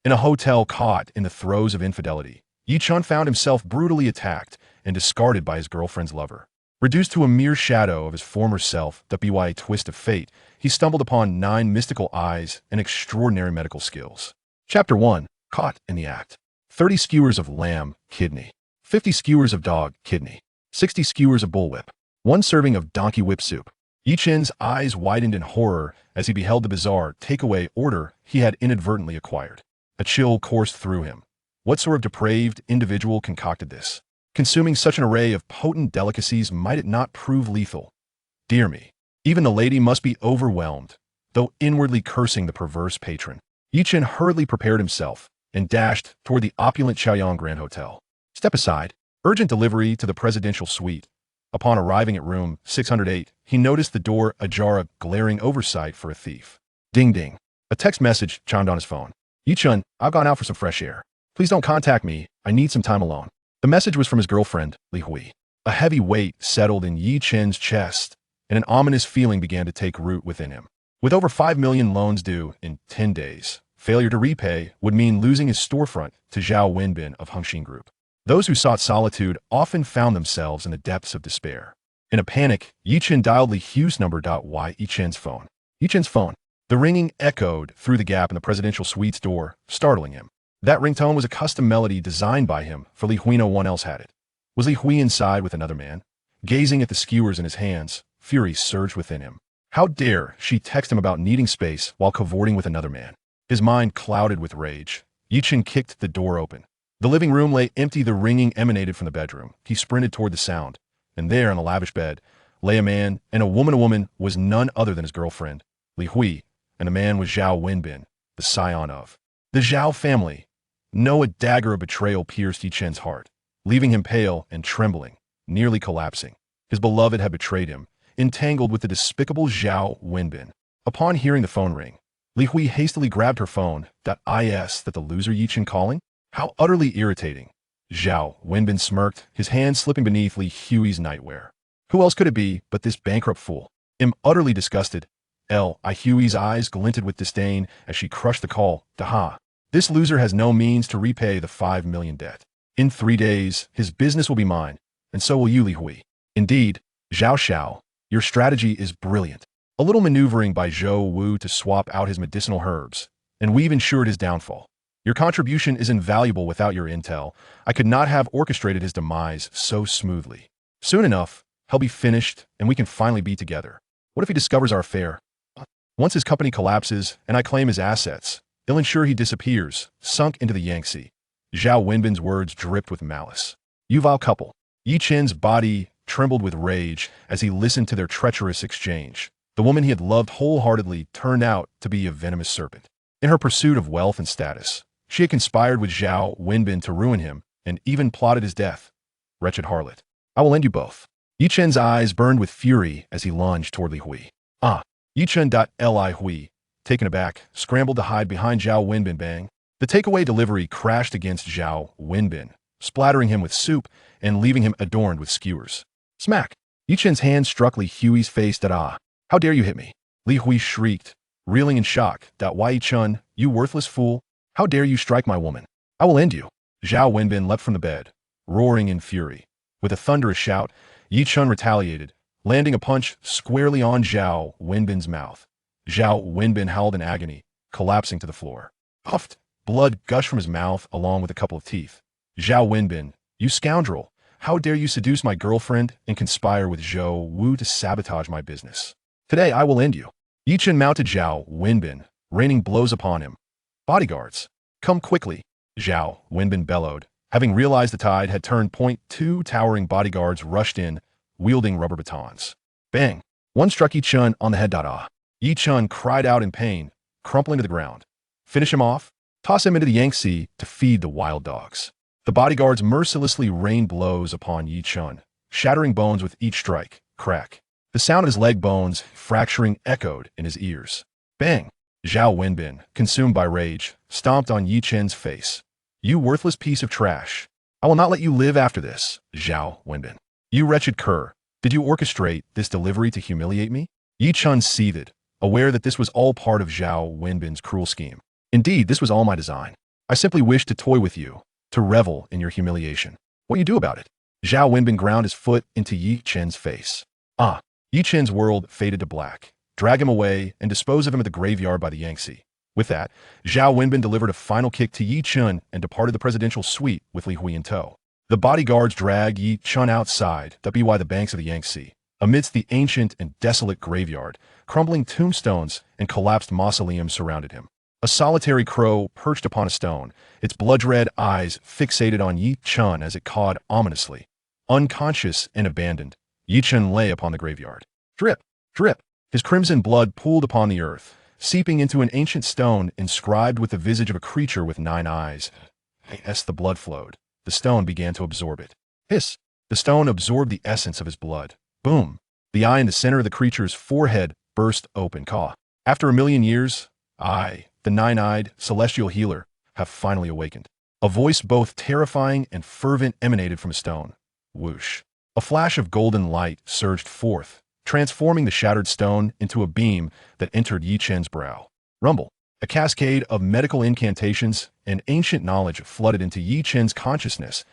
In a hotel caught in the throes of infidelity, Yi Chun found himself brutally attacked and discarded by his girlfriend's lover. Reduced to a mere shadow of his former self, that by a twist of fate, he stumbled upon 9 mystical eyes and extraordinary medical skills. Chapter 1. Caught in the act. 30 skewers of lamb, kidney. 50 skewers of dog, kidney. 60 skewers of bullwhip. 1 serving of donkey whip soup. Yi Chun's eyes widened in horror as he beheld the bizarre takeaway order he had inadvertently acquired. A chill coursed through him. What sort of depraved individual concocted this? Consuming such an array of potent delicacies, might it not prove lethal? Dear me, even the lady must be overwhelmed. Though inwardly cursing the perverse patron, Yi Chun hurriedly prepared himself and dashed toward the opulent Chaoyang Grand Hotel. Step aside. Urgent delivery to the presidential suite. Upon arriving at room 608, he noticed the door ajar, a glaring oversight for a thief. Ding ding. A text message chimed on his phone. Yi Chun, I've gone out for some fresh air. Please don't contact me. I need some time alone. The message was from his girlfriend, Li Hui. A heavy weight settled in Yi Chun's chest, and an ominous feeling began to take root within him. With over 5 million loans due in 10 days, failure to repay would mean losing his storefront to Zhao Wenbin of Hengxin Group. Those who sought solitude often found themselves in the depths of despair. In a panic, Yi Chun dialed Li Hu's number. Yi Chun's phone. Yi Chun's phone. The ringing echoed through the gap in the presidential suite's door, startling him. That ringtone was a custom melody designed by him for Li Hui. No one else had it. Was Li Hui inside with another man? Gazing at the skewers in his hands, fury surged within him. How dare she text him about needing space while cavorting with another man? His mind clouded with rage. Yi Chun kicked the door open. The living room lay empty. The ringing emanated from the bedroom. He sprinted toward the sound, and there on a lavish bed lay a man and a woman. A woman was none other than his girlfriend, Li Hui, and the man was Zhao Wenbin, the scion of the Zhao family. A dagger of betrayal pierced Yi Chun's heart, leaving him pale and trembling, nearly collapsing. His beloved had betrayed him, entangled with the despicable Zhao Wenbin. Upon hearing the phone ring, Li Hui hastily grabbed her phone. That the loser Yi Chun calling? How utterly irritating. Zhao Wenbin smirked, his hand slipping beneath Li Hui's nightwear. Who else could it be but this bankrupt fool? Am utterly disgusted. Li Hui's eyes glinted with disdain as she crushed the call. Daha. This loser has no means to repay the 5 million debt. In 3 days, his business will be mine, and so will you, Li Hui. Indeed, Zhao Xiao, your strategy is brilliant. A little maneuvering by Zhou Wu to swap out his medicinal herbs, and we've ensured his downfall. Your contribution is invaluable. Without your intel, I could not have orchestrated his demise so smoothly. Soon enough, he'll be finished, and we can finally be together. What if he discovers our affair? Once his company collapses, and I claim his assets, they'll ensure he disappears, sunk into the Yangtze. Zhao Wenbin's words dripped with malice. You vile couple. Yi Chun's body trembled with rage as he listened to their treacherous exchange. The woman he had loved wholeheartedly turned out to be a venomous serpent. In her pursuit of wealth and status, she had conspired with Zhao Wenbin to ruin him and even plotted his death. Wretched harlot. I will end you both. Yi Chun's eyes burned with fury as he lunged toward Li Hui. Yi Chun. Li Hui, taken aback, scrambled to hide behind Zhao Wenbin. Bang. The takeaway delivery crashed against Zhao Wenbin, splattering him with soup and leaving him adorned with skewers. Smack! Yi Chun's hand struck Li Hui's face. How dare you hit me? Li Hui shrieked, reeling in shock. Why, Yi Chun, you worthless fool? How dare you strike my woman? I will end you. Zhao Wenbin leapt from the bed, roaring in fury. With a thunderous shout, Yi Chun retaliated, landing a punch squarely on Zhao Wenbin's mouth. Zhao Wenbin howled in agony, collapsing to the floor. Puffed, blood gushed from his mouth along with a couple of teeth. Zhao Wenbin, you scoundrel! How dare you seduce my girlfriend and conspire with Zhou Wu to sabotage my business? Today I will end you. Yi Chun mounted Zhao Wenbin, raining blows upon him. Bodyguards, come quickly, Zhao Wenbin bellowed. Having realized the tide had turned point, 2 towering bodyguards rushed in, wielding rubber batons. Bang! One struck Yi Chun on the head. Yi Chun cried out in pain, crumpling to the ground. Finish him off? Toss him into the Yangtze to feed the wild dogs. The bodyguards mercilessly rained blows upon Yi Chun, shattering bones with each strike. Crack. The sound of his leg bones fracturing echoed in his ears. Bang! Zhao Wenbin, consumed by rage, stomped on Yi Chun's face. You worthless piece of trash. I will not let you live after this, Zhao Wenbin. You wretched cur. Did you orchestrate this delivery to humiliate me? Yi Chun seethed, aware that this was all part of Zhao Wenbin's cruel scheme. Indeed, this was all my design. I simply wish to toy with you, to revel in your humiliation. What do you do about it? Zhao Wenbin ground his foot into Yi Chen's face. Ah! Yi Chen's world faded to black. Drag him away and dispose of him at the graveyard by the Yangtze. With that, Zhao Wenbin delivered a final kick to Yi Chen and departed the presidential suite with Li Hui in tow. The bodyguards dragged Yi Chen outside, by the banks of the Yangtze. Amidst the ancient and desolate graveyard, crumbling tombstones and collapsed mausoleums surrounded him. A solitary crow perched upon a stone, its blood-red eyes fixated on Yi Chen as it cawed ominously. Unconscious and abandoned, Yi Chen lay upon the graveyard. Drip, drip, his crimson blood pooled upon the earth, seeping into an ancient stone inscribed with the visage of a creature with 9 eyes. As the blood flowed, the stone began to absorb it. Hiss! The stone absorbed the essence of his blood. Boom! The eye in the center of the creature's forehead burst open. Caw. After 1,000,000 years, I, the 9-eyed celestial healer, have finally awakened. A voice both terrifying and fervent emanated from a stone. Whoosh! A flash of golden light surged forth, transforming the shattered stone into a beam that entered Yi Chen's brow. Rumble! A cascade of medical incantations and ancient knowledge flooded into Yi Chen's consciousness.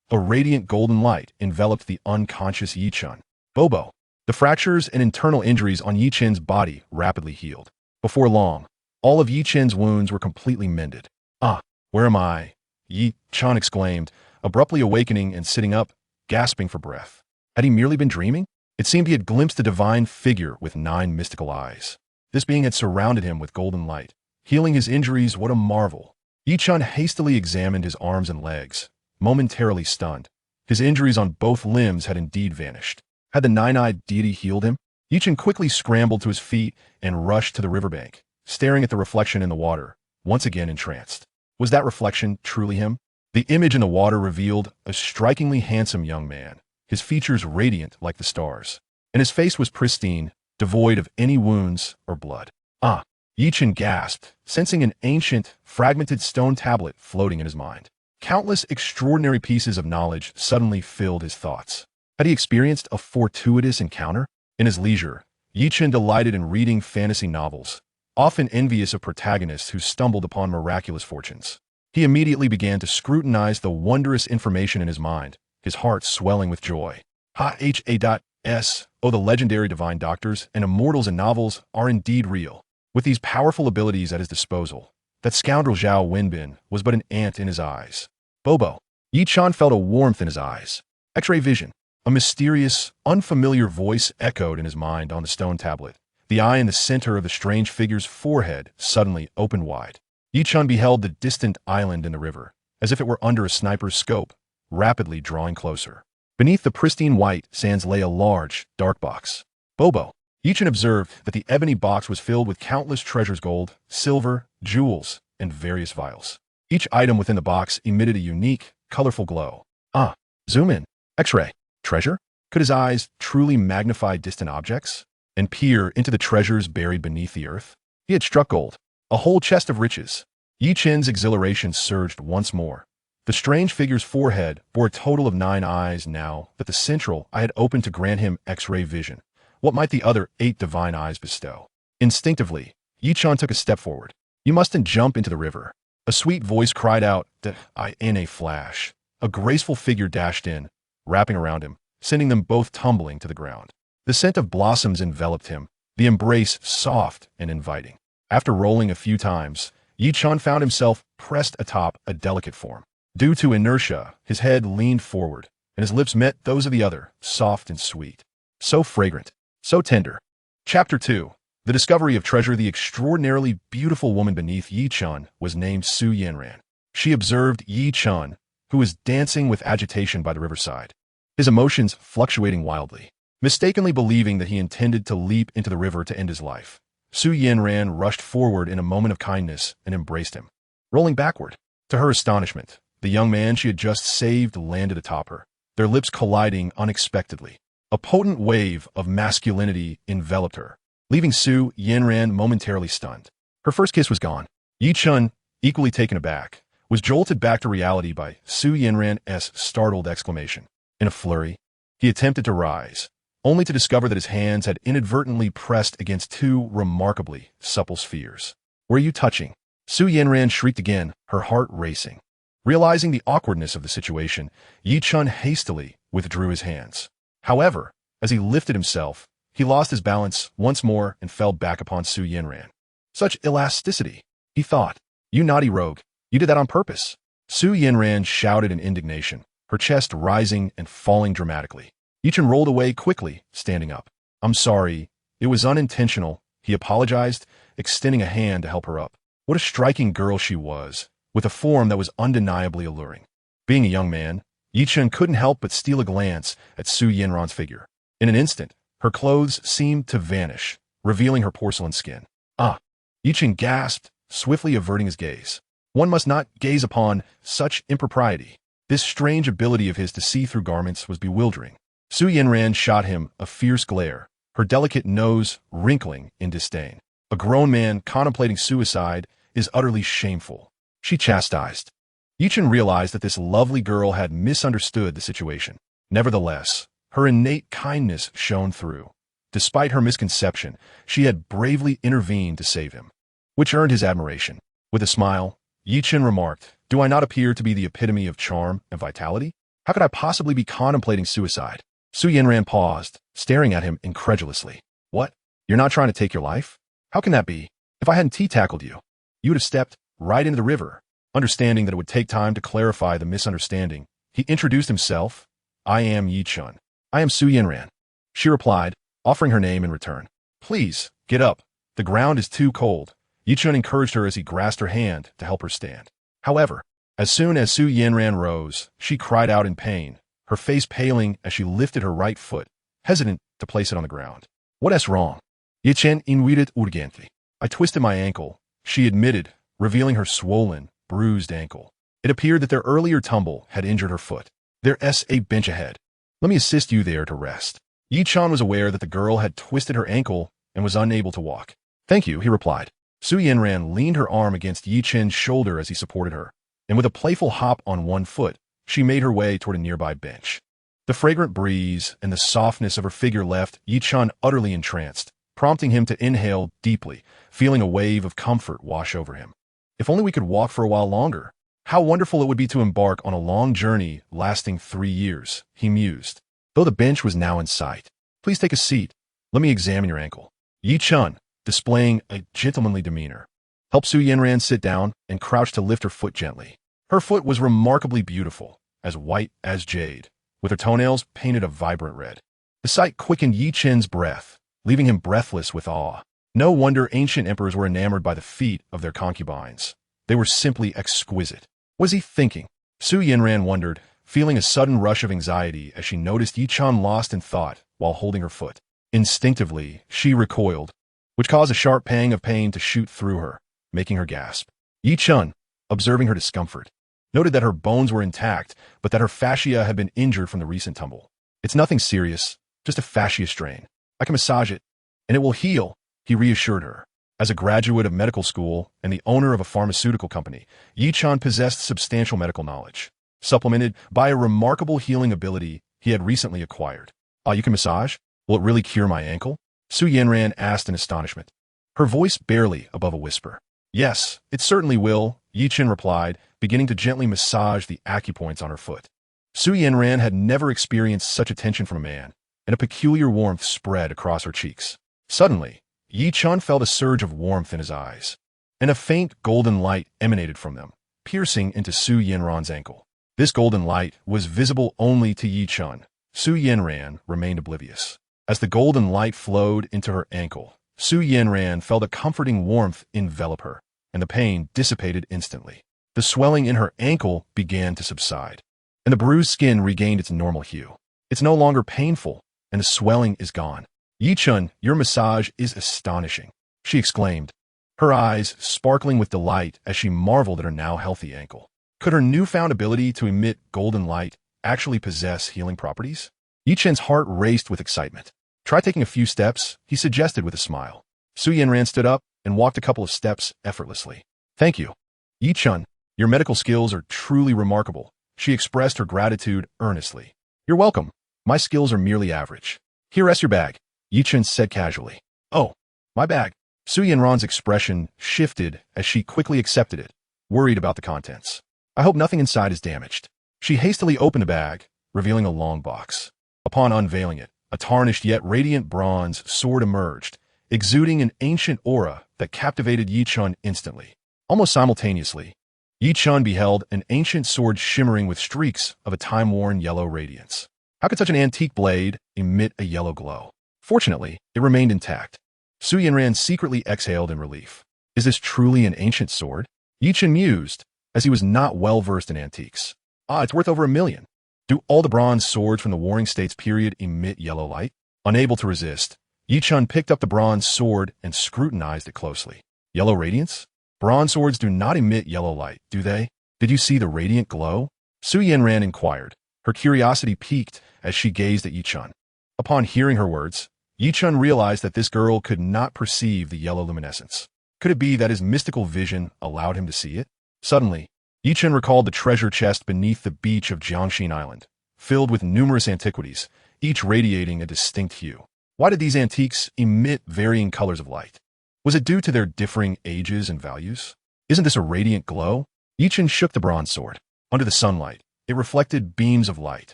A radiant golden light enveloped the unconscious Yi Chen. Bobo! The fractures and internal injuries on Yi Chen's body rapidly healed. Before long, all of Yi Chen's wounds were completely mended. Ah, where am I? Yi Chen exclaimed, abruptly awakening and sitting up, gasping for breath. Had he merely been dreaming? It seemed he had glimpsed a divine figure with 9 mystical eyes. This being had surrounded him with golden light, healing his injuries. What a marvel! Yi Chen hastily examined his arms and legs, momentarily stunned. His injuries on both limbs had indeed vanished. Had the 9-eyed deity healed him? Yi Chen quickly scrambled to his feet and rushed to the riverbank, staring at the reflection in the water, once again entranced. Was that reflection truly him? The image in the water revealed a strikingly handsome young man, his features radiant like the stars, and his face was pristine, devoid of any wounds or blood. Ah! Yi Chen gasped, sensing an ancient, fragmented stone tablet floating in his mind. Countless extraordinary pieces of knowledge suddenly filled his thoughts. Had he experienced a fortuitous encounter? In his leisure, Yi Chen delighted in reading fantasy novels, often envious of protagonists who stumbled upon miraculous fortunes. He immediately began to scrutinize the wondrous information in his mind, his heart swelling with joy. Ha-ha-s, oh, the legendary divine doctors and immortals in novels are indeed real. With these powerful abilities at his disposal, that scoundrel Zhao Wenbin was but an ant in his eyes. Bobo! Yi Chen felt a warmth in his eyes. X-ray vision. A mysterious, unfamiliar voice echoed in his mind on the stone tablet. The eye in the center of the strange figure's forehead suddenly opened wide. Yi Chen beheld the distant island in the river, as if it were under a sniper's scope, rapidly drawing closer. Beneath the pristine white sands lay a large, dark box. Bobo! Yi Chen observed that the ebony box was filled with countless treasures: gold, silver, jewels, and various vials. Each item within the box emitted a unique, colorful glow. Ah! Zoom in. X-ray. Treasure? Could his eyes truly magnify distant objects and peer into the treasures buried beneath the earth? He had struck gold, a whole chest of riches. Yi Chen's exhilaration surged once more. The strange figure's forehead bore a total of 9 eyes now that the central eye had opened to grant him X-ray vision. What might the other 8 divine eyes bestow? Instinctively, Yi Chen took a step forward. You mustn't jump into the river. A sweet voice cried out that in a flash. A graceful figure dashed in, wrapping around him, sending them both tumbling to the ground. The scent of blossoms enveloped him, the embrace soft and inviting. After rolling a few times, Yi Chen found himself pressed atop a delicate form. Due to inertia, his head leaned forward, and his lips met those of the other, soft and sweet. So fragrant, so tender. Chapter 2. The Discovery of Treasure. The extraordinarily beautiful woman beneath Yi Chen was named Su Yanran. She observed Yi Chen, who was dancing with agitation by the riverside, his emotions fluctuating wildly. Mistakenly believing that he intended to leap into the river to end his life, Su Yanran rushed forward in a moment of kindness and embraced him. Rolling backward, to her astonishment, the young man she had just saved landed atop her, their lips colliding unexpectedly. A potent wave of masculinity enveloped her, leaving Su Yanran momentarily stunned. Her first kiss was gone. Yi Chen, equally taken aback, was jolted back to reality by Su Yanran's startled exclamation. In a flurry, he attempted to rise, only to discover that his hands had inadvertently pressed against 2 remarkably supple spheres. Were you touching? Su Yanran shrieked again, her heart racing. Realizing the awkwardness of the situation, Yi Chun hastily withdrew his hands. However, as he lifted himself, he lost his balance once more and fell back upon Su Yanran. Such elasticity, he thought. You naughty rogue, you did that on purpose. Su Yanran shouted in indignation, her chest rising and falling dramatically. Yi Chun rolled away quickly, standing up. I'm sorry, it was unintentional, he apologized, extending a hand to help her up. What a striking girl she was, with a form that was undeniably alluring. Being a young man, Yi Chun couldn't help but steal a glance at Su Yanran's figure. In an instant, her clothes seemed to vanish, revealing her porcelain skin. Ah! Yi Chun gasped, swiftly averting his gaze. One must not gaze upon such impropriety. This strange ability of his to see through garments was bewildering. Su Yanran shot him a fierce glare, her delicate nose wrinkling in disdain. A grown man contemplating suicide is utterly shameful, she chastised. Yi Chun realized that this lovely girl had misunderstood the situation. Nevertheless, her innate kindness shone through. Despite her misconception, she had bravely intervened to save him, which earned his admiration. With a smile, Yi Chun remarked, Do I not appear to be the epitome of charm and vitality? How could I possibly be contemplating suicide? Su Yanran paused, staring at him incredulously. What? You're not trying to take your life? How can that be? If I hadn't tea-tackled you, you would have stepped right into the river. Understanding that it would take time to clarify the misunderstanding, he introduced himself. I am Yi Chun. I am Su Yanran. She replied, offering her name in return. Please, get up. The ground is too cold. Yi Chun encouraged her as he grasped her hand to help her stand. However, as soon as Su Yanran rose, she cried out in pain, her face paling as she lifted her right foot, hesitant to place it on the ground. What's wrong? Yi Chun invited urgently. I twisted my ankle, she admitted, revealing her swollen, bruised ankle. It appeared that their earlier tumble had injured her foot. There's a bench ahead. Let me assist you there to rest. Yi Chun was aware that the girl had twisted her ankle and was unable to walk. Thank you, he replied. Su Yanran leaned her arm against Yi Chun's shoulder as he supported her, and with a playful hop on one foot, she made her way toward a nearby bench. The fragrant breeze and the softness of her figure left Yi Chun utterly entranced, prompting him to inhale deeply, feeling a wave of comfort wash over him. If only we could walk for a while longer. How wonderful it would be to embark on a long journey lasting 3 years, he mused. Though the bench was now in sight. Please take a seat. Let me examine your ankle. Yi Chun, displaying a gentlemanly demeanor, helped Su Yanran sit down and crouched to lift her foot gently. Her foot was remarkably beautiful, as white as jade, with her toenails painted a vibrant red. The sight quickened Yi Chun's breath, leaving him breathless with awe. No wonder ancient emperors were enamored by the feet of their concubines. They were simply exquisite. What was he thinking? Su Yanran wondered, feeling a sudden rush of anxiety as she noticed Yi Chun lost in thought while holding her foot. Instinctively, she recoiled, which caused a sharp pang of pain to shoot through her, making her gasp. Yi Chun, observing her discomfort, noted that her bones were intact, but that her fascia had been injured from the recent tumble. It's nothing serious, just a fascia strain. I can massage it, and it will heal, he reassured her. As a graduate of medical school and the owner of a pharmaceutical company, Yi Chun possessed substantial medical knowledge, supplemented by a remarkable healing ability he had recently acquired. You can massage? Will it really cure my ankle? Su Yanran asked in astonishment, her voice barely above a whisper. Yes, it certainly will, Yi Chun replied, beginning to gently massage the acupoints on her foot. Su Yanran had never experienced such attention from a man, and a peculiar warmth spread across her cheeks. Suddenly, Yi Chun felt a surge of warmth in his eyes, and a faint golden light emanated from them, piercing into Su Yanran's ankle. This golden light was visible only to Yi Chun. Su Yanran remained oblivious. As the golden light flowed into her ankle, Su Yanran felt a comforting warmth envelop her, and the pain dissipated instantly. The swelling in her ankle began to subside, and the bruised skin regained its normal hue. It's no longer painful, and the swelling is gone. Yi Chun, your massage is astonishing, she exclaimed, her eyes sparkling with delight as she marveled at her now healthy ankle. Could her newfound ability to emit golden light actually possess healing properties? Yi Chun's heart raced with excitement. Try taking a few steps, he suggested with a smile. Su Yanran stood up and walked a couple of steps effortlessly. Thank you. Yi Chun, your medical skills are truly remarkable, she expressed her gratitude earnestly. You're welcome. My skills are merely average. Here, rest your bag, Yi Chun said casually. Oh, my bag. Su Yanran's expression shifted as she quickly accepted it, worried about the contents. I hope nothing inside is damaged. She hastily opened the bag, revealing a long box. Upon unveiling it, a tarnished yet radiant bronze sword emerged, exuding an ancient aura that captivated Yi Chun instantly. Almost simultaneously, Yi Chun beheld an ancient sword shimmering with streaks of a time-worn yellow radiance. How could such an antique blade emit a yellow glow? Fortunately, it remained intact. Su Yanran secretly exhaled in relief. Is this truly an ancient sword? Yi Chun mused, as he was not well-versed in antiques. It's worth over $1 million. Do all the bronze swords from the Warring States period emit yellow light? Unable to resist, Yi Chun picked up the bronze sword and scrutinized it closely. Yellow radiance? Bronze swords do not emit yellow light, do they? Did you see the radiant glow? Su Yanran inquired, her curiosity piqued as she gazed at Yi Chun. Upon hearing her words, Yi Chun realized that this girl could not perceive the yellow luminescence. Could it be that his mystical vision allowed him to see it? Suddenly, Yi Chun recalled the treasure chest beneath the beach of Jiangxin Island, filled with numerous antiquities, each radiating a distinct hue. Why did these antiques emit varying colors of light? Was it due to their differing ages and values? Isn't this a radiant glow? Yi Chun shook the bronze sword. Under the sunlight, it reflected beams of light.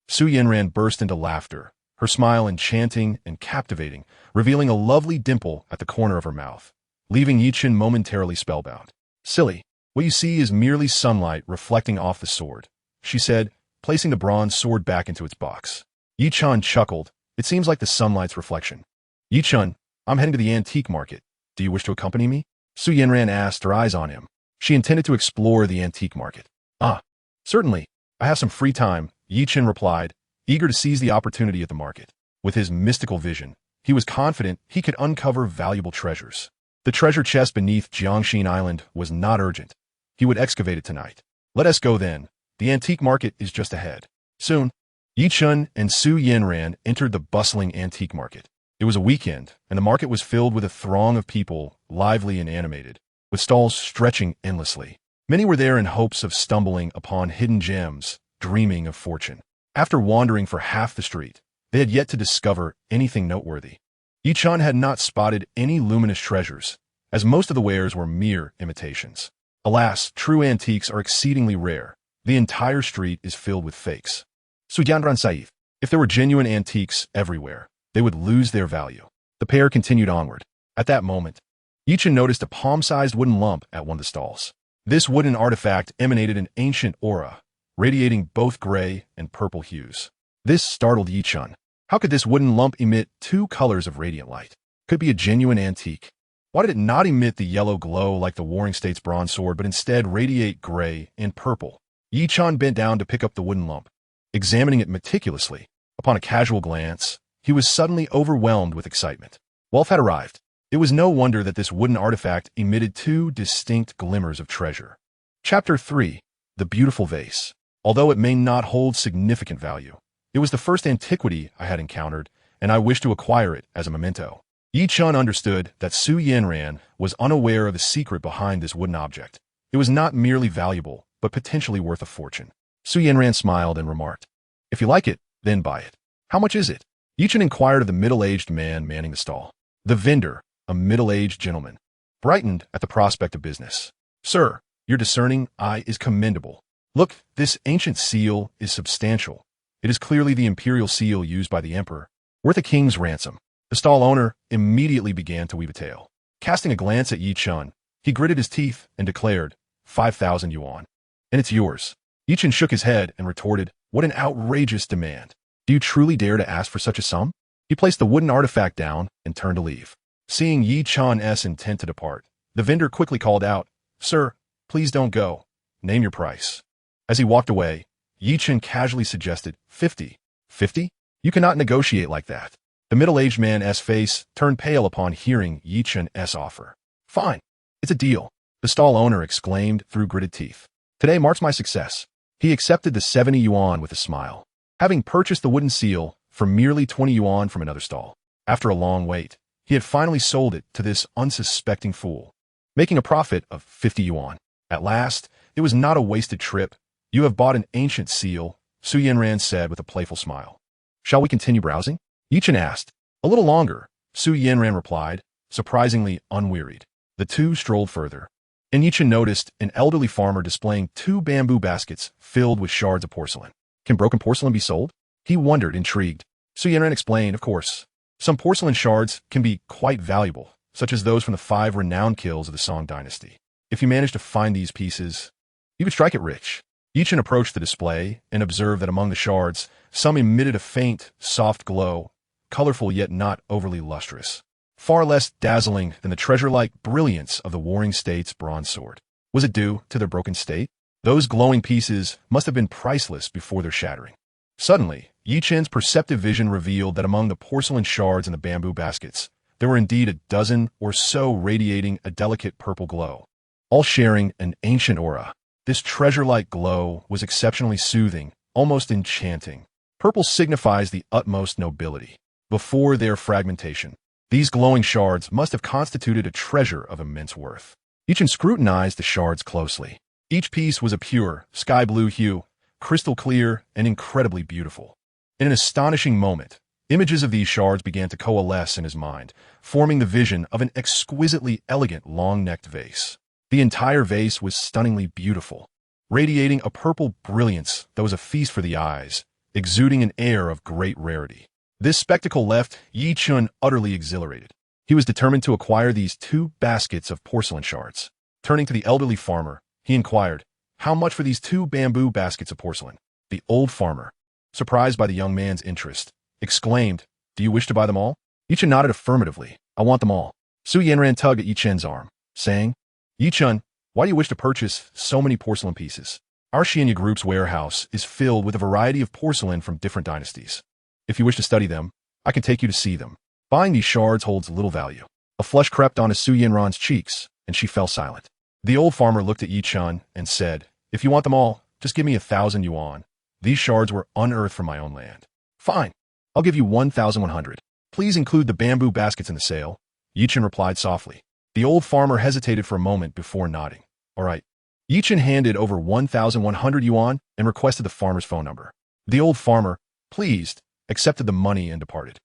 Su Yanran burst into laughter, her smile enchanting and captivating, revealing a lovely dimple at the corner of her mouth, leaving Yi Chun momentarily spellbound. Silly, what you see is merely sunlight reflecting off the sword, she said, placing the bronze sword back into its box. Yi Chun chuckled. It seems like the sunlight's reflection. Yi Chun, I'm heading to the antique market. Do you wish to accompany me? Su Yanran asked, her eyes on him. She intended to explore the antique market. Certainly. I have some free time, Yi Chun replied, eager to seize the opportunity at the market. With his mystical vision, he was confident he could uncover valuable treasures. The treasure chest beneath Jiangxin Island was not urgent. He would excavate it tonight. Let us go then. The antique market is just ahead. Soon, Yi Chun and Su Yanran entered the bustling antique market. It was a weekend, and the market was filled with a throng of people, lively and animated, with stalls stretching endlessly. Many were there in hopes of stumbling upon hidden gems, dreaming of fortune. After wandering for half the street, they had yet to discover anything noteworthy. Yi Chun had not spotted any luminous treasures, as most of the wares were mere imitations. Alas, true antiques are exceedingly rare. The entire street is filled with fakes. Sujanran Saif, if there were genuine antiques everywhere, they would lose their value. The pair continued onward. At that moment, Yi Chun noticed a palm-sized wooden lump at one of the stalls. This wooden artifact emanated an ancient aura, radiating both gray and purple hues. This startled Yi Chun. How could this wooden lump emit two colors of radiant light? Could it be a genuine antique? Why did it not emit the yellow glow like the Warring States bronze sword, but instead radiate gray and purple? Yi Chun bent down to pick up the wooden lump, examining it meticulously. Upon a casual glance, he was suddenly overwhelmed with excitement. Wealth had arrived. It was no wonder that this wooden artifact emitted two distinct glimmers of treasure. Chapter 3. The Beautiful Vase. Although it may not hold significant value, it was the first antiquity I had encountered, and I wished to acquire it as a memento. Yi Chun understood that Su Yanran was unaware of the secret behind this wooden object. It was not merely valuable, but potentially worth a fortune. Su Yanran smiled and remarked, "If you like it, then buy it. How much is it?" Yi Chun inquired of the middle-aged man manning the stall. The vendor, a middle-aged gentleman, brightened at the prospect of business. "Sir, your discerning eye is commendable. Look, this ancient seal is substantial. It is clearly the imperial seal used by the emperor, worth a king's ransom." The stall owner immediately began to weave a tale. Casting a glance at Yi Chun, he gritted his teeth and declared, 5,000 yuan. "And it's yours." Yi Chun shook his head and retorted, "What an outrageous demand. Do you truly dare to ask for such a sum?" He placed the wooden artifact down and turned to leave. Seeing Yi Chun's intent to depart, the vendor quickly called out, "Sir, please don't go. Name your price." As he walked away, Yi Chun casually suggested, 50. 50? You cannot negotiate like that. The middle-aged man's face turned pale upon hearing Yi Chun's offer. "Fine. It's a deal," the stall owner exclaimed through gritted teeth. "Today marks my success." He accepted the 70 yuan with a smile, having purchased the wooden seal for merely 20 yuan from another stall. After a long wait, he had finally sold it to this unsuspecting fool, making a profit of 50 yuan. At last, it was not a wasted trip. "You have bought an ancient seal," Su Yanran said with a playful smile. "Shall we continue browsing?" Yi Chun asked. "A little longer," Su Yanran replied, surprisingly unwearied. The two strolled further, and Chen noticed an elderly farmer displaying two bamboo baskets filled with shards of porcelain. Can broken porcelain be sold? He wondered, intrigued. Su Yanran explained, of course. Some porcelain shards can be quite valuable, such as those from the 5 renowned kills of the Song dynasty. If you manage to find these pieces, you could strike it rich. Chen approached the display and observed that among the shards, some emitted a faint, soft glow, colorful yet not overly lustrous. Far less dazzling than the treasure-like brilliance of the Warring States' bronze sword. Was it due to their broken state? Those glowing pieces must have been priceless before their shattering. Suddenly, Chen's perceptive vision revealed that among the porcelain shards in the bamboo baskets, there were indeed a dozen or so radiating a delicate purple glow, all sharing an ancient aura. This treasure-like glow was exceptionally soothing, almost enchanting. Purple signifies the utmost nobility. Before their fragmentation, these glowing shards must have constituted a treasure of immense worth. Chen scrutinized the shards closely. Each piece was a pure, sky-blue hue, crystal clear and incredibly beautiful. In an astonishing moment, images of these shards began to coalesce in his mind, forming the vision of an exquisitely elegant long-necked vase. The entire vase was stunningly beautiful, radiating a purple brilliance that was a feast for the eyes, exuding an air of great rarity. This spectacle left Chen utterly exhilarated. He was determined to acquire these 2 baskets of porcelain shards. Turning to the elderly farmer, he inquired, "How much for these 2 bamboo baskets of porcelain?" The old farmer, surprised by the young man's interest, exclaimed, "Do you wish to buy them all?" Chen nodded affirmatively. "I want them all." Su Yanran tugged at Chen's arm, saying, "Chen, why do you wish to purchase so many porcelain pieces? Our Xianya Group's warehouse is filled with a variety of porcelain from different dynasties. If you wish to study them, I can take you to see them. Buying these shards holds little value." A flush crept onto Su Yanran's cheeks, and she fell silent. The old farmer looked at Chen and said, "If you want them all, just give me 1,000 yuan. These shards were unearthed from my own land." "Fine. I'll give you 1,100. Please include the bamboo baskets in the sale." Chen replied softly. The old farmer hesitated for a moment before nodding. "All right." Chen handed over 1,100 yuan and requested the farmer's phone number. The old farmer, pleased, accepted the money and departed.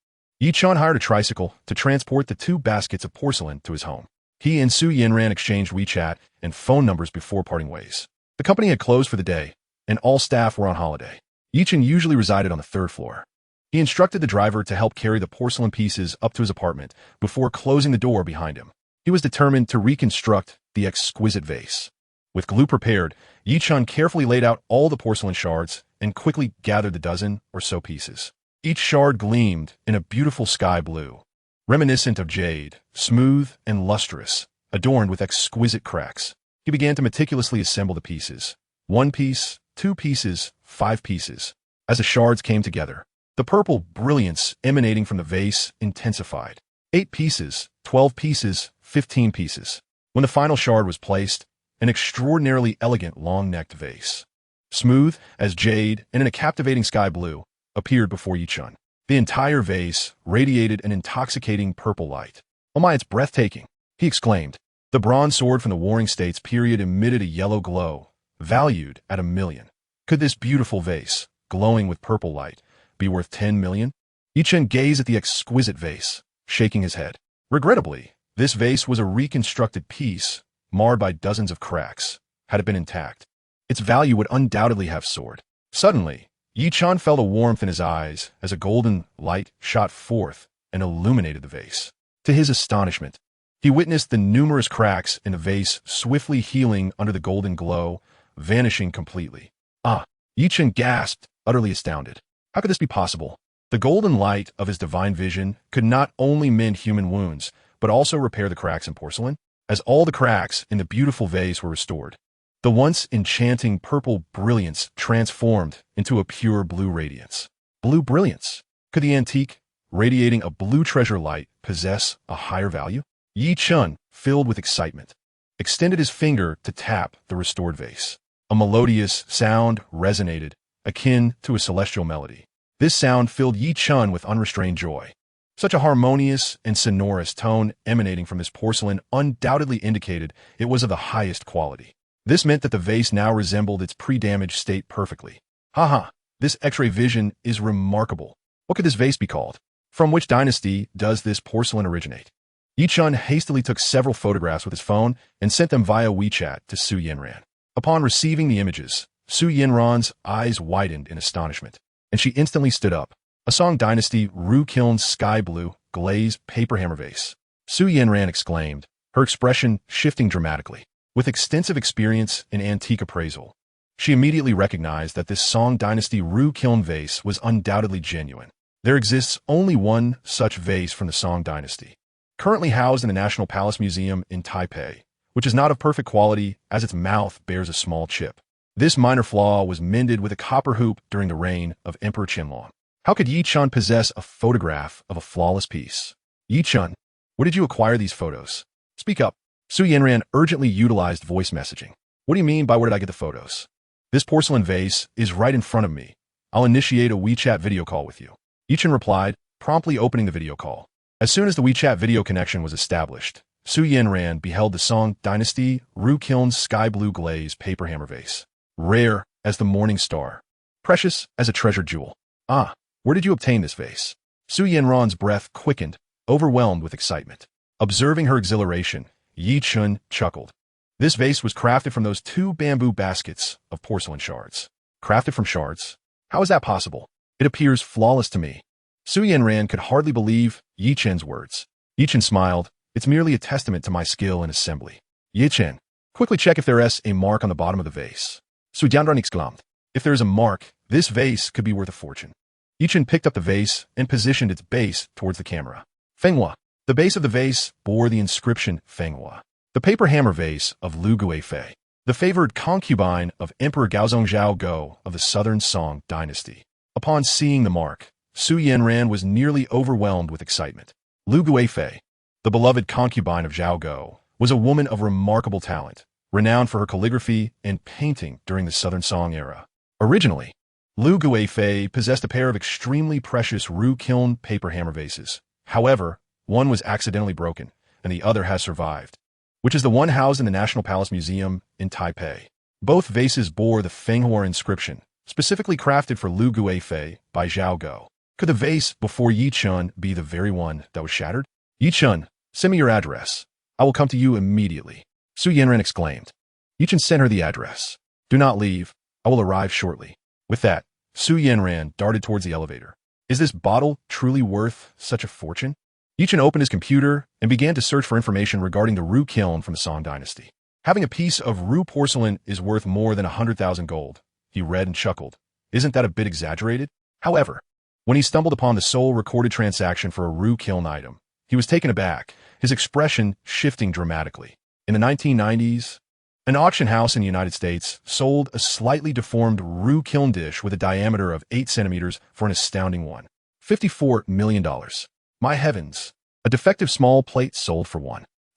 Chen hired a tricycle to transport the 2 baskets of porcelain to his home. He and Su Yanran exchanged WeChat and phone numbers before parting ways. The company had closed for the day, and all staff were on holiday. Chen usually resided on the 3rd floor. He instructed the driver to help carry the porcelain pieces up to his apartment before closing the door behind him. He was determined to reconstruct the exquisite vase. With glue prepared, Chen carefully laid out all the porcelain shards and quickly gathered the dozen or so pieces. Each shard gleamed in a beautiful sky blue, reminiscent of jade, smooth and lustrous, adorned with exquisite cracks. He began to meticulously assemble the pieces. 1 piece, 2 pieces, 5 pieces. As the shards came together, the purple brilliance emanating from the vase intensified. 8 pieces, 12 pieces, 15 pieces. When the final shard was placed, an extraordinarily elegant long-necked vase, smooth as jade and in a captivating sky blue, appeared before Chen. The entire vase radiated an intoxicating purple light. "Oh my, it's breathtaking," he exclaimed. The bronze sword from the Warring States period emitted a yellow glow, valued at 1 million. Could this beautiful vase, glowing with purple light, be worth 10 million? Chen gazed at the exquisite vase, shaking his head. Regrettably, this vase was a reconstructed piece, marred by dozens of cracks. Had it been intact, its value would undoubtedly have soared. Suddenly, Chen felt a warmth in his eyes as a golden light shot forth and illuminated the vase. To his astonishment, he witnessed the numerous cracks in the vase swiftly healing under the golden glow, vanishing completely. "Ah!" Chen gasped, utterly astounded. How could this be possible? The golden light of his divine vision could not only mend human wounds, but also repair the cracks in porcelain, as all the cracks in the beautiful vase were restored. The once enchanting purple brilliance transformed into a pure blue radiance. Blue brilliance. Could the antique, radiating a blue treasure light, possess a higher value? Chen, filled with excitement, extended his finger to tap the restored vase. A melodious sound resonated, akin to a celestial melody. This sound filled Chen with unrestrained joy. Such a harmonious and sonorous tone emanating from this porcelain undoubtedly indicated it was of the highest quality. This meant that the vase now resembled its pre-damaged state perfectly. Haha, this X-ray vision is remarkable. What could this vase be called? From which dynasty does this porcelain originate? Yi Chun hastily took several photographs with his phone and sent them via WeChat to Su Yinran. Upon receiving the images, Su Yinran's eyes widened in astonishment, and she instantly stood up. A Song Dynasty Ru Kiln's sky blue, glazed paperhammer vase. Su Yinran exclaimed, her expression shifting dramatically. With extensive experience in antique appraisal, she immediately recognized that this Song Dynasty Ru Kiln vase was undoubtedly genuine. There exists only one such vase from the Song Dynasty, currently housed in the National Palace Museum in Taipei, which is not of perfect quality as its mouth bears a small chip. This minor flaw was mended with a copper hoop during the reign of Emperor Qianlong. How could Yi Chun possess a photograph of a flawless piece? Yi Chun, where did you acquire these photos? Speak up. Su Yinran urgently utilized voice messaging. What do you mean by where did I get the photos? This porcelain vase is right in front of me. I'll initiate a WeChat video call with you. Yi Chun replied, promptly opening the video call. As soon as the WeChat video connection was established, Su Yinran beheld the Song Dynasty Ru Kiln's sky blue glaze paperhammer vase. Rare as the morning star. Precious as a treasured jewel. Ah, where did you obtain this vase? Su Yinran's breath quickened, overwhelmed with excitement. Observing her exhilaration, Yi Chun chuckled. This vase was crafted from those 2 bamboo baskets of porcelain shards. Crafted from shards? How is that possible? It appears flawless to me. Su Yinran could hardly believe Yi Chen's words. Yi Chen smiled. It's merely a testament to my skill in assembly. Yi Chen, quickly check if there is a mark on the bottom of the vase. Su Jianran exclaimed. If there is a mark, this vase could be worth a fortune. Yi Chen picked up the vase and positioned its base towards the camera. Fenghua. The base of the vase bore the inscription Fenghua, the paperhammer vase of Lu Guifei, the favored concubine of Emperor Gaozong Zhao Go of the Southern Song Dynasty. Upon seeing the mark, Su Yinran was nearly overwhelmed with excitement. Lu Guifei, the beloved concubine of Zhao Go, was a woman of remarkable talent, renowned for her calligraphy and painting during the Southern Song era. Originally, Lu Guifei possessed a pair of extremely precious Ru Kiln paperhammer vases. However, one was accidentally broken, and the other has survived, which is the one housed in the National Palace Museum in Taipei. Both vases bore the Fenghua inscription, specifically crafted for Lu Guifei by Zhao Go. Could the vase before Yi Chun be the very one that was shattered? Yi Chun, send me your address. I will come to you immediately. Su Yinran exclaimed. Yi Chun sent her the address. Do not leave. I will arrive shortly. With that, Su Yinran darted towards the elevator. Is this bottle truly worth such a fortune? Yi Chun opened his computer and began to search for information regarding the Ru Kiln from the Song Dynasty. Having a piece of Ru porcelain is worth more than 100,000 gold. He read and chuckled. Isn't that a bit exaggerated? However, when he stumbled upon the sole recorded transaction for a Ru Kiln item, he was taken aback, his expression shifting dramatically. In the 1990s, an auction house in the United States sold a slightly deformed Ru Kiln dish with a diameter of 8 centimeters for an astounding $54 million. My heavens, a defective small plate sold for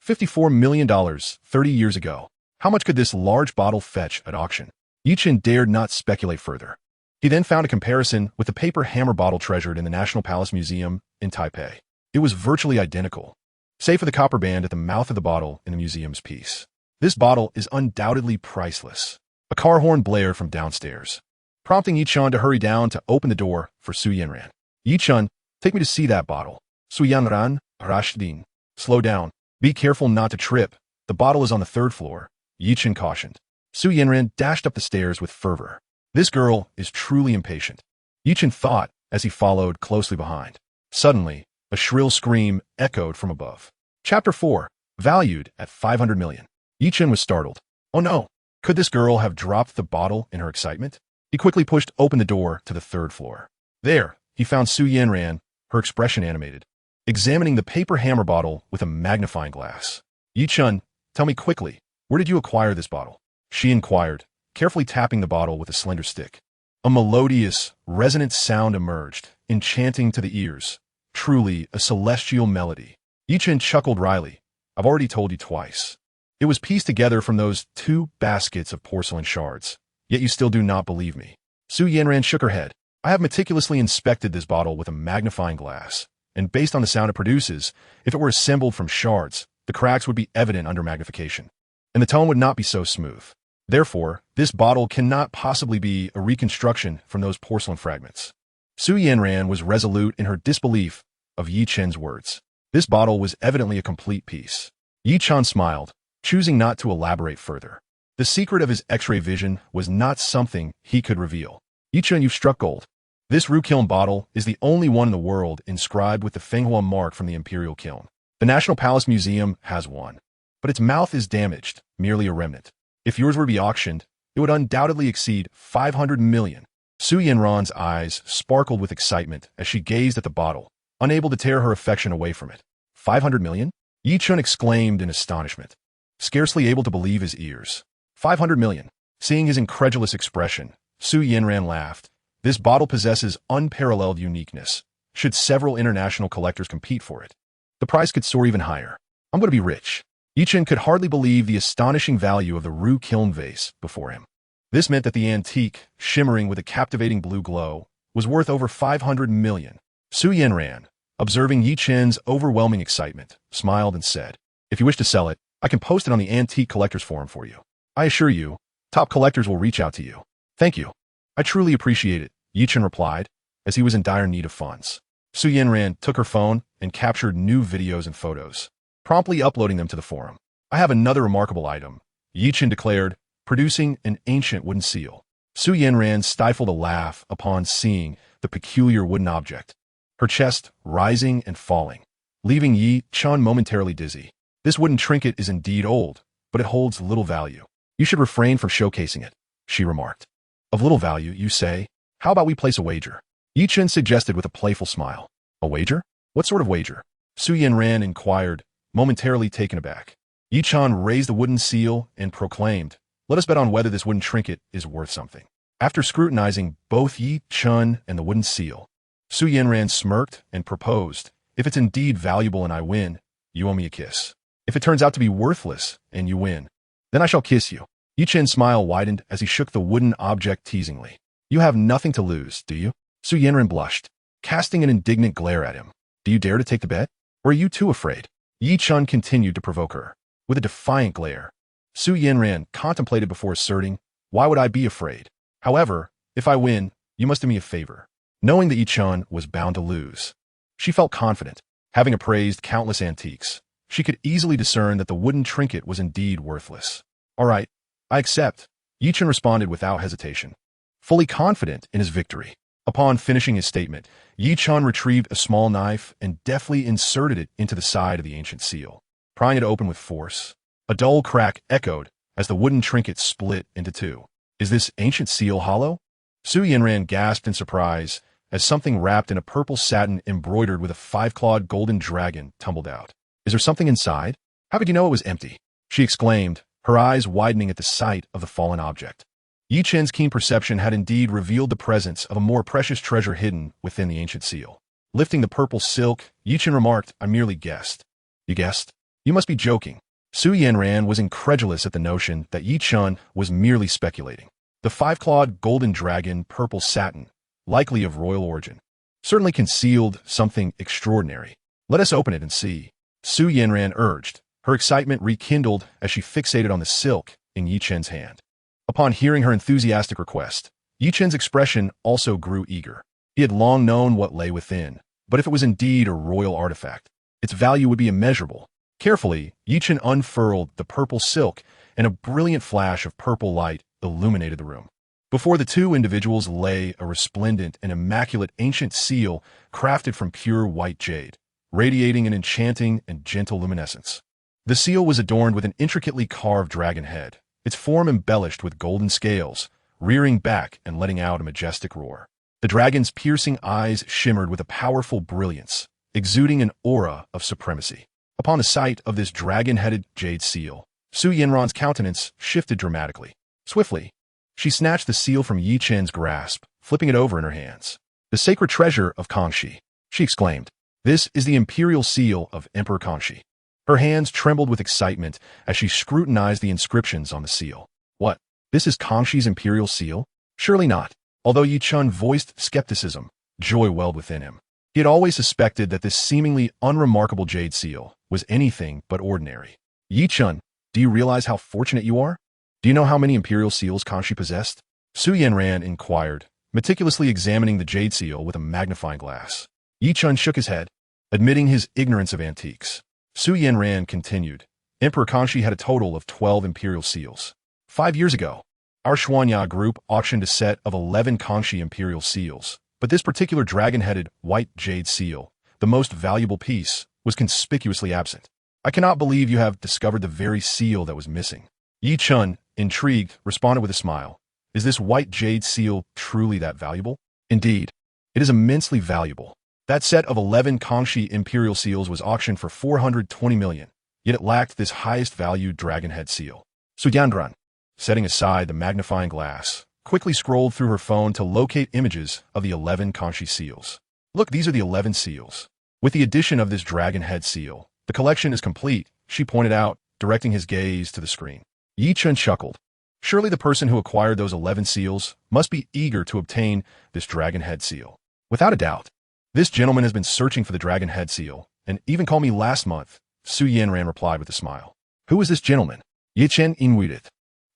$54 million 30 years ago. How much could this large bottle fetch at auction? Yi Chun dared not speculate further. He then found a comparison with the paper hammer bottle treasured in the National Palace Museum in Taipei. It was virtually identical, save for the copper band at the mouth of the bottle in the museum's piece. This bottle is undoubtedly priceless. A car horn blared from downstairs, prompting Yi Chun to hurry down to open the door for Su Yinran. Yi Chun, take me to see that bottle. Su Yinran, Rashdin. Slow down. Be careful not to trip. The bottle is on the 3rd floor, Yi Chun cautioned. Su Yinran dashed up the stairs with fervor. This girl is truly impatient, Yi Chun thought as he followed closely behind. Suddenly, a shrill scream echoed from above. Chapter 4, valued at 500 million. Yi Chun was startled. Oh no, could this girl have dropped the bottle in her excitement? He quickly pushed open the door to the 3rd floor. There, he found Su Yinran, her expression animated, examining the paper hammer bottle with a magnifying glass. Yi Chun, tell me quickly, where did you acquire this bottle? She inquired, carefully tapping the bottle with a slender stick. A melodious, resonant sound emerged, enchanting to the ears. Truly a celestial melody. Yi Chun chuckled wryly. I've already told you twice. It was pieced together from those 2 baskets of porcelain shards. Yet you still do not believe me. Su Yinran shook her head. I have meticulously inspected this bottle with a magnifying glass, and based on the sound it produces, if it were assembled from shards, the cracks would be evident under magnification, and the tone would not be so smooth. Therefore, this bottle cannot possibly be a reconstruction from those porcelain fragments. Su Yinran was resolute in her disbelief of Yi Chen's words. This bottle was evidently a complete piece. Yi Chen smiled, choosing not to elaborate further. The secret of his X-ray vision was not something he could reveal. Yi Chen, you've struck gold. This Ru Kiln bottle is the only one in the world inscribed with the Fenghua mark from the Imperial Kiln. The National Palace Museum has one, but its mouth is damaged, merely a remnant. If yours were to be auctioned, it would undoubtedly exceed 500 million. Su Yanran's eyes sparkled with excitement as she gazed at the bottle, unable to tear her affection away from it. 500 million? Yi Chen exclaimed in astonishment, scarcely able to believe his ears. 500 million. Seeing his incredulous expression, Su Yanran laughed. This bottle possesses unparalleled uniqueness. Should several international collectors compete for it, the price could soar even higher. I'm going to be rich. Yi Chen could hardly believe the astonishing value of the Ru Kiln vase before him. This meant that the antique, shimmering with a captivating blue glow, was worth over 500 million. Su Yanran, observing Yi Chen's overwhelming excitement, smiled and said, "If you wish to sell it, I can post it on the Antique Collectors Forum for you. I assure you, top collectors will reach out to you." "Thank you. I truly appreciate it," Yi Chen replied, as he was in dire need of funds. Su Yanran took her phone and captured new videos and photos, promptly uploading them to the forum. "I have another remarkable item," Yi Chen declared, producing an ancient wooden seal. Su Yanran stifled a laugh upon seeing the peculiar wooden object, her chest rising and falling, leaving Yi Chen momentarily dizzy. "This wooden trinket is indeed old, but it holds little value. You should refrain from showcasing it," she remarked. "Of little value, you say? How about we place a wager?" Yi Chen suggested with a playful smile. "A wager? What sort of wager?" Su Yanran inquired, momentarily taken aback. Yi Chen raised the wooden seal and proclaimed, "Let us bet on whether this wooden trinket is worth something." After scrutinizing both Yi Chen and the wooden seal, Su Yanran smirked and proposed, "If it's indeed valuable and I win, you owe me a kiss. If it turns out to be worthless and you win, then I shall kiss you." Yi Chen's smile widened as he shook the wooden object teasingly. "You have nothing to lose, do you?" Su Yanran blushed, casting an indignant glare at him. "Do you dare to take the bet? Or are you too afraid?" Yi Chen continued to provoke her, with a defiant glare. Su Yanran contemplated before asserting, "Why would I be afraid? However, if I win, you must do me a favor." Knowing that Yi Chen was bound to lose, she felt confident. Having appraised countless antiques, she could easily discern that the wooden trinket was indeed worthless. "All right, I accept," Yi Chen responded without hesitation, fully confident in his victory. Upon finishing his statement, Yi Chen retrieved a small knife and deftly inserted it into the side of the ancient seal, prying it open with force. A dull crack echoed as the wooden trinket split into two. "Is this ancient seal hollow?" Su Yanran gasped in surprise as something wrapped in a purple satin embroidered with a five-clawed golden dragon tumbled out. "Is there something inside? How could you know it was empty?" she exclaimed, her eyes widening at the sight of the fallen object. Yi Chen's keen perception had indeed revealed the presence of a more precious treasure hidden within the ancient seal. Lifting the purple silk, Yi Chen remarked, "I merely guessed." "You guessed? You must be joking." Su Yanran was incredulous at the notion that Yi Chen was merely speculating. The five-clawed golden dragon, purple satin, likely of royal origin, certainly concealed something extraordinary. "Let us open it and see," Su Yanran urged, her excitement rekindled as she fixated on the silk in Yi Chen's hand. Upon hearing her enthusiastic request, Yi Chen's expression also grew eager. He had long known what lay within, but if it was indeed a royal artifact, its value would be immeasurable. Carefully, Yi Chen unfurled the purple silk, and a brilliant flash of purple light illuminated the room. Before the two individuals lay a resplendent and immaculate ancient seal crafted from pure white jade, radiating an enchanting and gentle luminescence. The seal was adorned with an intricately carved dragon head, its form embellished with golden scales, rearing back and letting out a majestic roar. The dragon's piercing eyes shimmered with a powerful brilliance, exuding an aura of supremacy. Upon the sight of this dragon-headed jade seal, Su Yanran's countenance shifted dramatically. Swiftly, she snatched the seal from Yi Chen's grasp, flipping it over in her hands. "The sacred treasure of Kangxi," she exclaimed. "This is the imperial seal of Emperor Kangxi." Her hands trembled with excitement as she scrutinized the inscriptions on the seal. "What? This is Kangxi's imperial seal? Surely not." Although Yi Chen voiced skepticism, joy welled within him. He had always suspected that this seemingly unremarkable jade seal was anything but ordinary. "Yi Chen, do you realize how fortunate you are? Do you know how many imperial seals Kangxi possessed?" Su Yanran inquired, meticulously examining the jade seal with a magnifying glass. Yi Chen shook his head. admitting his ignorance of antiques. Su Yanran continued, Emperor Kanshi had a total of 12 imperial seals. 5 years ago, our Xuanya group auctioned a set of 11 Kanshi imperial seals, but this particular dragon-headed white jade seal, the most valuable piece, was conspicuously absent. I cannot believe you have discovered the very seal that was missing. Yi Chun, intrigued, responded with a smile. Is this white jade seal truly that valuable? Indeed, it is immensely valuable. That set of 11 Kanshi imperial seals was auctioned for 420 million, yet it lacked this highest valued dragon-head seal. Su Yanran, setting aside the magnifying glass, quickly scrolled through her phone to locate images of the 11 Kanshi seals. Look, these are the 11 seals. With the addition of this dragon head seal, the collection is complete, she pointed out, directing his gaze to the screen. Yi Chun chuckled. Surely the person who acquired those 11 seals must be eager to obtain this dragon head seal. Without a doubt, this gentleman has been searching for the dragon head seal, and even called me last month, Su Yanran replied with a smile. Who is this gentleman? Yi Chen Inwudet,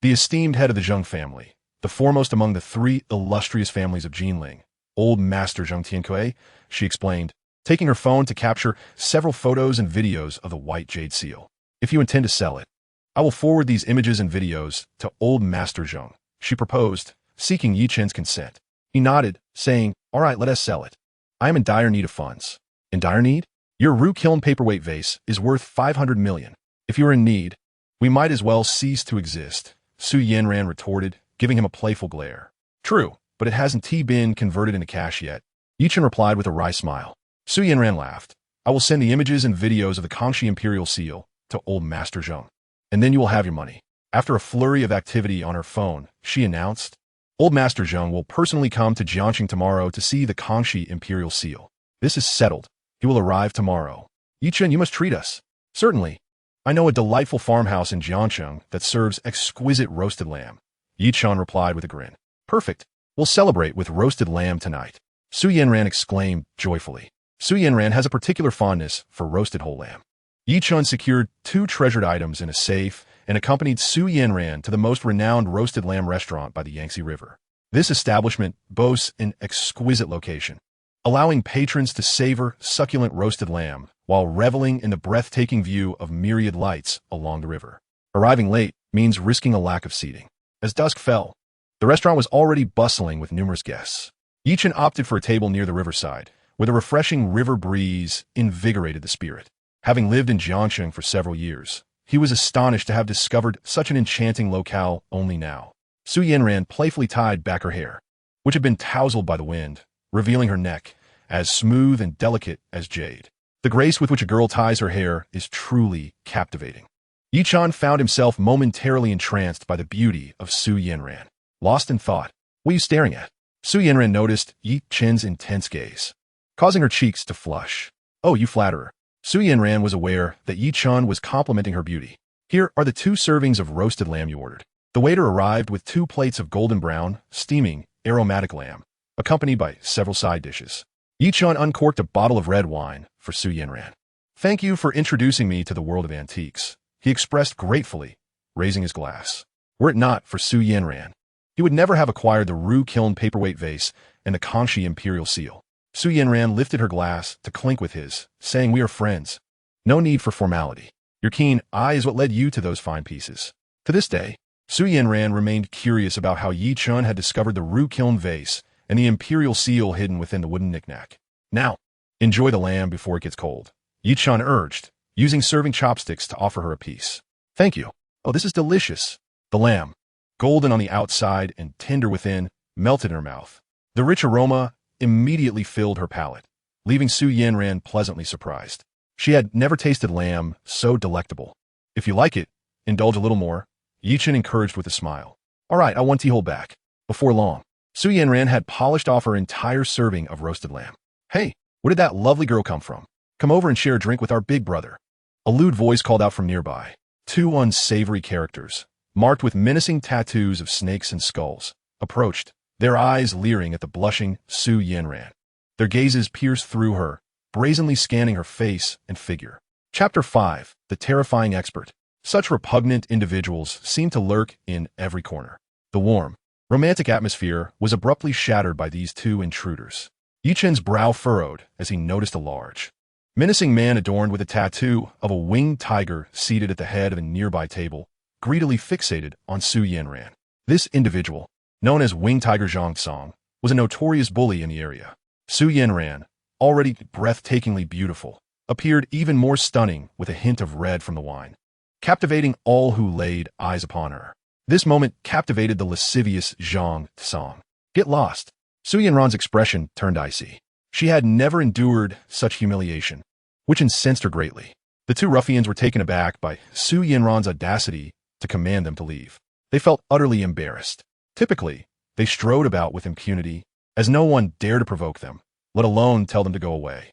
the esteemed head of the Zheng family, the foremost among the 3 illustrious families of Jinling. Old Master Zheng Tiankui, she explained, taking her phone to capture several photos and videos of the white jade seal. If you intend to sell it, I will forward these images and videos to Old Master Zheng, she proposed, seeking Yi Chen's consent. He nodded, saying, all right, let us sell it. I am in dire need of funds. In dire need? Your Ru Kiln paperweight vase is worth 500 million. If you are in need, we might as well cease to exist, Su Yanran retorted, giving him a playful glare. True, but it hasn't been converted into cash yet. Yi Chen replied with a wry smile. Su Yanran laughed. I will send the images and videos of the Kanshi Imperial Seal to Old Master Zheng, and then you will have your money. After a flurry of activity on her phone, she announced, Old Master Zheng will personally come to Jiangxing tomorrow to see the Kanshi Imperial Seal. This is settled. He will arrive tomorrow. Yi Chen, you must treat us. Certainly. I know a delightful farmhouse in Jiangxing that serves exquisite roasted lamb. Yi Chen replied with a grin. Perfect. We'll celebrate with roasted lamb tonight. Su Yanran exclaimed joyfully. Su Yanran has a particular fondness for roasted whole lamb. Yi Chen secured 2 treasured items in a safe and accompanied Su Yanran to the most renowned roasted lamb restaurant by the Yangtze River. This establishment boasts an exquisite location, allowing patrons to savor succulent roasted lamb while reveling in the breathtaking view of myriad lights along the river. Arriving late means risking a lack of seating. As dusk fell, the restaurant was already bustling with numerous guests. Yi Chen opted for a table near the riverside, where the refreshing river breeze invigorated the spirit. Having lived in Jiangxing for several years, he was astonished to have discovered such an enchanting locale only now. Su Yanran playfully tied back her hair, which had been tousled by the wind, revealing her neck, as smooth and delicate as jade. The grace with which a girl ties her hair is truly captivating. Yi Chen found himself momentarily entranced by the beauty of Su Yanran. Lost in thought, what are you staring at? Su Yanran noticed Yi Chen's intense gaze, causing her cheeks to flush. Oh, you flatterer. Su Yanran was aware that Yi Chen was complimenting her beauty. Here are the 2 servings of roasted lamb you ordered. The waiter arrived with 2 plates of golden brown, steaming, aromatic lamb, accompanied by several side dishes. Yi Chen uncorked a bottle of red wine for Su Yanran. Thank you for introducing me to the world of antiques, he expressed gratefully, raising his glass. Were it not for Su Yanran, he would never have acquired the Ru Kiln paperweight vase and the Kanshi Imperial Seal. Su Yanran lifted her glass to clink with his, saying, we are friends. No need for formality. Your keen eye is what led you to those fine pieces. To this day, Su Yanran remained curious about how Yi Chen had discovered the Ru Kiln vase and the Imperial Seal hidden within the wooden knickknack. Now, enjoy the lamb before it gets cold, Yi Chen urged, using serving chopsticks to offer her a piece. Thank you. Oh, this is delicious. The lamb, golden on the outside and tender within, melted in her mouth. The rich aroma immediately filled her palate, leaving Su Yanran pleasantly surprised. She had never tasted lamb so delectable. If you like it, indulge a little more, Yi Chen encouraged with a smile. All right, I want tea hold back. Before long, Su Yanran had polished off her entire serving of roasted lamb. Hey, where did that lovely girl come from? Come over and share a drink with our big brother. A lewd voice called out from nearby. 2 unsavory characters, marked with menacing tattoos of snakes and skulls, approached, their eyes leering at the blushing Su Yanran. Their gazes pierced through her, brazenly scanning her face and figure. Chapter 5, The Terrifying Expert. Such repugnant individuals seemed to lurk in every corner. The warm, romantic atmosphere was abruptly shattered by these 2 intruders. Yi Chen's brow furrowed as he noticed a large, Menacing man adorned with a tattoo of a winged tiger seated at the head of a nearby table, greedily fixated on Su Yanran. This individual, known as Winged Tiger Zhang Song, was a notorious bully in the area. Su Yanran, already breathtakingly beautiful, appeared even more stunning with a hint of red from the wine, captivating all who laid eyes upon her. This moment captivated the lascivious Zhang Song. Get lost. Su Yanran's expression turned icy. She had never endured such humiliation, which incensed her greatly. The two ruffians were taken aback by Su Yanran's audacity to command them to leave. They felt utterly embarrassed. Typically, they strode about with impunity, as no one dared to provoke them, let alone tell them to go away.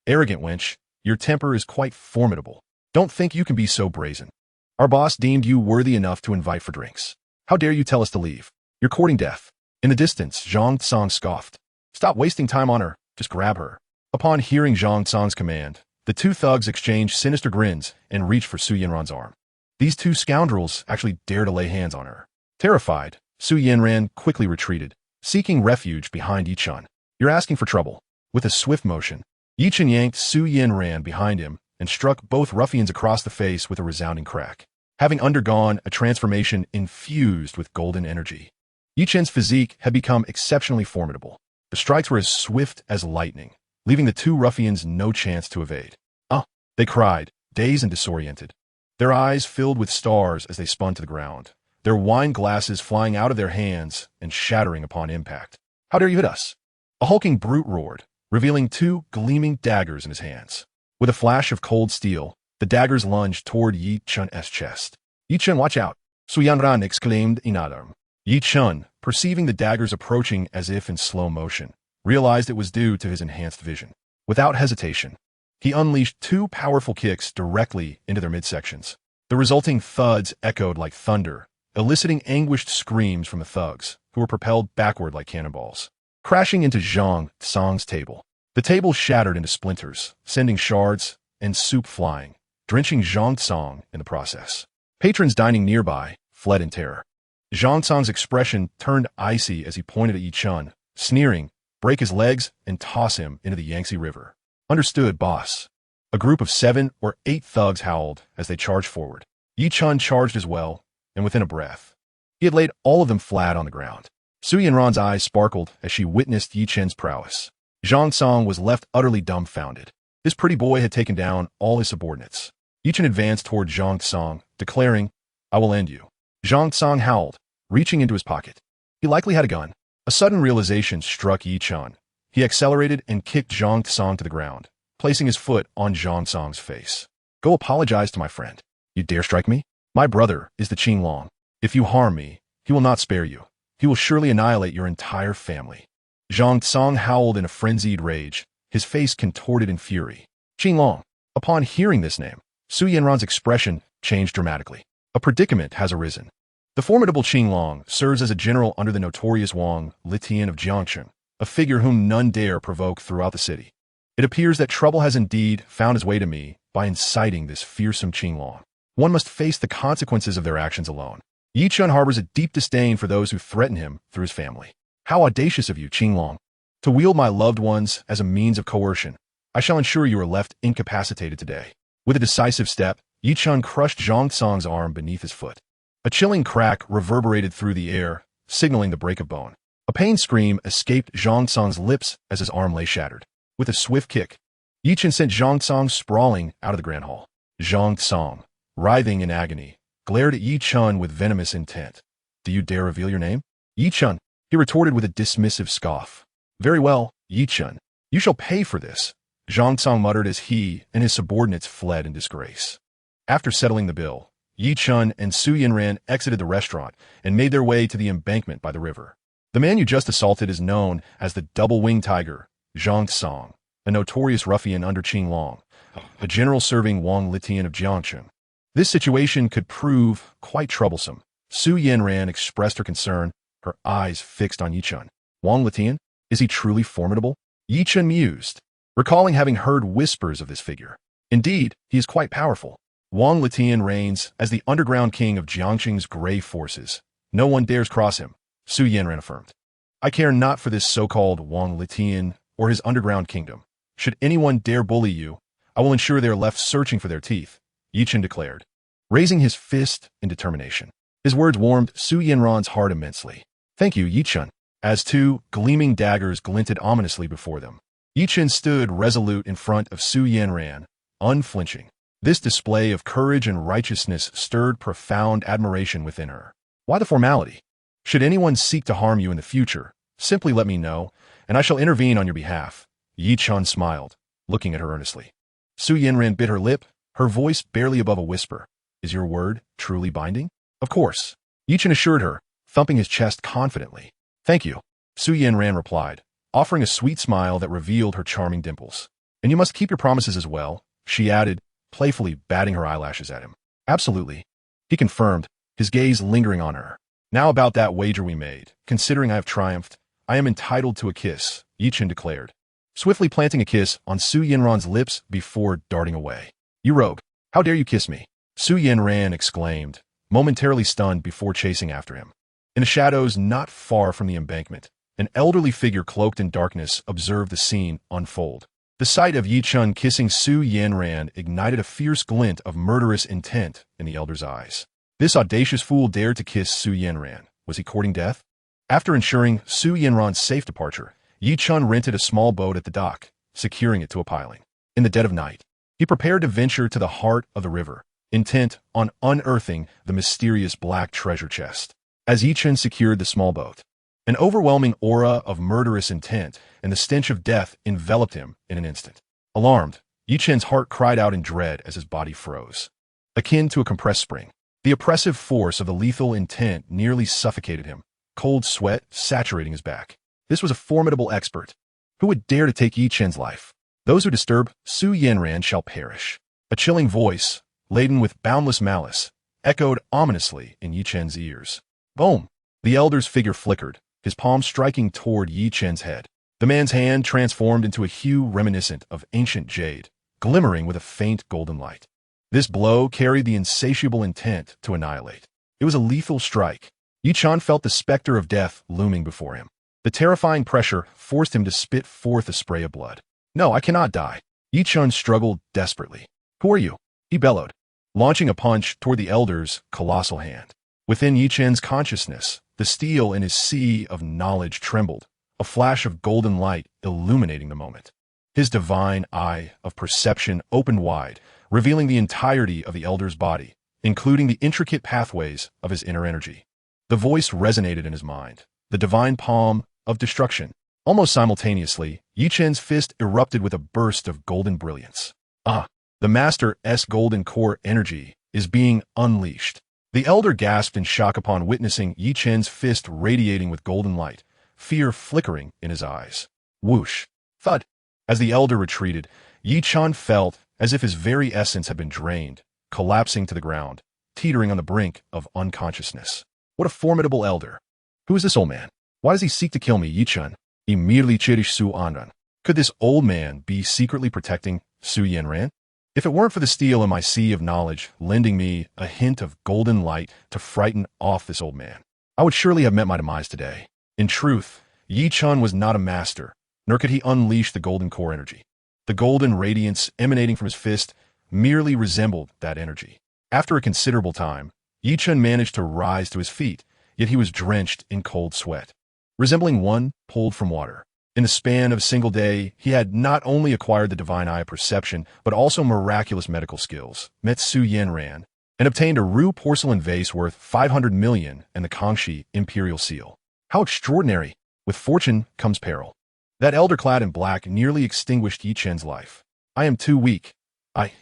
Arrogant wench, your temper is quite formidable. Don't think you can be so brazen. Our boss deemed you worthy enough to invite for drinks. How dare you tell us to leave? You're courting death. In the distance, Zhang Song scoffed. Stop wasting time on her. Just grab her. Upon hearing Zhang Song's command, the two thugs exchanged sinister grins and reached for Su Yanran's arm. These two scoundrels actually dared to lay hands on her. Terrified, Su Yanran quickly retreated, seeking refuge behind Yi Chun. You're asking for trouble. With a swift motion, Yi Chun yanked Su Yanran behind him and struck both ruffians across the face with a resounding crack. Having undergone a transformation infused with golden energy, Yi Chun's physique had become exceptionally formidable. The strikes were as swift as lightning, leaving the two ruffians no chance to evade. "Ah!" they cried, dazed and disoriented. Their eyes filled with stars as they spun to the ground, their wine glasses flying out of their hands and shattering upon impact. "How dare you hit us?" A hulking brute roared, revealing two gleaming daggers in his hands. With a flash of cold steel, the daggers lunged toward Yi Chun's chest. "Yi Chun, watch out!" Su Yanran exclaimed in alarm. Yi Chun, perceiving the daggers approaching as if in slow motion, realized it was due to his enhanced vision. Without hesitation, he unleashed two powerful kicks directly into their midsections. The resulting thuds echoed like thunder, eliciting anguished screams from the thugs, who were propelled backward like cannonballs, crashing into Zhang Song's table. The table shattered into splinters, sending shards and soup flying, drenching Zhang Song in the process. Patrons dining nearby fled in terror. Zhang Song's expression turned icy as he pointed at Yi Chun, sneering, break his legs and toss him into the Yangtze River. Understood, boss. A group of 7 or 8 thugs howled as they charged forward. Yi Chun charged as well, and within a breath, he had laid all of them flat on the ground. Su Yanran's eyes sparkled as she witnessed Yi Chun's prowess. Zhang Song was left utterly dumbfounded. This pretty boy had taken down all his subordinates. Yi Chun advanced toward Zhang Song, declaring, "I will end you." Zhang Song howled, reaching into his pocket. He likely had a gun. A sudden realization struck Yi Chun. He accelerated and kicked Zhang Song to the ground, placing his foot on Zhang Song's face. "Go apologize to my friend. You dare strike me? My brother is the Qing Long. If you harm me, he will not spare you. He will surely annihilate your entire family." Zhang Song howled in a frenzied rage, his face contorted in fury. Qing Long. Upon hearing this name, Su Yanran's expression changed dramatically. A predicament has arisen. The formidable Qing Long serves as a general under the notorious Wang Litian of Jiangcheng, a figure whom none dare provoke throughout the city. It appears that trouble has indeed found its way to me by inciting this fearsome Qing Long. One must face the consequences of their actions alone. Yi Chun harbors a deep disdain for those who threaten him through his family. How audacious of you, Qing Long. To wield my loved ones as a means of coercion, I shall ensure you are left incapacitated today. With a decisive step, Yi Chun crushed Zhang Song's arm beneath his foot. A chilling crack reverberated through the air, signaling the break of bone. A pain scream escaped Zhang Song's lips as his arm lay shattered. With a swift kick, Yi Chun sent Zhang Song sprawling out of the grand hall. Zhang Song, writhing in agony, glared at Yi Chun with venomous intent. "Do you dare reveal your name?" "Yi Chun," he retorted with a dismissive scoff. "Very well, Yi Chun. You shall pay for this," Zhang Song muttered as he and his subordinates fled in disgrace. After settling the bill, Yi Chun and Su Yanran exited the restaurant and made their way to the embankment by the river. The man you just assaulted is known as the double-winged tiger, Zhang Song, a notorious ruffian under Qing Long, a general serving Wang Litian of Jiangcheng. This situation could prove quite troublesome. Su Yanran expressed her concern, her eyes fixed on Yi Chun. "Wang Litian? Is he truly formidable?" Yi Chun mused, recalling having heard whispers of this figure. Indeed, he is quite powerful. Wang Litian reigns as the underground king of Jiangcheng's gray forces. No one dares cross him, Su Yanran affirmed. "I care not for this so-called Wang Litian or his underground kingdom. Should anyone dare bully you, I will ensure they are left searching for their teeth, Yi Chen declared, raising his fist in determination. His words warmed Su Yanran's heart immensely. Thank you, Yi Chen. As two gleaming daggers glinted ominously before them, Yi Chen stood resolute in front of Su Yanran, unflinching. This display of courage and righteousness stirred profound admiration within her. Why the formality? Should anyone seek to harm you in the future, simply let me know, and I shall intervene on your behalf. Yi Chen smiled, looking at her earnestly. Su Yanran bit her lip, her voice barely above a whisper. Is your word truly binding? Of course, Yi Chen assured her, thumping his chest confidently. Thank you, Su Yanran replied, offering a sweet smile that revealed her charming dimples. And you must keep your promises as well, she added, playfully batting her eyelashes at him. Absolutely, he confirmed, his gaze lingering on her. Now about that wager we made. Considering I have triumphed, I am entitled to a kiss, Yi Chen declared, swiftly planting a kiss on Su Yanran's lips before darting away. You rogue, how dare you kiss me? Su Yanran exclaimed, momentarily stunned before chasing after him. In the shadows not far from the embankment, an elderly figure cloaked in darkness observed the scene unfold. The sight of Yi Chen kissing Su Yanran ignited a fierce glint of murderous intent in the elder's eyes. This audacious fool dared to kiss Su Yanran. Was he courting death? After ensuring Su Yanran's safe departure, Yi Chen rented a small boat at the dock, securing it to a piling. In the dead of night, he prepared to venture to the heart of the river, intent on unearthing the mysterious black treasure chest. As Yi Chen secured the small boat, an overwhelming aura of murderous intent and the stench of death enveloped him in an instant. Alarmed, Yi Chen's heart cried out in dread as his body froze. Akin to a compressed spring, the oppressive force of the lethal intent nearly suffocated him, cold sweat saturating his back. This was a formidable expert. Who would dare to take Yi Chen's life? Those who disturb Su Yanran shall perish. A chilling voice, laden with boundless malice, echoed ominously in Yi Chen's ears. Boom! The elder's figure flickered, his palm striking toward Yi Chen's head. The man's hand transformed into a hue reminiscent of ancient jade, glimmering with a faint golden light. This blow carried the insatiable intent to annihilate. It was a lethal strike. Yi Chen felt the specter of death looming before him. The terrifying pressure forced him to spit forth a spray of blood. No, I cannot die. Yi Chen struggled desperately. Who are you? He bellowed, launching a punch toward the elder's colossal hand. Within Yi Chen's consciousness, the steel in his sea of knowledge trembled, a flash of golden light illuminating the moment. His divine eye of perception opened wide, revealing the entirety of the elder's body, including the intricate pathways of his inner energy. The voice resonated in his mind, the divine palm of destruction. Almost simultaneously, Yi Chen's fist erupted with a burst of golden brilliance. Ah, the Master's golden core energy is being unleashed. The elder gasped in shock upon witnessing Yi Chen's fist radiating with golden light, fear flickering in his eyes. Whoosh! Thud! As the elder retreated, Yi Chen felt as if his very essence had been drained, collapsing to the ground, teetering on the brink of unconsciousness. What a formidable elder! Who is this old man? Why does he seek to kill me, Yi Chen? He merely cherish Su Anran. Could this old man be secretly protecting Su Yanran? If it weren't for the steel in my sea of knowledge lending me a hint of golden light to frighten off this old man, I would surely have met my demise today. In truth, Yi Chen was not a master, nor could he unleash the golden core energy. The golden radiance emanating from his fist merely resembled that energy. After a considerable time, Yi Chen managed to rise to his feet, yet he was drenched in cold sweat, resembling one pulled from water. In the span of a single day, he had not only acquired the divine eye of perception, but also miraculous medical skills, met Su Yanran, and obtained a Ru porcelain vase worth 500 million and the Kangxi imperial seal. How extraordinary! With fortune comes peril. That elder clad in black nearly extinguished Yi Chen's life. I am too weak.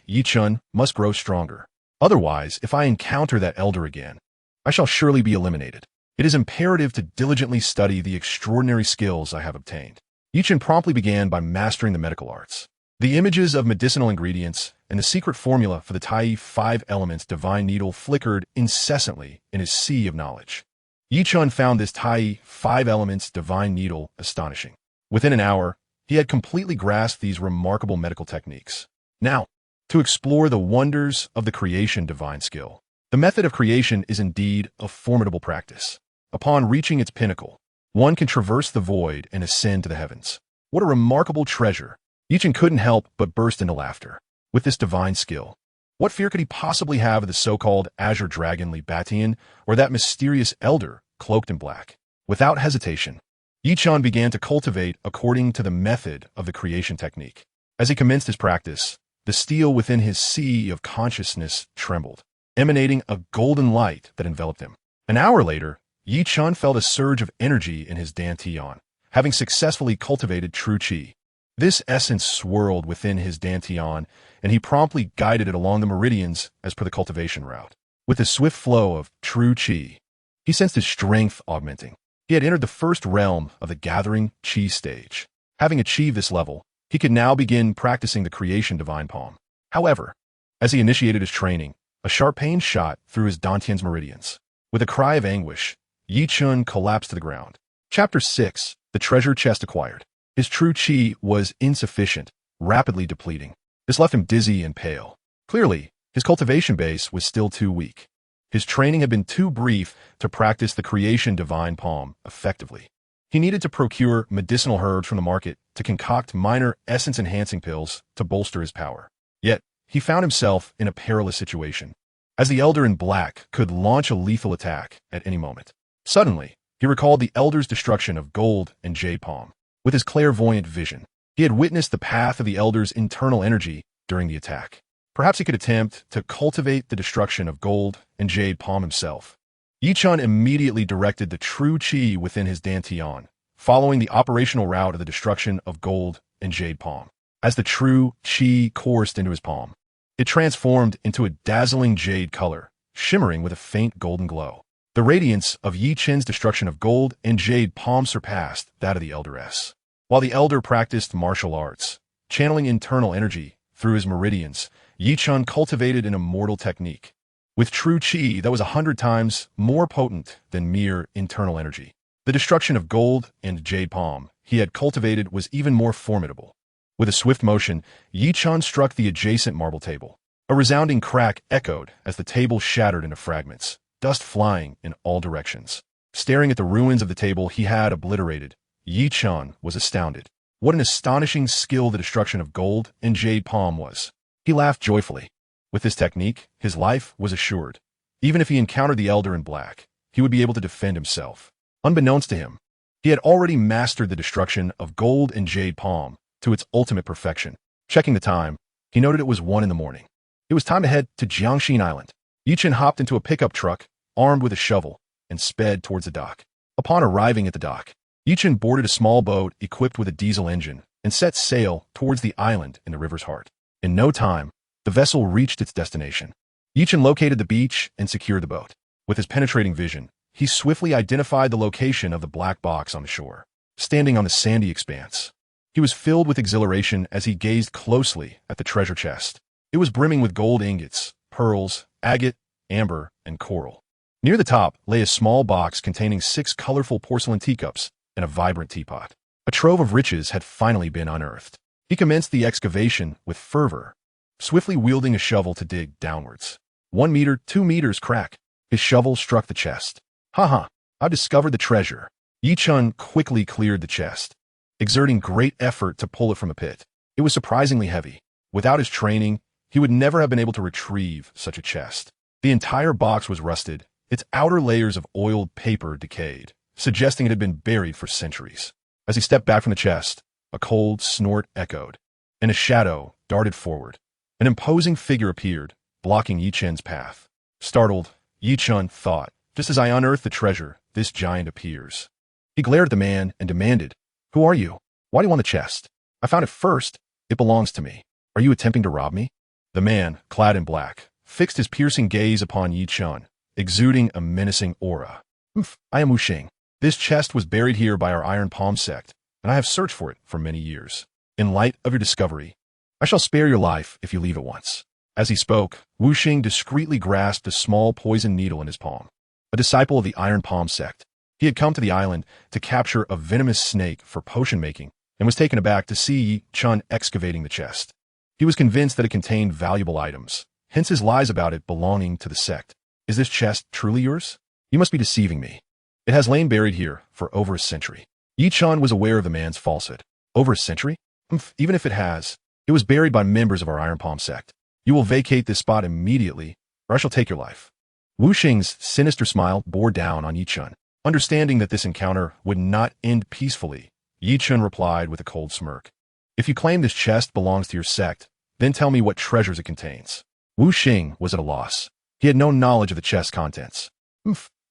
Yi Chen, must grow stronger. Otherwise, if I encounter that elder again, I shall surely be eliminated. It is imperative to diligently study the extraordinary skills I have obtained. Yi Chen promptly began by mastering the medical arts. The images of medicinal ingredients and the secret formula for the Tai 5 elements divine needle flickered incessantly in his sea of knowledge. Yi Chen found this Tai 5 elements divine needle astonishing. Within an hour, he had completely grasped these remarkable medical techniques. Now, to explore the wonders of the creation divine skill. The method of creation is indeed a formidable practice. Upon reaching its pinnacle, one can traverse the void and ascend to the heavens. What a remarkable treasure! Yi Chen couldn't help but burst into laughter. With this divine skill, what fear could he possibly have of the so-called Azure Dragon Li Batian or that mysterious elder cloaked in black? Without hesitation, Yi Chen began to cultivate according to the method of the creation technique. As he commenced his practice, the steel within his sea of consciousness trembled, emanating a golden light that enveloped him. An hour later, Yi Chen felt a surge of energy in his dantian, having successfully cultivated true qi. This essence swirled within his dantian, and he promptly guided it along the meridians as per the cultivation route. With the swift flow of true qi, he sensed his strength augmenting. He had entered the first realm of the gathering qi stage. Having achieved this level, he could now begin practicing the creation divine palm. However, as he initiated his training, a sharp pain shot through his dantian's meridians. With a cry of anguish, Yi Chen collapsed to the ground. Chapter 6. The treasure chest acquired. His true qi was insufficient, rapidly depleting. This left him dizzy and pale. Clearly, his cultivation base was still too weak. His training had been too brief to practice the creation divine palm effectively. He needed to procure medicinal herbs from the market to concoct minor essence-enhancing pills to bolster his power. Yet, he found himself in a perilous situation, as the Elder in Black could launch a lethal attack at any moment. Suddenly, he recalled the Elder's destruction of gold and jade palm. With his clairvoyant vision, he had witnessed the path of the Elder's internal energy during the attack. Perhaps he could attempt to cultivate the destruction of gold and jade palm himself. Yi Chen immediately directed the true qi within his dantian, following the operational route of the destruction of gold and jade palm. As the true qi coursed into his palm, it transformed into a dazzling jade color, shimmering with a faint golden glow. The radiance of Yi Chen's destruction of gold and jade palm surpassed that of the Elderess. While the Elder practiced martial arts, channeling internal energy through his meridians, Yi Chen cultivated an immortal technique. With true qi that was 100 times more potent than mere internal energy. The destruction of gold and jade palm he had cultivated was even more formidable. With a swift motion, Yi Chen struck the adjacent marble table. A resounding crack echoed as the table shattered into fragments, dust flying in all directions. Staring at the ruins of the table he had obliterated, Yi Chen was astounded. What an astonishing skill the destruction of gold and jade palm was. He laughed joyfully. With this technique, his life was assured. Even if he encountered the Elder in Black, he would be able to defend himself. Unbeknownst to him, he had already mastered the destruction of gold and jade palm to its ultimate perfection. Checking the time, he noted it was 1 a.m. It was time to head to Jiangxin Island. Yi Chen hopped into a pickup truck, armed with a shovel, and sped towards the dock. Upon arriving at the dock, Yi Chen boarded a small boat equipped with a diesel engine and set sail towards the island in the river's heart. In no time, the vessel reached its destination. Yi Chen located the beach and secured the boat. With his penetrating vision, he swiftly identified the location of the black box on the shore. Standing on the sandy expanse, he was filled with exhilaration as he gazed closely at the treasure chest. It was brimming with gold ingots, pearls, agate, amber, and coral. Near the top lay a small box containing 6 colorful porcelain teacups and a vibrant teapot. A trove of riches had finally been unearthed. He commenced the excavation with fervor, swiftly wielding a shovel to dig downwards. 1 meter, 2 meters crack. His shovel struck the chest. Haha, I've discovered the treasure. Yi Chen quickly cleared the chest, exerting great effort to pull it from the pit. It was surprisingly heavy. Without his training, he would never have been able to retrieve such a chest. The entire box was rusted, its outer layers of oiled paper decayed, suggesting it had been buried for centuries. As he stepped back from the chest, a cold snort echoed, and a shadow darted forward. An imposing figure appeared, blocking Yi Chen's path. Startled, Yi Chen thought, just as I unearth the treasure, this giant appears. He glared at the man and demanded, "Who are you? Why do you want the chest? I found it first. It belongs to me. Are you attempting to rob me?" The man, clad in black, fixed his piercing gaze upon Yi Chen, exuding a menacing aura. I am Wu Xing. This chest was buried here by our Iron Palm sect, and I have searched for it for many years. In light of your discovery, I shall spare your life if you leave at once. As he spoke, Wu Xing discreetly grasped a small poisoned needle in his palm. A disciple of the Iron Palm sect, he had come to the island to capture a venomous snake for potion making and was taken aback to see Yi Chen excavating the chest. He was convinced that it contained valuable items, hence his lies about it belonging to the sect. Is this chest truly yours? You must be deceiving me. It has lain buried here for over a century. Yi Chen was aware of the man's falsehood. Over a century? Even if it has, it was buried by members of our Iron Palm sect. You will vacate this spot immediately, or I shall take your life. Wu Xing's sinister smile bore down on Yi Chun. Understanding that this encounter would not end peacefully, Yi Chun replied with a cold smirk. If you claim this chest belongs to your sect, then tell me what treasures it contains. Wu Xing was at a loss. He had no knowledge of the chest's contents.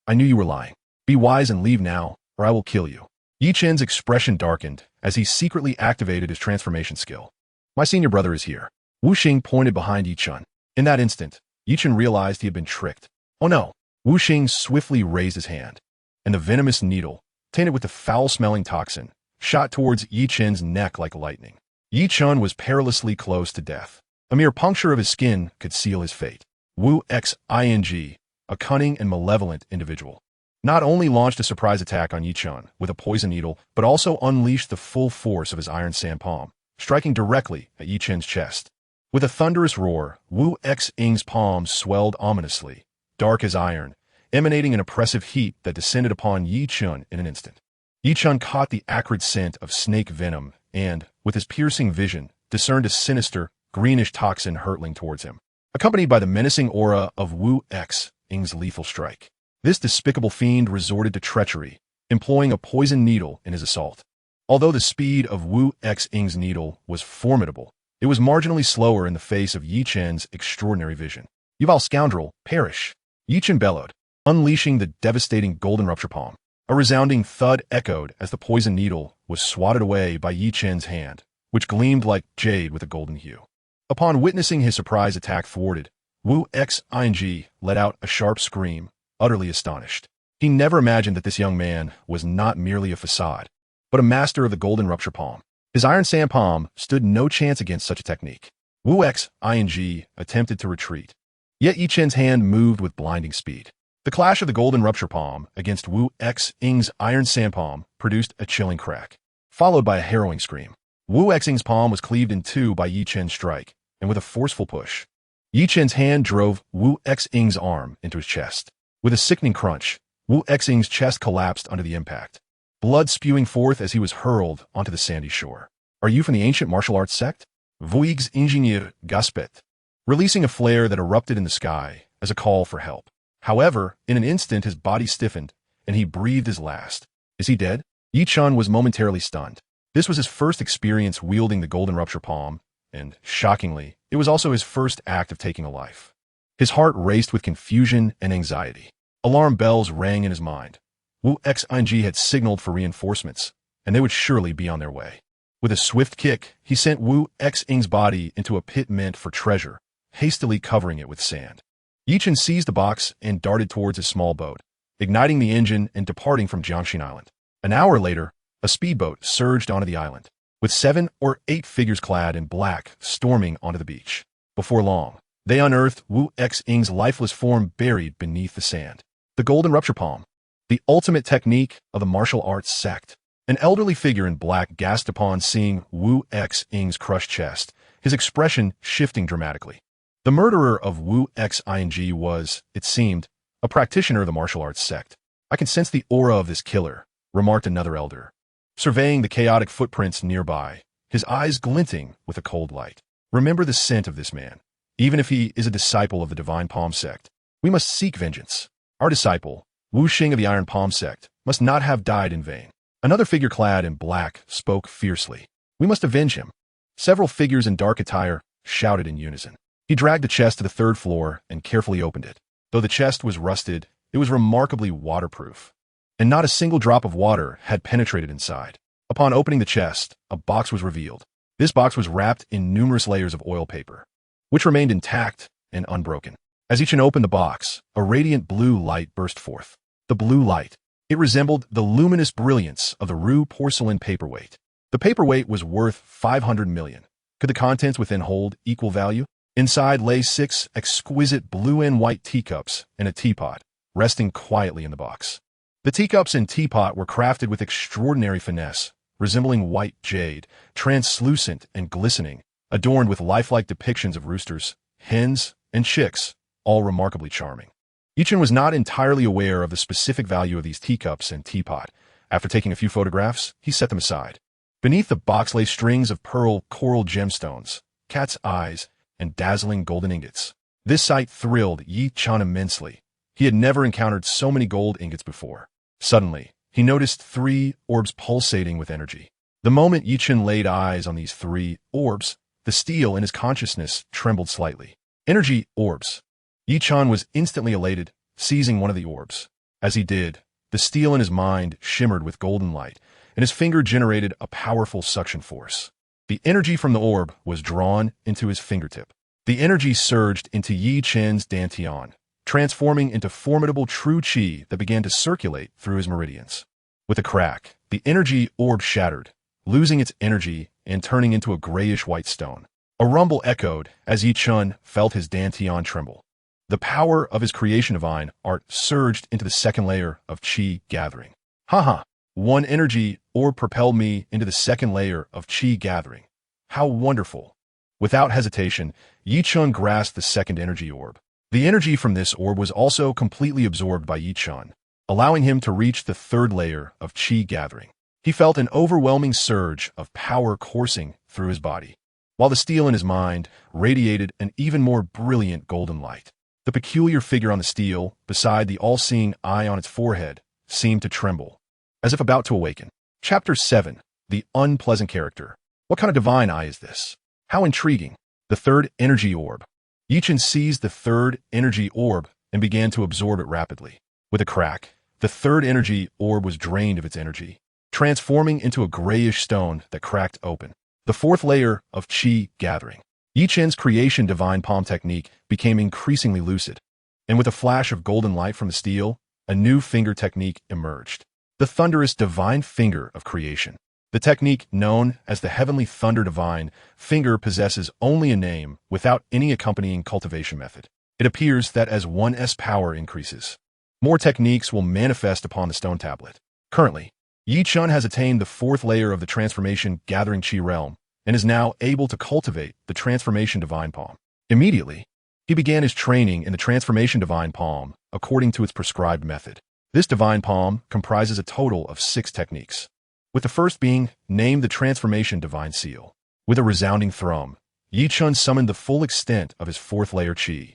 I knew you were lying. Be wise and leave now, or I will kill you. Yi Chen's expression darkened as he secretly activated his transformation skill. My senior brother is here. Wu Xing pointed behind Yi Chun. In that instant, Yi Chun realized he had been tricked. Oh no! Wu Xing swiftly raised his hand, and the venomous needle, tainted with the foul-smelling toxin, shot towards Yi Chen's neck like lightning. Yi Chun was perilously close to death. A mere puncture of his skin could seal his fate. Wu Xing, a cunning and malevolent individual, not only launched a surprise attack on Yi Chun with a poison needle, but also unleashed the full force of his iron sand palm, striking directly at Yi Chen's chest. With a thunderous roar, Wu Xing's palm swelled ominously, dark as iron, emanating an oppressive heat that descended upon Yi Chun in an instant. Yi Chun caught the acrid scent of snake venom and, with his piercing vision, discerned a sinister, greenish toxin hurtling towards him, accompanied by the menacing aura of Wu Xing's lethal strike. This despicable fiend resorted to treachery, employing a poison needle in his assault. Although the speed of Wu Xing's needle was formidable, it was marginally slower in the face of Yi Chen's extraordinary vision. You vile scoundrel, perish! Yi Chen bellowed, unleashing the devastating golden rupture palm. A resounding thud echoed as the poison needle was swatted away by Yi Chen's hand, which gleamed like jade with a golden hue. Upon witnessing his surprise attack thwarted, Wu Xing let out a sharp scream, utterly astonished. He never imagined that this young man was not merely a facade, but a master of the golden rupture palm. His iron sand palm stood no chance against such a technique. Wu Xing attempted to retreat, yet Yi Chen's hand moved with blinding speed. The clash of the golden rupture palm against Wu Xing's iron sand palm produced a chilling crack, followed by a harrowing scream. Wu Xing's palm was cleaved in two by Yi Chen's strike, and with a forceful push, Yi Chen's hand drove Wu Xing's arm into his chest. With a sickening crunch, Wu Xing's chest collapsed under the impact, blood spewing forth as he was hurled onto the sandy shore. Are you from the ancient martial arts sect? Wu Xing gasped, releasing a flare that erupted in the sky as a call for help. However, in an instant his body stiffened, and he breathed his last. Is he dead? Yi Chun was momentarily stunned. This was his first experience wielding the golden rupture palm, and, shockingly, it was also his first act of taking a life. His heart raced with confusion and anxiety. Alarm bells rang in his mind. Wu Xing had signaled for reinforcements, and they would surely be on their way. With a swift kick, he sent Wu Xing's body into a pit meant for treasure, hastily covering it with sand. Yi Chen seized the box and darted towards his small boat, igniting the engine and departing from Jiangxin Island. An hour later, a speedboat surged onto the island, with 7 or 8 figures clad in black storming onto the beach. Before long, they unearthed Wu Xing's lifeless form buried beneath the sand. The golden rupture palm, the ultimate technique of the martial arts sect. An elderly figure in black gasped upon seeing Wu Xing's crushed chest, his expression shifting dramatically. The murderer of Wu Xing was, it seemed, a practitioner of the martial arts sect. I can sense the aura of this killer, remarked another elder, surveying the chaotic footprints nearby, his eyes glinting with a cold light. Remember the scent of this man. Even if he is a disciple of the Divine Palm sect, we must seek vengeance. Our disciple, Wu Xing of the Iron Palm sect, must not have died in vain. Another figure clad in black spoke fiercely. We must avenge him. Several figures in dark attire shouted in unison. He dragged the chest to the 3rd floor and carefully opened it. Though the chest was rusted, it was remarkably waterproof, and not a single drop of water had penetrated inside. Upon opening the chest, a box was revealed. This box was wrapped in numerous layers of oil paper, which remained intact and unbroken. As Yi Chen opened the box, a radiant blue light burst forth. The blue light. It resembled the luminous brilliance of the Rue porcelain paperweight. The paperweight was worth 500 million. Could the contents within hold equal value? Inside lay 6 exquisite blue and white teacups and a teapot, resting quietly in the box. The teacups and teapot were crafted with extraordinary finesse, resembling white jade, translucent and glistening, adorned with lifelike depictions of roosters, hens, and chicks, all remarkably charming. Yi Chen was not entirely aware of the specific value of these teacups and teapot. After taking a few photographs, he set them aside. Beneath the box lay strings of pearl coral gemstones, cat's eyes, and dazzling golden ingots. This sight thrilled Yi Chen immensely. He had never encountered so many gold ingots before. Suddenly, he noticed 3 orbs pulsating with energy. The moment Yi Chen laid eyes on these 3 orbs, the steel in his consciousness trembled slightly. Energy orbs. Yi Chen was instantly elated, seizing one of the orbs. As he did, the steel in his mind shimmered with golden light, and his finger generated a powerful suction force. The energy from the orb was drawn into his fingertip. The energy surged into Yi Chen's dantian, transforming into formidable true qi that began to circulate through his meridians. With a crack, the energy orb shattered, losing its energy and turning into a grayish-white stone. A rumble echoed as Yi Chen felt his dantian tremble. The power of his creation divine art surged into the second layer of qi gathering. Haha! One energy orb propelled me into the second layer of qi gathering. How wonderful! Without hesitation, Yi Chen grasped the second energy orb. The energy from this orb was also completely absorbed by Yi Chen, allowing him to reach the third layer of qi gathering. He felt an overwhelming surge of power coursing through his body, while the steel in his mind radiated an even more brilliant golden light. The peculiar figure on the steel, beside the all-seeing eye on its forehead, seemed to tremble, as if about to awaken. Chapter 7. The Unpleasant Character. What kind of divine eye is this? How intriguing. The third energy orb. Yi Chen seized the third energy orb and began to absorb it rapidly. With a crack, the third energy orb was drained of its energy, transforming into a grayish stone that cracked open. The fourth layer of qi gathering. Yi Chen's creation divine palm technique became increasingly lucid, and with a flash of golden light from the steel, a new finger technique emerged. The thunderous divine finger of creation. The technique known as the heavenly thunder divine finger possesses only a name without any accompanying cultivation method. It appears that as one's power increases, more techniques will manifest upon the stone tablet. Currently, Yi Chen has attained the fourth layer of the transformation gathering qi realm and is now able to cultivate the transformation divine palm. Immediately, he began his training in the transformation divine palm according to its prescribed method. This divine palm comprises a total of 6 techniques, with the first being named the Transformation Divine Seal. With a resounding thrum, Yi Chen summoned the full extent of his fourth layer qi,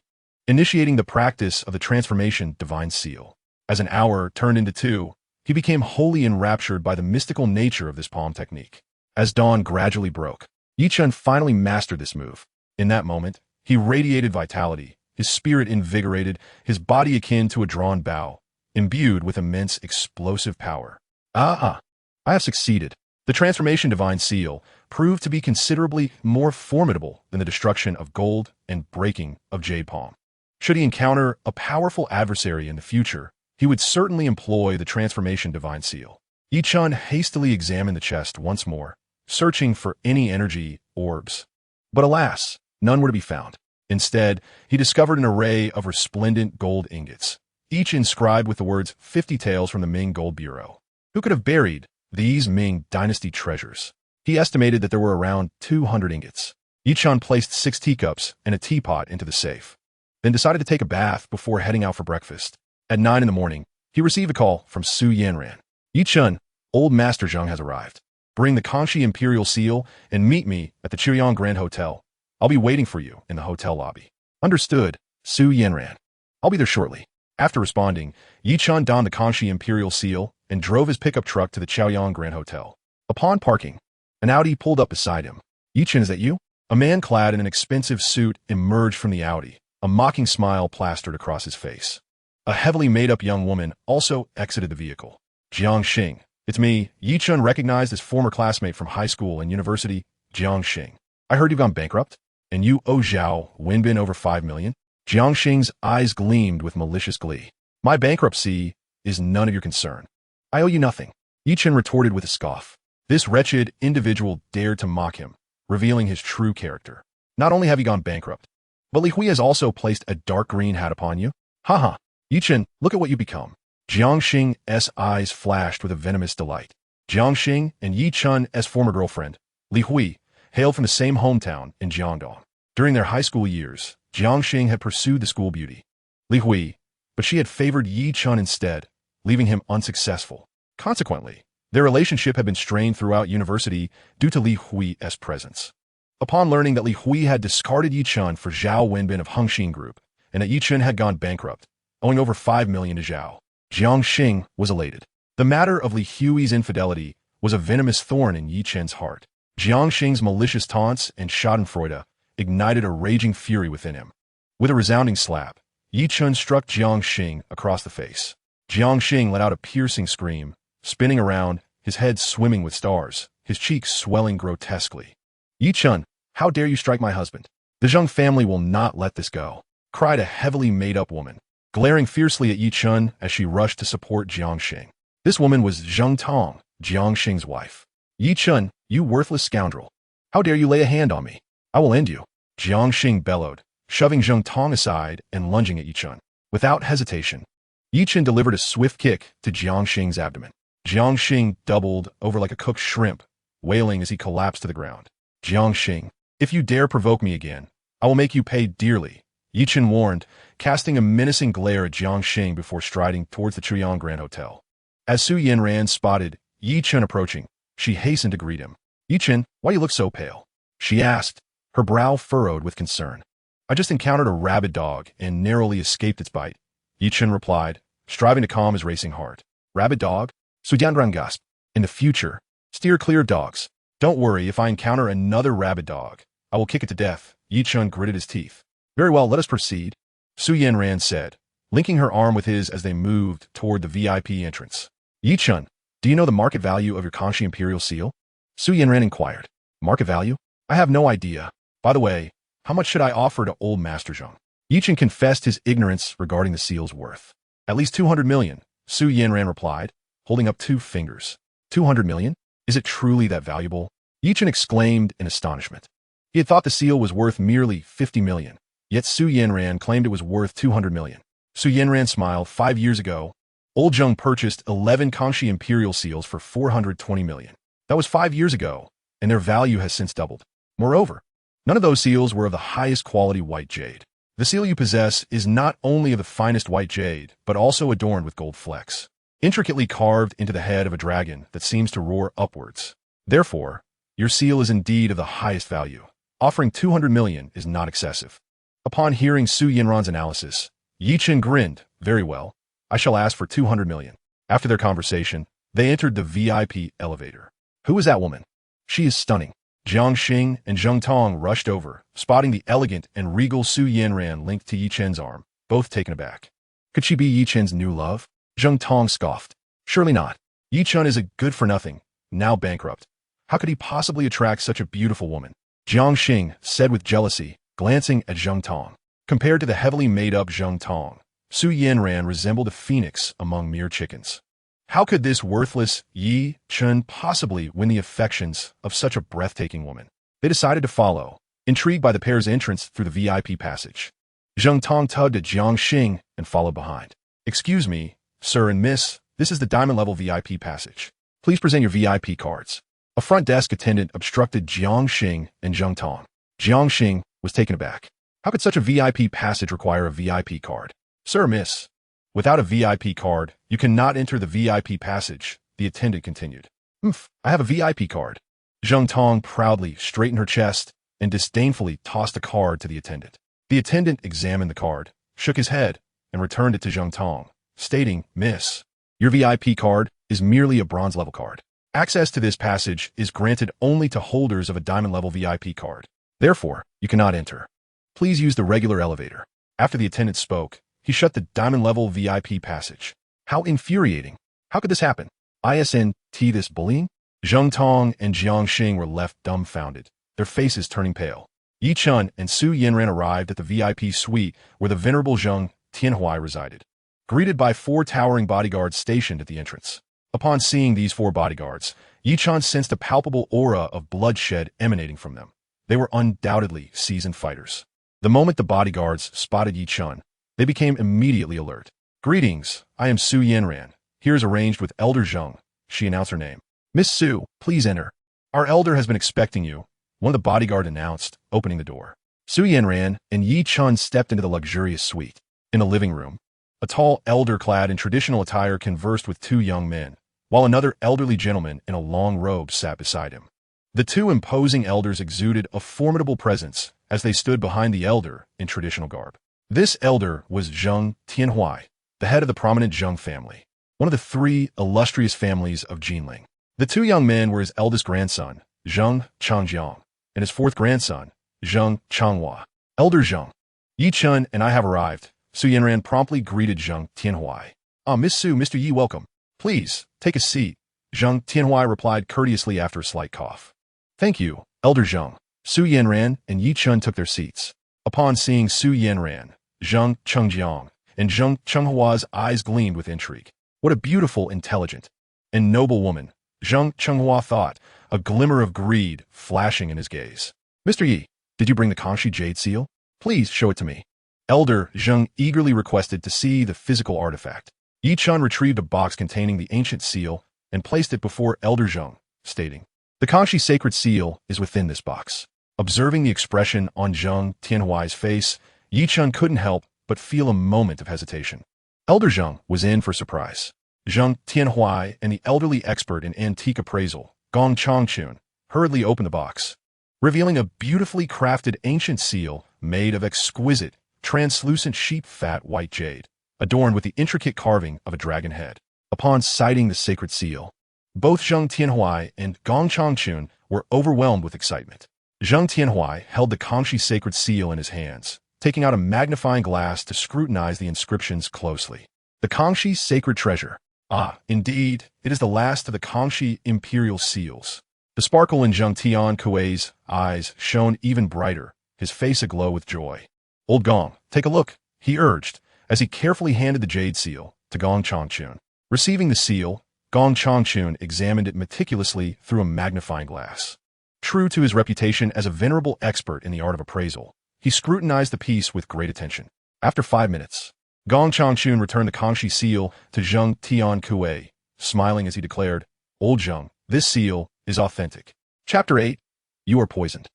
initiating the practice of the Transformation Divine Seal. As an hour turned into 2, he became wholly enraptured by the mystical nature of this palm technique. As dawn gradually broke, Yi Chen finally mastered this move. In that moment, he radiated vitality, his spirit invigorated, his body akin to a drawn bow, imbued with immense explosive power. I have succeeded. The Transformation Divine Seal proved to be considerably more formidable than the destruction of gold and breaking of jade palm. Should he encounter a powerful adversary in the future, he would certainly employ the Transformation Divine Seal. Yi Chen hastily examined the chest once more, searching for any energy orbs. But alas, none were to be found. Instead, he discovered an array of resplendent gold ingots, each inscribed with the words 50 Tales from the Ming Gold Bureau. Who could have buried these Ming Dynasty treasures? He estimated that there were around 200 ingots. Yi Chen placed 6 teacups and a teapot into the safe, then decided to take a bath before heading out for breakfast. At 9 in the morning, he received a call from Su Yanran. Yi Chen, old Master Zheng has arrived. Bring the Kangxi Imperial Seal and meet me at the Chiryang Grand Hotel. I'll be waiting for you in the hotel lobby. Understood, Su Yanran. I'll be there shortly. After responding, Yi Chen donned the Kangxi Imperial Seal and drove his pickup truck to the Chaoyang Grand Hotel. Upon parking, an Audi pulled up beside him. Yi Chen, is that you? A man clad in an expensive suit emerged from the Audi, a mocking smile plastered across his face. A heavily made-up young woman also exited the vehicle. Jiang Xing. It's me. Yi Chen recognized his former classmate from high school and university, Jiang Xing. I heard you've gone bankrupt, and you owe Zhao Wenbin over 5 million? Jiang Xing's eyes gleamed with malicious glee. My bankruptcy is none of your concern. I owe you nothing. Yi Chen retorted with a scoff. This wretched individual dared to mock him, revealing his true character. Not only have you gone bankrupt, but Li Hui has also placed a dark green hat upon you. Haha. Yi Chen, look at what you become. Jiang Xing's eyes flashed with a venomous delight. Jiang Xing and Yi Chen's former girlfriend, Li Hui, hailed from the same hometown in Jiangdong. During their high school years, Jiang Xing had pursued the school beauty, Li Hui, but she had favored Yi Chen instead, leaving him unsuccessful. Consequently, Their relationship had been strained throughout university due to Li Hui's presence. Upon learning that Li Hui had discarded Yi Chun for Zhao Wenbin of Hengxin Group, and that Yi Chun had gone bankrupt, owing over 5 million to Zhao, Jiang Xing was elated. The matter of Li Hui's infidelity was a venomous thorn in Yi Chen's heart. Jiang Xing's malicious taunts and schadenfreude ignited a raging fury within him. With a resounding slap, Yi Chun struck Jiang Xing across the face. Jiang Xing let out a piercing scream, spinning around, his head swimming with stars, his cheeks swelling grotesquely. Yi Chun, how dare you strike my husband? The Zheng family will not let this go, cried a heavily made-up woman, glaring fiercely at Yi Chun as she rushed to support Jiang Xing. This woman was Zheng Tong, Jiang Xing's wife. Yi Chun, you worthless scoundrel. How dare you lay a hand on me? I will end you. Jiang Xing bellowed, shoving Zheng Tong aside and lunging at Yi Chun. Without hesitation, Yi Chun delivered a swift kick to Jiang Xing's abdomen. Jiang Xing doubled over like a cooked shrimp, wailing as he collapsed to the ground. Jiang Xing, if you dare provoke me again, I will make you pay dearly, Yi Chun warned, casting a menacing glare at Jiang Xing before striding towards the Chuyang Grand Hotel. As Su Yanran spotted Yi Chun approaching, she hastened to greet him. Yi Chun, why do you look so pale? She asked, her brow furrowed with concern. I just encountered a rabid dog and narrowly escaped its bite, Yi Chun replied, striving to calm his racing heart. Rabid dog? Su Yanran gasped. In the future, steer clear of dogs. Don't worry, if I encounter another rabid dog, I will kick it to death, Yi Chun gritted his teeth. Very well, let us proceed, Su Yanran said, linking her arm with his as they moved toward the VIP entrance. Yi Chun, do you know the market value of your Kanshi Imperial Seal? Su Yanran inquired. Market value? I have no idea. By the way, how much should I offer to old Master Zheng? Yi Chun confessed his ignorance regarding the seal's worth. At least 200 million, Su Yanran replied, holding up 2 fingers. 200 million? Is it truly that valuable? Yi Chun exclaimed in astonishment. He had thought the seal was worth merely 50 million, yet Su Yanran claimed it was worth 200 million. Su Yanran smiled. 5 years ago, Old Zheng purchased 11 Kanshi Imperial Seals for 420 million. That was 5 years ago, and their value has since doubled. Moreover, none of those seals were of the highest quality white jade. The seal you possess is not only of the finest white jade, but also adorned with gold flecks, intricately carved into the head of a dragon that seems to roar upwards. Therefore, your seal is indeed of the highest value. Offering 200 million is not excessive. Upon hearing Su Yanran's analysis, Yi Chun grinned. Very well, I shall ask for 200 million. After their conversation, they entered the VIP elevator. Who is that woman? She is stunning. Jiang Xing and Zheng Tong rushed over, spotting the elegant and regal Su Yanran linked to Yi Chen's arm, both taken aback. Could she be Yi Chen's new love? Zheng Tong scoffed. Surely not. Yi Chun is a good-for-nothing, now bankrupt. How could he possibly attract such a beautiful woman? Jiang Xing said with jealousy, glancing at Zheng Tong. Compared to the heavily made-up Zheng Tong, Su Yanran resembled a phoenix among mere chickens. How could this worthless Yi Chun possibly win the affections of such a breathtaking woman? They decided to follow, intrigued by the pair's entrance through the VIP passage. Zheng Tong tugged at Jiang Xing and followed behind. Excuse me, sir and miss, this is the diamond-level VIP passage. Please present your VIP cards. A front desk attendant obstructed Jiang Xing and Zheng Tong. Jiang Xing was taken aback. How could such a VIP passage require a VIP card? Sir, miss, without a VIP card, you cannot enter the VIP passage, the attendant continued. I have a VIP card. Zheng Tong proudly straightened her chest and disdainfully tossed a card to the attendant. The attendant examined the card, shook his head, and returned it to Zheng Tong, stating, Miss, your VIP card is merely a bronze-level card. Access to this passage is granted only to holders of a diamond-level VIP card. Therefore, you cannot enter. Please use the regular elevator. After the attendant spoke, he shut the diamond-level VIP passage. How infuriating. How could this happen? ISNT this bullying? Zheng Tong and Jiang Xing were left dumbfounded, their faces turning pale. Yi Chun and Su Yanran arrived at the VIP suite where the venerable Zheng Tianhui resided, greeted by 4 towering bodyguards stationed at the entrance. Upon seeing these 4 bodyguards, Yi Chun sensed a palpable aura of bloodshed emanating from them. They were undoubtedly seasoned fighters. The moment the bodyguards spotted Yi Chun, they became immediately alert. Greetings, I am Su Yanran. Here is arranged with Elder Zheng. She announced her name. Miss Su, please enter. Our elder has been expecting you, one of the bodyguard announced, opening the door. Su Yanran and Yi Chun stepped into the luxurious suite. In the living room, a tall elder clad in traditional attire conversed with 2 young men, while another elderly gentleman in a long robe sat beside him. The two imposing elders exuded a formidable presence as they stood behind the elder in traditional garb. This elder was Zheng Tianhui, the head of the prominent Zheng family, one of the three illustrious families of Jinling. The two young men were his eldest grandson, Zheng Changjiang, and his fourth grandson, Zheng Changhua. Elder Zheng, Yi Chen and I have arrived. Su Yanran promptly greeted Zheng Tianhui. Ah, Miss Su, Mr. Yi, welcome. Please, take a seat. Zheng Tianhui replied courteously after a slight cough. Thank you, Elder Zheng. Su Yanran and Yi Chen took their seats. Upon seeing Su Yanran, Zheng Chengjiang and Zheng Chenghua's eyes gleamed with intrigue. What a beautiful, intelligent, and noble woman, Zheng Chenghua thought, a glimmer of greed flashing in his gaze. Mr. Yi, did you bring the Kangxi Jade Seal? Please show it to me. Elder Zheng eagerly requested to see the physical artifact. Yi Chen retrieved a box containing the ancient seal and placed it before Elder Zheng, stating, "The Kangxi sacred seal is within this box." Observing the expression on Zheng Tianhui's face, Yi Chen couldn't help but feel a moment of hesitation. Elder Zheng was in for surprise. Zheng Tianhui and the elderly expert in antique appraisal, Gong Changchun, hurriedly opened the box, revealing a beautifully crafted ancient seal made of exquisite, translucent sheep-fat white jade, adorned with the intricate carving of a dragon head. Upon sighting the sacred seal, both Zheng Tianhui and Gong Changchun were overwhelmed with excitement. Zheng Tianhui held the Kangxi sacred seal in his hands, taking out a magnifying glass to scrutinize the inscriptions closely. The Kangxi sacred treasure. Ah, indeed, it is the last of the Kangxi imperial seals. The sparkle in Zheng Tianhui's eyes shone even brighter, his face aglow with joy. Old Gong, take a look, he urged, as he carefully handed the jade seal to Gong Changchun. Receiving the seal, Gong Changchun examined it meticulously through a magnifying glass. True to his reputation as a venerable expert in the art of appraisal, he scrutinized the piece with great attention. After 5 minutes, Gong Changchun returned the Kangxi seal to Zheng Tianhui, smiling as he declared, "Old Zheng, this seal is authentic." Chapter 8. You are poisoned.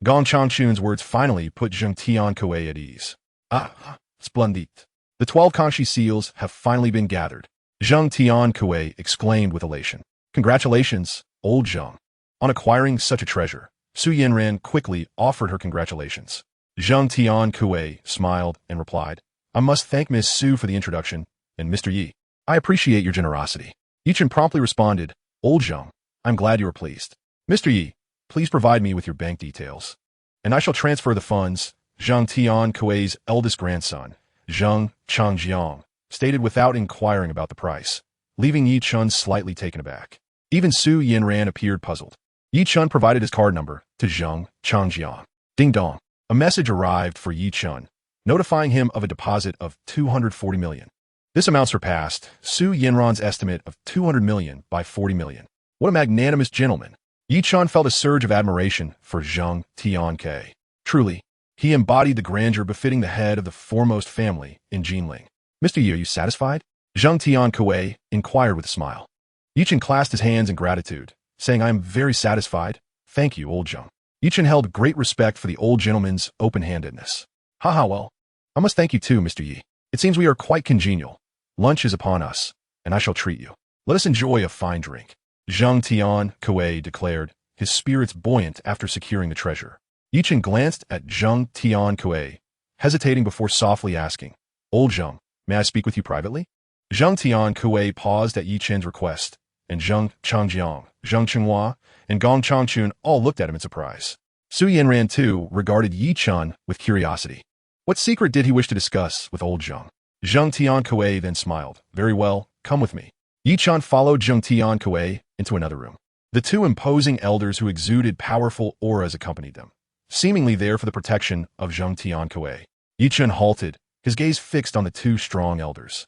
Gong Changchun's words finally put Zheng Tianhui at ease. Ah, splendid. The 12 Kangxi seals have finally been gathered. Zheng Tianhui exclaimed with elation. Congratulations, old Zheng. On acquiring such a treasure, Su Yanran quickly offered her congratulations. Zheng Tianhui smiled and replied, "I must thank Miss Su for the introduction, and Mr. Yi. I appreciate your generosity." Yi Chen promptly responded, "Old Zheng, I'm glad you are pleased. Mr. Yi, please provide me with your bank details, and I shall transfer the funds." Zheng Tianhui's eldest grandson, Zheng Changjiang, stated without inquiring about the price, leaving Yi Chen slightly taken aback. Even Su Yanran appeared puzzled. Yi Chen provided his card number to Zheng Changjiang. Ding dong. A message arrived for Yi Chen, notifying him of a deposit of 240 million. This amount surpassed Su Yanran's estimate of 200 million by 40 million. What a magnanimous gentleman. Yi Chen felt a surge of admiration for Zheng Tianhui. Truly, he embodied the grandeur befitting the head of the foremost family in Jinling. "Mr. Yi, are you satisfied?" Zheng Tianhui inquired with a smile. Yi Chen clasped his hands in gratitude, saying, "I am very satisfied. Thank you, old Zheng." Yi Chen held great respect for the old gentleman's open-handedness. "Haha, well, I must thank you too, Mr. Yi. It seems we are quite congenial. Lunch is upon us, and I shall treat you. Let us enjoy a fine drink." Zheng Tianhui declared, his spirits buoyant after securing the treasure. Yi Chen glanced at Zheng Tianhui, hesitating before softly asking, "Old Zheng, may I speak with you privately?" Zheng Tianhui paused at Yi Chen's request, and Zheng Changjiang, Zheng Chenghua, and Gong Changchun all looked at him in surprise. Su Yanran, too, regarded Yi Chen with curiosity. What secret did he wish to discuss with old Zheng? Zheng Tianhui then smiled. "Very well, come with me." Yi Chen followed Zheng Tianhui into another room. The two imposing elders who exuded powerful auras accompanied them, seemingly there for the protection of Zheng Tianhui. Yi Chen halted, his gaze fixed on the two strong elders.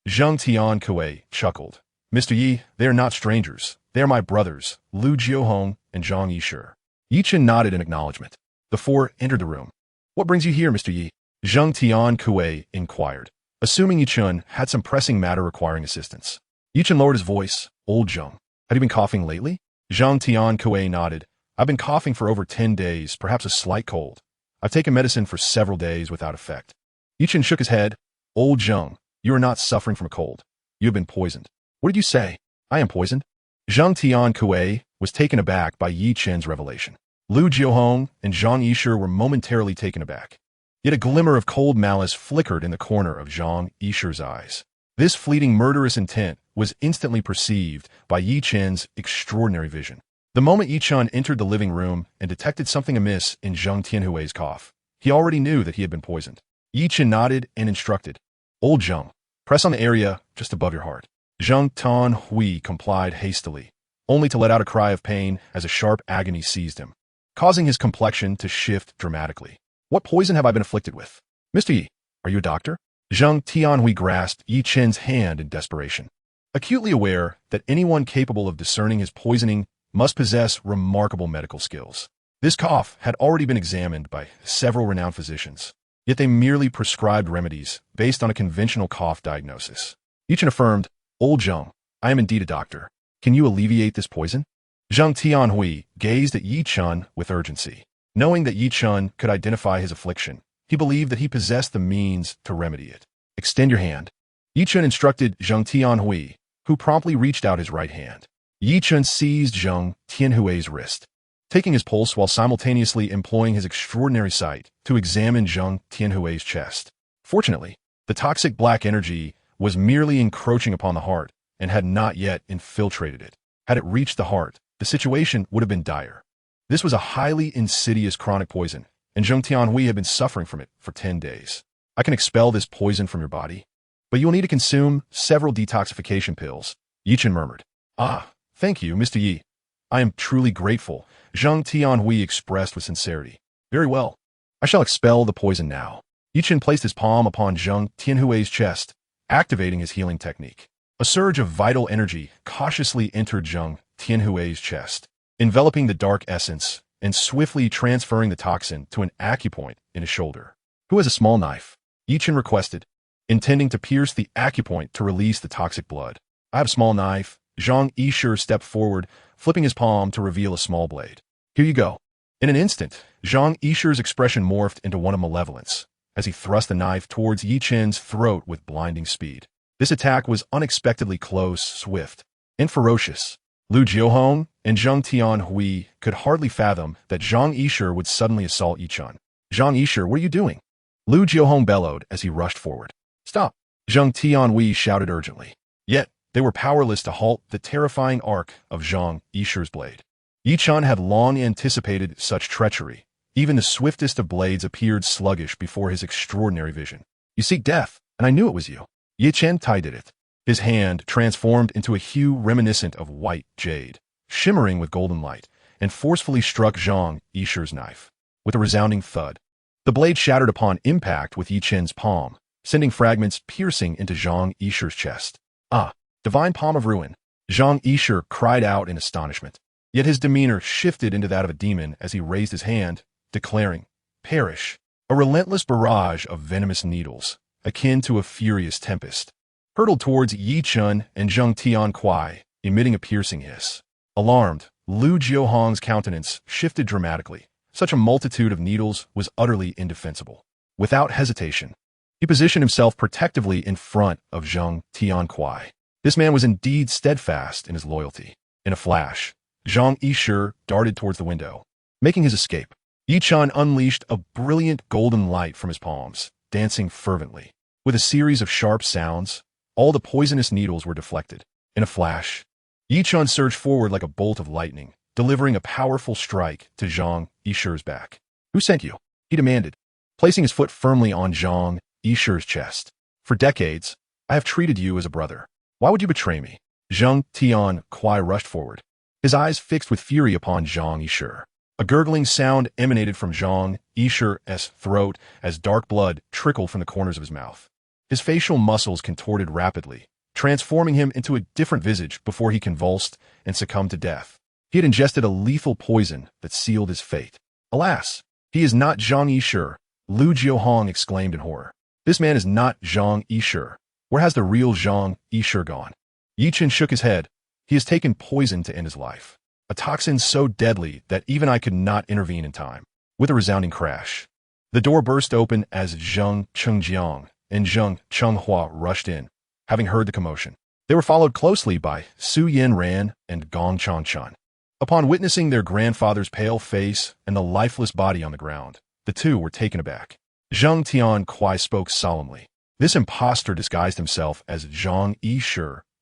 Zheng Tianhui chuckled. "Mr. Yi, they are not strangers. They are my brothers, Lu Jiuhong and Zhang Yishur." Yi Chen nodded in acknowledgement. The four entered the room. "What brings you here, Mr. Yi?" Zheng Tianhui inquired, assuming Yi Chen had some pressing matter requiring assistance. Yi Chen lowered his voice. "Old Zheng, have you been coughing lately?" Zheng Tianhui nodded. "I've been coughing for over 10 days, perhaps a slight cold. I've taken medicine for several days without effect." Yi Chen shook his head. "Old Zheng, you are not suffering from a cold. You have been poisoned." "What did you say?" I am poisoned? Zhang Tian was taken aback by Yi Chen's revelation. Lu Jiuhong and Zhang Yishu were momentarily taken aback. Yet a glimmer of cold malice flickered in the corner of Zhang Yishu's eyes. This fleeting murderous intent was instantly perceived by Yi Chen's extraordinary vision. The moment Yi Chen entered the living room and detected something amiss in Zhang Tianhui's cough, he already knew that he had been poisoned. Yi Chen nodded and instructed, "Old Zhang, press on the area just above your heart." Zhang Tianhui complied hastily, only to let out a cry of pain as a sharp agony seized him, causing his complexion to shift dramatically. "What poison have I been afflicted with? Mr. Yi, are you a doctor?" Zhang Tianhui grasped Yi Chen's hand in desperation, acutely aware that anyone capable of discerning his poisoning must possess remarkable medical skills. This cough had already been examined by several renowned physicians, yet they merely prescribed remedies based on a conventional cough diagnosis. Yi Chen affirmed, "Old Zhang, I am indeed a doctor. Can you alleviate this poison?" Zhang Tianhui gazed at Yi Chen with urgency. Knowing that Yi Chen could identify his affliction, he believed that he possessed the means to remedy it. "Extend your hand." Yi Chen instructed Zhang Tianhui, who promptly reached out his right hand. Yi Chen seized Zhang Tianhui's wrist, taking his pulse while simultaneously employing his extraordinary sight to examine Zhang Tianhui's chest. Fortunately, the toxic black energy was merely encroaching upon the heart and had not yet infiltrated it. Had it reached the heart, the situation would have been dire. This was a highly insidious chronic poison, and Zhang Tianhui had been suffering from it for 10 days. "I can expel this poison from your body, but you will need to consume several detoxification pills," Yi Chen murmured. "Ah, thank you, Mr. Yi. I am truly grateful," Zhang Tianhui expressed with sincerity. "Very well. I shall expel the poison now." Yi Chen placed his palm upon Zhang Tianhui's chest, activating his healing technique. A surge of vital energy cautiously entered Zhang Tianhui's chest, enveloping the dark essence and swiftly transferring the toxin to an acupoint in his shoulder. "Who has a small knife?" Yi Chen requested, intending to pierce the acupoint to release the toxic blood. "I have a small knife." Zhang Yishu stepped forward, flipping his palm to reveal a small blade. "Here you go." In an instant, Zhang Yishu's expression morphed into one of malevolence, as he thrust the knife towards Yi Chen's throat with blinding speed. This attack was unexpectedly close, swift, and ferocious. Lu Jiuhong and Zhang Tianhui could hardly fathom that Zhang Yishu would suddenly assault Yi Chen. "Zhang Yishu, what are you doing?" Lu Jiuhong bellowed as he rushed forward. "Stop!" Zhang Tianhui shouted urgently. Yet, they were powerless to halt the terrifying arc of Zhang Yishu's blade. Yi Chen had long anticipated such treachery. Even the swiftest of blades appeared sluggish before his extraordinary vision. "You seek death, and I knew it was you." Yi Chen did it. His hand transformed into a hue reminiscent of white jade, shimmering with golden light, and forcefully struck Zhang Yishu's knife. With a resounding thud, the blade shattered upon impact with Yi Chen's palm, sending fragments piercing into Zhang Yishu's chest. "Ah, divine palm of ruin!" Zhang Yishu cried out in astonishment. Yet his demeanor shifted into that of a demon as he raised his hand, declaring, "Perish!" A relentless barrage of venomous needles, akin to a furious tempest, hurtled towards Yi Chen and Zhang Tianhui, emitting a piercing hiss. Alarmed, Lu Jiuhong's countenance shifted dramatically. Such a multitude of needles was utterly indefensible. Without hesitation, he positioned himself protectively in front of Zhang Tianhui. This man was indeed steadfast in his loyalty. In a flash, Zhang Yishu darted towards the window, making his escape. Yi Chen unleashed a brilliant golden light from his palms, dancing fervently. With a series of sharp sounds, all the poisonous needles were deflected. In a flash, Yi Chen surged forward like a bolt of lightning, delivering a powerful strike to Zhang Yishu's back. "Who sent you?" he demanded, placing his foot firmly on Zhang Yishu's chest. "For decades, I have treated you as a brother. Why would you betray me?" Zhang Tianhui rushed forward, his eyes fixed with fury upon Zhang Yishu. A gurgling sound emanated from Zhang Yishu's throat as dark blood trickled from the corners of his mouth. His facial muscles contorted rapidly, transforming him into a different visage before he convulsed and succumbed to death. He had ingested a lethal poison that sealed his fate. "Alas, he is not Zhang Yishu," Lu Jiuhong exclaimed in horror. "This man is not Zhang Yishu. Where has the real Zhang Yishu gone?" Yi Chen shook his head. "He has taken poison to end his life. A toxin so deadly that even I could not intervene in time." With a resounding crash, the door burst open as Zhang Chengjiang and Zhang Chenghua rushed in, having heard the commotion. They were followed closely by Su Yin Ran and Gong Changchan. Upon witnessing their grandfather's pale face and the lifeless body on the ground, the two were taken aback. Zhang Tian Kuai spoke solemnly. This impostor disguised himself as Zhang Yi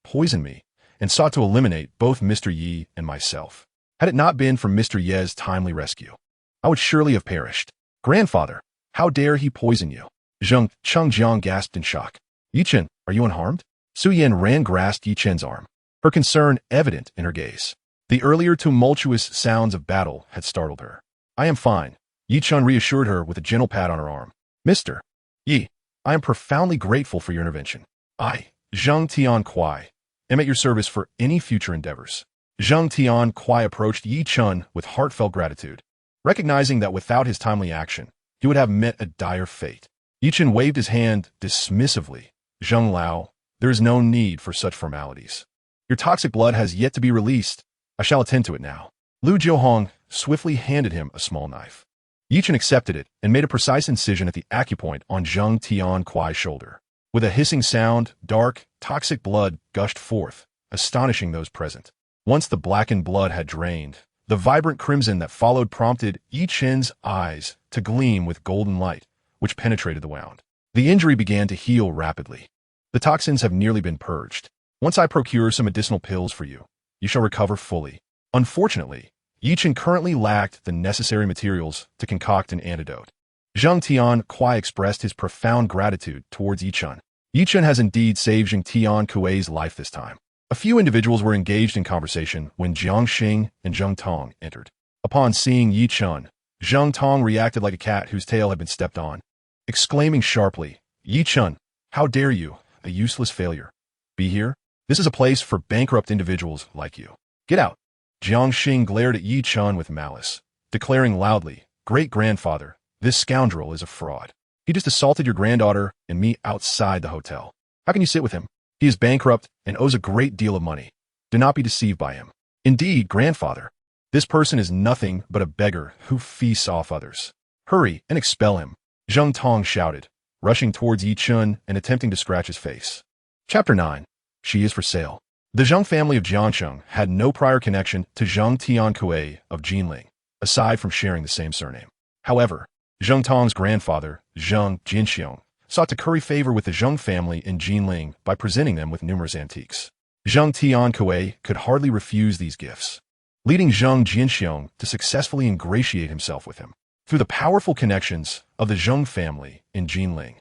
poisoned me, and sought to eliminate both Mr. Yi and myself. Had it not been for Mr. Ye's timely rescue, I would surely have perished. Grandfather, how dare he poison you? Zhang Chengjiang gasped in shock. Yi Chen, are you unharmed? Su Yan Ran grasped Yi Chen's arm, her concern evident in her gaze. The earlier tumultuous sounds of battle had startled her. I am fine, Yi Chen reassured her with a gentle pat on her arm. Mr. Yi, I am profoundly grateful for your intervention. I, Zhang Tian Kuai, am at your service for any future endeavors. Zhang Tian Kuai approached Yi Chen with heartfelt gratitude, recognizing that without his timely action, he would have met a dire fate. Yi Chen waved his hand dismissively. Zheng Lao, there is no need for such formalities. Your toxic blood has yet to be released. I shall attend to it now. Lu Jiuhong swiftly handed him a small knife. Yi Chen accepted it and made a precise incision at the acupoint on Zhang Tian Kuai's shoulder. With a hissing sound, dark, toxic blood gushed forth, astonishing those present. Once the blackened blood had drained, the vibrant crimson that followed prompted Yi Chen's eyes to gleam with golden light, which penetrated the wound. The injury began to heal rapidly. The toxins have nearly been purged. Once I procure some medicinal pills for you, you shall recover fully. Unfortunately, Yi Chen currently lacked the necessary materials to concoct an antidote. Zhang Tian Kuai expressed his profound gratitude towards Yi Chen. Yi Chen has indeed saved Zhang Tian Kuai's life this time. A few individuals were engaged in conversation when Jiang Xing and Zheng Tong entered. Upon seeing Yi Chen, Zheng Tong reacted like a cat whose tail had been stepped on, exclaiming sharply, Yi Chen, how dare you, a useless failure. Be here? This is a place for bankrupt individuals like you. Get out. Jiang Xing glared at Yi Chen with malice, declaring loudly, Great-grandfather, this scoundrel is a fraud. He just assaulted your granddaughter and me outside the hotel. How can you sit with him? He is bankrupt and owes a great deal of money. Do not be deceived by him. Indeed, grandfather, this person is nothing but a beggar who feasts off others. Hurry and expel him. Zheng Tong shouted, rushing towards Yi Chen and attempting to scratch his face. Chapter 9. She is for sale. The Zheng family of Jiangsheng had no prior connection to Zhang Tian Kuei of Jinling, aside from sharing the same surname. However, Zheng Tong's grandfather, Zheng Jinxiong, sought to curry favor with the Zheng family in Jinling by presenting them with numerous antiques. Zheng Tian Kuei could hardly refuse these gifts, leading Zheng Jinxiong to successfully ingratiate himself with him. Through the powerful connections of the Zheng family in Jinling,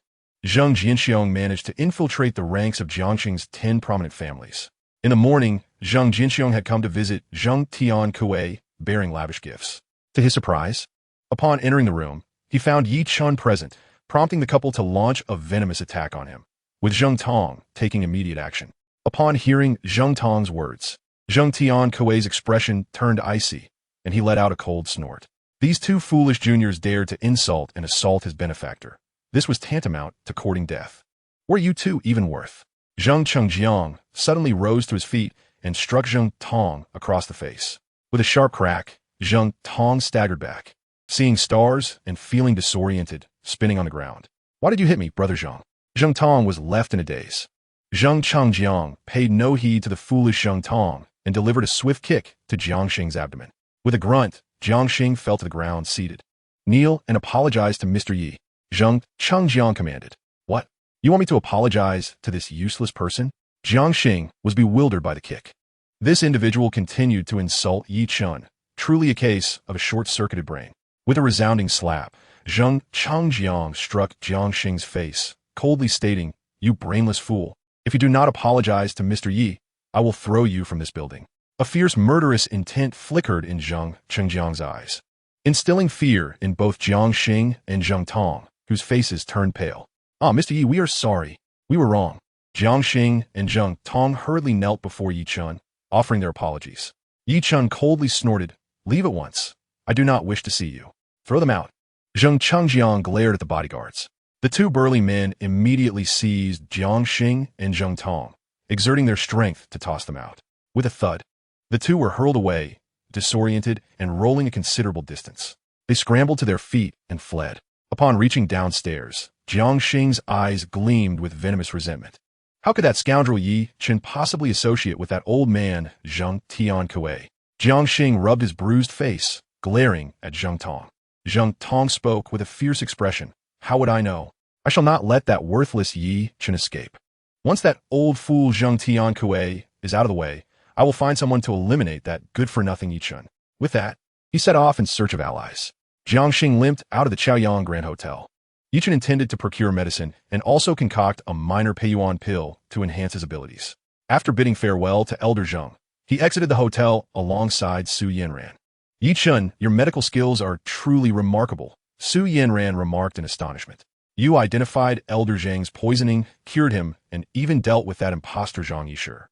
Zheng Jinxiong managed to infiltrate the ranks of Jiangxing's 10 prominent families. In the morning, Zheng Jinxiong had come to visit Zheng Tian Kuei, bearing lavish gifts. To his surprise, upon entering the room, he found Yi Chen present, prompting the couple to launch a venomous attack on him, with Zheng Tong taking immediate action. Upon hearing Zheng Tong's words, Zheng Tian Kuei's expression turned icy, and he let out a cold snort. These two foolish juniors dared to insult and assault his benefactor. This was tantamount to courting death. Were you two even worth? Zheng Chengjiang suddenly rose to his feet and struck Zheng Tong across the face. With a sharp crack, Zheng Tong staggered back, seeing stars and feeling disoriented, spinning on the ground. Why did you hit me, brother Zheng? Zheng Tong was left in a daze. Zheng Chengjiang paid no heed to the foolish Zheng Tong and delivered a swift kick to Jiangxing's abdomen. With a grunt, Jiangxing fell to the ground, seated. Kneel and apologize to Mr. Yi, Zheng Chengjiang commanded. What? You want me to apologize to this useless person? Jiangxing was bewildered by the kick. This individual continued to insult Yi Chen, truly a case of a short-circuited brain. With a resounding slap, Zheng Chengjiang struck Jiangxing's face, coldly stating, You brainless fool. If you do not apologize to Mr. Yi, I will throw you from this building. A fierce murderous intent flickered in Zheng Chengjiang's eyes, instilling fear in both Jiangxing and Zheng Tong, whose faces turned pale. Ah, Mr. Yi, we are sorry. We were wrong. Jiangxing and Zheng Tong hurriedly knelt before Yi Chen, offering their apologies. Yi Chen coldly snorted, Leave at once. I do not wish to see you. Throw them out. Zheng Chengjiang glared at the bodyguards. The two burly men immediately seized Jiangxing and Zheng Tong, exerting their strength to toss them out. With a thud, the two were hurled away, disoriented and rolling a considerable distance. They scrambled to their feet and fled. Upon reaching downstairs, Jiangxing's eyes gleamed with venomous resentment. How could that scoundrel Yi Chen possibly associate with that old man, Zheng Tiankui? Jiang Xing rubbed his bruised face, glaring at Zheng Tong. Zheng Tong spoke with a fierce expression. How would I know? I shall not let that worthless Yi Chen escape. Once that old fool Zheng Tiankui is out of the way, I will find someone to eliminate that good-for-nothing Yi Chen. With that, he set off in search of allies. Jiang Xing limped out of the Chaoyang Grand Hotel. Yi Chen intended to procure medicine and also concoct a minor Peiyuan pill to enhance his abilities. After bidding farewell to Elder Zheng, he exited the hotel alongside Su Yanran. Yi Chen, your medical skills are truly remarkable, Su Yanran remarked in astonishment. You identified Elder Zheng's poisoning, cured him, and even dealt with that imposter Zhang Yishu,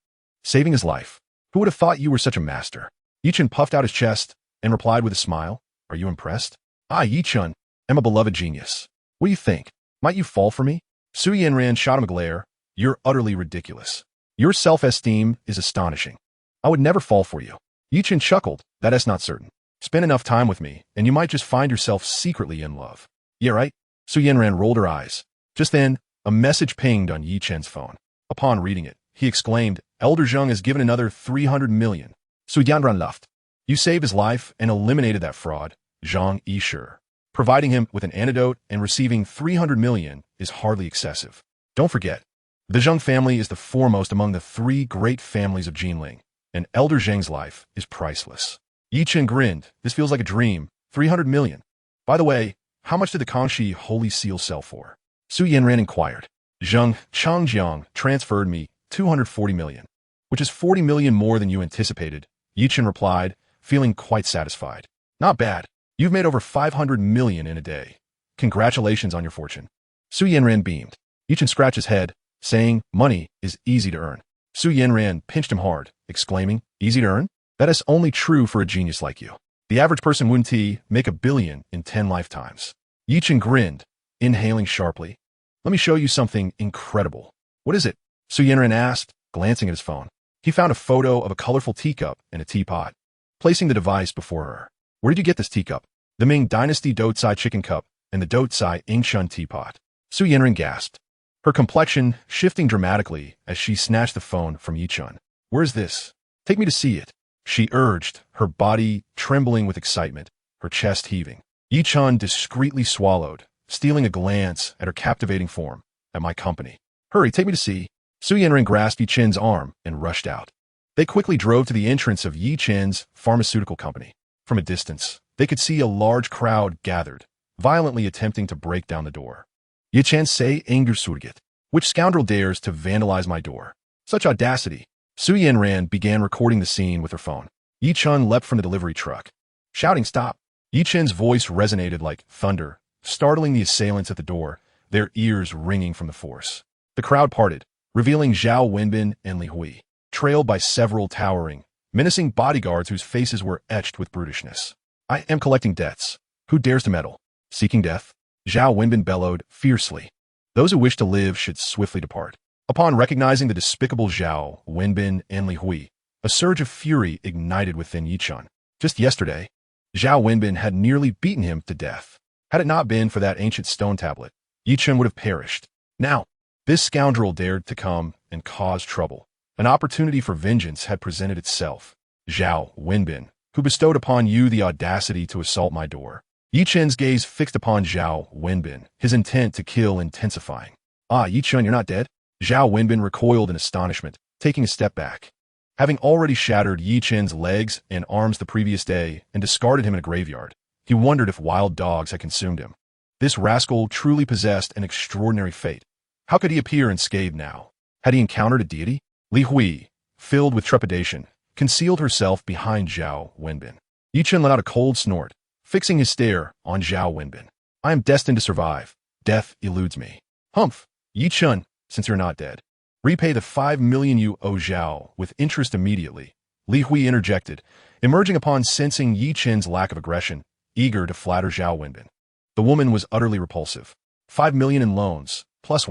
saving his life. Who would have thought you were such a master? Yi Chen puffed out his chest and replied with a smile. Are you impressed? I, Yi Chen, am a beloved genius. What do you think? Might you fall for me? Su Yanran shot him a glare. You're utterly ridiculous. Your self-esteem is astonishing. I would never fall for you. Yi Chen chuckled. That is not certain. Spend enough time with me, and you might just find yourself secretly in love. Yeah, right? Su Yanran rolled her eyes. Just then, a message pinged on Yi Chen's phone. Upon reading it, he exclaimed, Elder Zheng has given another 300 million. Su Yanran laughed. You saved his life and eliminated that fraud, Zhang Yishu. Providing him with an antidote and receiving 300 million is hardly excessive. Don't forget, the Zheng family is the foremost among the 3 great families of Jinling, and Elder Zheng's life is priceless. Yi Chen grinned. This feels like a dream. 300 million. By the way, how much did the Kangxi Holy Seal sell for? Su Yanran inquired. Zheng Changjiang transferred me 240 million, which is 40 million more than you anticipated, Yi Chen replied, feeling quite satisfied. Not bad. You've made over 500 million in a day. Congratulations on your fortune. Su Yanran beamed. Yi Chen scratched his head, saying, money is easy to earn. Su Yanran pinched him hard, exclaiming, easy to earn? That is only true for a genius like you. The average person wouldn't make 1 billion in 10 lifetimes. Yi Chen grinned, inhaling sharply. Let me show you something incredible. What is it? Su Yanran asked, glancing at his phone. He found a photo of a colorful teacup and a teapot. Placing the device before her. Where did you get this teacup? The Ming Dynasty Dotsai chicken cup and the Dotsai Ingshun teapot. Su Yanran gasped, her complexion shifting dramatically as she snatched the phone from Yi Chen. Where's this? Take me to see it, she urged, her body trembling with excitement, her chest heaving. Yi Chen discreetly swallowed, stealing a glance at her captivating form. At my company. Hurry, take me to see. Su Yanran grasped Yi Chen's arm and rushed out. They quickly drove to the entrance of Yi Chen's pharmaceutical company. From a distance, they could see a large crowd gathered, violently attempting to break down the door. Yi Chen say anger surgit. Which scoundrel dares to vandalize my door? Such audacity. Su Yanran began recording the scene with her phone. Yi Chen leapt from the delivery truck, shouting stop. Yi Chen's voice resonated like thunder, startling the assailants at the door, their ears ringing from the force. The crowd parted, revealing Zhao Wenbin and Li Hui, trailed by several towering, menacing bodyguards whose faces were etched with brutishness. I am collecting debts. Who dares to meddle? Seeking death? Zhao Wenbin bellowed fiercely. Those who wish to live should swiftly depart. Upon recognizing the despicable Zhao Wenbin and Li Hui, a surge of fury ignited within Yi Chen. Just yesterday, Zhao Wenbin had nearly beaten him to death. Had it not been for that ancient stone tablet, Yi Chen would have perished. Now, this scoundrel dared to come and cause trouble. An opportunity for vengeance had presented itself. Zhao Wenbin, who bestowed upon you the audacity to assault my door. Yi Chen's gaze fixed upon Zhao Wenbin, his intent to kill intensifying. Ah, Yi Chen, you're not dead? Zhao Wenbin recoiled in astonishment, taking a step back. Having already shattered Yi Chen's legs and arms the previous day and discarded him in a graveyard, he wondered if wild dogs had consumed him. This rascal truly possessed an extraordinary fate. How could he appear unscathed now? Had he encountered a deity? Li Hui, filled with trepidation, concealed herself behind Zhao Wenbin. Yi Chen let out a cold snort, fixing his stare on Zhao Wenbin. I am destined to survive. Death eludes me. Humph, Yi Chen, since you're not dead. Repay the 5 million you owe Zhao with interest immediately. Li Hui interjected, emerging upon sensing Yi Chen's lack of aggression, eager to flatter Zhao Wenbin. The woman was utterly repulsive. 5 million in loans, plus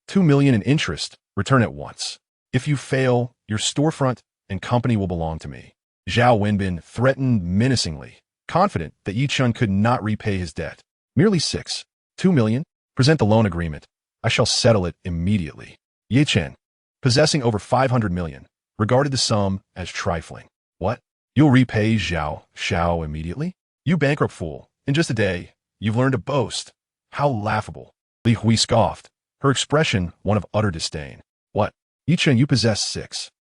2 million in interest, return at once. If you fail, your storefront and company will belong to me. Zhao Wenbin threatened menacingly, confident that Yi Chen could not repay his debt. Merely 2 million? Present the loan agreement. I shall settle it immediately. Yi Chen. possessing over 500 million, regarded the sum as trifling. What? You'll repay Zhao Xiao immediately? You bankrupt fool. In just a day, you've learned to boast. How laughable. Li Hui scoffed, her expression one of utter disdain. What? Yi Chen, you possess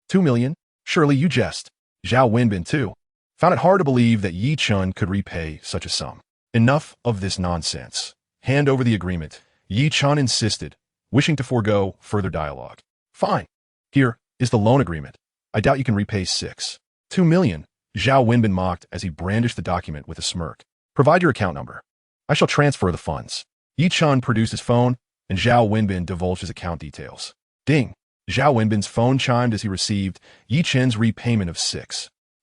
2 million? Surely you jest. Zhao Wenbin, too, found it hard to believe that Yi Chen could repay such a sum. Enough of this nonsense. Hand over the agreement. Yi Chen insisted, wishing to forego further dialogue. Fine. Here is the loan agreement. I doubt you can repay 2 million. Zhao Wenbin mocked as he brandished the document with a smirk. Provide your account number. I shall transfer the funds. Yi Chen produced his phone, and Zhao Wenbin divulged his account details. Ding! Zhao Wenbin's phone chimed as he received Yi Chen's repayment of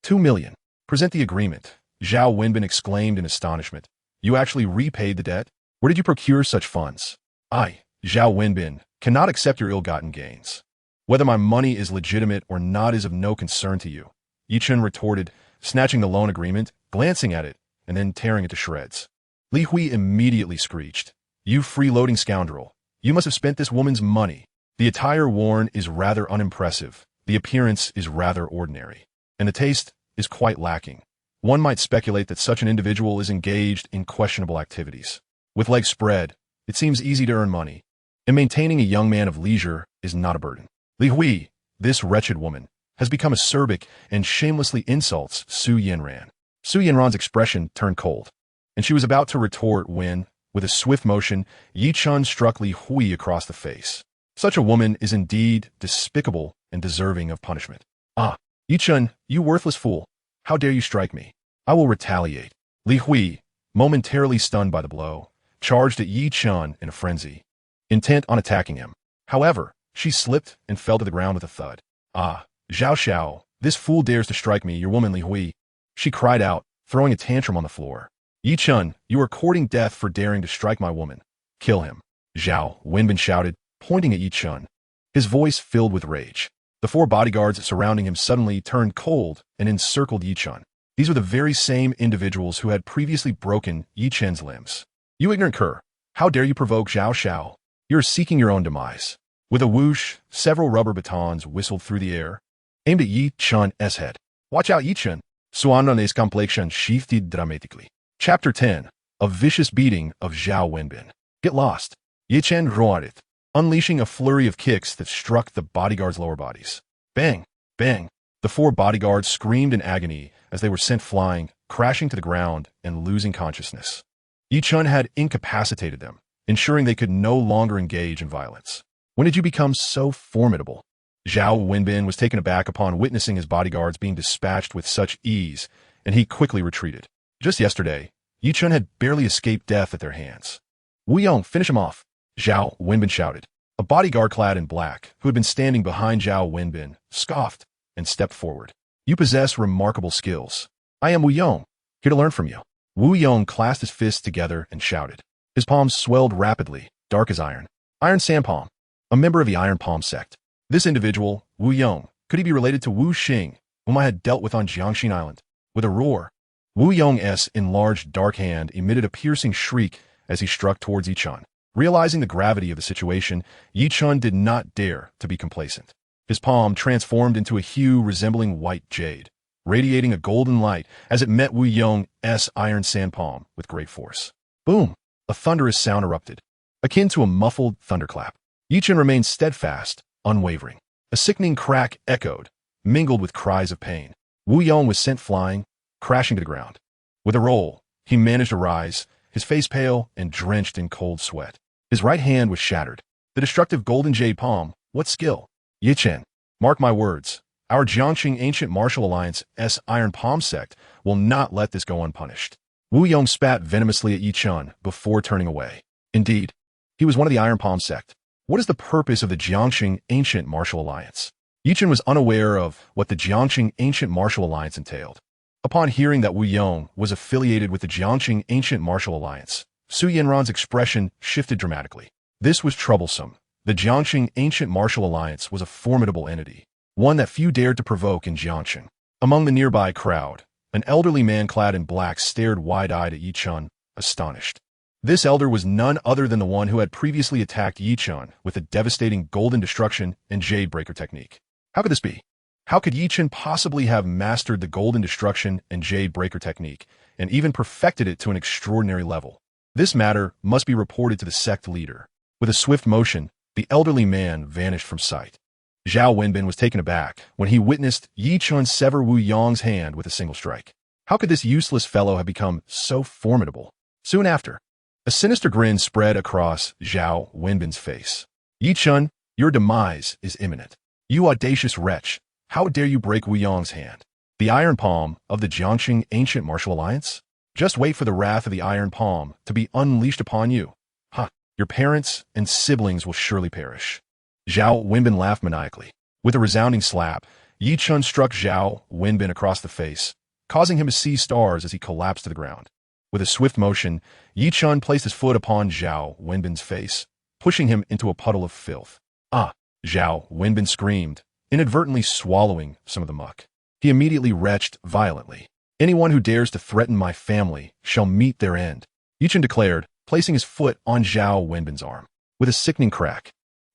2 million. Present the agreement. Zhao Wenbin exclaimed in astonishment. You actually repaid the debt? Where did you procure such funds? I, Zhao Wenbin, cannot accept your ill-gotten gains. Whether my money is legitimate or not is of no concern to you, Yi Chen retorted, snatching the loan agreement, glancing at it, and then tearing it to shreds. Li Hui immediately screeched. You freeloading scoundrel. You must have spent this woman's money. The attire worn is rather unimpressive, the appearance is rather ordinary, and the taste is quite lacking. One might speculate that such an individual is engaged in questionable activities. With legs spread, it seems easy to earn money, and maintaining a young man of leisure is not a burden. Li Hui, this wretched woman, has become acerbic and shamelessly insults Su Yanran. Su Yanran's expression turned cold, and she was about to retort when, with a swift motion, Yi Chen struck Li Hui across the face. Such a woman is indeed despicable and deserving of punishment. Ah, Yi Chen, you worthless fool. How dare you strike me? I will retaliate. Li Hui, momentarily stunned by the blow, charged at Yi Chen in a frenzy, intent on attacking him. However, she slipped and fell to the ground with a thud. Ah, Zhao Xiao, this fool dares to strike me, your woman Li Hui. She cried out, throwing a tantrum on the floor. Yi Chen, you are courting death for daring to strike my woman. Kill him. Zhao Wenbin shouted, pointing at Yi Chen. His voice filled with rage. The 4 bodyguards surrounding him suddenly turned cold and encircled Yi Chen. These were the very same individuals who had previously broken Yi Chen's limbs. You ignorant cur! How dare you provoke Zhao Xiao? You're seeking your own demise. With a whoosh, several rubber batons whistled through the air, aimed at Yi Chen's head. Watch out, Yi Chen! Suandone's complexion shifted dramatically. Chapter 10. A vicious beating of Zhao Wenbin. Get lost. Yi Chen roared, unleashing a flurry of kicks that struck the bodyguards' lower bodies. Bang! Bang! The 4 bodyguards screamed in agony as they were sent flying, crashing to the ground and losing consciousness. Yi Chen had incapacitated them, ensuring they could no longer engage in violence. When did you become so formidable? Zhao Wenbin was taken aback upon witnessing his bodyguards being dispatched with such ease, and he quickly retreated. Just yesterday, Yi Chen had barely escaped death at their hands. Wu Yong, finish him off! Zhao Wenbin shouted. A bodyguard clad in black, who had been standing behind Zhao Wenbin, scoffed and stepped forward. You possess remarkable skills. I am Wu Yong, here to learn from you. Wu Yong clasped his fists together and shouted. His palms swelled rapidly, dark as iron. Iron Sandpalm, a member of the Iron Palm sect. This individual, Wu Yong, could he be related to Wu Xing, whom I had dealt with on Jiangxin Island? With a roar, Wu Yong's enlarged dark hand emitted a piercing shriek as he struck towards Yi Chen. Realizing the gravity of the situation, Yi Chen did not dare to be complacent. His palm transformed into a hue resembling white jade, radiating a golden light as it met Wu Yong's iron sandpalm with great force. Boom! A thunderous sound erupted, akin to a muffled thunderclap. Yi Chen remained steadfast, unwavering. A sickening crack echoed, mingled with cries of pain. Wu Yong was sent flying, crashing to the ground. With a roll, he managed to rise, his face pale and drenched in cold sweat. His right hand was shattered. The destructive golden jade palm, what skill? Yi Chen, mark my words, our Jiangxing Ancient Martial Alliance's Iron Palm sect will not let this go unpunished. Wu Yong spat venomously at Yi Chen before turning away. Indeed, he was one of the Iron Palm sect. What is the purpose of the Jiangxing Ancient Martial Alliance? Yi Chen was unaware of what the Jiangxing Ancient Martial Alliance entailed. Upon hearing that Wu Yong was affiliated with the Jiangxing Ancient Martial Alliance, Su Yanran's expression shifted dramatically. This was troublesome. The Jiangxing Ancient Martial Alliance was a formidable entity, one that few dared to provoke in Jiangxing. Among the nearby crowd, an elderly man clad in black stared wide-eyed at Yi Chen, astonished. This elder was none other than the one who had previously attacked Yi Chen with a devastating golden destruction and jade breaker technique. How could this be? How could Yi Chen possibly have mastered the golden destruction and jade breaker technique and even perfected it to an extraordinary level? This matter must be reported to the sect leader. With a swift motion, the elderly man vanished from sight. Zhao Wenbin was taken aback when he witnessed Yi Chen sever Wu Yong's hand with a single strike. How could this useless fellow have become so formidable? Soon after, a sinister grin spread across Zhao Wenbin's face. Yi Chen, your demise is imminent. You audacious wretch, how dare you break Wu Yong's hand? The Iron Palm of the Jiangxing Ancient Martial Alliance? Just wait for the wrath of the Iron Palm to be unleashed upon you. Your parents and siblings will surely perish. Zhao Wenbin laughed maniacally. With a resounding slap, Yi Chen struck Zhao Wenbin across the face, causing him to see stars as he collapsed to the ground. With a swift motion, Yi Chen placed his foot upon Zhao Wenbin's face, pushing him into a puddle of filth. Zhao Wenbin screamed, inadvertently swallowing some of the muck. He immediately retched violently. Anyone who dares to threaten my family shall meet their end, Yi Chen declared, placing his foot on Zhao Wenbin's arm. With a sickening crack,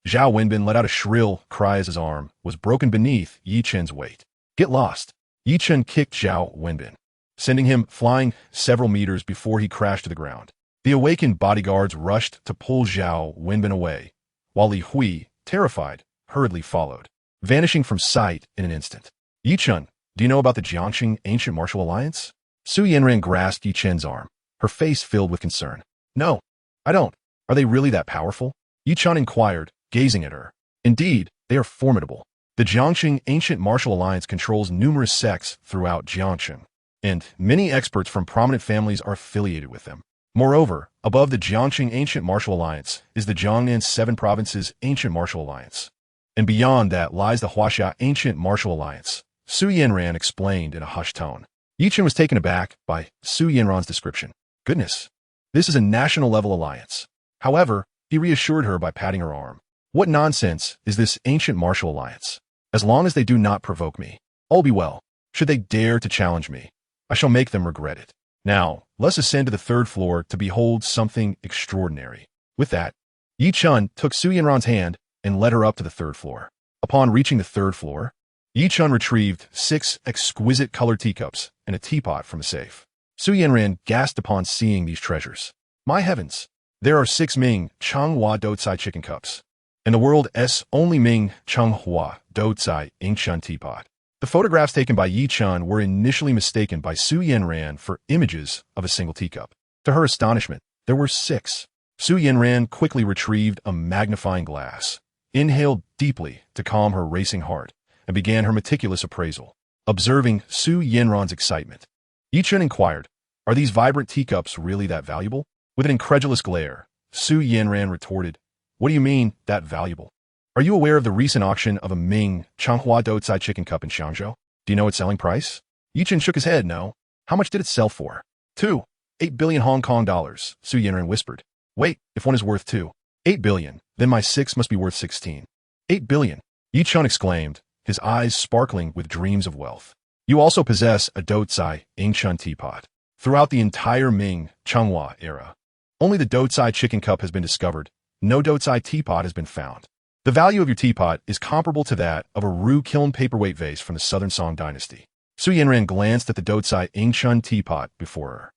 Zhao Wenbin let out a shrill cry as his arm was broken beneath Yi Chen's weight. Get lost! Yi Chen kicked Zhao Wenbin, sending him flying several meters before he crashed to the ground. The awakened bodyguards rushed to pull Zhao Wenbin away, while Li Hui, terrified, hurriedly followed, vanishing from sight in an instant. Yi Chen, do you know about the Jiangxing Ancient Martial Alliance? Su Yanran grasped Yi Chen's arm, her face filled with concern. No, I don't. Are they really that powerful? Yi Chen inquired, gazing at her. Indeed, they are formidable. The Jiangxing Ancient Martial Alliance controls numerous sects throughout Jiangxing, and many experts from prominent families are affiliated with them. Moreover, above the Jiangxing Ancient Martial Alliance is the Jiangnan Seven Provinces Ancient Martial Alliance. And beyond that lies the Huaxia Ancient Martial Alliance, Su Yanran explained in a hushed tone. Yi Chen was taken aback by Su Yanran's description. Goodness, this is a national-level alliance. However, he reassured her by patting her arm. What nonsense is this ancient martial alliance? As long as they do not provoke me, all be well. Should they dare to challenge me, I shall make them regret it. Now, let's ascend to the third floor to behold something extraordinary. With that, Yi Chen took Su Yanran's hand and led her up to the third floor. Upon reaching the third floor, Yi Chen retrieved 6 exquisite colored teacups and a teapot from a safe. Su Yanran gasped upon seeing these treasures. My heavens! There are 6 Ming Changhua Doucai chicken cups, and the world's only Ming Changhua Doucai Yingchuan teapot. The photographs taken by Yi Chen were initially mistaken by Su Yanran for images of a single teacup. To her astonishment, there were 6. Su Yanran quickly retrieved a magnifying glass, inhaled deeply to calm her racing heart, and began her meticulous appraisal. Observing Su Yanran's excitement, Yi Chen inquired, are these vibrant teacups really that valuable? With an incredulous glare, Su Yanran retorted, what do you mean, that valuable? Are you aware of the recent auction of a Ming Changhua Doucai chicken cup in Xiangzhou? Do you know its selling price? Yi Chen shook his head, no. How much did it sell for? 8 billion Hong Kong dollars, Su Yanran whispered. Wait, if one is worth 8 billion, then my 6 must be worth 16. 8 billion, Yi Chen exclaimed, his eyes sparkling with dreams of wealth. You also possess a Doucai Yingchuan teapot. Throughout the entire Ming Changhua era, only the Doucai chicken cup has been discovered. No Doucai teapot has been found. The value of your teapot is comparable to that of a Ru kiln paperweight vase from the Southern Song dynasty. Su Yanran glanced at the Doucai Yingchuan teapot before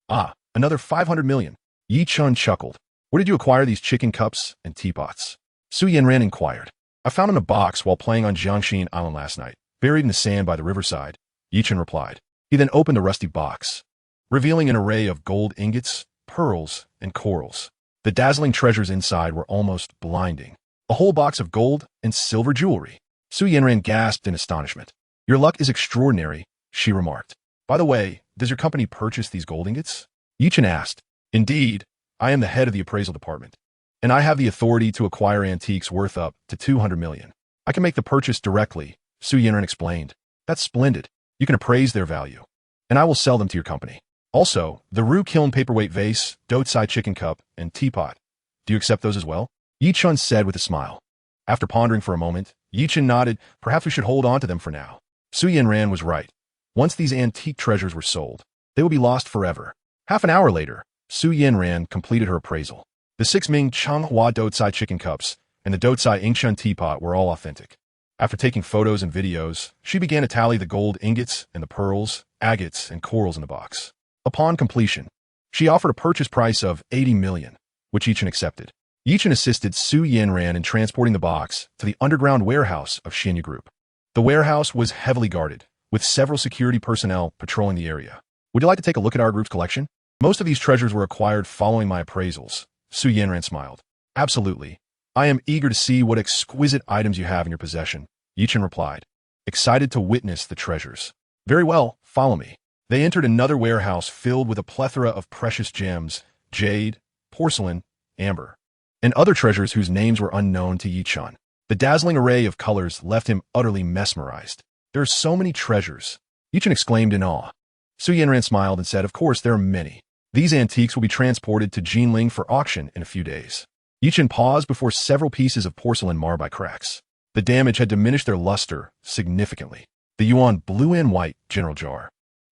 her. Another 500 million. Yi Chen chuckled. Where did you acquire these chicken cups and teapots? Su Yanran inquired. I found in a box while playing on Jiangxin Island last night, buried in the sand by the riverside, Yi Chen replied. He then opened the rusty box, revealing an array of gold ingots, pearls, and corals. The dazzling treasures inside were almost blinding. A whole box of gold and silver jewelry. Su Yanran gasped in astonishment. Your luck is extraordinary, she remarked. By the way, does your company purchase these gold ingots? Yi Chen asked. Indeed, I am the head of the appraisal department, and I have the authority to acquire antiques worth up to 200 million. I can make the purchase directly, Su Yanran explained. That's splendid. You can appraise their value, and I will sell them to your company. Also, the Ru kiln paperweight vase, Doucai chicken cup, and teapot. Do you accept those as well? Yi Chen said with a smile. After pondering for a moment, Yi Chen nodded. Perhaps we should hold on to them for now. Su Yanran was right. Once these antique treasures were sold, they would be lost forever. Half an hour later, Su Yanran completed her appraisal. The 6 Ming Changhua Doucai chicken cups and the Doucai Ingshun teapot were all authentic. After taking photos and videos, she began to tally the gold ingots and the pearls, agates, and corals in the box. Upon completion, she offered a purchase price of 80 million, which Yichen accepted. Yichen assisted Su Yanran in transporting the box to the underground warehouse of Xinya Group. The warehouse was heavily guarded, with several security personnel patrolling the area. Would you like to take a look at our group's collection? Most of these treasures were acquired following my appraisals. Su Yanran smiled. Absolutely. I am eager to see what exquisite items you have in your possession, Yichen replied, excited to witness the treasures. Very well, follow me. They entered another warehouse filled with a plethora of precious gems, jade, porcelain, amber, and other treasures whose names were unknown to Yichen. The dazzling array of colors left him utterly mesmerized. There are so many treasures, Yichen exclaimed in awe. Su Yanran smiled and said, of course, there are many. These antiques will be transported to Jinling for auction in a few days. Yichen paused before several pieces of porcelain marred by cracks. The damage had diminished their luster significantly. The Yuan blue and white general jar,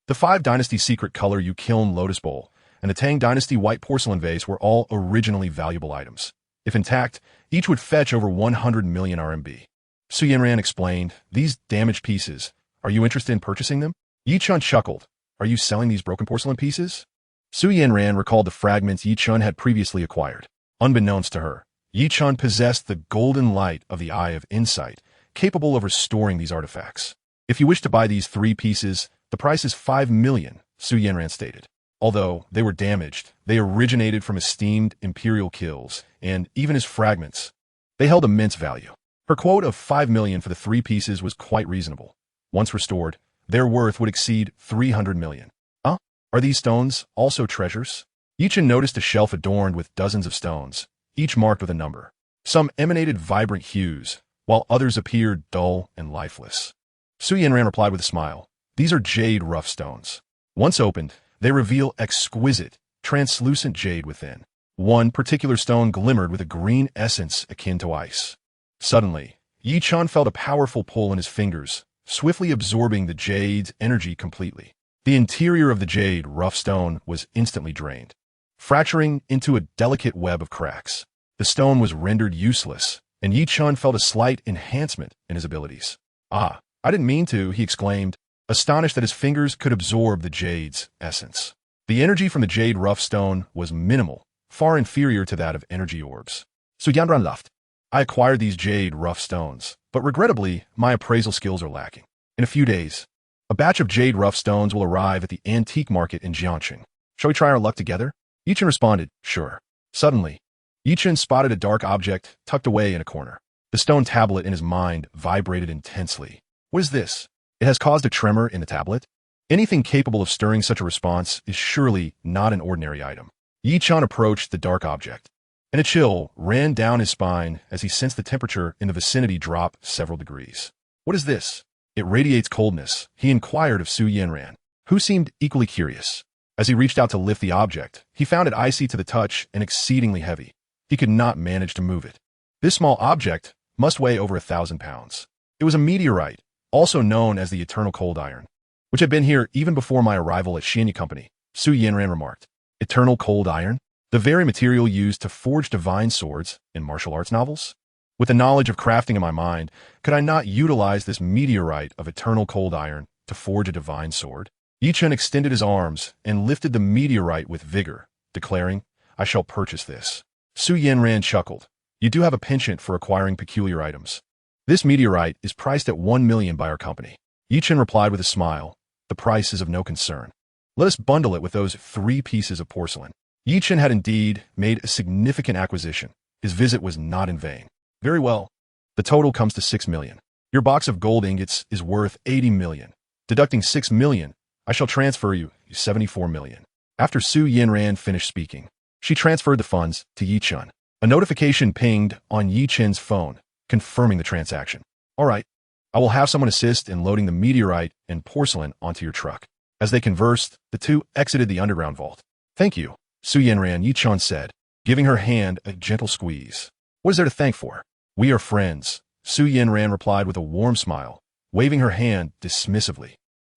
the 5 Dynasty secret color Yu Kiln lotus bowl, and the Tang Dynasty white porcelain vase were all originally valuable items. If intact, each would fetch over 100 million RMB. Su Yanran explained, these damaged pieces, are you interested in purchasing them? Yichen chuckled, are you selling these broken porcelain pieces? Su Yanran recalled the fragments Yichen had previously acquired. Unbeknownst to her, Yichen possessed the golden light of the Eye of Insight, capable of restoring these artifacts. If you wish to buy these 3 pieces, the price is 5 million, Su Yanran stated. Although they were damaged, they originated from esteemed imperial kills, and even as fragments, they held immense value. Her quote of 5 million for the 3 pieces was quite reasonable. Once restored, their worth would exceed 300 million. Are these stones also treasures? Yichen noticed a shelf adorned with dozens of stones, each marked with a number. Some emanated vibrant hues, while others appeared dull and lifeless. Su Yanran replied with a smile, these are jade rough stones. Once opened, they reveal exquisite, translucent jade within. One particular stone glimmered with a green essence akin to ice. Suddenly, Yichen felt a powerful pull in his fingers, swiftly absorbing the jade's energy completely. The interior of the jade rough stone was instantly drained, fracturing into a delicate web of cracks. The stone was rendered useless, and Yichen felt a slight enhancement in his abilities. I didn't mean to, he exclaimed, astonished that his fingers could absorb the jade's essence. The energy from the jade rough stone was minimal, far inferior to that of energy orbs. Su Yanran laughed. I acquired these jade rough stones, but regrettably, my appraisal skills are lacking. In a few days, a batch of jade rough stones will arrive at the antique market in Jiangqing. Shall we try our luck together? Yichen responded, sure. Suddenly, Yichen spotted a dark object tucked away in a corner. The stone tablet in his mind vibrated intensely. What is this? It has caused a tremor in the tablet? Anything capable of stirring such a response is surely not an ordinary item. Yichen approached the dark object, and a chill ran down his spine as he sensed the temperature in the vicinity drop several degrees. What is this? It radiates coldness, he inquired of Su Yanran, who seemed equally curious. As he reached out to lift the object, he found it icy to the touch and exceedingly heavy. He could not manage to move it. This small object must weigh over 1,000 pounds. It was a meteorite, also known as the Eternal Cold Iron, which had been here even before my arrival at Xinya Company, Su Yanran remarked. Eternal Cold Iron? The very material used to forge divine swords in martial arts novels? With the knowledge of crafting in my mind, could I not utilize this meteorite of eternal cold iron to forge a divine sword? Yichen extended his arms and lifted the meteorite with vigor, declaring, I shall purchase this. Su Yanran chuckled. You do have a penchant for acquiring peculiar items. This meteorite is priced at 1 million by our company. Yichen replied with a smile, the price is of no concern. Let us bundle it with those 3 pieces of porcelain. Yichen had indeed made a significant acquisition. His visit was not in vain. Very well. The total comes to 6 million. Your box of gold ingots is worth 80 million. Deducting 6 million, I shall transfer you 74 million. After Su Yanran finished speaking, she transferred the funds to Yichen. A notification pinged on Yichen's phone, confirming the transaction. All right, I will have someone assist in loading the meteorite and porcelain onto your truck. As they conversed, the two exited the underground vault. Thank you, Su Yanran, Yichen said, giving her hand a gentle squeeze. What is there to thank for? We are friends, Su Yanran replied with a warm smile, waving her hand dismissively.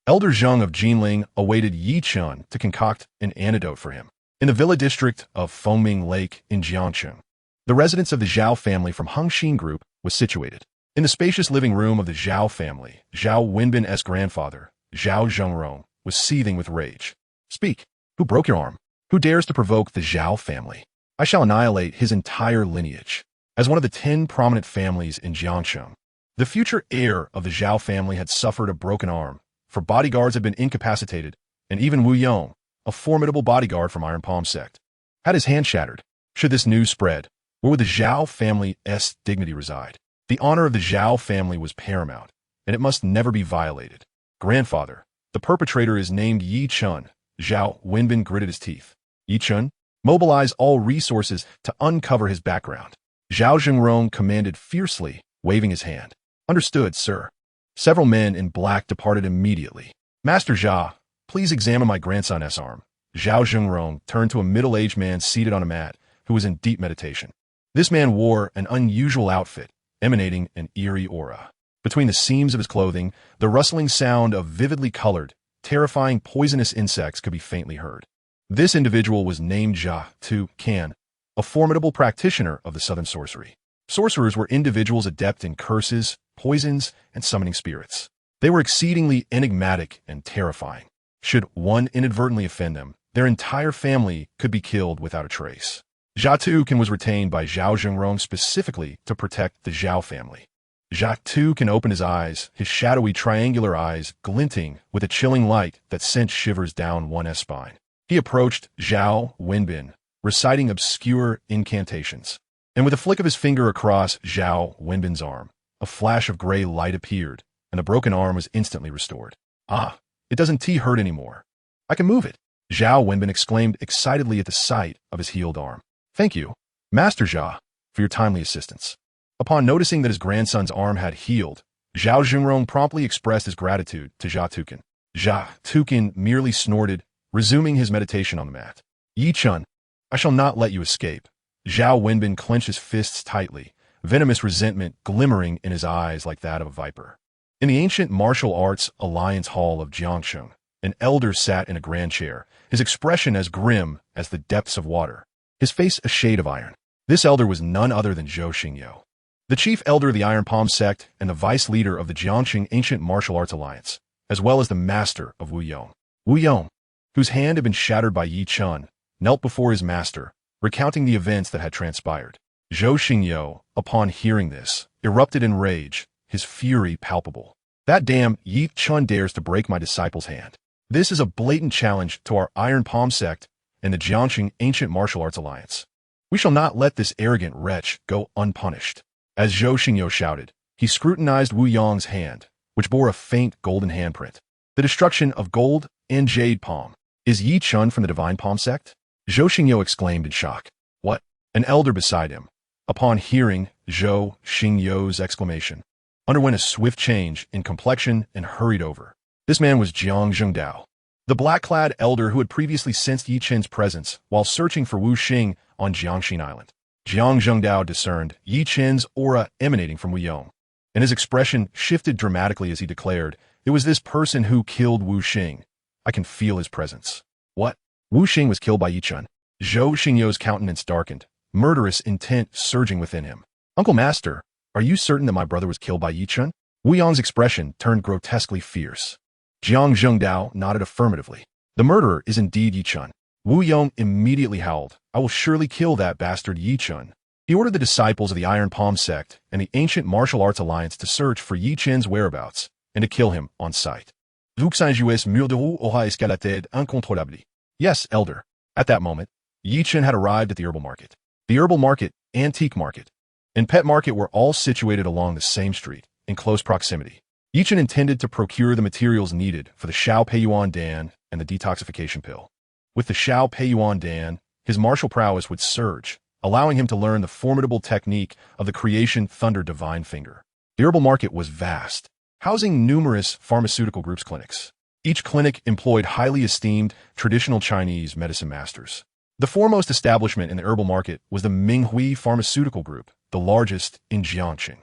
Elder Zheng of Jinling awaited Yichen to concoct an antidote for him. in the villa district of Fengming Lake in Jiangcheng. The residence of the Zhao family from Hengxin Group was situated. In the spacious living room of the Zhao family, Zhao Wenbin's grandfather, Zhao Zhengrong, was seething with rage. Speak. Who broke your arm? Who dares to provoke the Zhao family? I shall annihilate his entire lineage. As one of the 10 prominent families in Jiangcheng, the future heir of the Zhao family had suffered a broken arm, for bodyguards had been incapacitated, and even Wu Yong, a formidable bodyguard from Iron Palm sect, had his hand shattered. Should this news spread, where would the Zhao family's dignity reside? The honor of the Zhao family was paramount, and it must never be violated. Grandfather, the perpetrator is named Yi Chun. Zhao Wenbin gritted his teeth. Yi Chun? Mobilize all resources to uncover his background. Zhao Zhengrong commanded fiercely, waving his hand. Understood, sir. Several men in black departed immediately. Master Zhao, please examine my grandson's arm. Zhao Zhengrong turned to a middle-aged man seated on a mat, who was in deep meditation. This man wore an unusual outfit, emanating an eerie aura. Between the seams of his clothing, the rustling sound of vividly colored, terrifying poisonous insects could be faintly heard. This individual was named Jia Tu Can, a formidable practitioner of the southern sorcery. Sorcerers were individuals adept in curses, poisons, and summoning spirits. They were exceedingly enigmatic and terrifying. Should one inadvertently offend them, their entire family could be killed without a trace. Jia Tucan was retained by Zhao Zhengrong specifically to protect the Zhao family. Jia Tucan opened his eyes, his shadowy triangular eyes glinting with a chilling light that sent shivers down one's spine. He approached Zhao Wenbin, reciting obscure incantations. And with a flick of his finger across Zhao Wenbin's arm, a flash of gray light appeared, and the broken arm was instantly restored. Ah, it doesn't hurt anymore. I can move it. Zhao Wenbin exclaimed excitedly at the sight of his healed arm. Thank you, Master Jia, for your timely assistance. Upon noticing that his grandson's arm had healed, Zhao Zhengrong promptly expressed his gratitude to Jia Tucan. Jia Tucan merely snorted, resuming his meditation on the mat. Yi Chun, I shall not let you escape. Zhao Wenbin clenched his fists tightly, venomous resentment glimmering in his eyes like that of a viper. In the ancient martial arts alliance hall of Jiangcheng, an elder sat in a grand chair, his expression as grim as the depths of water, his face a shade of iron. This elder was none other than Zhou Xingyou, the chief elder of the Iron Palm sect and the vice leader of the Jiangcheng Ancient Martial Arts Alliance, as well as the master of Wu Yong. Wu Yong, whose hand had been shattered by Yi Chun, knelt before his master, recounting the events that had transpired. Zhou Xingyou, upon hearing this, erupted in rage, his fury palpable. That damn Yi Chun dares to break my disciple's hand. This is a blatant challenge to our Iron Palm sect and the Jiangcheng Ancient Martial Arts Alliance. We shall not let this arrogant wretch go unpunished. As Zhou Xingyou shouted, he scrutinized Wu Yong's hand, which bore a faint golden handprint. The destruction of gold and jade palm. Is Yi Chun from the Divine Palm sect? Zhou Xingyou exclaimed in shock. What? An elder beside him, upon hearing Zhou Xingyou's exclamation, underwent a swift change in complexion and hurried over. This man was Jiang Zhengdao, the black-clad elder who had previously sensed Yi Chen's presence while searching for Wu Xing on Jiangxin Island. Jiang Zhengdao discerned Yi Chen's aura emanating from Wu Yong, and his expression shifted dramatically as he declared, it was this person who killed Wu Xing. I can feel his presence. What? Wu Xing was killed by Yi Chun. Zhou Xingyou's countenance darkened, murderous intent surging within him. Uncle Master, are you certain that my brother was killed by Yi Chun? Wu Yong's expression turned grotesquely fierce. Jiang Zhengdao nodded affirmatively. The murderer is indeed Yi Chun. Wu Yong immediately howled, I will surely kill that bastard Yi Chun. He ordered the disciples of the Iron Palm sect and the Ancient Martial Arts Alliance to search for Yi Chen's whereabouts and to kill him on sight. Vuxinjus murderu aura escalated incontrôlablement. Yes, elder. At that moment, Yi Chen had arrived at the herbal market. The herbal market, antique market, and pet market were all situated along the same street, in close proximity. Yi Chen intended to procure the materials needed for the Xiao Peiyuan Dan and the detoxification pill. With the Xiao Peiyuan Dan, his martial prowess would surge, allowing him to learn the formidable technique of the Creation Thunder Divine Finger. The herbal market was vast, housing numerous pharmaceutical groups' clinics. Each clinic employed highly esteemed traditional Chinese medicine masters. The foremost establishment in the herbal market was the Minghui Pharmaceutical Group, the largest in Jiangcheng.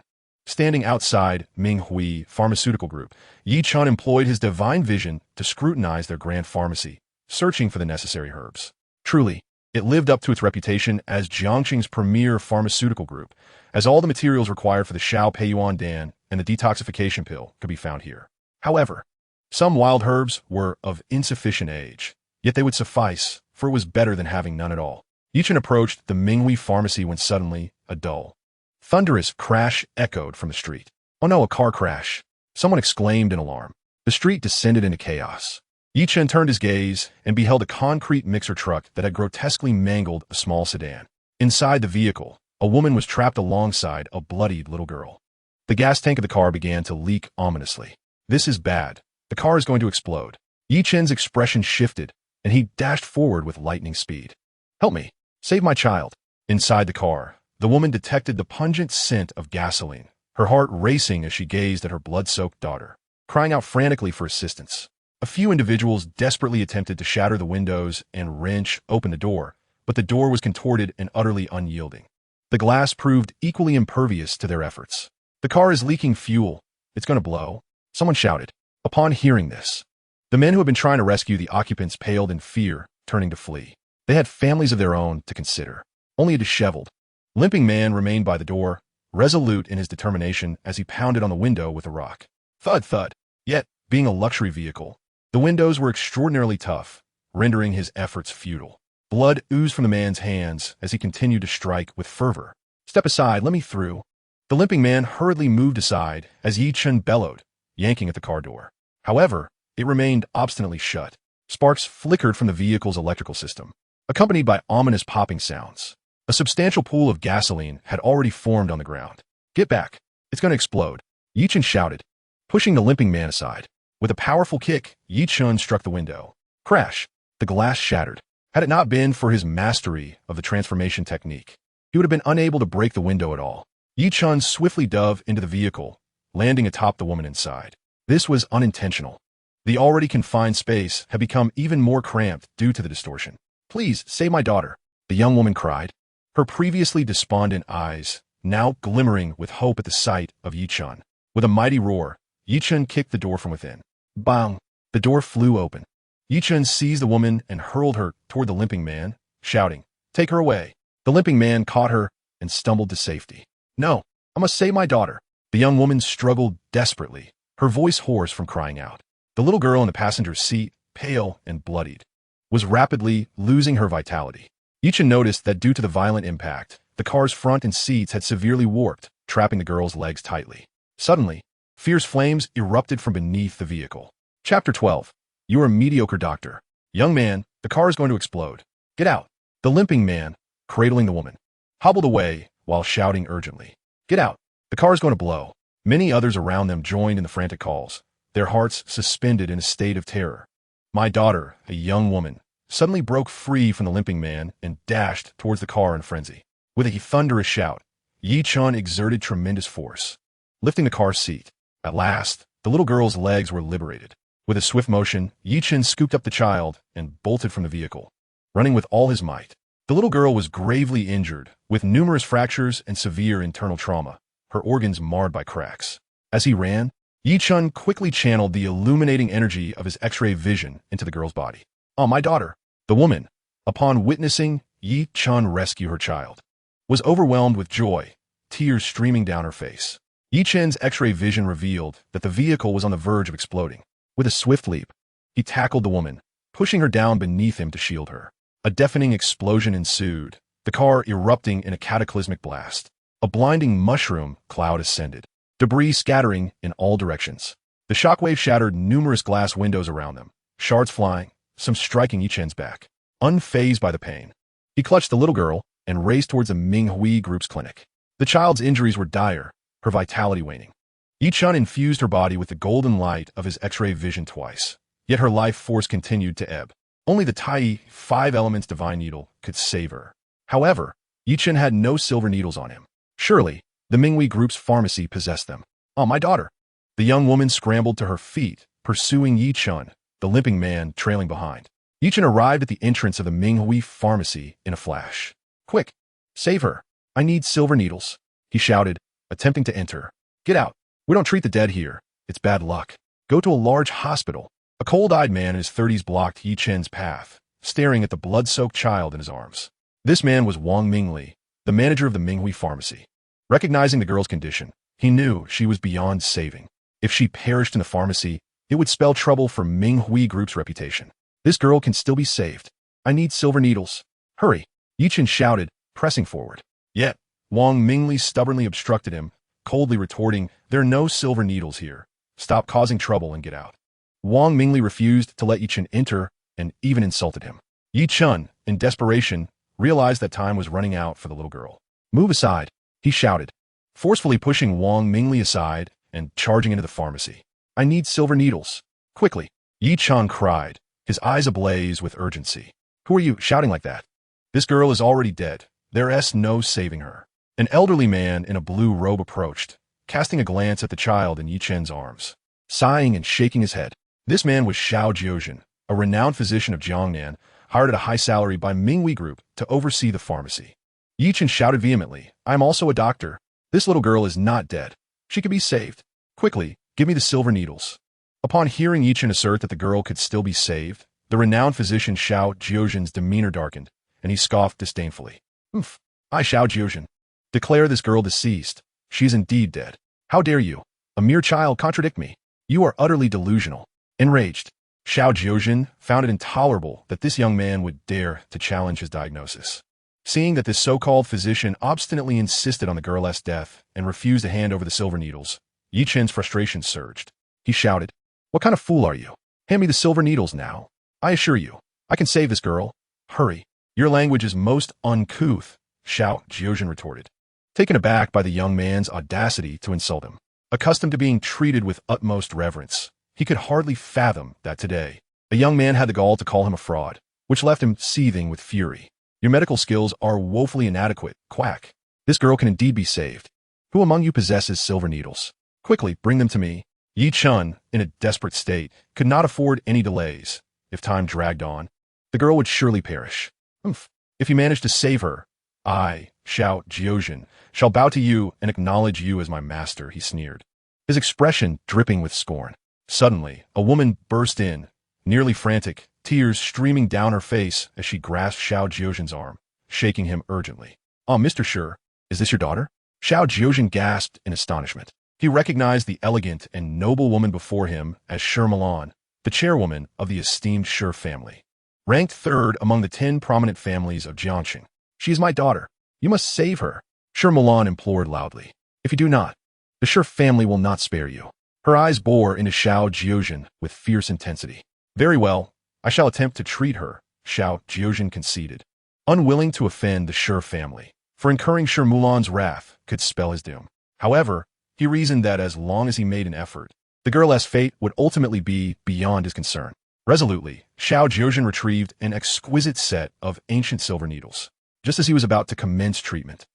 Standing outside Minghui Pharmaceutical Group, Yi Chun employed his divine vision to scrutinize their grand pharmacy, searching for the necessary herbs. Truly, it lived up to its reputation as Jiangxing's premier pharmaceutical group, as all the materials required for the Xiao Peiyuan Dan and the detoxification pill could be found here. However, some wild herbs were of insufficient age, yet they would suffice, for it was better than having none at all. Yichen approached the Minghui pharmacy when suddenly, a dull, thunderous crash echoed from the street. "Oh no, a car crash!" Someone exclaimed in alarm. The street descended into chaos. Yichen turned his gaze and beheld a concrete mixer truck that had grotesquely mangled a small sedan. Inside the vehicle, a woman was trapped alongside a bloodied little girl. The gas tank of the car began to leak ominously. "This is bad. The car is going to explode." Yichen's expression shifted, and he dashed forward with lightning speed. "Help me! Save my child!" Inside the car, the woman detected the pungent scent of gasoline, her heart racing as she gazed at her blood-soaked daughter, crying out frantically for assistance. A few individuals desperately attempted to shatter the windows and wrench open the door, but the door was contorted and utterly unyielding. The glass proved equally impervious to their efforts. "The car is leaking fuel. It's going to blow," someone shouted. Upon hearing this, the men who had been trying to rescue the occupants paled in fear, turning to flee. They had families of their own to consider. Only a disheveled, limping man remained by the door, resolute in his determination as he pounded on the window with a rock. Thud, thud. Yet, being a luxury vehicle, the windows were extraordinarily tough, rendering his efforts futile. Blood oozed from the man's hands as he continued to strike with fervor. "Step aside, let me through." The limping man hurriedly moved aside as Yi Chen bellowed, yanking at the car door. However, it remained obstinately shut. Sparks flickered from the vehicle's electrical system, accompanied by ominous popping sounds. A substantial pool of gasoline had already formed on the ground. "Get back. It's going to explode," Yi Chen shouted, pushing the limping man aside. With a powerful kick, Yi Chen struck the window. Crash! The glass shattered. Had it not been for his mastery of the transformation technique, he would have been unable to break the window at all. Yi Chen swiftly dove into the vehicle, landing atop the woman inside. This was unintentional. The already confined space had become even more cramped due to the distortion. "Please, save my daughter," the young woman cried, her previously despondent eyes now glimmering with hope at the sight of Yi Chen. With a mighty roar, Yi Chen kicked the door from within. Bang! The door flew open. Yi Chen seized the woman and hurled her toward the limping man, shouting, "Take her away." The limping man caught her and stumbled to safety. "No, I must save my daughter." The young woman struggled desperately, her voice hoarse from crying out. The little girl in the passenger seat, pale and bloodied, was rapidly losing her vitality. Yi Chen noticed that due to the violent impact, the car's front and seats had severely warped, trapping the girl's legs tightly. Suddenly, fierce flames erupted from beneath the vehicle. Chapter 12. "You are a mediocre doctor. Young man, the car is going to explode. Get out." The limping man, cradling the woman, hobbled away while shouting urgently, "Get out. The car is going to blow." Many others around them joined in the frantic calls, their hearts suspended in a state of terror. My daughter, a young woman, suddenly broke free from the limping man and dashed towards the car in a frenzy. With a thunderous shout, Yi Chen exerted tremendous force, lifting the car's seat. At last, the little girl's legs were liberated. With a swift motion, Yi Chen scooped up the child and bolted from the vehicle, running with all his might. The little girl was gravely injured, with numerous fractures and severe internal trauma, her organs marred by cracks. As he ran, Yi Chen quickly channeled the illuminating energy of his X-ray vision into the girl's body. "Oh, my daughter." The woman, upon witnessing Yi Chen rescue her child, was overwhelmed with joy, tears streaming down her face. Yi Chen's X-ray vision revealed that the vehicle was on the verge of exploding. With a swift leap, he tackled the woman, pushing her down beneath him to shield her. A deafening explosion ensued, the car erupting in a cataclysmic blast. A blinding mushroom cloud ascended, debris scattering in all directions. The shockwave shattered numerous glass windows around them, shards flying, some striking Yi Chen's back. Unfazed by the pain, he clutched the little girl and raced towards the Minghui Group's clinic. The child's injuries were dire, her vitality waning. Yi Chen infused her body with the golden light of his X-ray vision twice, yet her life force continued to ebb. Only the Tai 5 Elements Divine Needle could save her. However, Yi Chen had no silver needles on him. Surely, the Minghui Group's pharmacy possessed them. "Oh, my daughter." The young woman scrambled to her feet, pursuing Yi Chen, the limping man trailing behind. Yi Chen arrived at the entrance of the Minghui pharmacy in a flash. "Quick, save her. I need silver needles," he shouted, attempting to enter. "Get out. We don't treat the dead here. It's bad luck. Go to a large hospital." A cold-eyed man in his 30s blocked Yi Chen's path, staring at the blood-soaked child in his arms. This man was Wang Mingli, the manager of the Minghui pharmacy. Recognizing the girl's condition, he knew she was beyond saving. If she perished in the pharmacy, it would spell trouble for Minghui Group's reputation. This girl can still be saved. I need silver needles. Hurry, Chen shouted, pressing forward. Yet, Wang Mingli stubbornly obstructed him, coldly retorting, there are no silver needles here. Stop causing trouble and get out. Wang Mingli refused to let Chen enter and even insulted him. Chen, in desperation, realized that time was running out for the little girl. Move aside, he shouted, forcefully pushing Wang Mingli aside and charging into the pharmacy. I need silver needles. Quickly, Chen cried, his eyes ablaze with urgency. Who are you shouting like that? This girl is already dead. There's no saving her. An elderly man in a blue robe approached, casting a glance at the child in Chen's arms. Sighing and shaking his head. This man was Xiao Jiuzhen, a renowned physician of Jiangnan, hired at a high salary by Minghui Group to oversee the pharmacy. Chen shouted vehemently, I am also a doctor. This little girl is not dead. She can be saved. Quickly, give me the silver needles. Upon hearing Chen assert that the girl could still be saved, the renowned physician Xiao Jiuzhen's demeanor darkened, and he scoffed disdainfully. I, Xiao Jiuzhen, declare this girl deceased. She is indeed dead. How dare you, a mere child, contradict me? You are utterly delusional. Enraged, Xiao Jiuzhen found it intolerable that this young man would dare to challenge his diagnosis. Seeing that this so-called physician obstinately insisted on the girl's death and refused to hand over the silver needles, Chen's frustration surged. He shouted, What kind of fool are you? Hand me the silver needles now. I assure you, I can save this girl. Hurry. Your language is most uncouth, Xiao Jiuzhen retorted, taken aback by the young man's audacity to insult him. Accustomed to being treated with utmost reverence, he could hardly fathom that today a young man had the gall to call him a fraud, which left him seething with fury. Your medical skills are woefully inadequate, quack. This girl can indeed be saved. Who among you possesses silver needles? Quickly, bring them to me. Chen, in a desperate state, could not afford any delays. If time dragged on, the girl would surely perish. If you manage to save her, I, Xiao Jiuzhen, shall bow to you and acknowledge you as my master, he sneered, his expression dripping with scorn. Suddenly, a woman burst in, nearly frantic, tears streaming down her face as she grasped Xiao Jiuzhen's arm, shaking him urgently. Mr. Shi, is this your daughter? Xiao Jiuzhen gasped in astonishment. He recognized the elegant and noble woman before him as Shi Milan, the chairwoman of the esteemed Shi family, ranked third among the 10 prominent families of Jiangxing. She is my daughter. You must save her, Shi Milan implored loudly. If you do not, the Shi family will not spare you. Her eyes bore into Xiao Jiuzhen with fierce intensity. Very well, I shall attempt to treat her, Xiao Jiuzhen conceded, unwilling to offend the Shi family, for incurring Shi Milan's wrath could spell his doom. However, he reasoned that as long as he made an effort, the girl's fate would ultimately be beyond his concern. Resolutely, Xiao Jiuzhen retrieved an exquisite set of ancient silver needles. Just as he was about to commence treatment,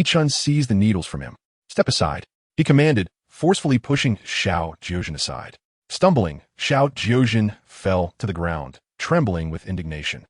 Chen seized the needles from him. Step aside, he commanded, forcefully pushing Xiao Jiuzhen aside. Stumbling, Xiao Jiuzhen fell to the ground, trembling with indignation.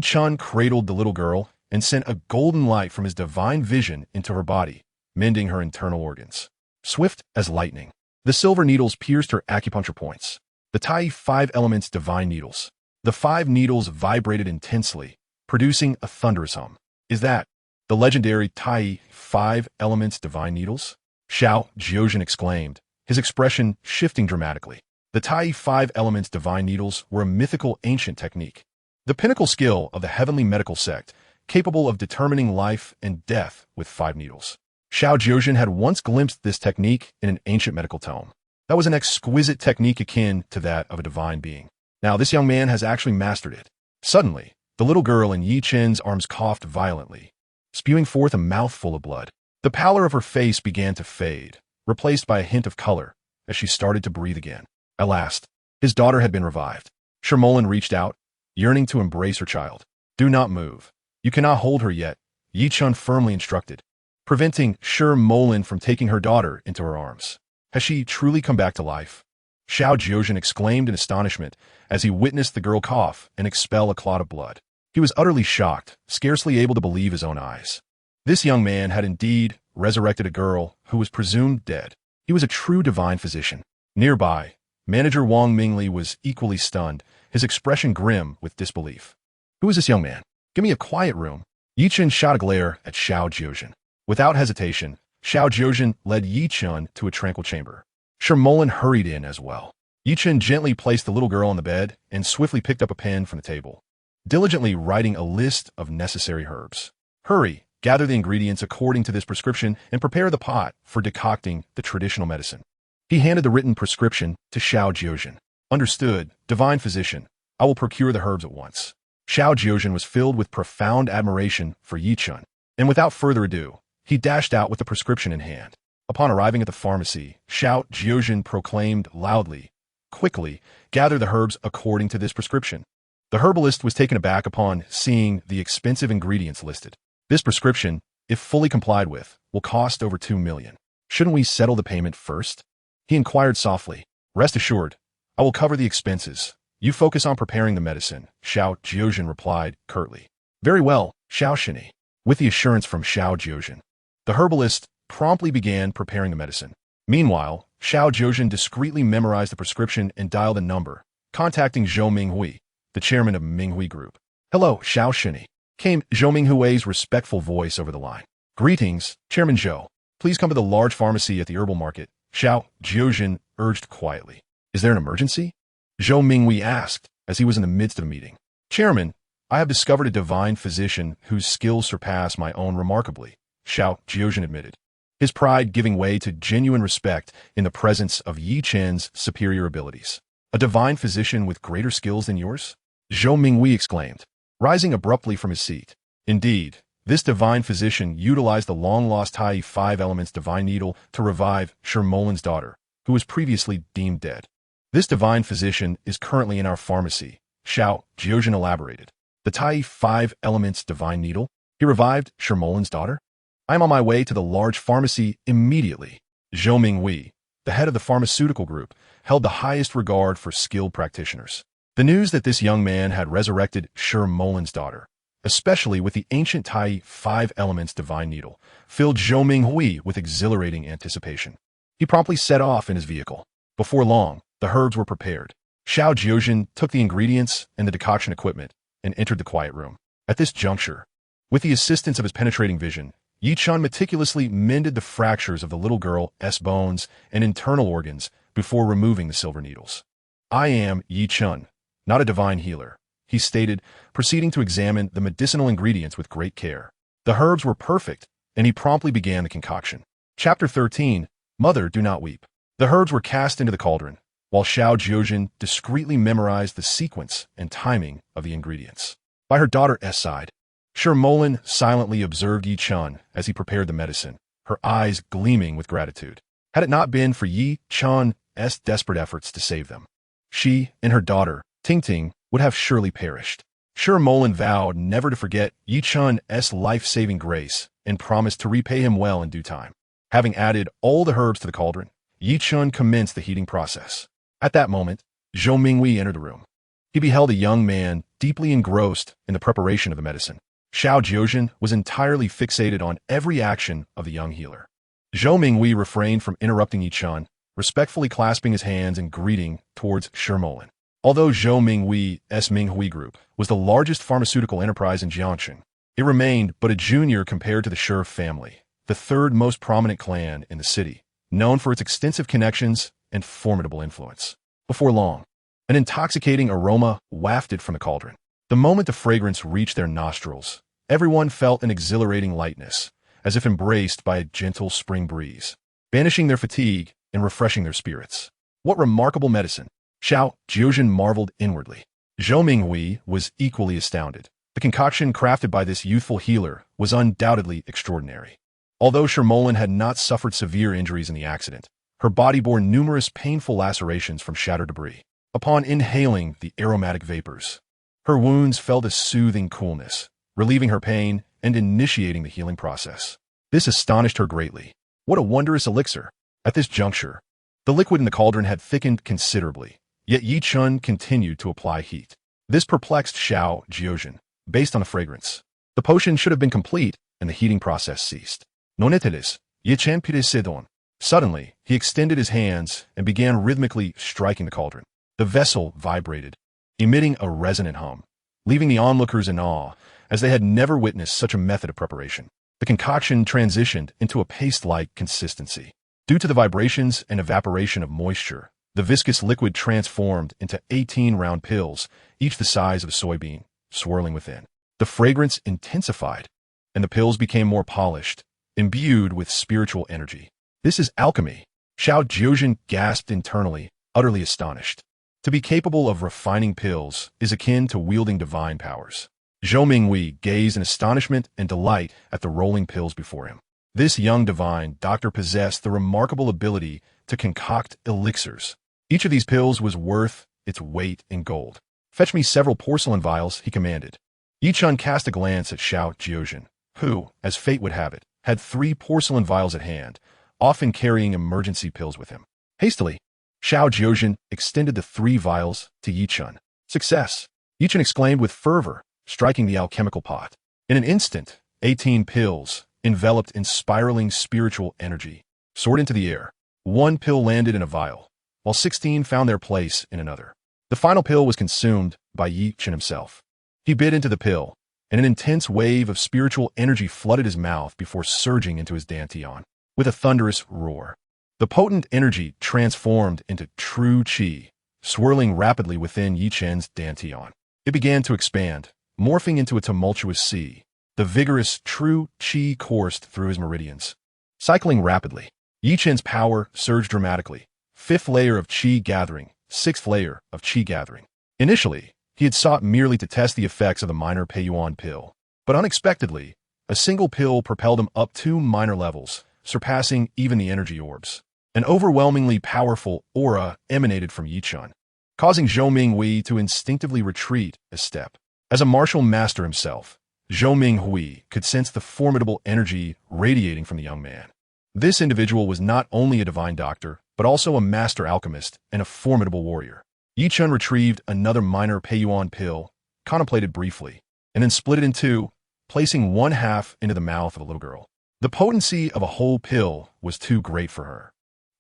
Chen cradled the little girl and sent a golden light from his divine vision into her body, mending her internal organs. Swift as lightning, the silver needles pierced her acupuncture points. The Tai 5 elements divine needles. The 5 needles vibrated intensely, producing a thunderous hum. Is that the legendary Tai 5 elements divine needles? Xiao Jiuzhen exclaimed, his expression shifting dramatically. The Tai 5 elements divine needles were a mythical ancient technique, the pinnacle skill of the heavenly medical sect, capable of determining life and death with 5 needles. Xiao Jiuzhen had once glimpsed this technique in an ancient medical tome. That was an exquisite technique akin to that of a divine being. Now this young man has actually mastered it. Suddenly, the little girl in Chen's arms coughed violently, spewing forth a mouthful of blood. The pallor of her face began to fade, replaced by a hint of color, as she started to breathe again. At last, his daughter had been revived. Shi Milan reached out, yearning to embrace her child. Do not move. You cannot hold her yet, Chen firmly instructed, preventing Shi Milan from taking her daughter into her arms. Has she truly come back to life? Xiao Jiuzhen exclaimed in astonishment as he witnessed the girl cough and expel a clot of blood. He was utterly shocked, scarcely able to believe his own eyes. This young man had indeed resurrected a girl who was presumed dead. He was a true divine physician. Nearby, manager Wang Mingli was equally stunned, his expression grim with disbelief. Who is this young man? Give me a quiet room. Yi Chen shot a glare at Xiao Jiuzhen. Without hesitation, Xiao Jiuzhen led Yi Chen to a tranquil chamber. Shermolin hurried in as well. Yi Chen gently placed the little girl on the bed and swiftly picked up a pen from the table, diligently writing a list of necessary herbs. Hurry, gather the ingredients according to this prescription and prepare the pot for decocting the traditional medicine. He handed the written prescription to Xiao Jiuzhen. Understood, divine physician. I will procure the herbs at once. Xiao Jiuzhen was filled with profound admiration for Yi Chen, and without further ado, he dashed out with the prescription in hand. Upon arriving at the pharmacy, Xiao Jiuzhen proclaimed loudly, "Quickly, gather the herbs according to this prescription." The herbalist was taken aback upon seeing the expensive ingredients listed. This prescription, if fully complied with, will cost over 2 million. Shouldn't we settle the payment first? He inquired softly. Rest assured, I will cover the expenses. You focus on preparing the medicine, Xiao Jiuzhen replied curtly. Very well, Xiao Shini. With the assurance from Xiao Jiuzhen, the herbalist promptly began preparing the medicine. Meanwhile, Xiao Jiuzhen discreetly memorized the prescription and dialed a number, contacting Zhou Minghui, the chairman of Minghui Group. Hello, Xiao Shini. Came Zhou Minghui's respectful voice over the line. Greetings, Chairman Zhou. Please come to the large pharmacy at the herbal market, Xiao Jiuzhen urged quietly. Is there an emergency? Zhou Minghui asked, as he was in the midst of a meeting. Chairman, I have discovered a divine physician whose skills surpass my own remarkably, Xiao Jiuzhen admitted, his pride giving way to genuine respect in the presence of Yi Chen's superior abilities. A divine physician with greater skills than yours? Zhou Minghui exclaimed, rising abruptly from his seat. Indeed, this divine physician utilized the long-lost Tai 5 Elements divine needle to revive Shermolin's daughter, who was previously deemed dead. This divine physician is currently in our pharmacy, Xiao Jiuzhen elaborated. The Tai 5 Elements divine needle? He revived Shermolin's daughter? I am on my way to the large pharmacy immediately. Zhou Minghui, the head of the pharmaceutical group, held the highest regard for skilled practitioners. The news that this young man had resurrected Shermolin's daughter, especially with the ancient Tai 5 Elements divine needle, filled Zhou Minghui with exhilarating anticipation. He promptly set off in his vehicle. Before long, the herbs were prepared. Xiao Jiuzhen took the ingredients and the decoction equipment and entered the quiet room. At this juncture, with the assistance of his penetrating vision, Yi Chen meticulously mended the fractures of the little girl's bones and internal organs before removing the silver needles. I am Yi Chen, not a divine healer, he stated, proceeding to examine the medicinal ingredients with great care. The herbs were perfect, and he promptly began the concoction. Chapter 13, Mother, Do Not Weep. The herbs were cast into the cauldron, while Xiao Jiuzhen discreetly memorized the sequence and timing of the ingredients. By her daughter's side, Shermolin silently observed Yi Chen as he prepared the medicine, her eyes gleaming with gratitude. Had it not been for Yi Chen's desperate efforts to save them, she and her daughter, Ting Ting, would have surely perished. Shermolin vowed never to forget Yi Chen's life-saving grace and promised to repay him well in due time. Having added all the herbs to the cauldron, Yi Chen commenced the heating process. At that moment, Zhou Minghui entered the room. He beheld a young man deeply engrossed in the preparation of the medicine. Xiao Jiuzhen was entirely fixated on every action of the young healer. Zhou Minghui refrained from interrupting Yi Chen, respectfully clasping his hands and greeting towards Shermolin. Although Zhou Minghui's Minghui Group was the largest pharmaceutical enterprise in Jiangxing, it remained but a junior compared to the Shi family, the third most prominent clan in the city, known for its extensive connections and formidable influence. Before long, an intoxicating aroma wafted from the cauldron. The moment the fragrance reached their nostrils, everyone felt an exhilarating lightness, as if embraced by a gentle spring breeze, banishing their fatigue and refreshing their spirits. What remarkable medicine! Xiao Jiuzhen marveled inwardly. Zhou Minghui was equally astounded. The concoction crafted by this youthful healer was undoubtedly extraordinary. Although Shermolin had not suffered severe injuries in the accident, her body bore numerous painful lacerations from shattered debris. Upon inhaling the aromatic vapors, her wounds felt a soothing coolness, relieving her pain and initiating the healing process. This astonished her greatly. What a wondrous elixir! At this juncture, the liquid in the cauldron had thickened considerably, yet Yi Chen continued to apply heat. This perplexed Xiao Jiuzhen, based on the fragrance. The potion should have been complete, and the heating process ceased. Nonetilis, Yi Chen Pidicedon. Suddenly, he extended his hands and began rhythmically striking the cauldron. The vessel vibrated, emitting a resonant hum. leaving the onlookers in awe, as they had never witnessed such a method of preparation. The concoction transitioned into a paste-like consistency. Due to the vibrations and evaporation of moisture, the viscous liquid transformed into 18 round pills, each the size of a soybean, swirling within. The fragrance intensified, and the pills became more polished, imbued with spiritual energy. This is alchemy. Xiao Jiuzhen gasped internally, utterly astonished. To be capable of refining pills is akin to wielding divine powers. Zhou Minghui gazed in astonishment and delight at the rolling pills before him. This young divine doctor possessed the remarkable ability to concoct elixirs. Each of these pills was worth its weight in gold. "Fetch me several porcelain vials," he commanded. Yi Chun cast a glance at Xiao Jiuzhen, who, as fate would have it, had 3 porcelain vials at hand, often carrying emergency pills with him. Hastily, Xiao Jiuzhen extended the 3 vials to Yi Chun. "Success!" Yi Chun exclaimed with fervor, striking the alchemical pot. In an instant, 18 pills, enveloped in spiraling spiritual energy, soared into the air. 1 pill landed in a vial, while 16 found their place in another. The final pill was consumed by Yi Chun himself. He bit into the pill, and an intense wave of spiritual energy flooded his mouth before surging into his dantian. With a thunderous roar, the potent energy transformed into true qi, swirling rapidly within Yi Chun's dantian. It began to expand, morphing into a tumultuous sea. The vigorous, true qi coursed through his meridians. Cycling rapidly, Yi Chun's power surged dramatically. 5th layer of qi gathering, 6th layer of qi gathering. Initially, he had sought merely to test the effects of the minor Peiyuan pill, but unexpectedly, a single pill propelled him up 2 minor levels, surpassing even the energy orbs. An overwhelmingly powerful aura emanated from Yi Chun, causing Zhou Minghui to instinctively retreat a step. As a martial master himself, Zhou Minghui could sense the formidable energy radiating from the young man. This individual was not only a divine doctor, but also a master alchemist and a formidable warrior. Yi Chun retrieved another minor Peiyuan pill, contemplated briefly, and then split it in 2, placing 1/2 into the mouth of the little girl. The potency of a whole pill was too great for her.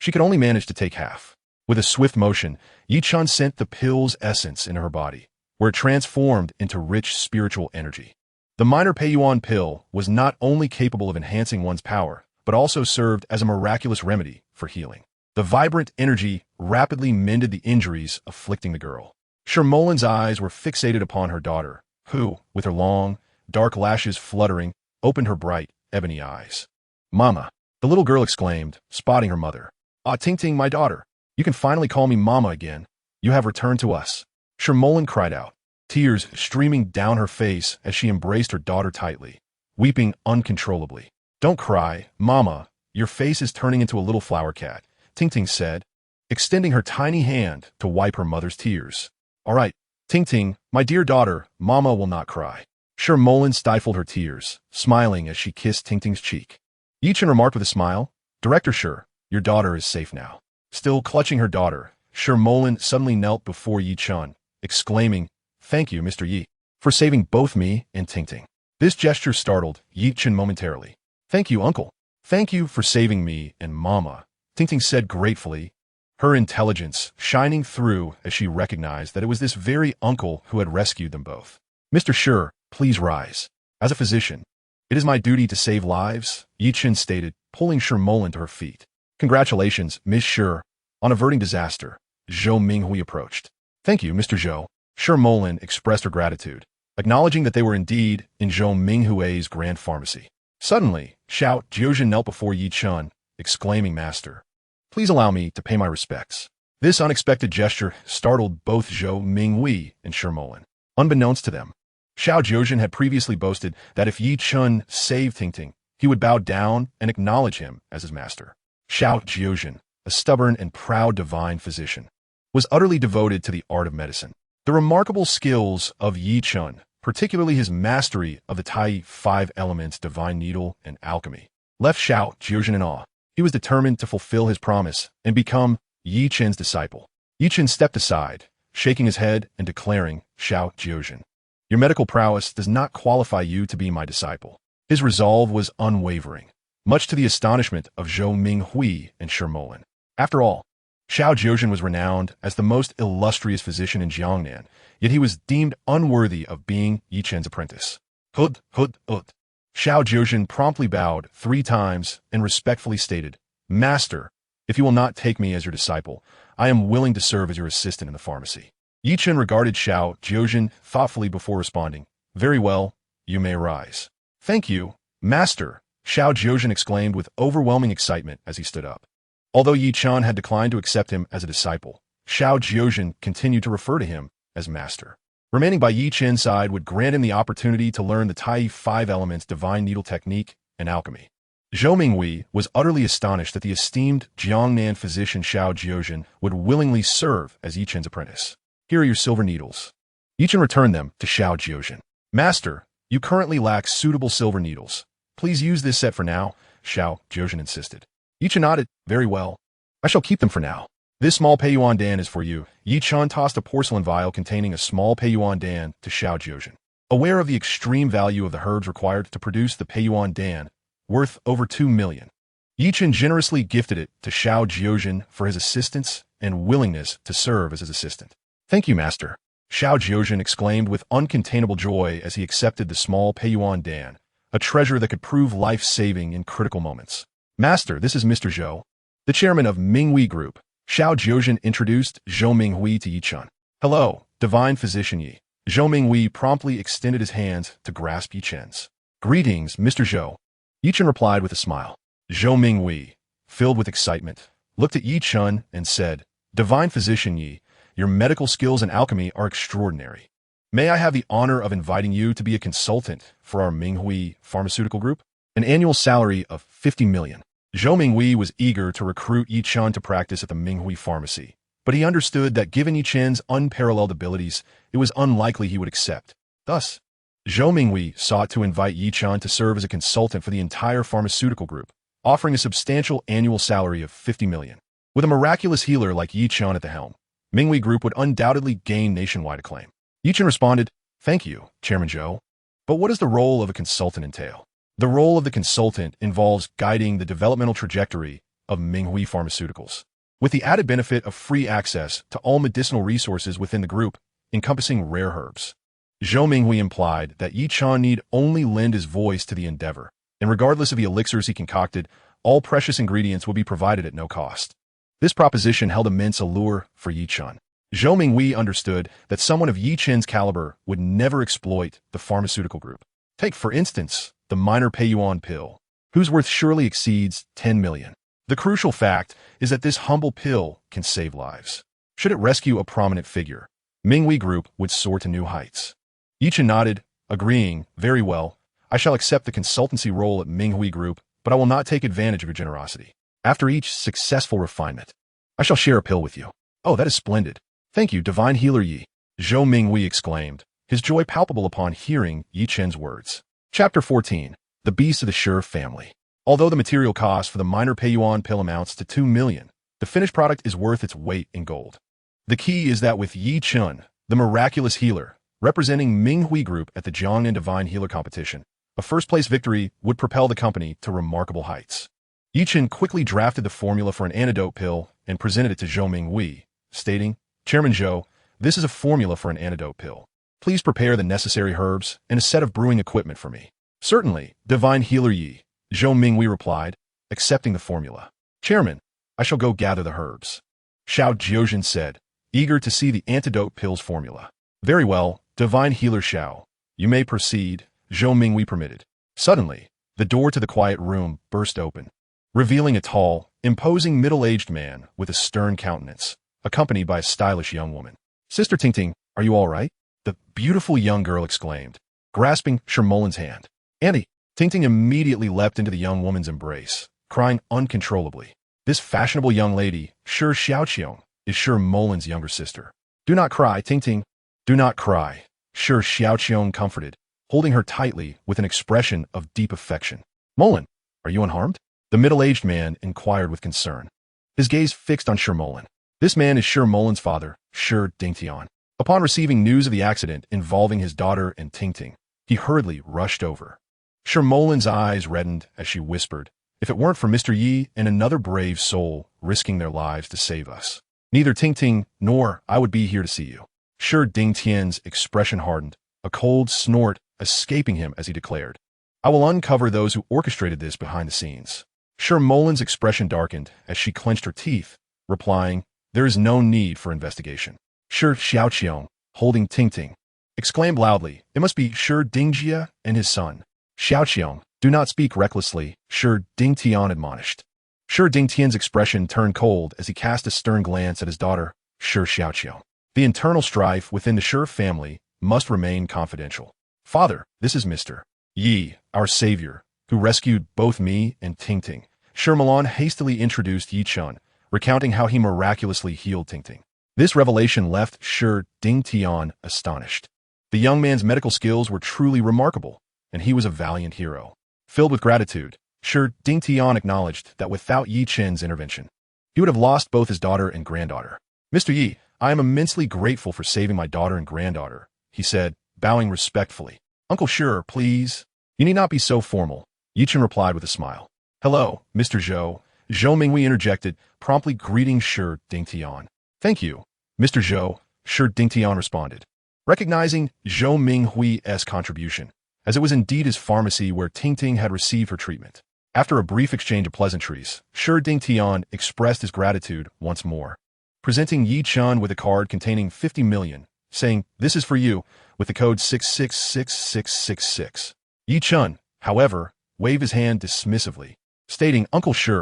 She could only manage to take half. With a swift motion, Yi Chun sent the pill's essence into her body, where it transformed into rich spiritual energy. The minor Peiyuan pill was not only capable of enhancing one's power, but also served as a miraculous remedy for healing. The vibrant energy rapidly mended the injuries afflicting the girl. Shermolin's eyes were fixated upon her daughter, who, with her long, dark lashes fluttering, opened her bright, ebony eyes. "Mama," the little girl exclaimed, spotting her mother. "Ah, Ting, my daughter, you can finally call me Mama again. You have returned to us." Shermolin cried out, tears streaming down her face as she embraced her daughter tightly, weeping uncontrollably. "Don't cry, Mama. Your face is turning into a little flower cat," Ting said, extending her tiny hand to wipe her mother's tears. "All right, Ting, my dear daughter, Mama will not cry." Shermolin stifled her tears, smiling as she kissed Ting's cheek. Yi Chun remarked with a smile, "Director Sher, your daughter is safe now." Still clutching her daughter, Shermolin suddenly knelt before Yi Chun, exclaiming, "Thank you, Mr. Yi, for saving both me and Ting." This gesture startled Yi Chun momentarily. "Thank you, uncle. Thank you for saving me and Mama," Ting said gratefully, her intelligence shining through as she recognized that it was this very uncle who had rescued them both. "Mr. Sher, please rise. As a physician, it is my duty to save lives," Yi Chun stated, pulling Shermolin to her feet. "Congratulations, Miss Sher, on averting disaster." Zhou Minghui approached. "Thank you, Mr. Zhou." Shermolin expressed her gratitude, acknowledging that they were indeed in Zhou Minghui's grand pharmacy. Suddenly, Xiao Jiuzhen knelt before Yi Chun, exclaiming, "Master, please allow me to pay my respects." This unexpected gesture startled both Zhou Minghui and Shermolin. Unbeknownst to them, Xiao Jiuzhen had previously boasted that if Yi Chun saved Ting, he would bow down and acknowledge him as his master. Xiao Jiuzhen, a stubborn and proud divine physician, was utterly devoted to the art of medicine. The remarkable skills of Yi Chun, particularly his mastery of the Tai 5 elements, divine needle, and alchemy, left Xiao Jiuzhen in awe. He was determined to fulfill his promise and become Yi Chun's disciple. Yi Chun stepped aside, shaking his head and declaring, "Xiao Jiuzhen, your medical prowess does not qualify you to be my disciple." His resolve was unwavering, much to the astonishment of Zhou Minghui and Shermolin. After all, Xiao Jiuzhen was renowned as the most illustrious physician in Jiangnan, yet he was deemed unworthy of being Yi Chen's apprentice. Hud, hud, hud. Xiao Jiuzhen promptly bowed 3 times and respectfully stated, "Master, if you will not take me as your disciple, I am willing to serve as your assistant in the pharmacy." Yi Chen regarded Xiao Jiuzhen thoughtfully before responding, "Very well, you may rise." "Thank you, Master," Xiao Jiuzhen exclaimed with overwhelming excitement as he stood up. Although Yi Chen had declined to accept him as a disciple, Xiao Jiuzhen continued to refer to him as Master. Remaining by Yi Chen's side would grant him the opportunity to learn the Tai 5 elements divine needle technique and alchemy. Zhou Minghui was utterly astonished that the esteemed Jiangnan physician Xiao Jiuzhen would willingly serve as Yi Chen's apprentice. "Here are your silver needles." Yi Chen returned them to Xiao Jiuzhen. "Master, you currently lack suitable silver needles. Please use this set for now," Xiao Jiuzhen insisted. Yi Chen nodded. "Very well. I shall keep them for now. This small Peiyuan Dan is for you." Yi Chen tossed a porcelain vial containing a small Peiyuan Dan to Xiao Jiuzhen. Aware of the extreme value of the herbs required to produce the Peiyuan Dan, worth over 2 million, Yi Chen generously gifted it to Xiao Jiuzhen for his assistance and willingness to serve as his assistant. "Thank you, Master," Xiao Jiuzhen exclaimed with uncontainable joy as he accepted the small Peiyuan Dan, a treasure that could prove life-saving in critical moments. "Master, this is Mr. Zhou, the chairman of Minghui Group." Xiao Jiuzhen introduced Zhou Minghui to Yi Chen. "Hello, divine physician Yi." Zhou Minghui promptly extended his hands to grasp Yi Chen's. "Greetings, Mr. Zhou." Yi Chen replied with a smile. Zhou Minghui, filled with excitement, looked at Yi Chen and said, "Divine physician Yi, your medical skills and alchemy are extraordinary. May I have the honor of inviting you to be a consultant for our Minghui Pharmaceutical Group? An annual salary of 50 million. Zhou Minghui was eager to recruit Yi Chen to practice at the Minghui Pharmacy, but he understood that given Yi Chen's unparalleled abilities, it was unlikely he would accept. Thus, Zhou Minghui sought to invite Yi Chen to serve as a consultant for the entire pharmaceutical group, offering a substantial annual salary of 50 million. With a miraculous healer like Yi Chen at the helm, Minghui Group would undoubtedly gain nationwide acclaim. Yi Chen responded, "Thank you, Chairman Zhou. But what does the role of a consultant entail?" The role of the consultant involves guiding the developmental trajectory of Minghui Pharmaceuticals, with the added benefit of free access to all medicinal resources within the group, encompassing rare herbs. Zhou Minghui implied that Yi Chen need only lend his voice to the endeavor, and regardless of the elixirs he concocted, all precious ingredients would be provided at no cost. This proposition held immense allure for Yi Chen. Zhou Minghui understood that someone of Yi Chen's caliber would never exploit the pharmaceutical group. Take, for instance, the minor Peiyuan pill, whose worth surely exceeds 10 million. The crucial fact is that this humble pill can save lives. Should it rescue a prominent figure, Minghui Group would soar to new heights. Yi Chen nodded, agreeing, "Very well. I shall accept the consultancy role at Minghui Group, but I will not take advantage of your generosity. After each successful refinement, I shall share a pill with you." "Oh, that is splendid. Thank you, divine healer Yi," Zhou Minghui exclaimed, his joy palpable upon hearing Yi Chen's words. Chapter 14. The Beast of the Sure Family. Although the material cost for the minor Peiyuan pill amounts to 2 million, the finished product is worth its weight in gold. The key is that with Yi Chen, the miraculous healer, representing Minghui Group at the Jiangnan Divine Healer Competition, a first-place victory would propel the company to remarkable heights. Yi Chen quickly drafted the formula for an antidote pill and presented it to Zhou Minghui, stating, "Chairman Zhou, this is a formula for an antidote pill. Please prepare the necessary herbs and a set of brewing equipment for me." "Certainly, divine healer Yi," Zhou Minghui replied, accepting the formula. "Chairman, I shall go gather the herbs," Xiao Jiuzhen said, eager to see the antidote pill's formula. "Very well, divine healer Xiao. You may proceed," Zhou Minghui permitted. Suddenly, the door to the quiet room burst open, revealing a tall, imposing middle-aged man with a stern countenance, accompanied by a stylish young woman. "Sister Tingting, are you all right?" the beautiful young girl exclaimed, grasping Shermolin's hand. "Auntie!" Tingting immediately leapt into the young woman's embrace, crying uncontrollably. This fashionable young lady, Shi Xiaoqiong, is Shermolin's younger sister. "Do not cry, Tingting. Do not cry," Shi Xiaoqiong comforted, holding her tightly with an expression of deep affection. "Molin, are you unharmed?" the middle-aged man inquired with concern, his gaze fixed on Shermolin. This man is Shermolin's father, Shi Dingtian. Upon receiving news of the accident involving his daughter and Tingting, he hurriedly rushed over. Shermolin's eyes reddened as she whispered, "If it weren't for Mr. Yi and another brave soul risking their lives to save us, neither Tingting nor I would be here to see you." Shi Dingtian's expression hardened, a cold snort escaping him as he declared, I will uncover those who orchestrated this behind the scenes. Shi Molin's expression darkened as she clenched her teeth, replying, there is no need for investigation. Shi Xiaoqiong, holding Tingting, exclaimed loudly, it must be Shi Dingjie and his son. Xiaoqiong, do not speak recklessly, Shi Dingtian admonished. Shi Dingtian's expression turned cold as he cast a stern glance at his daughter, Shi Xiaoqiong. The internal strife within the Shi family must remain confidential. Father, this is Mr. Yi, our savior, who rescued both me and Tingting. Shi Mulan hastily introduced Yi Chen, recounting how he miraculously healed Tingting. This revelation left Shi Dingtian astonished. The young man's medical skills were truly remarkable, and he was a valiant hero. Filled with gratitude, Shi Dingtian acknowledged that without Yi Chen's intervention, he would have lost both his daughter and granddaughter. Mr. Yi, I am immensely grateful for saving my daughter and granddaughter, he said, bowing respectfully. Uncle Shi, please. You need not be so formal, Yi Chen replied with a smile. Hello, Mr. Zhou. Zhou Minghui interjected, promptly greeting Shi Dingtian. Thank you, Mr. Zhou, Shi Dingtian responded, recognizing Zhou Minghui's contribution, as it was indeed his pharmacy where Tingting had received her treatment. After a brief exchange of pleasantries, Shi Dingtian expressed his gratitude once more, presenting Yi Chen with a card containing 50 million, saying, this is for you, with the code 666666. Yi Chen, however, waved his hand dismissively, stating, Uncle Shi,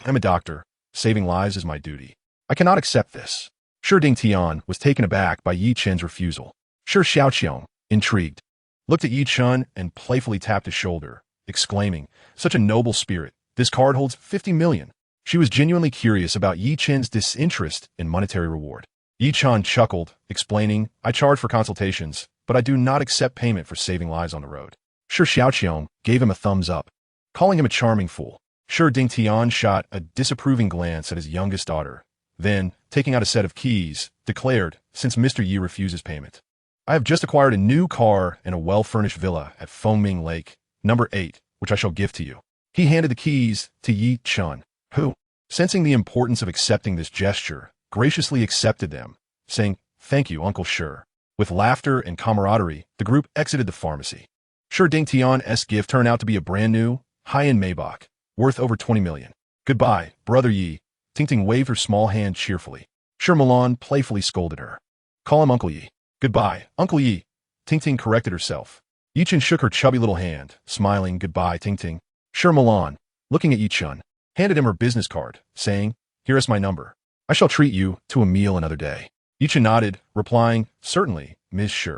I'm a doctor. Saving lives is my duty. I cannot accept this. Shi Dingtian was taken aback by Yi Chen's refusal. Shi Xiaoqiong, intrigued, looked at Yi Chen and playfully tapped his shoulder, exclaiming, such a noble spirit, this card holds 50 million. She was genuinely curious about Yi Chen's disinterest in monetary reward. Yi Chen chuckled, explaining, I charge for consultations, but I do not accept payment for saving lives on the road. Shi Xiaoqiong gave him a thumbs up, calling him a charming fool. Shi Dingtian shot a disapproving glance at his youngest daughter, then, taking out a set of keys, declared, since Mr. Yi refuses payment, I have just acquired a new car and a well-furnished villa at Fengming Lake, number 8, which I shall give to you. He handed the keys to Yi Chen, who, sensing the importance of accepting this gesture, graciously accepted them, saying, thank you, Uncle Shi. With laughter and camaraderie, the group exited the pharmacy. Shi Dingtian's gift turned out to be a brand-new, high-end Maybach, worth over 20 million. Goodbye, Brother Yi. Tingting waved her small hand cheerfully. Shi Mulan playfully scolded her. Call him Uncle Yi. Goodbye, Uncle Yi. Tingting corrected herself. Yi Chen shook her chubby little hand, smiling goodbye Tingting. Shi Mulan, looking at Yi Chen, handed him her business card, saying, here is my number. I shall treat you to a meal another day. Yi Chen nodded, replying, certainly, Ms. Shi.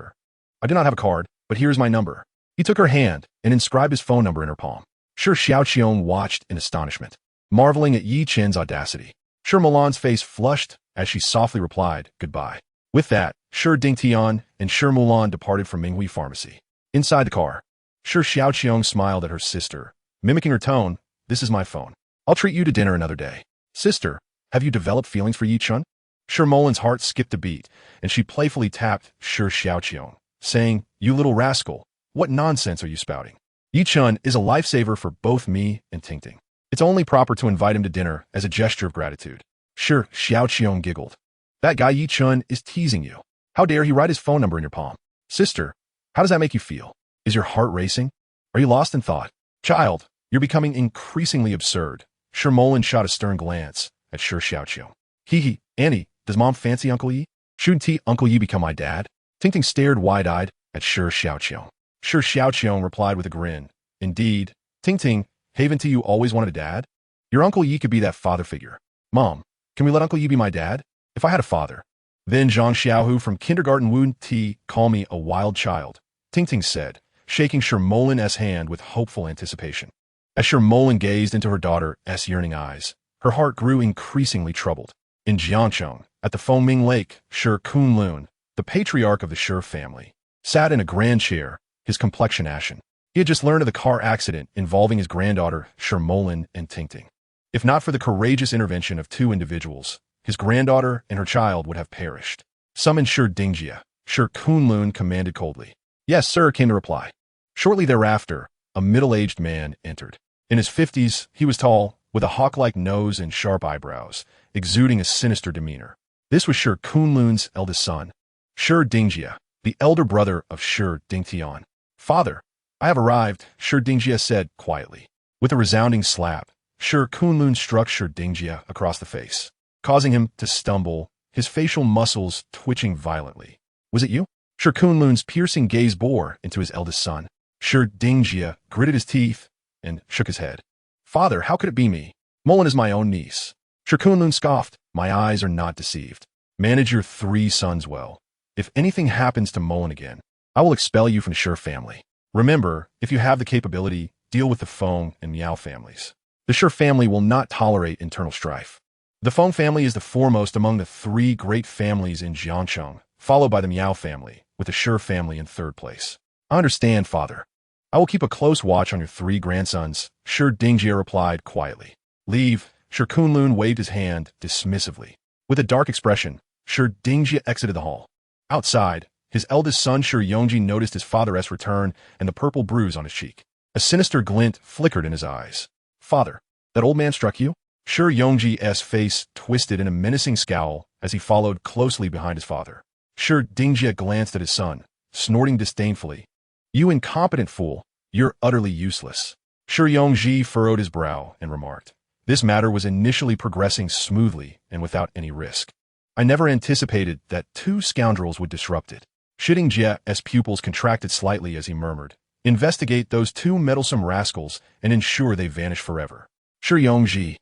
I do not have a card, but here is my number. He took her hand and inscribed his phone number in her palm. Shi Xiaoqiong watched in astonishment, marveling at Yi Chen's audacity. Shi Mulan's face flushed as she softly replied, goodbye. With that, Shi Dingtian and Shi Mulan departed from Minghui Pharmacy. Inside the car, Shi Xiaoqiong smiled at her sister, mimicking her tone, this is my phone. I'll treat you to dinner another day. Sister, have you developed feelings for Yi Chen? Shi Mulan's heart skipped a beat, and she playfully tapped Shi Xiaoqiong, saying, you little rascal, what nonsense are you spouting? Yi Chen is a lifesaver for both me and Tingting. It's only proper to invite him to dinner as a gesture of gratitude. Shi Xiaoqiong giggled. That guy Yi Chen is teasing you. How dare he write his phone number in your palm? Sister, how does that make you feel? Is your heart racing? Are you lost in thought? Child, you're becoming increasingly absurd. Shi Mulin shot a stern glance at Shi Xiaoqiong. Hee, Annie, does Mom fancy Uncle Yi? Shouldn't Uncle Yi become my dad? Tingting stared wide-eyed at Shi Xiaoqiong. Shi Xiaoqiong replied with a grin. Indeed, Tingting, haven't you always wanted a dad? Your Uncle Yi could be that father figure. Mom, can we let Uncle Yi be my dad? If I had a father. Then Zhang Xiaohu from kindergarten wouldn't call me a wild child, Tingting said, shaking Shi Mulin's hand with hopeful anticipation. As Shi Mulin gazed into her daughter's yearning eyes, her heart grew increasingly troubled. In Jiangcheng, at the Fengming Lake, Shi Kunlun, the patriarch of the Shi family, sat in a grand chair, his complexion ashen. He had just learned of the car accident involving his granddaughter, Shi Mulin and Tingting. If not for the courageous intervention of two individuals, his granddaughter and her child would have perished. Summon Shi Dingjie, Shi Kunlun commanded coldly. Yes, sir, came the reply. Shortly thereafter, a middle-aged man entered. In his 50s, he was tall, with a hawk-like nose and sharp eyebrows, exuding a sinister demeanor. This was Shi Kunlun's eldest son, Shi Dingjie, the elder brother of Shi Dingtian. Father, I have arrived, Shi Dingjie said quietly. With a resounding slap, Shi Kunlun struck Shi Dingjie across the face, causing him to stumble, his facial muscles twitching violently. Was it you? Shi Kunlun's piercing gaze bore into his eldest son. Shi Dingjie gritted his teeth and shook his head. Father, how could it be me? Mullen is my own niece. Shi Kunlun scoffed. My eyes are not deceived. Manage your 3 sons well. If anything happens to Mullen again, I will expel you from the Shi family. Remember, if you have the capability, deal with the Feng and Miao families. The Shi family will not tolerate internal strife. The Feng family is the foremost among the 3 great families in Jiangcheng, followed by the Miao family, with the Shi family in 3rd place. I understand, father. I will keep a close watch on your 3 grandsons, Shi Dingjie replied quietly. Leave. Shi Kunlun waved his hand dismissively. With a dark expression, Shi Dingjie exited the hall. Outside, his eldest son Shi Yongji noticed his father's return and the purple bruise on his cheek. A sinister glint flickered in his eyes. Father, that old man struck you? Shi Yongji's face twisted in a menacing scowl as he followed closely behind his father. Shi Dingjie glanced at his son, snorting disdainfully. You incompetent fool, you're utterly useless. Shi Yongji furrowed his brow and remarked. This matter was initially progressing smoothly and without any risk. I never anticipated that 2 scoundrels would disrupt it. Shi Dingjie's pupils contracted slightly as he murmured, investigate those 2 meddlesome rascals and ensure they vanish forever. Shi Yongji,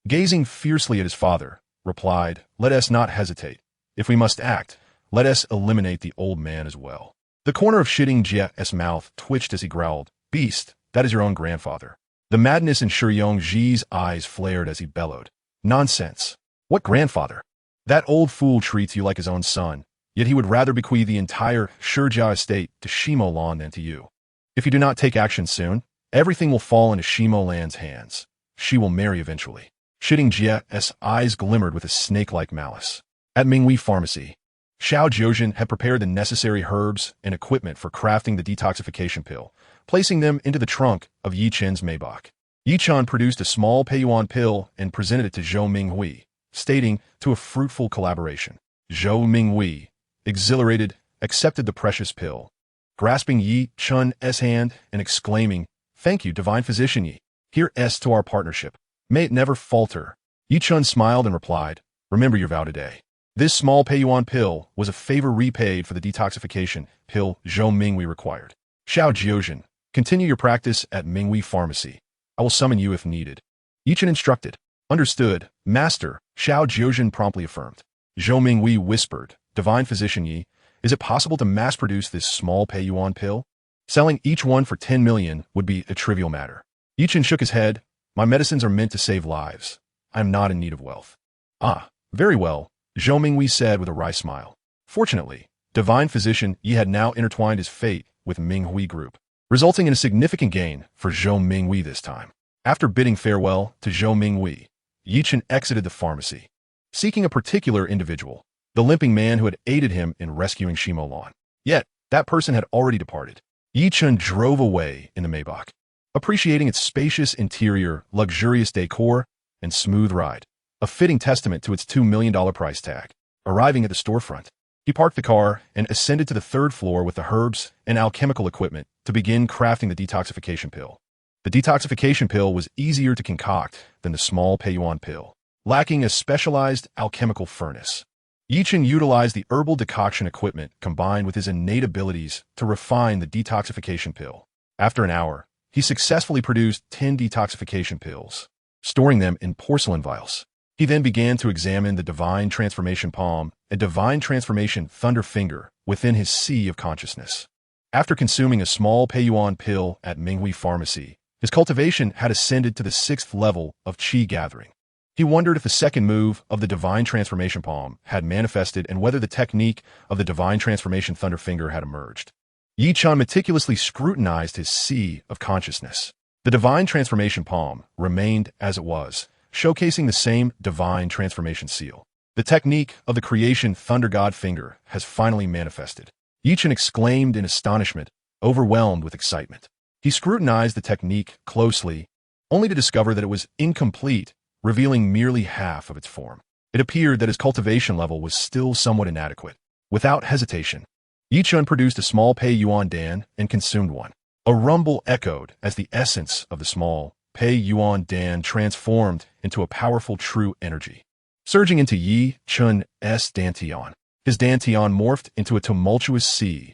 gazing fiercely at his father, replied, let us not hesitate. If we must act, let us eliminate the old man as well. The corner of Shi Dingjie's mouth twitched as he growled, beast, that is your own grandfather. The madness in Shi Yongji's eyes flared as he bellowed. Nonsense. What grandfather? That old fool treats you like his own son, yet he would rather bequeath the entire Shijia estate to Shimo Lan than to you. If you do not take action soon, everything will fall into Shimo Lan's hands. She will marry eventually. Shi Dingjie's eyes glimmered with a snake-like malice. At Minghui Pharmacy, Xiao Jiuzhen had prepared the necessary herbs and equipment for crafting the detoxification pill, placing them into the trunk of Yi Chen's Maybach. Yi Chen produced a small Peiyuan pill and presented it to Zhou Minghui, stating to a fruitful collaboration. Zhou Minghui, exhilarated, accepted the precious pill, grasping Yi Chen's hand and exclaiming, Thank you, divine physician Yi. Here's to our partnership. May it never falter. Yi Chen smiled and replied, Remember your vow today. This small Peiyuan pill was a favor repaid for the detoxification pill Zhou Minghui required. Xiao Jiuzhen, continue your practice at Minghui Pharmacy. I will summon you if needed. Yi Chen instructed. Understood, Master, Xiao Jiuzhen promptly affirmed. Zhou Minghui whispered, Divine Physician Yi, is it possible to mass-produce this small Peiyuan pill? Selling each one for 10 million would be a trivial matter. Yi Chen shook his head. My medicines are meant to save lives. I am not in need of wealth. Ah, very well, Zhou Minghui said with a wry smile. Fortunately, Divine Physician Yi had now intertwined his fate with Minghui Group, resulting in a significant gain for Zhou Minghui this time. After bidding farewell to Zhou Minghui, Yi Chen exited the pharmacy, seeking a particular individual, the limping man who had aided him in rescuing Shimo Lan. Yet, that person had already departed. Yi Chen drove away in the Maybach, appreciating its spacious interior, luxurious decor, and smooth ride, a fitting testament to its $2 million price tag. Arriving at the storefront, he parked the car and ascended to the 3rd floor with the herbs and alchemical equipment to begin crafting the detoxification pill. The detoxification pill was easier to concoct than the small Peiyuan pill, lacking a specialized alchemical furnace. Yi Chen utilized the herbal decoction equipment combined with his innate abilities to refine the detoxification pill. After an hour, he successfully produced 10 detoxification pills, storing them in porcelain vials. He then began to examine the Divine Transformation Palm and Divine Transformation Thunder Finger within his sea of consciousness. After consuming a small Peiyuan pill at Minghui Pharmacy, his cultivation had ascended to the 6th level of Qi gathering. He wondered if the second move of the Divine Transformation Palm had manifested and whether the technique of the Divine Transformation Thunder Finger had emerged. Yi Chen meticulously scrutinized his sea of consciousness. The Divine Transformation Palm remained as it was, showcasing the same Divine Transformation seal. The technique of the Creation Thunder God Finger has finally manifested. Yi Chen exclaimed in astonishment, overwhelmed with excitement. He scrutinized the technique closely, only to discover that it was incomplete, revealing merely half of its form. It appeared that his cultivation level was still somewhat inadequate. Without hesitation, Yi Chun produced a small Pei Yuan Dan and consumed one. A rumble echoed as the essence of the small Pei Yuan Dan transformed into a powerful true energy. Surging into Yi Chun's dantian, his dantian morphed into a tumultuous sea,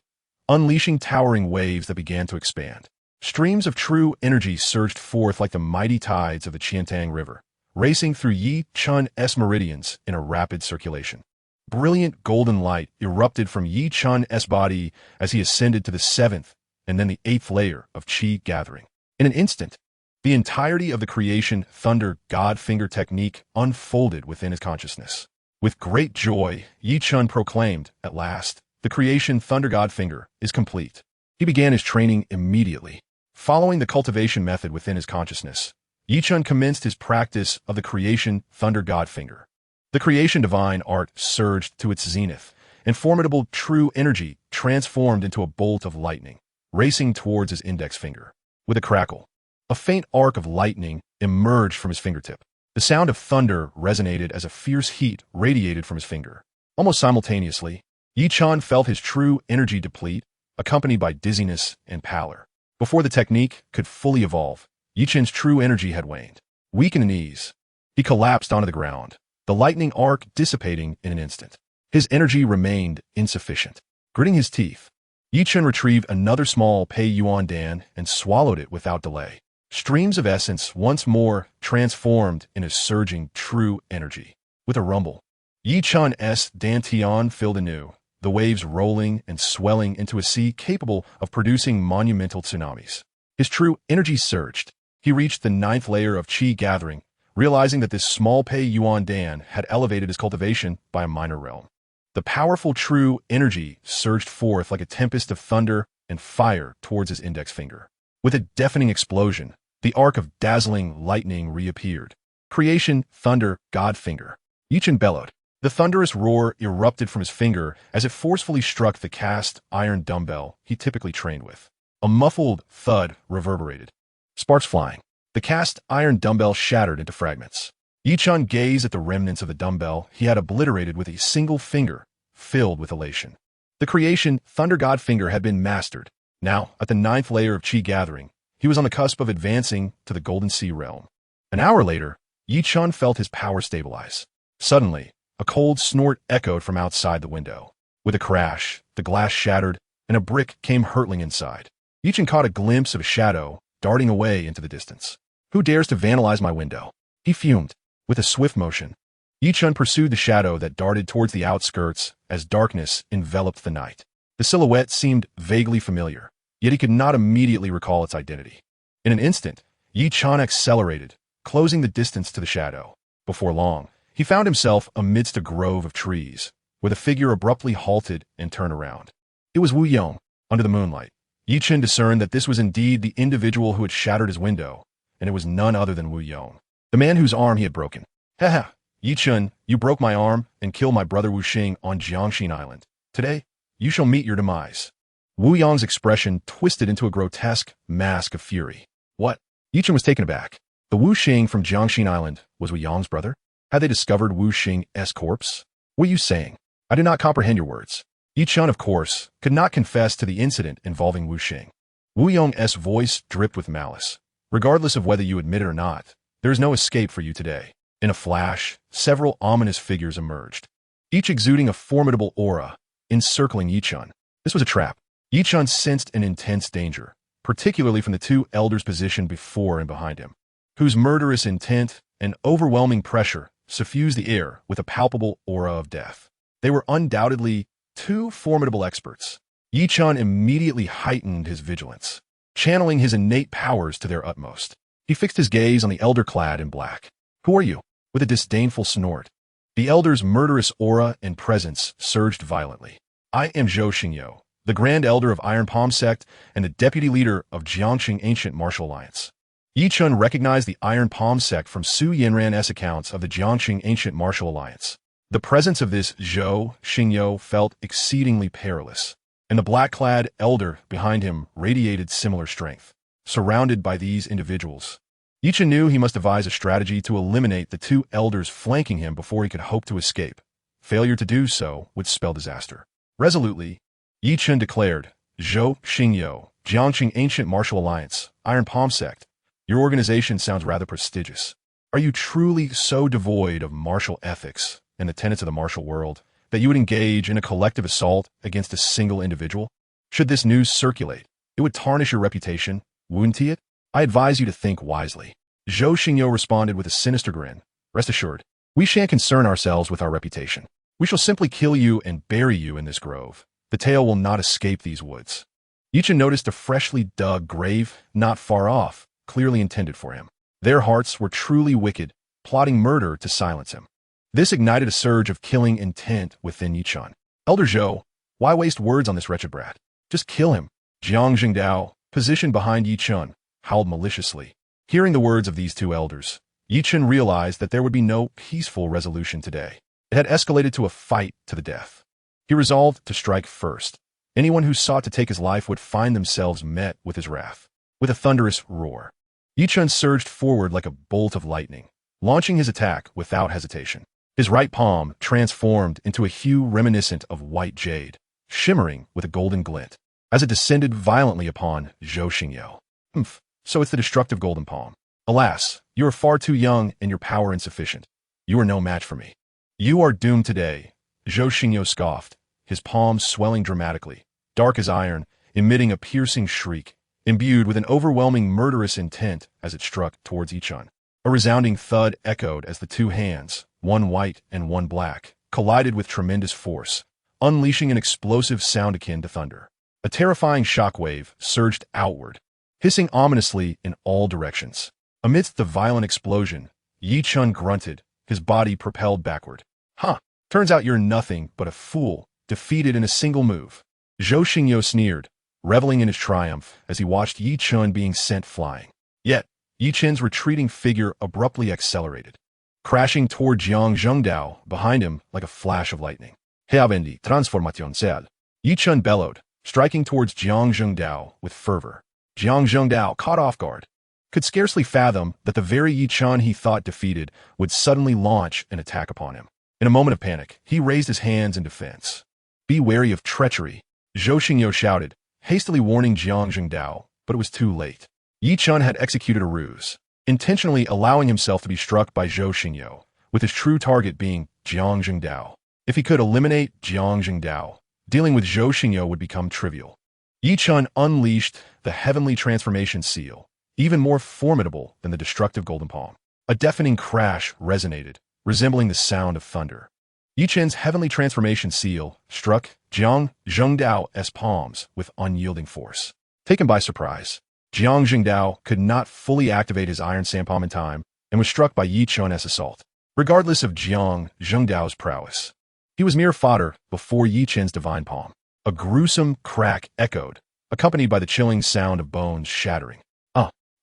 unleashing towering waves that began to expand. Streams of true energy surged forth like the mighty tides of the Qiantang River, racing through Yi Chun's meridians in a rapid circulation. Brilliant golden light erupted from Yi Chun's body as he ascended to the 7th and then the 8th layer of Qi gathering. In an instant, the entirety of the creation Thunder God Finger technique unfolded within his consciousness. With great joy, Yi Chun proclaimed, "At last, the creation Thunder God Finger is complete." He began his training immediately. Following the cultivation method within his consciousness, Yi Chun commenced his practice of the creation Thunder God Finger. The creation divine art surged to its zenith, and formidable true energy transformed into a bolt of lightning, racing towards his index finger. With a crackle, a faint arc of lightning emerged from his fingertip. The sound of thunder resonated as a fierce heat radiated from his finger. Almost simultaneously, Yi Chun felt his true energy deplete, accompanied by dizziness and pallor. Before the technique could fully evolve, Yi Chun's true energy had waned. Weak in the knees, he collapsed onto the ground, the lightning arc dissipating in an instant. His energy remained insufficient. Gritting his teeth, Yi Chun retrieved another small Pei Yuan Dan and swallowed it without delay. Streams of essence once more transformed into surging true energy. With a rumble, Yi Chun's dantian filled anew, the waves rolling and swelling into a sea capable of producing monumental tsunamis. His true energy surged. He reached the 9th layer of Qi gathering, realizing that this small Pei Yuan Dan had elevated his cultivation by a minor realm. The powerful true energy surged forth like a tempest of thunder and fire towards his index finger. With a deafening explosion, the arc of dazzling lightning reappeared. Creation Thunder God Finger. Yi Chun bellowed. The thunderous roar erupted from his finger as it forcefully struck the cast iron dumbbell he typically trained with. A muffled thud reverberated. Sparks flying. The cast iron dumbbell shattered into fragments. Yi Chun gazed at the remnants of the dumbbell he had obliterated with a single finger, filled with elation. The creation Thunder God Finger had been mastered. Now, at the 9th layer of Qi gathering, he was on the cusp of advancing to the Golden Sea realm. An hour later, Yi Chun felt his power stabilize. Suddenly, a cold snort echoed from outside the window. With a crash, the glass shattered, and a brick came hurtling inside. Yi Chun caught a glimpse of a shadow darting away into the distance. "Who dares to vandalize my window?" He fumed. With a swift motion, Yi Chun pursued the shadow that darted towards the outskirts as darkness enveloped the night. The silhouette seemed vaguely familiar, yet he could not immediately recall its identity. In an instant, Yi Chun accelerated, closing the distance to the shadow. Before long, he found himself amidst a grove of trees, where the figure abruptly halted and turned around. It was Wu Yong. Under the moonlight, Yi Chun discerned that this was indeed the individual who had shattered his window, and it was none other than Wu Yong, the man whose arm he had broken. "Haha, Yi Chun, you broke my arm and killed my brother Wu Xing on Jiangxin Island. Today, you shall meet your demise." Wu Yong's expression twisted into a grotesque mask of fury. "What?" Yi Chun was taken aback. The Wu Xing from Jiangxin Island was Wu Yong's brother? Had they discovered Wu Xing's corpse? "What are you saying? I do not comprehend your words." Yi Chun, of course, could not confess to the incident involving Wu Xing. Wu Yong's voice dripped with malice. "Regardless of whether you admit it or not, there is no escape for you today." In a flash, several ominous figures emerged, each exuding a formidable aura, encircling Yi Chun. This was a trap. Yi Chun sensed an intense danger, particularly from the two elders positioned before and behind him, whose murderous intent and overwhelming pressure suffused the air with a palpable aura of death. They were undoubtedly two formidable experts. Yi Chun immediately heightened his vigilance, channeling his innate powers to their utmost. He fixed his gaze on the elder clad in black. "Who are you?" With a disdainful snort, the elder's murderous aura and presence surged violently. "I am Zhou Xingyo, the Grand Elder of Iron Palm Sect and the Deputy Leader of Jiangxing Ancient Martial Alliance." Yi Chun recognized the Iron Palm Sect from Su Yanran's accounts of the Jiangxing Ancient Martial Alliance. The presence of this Zhou Xingyo felt exceedingly perilous, and the black-clad elder behind him radiated similar strength. Surrounded by these individuals, Yi Chun knew he must devise a strategy to eliminate the two elders flanking him before he could hope to escape. Failure to do so would spell disaster. Resolutely, Yi Chen declared, Zhou Xingyou, Jiangqing Ancient Martial Alliance, Iron Palm Sect. Your organization sounds rather prestigious. Are you truly so devoid of martial ethics and the tenets of the martial world that you would engage in a collective assault against a single individual? Should this news circulate, it would tarnish your reputation, wouldn't it? I advise you to think wisely. Zhou Xingyou responded with a sinister grin. Rest assured, we shan't concern ourselves with our reputation. We shall simply kill you and bury you in this grove. The tale will not escape these woods. Yi Chen noticed a freshly dug grave not far off, clearly intended for him. Their hearts were truly wicked, plotting murder to silence him. This ignited a surge of killing intent within Yi Chen. Elder Zhou, why waste words on this wretched brat? Just kill him. Jiang Jingdao, positioned behind Yi Chen, howled maliciously. Hearing the words of these two elders, Yi Chen realized that there would be no peaceful resolution today. It had escalated to a fight to the death. He resolved to strike first. Anyone who sought to take his life would find themselves met with his wrath. With a thunderous roar, Yi Chen surged forward like a bolt of lightning, launching his attack without hesitation. His right palm transformed into a hue reminiscent of white jade, shimmering with a golden glint, as it descended violently upon Zhou Xingyou. So it's the destructive golden palm. Alas, you are far too young and your power insufficient. You are no match for me. You are doomed today, Zhou Xingyou scoffed, his palms swelling dramatically, dark as iron, emitting a piercing shriek, imbued with an overwhelming murderous intent as it struck towards Yi Chen. A resounding thud echoed as the two hands, one white and one black, collided with tremendous force, unleashing an explosive sound akin to thunder. A terrifying shockwave surged outward, hissing ominously in all directions. Amidst the violent explosion, Yi Chen grunted, his body propelled backward. Turns out you're nothing but a fool, defeated in a single move. Zhou Xingyou sneered, reveling in his triumph as he watched Yi Chen being sent flying. Yet, Yi Chen's retreating figure abruptly accelerated, crashing toward Jiang Zhengdao behind him like a flash of lightning. Heavendi transformación cel. Yi Chen bellowed, striking towards Jiang Zhengdao with fervor. Jiang Zhengdao, caught off guard, could scarcely fathom that the very Yi Chen he thought defeated would suddenly launch an attack upon him. In a moment of panic, he raised his hands in defense. Be wary of treachery, Zhou Xingyou shouted, hastily warning Jiang Zhengdao, but it was too late. Yi Chen had executed a ruse, intentionally allowing himself to be struck by Zhou Xingyou, with his true target being Jiang Zhengdao. If he could eliminate Jiang Zhengdao, dealing with Zhou Xingyou would become trivial. Yi Chen unleashed the heavenly transformation seal, even more formidable than the destructive golden palm. A deafening crash resonated, resembling the sound of thunder. Yi Chen's heavenly transformation seal struck Jiang Zhengdao's palms with unyielding force. Taken by surprise, Jiang Zhengdao could not fully activate his iron sandpalm in time and was struck by Yi Chen's assault. Regardless of Jiang Zhengdao's prowess, he was mere fodder before Yi Chen's divine palm. A gruesome crack echoed, accompanied by the chilling sound of bones shattering.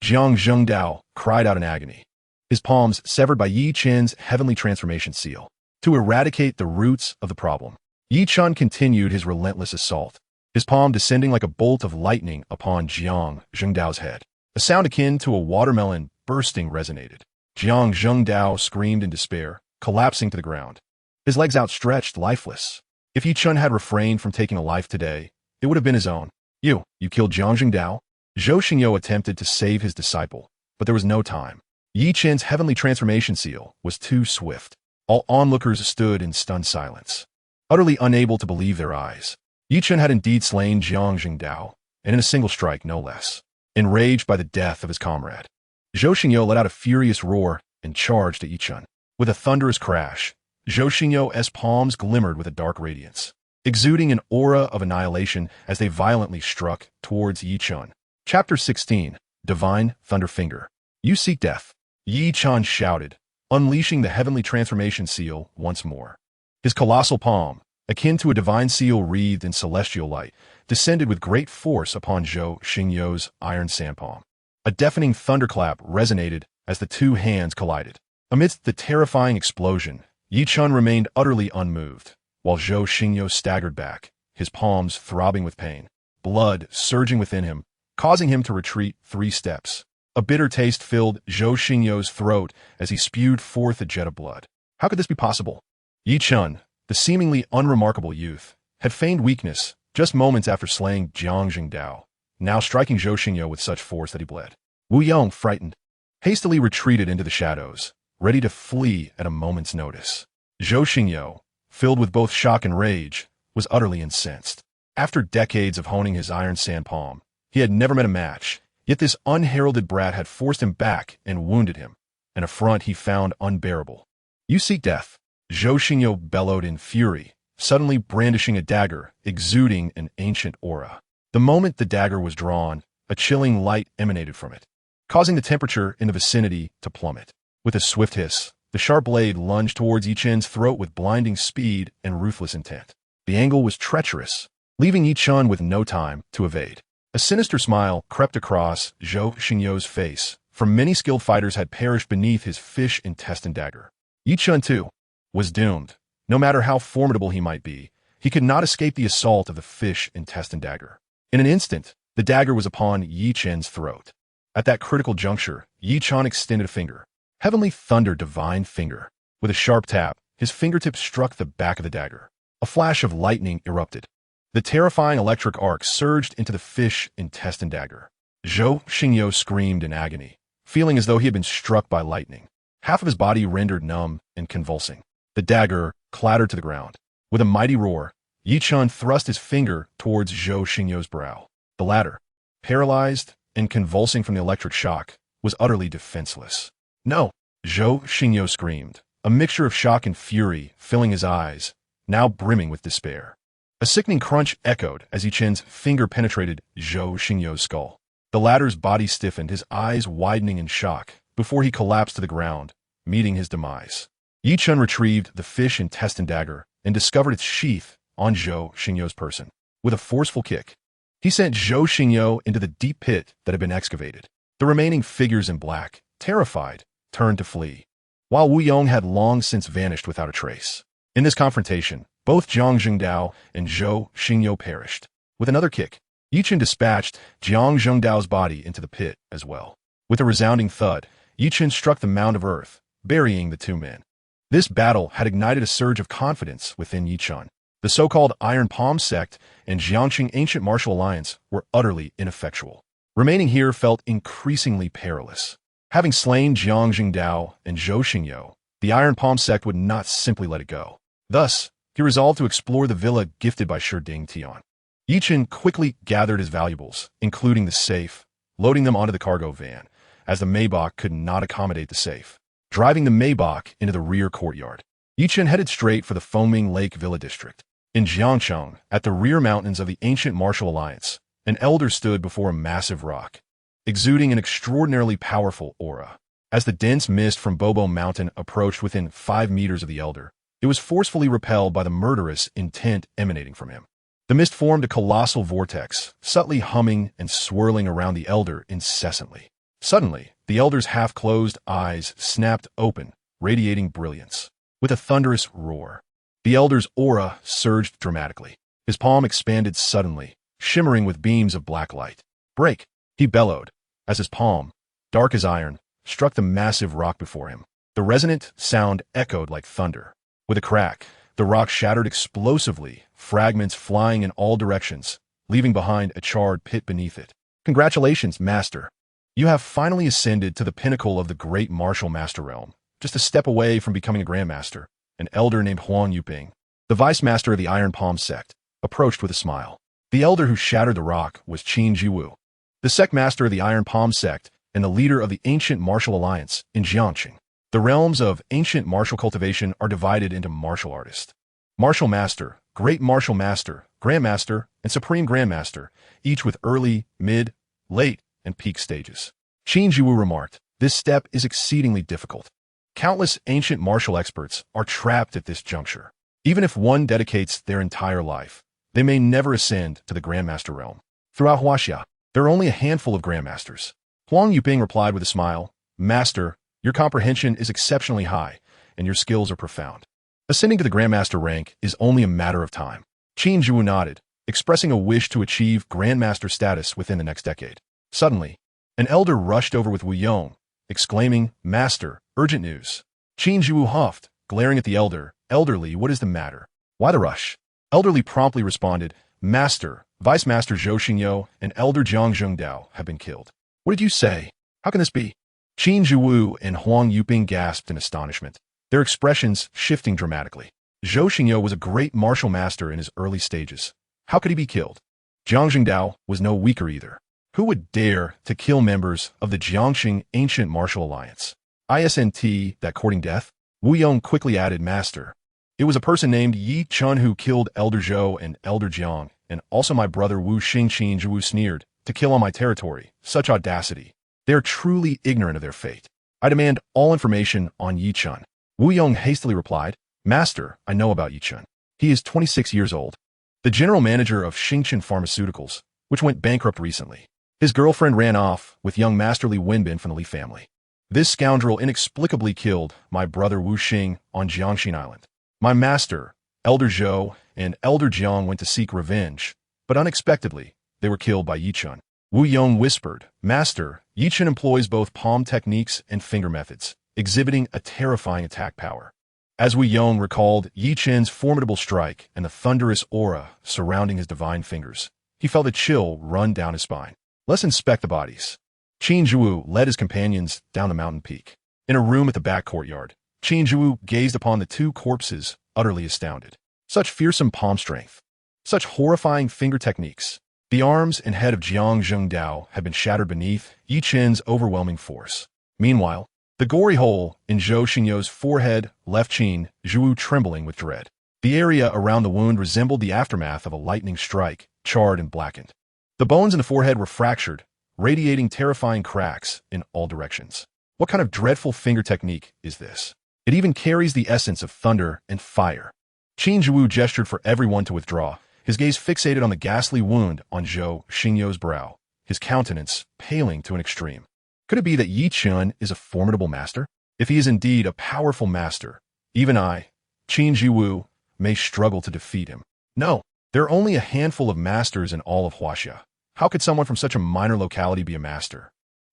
Jiang Zhengdao cried out in agony, his palms severed by Yi Chen's heavenly transformation seal. To eradicate the roots of the problem, Yi Chen continued his relentless assault, his palm descending like a bolt of lightning upon Jiang Zhengdao's head. A sound akin to a watermelon bursting resonated. Jiang Zhengdao screamed in despair, collapsing to the ground, his legs outstretched, lifeless. If Yi Chen had refrained from taking a life today, it would have been his own. You killed Jiang Zhengdao? Zhou Xingyou attempted to save his disciple, but there was no time. Yi Chen's heavenly transformation seal was too swift. All onlookers stood in stunned silence, utterly unable to believe their eyes. Yi Chen had indeed slain Jiang Zhengdao, and in a single strike, no less. Enraged by the death of his comrade, Zhou Xingyou let out a furious roar and charged at Yi Chen. With a thunderous crash, Zhou Xingyou's palms glimmered with a dark radiance, exuding an aura of annihilation as they violently struck towards Yi Chen. Chapter 16, Divine Thunderfinger. You seek death, Yi Chen shouted, unleashing the heavenly transformation seal once more. His colossal palm, akin to a divine seal wreathed in celestial light, descended with great force upon Zhou Xingyou's iron sandpalm. A deafening thunderclap resonated as the two hands collided. Amidst the terrifying explosion, Yi Chen remained utterly unmoved, while Zhou Xingyou staggered back, his palms throbbing with pain, blood surging within him, causing him to retreat 3 steps. A bitter taste filled Zhou Xingyou's throat as he spewed forth a jet of blood. How could this be possible? Yi Chen, the seemingly unremarkable youth, had feigned weakness just moments after slaying Jiang Jingdao, now striking Zhou Xingyo with such force that he bled. Wu Yong, frightened, hastily retreated into the shadows, ready to flee at a moment's notice. Zhou Xingyo, filled with both shock and rage, was utterly incensed. After decades of honing his iron sand palm, he had never met a match, yet this unheralded brat had forced him back and wounded him, an affront he found unbearable. You seek death, Zhou Xingyo bellowed in fury, suddenly brandishing a dagger, exuding an ancient aura. The moment the dagger was drawn, a chilling light emanated from it, causing the temperature in the vicinity to plummet. With a swift hiss, the sharp blade lunged towards Yi Chen's throat with blinding speed and ruthless intent. The angle was treacherous, leaving Yi Chen with no time to evade. A sinister smile crept across Zhou Xingyo's face, for many skilled fighters had perished beneath his fish intestine dagger. Yi Chen, too, was doomed. No matter how formidable he might be, he could not escape the assault of the fish intestine dagger. In an instant, the dagger was upon Yi Chen's throat. At that critical juncture, Yi Chen extended a finger. Heavenly thunder, divine finger. With a sharp tap, his fingertip struck the back of the dagger. A flash of lightning erupted. The terrifying electric arc surged into the fish intestine dagger. Zhou Xingyo screamed in agony, feeling as though he had been struck by lightning. Half of his body rendered numb and convulsing. The dagger clattered to the ground. With a mighty roar, Yi Chen thrust his finger towards Zhou Xingyo's brow. The latter, paralyzed and convulsing from the electric shock, was utterly defenseless. No! Zhou Xingyo screamed, a mixture of shock and fury filling his eyes, now brimming with despair. A sickening crunch echoed as Yi Chen's finger penetrated Zhou Xingyo's skull. The latter's body stiffened, his eyes widening in shock, before he collapsed to the ground, meeting his demise. Yi Chen retrieved the fish intestine dagger and discovered its sheath on Zhou Xingyo's person. With a forceful kick, he sent Zhou Xingyo into the deep pit that had been excavated. The remaining figures in black, terrified, turned to flee, while Wu Yong had long since vanished without a trace. In this confrontation, both Jiang Jingdao and Zhou Xingyo perished. With another kick, Yi Chen dispatched Jiang Jingdao's body into the pit as well. With a resounding thud, Yi Chen struck the mound of earth, burying the two men. This battle had ignited a surge of confidence within Yi Chen. The so-called Iron Palm sect and Jiangqing Ancient Martial Alliance were utterly ineffectual. Remaining here felt increasingly perilous. Having slain Jiang Jingdao and Zhou Xingyo, the Iron Palm sect would not simply let it go. Thus, he resolved to explore the villa gifted by Shi Ding Tian. Yi Chen quickly gathered his valuables, including the safe, loading them onto the cargo van, as the Maybach could not accommodate the safe. Driving the Maybach into the rear courtyard, Yi Chen headed straight for the Foaming Lake Villa District. In Jiangcheng, at the rear mountains of the Ancient Martial Alliance, an elder stood before a massive rock, exuding an extraordinarily powerful aura. As the dense mist from Bobo Mountain approached within 5 meters of the elder, it was forcefully repelled by the murderous intent emanating from him. The mist formed a colossal vortex, subtly humming and swirling around the elder incessantly. Suddenly, the elder's half-closed eyes snapped open, radiating brilliance. With a thunderous roar, the elder's aura surged dramatically. His palm expanded suddenly, shimmering with beams of black light. "Break!" he bellowed, as his palm, dark as iron, struck the massive rock before him. The resonant sound echoed like thunder. With a crack, the rock shattered explosively, fragments flying in all directions, leaving behind a charred pit beneath it. "Congratulations, Master! You have finally ascended to the pinnacle of the great martial master realm, just a step away from becoming a grandmaster." An elder named Huang Yuping, the vice master of the Iron Palm sect, approached with a smile. The elder who shattered the rock was Qin Jiwu, the sect master of the Iron Palm sect and the leader of the Ancient Martial Alliance in Jiangqing. The realms of ancient martial cultivation are divided into martial artist, martial master, great martial master, grandmaster, and supreme grandmaster, each with early, mid, late, and peak stages. Qin Jiwu remarked, "This step is exceedingly difficult. Countless ancient martial experts are trapped at this juncture. Even if one dedicates their entire life, they may never ascend to the Grandmaster realm. Throughout Huaxia, there are only a handful of Grandmasters." Huang Yuping replied with a smile, "Master, your comprehension is exceptionally high, and your skills are profound. Ascending to the Grandmaster rank is only a matter of time." Qin Zhu nodded, expressing a wish to achieve Grandmaster status within the next decade. Suddenly, an elder rushed over with Wu Yong, exclaiming, "Master, urgent news." Qin Zhu huffed, glaring at the elder. "Elderly, what is the matter? Why the rush?" Elderly promptly responded, Master, Vice Master Zhou Xingyo, and Elder Jiang Zhengdao have been killed. What did you say? How can this be? Qin Zhiwu and Huang Yuping gasped in astonishment, their expressions shifting dramatically. Zhou Xingyo was a great martial master in his early stages. How could he be killed? Jiang Zhengdao was no weaker either. Who would dare to kill members of the Jiangxing Ancient Martial Alliance? ISNT, that courting death? Wu Yong quickly added, Master. It was a person named Yi Chun who killed Elder Zhou and Elder Jiang, and also my brother Wu Xingqin Zhiwu sneered, to kill on my territory. Such audacity. They are truly ignorant of their fate. I demand all information on Yi Chun. Wu Yong hastily replied, Master, I know about Yi Chun. He is 26 years old. The general manager of Xingchen Pharmaceuticals, which went bankrupt recently. His girlfriend ran off with young Master Li Wenbin from the Li family. This scoundrel inexplicably killed my brother Wu Xing on Jiangxin Island. My master, Elder Zhou, and Elder Jiang went to seek revenge, but unexpectedly, they were killed by Yi Chun. Wu Yong whispered, Master, Yi Chun employs both palm techniques and finger methods, exhibiting a terrifying attack power. As Wu Yong recalled Yi Chun's formidable strike and the thunderous aura surrounding his divine fingers, he felt a chill run down his spine. Let's inspect the bodies. Qin Zhiwu led his companions down the mountain peak. In a room at the back courtyard, Qin Zhiwu gazed upon the two corpses, utterly astounded. Such fearsome palm strength. Such horrifying finger techniques. The arms and head of Jiang Zhengdao had been shattered beneath Yi Chen's overwhelming force. Meanwhile, the gory hole in Zhou Xingyo's forehead left Qin Zhiwu trembling with dread. The area around the wound resembled the aftermath of a lightning strike, charred and blackened. The bones in the forehead were fractured, radiating terrifying cracks in all directions. What kind of dreadful finger technique is this? It even carries the essence of thunder and fire. Qin Zhiwu gestured for everyone to withdraw, his gaze fixated on the ghastly wound on Zhou Xingyo's brow, his countenance paling to an extreme. Could it be that Yi Chun is a formidable master? If he is indeed a powerful master, even I, Qin Zhiwu, may struggle to defeat him. No, there are only a handful of masters in all of Huaxia. How could someone from such a minor locality be a master?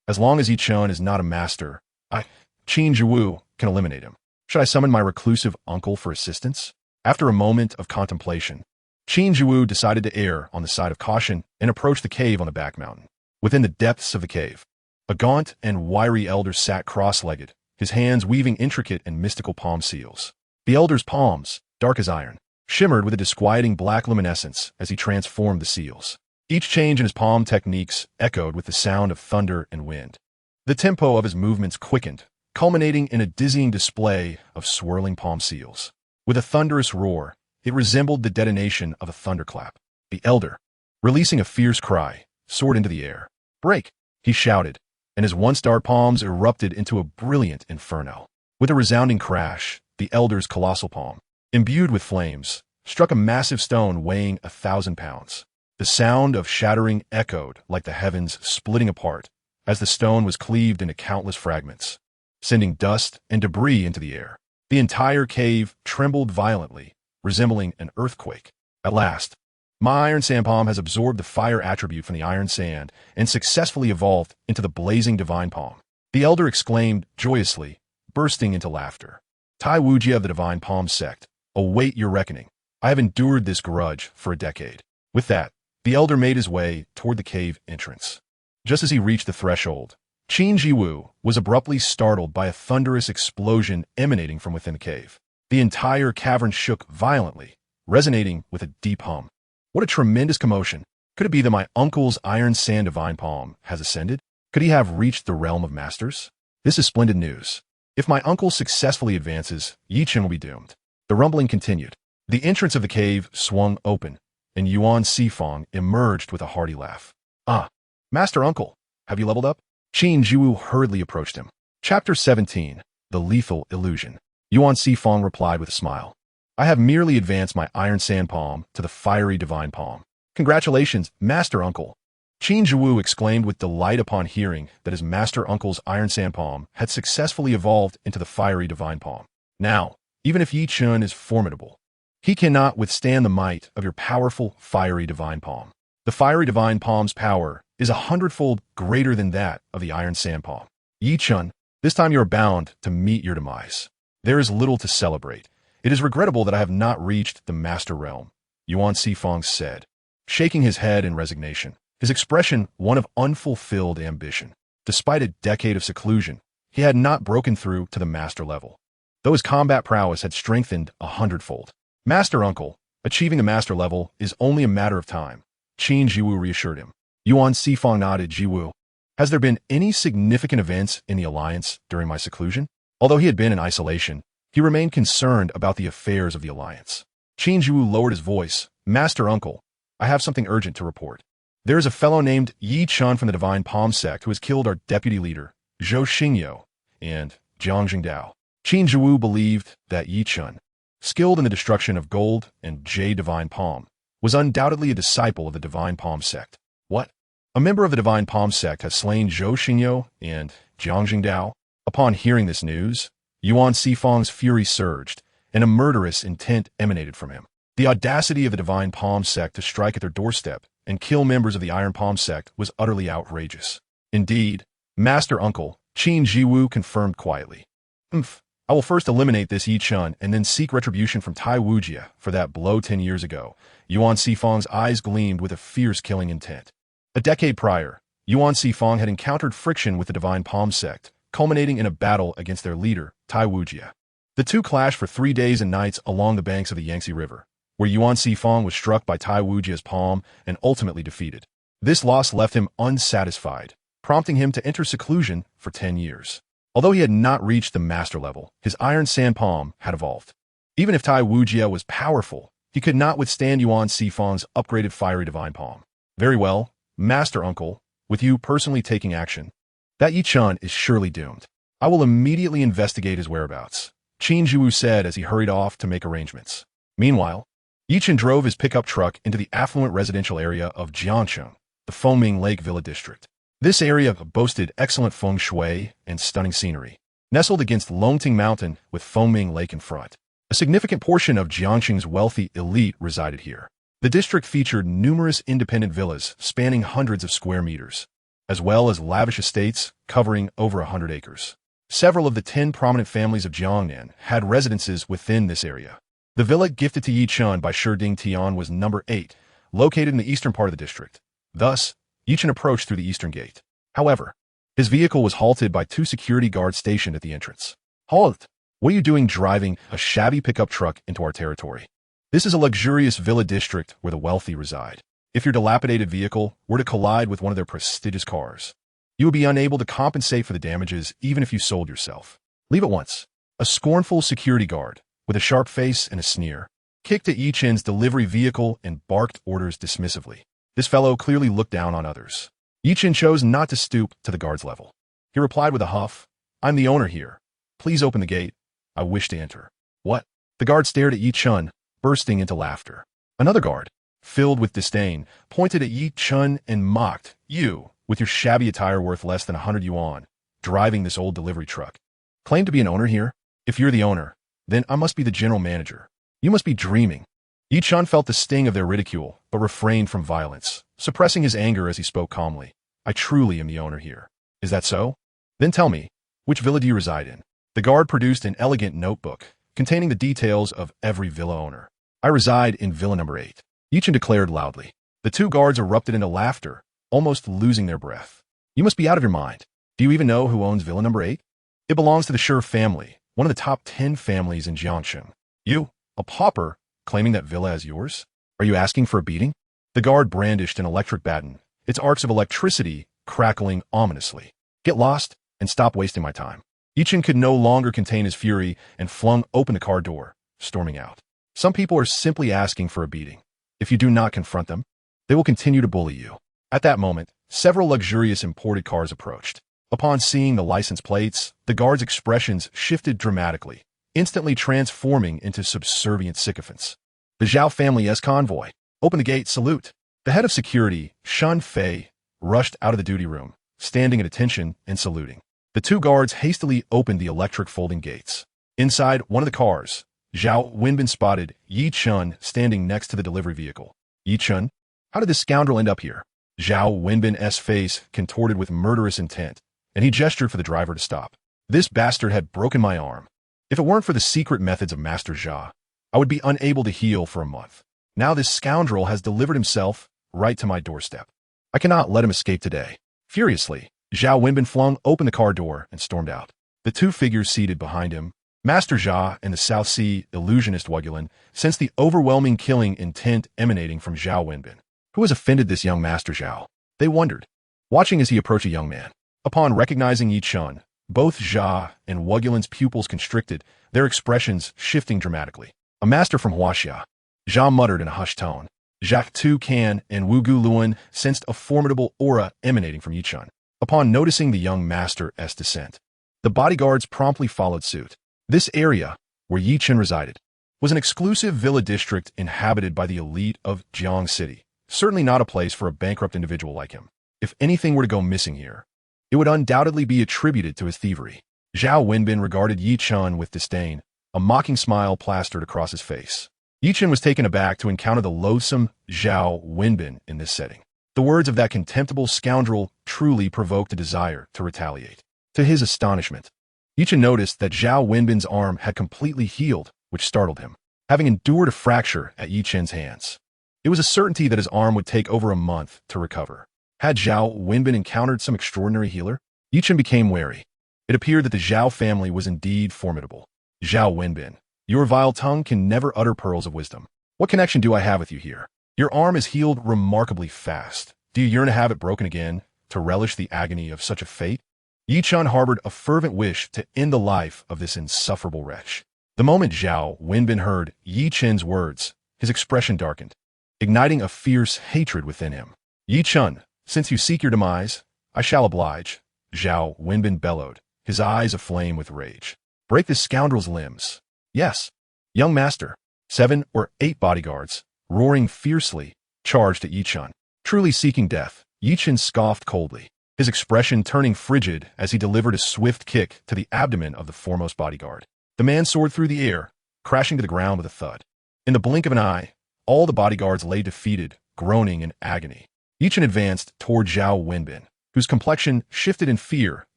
As long as Yi Chun is not a master, I, Qin Zhiwu, can eliminate him. Should I summon my reclusive uncle for assistance? After a moment of contemplation, Qin Zhiwu decided to err on the side of caution and approach the cave on the back mountain. Within the depths of the cave, a gaunt and wiry elder sat cross-legged, his hands weaving intricate and mystical palm seals. The elder's palms, dark as iron, shimmered with a disquieting black luminescence as he transformed the seals. Each change in his palm techniques echoed with the sound of thunder and wind. The tempo of his movements quickened, culminating in a dizzying display of swirling palm seals. With a thunderous roar, it resembled the detonation of a thunderclap. The elder, releasing a fierce cry, soared into the air. Break! He shouted, and his once dark palms erupted into a brilliant inferno. With a resounding crash, the elder's colossal palm, imbued with flames, struck a massive stone weighing 1,000 pounds. The sound of shattering echoed like the heavens splitting apart as the stone was cleaved into countless fragments, sending dust and debris into the air. The entire cave trembled violently, resembling an earthquake. At last, my iron sand palm has absorbed the fire attribute from the iron sand and successfully evolved into the blazing divine palm. The elder exclaimed joyously, bursting into laughter. Tai Wujia of the divine palm sect, await your reckoning. I have endured this grudge for a decade. With that, the elder made his way toward the cave entrance. Just as he reached the threshold, Qin Zhiwu was abruptly startled by a thunderous explosion emanating from within the cave. The entire cavern shook violently, resonating with a deep hum. What a tremendous commotion. Could it be that my uncle's iron sand divine palm has ascended? Could he have reached the realm of masters? This is splendid news. If my uncle successfully advances, Yi Chen will be doomed. The rumbling continued. The entrance of the cave swung open, and Yuan Sifong emerged with a hearty laugh. Ah, Master Uncle, have you leveled up? Qin Zhiwu hurriedly approached him. Chapter 17, The Lethal Illusion. Yuan Sifong replied with a smile. I have merely advanced my iron sand palm to the fiery divine palm. Congratulations, Master Uncle. Qin Zhiwu exclaimed with delight upon hearing that his Master Uncle's iron sand palm had successfully evolved into the fiery divine palm. Now, even if Yi Chun is formidable, he cannot withstand the might of your powerful fiery divine palm. The fiery divine palm's power is 100-fold greater than that of the iron sand palm. Yi Chun, this time you are bound to meet your demise. There is little to celebrate. It is regrettable that I have not reached the master realm, Yuan Sifang said, shaking his head in resignation, his expression one of unfulfilled ambition. Despite a decade of seclusion, he had not broken through to the master level, though his combat prowess had strengthened 100-fold. Master uncle, achieving the master level is only a matter of time, Qin Jiwu reassured him. Yuan Sifang nodded. Jiwu, has there been any significant events in the alliance during my seclusion? Although he had been in isolation, he remained concerned about the affairs of the alliance. Qin Jiwu lowered his voice. Master uncle, I have something urgent to report. There is a fellow named Yi Chen from the Divine Palm sect who has killed our deputy leader, Zhou Xingyou, and Jiang Jingdao. Qin Jiwu believed that Yi Chen, skilled in the destruction of gold and jade Divine Palm, was undoubtedly a disciple of the Divine Palm sect. What? A member of the Divine Palm sect has slain Zhou Xingyou and Jiang Jingdao? Upon hearing this news, Yuan Sifang's fury surged, and a murderous intent emanated from him. The audacity of the Divine Palm sect to strike at their doorstep and kill members of the Iron Palm sect was utterly outrageous. Indeed, Master Uncle, Qin Jiwu confirmed quietly. I will first eliminate this Yi Chen and then seek retribution from Tai Wujia for that blow 10 years ago. Yuan Sifang's eyes gleamed with a fierce killing intent. A decade prior, Yuan Sifang had encountered friction with the Divine Palm sect, culminating in a battle against their leader, Tai Wujia. The two clashed for 3 days and nights along the banks of the Yangtze River, where Yuan Sifang was struck by Tai Wujia's palm and ultimately defeated. This loss left him unsatisfied, prompting him to enter seclusion for 10 years. Although he had not reached the master level, his iron sand palm had evolved. Even if Tai Wujia was powerful, he could not withstand Yuan Sifang's upgraded fiery divine palm. Very well, Master Uncle, with you personally taking action, that Yi Chen is surely doomed. I will immediately investigate his whereabouts, Qin Jiwu said as he hurried off to make arrangements. Meanwhile, Yi Chen drove his pickup truck into the affluent residential area of Jiangcheng, the Fengming Lake Villa district. This area boasted excellent feng shui and stunning scenery, nestled against Longting Mountain with Fengming Lake in front. A significant portion of Jiangcheng's wealthy elite resided here. The district featured numerous independent villas spanning hundreds of square meters, as well as lavish estates covering over 100 acres. Several of the 10 prominent families of Jiangnan had residences within this area. The villa gifted to Yi Chen by Shi Ding Tian was number 8, located in the eastern part of the district. Thus, Yi Chen approached through the eastern gate. However, his vehicle was halted by 2 security guards stationed at the entrance. Halt! What are you doing driving a shabby pickup truck into our territory? This is a luxurious villa district where the wealthy reside. If your dilapidated vehicle were to collide with one of their prestigious cars, you would be unable to compensate for the damages even if you sold yourself. Leave at once. A scornful security guard, with a sharp face and a sneer, kicked at Yi Chen's delivery vehicle and barked orders dismissively. This fellow clearly looked down on others. Yi Chen chose not to stoop to the guard's level. He replied with a huff, I'm the owner here. Please open the gate. I wish to enter. What? The guard stared at Yi Chen, bursting into laughter. Another guard, filled with disdain, pointed at Yi Chen and mocked, You, with your shabby attire worth less than 100 yuan, driving this old delivery truck. Claim to be an owner here? If you're the owner, then I must be the general manager. You must be dreaming. Yi Chen felt the sting of their ridicule, but refrained from violence, suppressing his anger as he spoke calmly. I truly am the owner here. Is that so? Then tell me, which villa do you reside in? The guard produced an elegant notebook containing the details of every villa owner. I reside in villa number 8. Yi Chen declared loudly. The 2 guards erupted into laughter, almost losing their breath. You must be out of your mind. Do you even know who owns villa number 8? It belongs to the Shi family, one of the top 10 families in Jiangcheng. You, a pauper, claiming that villa as yours? Are you asking for a beating? The guard brandished an electric baton, its arcs of electricity crackling ominously. Get lost and stop wasting my time. Yi Chen could no longer contain his fury and flung open the car door, storming out. Some people are simply asking for a beating. If you do not confront them, they will continue to bully you. At that moment, several luxurious imported cars approached. Upon seeing the license plates, the guards' expressions shifted dramatically, instantly transforming into subservient sycophants. The Zhao family's convoy. Open the gate, salute. The head of security, Shan Fei, rushed out of the duty room, standing at attention and saluting. The 2 guards hastily opened the electric folding gates. Inside one of the cars, Zhao Wenbin spotted Yi Chen standing next to the delivery vehicle. Yi Chen? How did this scoundrel end up here? Zhao Wenbin's face contorted with murderous intent, and he gestured for the driver to stop. This bastard had broken my arm. If it weren't for the secret methods of Master Jia, I would be unable to heal for a month. Now this scoundrel has delivered himself right to my doorstep. I cannot let him escape today. Furiously, Zhao Wenbin flung open the car door and stormed out. The two figures seated behind him, Master Jia and the South Sea illusionist Wugulin, sensed the overwhelming killing intent emanating from Zhao Wenbin. Who has offended this young Master Zhao? They wondered, watching as he approached a young man. Upon recognizing Yi Chun, both Jia and Wugulin's pupils constricted, their expressions shifting dramatically. A master from Huaxia, Zhao muttered in a hushed tone. Jacques Tu Can and Wu Gu Luan sensed a formidable aura emanating from Yi Chun. Upon noticing the young master's descent, the bodyguards promptly followed suit. This area, where Yi Chun resided, was an exclusive villa district inhabited by the elite of Jiang City, certainly not a place for a bankrupt individual like him. If anything were to go missing here, it would undoubtedly be attributed to his thievery. Zhao Wenbin regarded Yi Chun with disdain, a mocking smile plastered across his face. Yi Chun was taken aback to encounter the loathsome Zhao Wenbin in this setting. The words of that contemptible scoundrel truly provoked a desire to retaliate. To his astonishment, Yi Chun noticed that Zhao Wenbin's arm had completely healed, which startled him, having endured a fracture at Yi Chun's hands. It was a certainty that his arm would take over a month to recover. Had Zhao Wenbin encountered some extraordinary healer? Yi Chun became wary. It appeared that the Zhao family was indeed formidable. Zhao Wenbin, your vile tongue can never utter pearls of wisdom. What connection do I have with you here? Your arm is healed remarkably fast. Do you yearn to have it broken again, to relish the agony of such a fate? Yi Chun harbored a fervent wish to end the life of this insufferable wretch. The moment Zhao Wenbin heard Yi Chun's words, his expression darkened, igniting a fierce hatred within him. Yi Chun, since you seek your demise, I shall oblige, Zhao Wenbin bellowed, his eyes aflame with rage. Break this scoundrel's limbs. Yes, young master. 7 or 8 bodyguards, roaring fiercely, charged at Yi Chun. Truly seeking death, Yi Chun scoffed coldly, his expression turning frigid as he delivered a swift kick to the abdomen of the foremost bodyguard. The man soared through the air, crashing to the ground with a thud. In the blink of an eye, all the bodyguards lay defeated, groaning in agony. Yi Chun advanced toward Zhao Wenbin, whose complexion shifted in fear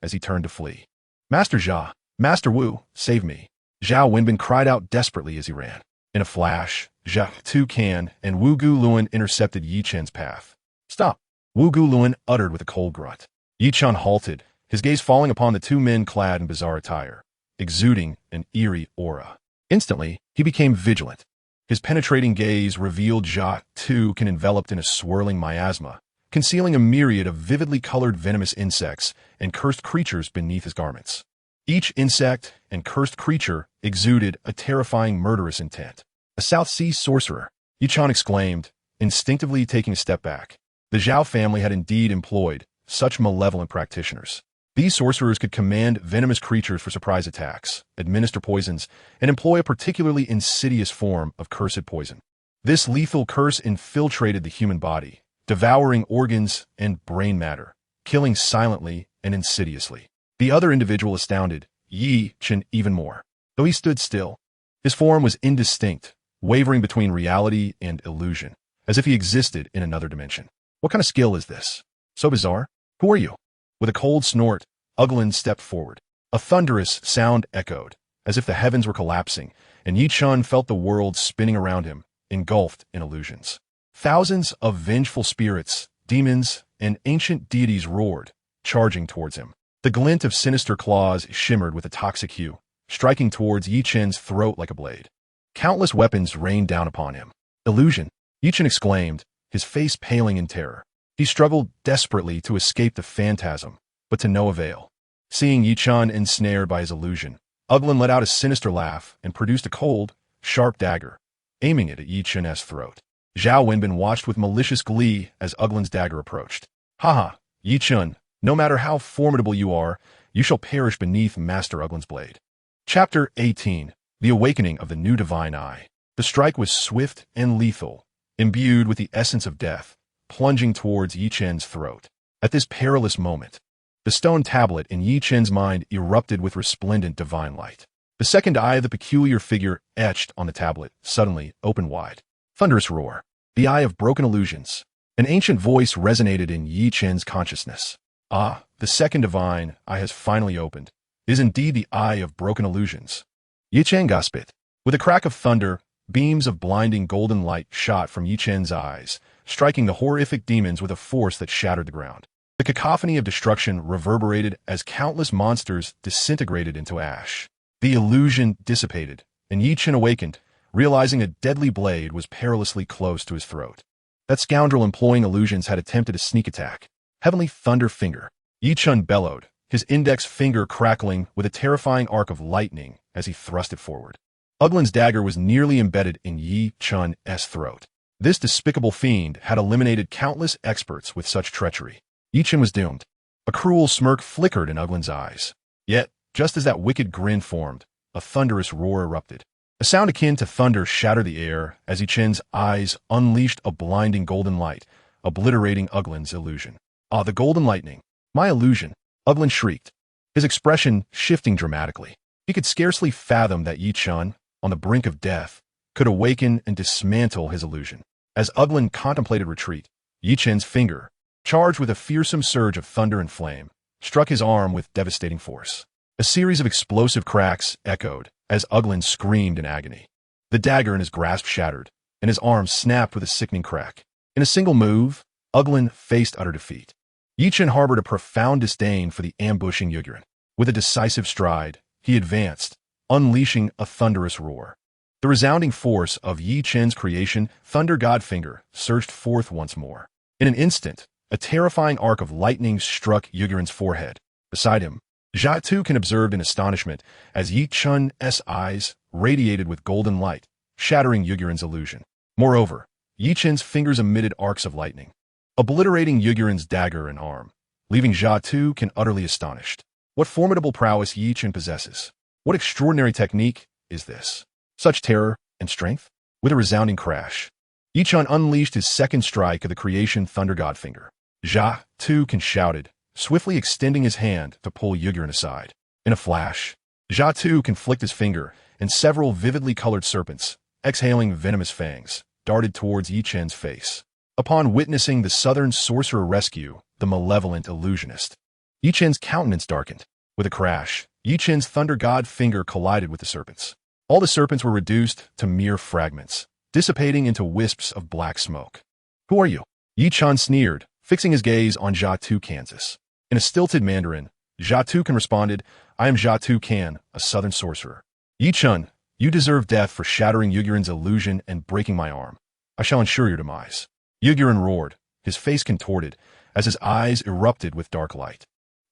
as he turned to flee. Master Jia, Master Wu, save me. Zhao Wenbin cried out desperately as he ran. In a flash, Jacques Tu Can and Wu Gu Luan intercepted Yi Chun's path. Stop, Wu Gu Luan uttered with a cold grunt. Yi Chun halted, his gaze falling upon the 2 men clad in bizarre attire, exuding an eerie aura. Instantly, he became vigilant. His penetrating gaze revealed Jacques Tu Can enveloped in a swirling miasma, concealing a myriad of vividly colored venomous insects and cursed creatures beneath his garments. Each insect and cursed creature exuded a terrifying murderous intent. A South Sea sorcerer, Yi Chun exclaimed, instinctively taking a step back. The Zhao family had indeed employed such malevolent practitioners. These sorcerers could command venomous creatures for surprise attacks, administer poisons, and employ a particularly insidious form of cursed poison. This lethal curse infiltrated the human body, devouring organs and brain matter, killing silently and insidiously. The other individual astounded Yi Chun even more. Though he stood still, his form was indistinct, wavering between reality and illusion, as if he existed in another dimension. What kind of skill is this? So bizarre? Who are you? With a cold snort, Uglin stepped forward. A thunderous sound echoed, as if the heavens were collapsing, and Yi Chun felt the world spinning around him, engulfed in illusions. Thousands of vengeful spirits, demons, and ancient deities roared, charging towards him. The glint of sinister claws shimmered with a toxic hue, striking towards Yi Chun's throat like a blade. Countless weapons rained down upon him. Illusion, Yi Chun exclaimed, his face paling in terror. He struggled desperately to escape the phantasm, but to no avail. Seeing Yi Chun ensnared by his illusion, Uglin let out a sinister laugh and produced a cold, sharp dagger, aiming it at Yi Chun's throat. Zhao Wenbin watched with malicious glee as Uglin's dagger approached. Haha, Yi Chun, no matter how formidable you are, you shall perish beneath Master Uglin's blade. Chapter 18. The Awakening of the New Divine Eye. The strike was swift and lethal, imbued with the essence of death, plunging towards Yi Chun's throat. At this perilous moment, the stone tablet in Yi Chun's mind erupted with resplendent divine light. The second eye of the peculiar figure etched on the tablet suddenly opened wide. Thunderous roar. The eye of broken illusions. An ancient voice resonated in Yi Chun's consciousness. Ah, the second divine eye has finally opened. It is indeed the eye of broken illusions. Yi Chun gasped. With a crack of thunder, beams of blinding golden light shot from Yi Chen's eyes, striking the horrific demons with a force that shattered the ground. The cacophony of destruction reverberated as countless monsters disintegrated into ash. The illusion dissipated, and Yi Chen awakened, realizing a deadly blade was perilously close to his throat. That scoundrel employing illusions had attempted a sneak attack. Heavenly Thunder Finger. Yi Chen bellowed, his index finger crackling with a terrifying arc of lightning as he thrust it forward. Uglin's dagger was nearly embedded in Yi Chen's throat. This despicable fiend had eliminated countless experts with such treachery. Yi Chen was doomed. A cruel smirk flickered in Uglin's eyes. Yet, just as that wicked grin formed, a thunderous roar erupted. A sound akin to thunder shattered the air as Yi Chen's eyes unleashed a blinding golden light, obliterating Uglin's illusion. Ah, the golden lightning! My illusion! Uglin shrieked, his expression shifting dramatically. He could scarcely fathom that Yi Chen, on the brink of death, could awaken and dismantle his illusion. As Uglin contemplated retreat, Yi Chen's finger, charged with a fearsome surge of thunder and flame, struck his arm with devastating force. A series of explosive cracks echoed as Uglin screamed in agony. The dagger in his grasp shattered, and his arm snapped with a sickening crack. In a single move, Uglin faced utter defeat. Yi Chen harbored a profound disdain for the ambushing Yugurin. With a decisive stride, he advanced, unleashing a thunderous roar. The resounding force of Yi Chen's creation, Thunder God Finger, surged forth once more. In an instant, a terrifying arc of lightning struck Yugurin's forehead. Beside him, Jia Tukan observed in astonishment as Yi Chen's eyes radiated with golden light, shattering Yugurin's illusion. Moreover, Yi Chen's fingers emitted arcs of lightning, obliterating Yugurin's dagger and arm, leaving Jia Tukan utterly astonished. What formidable prowess Yi Chen possesses! What extraordinary technique is this? Such terror and strength? With a resounding crash, Yi Chen unleashed his second strike of the creation Thunder God Finger. Jia Tukan shouted, swiftly extending his hand to pull Yugurin aside. In a flash, Jia Tukan flicked his finger, and several vividly colored serpents, exhaling venomous fangs, darted towards Yi Chen's face. Upon witnessing the southern sorcerer rescue the malevolent illusionist, Yi Chen's countenance darkened. With a crash, Yi Chen's Thunder God Finger collided with the serpents. All the serpents were reduced to mere fragments, dissipating into wisps of black smoke. Who are you? Yi Chen sneered, fixing his gaze on Jia Tukan. In a stilted Mandarin, Jia Tukan responded, I am Jia Tukan, a southern sorcerer. Yi Chen, you deserve death for shattering Yugurin's illusion and breaking my arm. I shall ensure your demise. Yugurin roared, his face contorted, as his eyes erupted with dark light.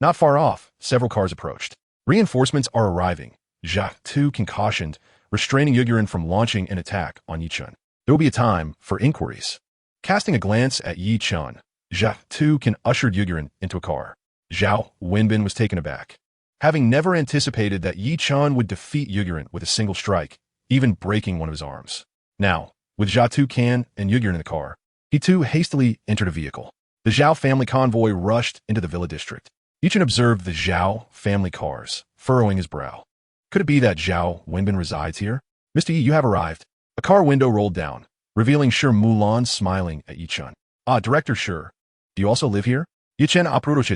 Not far off, several cars approached. Reinforcements are arriving, Jia Tukan cautioned, restraining Yugurin from launching an attack on Yi Chen. There will be a time for inquiries. Casting a glance at Yi Chen, Jia Tukan ushered Yugurin into a car. Zhao Wenbin was taken aback. Having never anticipated that Yi Chen would defeat Yugurin with a single strike, even breaking one of his arms. Now, with Jia Tukan and Yugurin in the car, he too hastily entered a vehicle. The Zhao family convoy rushed into the villa district. Yi Chen observed the Zhao family cars, furrowing his brow. Could it be that Zhao Wenbin resides here? Mr. Yi, you have arrived. A car window rolled down, revealing Shi Mulan smiling at Yi Chen. Ah, Director Shi, do you also live here? Yi Chen approached.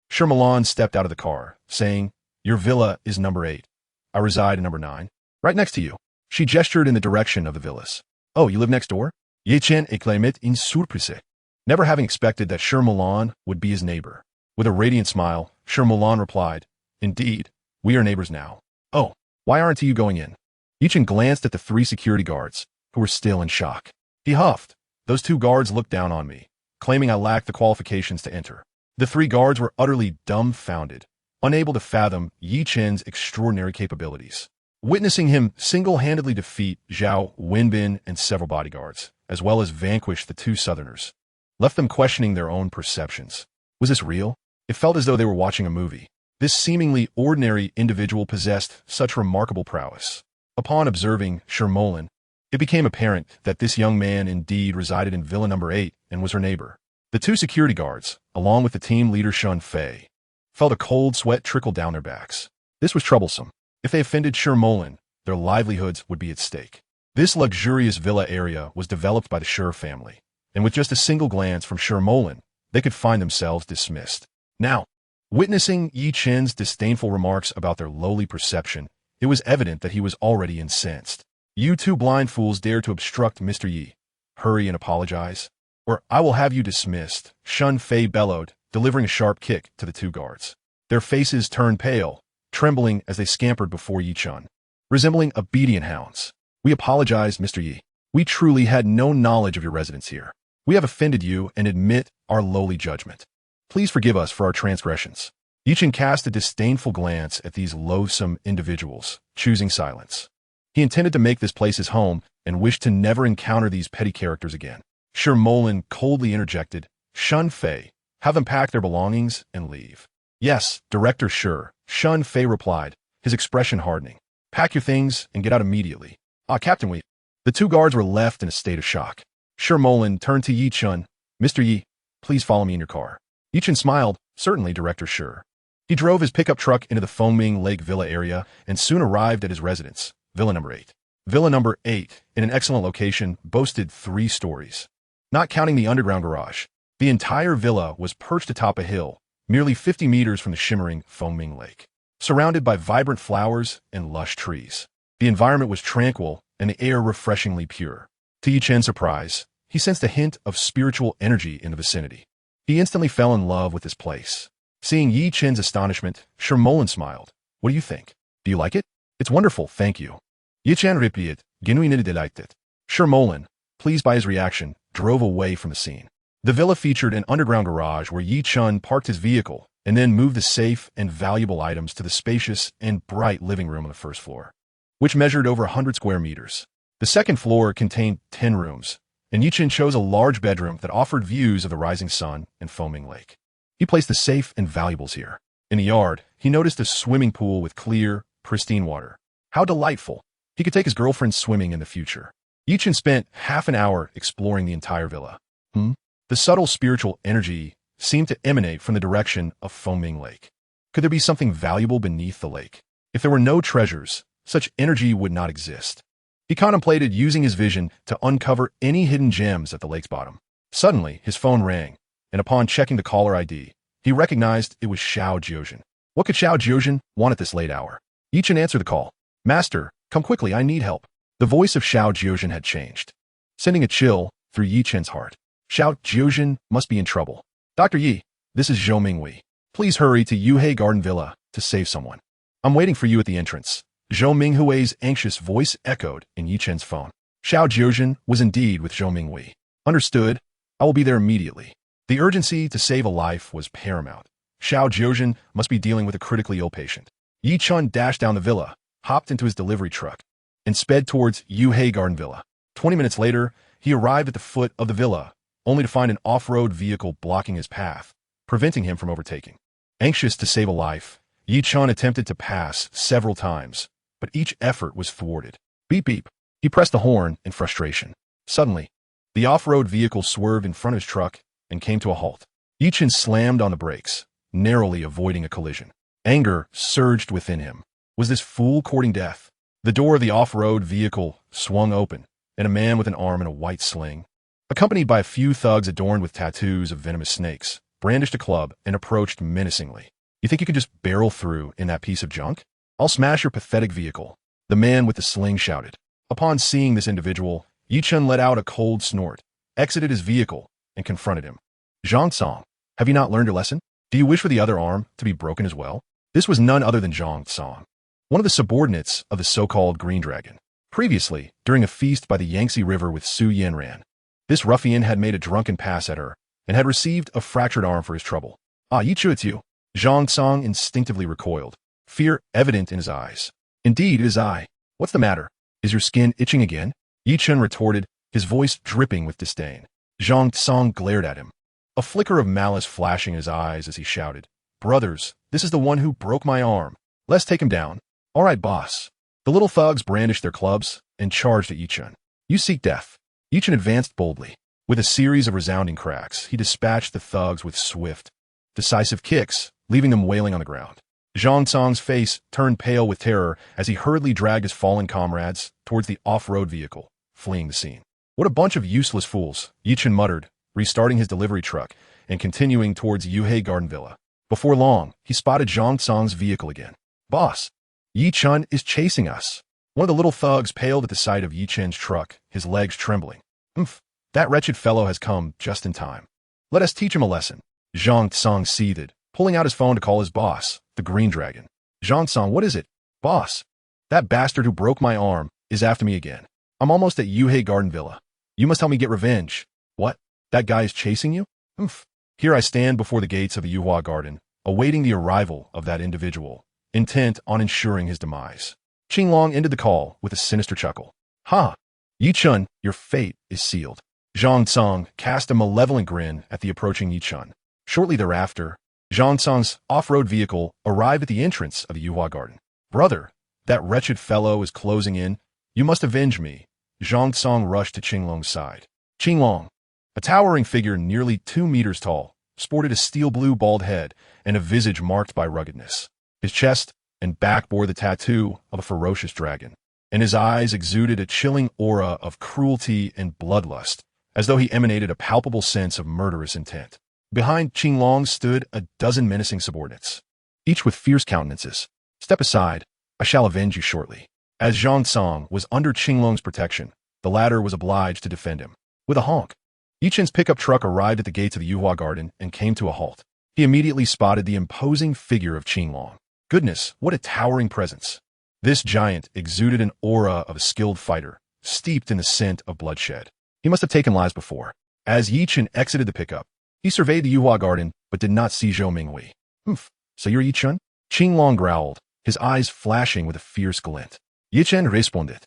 Shi Mulan stepped out of the car, saying, Your villa is number 8. I reside in number 9. Right next to you. She gestured in the direction of the villas. Oh, you live next door? Yi Chen exclaimed in surprise, never having expected that Shi Mulan would be his neighbor. With a radiant smile, Shi Mulan replied, Indeed, we are neighbors now. Oh, why aren't you going in? Yi Chen glanced at the 3 security guards, who were still in shock. He huffed. Those 2 guards looked down on me, claiming I lacked the qualifications to enter. The 3 guards were utterly dumbfounded, unable to fathom Yi Chen's extraordinary capabilities. Witnessing him single-handedly defeat Zhao Wenbin and several bodyguards, as well as vanquish the 2 southerners, left them questioning their own perceptions. Was this real? It felt as though they were watching a movie. This seemingly ordinary individual possessed such remarkable prowess. Upon observing Shi Mulan, it became apparent that this young man indeed resided in Villa number 8 and was her neighbor. The 2 security guards, along with the team leader Shun Fei, felt a cold sweat trickle down their backs. This was troublesome. If they offended Shi Mulan, their livelihoods would be at stake. This luxurious villa area was developed by the Shi family, and with just a single glance from Shi Mulan, they could find themselves dismissed. Now, witnessing Yi Chen's disdainful remarks about their lowly perception, it was evident that he was already incensed. You two blind fools dare to obstruct Mr. Yi. Hurry and apologize, or I will have you dismissed, Shun Fei bellowed, delivering a sharp kick to the two guards. Their faces turned pale, trembling as they scampered before Yi Chun, resembling obedient hounds. We apologize, Mr. Yi. We truly had no knowledge of your residence here. We have offended you and admit our lowly judgment. Please forgive us for our transgressions. Yi Chun cast a disdainful glance at these loathsome individuals, choosing silence. He intended to make this place his home and wished to never encounter these petty characters again. Shermolin coldly interjected, Shun Fei, have them pack their belongings and leave. Yes, Director Sure, Shun Fei replied, his expression hardening. Pack your things and get out immediately. Captain Wei. The two guards were left in a state of shock. Shermolin turned to Yi Chun. Mr. Yi, please follow me in your car. Yi Chun smiled, certainly, Director Sure. He drove his pickup truck into the Foaming Lake Villa area and soon arrived at his residence, Villa Number 8. Villa Number 8, in an excellent location, boasted 3 stories. Not counting the underground garage, the entire villa was perched atop a hill, merely 50 meters from the shimmering Foaming Lake. Surrounded by vibrant flowers and lush trees, the environment was tranquil and the air refreshingly pure. To Yi Chen's surprise, he sensed a hint of spiritual energy in the vicinity. He instantly fell in love with this place. Seeing Yi Chen's astonishment, Shermolin smiled. What do you think? Do you like it? It's wonderful, thank you. Yi Chen replied, genuinely delighted. Shermolin, pleased by his reaction, drove away from the scene. The villa featured an underground garage where Yi Chun parked his vehicle and then moved the safe and valuable items to the spacious and bright living room on the first floor, which measured over 100 square meters. The second floor contained 10 rooms, and Yi Chun chose a large bedroom that offered views of the rising sun and Foaming Lake. He placed the safe and valuables here. In the yard, he noticed a swimming pool with clear, pristine water. How delightful! He could take his girlfriend swimming in the future. Yi Chun spent half an hour exploring the entire villa. The subtle spiritual energy seemed to emanate from the direction of Foaming Lake. Could there be something valuable beneath the lake? If there were no treasures, such energy would not exist. He contemplated using his vision to uncover any hidden gems at the lake's bottom. Suddenly, his phone rang, and upon checking the caller ID, he recognized it was Xiao Jiuzhen. What could Xiao Jiuzhen want at this late hour? Yi Chun answered the call. Master, come quickly, I need help. The voice of Xiao Jiuzhen had changed, sending a chill through Yi Chen's heart. Xiao Jiuzhen must be in trouble. Dr. Yi, this is Zhou Mingwei. Please hurry to Yuhei Garden Villa to save someone. I'm waiting for you at the entrance. Zhou Minghui's anxious voice echoed in Yi Chen's phone. Xiao Jiuzhen was indeed with Zhou Mingwei. Understood. I will be there immediately. The urgency to save a life was paramount. Xiao Jiuzhen must be dealing with a critically ill patient. Yi Chun dashed down the villa, hopped into his delivery truck, and sped towards Yuhei Garden Villa. 20 minutes later, he arrived at the foot of the villa, only to find an off-road vehicle blocking his path, preventing him from overtaking. Anxious to save a life, Yi Chun attempted to pass several times, but each effort was thwarted. Beep beep. He pressed the horn in frustration. Suddenly, the off-road vehicle swerved in front of his truck and came to a halt. Yi Chun slammed on the brakes, narrowly avoiding a collision. Anger surged within him. Was this fool courting death? The door of the off-road vehicle swung open, and a man with an arm in a white sling, accompanied by a few thugs adorned with tattoos of venomous snakes, brandished a club and approached menacingly. You think you could just barrel through in that piece of junk? I'll smash your pathetic vehicle, the man with the sling shouted. Upon seeing this individual, Yi Chun let out a cold snort, exited his vehicle, and confronted him. Zhang Song, have you not learned your lesson? Do you wish for the other arm to be broken as well? This was none other than Zhang Song, one of the subordinates of the so-called Green Dragon. Previously, during a feast by the Yangtze River with Su Yanran, this ruffian had made a drunken pass at her and had received a fractured arm for his trouble. Yi Chu, it's you. Zhang Song instinctively recoiled, fear evident in his eyes. Indeed, it is I. What's the matter? Is your skin itching again? Yi Chun retorted, his voice dripping with disdain. Zhang Song glared at him, a flicker of malice flashing in his eyes as he shouted, Brothers, this is the one who broke my arm. Let's take him down. All right, boss. The little thugs brandished their clubs and charged at Yi Chun. You seek death. Yi Chun advanced boldly. With a series of resounding cracks, he dispatched the thugs with swift, decisive kicks, leaving them wailing on the ground. Zhang Song's face turned pale with terror as he hurriedly dragged his fallen comrades towards the off-road vehicle, fleeing the scene. What a bunch of useless fools, Yi Chun muttered, restarting his delivery truck and continuing towards Yuhei Garden Villa. Before long, he spotted Zhang Song's vehicle again. Boss, Yi Chun is chasing us. One of the little thugs paled at the sight of Yi Chen's truck, his legs trembling. Oomph, that wretched fellow has come just in time. Let us teach him a lesson. Zhang Tsang seethed, pulling out his phone to call his boss, the Green Dragon. Zhang Tsang, what is it? Boss, that bastard who broke my arm is after me again. I'm almost at Yuhei Garden Villa. You must help me get revenge. What? That guy is chasing you? Oomph. Here I stand before the gates of the Yuhua Garden, awaiting the arrival of that individual, intent on ensuring his demise. Qinglong ended the call with a sinister chuckle. Ha! Yi Chun, your fate is sealed. Zhang Tsang cast a malevolent grin at the approaching Yi Chun. Shortly thereafter, Zhang Tsang's off-road vehicle arrived at the entrance of the Yuhua Garden. Brother, that wretched fellow is closing in. You must avenge me. Zhang Tsang rushed to Qinglong's side. Qinglong, a towering figure nearly 2 meters tall, sported a steel-blue bald head and a visage marked by ruggedness. His chest and back bore the tattoo of a ferocious dragon, and his eyes exuded a chilling aura of cruelty and bloodlust, as though he emanated a palpable sense of murderous intent. Behind Qinglong stood a dozen menacing subordinates, each with fierce countenances. Step aside, I shall avenge you shortly. As Zhang Tsang was under Qinglong's protection, the latter was obliged to defend him. With a honk, Yi Chen's pickup truck arrived at the gates of the Yuhua Garden and came to a halt. He immediately spotted the imposing figure of Qinglong. Goodness, what a towering presence. This giant exuded an aura of a skilled fighter, steeped in the scent of bloodshed. He must have taken lives before. As Yi Chen exited the pickup, he surveyed the Yuhua Garden, but did not see Zhou Mingwei. Humph, so you're Yi Chen? Qinglong growled, his eyes flashing with a fierce glint. Yi Chen responded.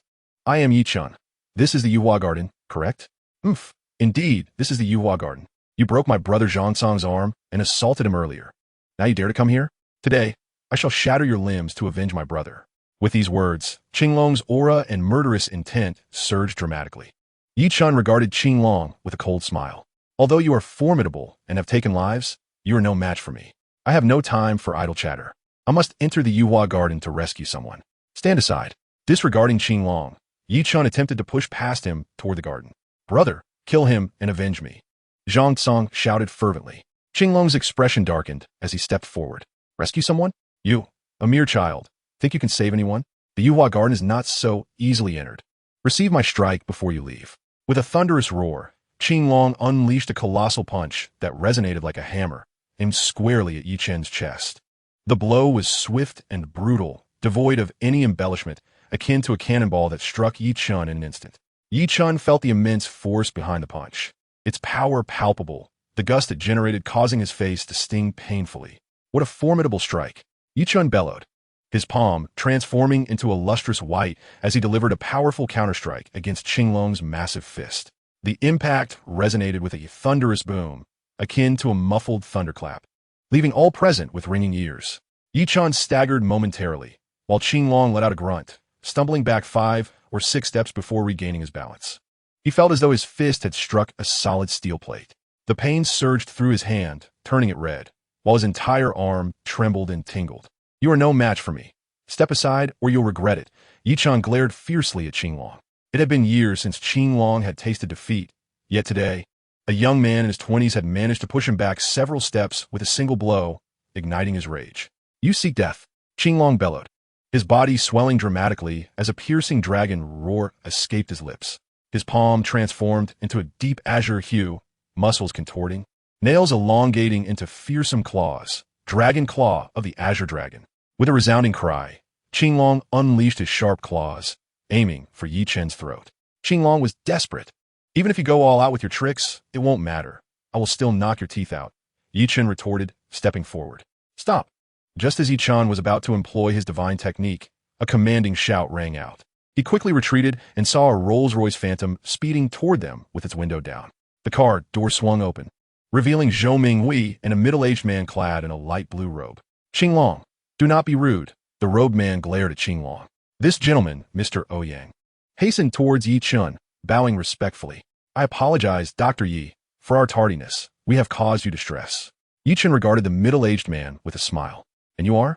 I am Yi Chen. This is the Yuhua Garden, correct? Humph, indeed, this is the Yuhua Garden. You broke my brother Zhang Tsang's arm and assaulted him earlier. Now you dare to come here? Today, I shall shatter your limbs to avenge my brother. With these words, Qinglong's aura and murderous intent surged dramatically. Yi Chen regarded Qinglong with a cold smile. Although you are formidable and have taken lives, you are no match for me. I have no time for idle chatter. I must enter the Yuhua Garden to rescue someone. Stand aside. Disregarding Qinglong, Yi Chen attempted to push past him toward the garden. Brother, kill him and avenge me. Zhang Tsang shouted fervently. Qinglong's expression darkened as he stepped forward. Rescue someone? You, a mere child, think you can save anyone? The Yuhua Garden is not so easily entered. Receive my strike before you leave. With a thunderous roar, Qinglong unleashed a colossal punch that resonated like a hammer, aimed squarely at Yi Chen's chest. The blow was swift and brutal, devoid of any embellishment, akin to a cannonball that struck Yi Chen in an instant. Yi Chen felt the immense force behind the punch, its power palpable, the gust it generated causing his face to sting painfully. What a formidable strike! Yi Chen bellowed, his palm transforming into a lustrous white as he delivered a powerful counterstrike against Qinglong's massive fist. The impact resonated with a thunderous boom, akin to a muffled thunderclap, leaving all present with ringing ears. Yi Chen staggered momentarily, while Qinglong let out a grunt, stumbling back 5 or 6 steps before regaining his balance. He felt as though his fist had struck a solid steel plate. The pain surged through his hand, turning it red, while his entire arm trembled and tingled. You are no match for me. Step aside or you'll regret it. Yi Chen glared fiercely at Qinglong. It had been years since Qinglong had tasted defeat, yet today, a young man in his 20s had managed to push him back several steps with a single blow, igniting his rage. You seek death, Qinglong bellowed, his body swelling dramatically as a piercing dragon roar escaped his lips. His palm transformed into a deep azure hue, muscles contorting, nails elongating into fearsome claws, dragon claw of the azure dragon. With a resounding cry, Qinglong unleashed his sharp claws, aiming for Yi Chen's throat. Qinglong was desperate. Even if you go all out with your tricks, it won't matter. I will still knock your teeth out, Yi Chen retorted, stepping forward. Stop. Just as Yi Chen was about to employ his divine technique, a commanding shout rang out. He quickly retreated and saw a Rolls-Royce Phantom speeding toward them with its window down. The car door swung open, revealing Zhou Mingwei and a middle-aged man clad in a light blue robe. Qinglong, do not be rude, the robed man glared at Qinglong. This gentleman, Mr. Ouyang, hastened towards Yi Chen, bowing respectfully. I apologize, Dr. Yi, for our tardiness. We have caused you distress. Yi Chen regarded the middle-aged man with a smile. And you are?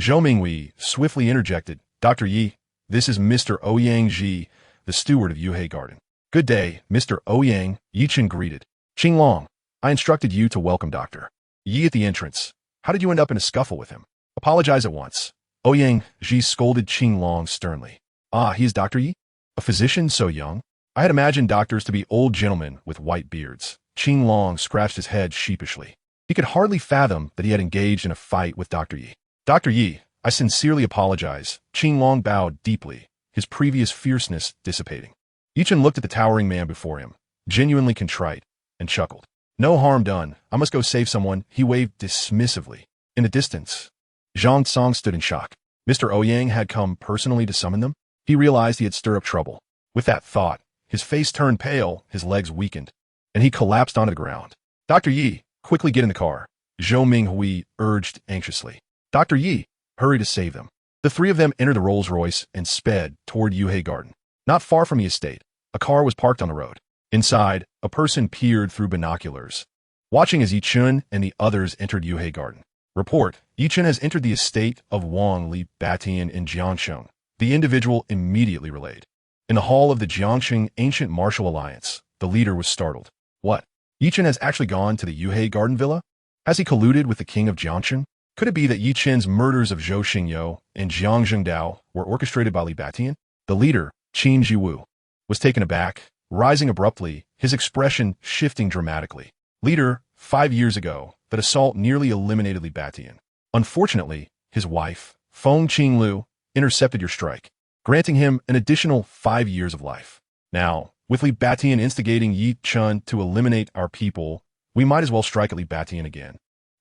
Zhou Mingwei swiftly interjected. Dr. Yi, this is Mr. Ouyang Ji, the steward of Yuhei Garden. Good day, Mr. Ouyang, Yi Chen greeted. Qinglong, I instructed you to welcome Dr. Yi at the entrance. How did you end up in a scuffle with him? Apologize at once. Ouyang Ji scolded Qinglong sternly. Ah, he is Dr. Yi? A physician so young? I had imagined doctors to be old gentlemen with white beards. Qing Long scratched his head sheepishly. He could hardly fathom that he had engaged in a fight with Dr. Yi. Dr. Yi, I sincerely apologize. Qing Long bowed deeply, his previous fierceness dissipating. Yi Chen looked at the towering man before him, genuinely contrite, and chuckled. No harm done. I must go save someone. He waved dismissively. In the distance, Zhang Song stood in shock. Mr. Ouyang had come personally to summon them? He realized he had stirred up trouble. With that thought, his face turned pale, his legs weakened, and he collapsed onto the ground. Dr. Yi, quickly get in the car, Zhou Minghui urged anxiously. Dr. Yi, hurry to save them. The three of them entered the Rolls-Royce and sped toward Yuhei Garden. Not far from the estate, a car was parked on the road. Inside, a person peered through binoculars, watching as Yi Chen and the others entered Yuhei Garden. Report, Yi Chen has entered the estate of Wang Li Batian in Jiangsheng. The individual immediately relayed. In the hall of the Jiangsheng Ancient Martial Alliance, the leader was startled. What? Yi Chen has actually gone to the Yuhei Garden Villa? Has he colluded with the king of Jiangsheng? Could it be that Yi Chen's murders of Zhou Xingyou and Jiang Zhengdao were orchestrated by Li Batian? The leader, Qin Jiwu, was taken aback, rising abruptly, his expression shifting dramatically. Leader, 5 years ago, that assault nearly eliminated Li Batian. Unfortunately, his wife, Feng Qinglu, intercepted your strike, granting him an additional 5 years of life. Now, with Li Batian instigating Yi Chen to eliminate our people, we might as well strike at Li Batian again.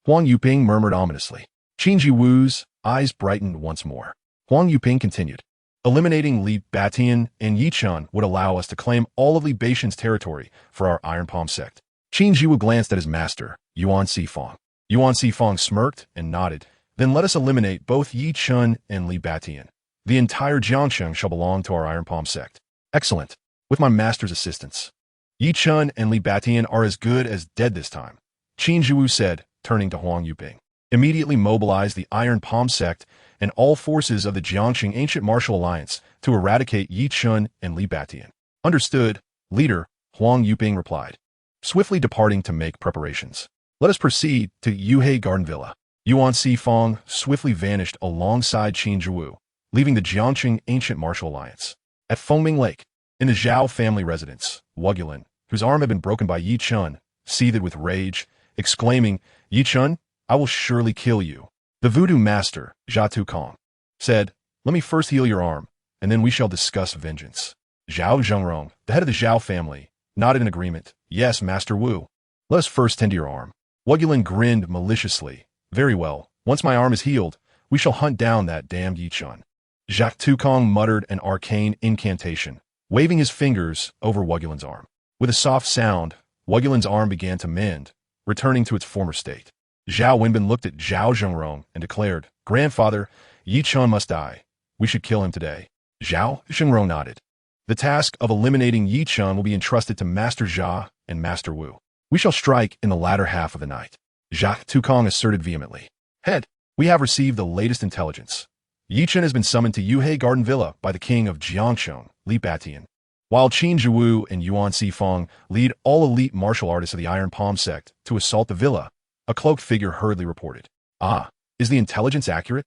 Huang Yuping murmured ominously. Qin Jiwu's eyes brightened once more. Huang Yuping continued. Eliminating Li Batian and Yi Chen would allow us to claim all of Li Batian's territory for our Iron Palm sect. Qin Jiwu glanced at his master, Yuan Sifang. Yuan Sifang smirked and nodded. Then let us eliminate both Yi Chen and Li Batian. The entire Jiangsheng shall belong to our Iron Palm sect. Excellent. With my master's assistance. Yi Chen and Li Batian are as good as dead this time. Qin Jiwu said, turning to Huang Yuping. Immediately mobilize the Iron Palm sect and all forces of the Jiangsheng Ancient Martial Alliance to eradicate Yi Chen and Li Batian. Understood, leader, Huang Yuping replied, swiftly departing to make preparations. Let us proceed to Yuhei Garden Villa. Yuan Sifang swiftly vanished alongside Qin Jiwu, leaving the Jiangsheng Ancient Martial Alliance. At Fengming Lake, in the Zhao family residence, Wugulin, whose arm had been broken by Yi Chen, seethed with rage, exclaiming, Yi Chen, I will surely kill you. The voodoo master, Zha Tukong, said, let me first heal your arm, and then we shall discuss vengeance. Zhao Zhengrong, the head of the Zhao family, nodded in agreement. Yes, Master Wu. Let us first tend to your arm. Wugulin grinned maliciously. Very well. Once my arm is healed, we shall hunt down that damned Yi Chen. Zha Tukong muttered an arcane incantation, waving his fingers over Wugulin's arm. With a soft sound, Wugulin's arm began to mend, returning to its former state. Zhao Wenbin looked at Zhao Zhengrong and declared, Grandfather, Yi Chen must die. We should kill him today. Zhao Zhengrong nodded. The task of eliminating Yi Chen will be entrusted to Master Zha and Master Wu. We shall strike in the latter half of the night. Zha Tukong asserted vehemently. Head, we have received the latest intelligence. Yi Chen has been summoned to Yuhei Garden Villa by the king of Jiangsheng, Li Batian. While Qin Jiwu and Yuan Sifang lead all elite martial artists of the Iron Palm sect to assault the villa, a cloaked figure hurriedly reported. Ah, is the intelligence accurate?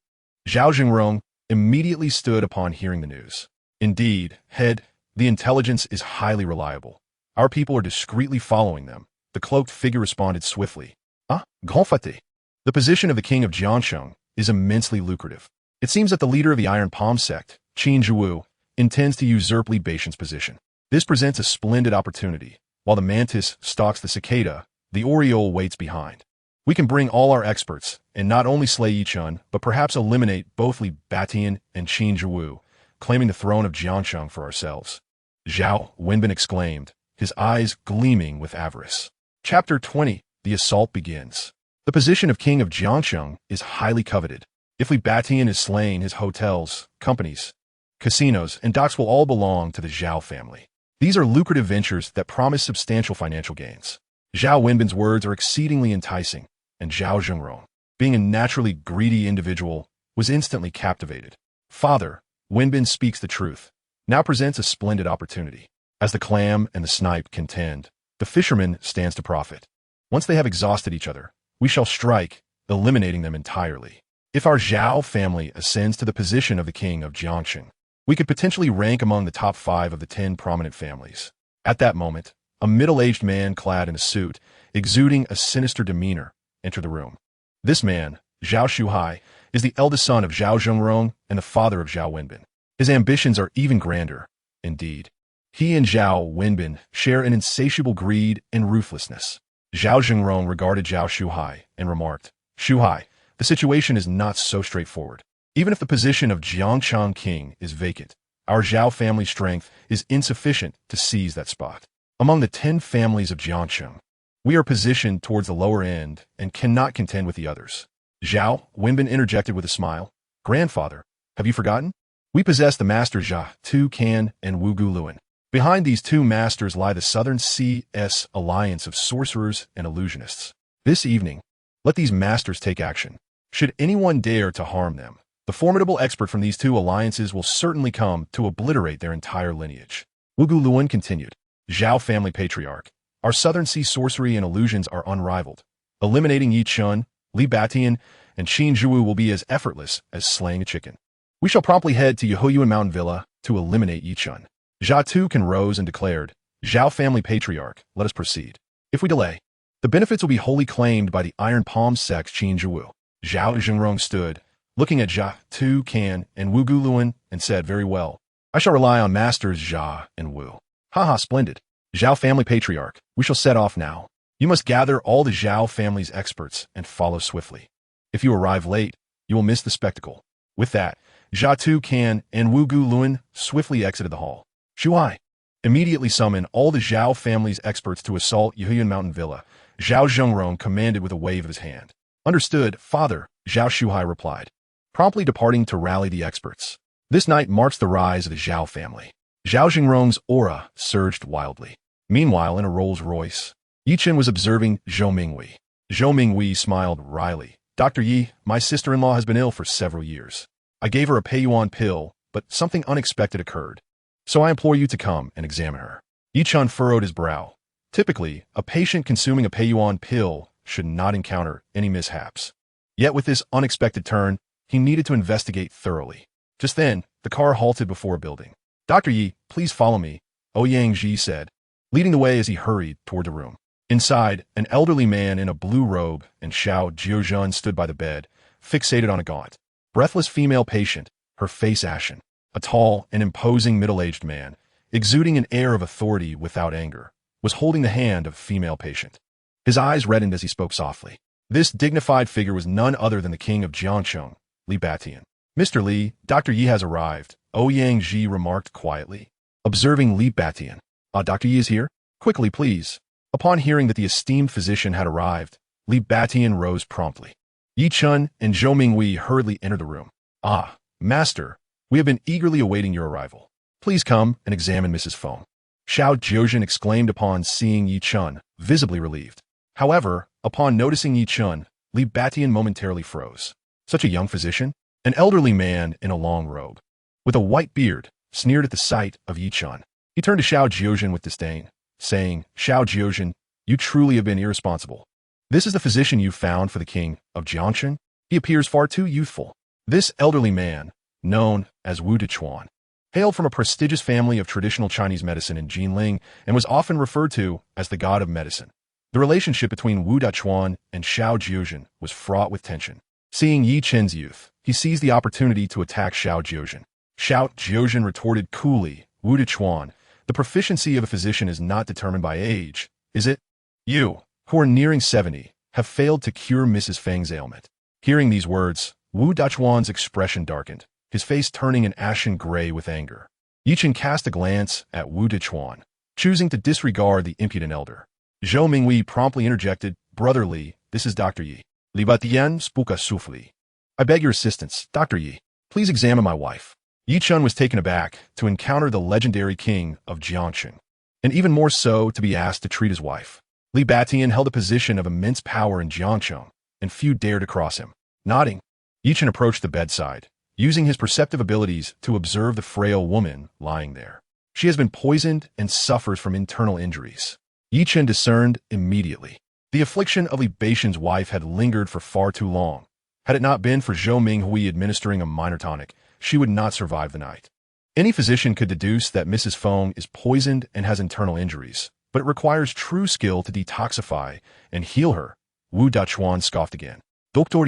Zhao Zhengrong immediately stood upon hearing the news. Indeed, head, the intelligence is highly reliable. Our people are discreetly following them. The cloaked figure responded swiftly. Ah, Gonfate. The position of the king of Jiangsheng is immensely lucrative. It seems that the leader of the Iron Palm sect, Qin Jiwu, intends to usurp Li Batian's position. This presents a splendid opportunity. While the mantis stalks the cicada, the oriole waits behind. We can bring all our experts, and not only slay Yi Chen, but perhaps eliminate both Li Batian and Qin Jiwu, claiming the throne of Jiangsheng for ourselves. Zhao Wenbin exclaimed, his eyes gleaming with avarice. Chapter 20. The assault begins. The position of king of Jiangsheng is highly coveted. If Li Batian is slain, his hotels, companies, casinos, and docks will all belong to the Zhao family. These are lucrative ventures that promise substantial financial gains. Zhao Wenbin's words are exceedingly enticing, and Zhao Zhengrong, being a naturally greedy individual, was instantly captivated. Father, Wenbin speaks the truth. Now presents a splendid opportunity. As the clam and the snipe contend, the fisherman stands to profit. Once they have exhausted each other, we shall strike, eliminating them entirely. If our Zhao family ascends to the position of the king of Jiangsheng, We could potentially rank among the top 5 of the 10 prominent families. At that moment, a middle-aged man clad in a suit, exuding a sinister demeanor, entered the room. This man, Zhao Shuhai, is the eldest son of Zhao Zhengrong and the father of Zhao Wenbin. His ambitions are even grander, indeed. He and Zhao Wenbin share an insatiable greed and ruthlessness. Zhao Zhengrong regarded Zhao Shuhai and remarked, "Shuhai, the situation is not so straightforward. Even if the position of Jiangchang king is vacant, our Zhao family strength is insufficient to seize that spot. Among the 10 families of Jiangcheng, we are positioned towards the lower end and cannot contend with the others." Zhao Wenbin interjected with a smile, "Grandfather, have you forgotten? We possess the master Jia, Tu Can, and Wu Gu Luan. Behind these 2 masters lie the Southern CS alliance of sorcerers and illusionists. This evening, let these masters take action. Should anyone dare to harm them, the formidable expert from these 2 alliances will certainly come to obliterate their entire lineage." Wu Gu Luan continued, "Zhao family patriarch, our Southern Sea sorcery and illusions are unrivaled. Eliminating Yi Chun, Li Batian, and Qin Zhuwu will be as effortless as slaying a chicken. We shall promptly head to Yehuyuan Mountain Villa to eliminate Yi Chun." Jia Tucan rose and declared, "Zhao family patriarch, let us proceed. If we delay, the benefits will be wholly claimed by the Iron Palm sect Qin Zhuwu." Zhao Zhengrong stood, looking at Jia Tucan and Wu Gu Luan, and said, "Very well. I shall rely on masters Jia and Wu." "Haha, splendid. Zhao family patriarch, we shall set off now. You must gather all the Zhao family's experts and follow swiftly. If you arrive late, you will miss the spectacle." With that, Jia Tucan and Wu Gu Luan swiftly exited the hall. "Shuai, immediately summon all the Zhao family's experts to assault Yehuyuan Mountain Villa," Zhao Zhengrong commanded with a wave of his hand. "Understood, father," Zhao Shuhai replied, promptly departing to rally the experts. This night marks the rise of the Zhao family. Zhao Zhengrong's aura surged wildly. Meanwhile, in a Rolls-Royce, Yi Chen was observing Zhou Mingwei. Zhou Mingwei smiled wryly. "Dr. Yi, my sister-in-law has been ill for several years. I gave her a Peiyuan pill, but something unexpected occurred. So I implore you to come and examine her." Yi Chen furrowed his brow. Typically, a patient consuming a Peiyuan pill should not encounter any mishaps. Yet with this unexpected turn, he needed to investigate thoroughly. Just then, the car halted before a building. "Dr. Yi, please follow me," Ouyang Ji said, leading the way as he hurried toward the room. Inside, an elderly man in a blue robe and Xiao Jiuzhen stood by the bed, fixated on a gaunt, breathless female patient, her face ashen. A tall and imposing middle-aged man, exuding an air of authority without anger, was holding the hand of a female patient. His eyes reddened as he spoke softly. This dignified figure was none other than the king of Jiangcheng, Li Batian. "Mr. Li, Dr. Yi has arrived," Ouyang Ji remarked quietly, observing Li Batian. "Dr. Yi is here? Quickly, please." Upon hearing that the esteemed physician had arrived, Li Batian rose promptly. Yi Chun and Zhou Mingwei hurriedly entered the room. "Ah, master, we have been eagerly awaiting your arrival. Please come and examine Mrs. Feng." Xiao Jiuzhen exclaimed upon seeing Yi Chun, visibly relieved. However, upon noticing Yi Chun, Li Batian momentarily froze. Such a young physician? An elderly man in a long robe, with a white beard, sneered at the sight of Yi Chun. He turned to Xiao Jiuzhen with disdain, saying, "Xiao Jiuzhen, you truly have been irresponsible. This is the physician you found for the king of Jiangcheng? He appears far too youthful." This elderly man, known as Wu Dechuan, hailed from a prestigious family of traditional Chinese medicine in Jinling and was often referred to as the god of medicine. The relationship between Wu Dechuan and Xiao Jiuzhen was fraught with tension. Seeing Yi Chen's youth, he seized the opportunity to attack Xiao Jiuzhen. Xiao Jiuzhen retorted coolly, "Wu Dechuan, the proficiency of a physician is not determined by age, is it? You, who are nearing 70, have failed to cure Mrs. Feng's ailment." Hearing these words, Wu Dechuan's expression darkened, his face turning an ashen gray with anger. Yi Chen cast a glance at Wu Dechuan, choosing to disregard the impudent elder. Zhou Mingwei promptly interjected, "Brother Li, this is Dr. Yi. Li Batian spuka sufli. I beg your assistance, Dr. Yi. Please examine my wife." Yi Chen was taken aback to encounter the legendary king of Jiangcheng, and even more so to be asked to treat his wife. Li Batian held a position of immense power in Jiangcheng, and few dared to cross him. Nodding, Yi Chen approached the bedside, using his perceptive abilities to observe the frail woman lying there. She has been poisoned and suffers from internal injuries. Yi Chen discerned immediately. The affliction of Li Batian's wife had lingered for far too long. Had it not been for Zhou Minghui administering a minor tonic, she would not survive the night. Any physician could deduce that Mrs. Feng is poisoned and has internal injuries, but it requires true skill to detoxify and heal her. Wu Dachuan scoffed again. Doctor,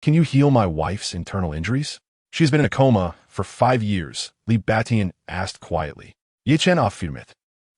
can you heal my wife's internal injuries? She has been in a coma for 5 years, Li Batian asked quietly. Ye Chen affirmed.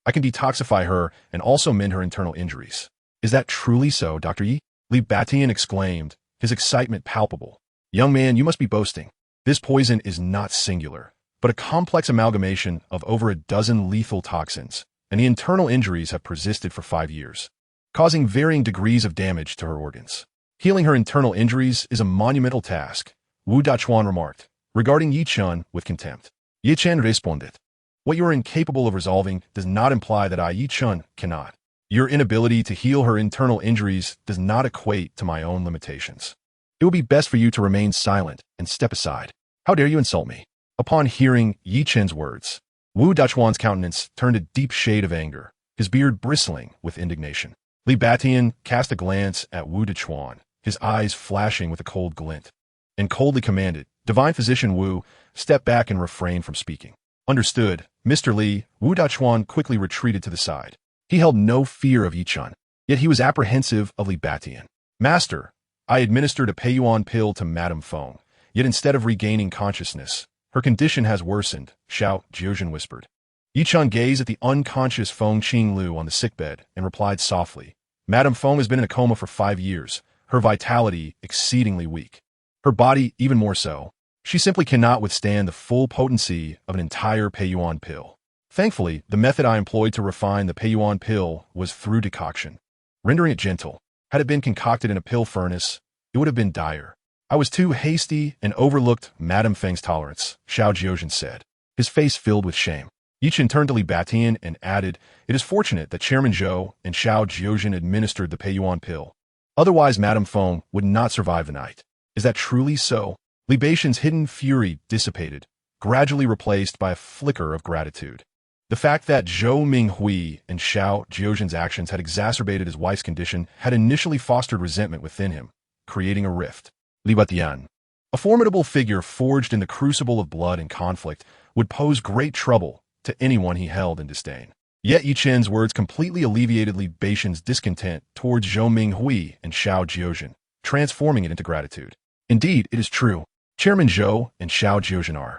I can detoxify her and also mend her internal injuries. Is that truly so, Dr. Yi? Li Batian exclaimed, his excitement palpable. Young man, you must be boasting. This poison is not singular, but a complex amalgamation of over a dozen lethal toxins, and the internal injuries have persisted for 5 years, causing varying degrees of damage to her organs. Healing her internal injuries is a monumental task, Wu Dachuan remarked, regarding Yi Chen with contempt. Yi Chen responded. What you are incapable of resolving does not imply that I, Yi Chen, cannot. Your inability to heal her internal injuries does not equate to my own limitations. It will be best for you to remain silent and step aside. How dare you insult me? Upon hearing Yi Chen's words, Wu Dachuan's countenance turned a deep shade of anger, his beard bristling with indignation. Li Batian cast a glance at Wu Dachuan, his eyes flashing with a cold glint, and coldly commanded, Divine Physician Wu, step back and refrain from speaking. Understood, Mr. Li. Wu Dachuan quickly retreated to the side. He held no fear of Yi Chen, yet he was apprehensive of Li Batian. Master, I administered a Peiyuan pill to Madame Feng, yet instead of regaining consciousness, her condition has worsened, Xiao Jiuzhen whispered. Yi Chen gazed at the unconscious Feng Qinglu on the sickbed and replied softly, Madame Feng has been in a coma for 5 years, her vitality exceedingly weak. Her body even more so. She simply cannot withstand the full potency of an entire Peiyuan pill. Thankfully, the method I employed to refine the Peiyuan pill was through decoction, rendering it gentle. Had it been concocted in a pill furnace, it would have been dire. I was too hasty and overlooked Madame Feng's tolerance, Xiao Jiuzhen said, his face filled with shame. Yi Chen turned to Li Batian and added, It is fortunate that Chairman Zhou and Xiao Jiuzhen administered the Peiyuan pill. Otherwise, Madame Feng would not survive the night. Is that truly so? Li Batian's hidden fury dissipated, gradually replaced by a flicker of gratitude. The fact that Zhou Minghui and Xiao Jiuzhen's actions had exacerbated his wife's condition had initially fostered resentment within him, creating a rift. Li Batian, a formidable figure forged in the crucible of blood and conflict, would pose great trouble to anyone he held in disdain. Yet Yi Chen's words completely alleviated Li Batian's discontent towards Zhou Minghui and Xiao Jiuzhen, transforming it into gratitude. Indeed, it is true. Chairman Zhou and Xiao Jiuzhen are,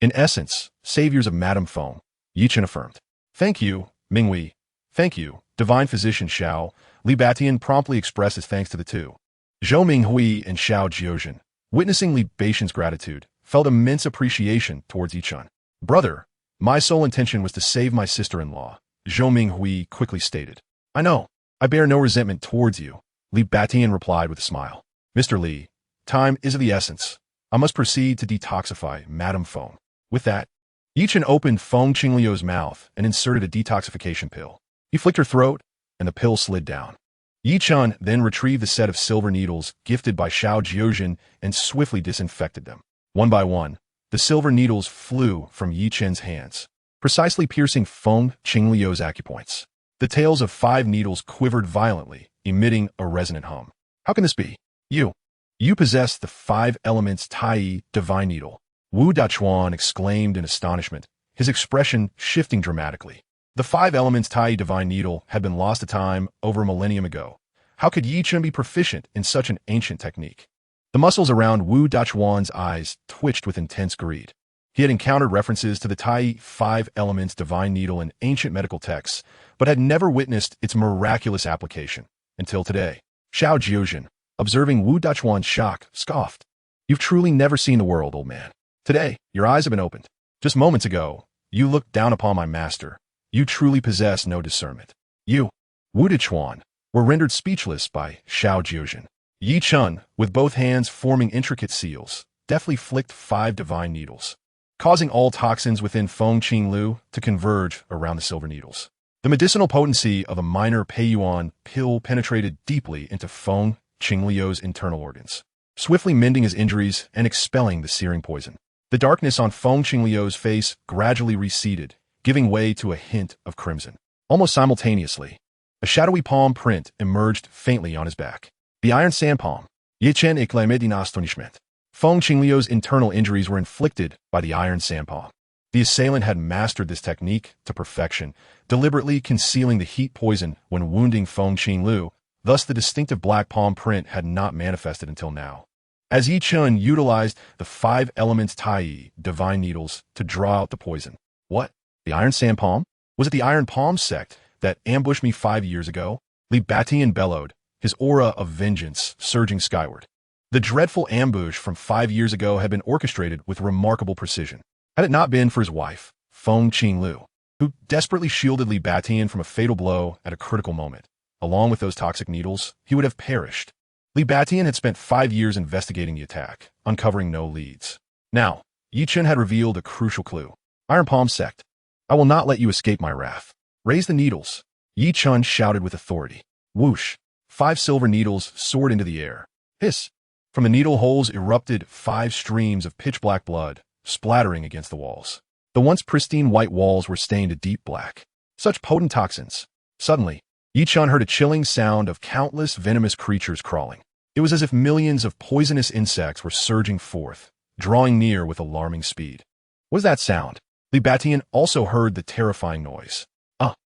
in essence, saviors of Madame Feng, Yi Chen affirmed. Thank you, Minghui. Thank you, Divine Physician Xiao. Li Batian promptly expressed his thanks to the two. Zhou Minghui and Xiao Jiuzhen, witnessing Li Batian's gratitude, felt immense appreciation towards Yi Chen. Brother, my sole intention was to save my sister-in-law, Zhou Minghui quickly stated. I know. I bear no resentment towards you, Li Batian replied with a smile. Mr. Li, time is of the essence. I must proceed to detoxify Madame Feng. With that, Yi Chen opened Feng Qingliu's mouth and inserted a detoxification pill. He flicked her throat, and the pill slid down. Yi Chen then retrieved the set of silver needles gifted by Xiao Jiuzhen and swiftly disinfected them. One by one, the silver needles flew from Yi Chen's hands, precisely piercing Feng Qingliu's acupoints. The tails of 5 needles quivered violently, emitting a resonant hum. How can this be? You possess the 5 elements Tai divine needle. Wu Dachuan exclaimed in astonishment, his expression shifting dramatically. The 5 elements Tai divine needle had been lost to time over a millennium ago. How could Yi Chen be proficient in such an ancient technique? The muscles around Wu Dachuan's eyes twitched with intense greed. He had encountered references to the Tai 5 elements divine needle in ancient medical texts, but had never witnessed its miraculous application until today. Xiao Jiuzhen, observing Wu Dachuan's shock, scoffed. You've truly never seen the world, old man. Today, your eyes have been opened. Just moments ago, you looked down upon my master. You truly possess no discernment. You, Wu Dachuan, were rendered speechless by Xiao Jiuzhen. Yi Chen, with both hands forming intricate seals, deftly flicked 5 divine needles, causing all toxins within Feng Qinglu to converge around the silver needles. The medicinal potency of a minor Peiyuan pill penetrated deeply into Feng Qingliu's internal organs, swiftly mending his injuries and expelling the searing poison. The darkness on Feng Qingliu's face gradually receded, giving way to a hint of crimson. Almost simultaneously, a shadowy palm print emerged faintly on his back. The iron sand palm. Yi Chen exclaimed in astonishment. Feng Qingliu's internal injuries were inflicted by the iron sand palm. The assailant had mastered this technique to perfection, deliberately concealing the heat poison when wounding Feng Qinglu. Thus, the distinctive black palm print had not manifested until now. As Yi Chun utilized the 5 elements Tai divine needles to draw out the poison. What? The iron sand palm? Was it the iron palm sect that ambushed me 5 years ago? Li Batian bellowed, his aura of vengeance surging skyward. The dreadful ambush from 5 years ago had been orchestrated with remarkable precision. Had it not been for his wife, Feng Qinglu, who desperately shielded Li Batian from a fatal blow at a critical moment, along with those toxic needles, he would have perished. Li Batian had spent 5 years investigating the attack, uncovering no leads. Now, Yi Chun had revealed a crucial clue. Iron Palm Sect. I will not let you escape my wrath. Raise the needles. Yi Chun shouted with authority. Whoosh. 5 silver needles soared into the air. Hiss. From the needle holes erupted 5 streams of pitch-black blood, splattering against the walls. The once pristine white walls were stained a deep black. Such potent toxins. Suddenly, Yi Chun heard a chilling sound of countless venomous creatures crawling. It was as if millions of poisonous insects were surging forth, drawing near with alarming speed. What was that sound? Li Batian also heard the terrifying noise.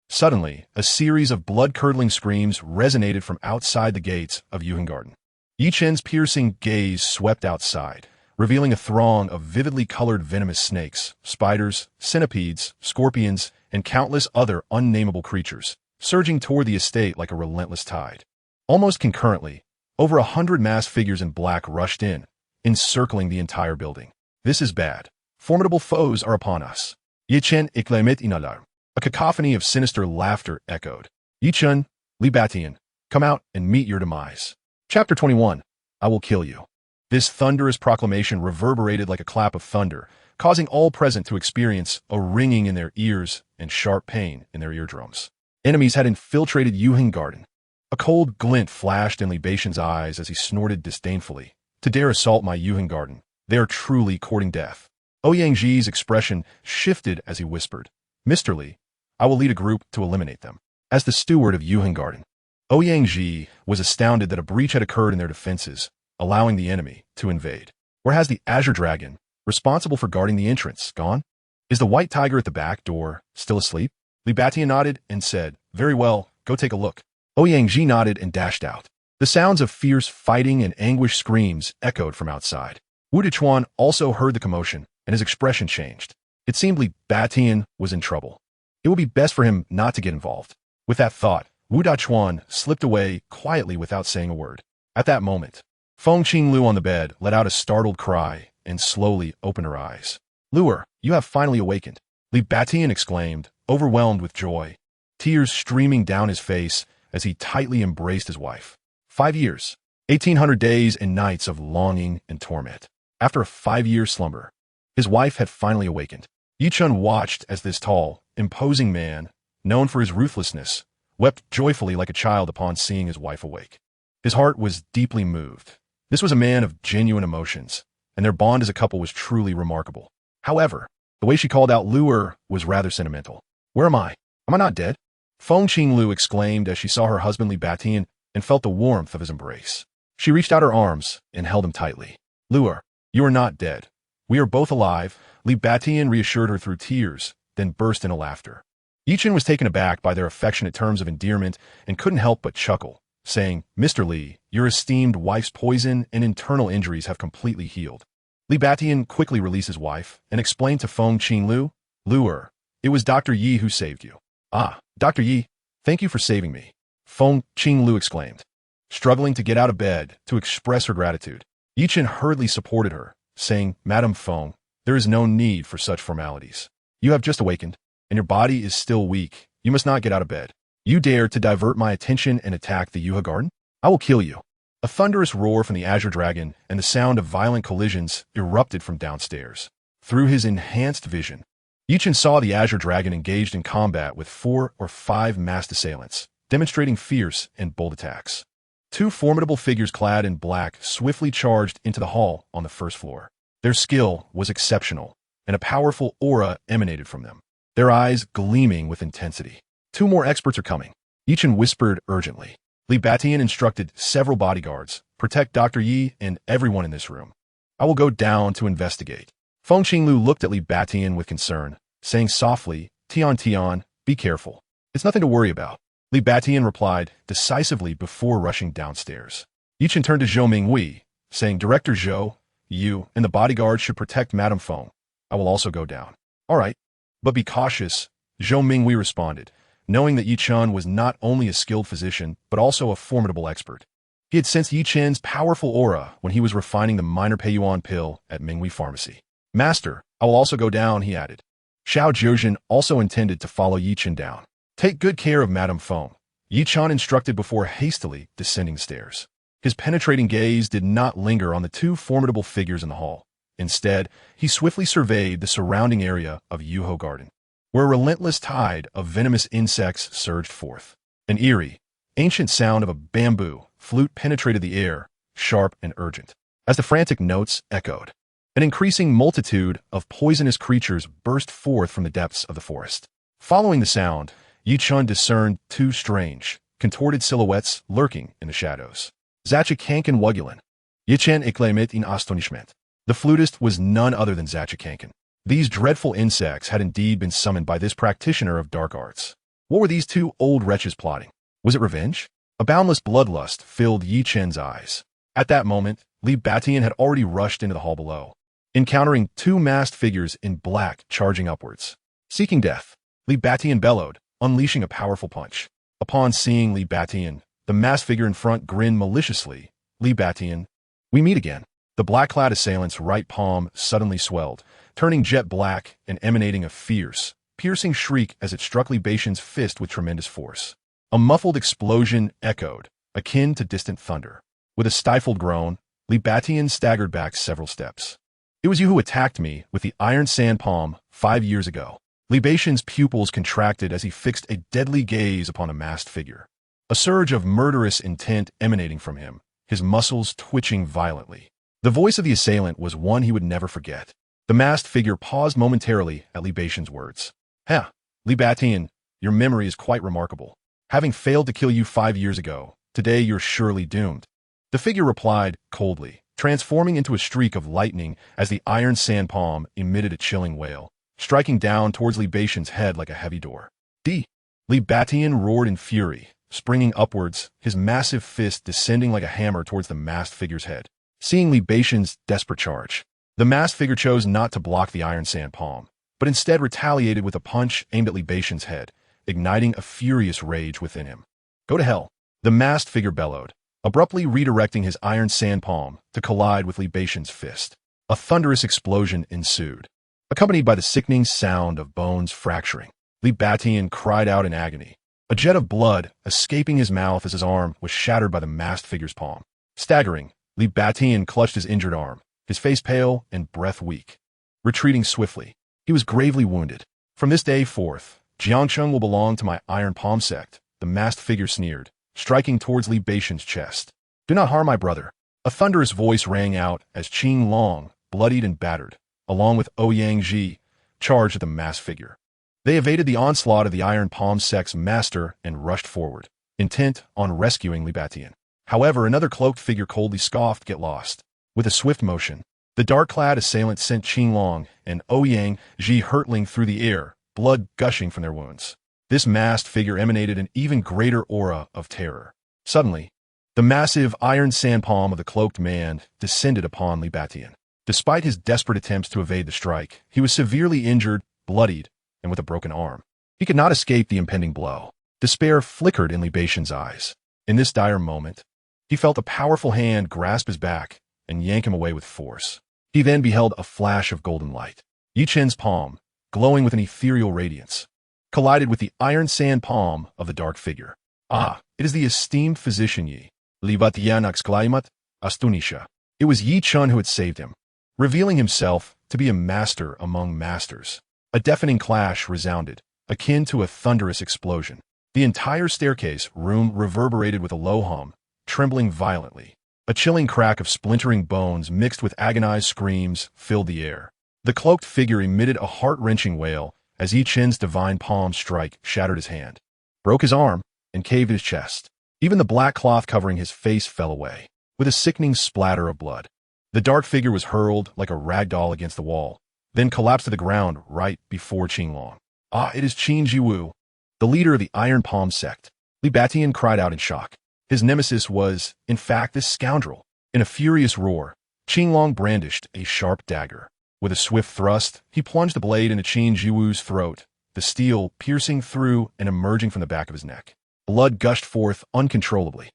Suddenly, a series of blood-curdling screams resonated from outside the gates of Yuhengarten. Yi Chen's piercing gaze swept outside, revealing a throng of vividly colored venomous snakes, spiders, centipedes, scorpions, and countless other unnameable creatures, surging toward the estate like a relentless tide. Almost concurrently, over 100 masked figures in black rushed in, encircling the entire building. This is bad. Formidable foes are upon us. Yi Chen éclaimet une alarme. A cacophony of sinister laughter echoed. Yi Chun, Li Batian, come out and meet your demise. Chapter 21. I will kill you. This thunderous proclamation reverberated like a clap of thunder, causing all present to experience a ringing in their ears and sharp pain in their eardrums. Enemies had infiltrated Yuhengarten. A cold glint flashed in Li Batian's eyes as he snorted disdainfully. To dare assault my Yuhengarten, they are truly courting death. Ouyangji's expression shifted as he whispered, Mr. Li, I will lead a group to eliminate them. As the steward of Yuhengarten, Ouyangji was astounded that a breach had occurred in their defenses, allowing the enemy to invade. Where has the Azure Dragon, responsible for guarding the entrance, gone? Is the white tiger at the back door still asleep? Li Batian nodded and said, Very well, go take a look. Ouyangji nodded and dashed out. The sounds of fierce fighting and anguished screams echoed from outside. Wu Dechuan also heard the commotion, and his expression changed. It seemed Li Batian was in trouble. It would be best for him not to get involved. With that thought, Wu Dachuan slipped away quietly without saying a word. At that moment, Feng Qinglu on the bed let out a startled cry and slowly opened her eyes. Luer, you have finally awakened, Li Batian exclaimed, overwhelmed with joy, tears streaming down his face as he tightly embraced his wife. 5 years, 1,800 days and nights of longing and torment. After a 5-year slumber, his wife had finally awakened. Yi Chun watched as this tall, imposing man, known for his ruthlessness, wept joyfully like a child upon seeing his wife awake. His heart was deeply moved. This was a man of genuine emotions, and their bond as a couple was truly remarkable. However, the way she called out Luer was rather sentimental. Where am I? Am I not dead? Feng Qinglu exclaimed as she saw her husband Li Batian and felt the warmth of his embrace. She reached out her arms and held him tightly. Luer, you are not dead. We are both alive, Li Batian reassured her through tears, then burst into laughter. Yi Chun was taken aback by their affectionate terms of endearment and couldn't help but chuckle, saying, Mr. Li, your esteemed wife's poison and internal injuries have completely healed. Li Batian quickly released his wife and explained to Feng Qinglu, Luer, it was Dr. Yi who saved you. Ah, Dr. Yi, thank you for saving me, Feng Qinglu exclaimed, struggling to get out of bed to express her gratitude. Yi Chun hurriedly supported her, saying, Madam Feng, there is no need for such formalities. You have just awakened, and your body is still weak. You must not get out of bed. You dare to divert my attention and attack the Yuhengarten? I will kill you. A thunderous roar from the Azure Dragon and the sound of violent collisions erupted from downstairs. Through his enhanced vision, Yi Chun saw the Azure Dragon engaged in combat with 4 or 5 masked assailants, demonstrating fierce and bold attacks. 2 formidable figures clad in black swiftly charged into the hall on the first floor. Their skill was exceptional, and a powerful aura emanated from them, their eyes gleaming with intensity. 2 more experts are coming, Yi Chun whispered urgently. Li Batian instructed several bodyguards, protect Dr. Yi and everyone in this room. I will go down to investigate. Feng Qinglu looked at Li Batian with concern, saying softly, Tian, be careful. It's nothing to worry about. Li Batian replied decisively before rushing downstairs. Yichen turned to Zhou Mingwei, saying, Director Zhou, you and the bodyguard should protect Madame Feng. I will also go down. All right, but be cautious, Zhou Mingwei responded, knowing that Yi Chen was not only a skilled physician, but also a formidable expert. He had sensed Yi Chen's powerful aura when he was refining the minor Peiyuan pill at Mingwei Pharmacy. Master, I will also go down, he added. Xiao Jiuzhen also intended to follow Yi Chen down. Take good care of Madame Feng, Yi Chen instructed before hastily descending the stairs. His penetrating gaze did not linger on the two formidable figures in the hall. Instead, he swiftly surveyed the surrounding area of Yuho Garden, where a relentless tide of venomous insects surged forth. An eerie, ancient sound of a bamboo flute penetrated the air, sharp and urgent. As the frantic notes echoed, an increasing multitude of poisonous creatures burst forth from the depths of the forest. Following the sound, Yi Chen discerned two strange, contorted silhouettes lurking in the shadows. Zachikankan Wugulin. Yi Chen exclaimed in astonishment. The flutist was none other than Zachikankan. These dreadful insects had indeed been summoned by this practitioner of dark arts. What were these two old wretches plotting? Was it revenge? A boundless bloodlust filled Yi Chen's eyes. At that moment, Li Batian had already rushed into the hall below, encountering two masked figures in black charging upwards. Seeking death, Li Batian bellowed, unleashing a powerful punch. Upon seeing Li Batian, the masked figure in front grinned maliciously. Li Batian, we meet again. The black-clad assailant's right palm suddenly swelled, turning jet black and emanating a fierce, piercing shriek as it struck Li Batian's fist with tremendous force. A muffled explosion echoed, akin to distant thunder. With a stifled groan, Li Batian staggered back several steps. It was you who attacked me with the iron sand palm 5 years ago. Li Batian's pupils contracted as he fixed a deadly gaze upon the masked figure. A surge of murderous intent emanating from him, his muscles twitching violently. The voice of the assailant was one he would never forget. The masked figure paused momentarily at Li Batian's words. Li Batian, your memory is quite remarkable. Having failed to kill you 5 years ago, today you're surely doomed. The figure replied coldly, transforming into a streak of lightning as the iron sand palm emitted a chilling wail, striking down towards Li Batian's head like a heavy door. Li Batian roared in fury, springing upwards, his massive fist descending like a hammer towards the masked figure's head. Seeing Li Batian's desperate charge, the masked figure chose not to block the iron sand palm, but instead retaliated with a punch aimed at Li Batian's head, igniting a furious rage within him. Go to hell, the masked figure bellowed, abruptly redirecting his iron sand palm to collide with Li Batian's fist. A thunderous explosion ensued, accompanied by the sickening sound of bones fracturing. Li Batian cried out in agony, a jet of blood escaping his mouth as his arm was shattered by the masked figure's palm. Staggering, Li Batian clutched his injured arm, his face pale and breath weak. Retreating swiftly, he was gravely wounded. From this day forth, Jiangcheng will belong to my iron palm sect, the masked figure sneered, striking towards Li Batian's chest. Do not harm my brother. A thunderous voice rang out as Qing Long, bloodied and battered, along with Ouyang Ji, charged at the masked figure. They evaded the onslaught of the iron palm sect's master and rushed forward, intent on rescuing Li Batian. However, another cloaked figure coldly scoffed, get lost. With a swift motion, the dark-clad assailant sent Qing Long and Ouyang Ji hurtling through the air, blood gushing from their wounds. This masked figure emanated an even greater aura of terror. Suddenly, the massive iron sand palm of the cloaked man descended upon Li Batian. Despite his desperate attempts to evade the strike, he was severely injured, bloodied, and with a broken arm. He could not escape the impending blow. Despair flickered in Li Batian's eyes. In this dire moment, he felt a powerful hand grasp his back and yank him away with force. He then beheld a flash of golden light. Yi Chen's palm, glowing with an ethereal radiance, collided with the iron sand palm of the dark figure. Ah, it is the esteemed physician Yi. Li Batian exclaimed, astonished. It was Yi Chen who had saved him, revealing himself to be a master among masters. A deafening clash resounded, akin to a thunderous explosion. The entire staircase room reverberated with a low hum, trembling violently. A chilling crack of splintering bones mixed with agonized screams filled the air. The cloaked figure emitted a heart-wrenching wail as Yi Chen's divine palm strike shattered his hand, broke his arm, and caved his chest. Even the black cloth covering his face fell away, with a sickening splatter of blood. The dark figure was hurled like a rag doll against the wall, then collapsed to the ground right before Qinglong. Ah, it is Qin Jiwu, the leader of the Iron Palm sect. Li Batian cried out in shock. His nemesis was, in fact, this scoundrel. In a furious roar, Qinglong brandished a sharp dagger. With a swift thrust, he plunged the blade into Qin Jiwu's throat, the steel piercing through and emerging from the back of his neck. Blood gushed forth uncontrollably.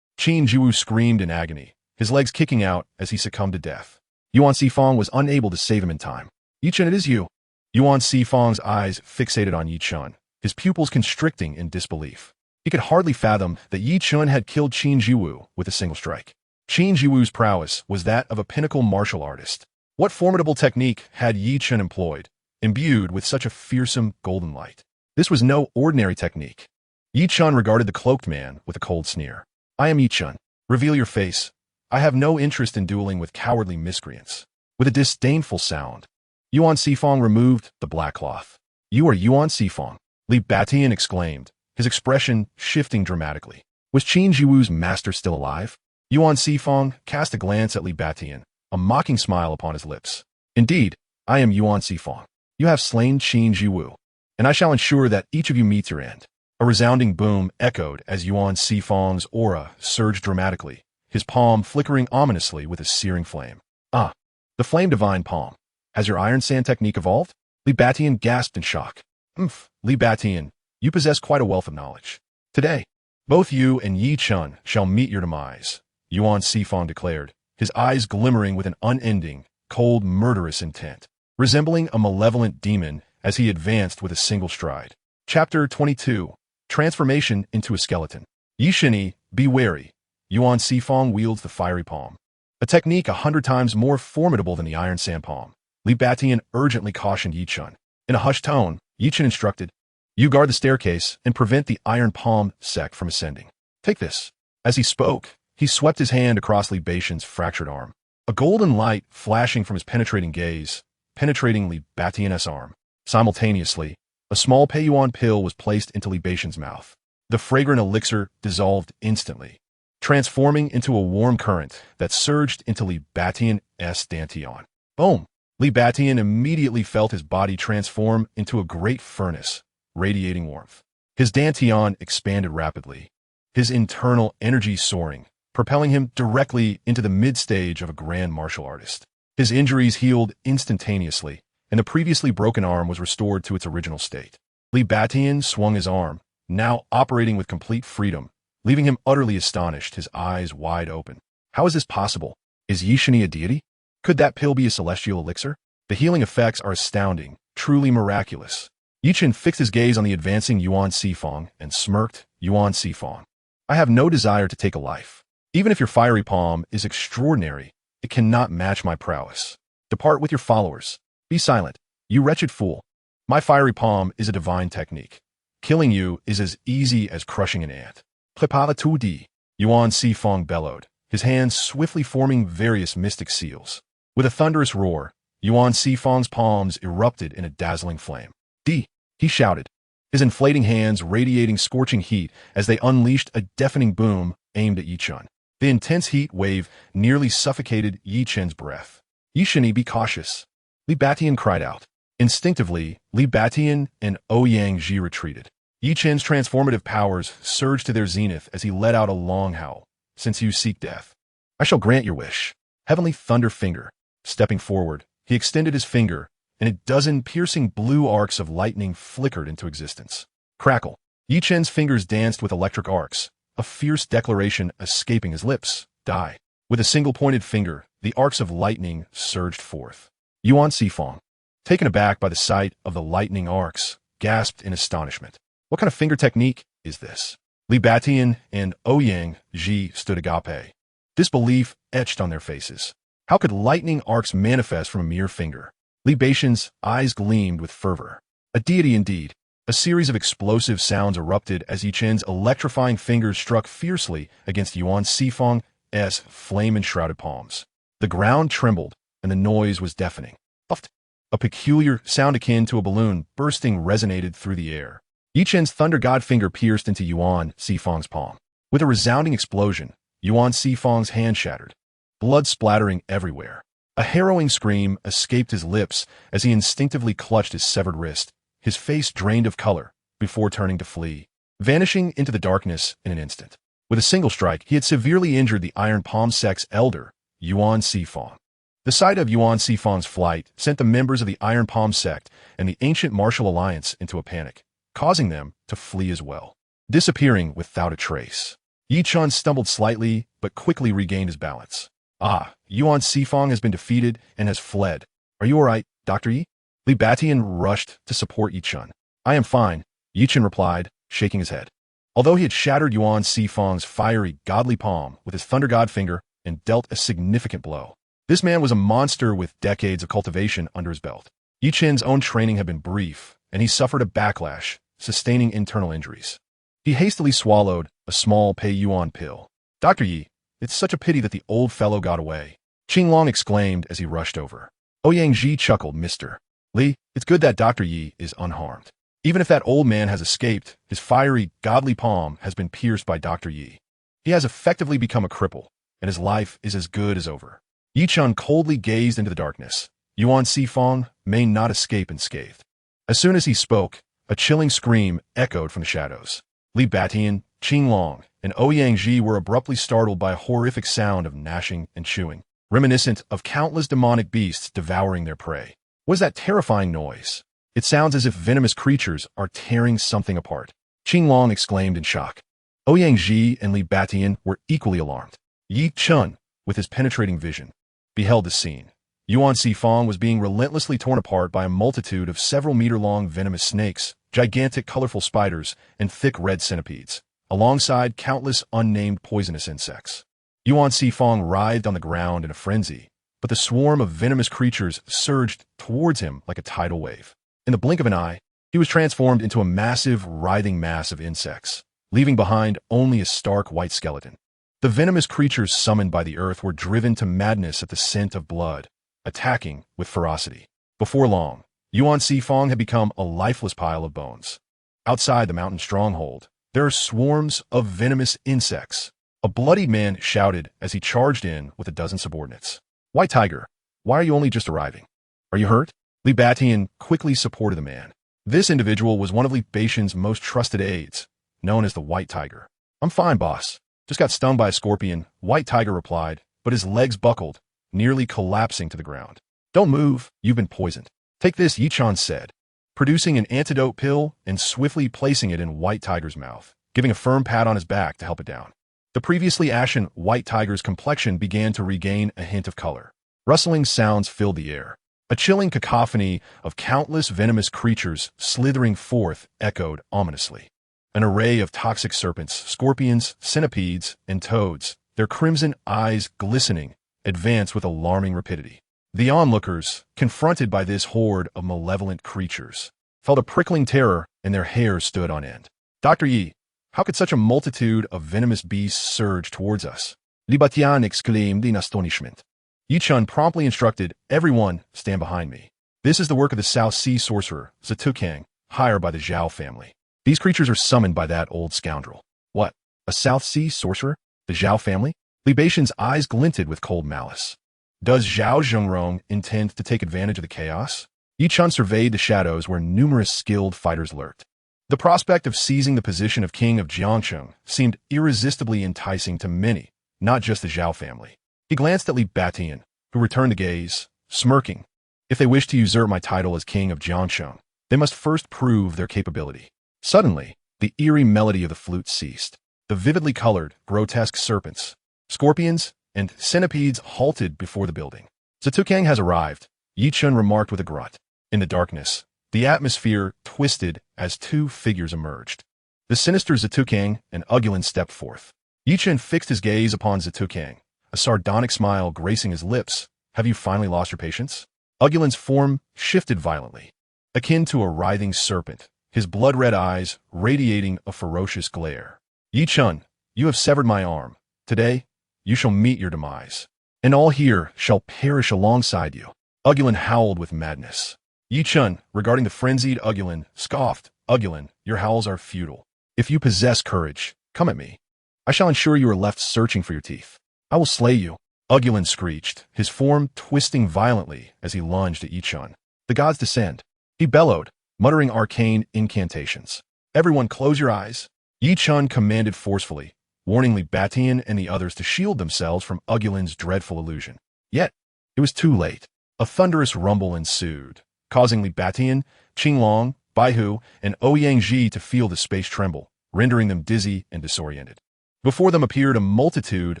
Qin Jiwu screamed in agony, his legs kicking out as he succumbed to death. Yuan Sifang was unable to save him in time. Yi Chen, it is you. Yuan Sifang's eyes fixated on Yi Chen, his pupils constricting in disbelief. He could hardly fathom that Yi Chen had killed Qin Jiwu with a single strike. Qin Jiwu's prowess was that of a pinnacle martial artist. What formidable technique had Yi Chen employed, imbued with such a fearsome golden light? This was no ordinary technique. Yi Chen regarded the cloaked man with a cold sneer. I am Yi Chen. Reveal your face. I have no interest in dueling with cowardly miscreants. With a disdainful sound, Yuan Sifang removed the black cloth. You are Yuan Sifang, Li Batian exclaimed, his expression shifting dramatically. Was Qin Jiwu's master still alive? Yuan Sifang cast a glance at Li Batian, a mocking smile upon his lips. Indeed, I am Yuan Sifang. You have slain Qin Jiwu, and I shall ensure that each of you meets your end. A resounding boom echoed as Yuan Sifang's aura surged dramatically, his palm flickering ominously with a searing flame. Ah, the flame divine palm. Has your iron sand technique evolved? Li Batian gasped in shock. Li Batian, you possess quite a wealth of knowledge. Today, both you and Yi Chen shall meet your demise, Yuan Sifang declared, his eyes glimmering with an unending, cold, murderous intent, resembling a malevolent demon as he advanced with a single stride. Chapter 22. Transformation into a skeleton. Yi Shini, be wary. Yuan Sifang wields the fiery palm. A technique 100 times more formidable than the iron sand palm. Li Batian urgently cautioned Yi Chen. In a hushed tone, Yi Chen instructed, you guard the staircase and prevent the iron palm sect from ascending. Take this. As he spoke, he swept his hand across Li Batian's fractured arm. A golden light flashing from his penetrating gaze, penetrating Li Batian's arm. Simultaneously, a small Peiyuan pill was placed into Li Batian's mouth. The fragrant elixir dissolved instantly, transforming into a warm current that surged into Li Batian's dantian. Boom! Li Batian immediately felt his body transform into a great furnace, radiating warmth. His dantian expanded rapidly, his internal energy soaring, propelling him directly into the mid-stage of a grand martial artist. His injuries healed instantaneously, and the previously broken arm was restored to its original state. Li Batian swung his arm, now operating with complete freedom, leaving him utterly astonished, his eyes wide open. How is this possible? Is Yi Shini a deity? Could that pill be a celestial elixir? The healing effects are astounding, truly miraculous. Yi Chen fixed his gaze on the advancing Yuan Sifang and smirked. Yuan Sifang, I have no desire to take a life. Even if your fiery palm is extraordinary, it cannot match my prowess. Depart with your followers. Be silent, you wretched fool. My fiery palm is a divine technique. Killing you is as easy as crushing an ant. Prepare tout dit, Yuan Sifang bellowed, his hands swiftly forming various mystic seals. With a thunderous roar, Yuan Sifang's palms erupted in a dazzling flame. D, he shouted, his inflating hands radiating scorching heat as they unleashed a deafening boom aimed at Yi Chen. The intense heat wave nearly suffocated Yi Chen's breath. Yi Shini, be cautious. Li Batian cried out. Instinctively, Li Batian and Ouyang Ji retreated. Yi Chen's transformative powers surged to their zenith as he let out a long howl. Since you seek death, I shall grant your wish. Heavenly Thunder Finger. Stepping forward, he extended his finger, and a dozen piercing blue arcs of lightning flickered into existence. Crackle. Yi Chen's fingers danced with electric arcs, a fierce declaration escaping his lips. Die. With a single pointed finger, the arcs of lightning surged forth. Yuan Sifang, taken aback by the sight of the lightning arcs, gasped in astonishment. What kind of finger technique is this? Li Batian and Ouyang Ji stood agape, disbelief etched on their faces. How could lightning arcs manifest from a mere finger? Li Batian's eyes gleamed with fervor. A deity indeed. A series of explosive sounds erupted as Yi Chen's electrifying fingers struck fiercely against Yuan Sifang's flame-enshrouded palms. The ground trembled, and the noise was deafening. Puffed. A peculiar sound akin to a balloon bursting resonated through the air. Yi Chen's thunder god finger pierced into Yuan Sifang's palm. With a resounding explosion, Yuan Sifang's hand shattered, blood splattering everywhere. A harrowing scream escaped his lips as he instinctively clutched his severed wrist, his face drained of color, before turning to flee, vanishing into the darkness in an instant. With a single strike, he had severely injured the Iron Palm sect's elder, Yuan Sifang. The sight of Yuan Sifang's flight sent the members of the Iron Palm sect and the ancient martial alliance into a panic, causing them to flee as well, disappearing without a trace. Yi Chun stumbled slightly, but quickly regained his balance. Ah, Yuan Sifang has been defeated and has fled. Are you all right, Dr. Yi? Li Batian rushed to support Yi Chun. I am fine, Yi Chun replied, shaking his head. Although he had shattered Yuan Sifang's fiery, godly palm with his Thunder God finger and dealt a significant blow, this man was a monster with decades of cultivation under his belt. Yi Chun's own training had been brief, and he suffered a backlash, sustaining internal injuries. He hastily swallowed a small Pei Yuan pill. Dr. Yi, it's such a pity that the old fellow got away, Qinglong exclaimed as he rushed over. Ouyang Ji chuckled, Mr. Li, it's good that Dr. Yi is unharmed. Even if that old man has escaped, his fiery, godly palm has been pierced by Dr. Yi. He has effectively become a cripple, and his life is as good as over. Yi Chun coldly gazed into the darkness. Yuan Sifang may not escape unscathed. As soon as he spoke, a chilling scream echoed from the shadows. Li Batian, Qinglong, and Ouyang Ji were abruptly startled by a horrific sound of gnashing and chewing, reminiscent of countless demonic beasts devouring their prey. What is that terrifying noise? It sounds as if venomous creatures are tearing something apart, Qinglong exclaimed in shock. Ouyang Ji and Li Batian were equally alarmed. Yi Chun, with his penetrating vision, beheld the scene. Yuan Sifang was being relentlessly torn apart by a multitude of several-meter-long venomous snakes, gigantic colorful spiders, and thick red centipedes, alongside countless unnamed poisonous insects. Yuan Sifang writhed on the ground in a frenzy, but the swarm of venomous creatures surged towards him like a tidal wave. In the blink of an eye, he was transformed into a massive, writhing mass of insects, leaving behind only a stark white skeleton. The venomous creatures summoned by the earth were driven to madness at the scent of blood, attacking with ferocity. Before long, Yuan Sifang had become a lifeless pile of bones. Outside the mountain stronghold, there are swarms of venomous insects. A bloodied man shouted as he charged in with a dozen subordinates. White Tiger, why are you only just arriving? Are you hurt? Li Batian quickly supported the man. This individual was one of Li Batian's most trusted aides, known as the White Tiger. I'm fine, boss. Just got stung by a scorpion, White Tiger replied, but his legs buckled, nearly collapsing to the ground. Don't move, you've been poisoned. Take this, Yi Chun said, producing an antidote pill and swiftly placing it in White Tiger's mouth, giving a firm pat on his back to help it down. The previously ashen White Tiger's complexion began to regain a hint of color. Rustling sounds filled the air. A chilling cacophony of countless venomous creatures slithering forth echoed ominously. An array of toxic serpents, scorpions, centipedes, and toads, their crimson eyes glistening, advanced with alarming rapidity. The onlookers, confronted by this horde of malevolent creatures, felt a prickling terror and their hair stood on end. Dr. Yi, how could such a multitude of venomous beasts surge towards us? Li Batian exclaimed in astonishment. Yi Chun promptly instructed, everyone stand behind me. This is the work of the South Sea sorcerer, Zatukang, hired by the Zhao family. These creatures are summoned by that old scoundrel. What? A South Sea sorcerer? The Zhao family? Li Batian's eyes glinted with cold malice. Does Zhao Zhengrong intend to take advantage of the chaos? Yi Chun surveyed the shadows where numerous skilled fighters lurked. The prospect of seizing the position of king of Jiangcheng seemed irresistibly enticing to many, not just the Zhao family. He glanced at Li Batian, who returned the gaze, smirking. If they wish to usurp my title as king of Jiangcheng, they must first prove their capability. Suddenly, the eerie melody of the flute ceased. The vividly colored, grotesque serpents, scorpions, and centipedes halted before the building. Zatukang has arrived, Yi Chun remarked with a grunt. In the darkness, the atmosphere twisted as two figures emerged. The sinister Zatukang and Ugulin stepped forth. Yi Chun fixed his gaze upon Zatukang, a sardonic smile gracing his lips. Have you finally lost your patience? Ugulin's form shifted violently, akin to a writhing serpent, his blood-red eyes radiating a ferocious glare. Yi Chun, you have severed my arm. Today, you shall meet your demise, and all here shall perish alongside you. Ugulin howled with madness. Yi Chun, regarding the frenzied Ugulin, scoffed, Ugulin, your howls are futile. If you possess courage, come at me. I shall ensure you are left searching for your teeth. I will slay you, Ugulin screeched, his form twisting violently as he lunged at Yi-Chun. The gods descend. He bellowed, muttering arcane incantations. Everyone close your eyes. Yi-Chun commanded forcefully, warning Li Batian and the others to shield themselves from Ugulin's dreadful illusion. Yet, it was too late. A thunderous rumble ensued, causing Li Batian, Qinglong, Baihu, and Ouyang-ji to feel the space tremble, rendering them dizzy and disoriented. Before them appeared a multitude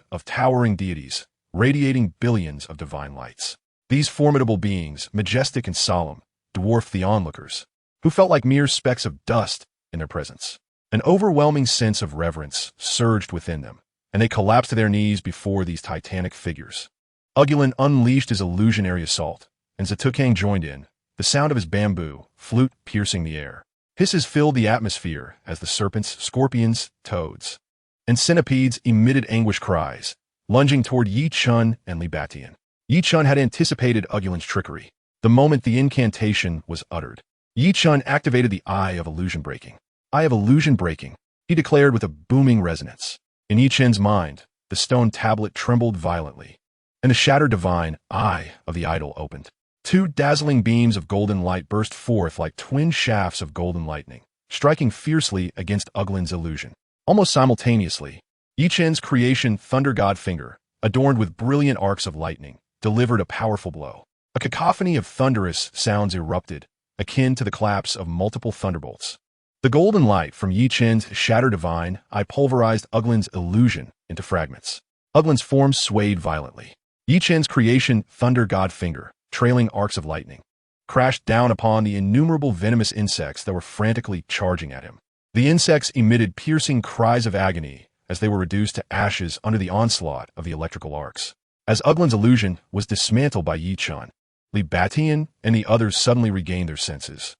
of towering deities, radiating billions of divine lights. These formidable beings, majestic and solemn, dwarfed the onlookers, who felt like mere specks of dust in their presence. An overwhelming sense of reverence surged within them, and they collapsed to their knees before these titanic figures. Ugulin unleashed his illusionary assault, and Zatukang joined in, the sound of his bamboo flute piercing the air. Hisses filled the atmosphere as the serpents, scorpions, toads, and centipedes emitted anguish cries, lunging toward Yi-Chun and Li Batian. Yi-Chun had anticipated Ugulin's trickery. The moment the incantation was uttered, Yi-Chun activated the Eye of Illusion Breaking. Eye of Illusion Breaking, he declared with a booming resonance. In Yi-Chun's mind, the stone tablet trembled violently, and the shattered divine eye of the idol opened. Two dazzling beams of golden light burst forth like twin shafts of golden lightning, striking fiercely against Ugulin's illusion. Almost simultaneously, Yi-Chun's creation Thunder God Finger, adorned with brilliant arcs of lightning, delivered a powerful blow. A cacophony of thunderous sounds erupted, akin to the collapse of multiple thunderbolts. The golden light from Yi-Chun's shattered divine eye pulverized Ugulin's illusion into fragments. Ugulin's form swayed violently. Yi-Chun's creation Thunder God Finger, trailing arcs of lightning, crashed down upon the innumerable venomous insects that were frantically charging at him. The insects emitted piercing cries of agony as they were reduced to ashes under the onslaught of the electrical arcs. As Ugulin's illusion was dismantled by Yi-Chun, Li Batian and the others suddenly regained their senses.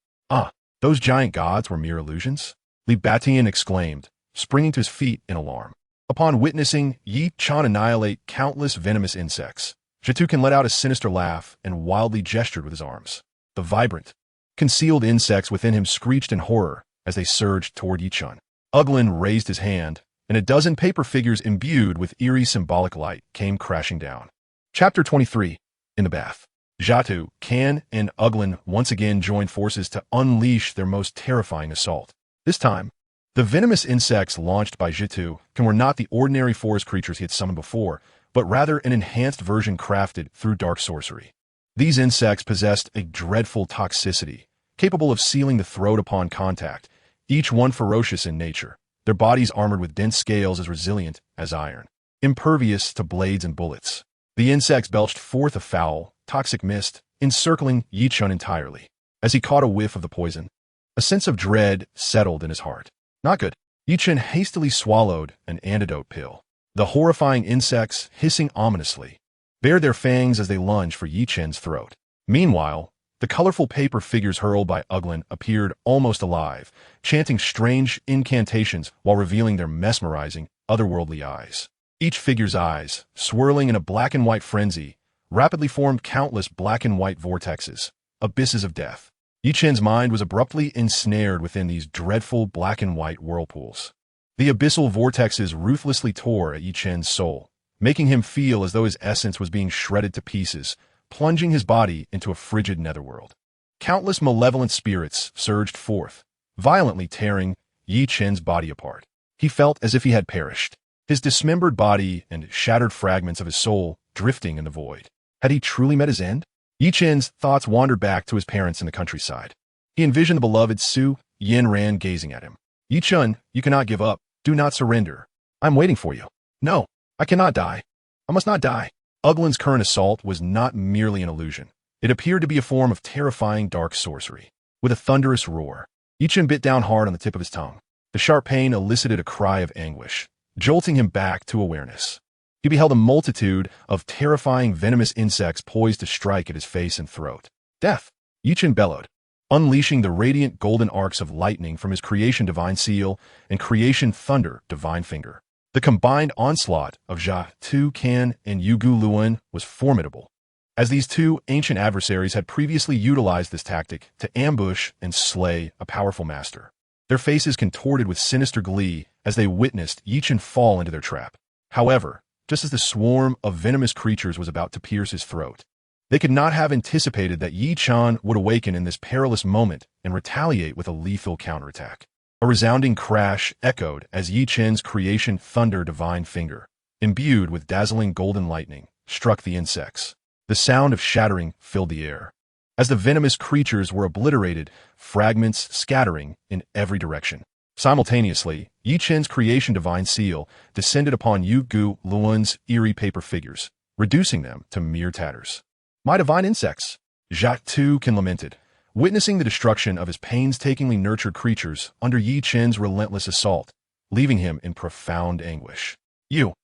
Those giant gods were mere illusions? Li Batian exclaimed, springing to his feet in alarm. Upon witnessing Yi-Chun annihilate countless venomous insects, Jitukan let out a sinister laugh and wildly gestured with his arms. The vibrant, concealed insects within him screeched in horror as they surged toward Yi-Chun. Ugulin raised his hand, and a dozen paper figures imbued with eerie symbolic light came crashing down. Chapter 23. In the Bath. Jatu, Kan, and Ugulin once again joined forces to unleash their most terrifying assault. This time, the venomous insects launched by Jitu were not the ordinary forest creatures he had summoned before, but rather an enhanced version crafted through dark sorcery. These insects possessed a dreadful toxicity, capable of sealing the throat upon contact, each one ferocious in nature, their bodies armored with dense scales as resilient as iron, impervious to blades and bullets. The insects belched forth a foul, toxic mist, encircling Yi-Chun entirely. As he caught a whiff of the poison, a sense of dread settled in his heart. Not good. Yi-Chun hastily swallowed an antidote pill. The horrifying insects, hissing ominously, bared their fangs as they lunged for Yi-Chun's throat. Meanwhile, the colorful paper figures hurled by Ugulin appeared almost alive, chanting strange incantations while revealing their mesmerizing, otherworldly eyes. Each figure's eyes, swirling in a black and white frenzy, rapidly formed countless black and white vortexes, abysses of death. Yi-Chun's mind was abruptly ensnared within these dreadful black and white whirlpools. The abyssal vortexes ruthlessly tore at Yi-Chun's soul, making him feel as though his essence was being shredded to pieces, plunging his body into a frigid netherworld. Countless malevolent spirits surged forth, violently tearing Yi-Chun's body apart. He felt as if he had perished, his dismembered body and shattered fragments of his soul drifting in the void. Had he truly met his end? Yi-Chun's thoughts wandered back to his parents in the countryside. He envisioned the beloved Su Yin-Ran gazing at him. Yi-Chun, you cannot give up. Do not surrender. I'm waiting for you. No, I cannot die. I must not die. Ugulin's current assault was not merely an illusion. It appeared to be a form of terrifying dark sorcery. With a thunderous roar, Yi-Chun bit down hard on the tip of his tongue. The sharp pain elicited a cry of anguish, jolting him back to awareness. He beheld a multitude of terrifying venomous insects poised to strike at his face and throat. Death! Yi-Chun bellowed, unleashing the radiant golden arcs of lightning from his creation divine seal and creation thunder divine finger. The combined onslaught of Jia Tu Kan and Yugu Luan was formidable, as these two ancient adversaries had previously utilized this tactic to ambush and slay a powerful master. Their faces contorted with sinister glee as they witnessed Yi-Chun fall into their trap. However, just as the swarm of venomous creatures was about to pierce his throat. They could not have anticipated that Yi Chen would awaken in this perilous moment and retaliate with a lethal counterattack. A resounding crash echoed as Yi Chen's creation Thunder Divine Finger, imbued with dazzling golden lightning, struck the insects. The sound of shattering filled the air. As the venomous creatures were obliterated, fragments scattering in every direction. Simultaneously, Yi Chen's creation Divine Seal descended upon Yu Gu Luan's eerie paper figures, reducing them to mere tatters. My divine insects! Jacques Tucan lamented, witnessing the destruction of his painstakingly nurtured creatures under Yi Chen's relentless assault, leaving him in profound anguish. You!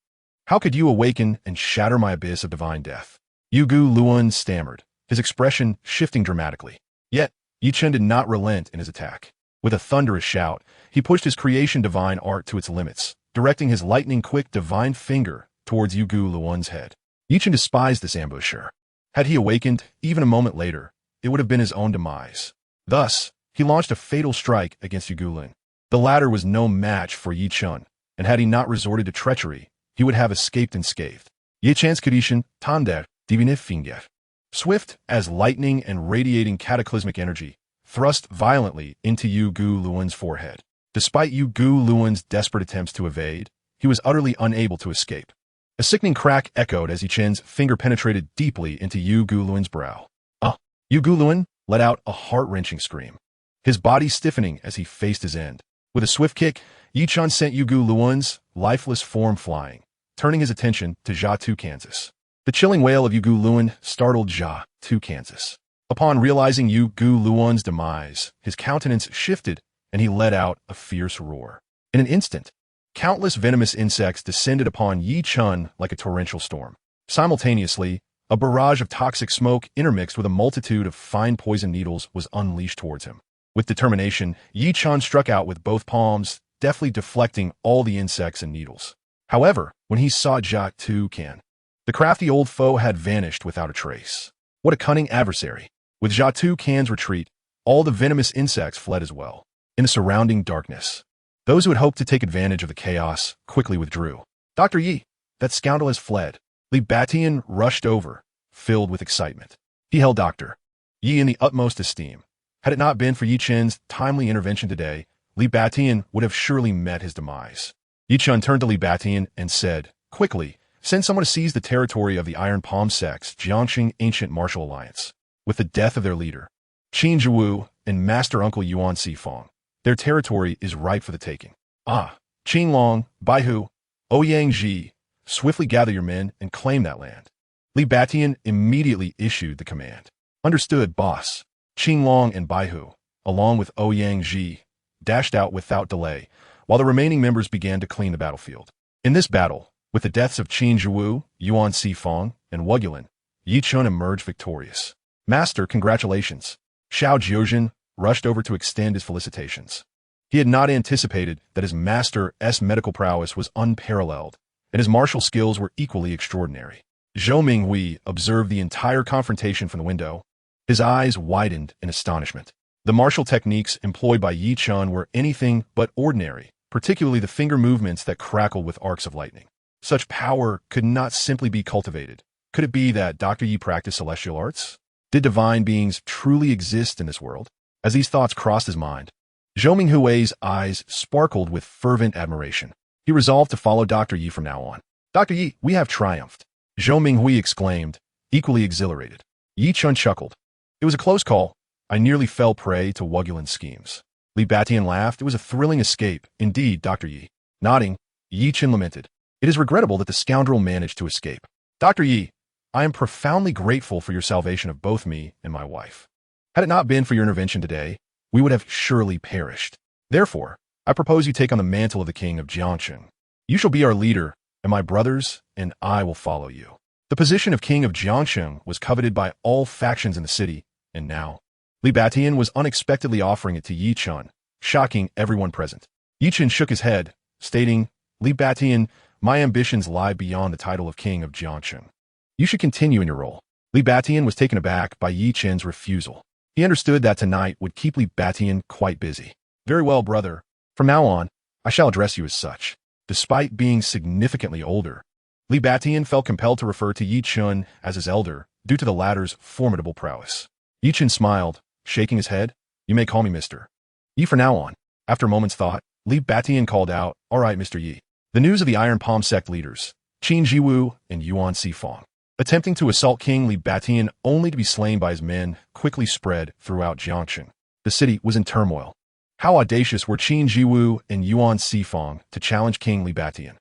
How could you awaken and shatter my abyss of divine death? Yu Gu Luan stammered, his expression shifting dramatically. Yet, Yi Chen did not relent in his attack. With a thunderous shout, he pushed his creation divine art to its limits, directing his lightning-quick divine finger towards Yu Gu Luan's head. Yi Chen despised this ambusher. Had he awakened, even a moment later, it would have been his own demise. Thus, he launched a fatal strike against Yu Gu Luan. The latter was no match for Yi Chen, and had he not resorted to treachery, he would have escaped unscathed. Yi Chen's creation, Thunder Divine Finger, swift as lightning and radiating cataclysmic energy, thrust violently into Yu Gu Luan's forehead. Despite Yu Gu Luan's desperate attempts to evade, he was utterly unable to escape. A sickening crack echoed as Yi Chen's finger penetrated deeply into Yu Gu Luan's brow. Yu Gu Luan let out a heart-wrenching scream, his body stiffening as he faced his end. With a swift kick, Yi Chen sent Yu Gu Luan's lifeless form flying, turning his attention to Jia Tu Kansas. The chilling wail of Yu Gu Luan startled Jia Tu Kansas. Upon realizing Yu Gu Luan's demise, his countenance shifted and he let out a fierce roar. In an instant, countless venomous insects descended upon Yi Chen like a torrential storm. Simultaneously, a barrage of toxic smoke intermixed with a multitude of fine poison needles was unleashed towards him. With determination, Yi Chen struck out with both palms, deftly deflecting all the insects and needles. However, when he saw Jia Tu Kan, the crafty old foe had vanished without a trace. What a cunning adversary! With Jia Tu Kan's retreat, all the venomous insects fled as well. In the surrounding darkness, those who had hoped to take advantage of the chaos quickly withdrew. Dr. Yi, that scoundrel has fled. Li Batian rushed over, filled with excitement. He held Dr. Yi in the utmost esteem. Had it not been for Yi Chen's timely intervention today, Li Batian would have surely met his demise. Yi Chen turned to Li Batian and said, quickly, send someone to seize the territory of the Iron Palm Sect's Jiangxing Ancient Martial Alliance. With the death of their leader, Qin Zhiwu and Master Uncle Yuan Sifong, their territory is ripe for the taking. Qin Long, Baihu, Ouyang Ji, swiftly gather your men and claim that land. Li Batian immediately issued the command. Understood, boss. Qin Long and Baihu, along with Ouyang Ji, dashed out without delay, while the remaining members began to clean the battlefield. In this battle, with the deaths of Qin Zhiwu, Yuan Sifong, and Wugulin, Yi Chen emerged victorious. Master, congratulations. Xiao Jiuzhen rushed over to extend his felicitations. He had not anticipated that his master's medical prowess was unparalleled, and his martial skills were equally extraordinary. Zhou Minghui observed the entire confrontation from the window. His eyes widened in astonishment. The martial techniques employed by Yi Chen were anything but ordinary, particularly the finger movements that crackled with arcs of lightning. Such power could not simply be cultivated. Could it be that Dr. Yi practiced celestial arts? Did divine beings truly exist in this world? As these thoughts crossed his mind, Zhou Minghui's eyes sparkled with fervent admiration. He resolved to follow Dr. Yi from now on. Dr. Yi, we have triumphed, Zhou Minghui exclaimed, equally exhilarated. Yi Chen chuckled. It was a close call. I nearly fell prey to Wugulin's schemes. Li Batian laughed. It was a thrilling escape. Indeed, Dr. Yi. Nodding, Yi Chen lamented. It is regrettable that the scoundrel managed to escape. Dr. Yi, I am profoundly grateful for your salvation of both me and my wife. Had it not been for your intervention today, we would have surely perished. Therefore, I propose you take on the mantle of the king of Jiangxing. You shall be our leader, and my brothers and I will follow you. The position of king of Jiangxing was coveted by all factions in the city, and now, Li Batian was unexpectedly offering it to Yi Chen, shocking everyone present. Yi Chen shook his head, stating, Li Batian, my ambitions lie beyond the title of king of Jiangxing. You should continue in your role. Li Batian was taken aback by Yi Chen's refusal. He understood that tonight would keep Li Batian quite busy. Very well, brother. From now on, I shall address you as such. Despite being significantly older, Li Batian felt compelled to refer to Yi Chun as his elder due to the latter's formidable prowess. Yi Chun smiled, shaking his head. You may call me Mr. Yi from now on. After a moment's thought, Li Batian called out, All right, Mr. Yi. The news of the Iron Palm sect leaders, Qin Jiwu and Yuan Sifang, attempting to assault King Li Batian only to be slain by his men, quickly spread throughout Jiangxing. The city was in turmoil. How audacious were Qin Jiwu and Yuan Sifang to challenge King Li Batian?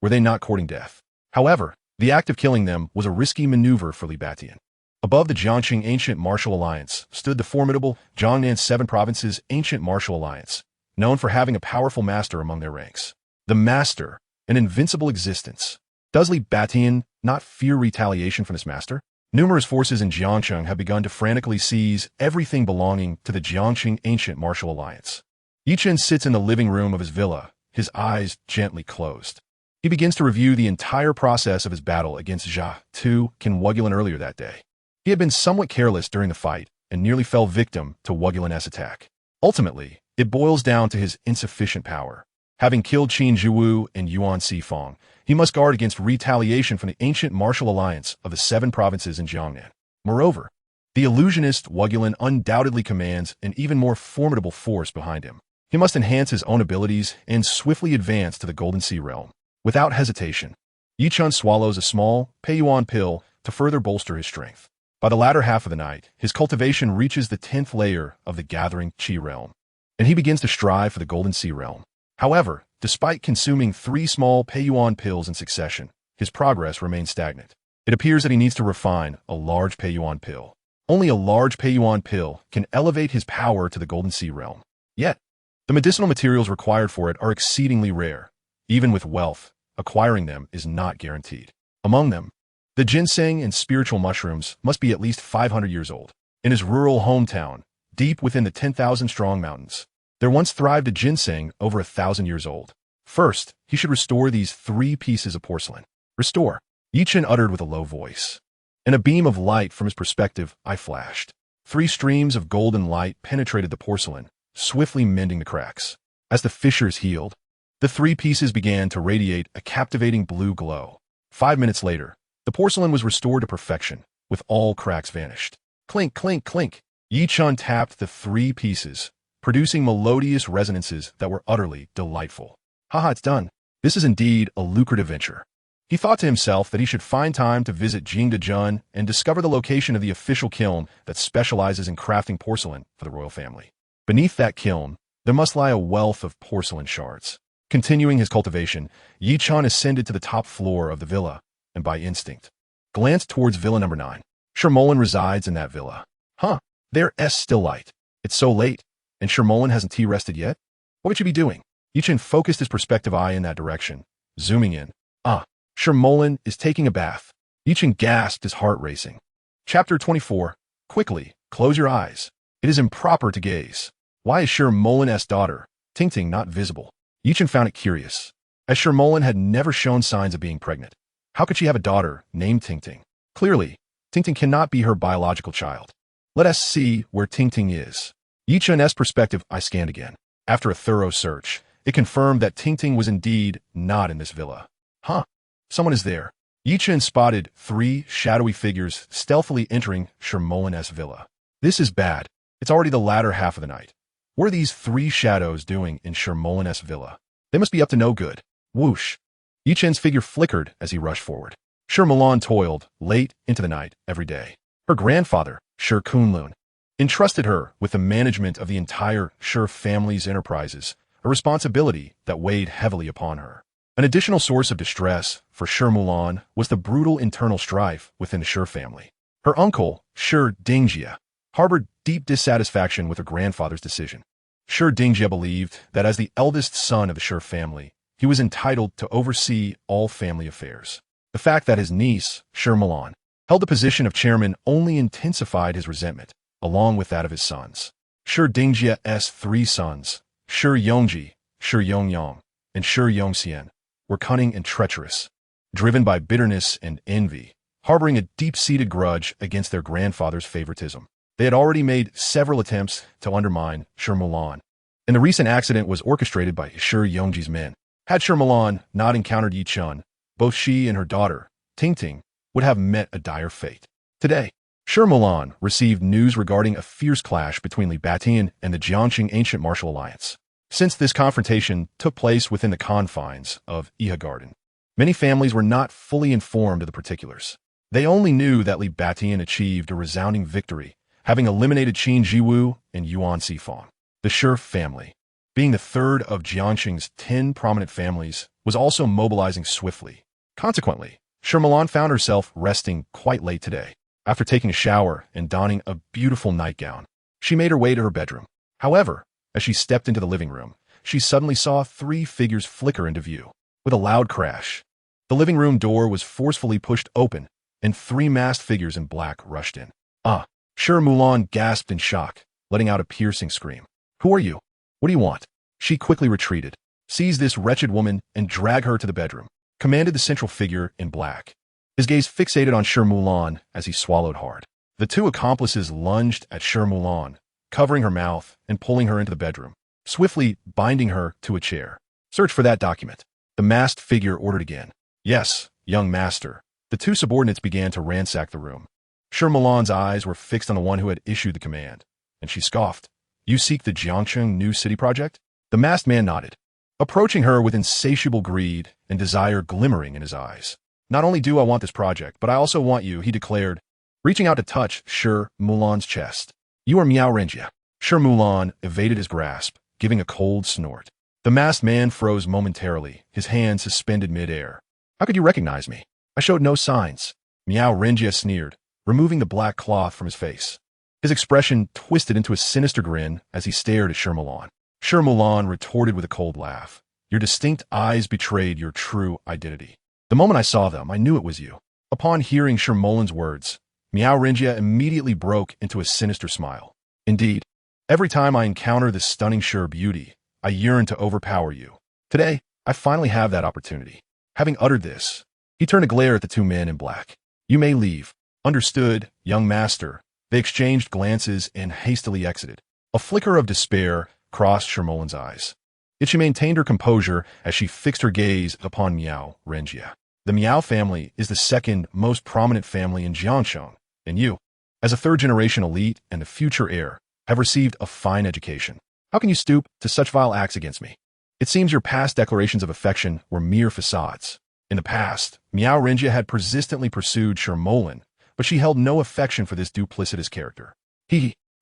Were they not courting death? However, the act of killing them was a risky maneuver for Li Batian. Above the Jiangxing Ancient Martial Alliance stood the formidable Jiangnan Seven Provinces Ancient Martial Alliance, known for having a powerful master among their ranks. The master, an invincible existence. Does Li Batian not fear retaliation from this master? Numerous forces in Jiangxing have begun to frantically seize everything belonging to the Jiangxing Ancient Martial Alliance. Yi Chen sits in the living room of his villa, his eyes gently closed. He begins to review the entire process of his battle against Jia Tu Qin Wugulin earlier that day. He had been somewhat careless during the fight and nearly fell victim to Wugulin's attack. Ultimately, it boils down to his insufficient power. Having killed Qin Jiwu and Yuan Sifang, he must guard against retaliation from the ancient martial alliance of the seven provinces in Jiangnan. Moreover, the illusionist Wugulin undoubtedly commands an even more formidable force behind him. He must enhance his own abilities and swiftly advance to the Golden Sea realm. Without hesitation, Yi Chun swallows a small, Peiyuan pill to further bolster his strength. By the latter half of the night, his cultivation reaches the 10th layer of the gathering Qi realm, and he begins to strive for the Golden Sea realm. However, despite consuming 3 small Peiyuan pills in succession, his progress remains stagnant. It appears that he needs to refine a large Peiyuan pill. Only a large Peiyuan pill can elevate his power to the Golden Sea realm. Yet, the medicinal materials required for it are exceedingly rare. Even with wealth, acquiring them is not guaranteed. Among them, the ginseng and spiritual mushrooms must be at least 500 years old. In his rural hometown, deep within the 10,000-strong mountains, there once thrived a ginseng over 1,000 years old. First, he should restore these 3 pieces of porcelain. Restore, Yi Chen uttered with a low voice. In a beam of light from his perspective, eye flashed. 3 streams of golden light penetrated the porcelain, swiftly mending the cracks. As the fissures healed, the 3 pieces began to radiate a captivating blue glow. 5 minutes later, the porcelain was restored to perfection, with all cracks vanished. Clink, clink, clink. Yi Chun tapped the 3 pieces, producing melodious resonances that were utterly delightful. Haha, it's done. This is indeed a lucrative venture. He thought to himself that he should find time to visit Jingdezhen and discover the location of the official kiln that specializes in crafting porcelain for the royal family. Beneath that kiln, there must lie a wealth of porcelain shards. Continuing his cultivation, Yi Chun ascended to the top floor of the villa, and by instinct, glanced towards Villa number 9. Shermolin resides in that villa. Huh, there's still light. It's so late, and Shermolin hasn't tea rested yet? What would you be doing? Yi Chen focused his perspective eye in that direction, zooming in. Shermolin is taking a bath. Yi Chen gasped, his heart racing. Chapter 24. Quickly, close your eyes. It is improper to gaze. Why is Shermolin's daughter, Tingting, not visible? Yi Chen found it curious, as Shermolin had never shown signs of being pregnant. How could she have a daughter named Tingting? Clearly, Tingting cannot be her biological child. Let us see where Tingting is. Yi Chen's perspective I scanned again. After a thorough search, it confirmed that Tingting was indeed not in this villa. Someone is there. Yi Chen spotted 3 shadowy figures stealthily entering Shermolin's villa. This is bad. It's already the latter half of the night. What are these 3 shadows doing in Shermolin's villa? They must be up to no good. Whoosh. Yi Chen's figure flickered as he rushed forward. Shermolin toiled late into the night every day. Her grandfather, Sher Kunlun, entrusted her with the management of the entire Sher family's enterprises, a responsibility that weighed heavily upon her. An additional source of distress for Shermolin was the brutal internal strife within the Sher family. Her uncle, Sher Dingjia, harbored deep dissatisfaction with her grandfather's decision. Sher Dingjia believed that as the eldest son of the Sher family, he was entitled to oversee all family affairs. The fact that his niece, Shermolin, held the position of chairman only intensified his resentment, along with that of his sons. Sher Dingjia's 3 sons, Sher Yongji, Sher Yongyang, and Sher Yongxian, were cunning and treacherous, driven by bitterness and envy, harboring a deep-seated grudge against their grandfather's favoritism. They had already made several attempts to undermine Shermolin, and the recent accident was orchestrated by Sher Yongji's men. Had Shermolin not encountered Yi Chun, both she and her daughter, Ting, would have met a dire fate. Today, Shermulan received news regarding a fierce clash between Li Batian and the Jiangqing Ancient Martial Alliance. Since this confrontation took place within the confines of Iha Garden, many families were not fully informed of the particulars. They only knew that Li Batian achieved a resounding victory, having eliminated Qin Jiwu and Yuan Sifang. The Shi family, being the third of Jiangqing's 10 prominent families, was also mobilizing swiftly. Consequently, Shermulan found herself resting quite late today. After taking a shower and donning a beautiful nightgown, she made her way to her bedroom. However, as she stepped into the living room, she suddenly saw 3 figures flicker into view. With a loud crash, the living room door was forcefully pushed open, and 3 masked figures in black rushed in. Shermulan gasped in shock, letting out a piercing scream. "Who are you? What do you want?" She quickly retreated, seized this wretched woman, and dragged her to the bedroom, commanded the central figure in black. His gaze fixated on Shermulan as he swallowed hard. The 2 accomplices lunged at Shermulan, covering her mouth and pulling her into the bedroom, swiftly binding her to a chair. "Search for that document," the masked figure ordered again. "Yes, young master." The 2 subordinates began to ransack the room. Shermulan's eyes were fixed on the one who had issued the command, and she scoffed. "You seek the Jiangqing New City project?" The masked man nodded, approaching her with insatiable greed and desire glimmering in his eyes. "Not only do I want this project, but I also want you," he declared, reaching out to touch Shermulan's chest. "You are Miao Renjia." Shermulan evaded his grasp, giving a cold snort. The masked man froze momentarily, his hands suspended mid-air. "How could you recognize me? I showed no signs." Miao Renjia sneered, removing the black cloth from his face. His expression twisted into a sinister grin as he stared at Shermulan. Shermulan retorted with a cold laugh. "Your distinct eyes betrayed your true identity. The moment I saw them, I knew it was you." Upon hearing Shermulan's words, Miao Renjia immediately broke into a sinister smile. "Indeed, every time I encounter this stunning Shi beauty, I yearn to overpower you. Today, I finally have that opportunity." Having uttered this, he turned to glare at the 2 men in black. "You may leave." "Understood, young master." They exchanged glances and hastily exited. A flicker of despair crossed Shermulan's eyes. Yet she maintained her composure as she fixed her gaze upon Miao Renjia. "The Miao family is the second most prominent family in Jiangshang, and you, as a 3rd-generation elite and the future heir, have received a fine education. How can you stoop to such vile acts against me? It seems your past declarations of affection were mere facades." In the past, Miao Renjia had persistently pursued Shermulan, but she held no affection for this duplicitous character.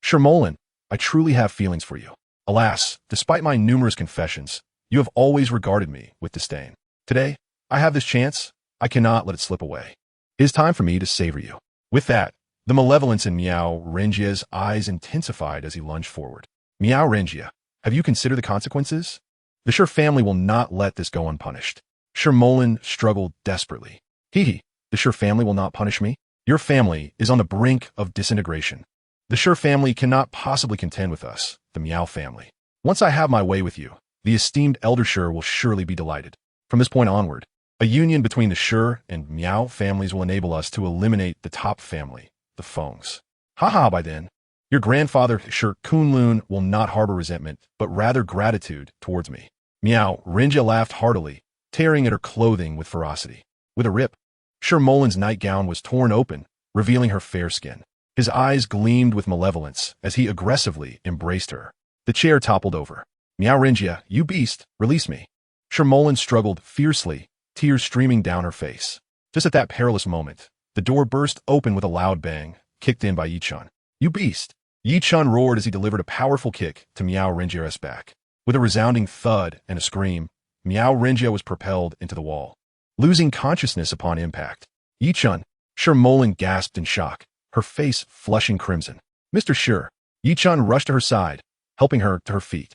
"Shermulan, I truly have feelings for you. Alas, despite my numerous confessions, you have always regarded me with disdain. Today, I have this chance. I cannot let it slip away. It is time for me to savor you." With that, the malevolence in Miao Renjia's eyes intensified as he lunged forward. "Miao Renjia, have you considered the consequences? The Shi family will not let this go unpunished." Shermulan struggled desperately. The Shi family will not punish me? Your family is on the brink of disintegration. The Shi family cannot possibly contend with us, the Miao family. Once I have my way with you, the esteemed elder Shi will surely be delighted. From this point onward, a union between the Shi and Miao families will enable us to eliminate the top family, the Fengs. By then, your grandfather Shi Kunlun will not harbor resentment, but rather gratitude towards me. Miao Renjia laughed heartily, tearing at her clothing with ferocity. With a rip, Shermulan's nightgown was torn open, revealing her fair skin. His eyes gleamed with malevolence as he aggressively embraced her. The chair toppled over. "Miao Renjia, you beast, release me." Shermulan struggled fiercely, tears streaming down her face. Just at that perilous moment, the door burst open with a loud bang, kicked in by Yi Chun. "You beast!" Yi Chun roared as he delivered a powerful kick to Miao Renjia's back. With a resounding thud and a scream, Miao Renjia was propelled into the wall, losing consciousness upon impact. "Yi Chun!" Shermulan gasped in shock, her face flushing crimson. "Mr. Shi!" Yi Chun rushed to her side, helping her to her feet.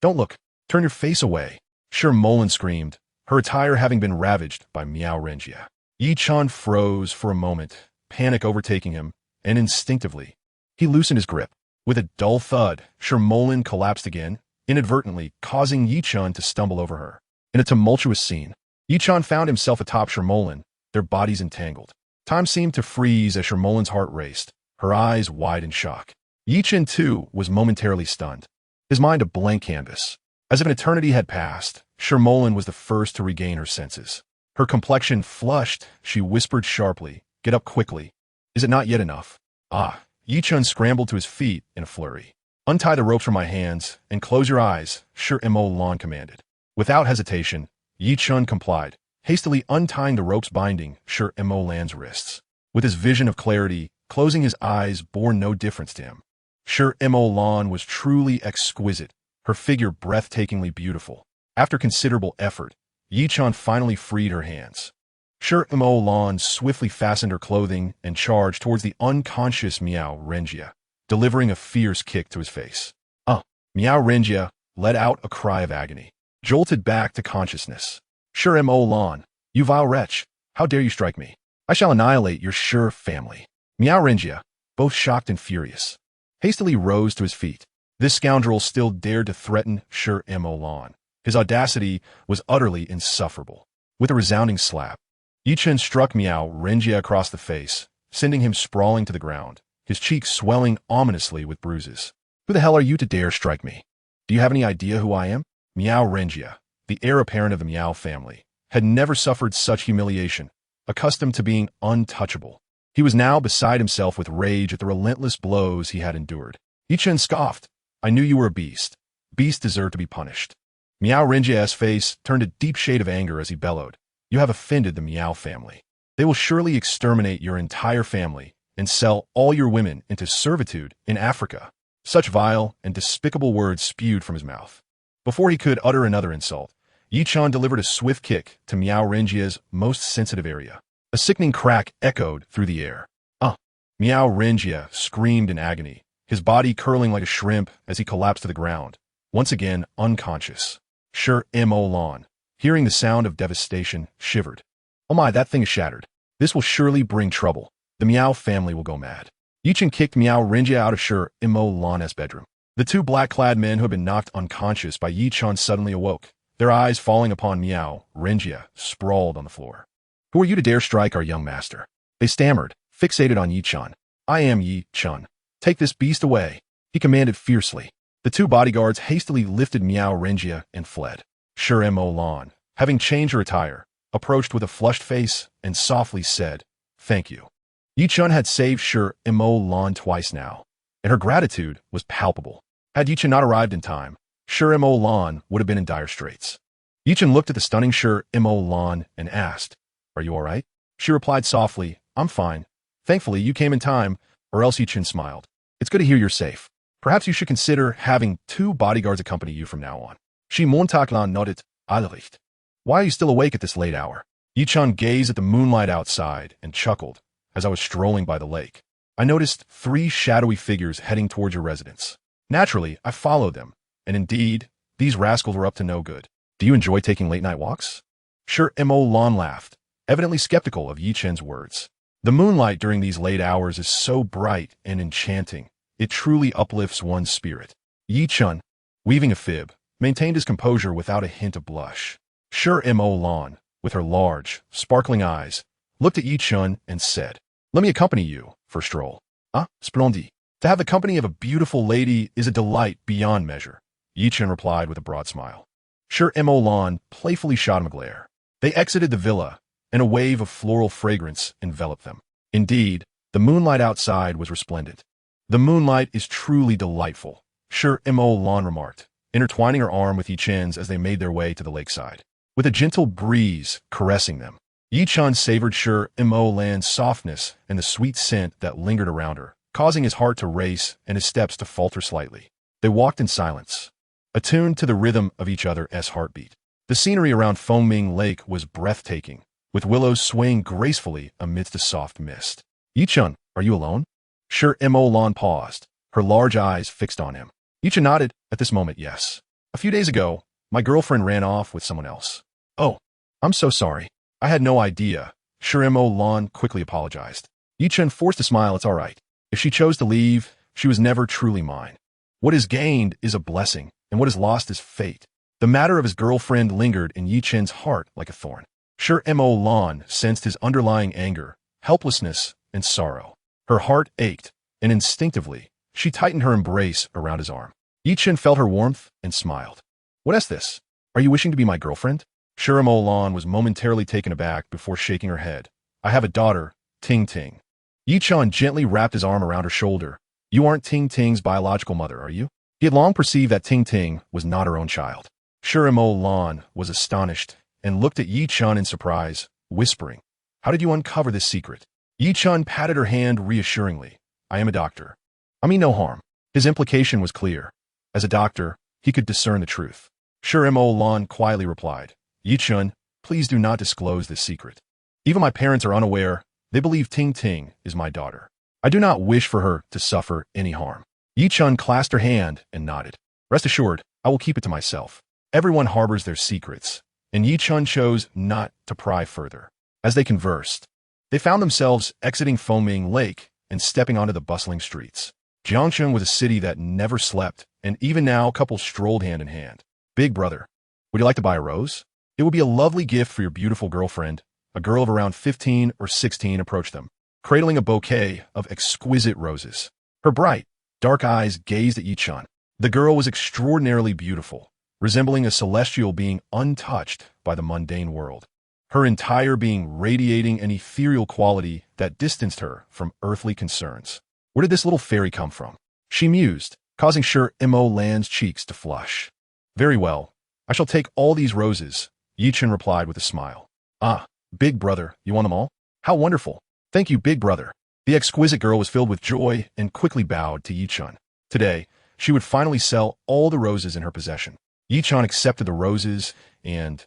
Don't look. Turn your face away." Shermulan screamed, her attire having been ravaged by Miao Renjia. Yi Chun froze for a moment, panic overtaking him, and instinctively, he loosened his grip. With a dull thud, Shermulan collapsed again, inadvertently causing Yi Chun to stumble over her. In a tumultuous scene, Yi Chun found himself atop Shermulan, their bodies entangled. Time seemed to freeze as Shermulan's heart raced, her eyes wide in shock. Yi Chun, too, was momentarily stunned, his mind a blank canvas. As if an eternity had passed, Shermulan was the first to regain her senses. Her complexion flushed, she whispered sharply, "Get up quickly. Is it not yet enough?" Ah, Yi Chun scrambled to his feet in a flurry. "Untie the ropes from my hands, and close your eyes," Shi Mo Lan commanded. Without hesitation, Yi Chun complied, hastily untying the ropes binding Shi Mo Lan's wrists. With his vision of clarity, closing his eyes bore no difference to him. Shi Mo Lan was truly exquisite, her figure breathtakingly beautiful. After considerable effort, Yi Chun finally freed her hands. Shi Mo Lan swiftly fastened her clothing and charged towards the unconscious Miao Renjia, delivering a fierce kick to his face. Miao Renjia let out a cry of agony, jolted back to consciousness. "Shi Mo Lan, you vile wretch, how dare you strike me? I shall annihilate your Shi family." Miao Renjia, both shocked and furious, hastily rose to his feet. This scoundrel still dared to threaten Shi Mo Lan. His audacity was utterly insufferable. With a resounding slap, Yi Chun struck Miao Renjia across the face, sending him sprawling to the ground, his cheeks swelling ominously with bruises. "Who the hell are you to dare strike me? Do you have any idea who I am?" Miao Renjia, the heir apparent of the Miao family, had never suffered such humiliation, accustomed to being untouchable. He was now beside himself with rage at the relentless blows he had endured. Yi Chun scoffed, "I knew you were a beast. Beasts deserve to be punished." Miao Renjia's face turned a deep shade of anger as he bellowed, "You have offended the Miao family. They will surely exterminate your entire family and sell all your women into servitude in Africa." Such vile and despicable words spewed from his mouth. Before he could utter another insult, Yi Chun delivered a swift kick to Miao Renjia's most sensitive area. A sickening crack echoed through the air. Miao Renjia screamed in agony, his body curling like a shrimp as he collapsed to the ground, once again unconscious. Shi Mo Lan, hearing the sound of devastation, shivered. "Oh my, that thing is shattered. This will surely bring trouble. The Miao family will go mad." Yi Chun kicked Miao Renjia out of Shi Mo Lan's bedroom. The two black-clad men who had been knocked unconscious by Yi Chun suddenly awoke, their eyes falling upon Miao Renjia, sprawled on the floor. "Who are you to dare strike our young master?" They stammered, fixated on Yi Chun. "I am Yi Chun. Take this beast away," he commanded fiercely. The two bodyguards hastily lifted Miao Renjia and fled. Shi Mo Lan, having changed her attire, approached with a flushed face and softly said, "Thank you." Yi Chun had saved Shi Mo Lan twice now, and her gratitude was palpable. Had Yi Chun not arrived in time, Shi Mo Lan would have been in dire straits. Yi Chun looked at the stunning Shi Mo Lan and asked, "Are you all right?" She replied softly, "I'm fine. Thankfully, you came in time," or else Yi Chun smiled. "It's good to hear you're safe. Perhaps you should consider having 2 bodyguards accompany you from now on." Shi Montaklan nodded, "Allericht. Why are you still awake at this late hour?" Yi Chun gazed at the moonlight outside and chuckled. "As I was strolling by the lake, I noticed 3 shadowy figures heading towards your residence. Naturally, I followed them, and indeed, these rascals were up to no good. Do you enjoy taking late-night walks?" Shi Mo Lan laughed, evidently skeptical of Yi Chun's words. "The moonlight during these late hours is so bright and enchanting. It truly uplifts one's spirit." Yi Chun, weaving a fib, maintained his composure without a hint of blush. Shi Mo Lan, with her large, sparkling eyes, looked at Yi Chun and said, "Let me accompany you for a stroll." Splendid. To have the company of a beautiful lady is a delight beyond measure," Yi Chun replied with a broad smile. Shi Mo Lan playfully shot him a glare. They exited the villa, and a wave of floral fragrance enveloped them. Indeed, the moonlight outside was resplendent. "The moonlight is truly delightful," Shi Mo Lan remarked, intertwining her arm with Yi Chun's as they made their way to the lakeside. With a gentle breeze caressing them, Yi Chun savored Shi Mo Lan's softness and the sweet scent that lingered around her, causing his heart to race and his steps to falter slightly. They walked in silence, attuned to the rhythm of each other's heartbeat. The scenery around Fengming Lake was breathtaking, with willows swaying gracefully amidst a soft mist. "Yi Chun, are you alone?" Shi Mo Lan paused, her large eyes fixed on him. Yi Chun nodded, at this moment, yes. "A few days ago, my girlfriend ran off with someone else." "Oh, I'm so sorry. I had no idea." Shi Mo Lan quickly apologized. Yi Chun forced a smile. "It's all right. If she chose to leave, she was never truly mine. What is gained is a blessing, and what is lost is fate." The matter of his girlfriend lingered in Yi Chun's heart like a thorn. Shi Mo Lan sensed his underlying anger, helplessness, and sorrow. Her heart ached, and instinctively, she tightened her embrace around his arm. Yi Chun felt her warmth and smiled. "What is this? Are you wishing to be my girlfriend?" Lan was momentarily taken aback before shaking her head. I have a daughter, Ting Ting. Yi Chun gently wrapped his arm around her shoulder. You aren't Ting Ting's biological mother, are you? He had long perceived that Ting Ting was not her own child. Lan was astonished and looked at Yi Chun in surprise, whispering, How did you uncover this secret? Yi Chun patted her hand reassuringly. I am a doctor. I mean no harm. His implication was clear. As a doctor, he could discern the truth. Lan quietly replied, Yi Chun, please do not disclose this secret. Even my parents are unaware. They believe Ting Ting is my daughter. I do not wish for her to suffer any harm. Yi Chun clasped her hand and nodded. Rest assured, I will keep it to myself. Everyone harbors their secrets, and Yi Chun chose not to pry further. As they conversed, they found themselves exiting Fengming Lake and stepping onto the bustling streets. Jiangcheng was a city that never slept, and even now couples strolled hand in hand. Big brother, would you like to buy a rose? It would be a lovely gift for your beautiful girlfriend. A girl of around 15 or 16 approached them, cradling a bouquet of exquisite roses. Her bright, dark eyes gazed at Yi Chun. The girl was extraordinarily beautiful, resembling a celestial being untouched by the mundane world. Her entire being radiating an ethereal quality that distanced her from earthly concerns. Where did this little fairy come from? She mused, causing Lan's cheeks to flush. Very well. I shall take all these roses, Yi Chun replied with a smile. Ah, big brother, you want them all? How wonderful. Thank you, big brother. The exquisite girl was filled with joy and quickly bowed to Yi Chun. Today, she would finally sell all the roses in her possession. Yi Chun accepted the roses and,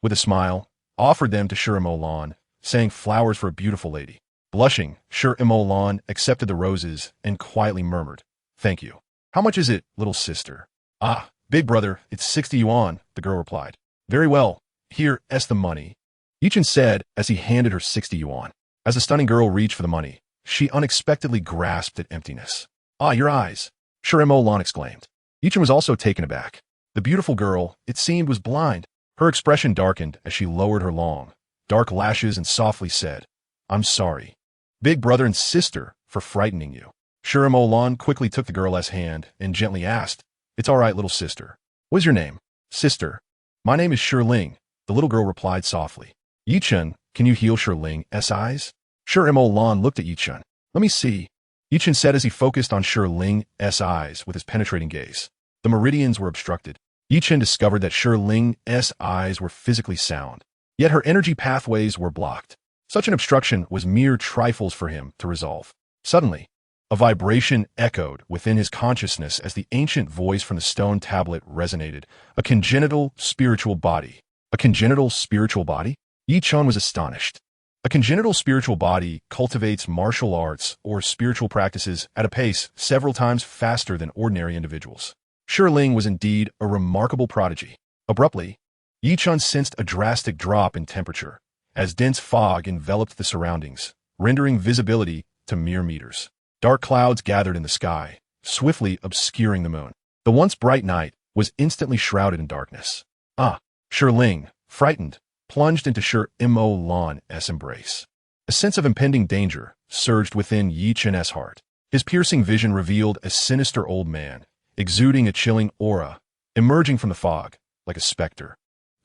with a smile, offered them to Lan, saying flowers for a beautiful lady. Blushing, Lan accepted the roses and quietly murmured, Thank you. How much is it, little sister? Ah, big brother, it's 60 yuan, the girl replied. Very well. Here is the money, Yi Chun said as he handed her 60 yuan. As the stunning girl reached for the money, she unexpectedly grasped at emptiness. Ah, your eyes, Lan exclaimed. Yi Chun was also taken aback. The beautiful girl, it seemed, was blind. Her expression darkened as she lowered her long, dark lashes and softly said, I'm sorry, big brother and sister, for frightening you. Lan quickly took the girl's hand and gently asked, It's all right, little sister. What is your name? Sister. My name is Ling, the little girl replied softly. Yi Chun, can you heal Ling's eyes? Lan looked at Yi Chun. Let me see, Yi Chun said as he focused on Ling's eyes with his penetrating gaze. The meridians were obstructed. Yi Chun discovered that Ling's eyes were physically sound, yet her energy pathways were blocked. Such an obstruction was mere trifles for him to resolve. Suddenly, a vibration echoed within his consciousness as the ancient voice from the stone tablet resonated. A congenital spiritual body. A congenital spiritual body? Yi Chun was astonished. A congenital spiritual body cultivates martial arts or spiritual practices at a pace several times faster than ordinary individuals. Ling was indeed a remarkable prodigy. Abruptly, Yi Chun sensed a drastic drop in temperature as dense fog enveloped the surroundings, rendering visibility to mere meters. Dark clouds gathered in the sky, swiftly obscuring the moon. The once bright night was instantly shrouded in darkness. Ah, Ling, frightened, plunged into Lan's embrace. A sense of impending danger surged within Yi Chun's heart. His piercing vision revealed a sinister old man, exuding a chilling aura, emerging from the fog like a specter,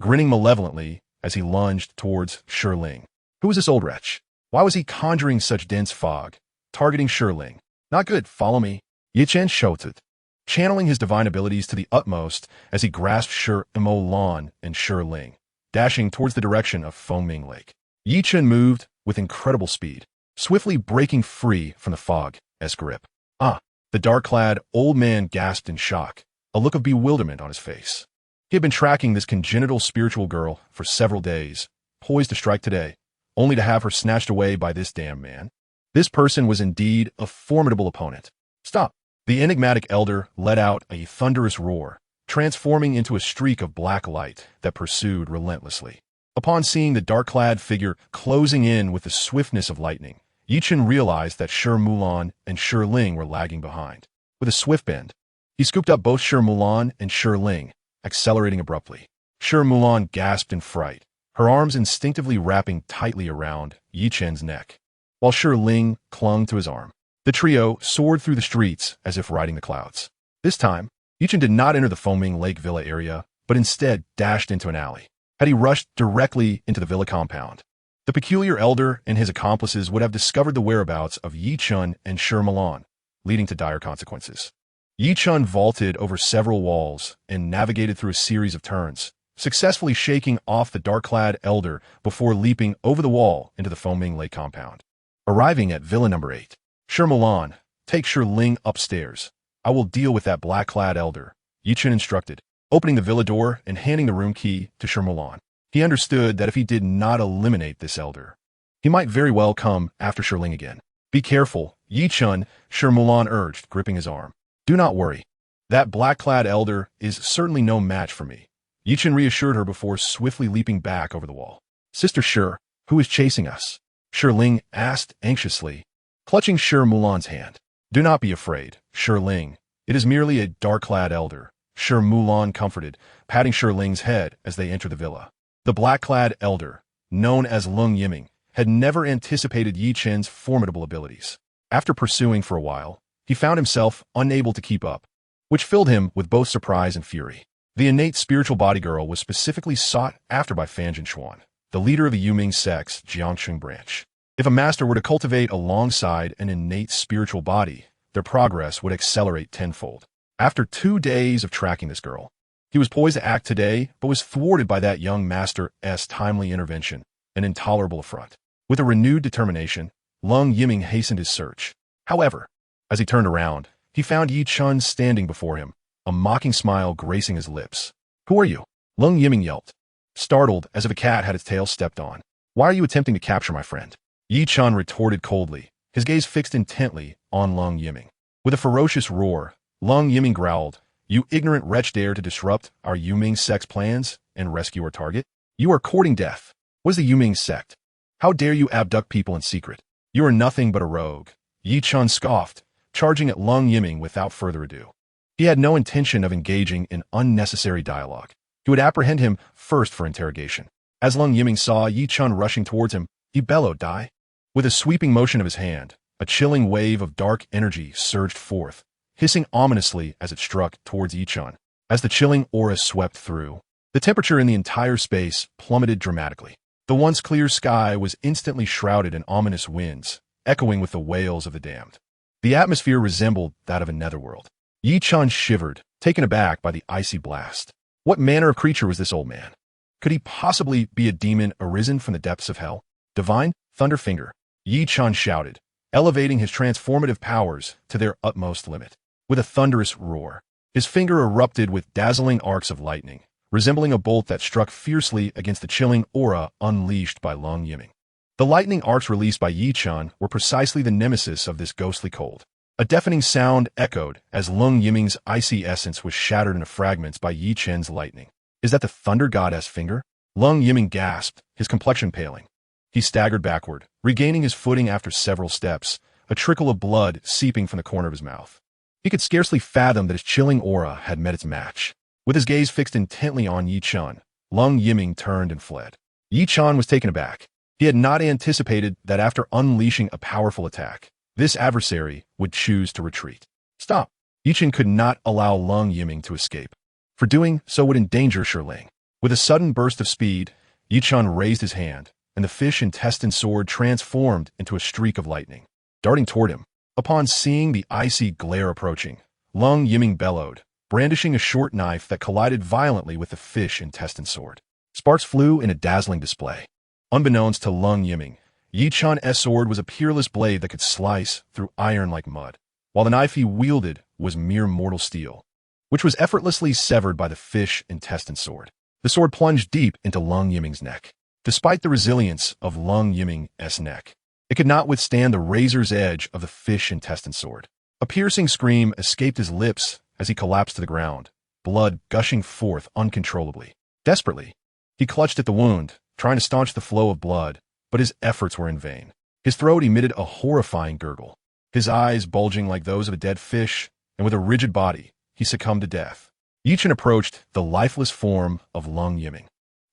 grinning malevolently as he lunged towards Ling. Who was this old wretch? Why was he conjuring such dense fog, targeting Ling? Not good, follow me. Yi Chun shouted, channeling his divine abilities to the utmost as he grasped Lan and Ling, dashing towards the direction of Fengming Lake. Yi Chun moved with incredible speed, swiftly breaking free from the fog's grip. Ah! The dark-clad old man gasped in shock, a look of bewilderment on his face. He had been tracking this congenital spiritual girl for several days, poised to strike today, only to have her snatched away by this damn man. This person was indeed a formidable opponent. Stop! The enigmatic elder let out a thunderous roar, transforming into a streak of black light that pursued relentlessly. Upon seeing the dark-clad figure closing in with the swiftness of lightning, Yi Chun realized that Lan and Ling were lagging behind. With a swift bend, he scooped up both Lan and Ling, accelerating abruptly. Lan gasped in fright, her arms instinctively wrapping tightly around Yi Chun's neck, while Ling clung to his arm. The trio soared through the streets as if riding the clouds. This time, Yi Chun did not enter the Fengming Lake Villa area, but instead dashed into an alley. had he rushed directly into the villa compound. The peculiar elder and his accomplices would have discovered the whereabouts of Yi Chun and Shi Milan, leading to dire consequences. Yi Chun vaulted over several walls and navigated through a series of turns, successfully shaking off the dark-clad elder before leaping over the wall into the foaming lake compound. Arriving at Villa Number 8, Shi Milan, take Shi Ling upstairs. I will deal with that black-clad elder, Yi Chun instructed, opening the villa door and handing the room key to Shi Milan. He understood that if he did not eliminate this elder, he might very well come after Shi Ling again. Be careful, Yi Chun, Shi Milan urged, gripping his arm. Do not worry. That black-clad elder is certainly no match for me. Yi Chun reassured her before swiftly leaping back over the wall. Sister Shi, who is chasing us? Shi Ling asked anxiously, clutching Shi Milan's hand. Do not be afraid, Shi Ling. It is merely a dark-clad elder, Shi Milan comforted, patting Shi Ling's head as they entered the villa. The black-clad elder, known as Lung Yiming, had never anticipated Yi Chun's formidable abilities. After pursuing for a while, he found himself unable to keep up, which filled him with both surprise and fury. The innate spiritual body girl was specifically sought after by Fan Jinshuan, the leader of the Yuming sect's Jiangsheng branch. If a master were to cultivate alongside an innate spiritual body, their progress would accelerate tenfold. After 2 days of tracking this girl, he was poised to act today, but was thwarted by that young master's timely intervention, an intolerable affront. With a renewed determination, Lung Yiming hastened his search. However, as he turned around, he found Yi Chun standing before him, a mocking smile gracing his lips. Who are you? Lung Yiming yelped, startled as if a cat had its tail stepped on. Why are you attempting to capture my friend? Yi Chun retorted coldly, his gaze fixed intently on Lung Yiming. With a ferocious roar, Lung Yiming growled, You ignorant wretch dare to disrupt our Yuming sect's plans and rescue our target? You are courting death. What is the Yuming sect? How dare you abduct people in secret? You are nothing but a rogue. Yi Chun scoffed, charging at Lung Yiming without further ado. He had no intention of engaging in unnecessary dialogue. He would apprehend him first for interrogation. As Lung Yiming saw Yi Chun rushing towards him, he bellowed, Die. With a sweeping motion of his hand, a chilling wave of dark energy surged forth, hissing ominously as it struck towards Yi Chun. As the chilling aura swept through, the temperature in the entire space plummeted dramatically. The once clear sky was instantly shrouded in ominous winds, echoing with the wails of the damned. The atmosphere resembled that of a netherworld. Yi Chun shivered, taken aback by the icy blast. What manner of creature was this old man? Could he possibly be a demon arisen from the depths of hell? Divine Thunderfinger, Yi Chun shouted, elevating his transformative powers to their utmost limit. With a thunderous roar, his finger erupted with dazzling arcs of lightning, resembling a bolt that struck fiercely against the chilling aura unleashed by Lung Yiming. The lightning arcs released by Yi Chun were precisely the nemesis of this ghostly cold. A deafening sound echoed as Lung Yiming's icy essence was shattered into fragments by Yi Chun's lightning. Is that the thunder goddess finger? Lung Yiming gasped, his complexion paling. He staggered backward, regaining his footing after several steps, a trickle of blood seeping from the corner of his mouth. He could scarcely fathom that his chilling aura had met its match. With his gaze fixed intently on Yi Chun, Lung Yiming turned and fled. Yi Chun was taken aback. He had not anticipated that after unleashing a powerful attack, this adversary would choose to retreat. Stop! Yi Chun could not allow Lung Yiming to escape. For doing so would endanger Shi Ling. With a sudden burst of speed, Yi Chun raised his hand, and the fish intestine sword transformed into a streak of lightning, darting toward him. Upon seeing the icy glare approaching, Lung Yiming bellowed, brandishing a short knife that collided violently with the fish intestine sword. Sparks flew in a dazzling display. Unbeknownst to Lung Yiming, Yi Chun's sword was a peerless blade that could slice through iron like mud, while the knife he wielded was mere mortal steel, which was effortlessly severed by the fish intestine sword. The sword plunged deep into Lung Yiming's neck. Despite the resilience of Lung Yiming's neck, it could not withstand the razor's edge of the fish intestine sword. A piercing scream escaped his lips as he collapsed to the ground, blood gushing forth uncontrollably. Desperately, he clutched at the wound, trying to staunch the flow of blood, but his efforts were in vain. His throat emitted a horrifying gurgle, his eyes bulging like those of a dead fish, and with a rigid body, he succumbed to death. Yi Chun approached the lifeless form of Lung Yiming,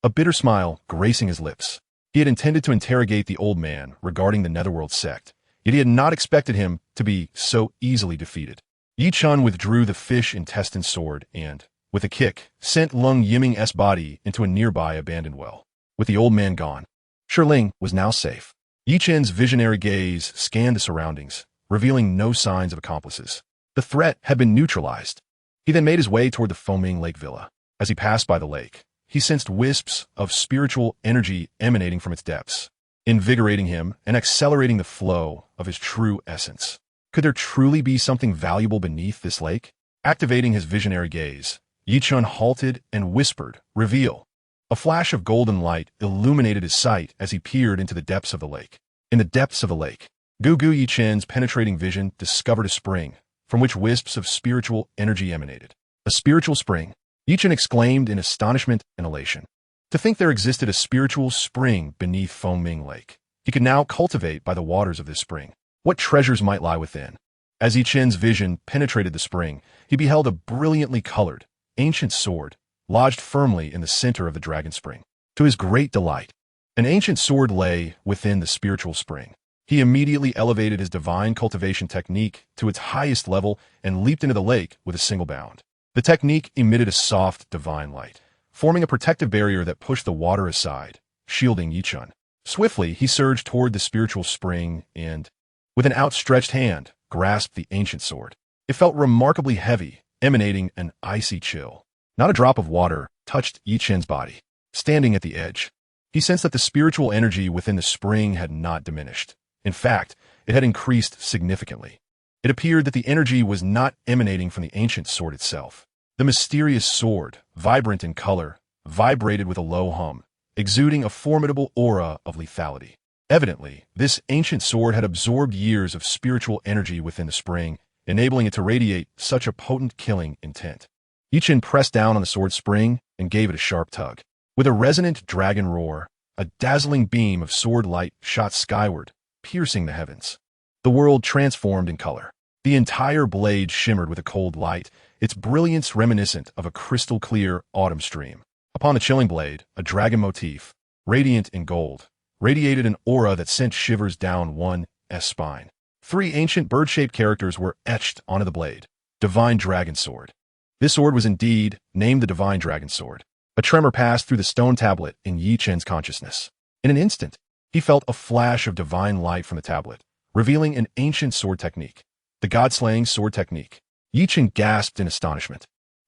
a bitter smile gracing his lips. He had intended to interrogate the old man regarding the Netherworld sect, yet he had not expected him to be so easily defeated. Yi Chun withdrew the fish intestine sword and, with a kick, sent Lung Yiming's body into a nearby abandoned well. With the old man gone, Shiling was now safe. Yi Chen's visionary gaze scanned the surroundings, revealing no signs of accomplices. The threat had been neutralized. He then made his way toward the foaming lake villa. As he passed by the lake, he sensed wisps of spiritual energy emanating from its depths, invigorating him and accelerating the flow of his true essence. Could there truly be something valuable beneath this lake? Activating his visionary gaze, Yi Chen halted and whispered, "Reveal." A flash of golden light illuminated his sight as he peered into the depths of the lake. In the depths of the lake, Gugu Yi Chen's penetrating vision discovered a spring, from which wisps of spiritual energy emanated. A spiritual spring? Yi Chen exclaimed in astonishment and elation. To think there existed a spiritual spring beneath Foaming Lake. He could now cultivate by the waters of this spring. What treasures might lie within? As Yi Chen's vision penetrated the spring, he beheld a brilliantly colored, ancient sword, lodged firmly in the center of the dragon spring. To his great delight, an ancient sword lay within the spiritual spring. He immediately elevated his divine cultivation technique to its highest level and leaped into the lake with a single bound. The technique emitted a soft, divine light, forming a protective barrier that pushed the water aside, shielding Yi Chen. Swiftly, he surged toward the spiritual spring and, with an outstretched hand, grasped the ancient sword. It felt remarkably heavy, emanating an icy chill. Not a drop of water touched Yi Chen's body. Standing at the edge, he sensed that the spiritual energy within the spring had not diminished. In fact, it had increased significantly. It appeared that the energy was not emanating from the ancient sword itself. The mysterious sword, vibrant in color, vibrated with a low hum, exuding a formidable aura of lethality. Evidently, this ancient sword had absorbed years of spiritual energy within the spring, enabling it to radiate such a potent killing intent. Yi Chen pressed down on the sword spring and gave it a sharp tug. With a resonant dragon roar, a dazzling beam of sword light shot skyward, piercing the heavens. The world transformed in color. The entire blade shimmered with a cold light, its brilliance reminiscent of a crystal-clear autumn stream. Upon the chilling blade, a dragon motif, radiant in gold, radiated an aura that sent shivers down one's spine. 3 ancient bird-shaped characters were etched onto the blade. Divine Dragon Sword. This sword was indeed named the Divine Dragon Sword. A tremor passed through the stone tablet in Yi Chen's consciousness. In an instant, he felt a flash of divine light from the tablet, revealing an ancient sword technique. The God-slaying sword technique. Yi Chen gasped in astonishment.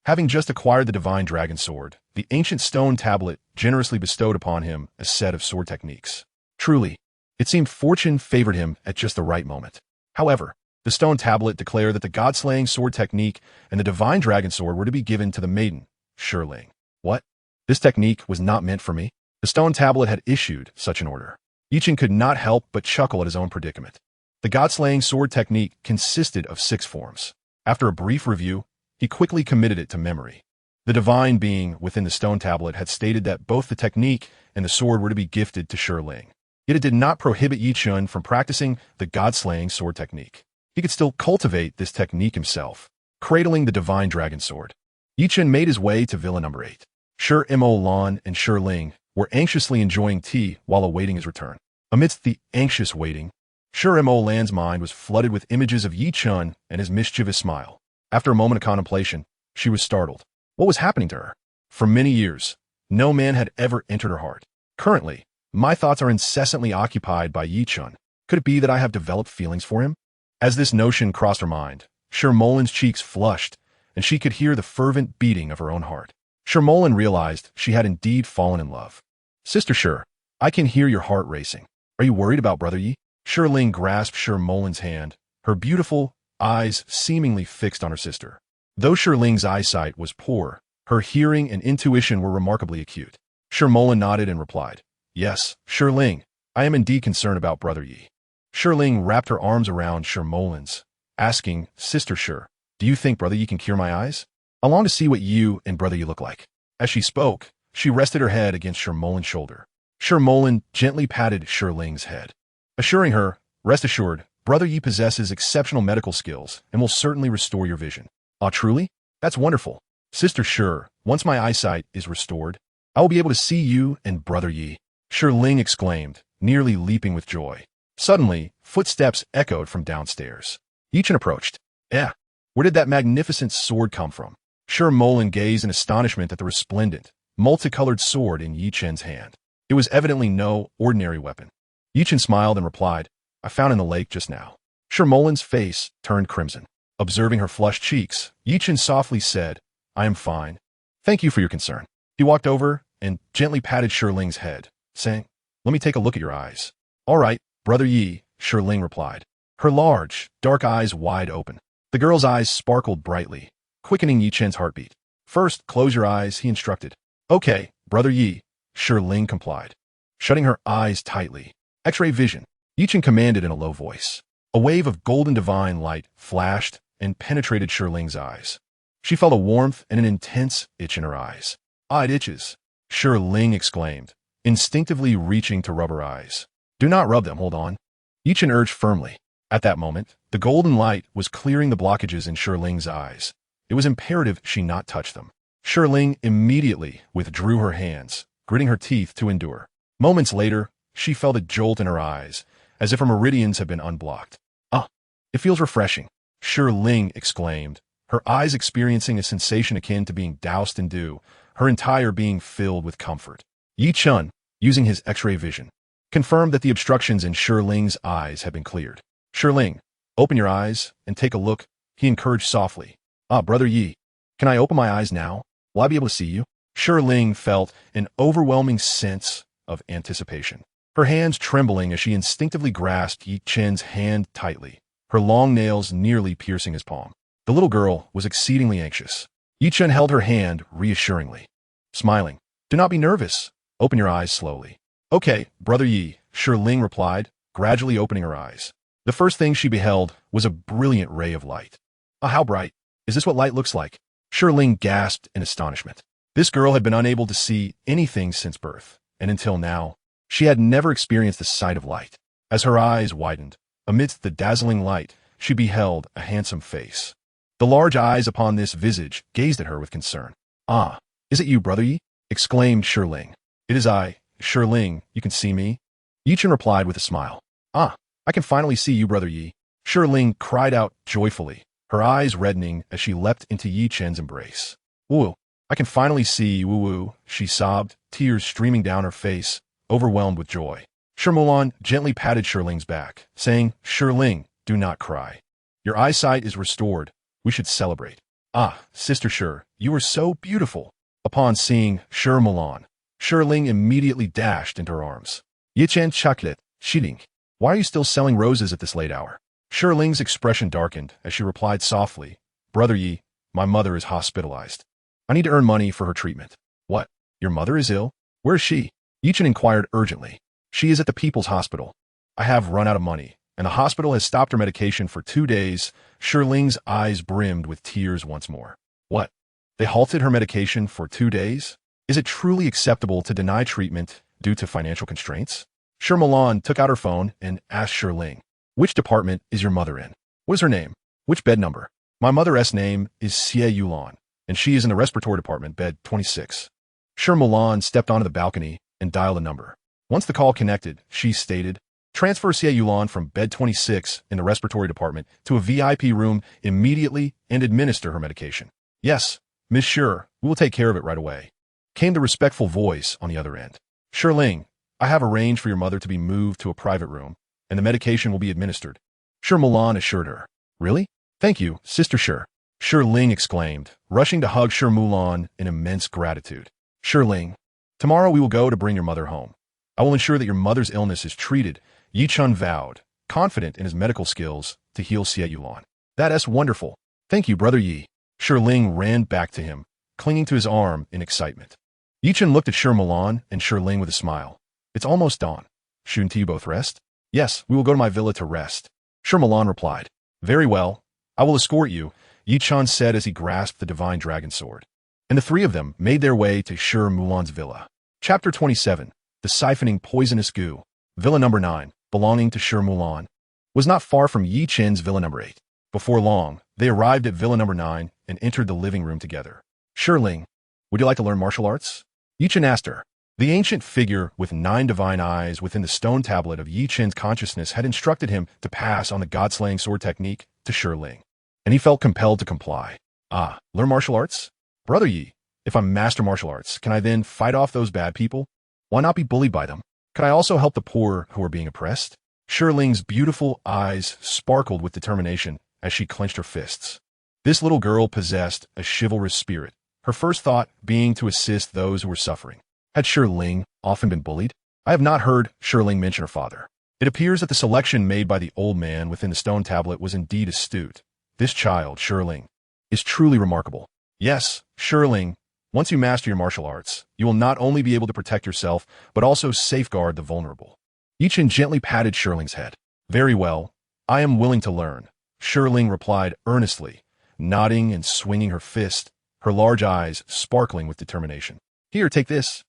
Having just acquired the Divine Dragon Sword, the ancient stone tablet generously bestowed upon him a set of sword techniques. Truly, it seemed fortune favored him at just the right moment. However, the stone tablet declared that the God-slaying sword technique and the Divine Dragon Sword were to be given to the maiden, Shiling. What? This technique was not meant for me? The stone tablet had issued such an order. Yi Chen could not help but chuckle at his own predicament. The God-slaying sword technique consisted of 6 forms. After a brief review, he quickly committed it to memory. The divine being within the stone tablet had stated that both the technique and the sword were to be gifted to Shiling. Yet it did not prohibit Yi Chen from practicing the God-slaying sword technique. He could still cultivate this technique himself, cradling the Divine Dragon Sword. Yi Chen made his way to Villa Number 8. Shi Mo Lan and Shiling were anxiously enjoying tea while awaiting his return. Amidst the anxious waiting, Shi Mo Lan's mind was flooded with images of Yi Chen and his mischievous smile. After a moment of contemplation, she was startled. What was happening to her? For many years, no man had ever entered her heart. Currently, my thoughts are incessantly occupied by Yi Chen. Could it be that I have developed feelings for him? As this notion crossed her mind, Shermolin's cheeks flushed, and she could hear the fervent beating of her own heart. Shermolin realized she had indeed fallen in love. Sister Sher, I can hear your heart racing. Are you worried about Brother Yi? Shiling grasped Shermolin's hand, her beautiful eyes seemingly fixed on her sister. Though Shirling's eyesight was poor, her hearing and intuition were remarkably acute. Shermolin nodded and replied, Yes, Shirling, I am indeed concerned about Brother Yi. Shirling wrapped her arms around Shermolin's, asking, Sister Sher, do you think Brother Yi can cure my eyes? I long to see what you and Brother Yi look like. As she spoke, she rested her head against Shermolin's shoulder. Shermolin gently patted Shirling's head, assuring her, Rest assured, Brother Yi possesses exceptional medical skills and will certainly restore your vision. Ah, truly? That's wonderful. Sister Sher, once my eyesight is restored, I will be able to see you and Brother Yi. Shirling exclaimed, nearly leaping with joy. Suddenly, footsteps echoed from downstairs. Yi Chen approached. Where did that magnificent sword come from? Sure Molan gazed in astonishment at the resplendent, multicolored sword in Yi Chen's hand. It was evidently no ordinary weapon. Yi Chen smiled and replied, I found in the lake just now. Sure Molan's face turned crimson. Observing her flushed cheeks, Yi Chen softly said, I am fine. Thank you for your concern. He walked over and gently patted Shi Ling's head, saying, Let me take a look at your eyes. All right, Brother Yi, Shi Ling replied, her large, dark eyes wide open. The girl's eyes sparkled brightly, quickening Yi Chen's heartbeat. First, close your eyes, he instructed. Okay, Brother Yi, Shi Ling complied, shutting her eyes tightly. X-ray vision, Yi Chen commanded in a low voice. A wave of golden divine light flashed and penetrated Shi Ling's eyes. She felt a warmth and an intense itch in her eyes. Ah, it itches, Shi Ling exclaimed, instinctively reaching to rub her eyes. Do not rub them, hold on. Yi Chen urged firmly. At that moment, the golden light was clearing the blockages in Shi Ling's eyes. It was imperative she not touch them. Shi Ling immediately withdrew her hands, gritting her teeth to endure. Moments later, she felt a jolt in her eyes, as if her meridians had been unblocked. Ah, it feels refreshing, Shi Ling exclaimed, her eyes experiencing a sensation akin to being doused in dew, her entire being filled with comfort. Yi Chen, using his X-ray vision, confirmed that the obstructions in Shi Ling's eyes had been cleared. Shi Ling, open your eyes and take a look, he encouraged softly. Ah, Brother Yi, can I open my eyes now? Will I be able to see you? Shi Ling felt an overwhelming sense of anticipation, her hands trembling as she instinctively grasped Yi Chen's hand tightly, her long nails nearly piercing his palm. The little girl was exceedingly anxious. Yi Chen held her hand reassuringly, smiling. Do not be nervous. Open your eyes slowly. Okay, Brother Yi, Shi Ling replied, gradually opening her eyes. The first thing she beheld was a brilliant ray of light. Ah, how bright. Is this what light looks like? Shi Ling gasped in astonishment. This girl had been unable to see anything since birth, and until now, she had never experienced the sight of light. As her eyes widened, amidst the dazzling light, she beheld a handsome face. The large eyes upon this visage gazed at her with concern. Ah, is it you, Brother Yi? Exclaimed Shi Ling. It is I, Shi Ling, you can see me? Yi Chen replied with a smile. Ah, I can finally see you, Brother Yi. Shi Ling cried out joyfully, her eyes reddening as she leapt into Yi Chen's embrace. Woo, I can finally see you, woo-woo, she sobbed, tears streaming down her face, overwhelmed with joy. Shi Mulan gently patted Shi Ling's back, saying, Shi Ling, do not cry. Your eyesight is restored. We should celebrate. Ah, Sister Shi, you are so beautiful. Upon seeing Shi Mulan, Shi Ling immediately dashed into her arms. Yi Chen chocolate, Xiling. Why are you still selling roses at this late hour? Shi Ling's expression darkened as she replied softly, Brother Yi, my mother is hospitalized. I need to earn money for her treatment. What? Your mother is ill? Where is she? Yi Chen inquired urgently. She is at the People's Hospital. I have run out of money, and the hospital has stopped her medication for 2 days. Shi Ling's eyes brimmed with tears once more. What? They halted her medication for 2 days? Is it truly acceptable to deny treatment due to financial constraints? Shi Mulan took out her phone and asked Shi Ling, which department is your mother in? What is her name? Which bed number? My mother's name is Xie Yulan, and she is in the respiratory department, bed 26. Shi Mulan stepped onto the balcony and dialed a number. Once the call connected, she stated, transfer Xie Yulan from bed 26 in the respiratory department to a VIP room immediately and administer her medication. Yes, Miss Shi, we will take care of it right away, came the respectful voice on the other end. Shi Ling, I have arranged for your mother to be moved to a private room, and the medication will be administered. Shi Mulan assured her. Really? Thank you, Sister Shi. Shi Ling exclaimed, rushing to hug Shi Mulan in immense gratitude. Shi Ling, tomorrow we will go to bring your mother home. I will ensure that your mother's illness is treated, Yi Chen vowed, confident in his medical skills to heal Xie Yulan. That's wonderful. Thank you, Brother Yi. Shi Ling ran back to him, clinging to his arm in excitement. Yi Chen looked at Shi Mulan and Shi Ling with a smile. It's almost dawn. Shouldn't you both rest? Yes, we will go to my villa to rest. Shi Mulan replied. Very well. I will escort you, Yi Chen said as he grasped the divine dragon sword. And the three of them made their way to Shi Mulan's villa. Chapter 27. The Siphoning Poisonous Goo. Villa number 9, belonging to Shi Mulan, was not far from Yi Chen's villa number 8. Before long, they arrived at villa number 9 and entered the living room together. Shi Ling, would you like to learn martial arts? Yi Chen asked her. The ancient figure with 9 divine eyes within the stone tablet of Yi Chen's consciousness had instructed him to pass on the god-slaying sword technique to Shi Ling, and he felt compelled to comply. Ah, learn martial arts? Brother Yi, if I'm master martial arts, can I then fight off those bad people? Why not be bullied by them? Could I also help the poor who are being oppressed? Shirling's beautiful eyes sparkled with determination as she clenched her fists. This little girl possessed a chivalrous spirit, her first thought being to assist those who were suffering. Had Shirling often been bullied? I have not heard Shirling mention her father. It appears that the selection made by the old man within the stone tablet was indeed astute. This child, Shirling, is truly remarkable. Yes, Shirling, once you master your martial arts, you will not only be able to protect yourself, but also safeguard the vulnerable. Chen gently patted Shirling's head. Very well, I am willing to learn, Shirling replied earnestly, nodding and swinging her fist, her large eyes sparkling with determination. Here, take this,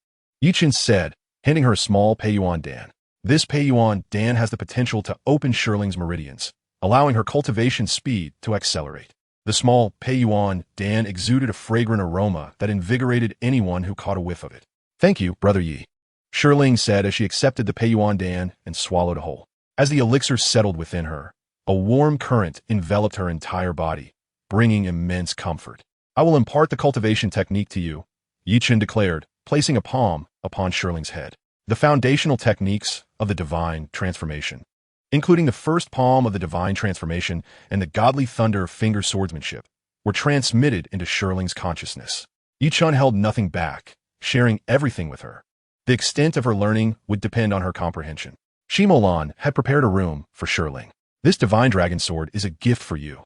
Chen said, handing her a small Peiyuan Dan. This Peiyuan Dan has the potential to open Shirling's meridians, allowing her cultivation speed to accelerate. The small Peiyuan Dan exuded a fragrant aroma that invigorated anyone who caught a whiff of it. Thank you, Brother Yi, Shirling said as she accepted the Peiyuan Dan and swallowed whole. As the elixir settled within her, a warm current enveloped her entire body, bringing immense comfort. I will impart the cultivation technique to you, Chen declared, placing a palm upon Shirling's head. The foundational techniques of the divine transformation, including the first palm of the divine transformation and the godly thunder of finger swordsmanship, were transmitted into Shirling's consciousness. Chen held nothing back, sharing everything with her. The extent of her learning would depend on her comprehension. Shimolan had prepared a room for Shirling. This divine dragon sword is a gift for you.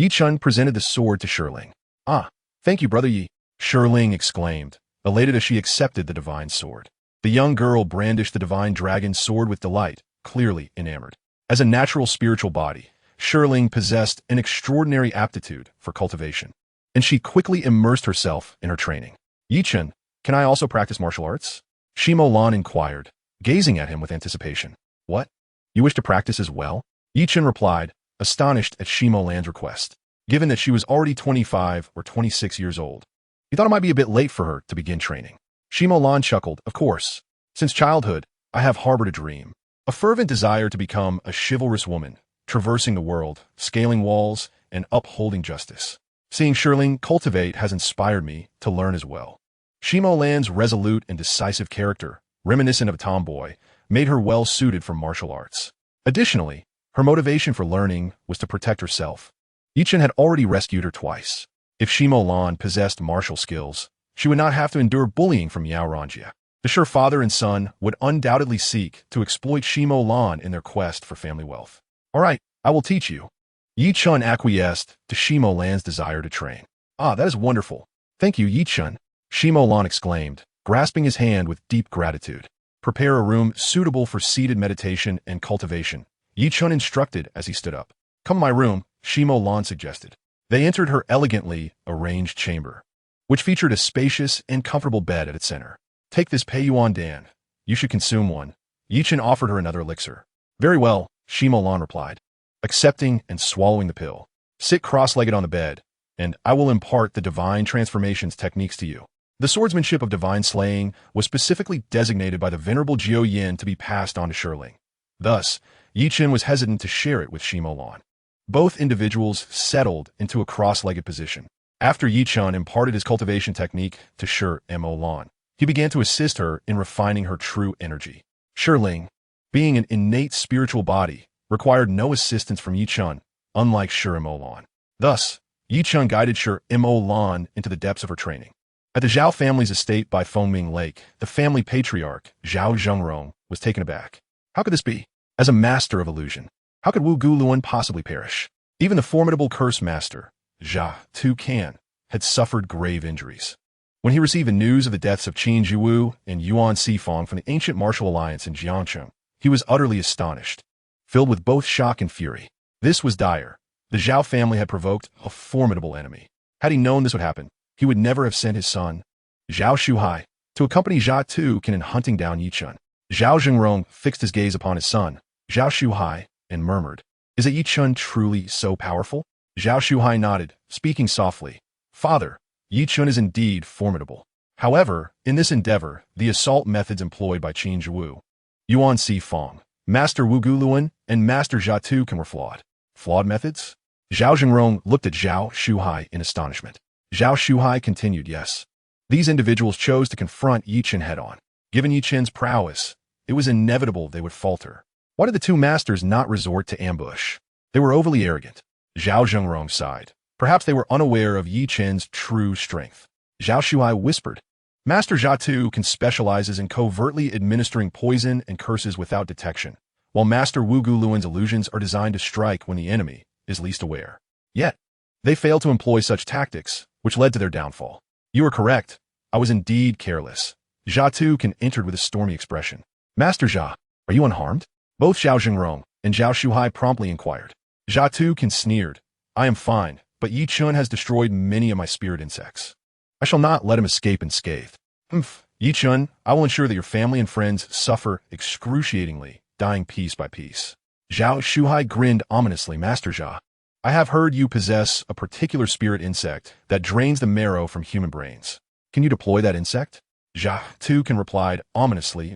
Chen presented the sword to Shirling. Ah, thank you, Brother Yi, Shirling exclaimed, elated as she accepted the divine sword. The young girl brandished the divine dragon sword with delight, clearly enamored. As a natural spiritual body, Shirling possessed an extraordinary aptitude for cultivation, and she quickly immersed herself in her training. Chen, can I also practice martial arts? Shimo Lan inquired, gazing at him with anticipation. What? You wish to practice as well? Chen replied, astonished at Shimo Lan's request, given that she was already 25 or 26 years old. He thought it might be a bit late for her to begin training. Shimo Lan chuckled, of course. Since childhood, I have harbored a dream, a fervent desire to become a chivalrous woman, traversing the world, scaling walls, and upholding justice. Seeing Shirling cultivate has inspired me to learn as well. Shimo Lan's resolute and decisive character, reminiscent of a tomboy, made her well suited for martial arts. Additionally, her motivation for learning was to protect herself. Chen had already rescued her twice. If Shimo Lan possessed martial skills, she would not have to endure bullying from Yao Ranjia. The sure father and son would undoubtedly seek to exploit Shimo Lan in their quest for family wealth. All right, I will teach you. Chen acquiesced to Shimo Lan's desire to train. Ah, that is wonderful. Thank you, Chen, Shimo Lan exclaimed, grasping his hand with deep gratitude. Prepare a room suitable for seated meditation and cultivation, Chen instructed as he stood up. Come to my room, Shimo Lan suggested. They entered her elegantly arranged chamber, which featured a spacious and comfortable bed at its center. Take this Peiyuan Dan. You should consume one. Chen offered her another elixir. Very well, Shimo Lan replied, accepting and swallowing the pill. Sit cross-legged on the bed, and I will impart the divine transformations techniques to you. The swordsmanship of divine slaying was specifically designated by the venerable Jiao Yin to be passed on to Shirling. Thus, Chen was hesitant to share it with Shimo Lan. Both individuals settled into a cross-legged position. After Chen imparted his cultivation technique to Shimo Lan, he began to assist her in refining her true energy. Shirling, being an innate spiritual body, required no assistance from Chen, unlike Shimo Lan. Thus, Chen guided Shimo Lan into the depths of her training. At the Zhao family's estate by Fengming Lake, the family patriarch, Zhao Zhengrong, was taken aback. How could this be? As a master of illusion, how could Wu Guluan possibly perish? Even the formidable curse master, Jia Tu-Kan, had suffered grave injuries. When he received the news of the deaths of Qin Jiwu and Yuan Sifong from the ancient martial alliance in Jiangcheng, he was utterly astonished, filled with both shock and fury. This was dire. The Zhao family had provoked a formidable enemy. Had he known this would happen, he would never have sent his son, Zhao Shuhai, to accompany Jia Tu-Kan in hunting down Chen. Zhao Zhengrong fixed his gaze upon his son, Zhao Shuhai, and murmured, "Is it Chen truly so powerful?" Zhao Shuhai nodded, speaking softly, "Father, Chen is indeed formidable. However, in this endeavor, the assault methods employed by Qin Jiwu, Yuan Sifong, Master Wu Guluan, and Master Jia Tu-Kan were flawed." Flawed methods? Zhao Zhengrong looked at Zhao Shuhai in astonishment. Zhao Shuhai continued, yes. These individuals chose to confront Yi Chen head-on. Given Yi Chen's prowess, it was inevitable they would falter. Why did the two masters not resort to ambush? They were overly arrogant. Zhao Zhengrong sighed. Perhaps they were unaware of Yi Chen's true strength. Zhao Shuhai whispered, Master Zha Tu specializes in covertly administering poison and curses without detection, while Master Wu Guluan's illusions are designed to strike when the enemy is least aware. Yet, they failed to employ such tactics, which led to their downfall. You are correct. I was indeed careless. Zha Tu entered with a stormy expression. Master Zha, are you unharmed? Both Zhao Zhengrong and Zhao Shuhai promptly inquired. Zha Tu sneered. I am fine, but Yi Chen has destroyed many of my spirit insects. I shall not let him escape unscathed. Yi Chen, I will ensure that your family and friends suffer excruciatingly, dying piece by piece. Zhao Shuhai grinned ominously. Master Zha, I have heard you possess a particular spirit insect that drains the marrow from human brains. Can you deploy that insect? Zha Tu replied ominously.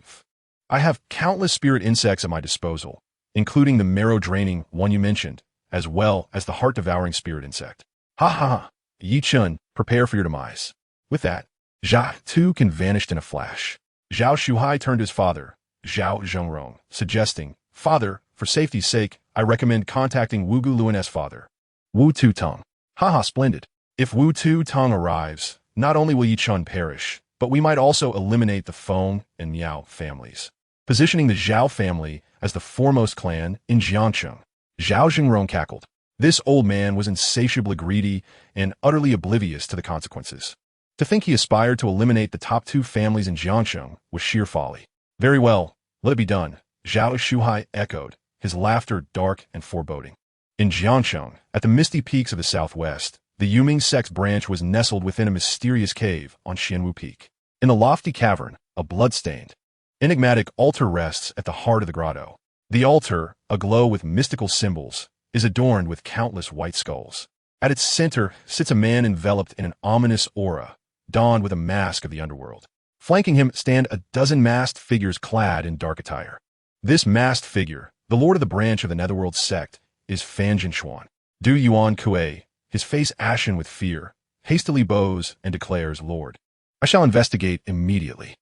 I have countless spirit insects at my disposal, including the marrow-draining one you mentioned, as well as the heart-devouring spirit insect. Ha ha ha. Yi Chen, prepare for your demise. With that, Zha Tu vanished in a flash. Zhao Shuhai turned to his father, Zhao Zhengrong, suggesting, Father, for safety's sake, I recommend contacting Wu Guluan's father, Wu Tu-Tong. Haha, splendid. If Wu Tu-Tong arrives, not only will Yi Chen perish, but we might also eliminate the Feng and Miao families, positioning the Zhao family as the foremost clan in Jiangcheng. Zhao Zhengrong cackled. This old man was insatiably greedy and utterly oblivious to the consequences. To think he aspired to eliminate the top two families in Jiangcheng was sheer folly. Very well, let it be done, Zhao Shuhai echoed, his laughter dark and foreboding. In Jiangcheng, at the misty peaks of the southwest, the Yuming sect's branch was nestled within a mysterious cave on Xianwu Peak. In the lofty cavern, a blood-stained, enigmatic altar rests at the heart of the grotto. The altar, aglow with mystical symbols, is adorned with countless white skulls. At its center sits a man enveloped in an ominous aura, donned with a mask of the underworld. Flanking him stand a dozen masked figures clad in dark attire. This masked figure, the lord of the branch of the Netherworld sect, is Fan Jinshuan. Du Yuan Kuei, his face ashen with fear, hastily bows and declares, Lord, I shall investigate immediately.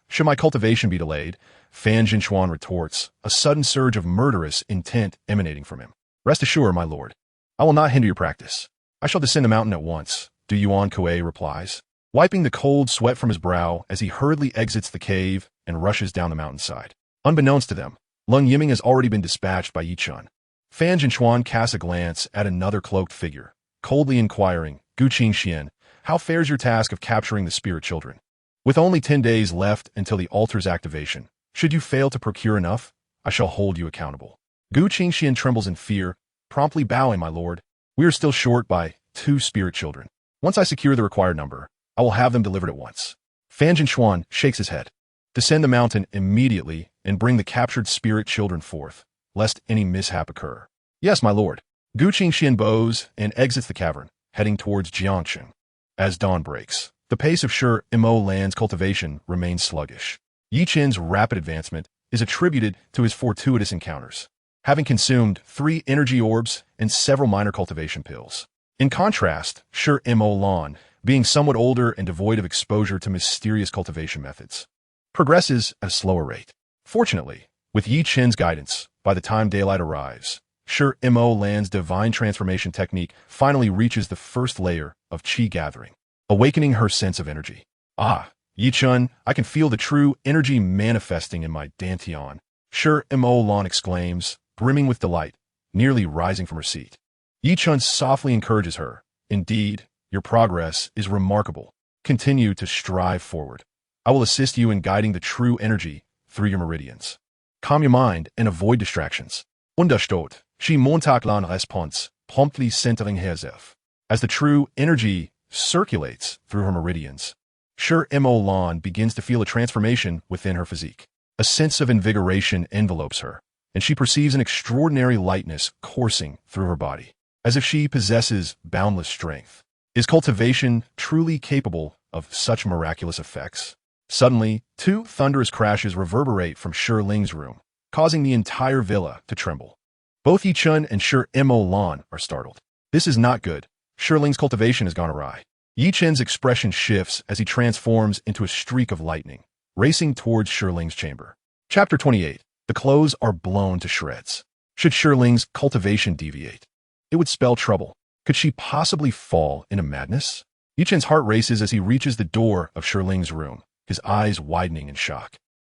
Should my cultivation be delayed? Fan Jinshuan retorts, a sudden surge of murderous intent emanating from him. Rest assured, my lord, I will not hinder your practice. I shall descend the mountain at once, Du Yuan Kuei replies, wiping the cold sweat from his brow as he hurriedly exits the cave and rushes down the mountainside. Unbeknownst to them, Leng Yiming has already been dispatched by Yi Chen. Fan Jinshuan casts a glance at another cloaked figure, coldly inquiring, Gu Qingxian, how fares your task of capturing the spirit children? With only 10 days left until the altar's activation, should you fail to procure enough, I shall hold you accountable. Gu Qingxian trembles in fear, promptly bowing, my lord. We are still short by 2 spirit children. Once I secure the required number, I will have them delivered at once. Fan Jinshuan shakes his head. Descend the mountain immediately and bring the captured spirit children forth, lest any mishap occur. Yes, my lord. Gu Qingxian bows and exits the cavern, heading towards Jiangcheng. As dawn breaks, the pace of Sher Mo Land's cultivation remains sluggish. Yi Chen's rapid advancement is attributed to his fortuitous encounters, having consumed 3 energy orbs and several minor cultivation pills. In contrast, Sher Mo Lan, being somewhat older and devoid of exposure to mysterious cultivation methods, progresses at a slower rate. Fortunately, with Yi Chen's guidance, by the time daylight arrives, Sher Mo Lan's divine transformation technique finally reaches the first layer of qi gathering, awakening her sense of energy. Ah, Yi Chen, I can feel the true energy manifesting in my dantian, Sher Mo Lan exclaims, brimming with delight, nearly rising from her seat. Yi Chen softly encourages her. Indeed, your progress is remarkable. Continue to strive forward. I will assist you in guiding the true energy through your meridians. Calm your mind and avoid distractions. Unterstot, she Montaglan response, promptly centering herself. As the true energy circulates through her meridians, Sher Mo Lan begins to feel a transformation within her physique. A sense of invigoration envelopes her, and she perceives an extraordinary lightness coursing through her body, as if she possesses boundless strength. Is cultivation truly capable of such miraculous effects? Suddenly, 2 thunderous crashes reverberate from Shi Ling's room, causing the entire villa to tremble. Both Yi Chen and Shi Mo Lan are startled. This is not good. Shi Ling's cultivation has gone awry. Yi Chen's expression shifts as he transforms into a streak of lightning, racing towards Shiling's chamber. Chapter 28. The clothes are blown to shreds. Should Shiling's cultivation deviate, it would spell trouble. Could she possibly fall into madness? Yi Chen's heart races as he reaches the door of Shiling's room, his eyes widening in shock.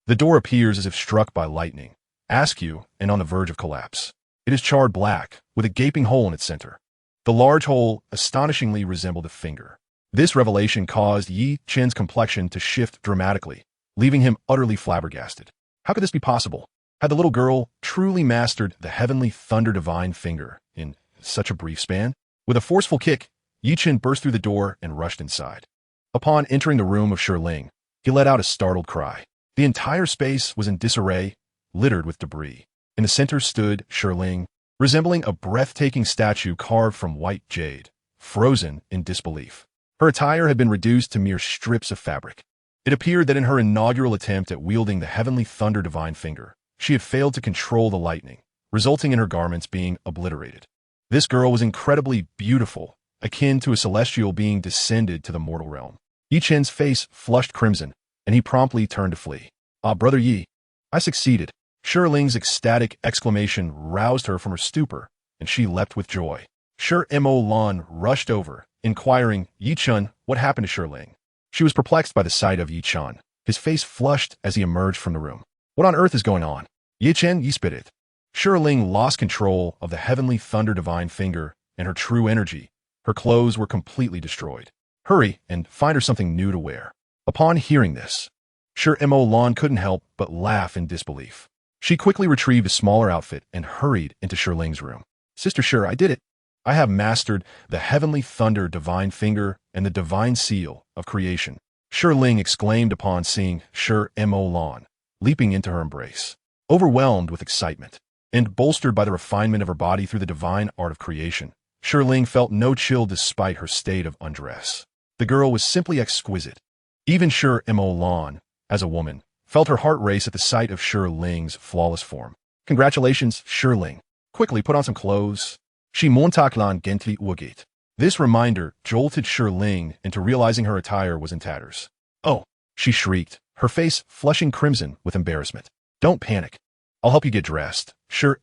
The door appears as if struck by lightning, askew and on the verge of collapse. It is charred black, with a gaping hole in its center. The large hole astonishingly resembled a finger. This revelation caused Yi Chen's complexion to shift dramatically, leaving him utterly flabbergasted. How could this be possible? Had the little girl truly mastered the heavenly thunder divine finger in such a brief span? With a forceful kick, Yi Chen burst through the door and rushed inside. Upon entering the room of Shiling, he let out a startled cry. The entire space was in disarray, littered with debris. In the center stood Shiling, resembling a breathtaking statue carved from white jade, frozen in disbelief. Her attire had been reduced to mere strips of fabric. It appeared that in her inaugural attempt at wielding the heavenly thunder divine finger, she had failed to control the lightning, resulting in her garments being obliterated. This girl was incredibly beautiful, akin to a celestial being descended to the mortal realm. Yi Chen's face flushed crimson, and he promptly turned to flee. "Ah, Brother Yi, I succeeded." Shiling's ecstatic exclamation roused her from her stupor, and she leapt with joy. Mo Lan rushed over, inquiring, "Yi Chen, what happened to Shiling?" She was perplexed by the sight of Yi Chen. His face flushed as he emerged from the room. "What on earth is going on?" "Yi Chen, Yi spit it." Shiling lost control of the heavenly thunder divine finger and her true energy. Her clothes were completely destroyed. "Hurry and find her something new to wear." Upon hearing this, Mo Lan couldn't help but laugh in disbelief. She quickly retrieved a smaller outfit and hurried into Shiling's room. "Sister Shir, I did it. I have mastered the heavenly thunder divine finger and the divine seal of creation." Shiling exclaimed upon seeing Mo Lan, leaping into her embrace. Overwhelmed with excitement, and bolstered by the refinement of her body through the divine art of creation, Shiling felt no chill despite her state of undress. The girl was simply exquisite. Even Mo Lan, as a woman, felt her heart race at the sight of Shiling's flawless form. "Congratulations, Shiling. Quickly put on some clothes." She montaklan gently uagit. This reminder jolted Shiling into realizing her attire was in tatters. "Oh," she shrieked, her face flushing crimson with embarrassment. "Don't panic. I'll help you get dressed."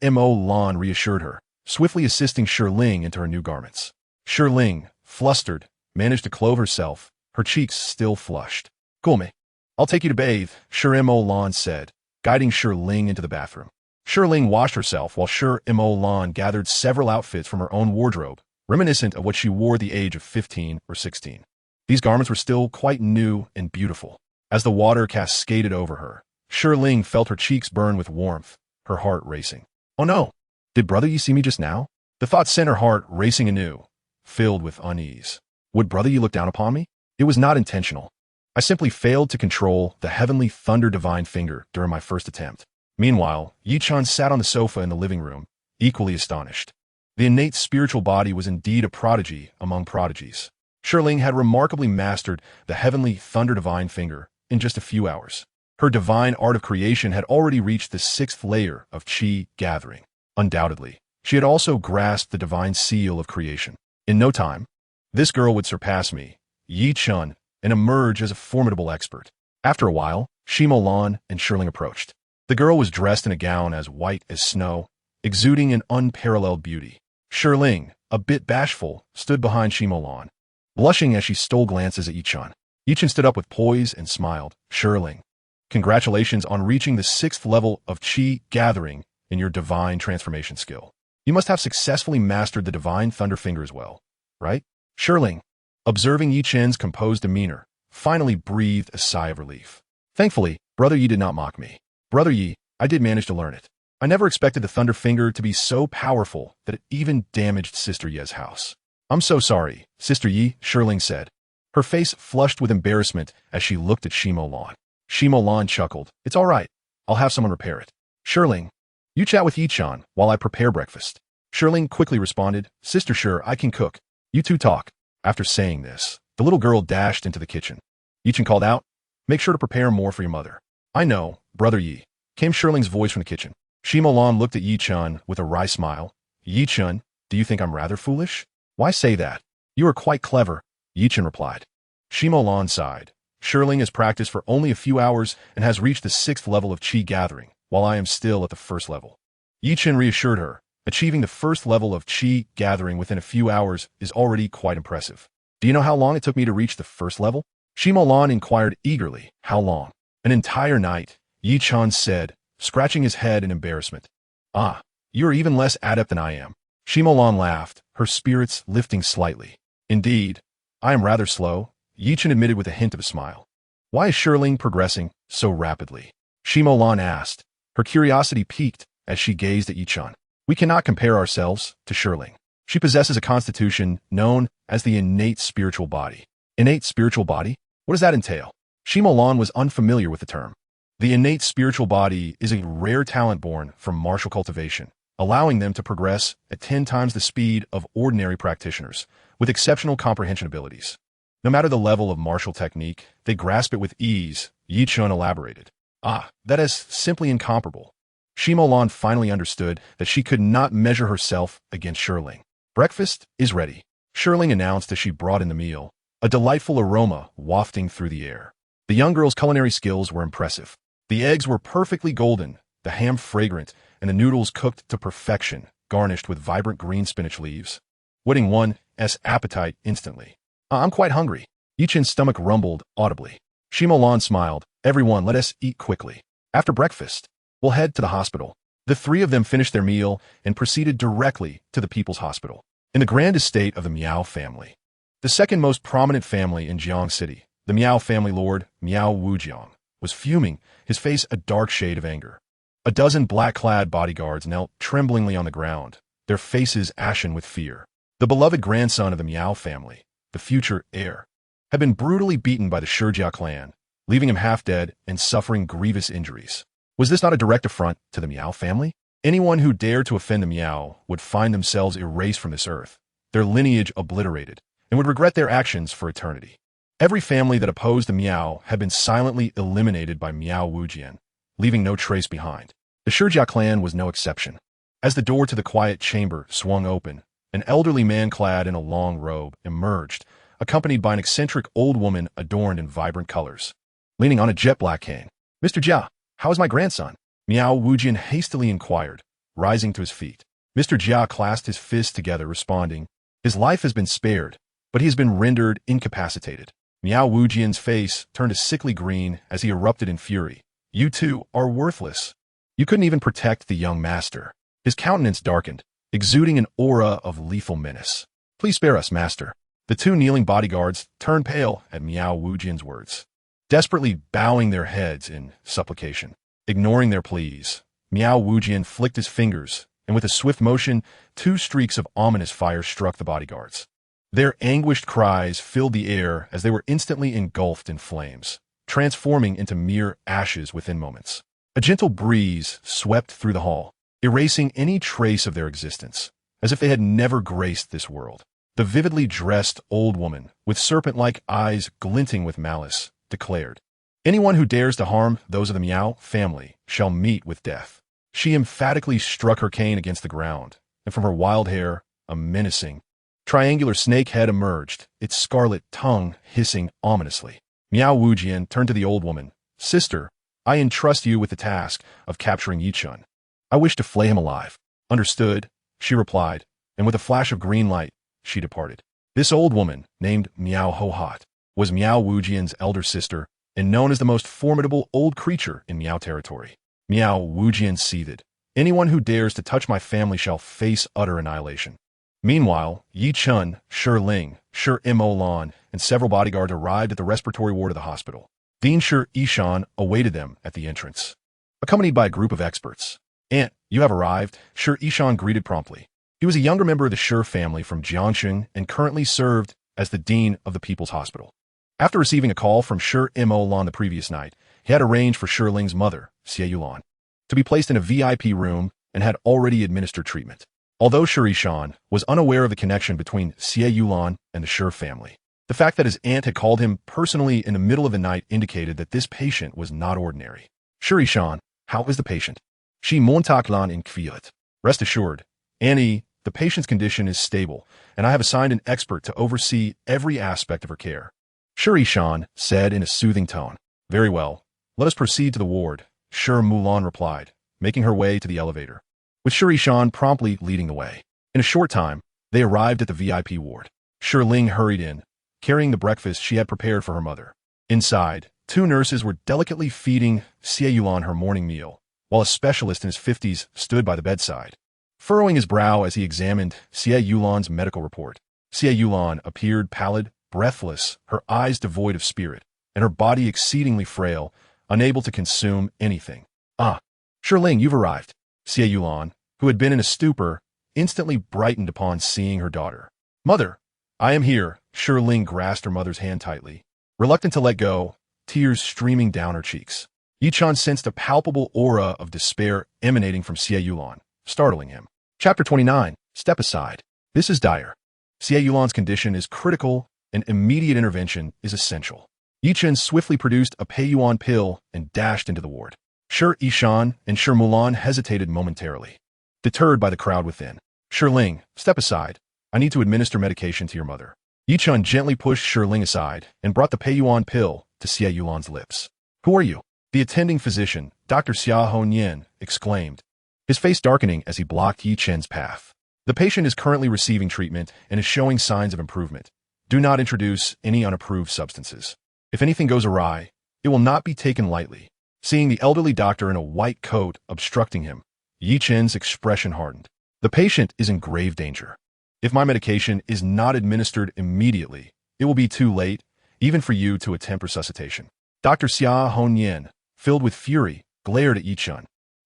Mo Lan reassured her, swiftly assisting Shiling into her new garments. Shiling, flustered, managed to clothe herself, her cheeks still flushed. "Gulme, I'll take you to bathe," Mo Lan said, guiding Shiling into the bathroom. Shiling washed herself while Mo Lan gathered several outfits from her own wardrobe, reminiscent of what she wore at the age of 15 or 16. These garments were still quite new and beautiful. As the water cascaded over her, Shiling felt her cheeks burn with warmth, her heart racing. "Oh no! Did Brother Yi see me just now?" The thought sent her heart racing anew, filled with unease. Would Brother Yi look down upon me? It was not intentional. I simply failed to control the heavenly thunder divine finger during my first attempt. Meanwhile, Yi Chen sat on the sofa in the living room, equally astonished. The innate spiritual body was indeed a prodigy among prodigies. Shiling had remarkably mastered the heavenly thunder divine finger in just a few hours. Her divine art of creation had already reached the 6th layer of qi gathering. Undoubtedly, she had also grasped the divine seal of creation. In no time, this girl would surpass me, Yi Chen, and emerge as a formidable expert. After a while, Mo Lan and Shiling approached. The girl was dressed in a gown as white as snow, exuding an unparalleled beauty. Shiling, a bit bashful, stood behind Mo Lan, blushing as she stole glances at Yi Chen. Yi Chen stood up with poise and smiled. "Shiling, congratulations on reaching the 6th level of qi gathering in your divine transformation skill. You must have successfully mastered the divine thunder finger as well, right?" Shiling, observing Yi Chen's composed demeanor, finally breathed a sigh of relief. "Thankfully, Brother Yi did not mock me. Brother Yi, I did manage to learn it. I never expected the thunder finger to be so powerful that it even damaged Sister Ye's house." "I'm so sorry, Sister Yi," Shiling said. Her face flushed with embarrassment as she looked at Mo Lan. Mo Lan chuckled. "It's all right. I'll have someone repair it." "Shiling, you chat with Yi Chen while I prepare breakfast." Shiling quickly responded, "Sister Shir, I can cook. You two talk." After saying this, the little girl dashed into the kitchen. Yi Chen called out, "Make sure to prepare more for your mother." "I know, Brother Yi," came Shirling's voice from the kitchen. Mo Lan looked at Yi Chen with a wry smile. "Yi Chen, do you think I'm rather foolish?" "Why say that? You are quite clever." Yi Chen replied. Shimo Lan sighed. Shirling has practiced for only a few hours and has reached the 6th level of Qi gathering, while I am still at the 1st level. Yi Chen reassured her. Achieving the 1st level of Qi gathering within a few hours is already quite impressive. Do you know how long it took me to reach the 1st level? Shimo Lan inquired eagerly. How long? An entire night, Yi Chen said, scratching his head in embarrassment. Ah, you are even less adept than I am. Shimo Lan laughed, her spirits lifting slightly. Indeed, I am rather slow, Yi Chen admitted with a hint of a smile. Why is Shirling progressing so rapidly? Shimo Lan asked. Her curiosity piqued as she gazed at Yi Chen. We cannot compare ourselves to Shirling. She possesses a constitution known as the innate spiritual body. Innate spiritual body? What does that entail? Shimo Lan was unfamiliar with the term. The innate spiritual body is a rare talent born from martial cultivation, allowing them to progress at 10 times the speed of ordinary practitioners, with exceptional comprehension abilities. No matter the level of martial technique, they grasp it with ease, Yi Chen elaborated. Ah, that is simply incomparable. Shimo Lan finally understood that she could not measure herself against Shirling. Breakfast is ready, Shirling announced as she brought in the meal, a delightful aroma wafting through the air. The young girl's culinary skills were impressive. The eggs were perfectly golden, the ham fragrant, and the noodles cooked to perfection, garnished with vibrant green spinach leaves, whetting one's appetite instantly. I'm quite hungry. Yi Chen's stomach rumbled audibly. Shimo Lan smiled. Everyone, let us eat quickly. After breakfast, we'll head to the hospital. The 3 of them finished their meal and proceeded directly to the People's Hospital. In the grand estate of the Miao family, the second most prominent family in Jiang City, the Miao family lord, Miao Wujiang, was fuming, his face a dark shade of anger. A dozen black-clad bodyguards knelt tremblingly on the ground, their faces ashen with fear. The beloved grandson of the Miao family, the future heir, had been brutally beaten by the Shijia clan, leaving him half dead and suffering grievous injuries. Was this not a direct affront to the Miao family? Anyone who dared to offend the Miao would find themselves erased from this earth, their lineage obliterated, and would regret their actions for eternity. Every family that opposed the Miao had been silently eliminated by Miao Wujian, leaving no trace behind. The Shijia clan was no exception. As the door to the quiet chamber swung open, an elderly man clad in a long robe emerged, accompanied by an eccentric old woman adorned in vibrant colors. Leaning on a jet-black cane, Mr. Jia, how is my grandson? Miao Wujian hastily inquired, rising to his feet. Mr. Jia clasped his fists together, responding, his life has been spared, but he has been rendered incapacitated. Miao Wujian's face turned a sickly green as he erupted in fury. You two are worthless. You couldn't even protect the young master. His countenance darkened, exuding an aura of lethal menace. Please spare us, master. The 2 kneeling bodyguards turned pale at Miao Wujian's words, desperately bowing their heads in supplication. Ignoring their pleas, Miao Wujian flicked his fingers, and with a swift motion, 2 streaks of ominous fire struck the bodyguards. Their anguished cries filled the air as they were instantly engulfed in flames, transforming into mere ashes within moments. A gentle breeze swept through the hall, erasing any trace of their existence, as if they had never graced this world. The vividly dressed old woman, with serpent-like eyes glinting with malice, declared, anyone who dares to harm those of the Miao family shall meet with death. She emphatically struck her cane against the ground, and from her wild hair, a menacing, triangular snake head emerged, its scarlet tongue hissing ominously. Miao Wujian turned to the old woman. Sister, I entrust you with the task of capturing Yi Chen. I wish to flay him alive. Understood, she replied, and with a flash of green light, she departed. This old woman, named Miao Hohat, was Miao Wujian's elder sister and known as the most formidable old creature in Miao territory. Miao Wujian seethed. Anyone who dares to touch my family shall face utter annihilation. Meanwhile, Yi Chen, Shirling, Mo Lan, and several bodyguards arrived at the respiratory ward of the hospital. Dean Ishan awaited them at the entrance, accompanied by a group of experts. Aunt, you have arrived, Ishan greeted promptly. He was a younger member of the Shi family from Jiangxing and currently served as the dean of the People's Hospital. After receiving a call from Mo Lan the previous night, he had arranged for Shirling's mother, Xie Yulan, to be placed in a VIP room and had already administered treatment. Although Ishan was unaware of the connection between Xie Yulan and the Shi family, the fact that his aunt had called him personally in the middle of the night indicated that this patient was not ordinary. Ishan, how is the patient? She montak lan in kviat. Rest assured, Annie, the patient's condition is stable, and I have assigned an expert to oversee every aspect of her care. Sure, Ishan said in a soothing tone. Very well. Let us proceed to the ward, Sure Mulan replied, making her way to the elevator, with Sure Ishan promptly leading the way. In a short time, they arrived at the VIP ward. Sure Ling hurried in, carrying the breakfast she had prepared for her mother. Inside, two nurses were delicately feeding Xie Yulan her morning meal, while a specialist in his 50s stood by the bedside, furrowing his brow as he examined Xie Yulan's medical report. Xie Yulan appeared pallid, breathless, her eyes devoid of spirit, and her body exceedingly frail, unable to consume anything. Ah, Sure Ling, you've arrived. Xie Yulan, who had been in a stupor, instantly brightened upon seeing her daughter. Mother, I am here. Sure Ling grasped her mother's hand tightly, reluctant to let go, tears streaming down her cheeks. Yichun sensed a palpable aura of despair emanating from Xie Yulan, startling him. Chapter 29. Step aside. This is dire. Xie Yulan's condition is critical, and immediate intervention is essential. Yichun swiftly produced a Peiyuan pill and dashed into the ward. Sure Ishan and Sure Mulan hesitated momentarily, deterred by the crowd within. Sure Ling, step aside. I need to administer medication to your mother. Yichun gently pushed Sure Ling aside and brought the Peiyuan pill to Xie Yulan's lips. Who are you? The attending physician, Dr. Xia Honyan, exclaimed, his face darkening as he blocked Yi Chen's path. The patient is currently receiving treatment and is showing signs of improvement. Do not introduce any unapproved substances. If anything goes awry, it will not be taken lightly. Seeing the elderly doctor in a white coat obstructing him, Yi Chen's expression hardened. The patient is in grave danger. If my medication is not administered immediately, it will be too late, even for you to attempt resuscitation. Dr. Xia Honyan, filled with fury, glared at Yi Chen.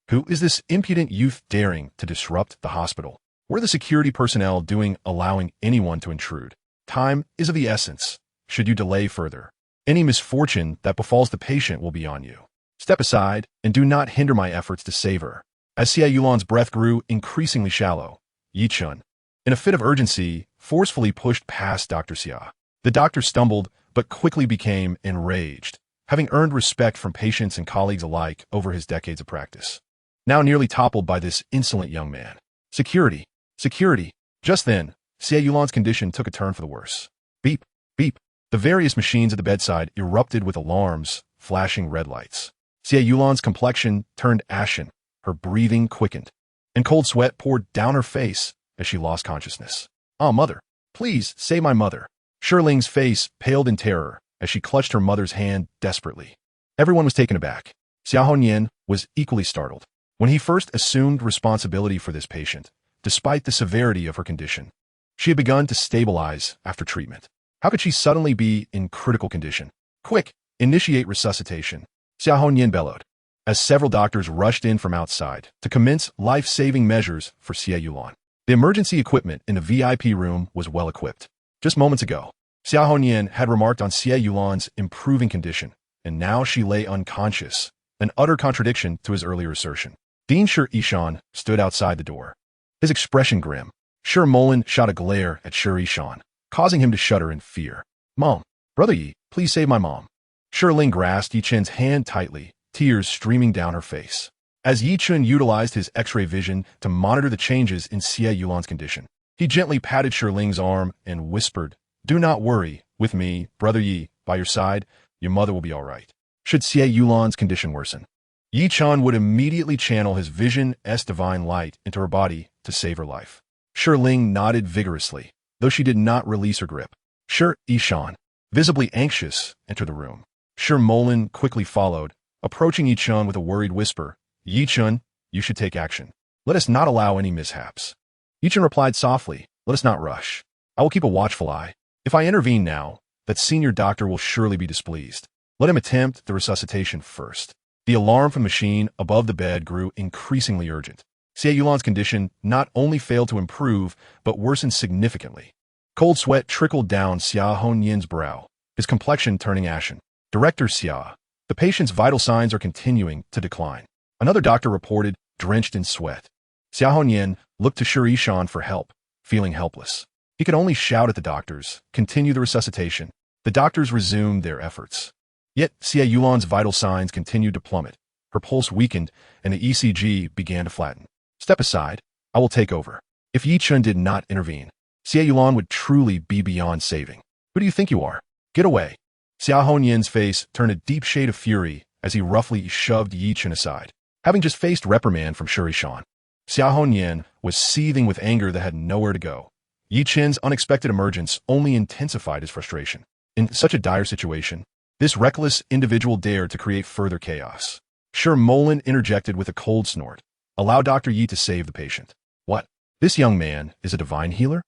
Who is this impudent youth daring to disrupt the hospital? What are the security personnel doing allowing anyone to intrude? Time is of the essence. Should you delay further, any misfortune that befalls the patient will be on you. Step aside and do not hinder my efforts to save her. As Xie Yulan's breath grew increasingly shallow, Yi Chen, in a fit of urgency, forcefully pushed past Dr. Xia. The doctor stumbled, but quickly became enraged, having earned respect from patients and colleagues alike over his decades of practice. Now nearly toppled by this insolent young man. Security! Security! Just then, Xie Yulan's condition took a turn for the worse. Beep! Beep! The various machines at the bedside erupted with alarms, flashing red lights. Xie Yulan's complexion turned ashen, her breathing quickened, and cold sweat poured down her face as she lost consciousness. Ah, mother! Please, save my mother! Sure Ling's face paled in terror as she clutched her mother's hand desperately. Everyone was taken aback. Xia Honyan was equally startled. When he first assumed responsibility for this patient, despite the severity of her condition, she had begun to stabilize after treatment. How could she suddenly be in critical condition? Quick, initiate resuscitation, Xia Honyan bellowed, as several doctors rushed in from outside to commence life-saving measures for Xie Yulan. The emergency equipment in the VIP room was well equipped. Just moments ago, Xia Honyan had remarked on Xie Yulan's improving condition, and now she lay unconscious, an utter contradiction to his earlier assertion. Dean Sure Ishan stood outside the door, his expression grim. Sure Molan shot a glare at Sure Ishan, causing him to shudder in fear. Mom, Brother Yi, please save my mom. Sure Ling grasped Yi Chen's hand tightly, tears streaming down her face, as Yi Chen utilized his X-ray vision to monitor the changes in Xie Yulan's condition. He gently patted Sure Ling's arm and whispered, Do not worry, with me, Brother Yi, by your side, your mother will be all right. Should Xie Yulan's condition worsen, Yi Chen would immediately channel his vision-s divine light into her body to save her life. Sure Ling nodded vigorously, though she did not release her grip. Sure Ishan, visibly anxious, entered the room. Sure Molan quickly followed, approaching Yi Chen with a worried whisper. Yi Chen, you should take action. Let us not allow any mishaps. Yi Chen replied softly, Let us not rush. I will keep a watchful eye. If I intervene now, that senior doctor will surely be displeased. Let him attempt the resuscitation first. The alarm from the machine above the bed grew increasingly urgent. Xie Yulan's condition not only failed to improve, but worsened significantly. Cold sweat trickled down Xia Honyan's brow, his complexion turning ashen. Director Xia, the patient's vital signs are continuing to decline. Another doctor reported, drenched in sweat. Xia Honyan looked to Sure Ishan for help, feeling helpless. He could only shout at the doctors, continue the resuscitation. The doctors resumed their efforts. Yet Xie Yulan's vital signs continued to plummet. Her pulse weakened, and the ECG began to flatten. Step aside. I will take over. If Yi Chen did not intervene, Xie Yulan would truly be beyond saving. Who do you think you are? Get away. Xia Honyin's face turned a deep shade of fury as he roughly shoved Yi Chen aside. Having just faced reprimand from Shan, Xia Honyin was seething with anger that had nowhere to go. Yi Chen's unexpected emergence only intensified his frustration. In such a dire situation, this reckless individual dared to create further chaos. Molin interjected with a cold snort. Allow Dr. Yi to save the patient. What? This young man is a divine healer?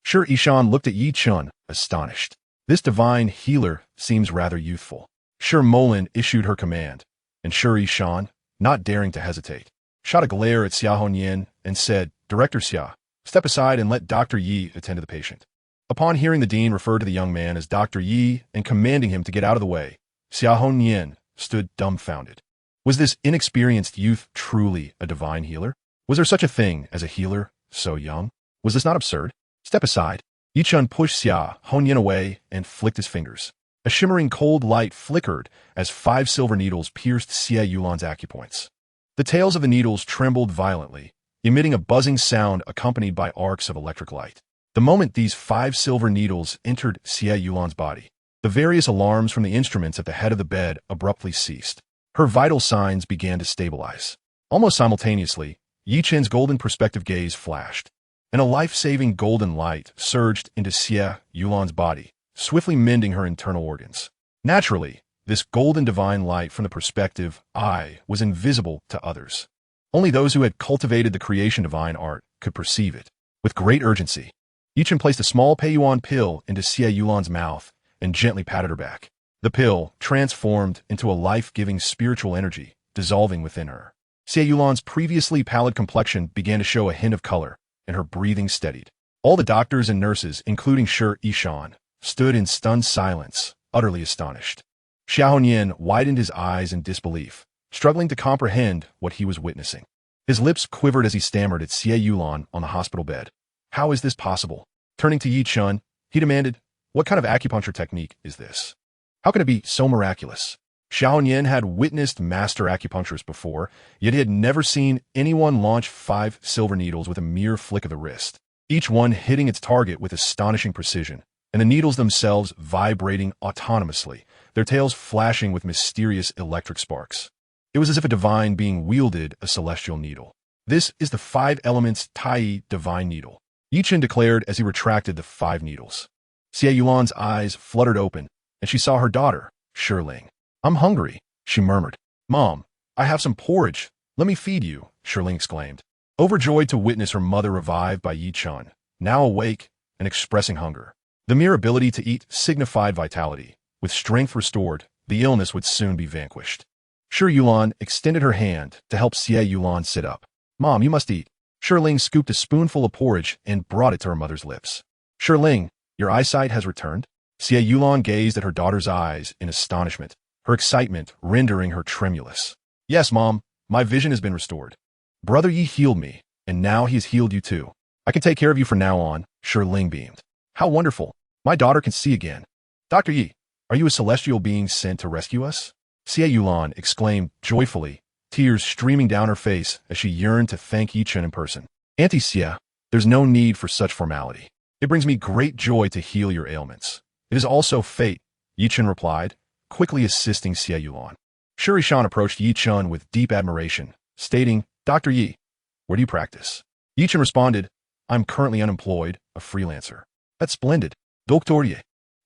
Ishan looked at Yi Chen, astonished. This divine healer seems rather youthful. Molin issued her command, and Ishan, not daring to hesitate, shot a glare at Xia Honyin and said, Director Xia, step aside and let Dr. Yi attend to the patient. Upon hearing the dean refer to the young man as Dr. Yi and commanding him to get out of the way, Xia Honyin stood dumbfounded. Was this inexperienced youth truly a divine healer? Was there such a thing as a healer so young? Was this not absurd? Step aside. Yi Chen pushed Xia Honyin away and flicked his fingers. A shimmering cold light flickered as 5 silver needles pierced Xie Yulan's acupoints. The tails of the needles trembled violently, emitting a buzzing sound accompanied by arcs of electric light. The moment these 5 silver needles entered Xie Yulan's body, the various alarms from the instruments at the head of the bed abruptly ceased. Her vital signs began to stabilize. Almost simultaneously, Yi Chen's golden perspective gaze flashed, and a life-saving golden light surged into Xie Yulan's body, swiftly mending her internal organs. Naturally, this golden divine light from the perspective eye was invisible to others. Only those who had cultivated the creation divine art could perceive it. With great urgency, Yi Chen placed a small Peiyuan pill into Xie Yulan's mouth and gently patted her back. The pill transformed into a life-giving spiritual energy, dissolving within her. Xie Yulan's previously pallid complexion began to show a hint of color, and her breathing steadied. All the doctors and nurses, including Ishan, stood in stunned silence, utterly astonished. Xiaoyan widened his eyes in disbelief, struggling to comprehend what he was witnessing. His lips quivered as he stammered at Xie Yulan on the hospital bed. How is this possible? Turning to Yi Chen, he demanded, what kind of acupuncture technique is this? How can it be so miraculous? Xiaoyan had witnessed master acupuncturists before, yet he had never seen anyone launch 5 silver needles with a mere flick of the wrist, each one hitting its target with astonishing precision, and the needles themselves vibrating autonomously, their tails flashing with mysterious electric sparks. It was as if a divine being wielded a celestial needle. This is the 5 elements Tai divine needle, Yi Chen declared as he retracted the 5 needles. Xie Yulan's eyes fluttered open, and she saw her daughter, Ling. I'm hungry, she murmured. Mom, I have some porridge. Let me feed you, Ling exclaimed, overjoyed to witness her mother revived by Yi Chen, now awake and expressing hunger. The mere ability to eat signified vitality. With strength restored, the illness would soon be vanquished. Yulan extended her hand to help Xie Yulan sit up. Mom, you must eat. Ling scooped a spoonful of porridge and brought it to her mother's lips. Ling, your eyesight has returned? Xie Yulan gazed at her daughter's eyes in astonishment, her excitement rendering her tremulous. Yes, Mom, my vision has been restored. Brother Yi healed me, and now he has healed you too. I can take care of you from now on, Ling beamed. How wonderful. My daughter can see again. Dr. Yi, are you a celestial being sent to rescue us? Xie Yulan exclaimed joyfully, tears streaming down her face as she yearned to thank Yi Chen in person. Auntie Xie, there's no need for such formality. It brings me great joy to heal your ailments. It is also fate, Yi Chen replied, quickly assisting Xie Yulan. Shan approached Yi Chen with deep admiration, stating, Dr. Yi, where do you practice? Yi Chen responded, I'm currently unemployed, a freelancer. That's splendid. Doctor Yi,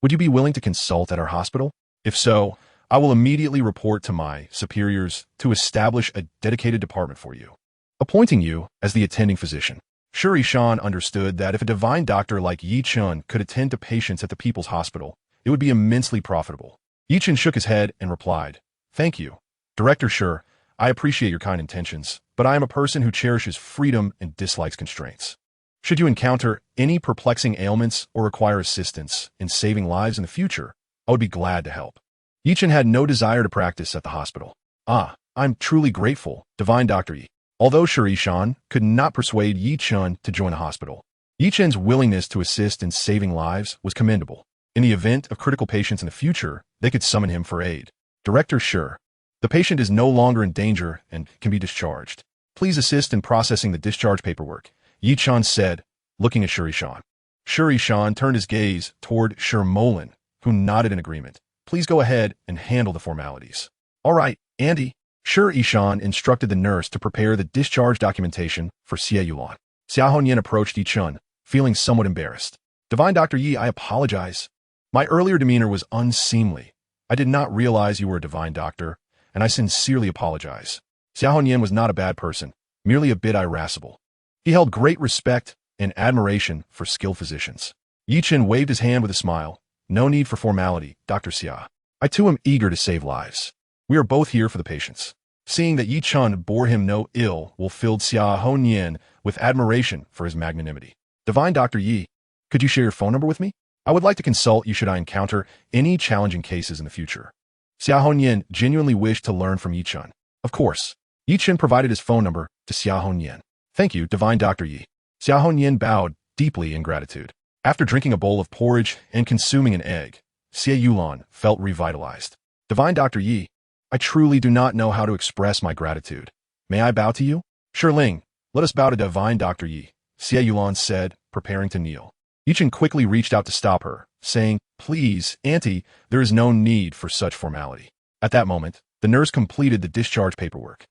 would you be willing to consult at our hospital? If so, I will immediately report to my superiors to establish a dedicated department for you, appointing you as the attending physician. Shan understood that if a divine doctor like Yi Chen could attend to patients at the People's Hospital, it would be immensely profitable. Yi Chen shook his head and replied, Thank you. Director Sure, I appreciate your kind intentions, but I am a person who cherishes freedom and dislikes constraints. Should you encounter any perplexing ailments or require assistance in saving lives in the future, I would be glad to help. Yi Chen had no desire to practice at the hospital. I'm truly grateful, Divine Dr. Yi. Although Shan could not persuade Yi Chen to join the hospital, Yi Chen's willingness to assist in saving lives was commendable. In the event of critical patients in the future, they could summon him for aid. Director Sure, the patient is no longer in danger and can be discharged. Please assist in processing the discharge paperwork, Yi Chen said, looking at Shan. Shan turned his gaze toward Shermolin, who nodded in agreement. Please go ahead and handle the formalities. All right, Andy. Shan instructed the nurse to prepare the discharge documentation for Xie Yulan. Xia Honyan approached Yi Chun, feeling somewhat embarrassed. Divine Dr. Yi, I apologize. My earlier demeanor was unseemly. I did not realize you were a divine doctor, and I sincerely apologize. Xia Honyan was not a bad person, merely a bit irascible. He held great respect and admiration for skilled physicians. Yi Chen waved his hand with a smile. No need for formality, Dr. Xia. I too am eager to save lives. We are both here for the patients. Seeing that Yi Chun bore him no ill will filled Xia Honyan with admiration for his magnanimity. Divine Dr. Yi, could you share your phone number with me? I would like to consult you should I encounter any challenging cases in the future. Xia Honyan genuinely wished to learn from Yi Chun. Of course. Yi Chen provided his phone number to Xia Honyan. Thank you, Divine Dr. Yi. Xia Honyan bowed deeply in gratitude. After drinking a bowl of porridge and consuming an egg, Xie Yulan felt revitalized. Divine Dr. Yi, I truly do not know how to express my gratitude. May I bow to you? Ling, let us bow to Divine Dr. Yi, Xie Yulan said, preparing to kneel. Yi Chen quickly reached out to stop her, saying, Please, Auntie, there is no need for such formality. At that moment, the nurse completed the discharge paperwork.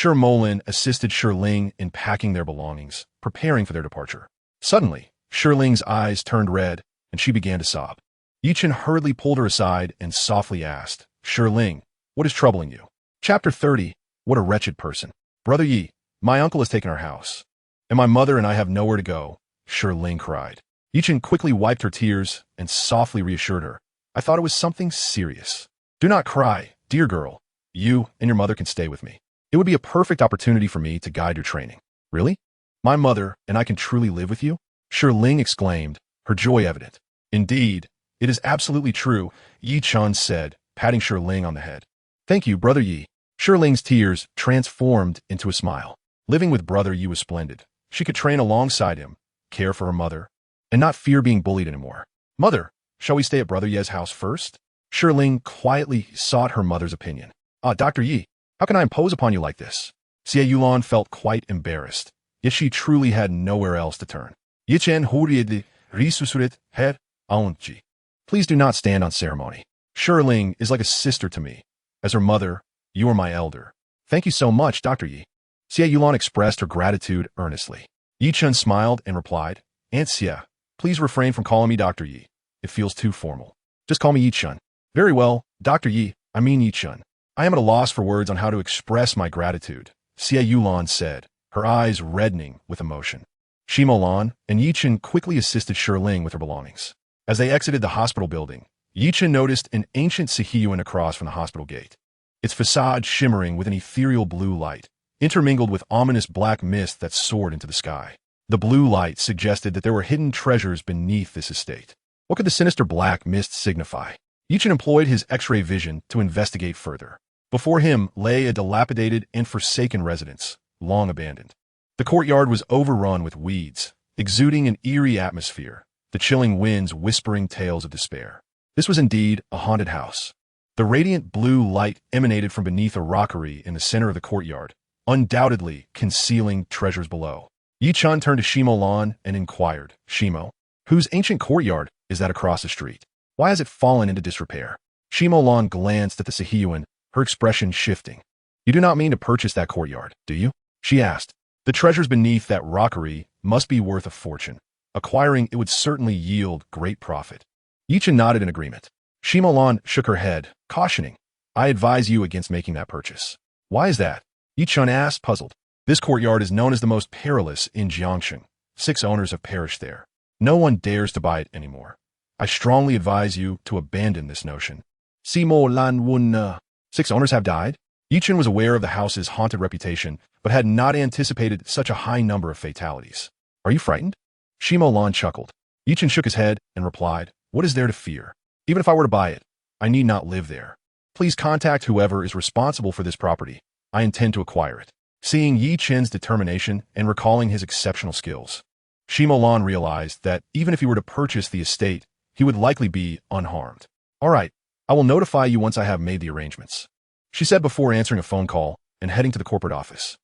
Molin assisted Ling in packing their belongings, preparing for their departure. Suddenly, Ling's eyes turned red, and she began to sob. Yi Chen hurriedly pulled her aside and softly asked, Ling, what is troubling you? Chapter 30. What a wretched person. Brother Yi, my uncle has taken our house, and my mother and I have nowhere to go, Ling cried. Yi Chen quickly wiped her tears and softly reassured her. I thought it was something serious. Do not cry, dear girl. You and your mother can stay with me. It would be a perfect opportunity for me to guide your training. Really? My mother and I can truly live with you? Ling exclaimed, her joy evident. Indeed, it is absolutely true, Yi Chun said, patting Ling on the head. Thank you, Brother Yi. Ling's tears transformed into a smile. Living with Brother Yi was splendid. She could train alongside him, care for her mother, and not fear being bullied anymore. Mother, shall we stay at Brother Ye's house first? Ling quietly sought her mother's opinion. Dr. Yi, how can I impose upon you like this? Xie Yulan felt quite embarrassed, yet she truly had nowhere else to turn. Yi Chen hurriedly resuscitated her auntie. Please do not stand on ceremony. Ling is like a sister to me. As her mother, you are my elder. Thank you so much, Dr. Yi. Xie Yulan expressed her gratitude earnestly. Yi Chen smiled and replied, Aunt Xie, please refrain from calling me Dr. Yi. It feels too formal. Just call me Yi Chen. Very well, Dr. Yi, I mean Yi Chen. I am at a loss for words on how to express my gratitude, Xie Yulan said, her eyes reddening with emotion. Lan and Yi Chen quickly assisted Ling with her belongings. As they exited the hospital building, Yi Chen noticed an ancient Sihiyuan across from the hospital gate, its facade shimmering with an ethereal blue light, intermingled with ominous black mist that soared into the sky. The blue light suggested that there were hidden treasures beneath this estate. What could the sinister black mist signify? Yi Chen employed his X-ray vision to investigate further. Before him lay a dilapidated and forsaken residence, long abandoned. The courtyard was overrun with weeds, exuding an eerie atmosphere, the chilling winds whispering tales of despair. This was indeed a haunted house. The radiant blue light emanated from beneath a rockery in the center of the courtyard, undoubtedly concealing treasures below. Yi Chen turned to Shimo Lan and inquired, Shimo, whose ancient courtyard is that across the street? Why has it fallen into disrepair? Shimo Lan glanced at the Sihiyuan, her expression shifting. You do not mean to purchase that courtyard, do you? She asked. The treasures beneath that rockery must be worth a fortune. Acquiring it would certainly yield great profit. Yi Chen nodded in agreement. Shimo Lan shook her head, cautioning, I advise you against making that purchase. Why is that? Yi Chen asked, puzzled. This courtyard is known as the most perilous in Jiangsheng. 6 owners have perished there. No one dares to buy it anymore. I strongly advise you to abandon this notion. Simo Lan Wun. 6 owners have died? Yi Chen was aware of the house's haunted reputation, but had not anticipated such a high number of fatalities. Are you frightened? Shimo Lan chuckled. Yi Chen shook his head and replied, What is there to fear? Even if I were to buy it, I need not live there. Please contact whoever is responsible for this property. I intend to acquire it. Seeing Yi Chen's determination and recalling his exceptional skills, Shimo Lan realized that even if he were to purchase the estate, he would likely be unharmed. All right, I will notify you once I have made the arrangements, she said before answering a phone call and heading to the corporate office.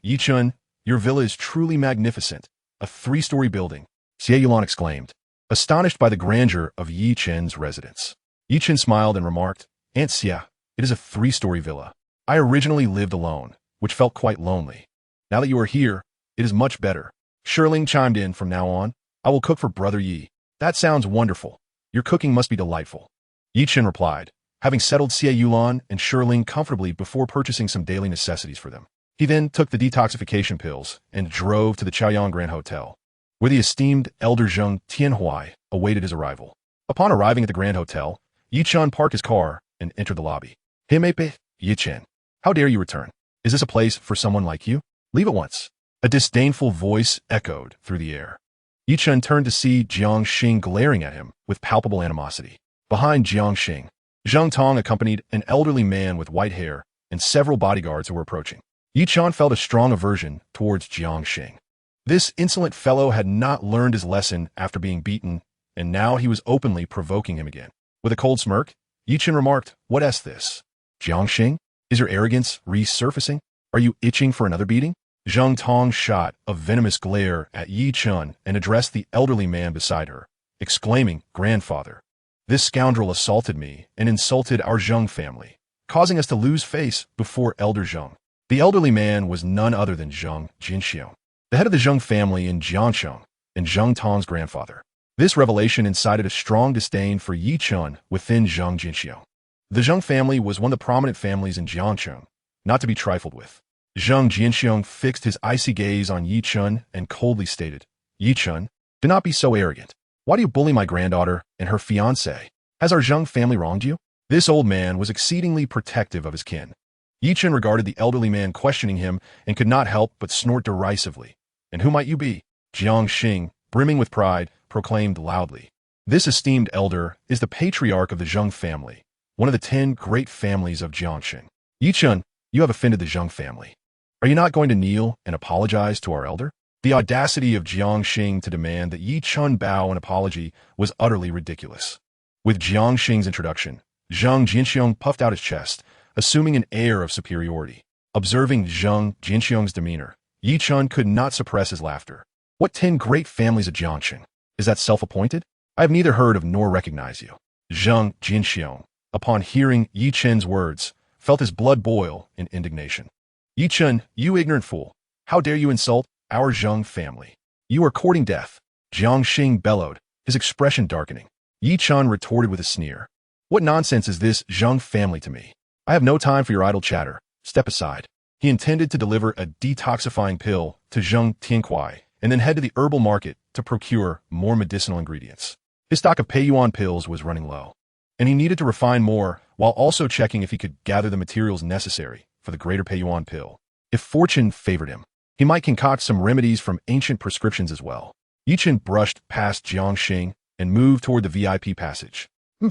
Yi Chen, your villa is truly magnificent. a 3-story building, Xie Yulan exclaimed, astonished by the grandeur of Yi Chen's residence. Yi Chen smiled and remarked, Aunt Xie, it is a 3-story villa. I originally lived alone, which felt quite lonely. Now that you are here, it is much better. Shirling chimed in, from now on, I will cook for Brother Yi. That sounds wonderful. Your cooking must be delightful. Yi Chen replied, having settled Xie Yulan and Shirling comfortably before purchasing some daily necessities for them. He then took the detoxification pills and drove to the Chaoyang Grand Hotel, where the esteemed elder Zheng Tianhui awaited his arrival. Upon arriving at the Grand Hotel, Yi Chen parked his car and entered the lobby. Himepe, Yi Chen, how dare you return? Is this a place for someone like you? Leave at once. A disdainful voice echoed through the air. Yi Chen turned to see Jiang Xing glaring at him with palpable animosity. Behind Jiang Xing, Zheng Tong accompanied an elderly man with white hair and several bodyguards who were approaching. Yi Chen felt a strong aversion towards Jiang Xing. This insolent fellow had not learned his lesson after being beaten, and now he was openly provoking him again. With a cold smirk, Yi Chen remarked, What is this? Jiang Xing, is your arrogance resurfacing? Are you itching for another beating? Zheng Tong shot a venomous glare at Yi Chen and addressed the elderly man beside her, exclaiming, Grandfather, this scoundrel assaulted me and insulted our Zheng family, causing us to lose face before Elder Zheng. The elderly man was none other than Zheng Jinxiong, the head of the Zheng family in Jiangsheng and Zheng Tong's grandfather. This revelation incited a strong disdain for Yi Chen within Zheng Jinxiong. The Zheng family was one of the prominent families in Jiangsheng, not to be trifled with. Zheng Jinxiong fixed his icy gaze on Yi Chen and coldly stated, Yi Chen, do not be so arrogant. Why do you bully my granddaughter and her fiancé? Has our Zheng family wronged you? This old man was exceedingly protective of his kin. Yi Chen regarded the elderly man questioning him and could not help but snort derisively. And who might you be? Jiang Xing, brimming with pride, proclaimed loudly. This esteemed elder is the patriarch of the Zheng family, one of the 10 great families of Jiangsheng. Yi Chen, you have offended the Zheng family. Are you not going to kneel and apologize to our elder? The audacity of Jiang Xing to demand that Yi Chen bow an apology was utterly ridiculous. With Jiang Xing's introduction, Zheng Jinxiong puffed out his chest, assuming an air of superiority. Observing Zheng Jinxiong's demeanor, Yi Chen could not suppress his laughter. What 10 great families of Jiangsheng? Is that self-appointed? I have neither heard of nor recognize you. Zheng Jinxiong, upon hearing Yi Chen's words, felt his blood boil in indignation. Yi Chen, you ignorant fool, how dare you insult our Zheng family? You are courting death. Jiang Xing bellowed, his expression darkening. Yi Chen retorted with a sneer. What nonsense is this Zheng family to me? I have no time for your idle chatter. Step aside. He intended to deliver a detoxifying pill to Zheng Tianhui and then head to the herbal market to procure more medicinal ingredients. His stock of Peiyuan pills was running low, and he needed to refine more while also checking if he could gather the materials necessary for the greater Peiyuan pill. If fortune favored him, he might concoct some remedies from ancient prescriptions as well. Yi Chen brushed past Jiang Xing and moved toward the VIP passage.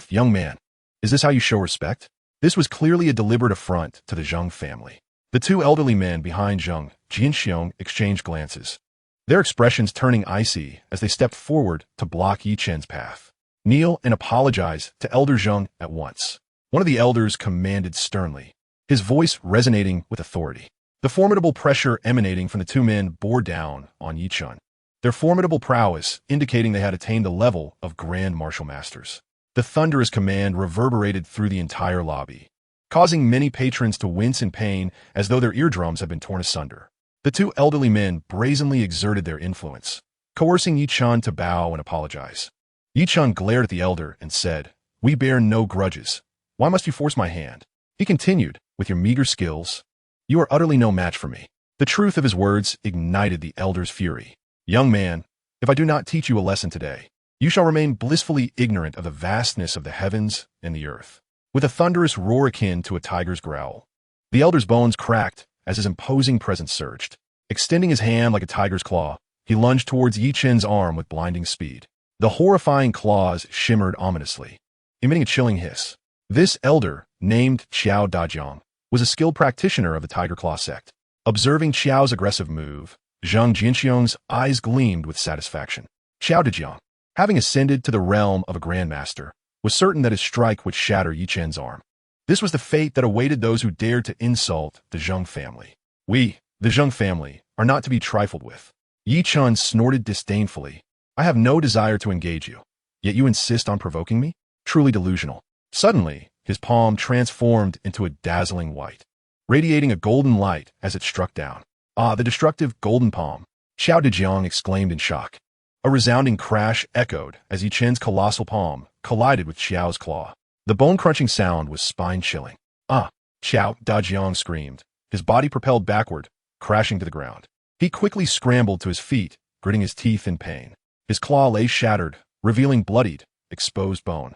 Young man, is this how you show respect? This was clearly a deliberate affront to the Zheng family. The 2 elderly men behind Zheng Jinxiong exchanged glances, their expressions turning icy as they stepped forward to block Yi Chen's path. Kneel and apologize to Elder Zheng at once. One of the elders commanded sternly, his voice resonating with authority. The formidable pressure emanating from the 2 men bore down on Yi Chen, their formidable prowess indicating they had attained the level of Grand Martial Masters. The thunderous command reverberated through the entire lobby, causing many patrons to wince in pain as though their eardrums had been torn asunder. The 2 elderly men brazenly exerted their influence, coercing Yi Chen to bow and apologize. Yi Chen glared at the elder and said, We bear no grudges. Why must you force my hand? He continued, with your meager skills, you are utterly no match for me. The truth of his words ignited the elder's fury. Young man, if I do not teach you a lesson today, you shall remain blissfully ignorant of the vastness of the heavens and the earth. With a thunderous roar akin to a tiger's growl, the elder's bones cracked as his imposing presence surged. Extending his hand like a tiger's claw, he lunged towards Yi Chen's arm with blinding speed. The horrifying claws shimmered ominously, emitting a chilling hiss. This elder, named Qiao Dajiang, was a skilled practitioner of the Tiger Claw sect. Observing Qiao's aggressive move, Zheng Jinxiong's eyes gleamed with satisfaction. Qiao Dajiang, having ascended to the realm of a grandmaster, was certain that his strike would shatter Yi Chen's arm. This was the fate that awaited those who dared to insult the Zheng family. We, the Zheng family, are not to be trifled with. Yi Chun snorted disdainfully. I have no desire to engage you, yet you insist on provoking me? Truly delusional. Suddenly, his palm transformed into a dazzling white, radiating a golden light as it struck down. Ah, the destructive golden palm! Xiao Dejiang exclaimed in shock. A resounding crash echoed as Yi Chen's colossal palm collided with Xiao's claw. The bone-crunching sound was spine-chilling. Ah! Xiao Dajiang screamed, his body propelled backward, crashing to the ground. He quickly scrambled to his feet, gritting his teeth in pain. His claw lay shattered, revealing bloodied, exposed bone.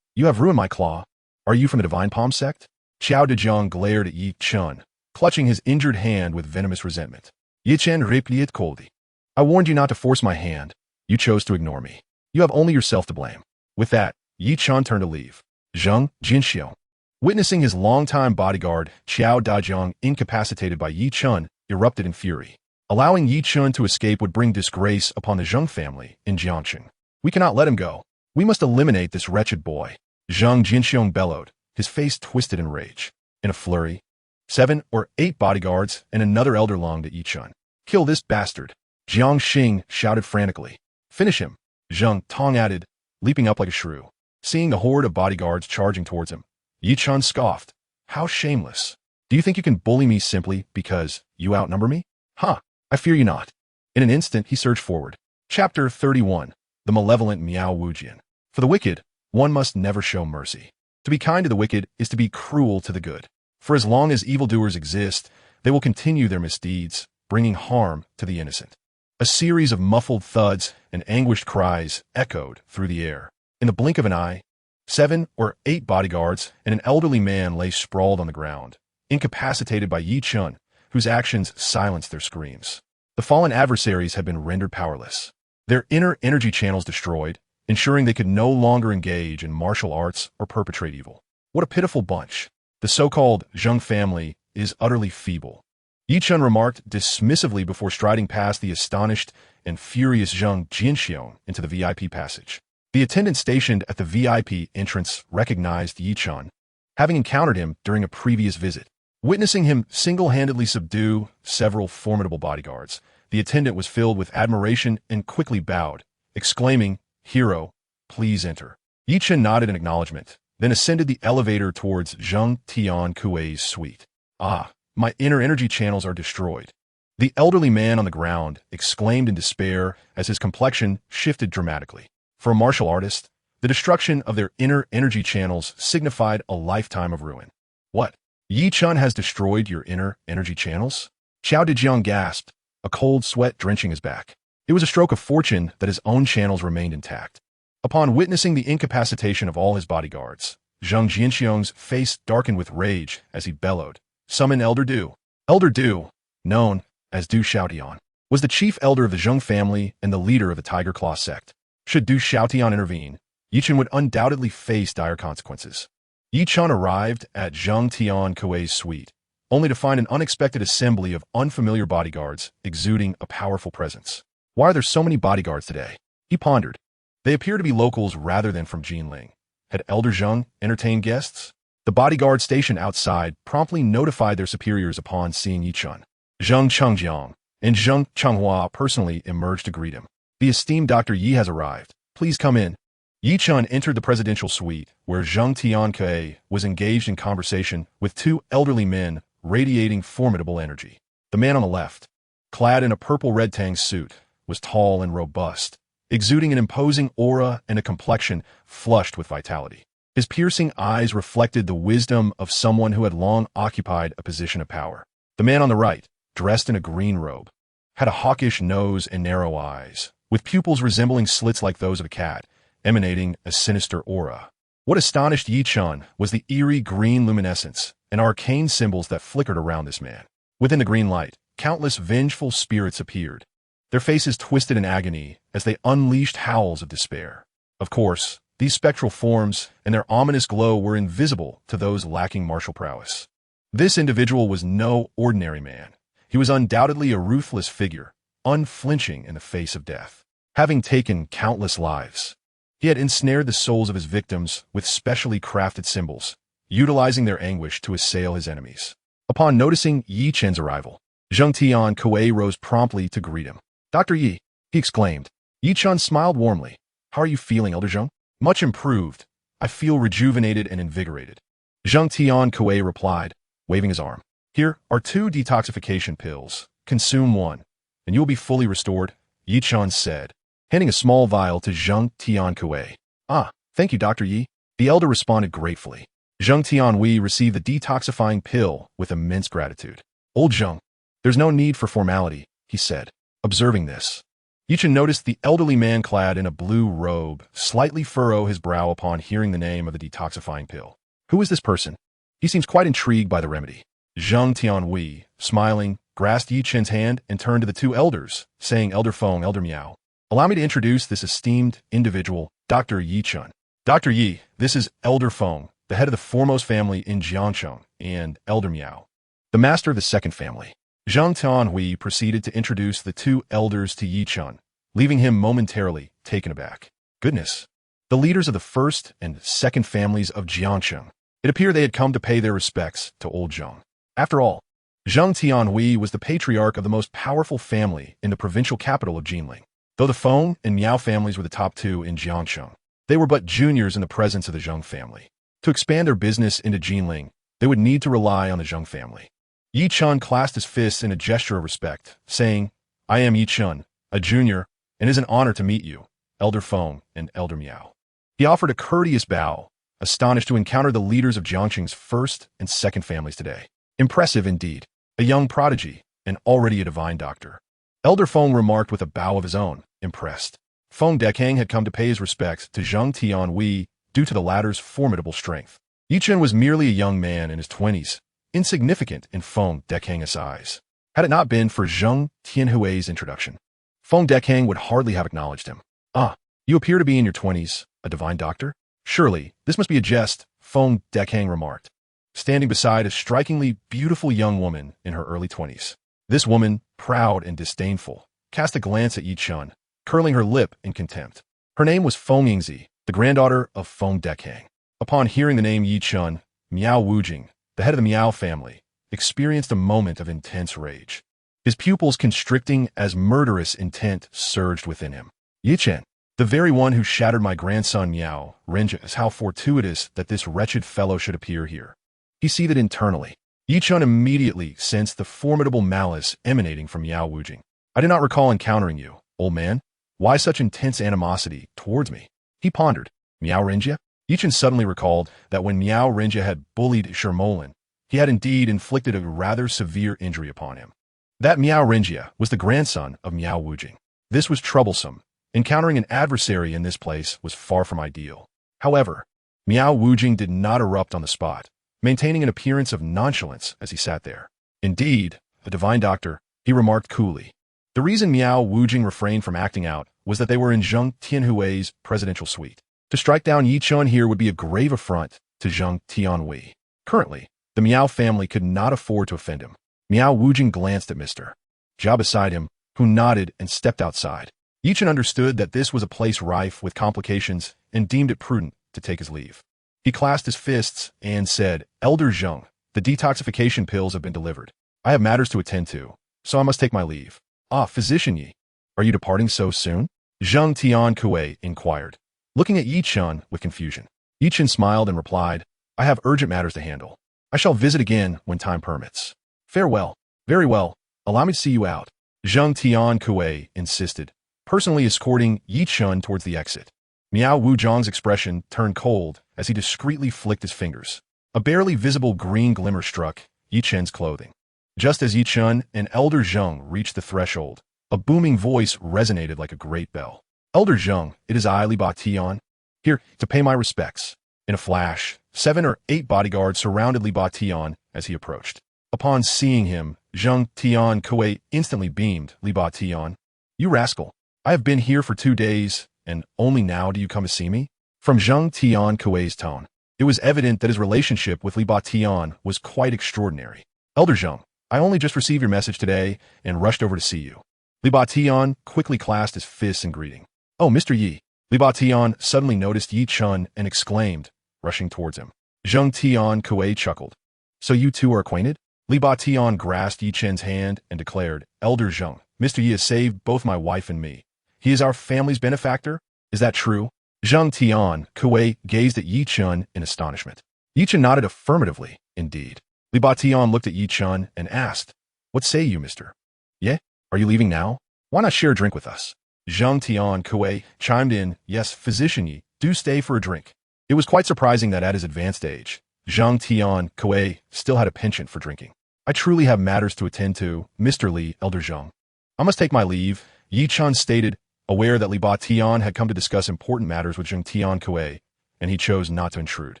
You have ruined my claw. Are you from the Divine Palm sect? Xiao Dejiang glared at Yi Chun, clutching his injured hand with venomous resentment. Yi Chen replied coldly. I warned you not to force my hand. You chose to ignore me. You have only yourself to blame. With that, Yi Chun turned to leave. Zheng Jinxiu. Witnessing his longtime bodyguard, Xiao Dajiang, incapacitated by Yi Chun, erupted in fury. Allowing Yi Chun to escape would bring disgrace upon the Zheng family in Jiangqing. We cannot let him go. We must eliminate this wretched boy. Zheng Jinxiong bellowed, his face twisted in rage. In a flurry, 7 or 8 bodyguards and another elder lunged at Yi Chun. Kill this bastard. Jiang Xing shouted frantically. Finish him, Zheng Tong added, leaping up like a shrew. Seeing the horde of bodyguards charging towards him, Yi Chun scoffed. How shameless. Do you think you can bully me simply because you outnumber me? Ha! I fear you not. In an instant, he surged forward. Chapter 31. The Malevolent Miao Wujian. For the wicked, one must never show mercy. To be kind to the wicked is to be cruel to the good. For as long as evildoers exist, they will continue their misdeeds, bringing harm to the innocent. A series of muffled thuds and anguished cries echoed through the air. In the blink of an eye, 7 or 8 bodyguards and an elderly man lay sprawled on the ground, incapacitated by Yi Chun, whose actions silenced their screams. The fallen adversaries had been rendered powerless, their inner energy channels destroyed, ensuring they could no longer engage in martial arts or perpetrate evil. What a pitiful bunch. The so-called Zheng family is utterly feeble. Yi Chun remarked dismissively before striding past the astonished and furious Zheng Jinxiong into the VIP passage. The attendant stationed at the VIP entrance recognized Yi Chun, having encountered him during a previous visit. Witnessing him single-handedly subdue several formidable bodyguards, the attendant was filled with admiration and quickly bowed, exclaiming, Hero, please enter. Yi Chun nodded in acknowledgement, then ascended the elevator towards Zheng Tian Kuei's suite. Ah, my inner energy channels are destroyed. The elderly man on the ground exclaimed in despair as his complexion shifted dramatically. For a martial artist, the destruction of their inner energy channels signified a lifetime of ruin. What? Yi Chun has destroyed your inner energy channels? Xiao Dejiang gasped, a cold sweat drenching his back. It was a stroke of fortune that his own channels remained intact. Upon witnessing the incapacitation of all his bodyguards, Zheng Jinxiong's face darkened with rage as he bellowed, Summon Elder Du. Elder Du, known as Du Xiaotian, was the chief elder of the Zheng family and the leader of the Tiger Claw sect. Should Du Xiaotian intervene, Yi Chun would undoubtedly face dire consequences. Yi Chun arrived at Zheng Tian Kuei's suite, only to find an unexpected assembly of unfamiliar bodyguards exuding a powerful presence. Why are there so many bodyguards today? He pondered. They appear to be locals rather than from Jinling. Had Elder Zheng entertained guests? The bodyguard stationed outside promptly notified their superiors upon seeing Yi Chun. Zheng Chengjiang and Zheng Chenghua personally emerged to greet him. The esteemed Dr. Yi has arrived. Please come in. Yi Chun entered the presidential suite, where Zheng Tian Kuei was engaged in conversation with 2 elderly men radiating formidable energy. The man on the left, clad in a purple-red tang suit, was tall and robust, exuding an imposing aura and a complexion flushed with vitality. His piercing eyes reflected the wisdom of someone who had long occupied a position of power. The man on the right, dressed in a green robe, had a hawkish nose and narrow eyes, with pupils resembling slits like those of a cat, emanating a sinister aura. What astonished Yi Chun was the eerie green luminescence and arcane symbols that flickered around this man. Within the green light, countless vengeful spirits appeared, their faces twisted in agony as they unleashed howls of despair. Of course, these spectral forms and their ominous glow were invisible to those lacking martial prowess. This individual was no ordinary man. He was undoubtedly a ruthless figure, unflinching in the face of death. Having taken countless lives, he had ensnared the souls of his victims with specially crafted symbols, utilizing their anguish to assail his enemies. Upon noticing Yi Chen's arrival, Zheng Tian Kuei rose promptly to greet him. Dr. Yi, he exclaimed. Yi Chun smiled warmly. How are you feeling, Elder Zheng? Much improved. I feel rejuvenated and invigorated. Zheng Tian Kuei replied, waving his arm. Here are 2 detoxification pills. Consume one, and you will be fully restored, Yi Chun said, handing a small vial to Zheng Tian Kuei. Ah, thank you, Dr. Yi. The elder responded gratefully. Zheng Tianhui received the detoxifying pill with immense gratitude. Old Zheng, there's no need for formality, he said. Observing this, Yi Chun noticed the elderly man clad in a blue robe slightly furrow his brow upon hearing the name of the detoxifying pill. Who is this person? He seems quite intrigued by the remedy. Zheng Tianhui, smiling, grasped Yi Chun's hand and turned to the 2 elders, saying, Elder Feng, Elder Miao, allow me to introduce this esteemed individual, Dr. Yi Chun. Dr. Yi, this is Elder Feng, the head of the foremost family in Jiangcheng, and Elder Miao, the master of the second family. Zheng Tianhui proceeded to introduce the 2 elders to Yi Chun, leaving him momentarily taken aback. Goodness, the leaders of the first and second families of Jiangcheng. It appeared they had come to pay their respects to old Zheng. After all, Zheng Tianhui was the patriarch of the most powerful family in the provincial capital of Jinling. Though the Feng and Miao families were the top 2 in Jiangcheng, they were but juniors in the presence of the Zheng family. To expand their business into Jinling, they would need to rely on the Zheng family. Yi Chun clasped his fists in a gesture of respect, saying, I am Yi Chun, a junior, and it is an honor to meet you, Elder Feng and Elder Miao. He offered a courteous bow, astonished to encounter the leaders of Jiangcheng's first and second families today. Impressive indeed, a young prodigy, and already a divine doctor. Elder Feng remarked with a bow of his own, impressed. Feng Dekang had come to pay his respects to Zheng Tianhui due to the latter's formidable strength. Yi Chun was merely a young man in his 20s, insignificant in Feng Dekang's eyes. Had it not been for Zheng Tianhui's introduction, Feng Dekang would hardly have acknowledged him. Ah, you appear to be in your 20s, a divine doctor? Surely, this must be a jest, Feng Dekang remarked, standing beside a strikingly beautiful young woman in her early 20s. This woman, proud and disdainful, cast a glance at Yi Chun, curling her lip in contempt. Her name was Feng Yingzi, the granddaughter of Feng Dekang. Upon hearing the name Yi Chun, Miao Wujing, the head of the Miao family, experienced a moment of intense rage. His pupils constricting as murderous intent surged within him. Yi Chen, the very one who shattered my grandson Miao Renja, how fortuitous that this wretched fellow should appear here. He seethed internally. Yi Chun immediately sensed the formidable malice emanating from Miao Wujing. I did not recall encountering you, old man. Why such intense animosity towards me? He pondered. Miao Renja? Yi Chun suddenly recalled that when Miao Renja had bullied Shermolin, he had indeed inflicted a rather severe injury upon him. That Miao Renja was the grandson of Miao Wujing. This was troublesome. Encountering an adversary in this place was far from ideal. However, Miao Wujing did not erupt on the spot, maintaining an appearance of nonchalance as he sat there. Indeed, a divine doctor, he remarked coolly. The reason Miao Wujing refrained from acting out was that they were in Zheng Tianhui's presidential suite. To strike down Yi Chun here would be a grave affront to Zheng Tianhui. Currently, the Miao family could not afford to offend him. Miao Wujing glanced at Mr. Jia beside him, who nodded and stepped outside. Yi Chun understood that this was a place rife with complications and deemed it prudent to take his leave. He clasped his fists and said, Elder Zheng, the detoxification pills have been delivered. I have matters to attend to, so I must take my leave. Ah, Physician Yi, are you departing so soon? Zheng Tian Kuei inquired, looking at Yi Chun with confusion. Yi Chun smiled and replied, I have urgent matters to handle. I shall visit again when time permits. Farewell. Very well. Allow me to see you out. Zheng Tian Kuei insisted, personally escorting Yi Chun towards the exit. Miao Wuzhang's expression turned cold as he discreetly flicked his fingers. A barely visible green glimmer struck Yi Chun's clothing. Just as Yi Chun and Elder Zheng reached the threshold, a booming voice resonated like a great bell. Elder Zheng, it is I, Li Ba Tian, here to pay my respects. In a flash, 7 or 8 bodyguards surrounded Li Ba Tian as he approached. Upon seeing him, Zheng Tian Kuei instantly beamed. Li Ba Tian, you rascal, I have been here for 2 days, and only now do you come to see me? From Zheng Tian Kuei's tone, it was evident that his relationship with Li Ba Tian was quite extraordinary. Elder Zheng, I only just received your message today and rushed over to see you. Li Ba Tian quickly clasped his fists in greeting. Oh, Mr. Yi. Li Ba Tian suddenly noticed Yi Chun and exclaimed, rushing towards him. Zheng Tian Kuei chuckled. So you two are acquainted? Li Ba Tian grasped Yi Chun's hand and declared, Elder Zheng, Mr. Yi has saved both my wife and me. He is our family's benefactor? Is that true? Zhang Tian, Kuei, gazed at Yi Chun in astonishment. Yi Chun nodded affirmatively, indeed. Li Batian looked at Yi Chun and asked, "What say you, mister? Yeah? Are you leaving now? Why not share a drink with us?" Zhang Tian, Kuei, chimed in, "Yes, physician Yi, do stay for a drink." It was quite surprising that at his advanced age, Zhang Tian, Kuei, still had a penchant for drinking. "I truly have matters to attend to, Mr. Li, Elder Zhang. I must take my leave," Yi Chun stated, aware that Li Batian had come to discuss important matters with Zhang Tian Kuei, and he chose not to intrude.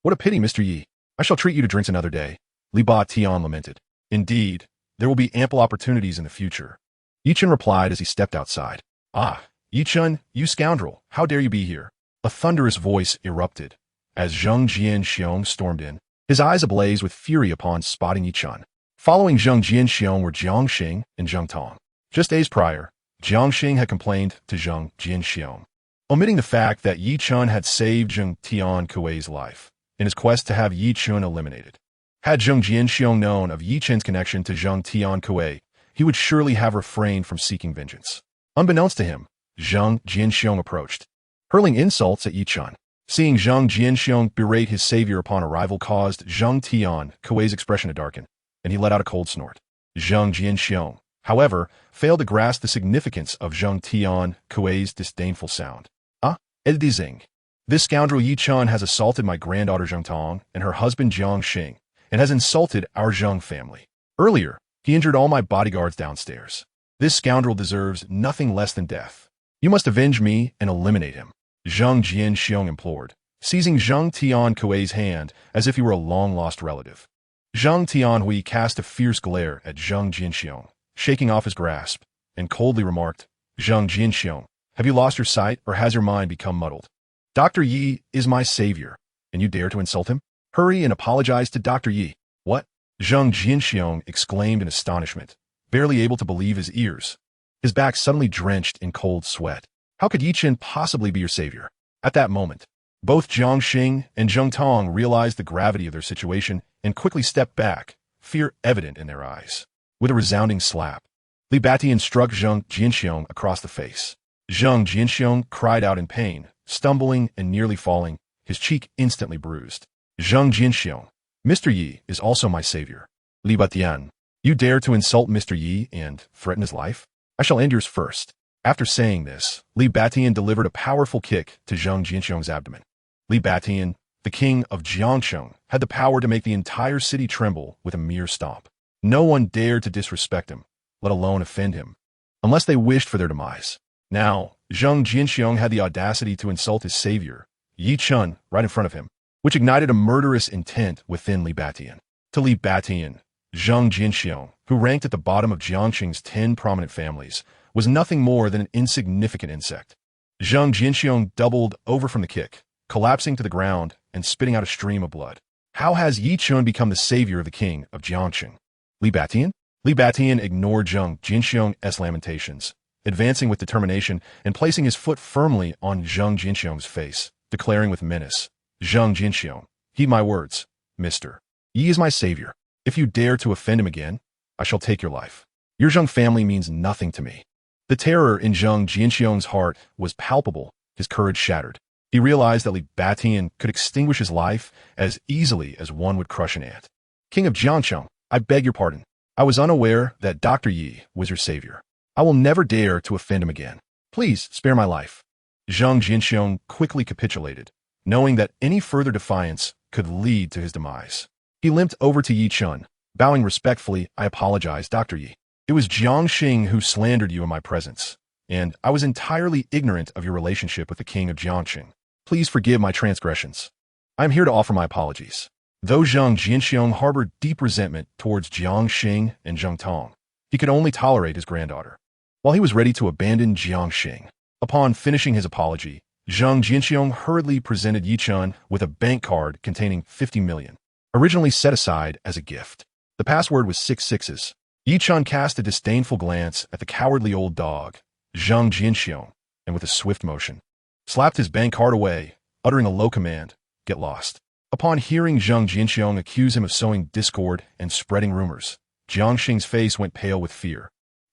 "What a pity, Mr. Yi. I shall treat you to drinks another day," Li Batian lamented. "Indeed, there will be ample opportunities in the future," Yi Chun replied as he stepped outside. "Ah, Yi Chun, you scoundrel, how dare you be here?" A thunderous voice erupted as Zheng Jianxiong stormed in, his eyes ablaze with fury upon spotting Yi Chun. Following Zheng Jianxiong were Jiang Xing and Zheng Tong. Just days prior, Jiang Xing had complained to Zheng Jianxiong, omitting the fact that Yi Chun had saved Zheng Tian Kuei's life in his quest to have Yi Chun eliminated. Had Zheng Jianxiong known of Yi Chun's connection to Zheng Tian Kuei, he would surely have refrained from seeking vengeance. Unbeknownst to him, Zheng Jianxiong approached, hurling insults at Yi Chun. Seeing Zheng Jianxiong berate his savior upon arrival caused Zheng Tian Kuei's expression to darken, and he let out a cold snort. Zheng Jianxiong, however, failed to grasp the significance of Zheng Tian Kuei's disdainful sound. "Ah, Edizing. This scoundrel Yi Chun has assaulted my granddaughter Zheng Tong and her husband Jiang Xing, and has insulted our Zheng family. Earlier, he injured all my bodyguards downstairs. This scoundrel deserves nothing less than death. You must avenge me and eliminate him," Zheng Jianxiong implored, seizing Zheng Tian Kuei's hand as if he were a long-lost relative. Zheng Tianhui cast a fierce glare at Zheng Jianxiong, shaking off his grasp, and coldly remarked, "Zheng Jianxiong, have you lost your sight or has your mind become muddled? Dr. Yi is my savior, and you dare to insult him? Hurry and apologize to Dr. Yi." "What?" Zheng Jianxiong exclaimed in astonishment, barely able to believe his ears. His back suddenly drenched in cold sweat. How could Yi Chen possibly be your savior? At that moment, both Jiang Xing and Zheng Tong realized the gravity of their situation and quickly stepped back, fear evident in their eyes. With a resounding slap, Li Batian struck Zheng Jianxiong across the face. Zheng Jianxiong cried out in pain, stumbling and nearly falling, his cheek instantly bruised. "Zheng Jianxiong, Mr. Yi is also my savior. Li Batian, you dare to insult Mr. Yi and threaten his life? I shall end yours first." After saying this, Li Batian delivered a powerful kick to Zheng Jianxiong's abdomen. Li Batian, the king of Jiangcheng, had the power to make the entire city tremble with a mere stomp. No one dared to disrespect him, let alone offend him, unless they wished for their demise. Now, Zheng Jianxiong had the audacity to insult his savior, Yi Chun, right in front of him, which ignited a murderous intent within Li Batian. To Li Batian, Zheng Jianxiong, who ranked at the bottom of Jiangcheng's 10 prominent families, was nothing more than an insignificant insect. Zheng Jianxiong doubled over from the kick, collapsing to the ground and spitting out a stream of blood. How has Yi Chun become the savior of the king of Jiangcheng? Li Batian? Li Batian ignored Zheng Jianxiong's lamentations, advancing with determination and placing his foot firmly on Zheng Jianxiong's face, declaring with menace, "Zheng Jianxiong, heed my words, mister. Yi is my savior. If you dare to offend him again, I shall take your life. Your Zheng family means nothing to me." The terror in Zheng Jianxiong's heart was palpable, his courage shattered. He realized that Li Batian could extinguish his life as easily as one would crush an ant. "King of Jiangcheng, I beg your pardon. I was unaware that Dr. Yi was your savior. I will never dare to offend him again. Please spare my life." Zheng Jianxiong quickly capitulated, knowing that any further defiance could lead to his demise. He limped over to Yi Chun, bowing respectfully. "I apologize, Dr. Yi. It was Jiang Xing who slandered you in my presence, and I was entirely ignorant of your relationship with the king of Jiangcheng. Please forgive my transgressions. I am here to offer my apologies." Though Zheng Jianxiong harbored deep resentment towards Jiang Xing and Zheng Tong, he could only tolerate his granddaughter. While he was ready to abandon Jiang Xing, upon finishing his apology, Zheng Jianxiong hurriedly presented Yi Chun with a bank card containing 50 million, originally set aside as a gift. The password was 6 sixes. Yi Chun cast a disdainful glance at the cowardly old dog, Zheng Jianxiong, and with a swift motion, slapped his bank card away, uttering a low command, "Get lost." Upon hearing Zheng Jianxiong accuse him of sowing discord and spreading rumors, Jiang Xing's face went pale with fear.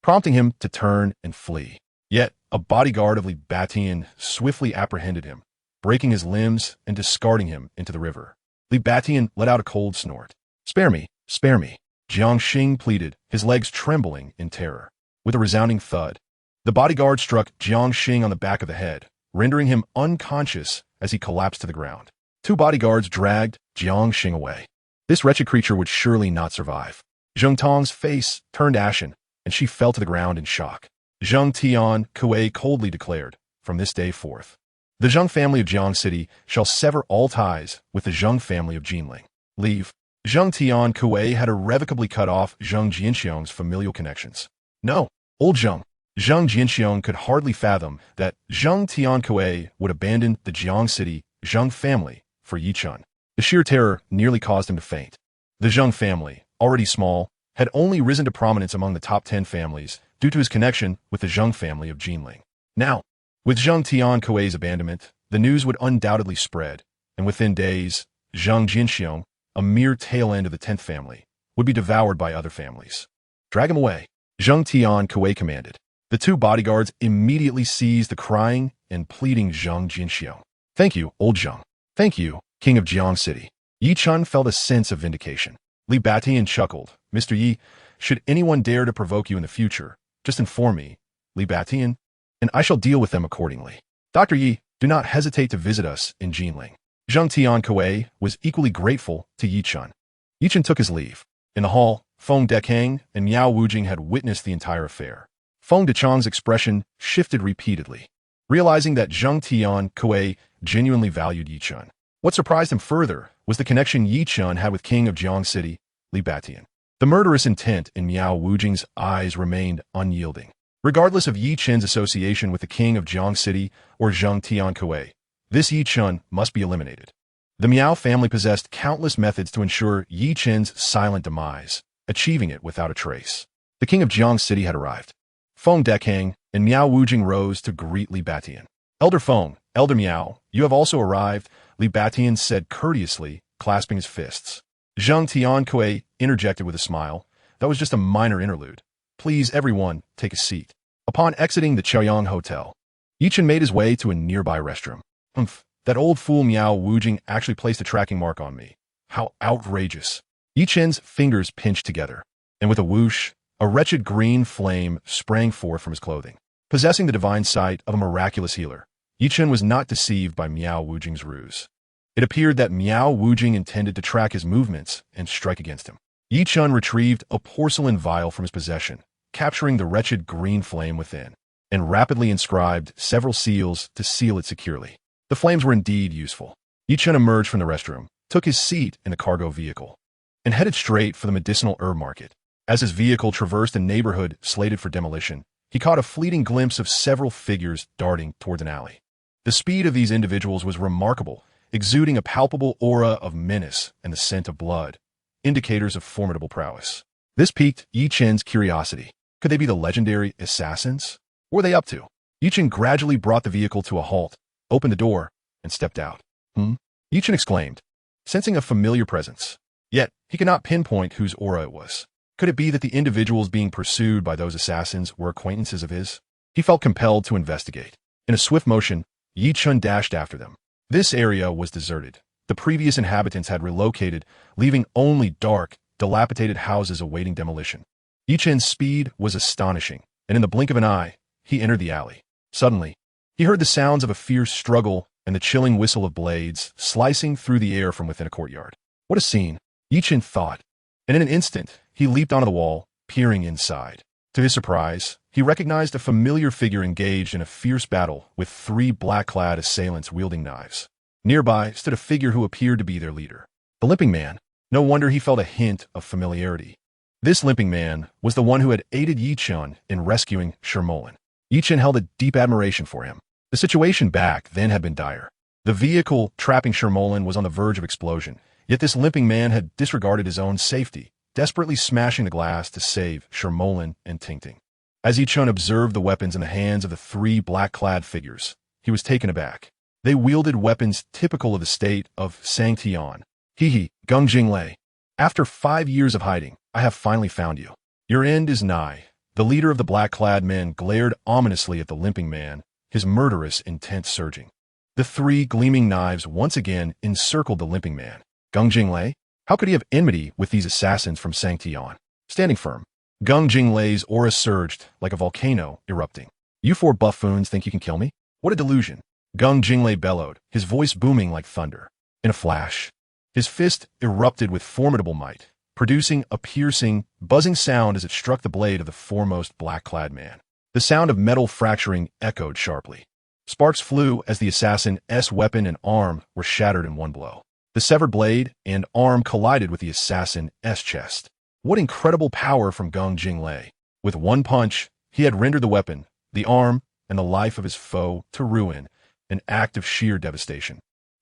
prompting him to turn and flee. Yet, a bodyguard of Li Batian swiftly apprehended him, breaking his limbs and discarding him into the river. Li Batian let out a cold snort. Spare me, spare me, Jiang Xing pleaded, his legs trembling in terror. With a resounding thud, the bodyguard struck Jiang Xing on the back of the head, rendering him unconscious as he collapsed to the ground. Two bodyguards dragged Jiang Xing away. This wretched creature would surely not survive. Zheng Tong's face turned ashen, and she fell to the ground in shock. Zheng Tian Kuei coldly declared, from this day forth, the Zheng family of Jiang City shall sever all ties with the Zheng family of Jinling. Leave. Zheng Tian Kuei had irrevocably cut off Zheng Jianxiong's familial connections. No, old Zheng. Zheng Jianxiong could hardly fathom that Zheng Tian Kuei would abandon the Jiang City Zheng family for Yi Chen. The sheer terror nearly caused him to faint. The Zheng family, already small, had only risen to prominence among the top 10 families due to his connection with the Zheng family of Jinling. Now, with Zheng Tian Kuei's abandonment, the news would undoubtedly spread, and within days, Zheng Jianxiong, a mere tail end of the 10th family, would be devoured by other families. Drag him away, Zheng Tian Kuei commanded. The two bodyguards immediately seized the crying and pleading Zheng Jianxiong. Thank you, old Zheng. Thank you, king of Jiang City. Yi Chen felt a sense of vindication. Li Batian chuckled. Mr. Yi, should anyone dare to provoke you in the future, just inform me, Li Batian, and I shall deal with them accordingly. Dr. Yi, do not hesitate to visit us in Jinling. Zheng Tian Kuei was equally grateful to Yi Chen. Yi Chen took his leave. In the hall, Feng Dekang and Miao Wujing had witnessed the entire affair. Feng Dechang's expression shifted repeatedly, realizing that Zheng Tian Kuei genuinely valued Yi Chen. What surprised him further was the connection Yi Chen had with King of Jiang City, Li Batian. The murderous intent in Miao Wujing's eyes remained unyielding. Regardless of Yi Chen's association with the King of Jiang City or Zheng Tian Kuei, this Yi Chen must be eliminated. The Miao family possessed countless methods to ensure Yi Chen's silent demise, achieving it without a trace. The King of Jiang City had arrived. Feng Dekang and Miao Wujing rose to greet Li Batian. Elder Feng, Elder Miao, you have also arrived, Li Batian said courteously, clasping his fists. Zheng Tian Kuei interjected with a smile. That was just a minor interlude. Please, everyone, take a seat. Upon exiting the Chaoyang Hotel, Yi Chen made his way to a nearby restroom. That old fool Miao Wujing actually placed a tracking mark on me. How outrageous. Yi Chen's fingers pinched together, and with a whoosh, a wretched green flame sprang forth from his clothing. Possessing the divine sight of a miraculous healer, Yi Chen was not deceived by Miao Wujing's ruse. It appeared that Miao Wujing intended to track his movements and strike against him. Yi Chen retrieved a porcelain vial from his possession, capturing the wretched green flame within, and rapidly inscribed several seals to seal it securely. The flames were indeed useful. Yi Chen emerged from the restroom, took his seat in the cargo vehicle, and headed straight for the medicinal herb market. As his vehicle traversed a neighborhood slated for demolition, he caught a fleeting glimpse of several figures darting towards an alley. The speed of these individuals was remarkable, exuding a palpable aura of menace and the scent of blood, indicators of formidable prowess. This piqued Yi Chen's curiosity. Could they be the legendary assassins? What were they up to? Yi Chen gradually brought the vehicle to a halt, opened the door, and stepped out. Yi Chen exclaimed, sensing a familiar presence. Yet, he could not pinpoint whose aura it was. Could it be that the individuals being pursued by those assassins were acquaintances of his? He felt compelled to investigate. In a swift motion, Yi Chen dashed after them. This area was deserted. The previous inhabitants had relocated, leaving only dark, dilapidated houses awaiting demolition. Yi Chen's speed was astonishing, and in the blink of an eye, he entered the alley. Suddenly, he heard the sounds of a fierce struggle and the chilling whistle of blades slicing through the air from within a courtyard. What a scene, Yi Chen thought, and in an instant, he leaped onto the wall, peering inside. To his surprise, he recognized a familiar figure engaged in a fierce battle with three black-clad assailants wielding knives. Nearby stood a figure who appeared to be their leader. The limping man. No wonder he felt a hint of familiarity. This limping man was the one who had aided Yi Chen in rescuing Shermolin. Yi Chen held a deep admiration for him. The situation back then had been dire. The vehicle trapping Shermolin was on the verge of explosion, yet this limping man had disregarded his own safety, desperately smashing the glass to save Shermolin and Tingting. As Yi Chen observed the weapons in the hands of the three black-clad figures, he was taken aback. They wielded weapons typical of the state of Sangtian. He, Gung Jinglei. After 5 years of hiding, I have finally found you. Your end is nigh. The leader of the black-clad men glared ominously at the limping man, his murderous intent surging. The three gleaming knives once again encircled the limping man. Gung Jinglei? How could he have enmity with these assassins from Sangtian? Standing firm, Gung Jinglei's aura surged like a volcano erupting. You four buffoons think you can kill me? What a delusion. Gung Jinglei bellowed, his voice booming like thunder. In a flash, his fist erupted with formidable might, producing a piercing, buzzing sound as it struck the blade of the foremost black-clad man. The sound of metal fracturing echoed sharply. Sparks flew as the assassin's weapon and arm were shattered in one blow. The severed blade and arm collided with the assassin's chest. What incredible power from Gung Jinglei. With one punch, he had rendered the weapon, the arm, and the life of his foe to ruin, an act of sheer devastation.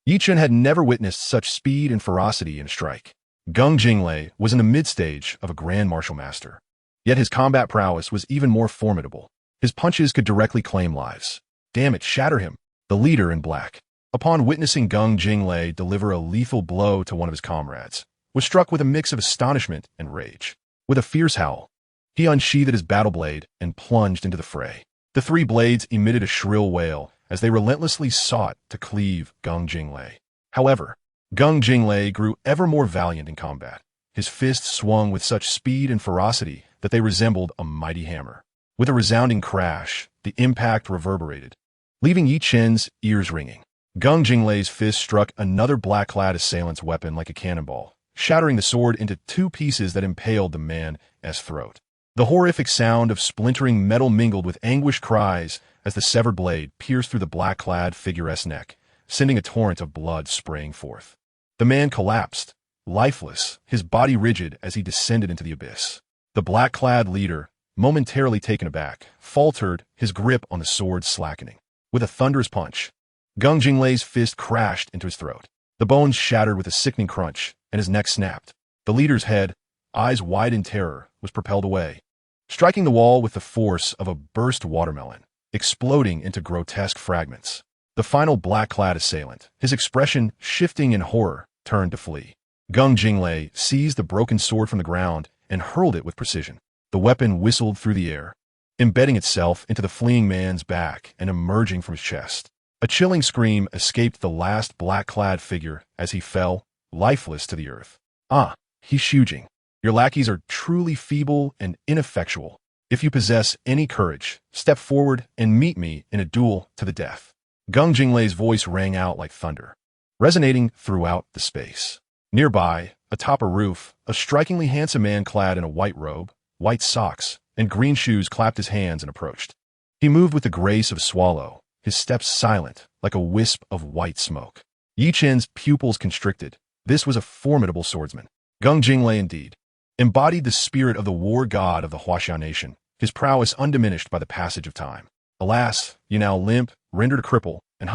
Chen had never witnessed such speed and ferocity in a strike. Gung Jinglei was in the mid-stage of a grand martial master. Yet his combat prowess was even more formidable. His punches could directly claim lives. Damn it, shatter him. The leader in black, upon witnessing Gung Jinglei deliver a lethal blow to one of his comrades, was struck with a mix of astonishment and rage. With a fierce howl, he unsheathed his battle blade and plunged into the fray. The three blades emitted a shrill wail as they relentlessly sought to cleave Gung Jinglei. However, Gung Jinglei grew ever more valiant in combat. His fists swung with such speed and ferocity that they resembled a mighty hammer. With a resounding crash, the impact reverberated, leaving Chen's ears ringing. Gung Jinglei's fist struck another black-clad assailant's weapon like a cannonball, shattering the sword into two pieces that impaled the man's throat. The horrific sound of splintering metal mingled with anguished cries as the severed blade pierced through the black-clad figure's neck, sending a torrent of blood spraying forth. The man collapsed, lifeless, his body rigid as he descended into the abyss. The black-clad leader, momentarily taken aback, faltered, his grip on the sword slackening. With a thunderous punch, Gung Jinglei's fist crashed into his throat. The bones shattered with a sickening crunch, and his neck snapped. The leader's head, eyes wide in terror, was propelled away, striking the wall with the force of a burst watermelon, exploding into grotesque fragments. The final black-clad assailant, his expression shifting in horror, turned to flee. Gung Jinglei seized the broken sword from the ground and hurled it with precision. The weapon whistled through the air, embedding itself into the fleeing man's back and emerging from his chest. A chilling scream escaped the last black-clad figure as he fell, lifeless, to the earth. Ah, He Shujing, your lackeys are truly feeble and ineffectual. If you possess any courage, step forward and meet me in a duel to the death. Gung Jinglei's voice rang out like thunder, resonating throughout the space. Nearby, atop a roof, a strikingly handsome man clad in a white robe, white socks, and green shoes clapped his hands and approached. He moved with the grace of a swallow, his steps silent, like a wisp of white smoke. Chen's pupils constricted. This was a formidable swordsman. Gung Jinglei indeed embodied the spirit of the war god of the Huaxiao nation, his prowess undiminished by the passage of time. Alas, you now limp, rendered a cripple, and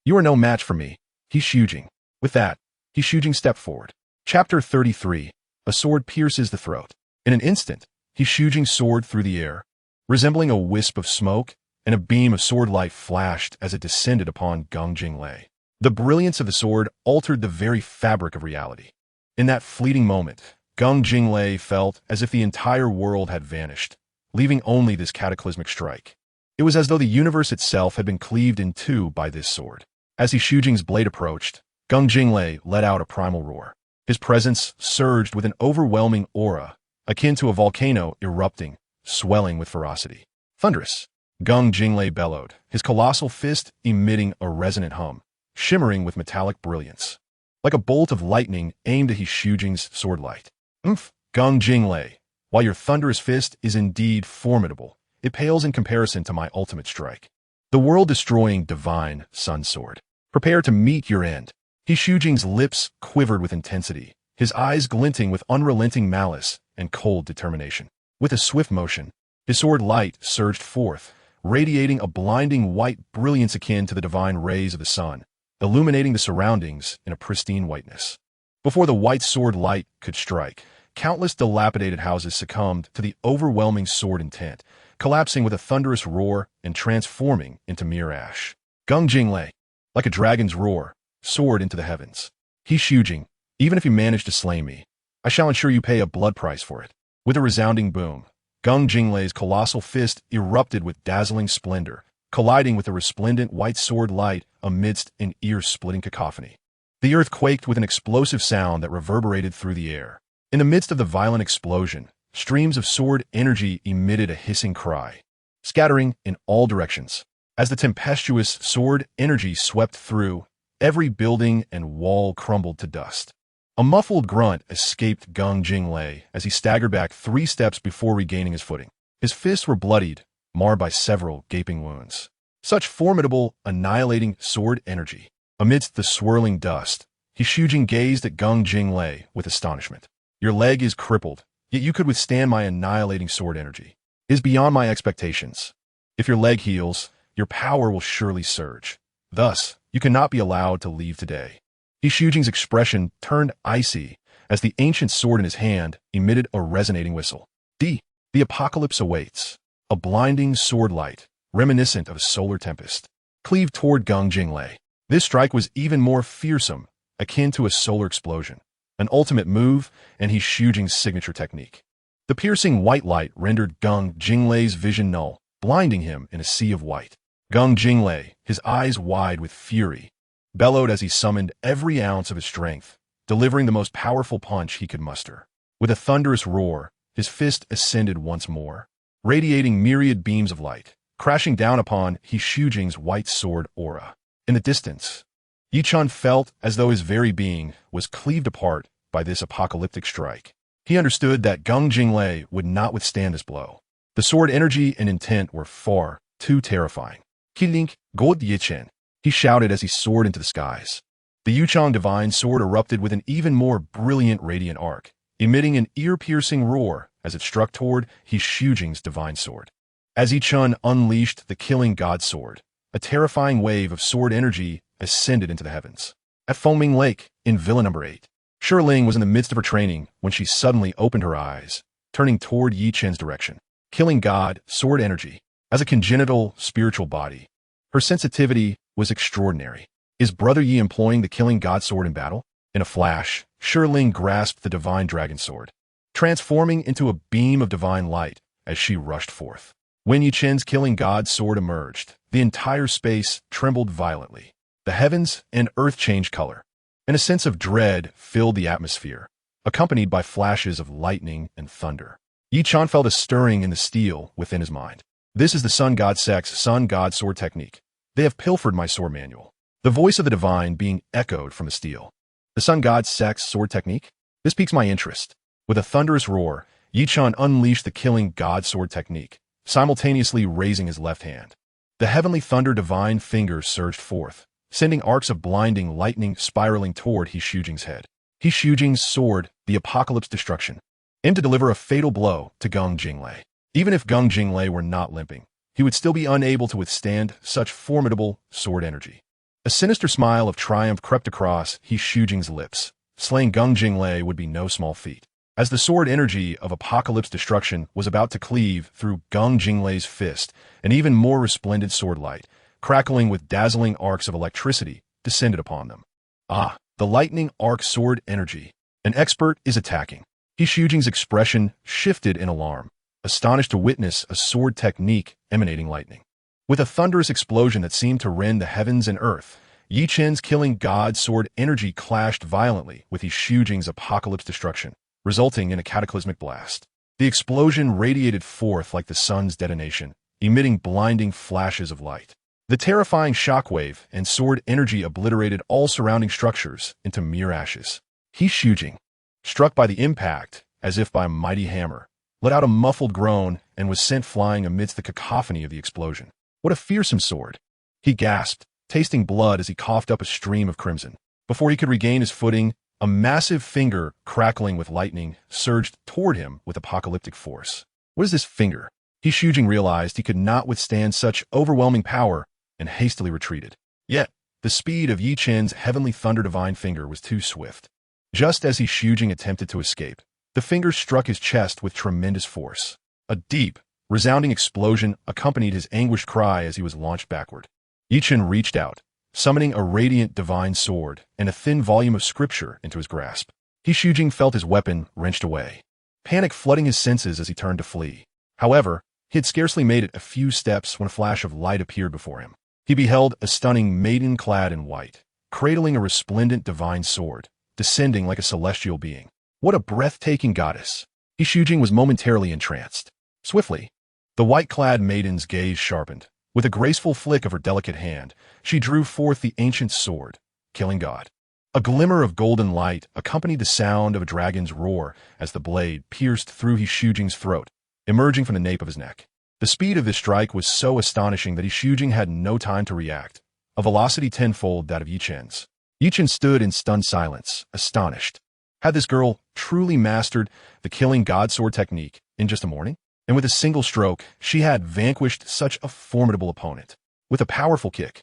you are no match for me, He Shujing. With that, He Shujing stepped forward. Chapter 33. A sword pierces the throat. In an instant, He Shujing soared through the air, resembling a wisp of smoke, and a beam of sword light flashed as it descended upon Gung Jinglei. The brilliance of the sword altered the very fabric of reality. In that fleeting moment, Gung Jinglei felt as if the entire world had vanished, leaving only this cataclysmic strike. It was as though the universe itself had been cleaved in two by this sword. As He Shujing's blade approached, Gung Jinglei let out a primal roar. His presence surged with an overwhelming aura, akin to a volcano erupting, swelling with ferocity. Thunderous, Gung Jinglei bellowed, his colossal fist emitting a resonant hum, shimmering with metallic brilliance. Like a bolt of lightning aimed at He Shujing's sword light. Gung Jinglei, while your thunderous fist is indeed formidable, it pales in comparison to my ultimate strike. The world-destroying divine sun sword. Prepare to meet your end. He Shujing's lips quivered with intensity, his eyes glinting with unrelenting malice and cold determination. With a swift motion, his sword light surged forth, radiating a blinding white brilliance akin to the divine rays of the sun, illuminating the surroundings in a pristine whiteness. Before the white sword light could strike, countless dilapidated houses succumbed to the overwhelming sword intent, collapsing with a thunderous roar and transforming into mere ash. Gung Jinglei, like a dragon's roar, soared into the heavens. He Shujing, even if you manage to slay me, I shall ensure you pay a blood price for it. With a resounding boom, Gung Jinglei's colossal fist erupted with dazzling splendor, colliding with the resplendent white sword light amidst an ear-splitting cacophony. The earth quaked with an explosive sound that reverberated through the air. In the midst of the violent explosion, streams of sword energy emitted a hissing cry, scattering in all directions. As the tempestuous sword energy swept through, every building and wall crumbled to dust. A muffled grunt escaped Gung Jinglei as he staggered back 3 steps before regaining his footing. His fists were bloodied, marred by several gaping wounds. Such formidable, annihilating sword energy. Amidst the swirling dust, He Shujing gazed at Gung Jinglei with astonishment. Your leg is crippled, yet you could withstand my annihilating sword energy. It is beyond my expectations. If your leg heals, your power will surely surge. Thus, you cannot be allowed to leave today. He Shujing's expression turned icy as the ancient sword in his hand emitted a resonating whistle. The apocalypse awaits. A blinding sword light, reminiscent of a solar tempest, cleaved toward Gung Jinglei. This strike was even more fearsome, akin to a solar explosion, an ultimate move and He Shujing's signature technique. The piercing white light rendered Gung Jinglei's vision null, blinding him in a sea of white. Gung Jinglei, his eyes wide with fury, bellowed as he summoned every ounce of his strength, delivering the most powerful punch he could muster. With a thunderous roar, his fist ascended once more, radiating myriad beams of light, crashing down upon He Shujing's white sword aura. In the distance, Yi Chun felt as though his very being was cleaved apart by this apocalyptic strike. He understood that Gung Jinglei would not withstand this blow. The sword energy and intent were far too terrifying. Kilink God Yi Chen, he shouted as he soared into the skies. The Yuchang divine sword erupted with an even more brilliant radiant arc, emitting an ear-piercing roar as it struck toward He Shujing's divine sword. As Yi Chun unleashed the killing god sword, a terrifying wave of sword energy ascended into the heavens. At Fengming Lake, in Villa Number 8, Shiling was in the midst of her training when she suddenly opened her eyes, turning toward Yi Chen's direction. Killing god, sword energy, as a congenital spiritual body. Her sensitivity was extraordinary. Is Brother Yi employing the killing god sword in battle? In a flash, Shiling grasped the divine dragon sword, transforming into a beam of divine light as she rushed forth. When Yi Chen's killing god sword emerged, the entire space trembled violently. The heavens and earth changed color, and a sense of dread filled the atmosphere, accompanied by flashes of lightning and thunder. Yi Chun felt a stirring in the steel within his mind. This is the Sun God Sect's Sun God sword technique. They have pilfered my sword manual. The voice of the divine being echoed from the steel. The Sun God Sect's sword technique? This piques my interest. With a thunderous roar, Yi Chun unleashed the killing god sword technique, simultaneously raising his left hand. The heavenly thunder divine fingers surged forth, sending arcs of blinding lightning spiraling toward He Shujing's head. He Shujing's sword, the apocalypse destruction, aimed to deliver a fatal blow to Gung Jinglei. Even if Gung Jinglei were not limping, he would still be unable to withstand such formidable sword energy. A sinister smile of triumph crept across He Shujing's lips. Slaying Gung Jinglei would be no small feat. As the sword energy of apocalypse destruction was about to cleave through Gung Jinglei's fist, an even more resplendent sword light, crackling with dazzling arcs of electricity, descended upon them. Ah, the lightning arc sword energy. An expert is attacking. He Shujing's expression shifted in alarm, astonished to witness a sword technique emanating lightning. With a thunderous explosion that seemed to rend the heavens and earth, Yi Chen's killing god sword energy clashed violently with He Shujing's apocalypse destruction, resulting in a cataclysmic blast. The explosion radiated forth like the sun's detonation, emitting blinding flashes of light. The terrifying shockwave and sword energy obliterated all surrounding structures into mere ashes. He Shujing, struck by the impact as if by a mighty hammer, let out a muffled groan and was sent flying amidst the cacophony of the explosion. What a fearsome sword! He gasped, tasting blood as he coughed up a stream of crimson. Before he could regain his footing, a massive finger, crackling with lightning, surged toward him with apocalyptic force. What is this finger? He Shujing realized he could not withstand such overwhelming power and hastily retreated. Yet, the speed of Yi Chen's heavenly thunder divine finger was too swift. Just as He Shujing attempted to escape, the finger struck his chest with tremendous force. A deep, resounding explosion accompanied his anguished cry as he was launched backward. Yi Chen reached out, summoning a radiant divine sword and a thin volume of scripture into his grasp. He Shujing felt his weapon wrenched away, panic flooding his senses as he turned to flee. However, he had scarcely made it a few steps when a flash of light appeared before him. He beheld a stunning maiden clad in white, cradling a resplendent divine sword, descending like a celestial being. What a breathtaking goddess! Yi Shujing was momentarily entranced. Swiftly, the white-clad maiden's gaze sharpened. With a graceful flick of her delicate hand, she drew forth the ancient sword, killing God. A glimmer of golden light accompanied the sound of a dragon's roar as the blade pierced through Yi Shujing's throat, emerging from the nape of his neck. The speed of this strike was so astonishing that Yi Shujing had no time to react, a velocity tenfold that of Yi Chen's. Yi Chen stood in stunned silence, astonished. Had this girl truly mastered the killing God sword technique in just a morning? And with a single stroke, she had vanquished such a formidable opponent. With a powerful kick,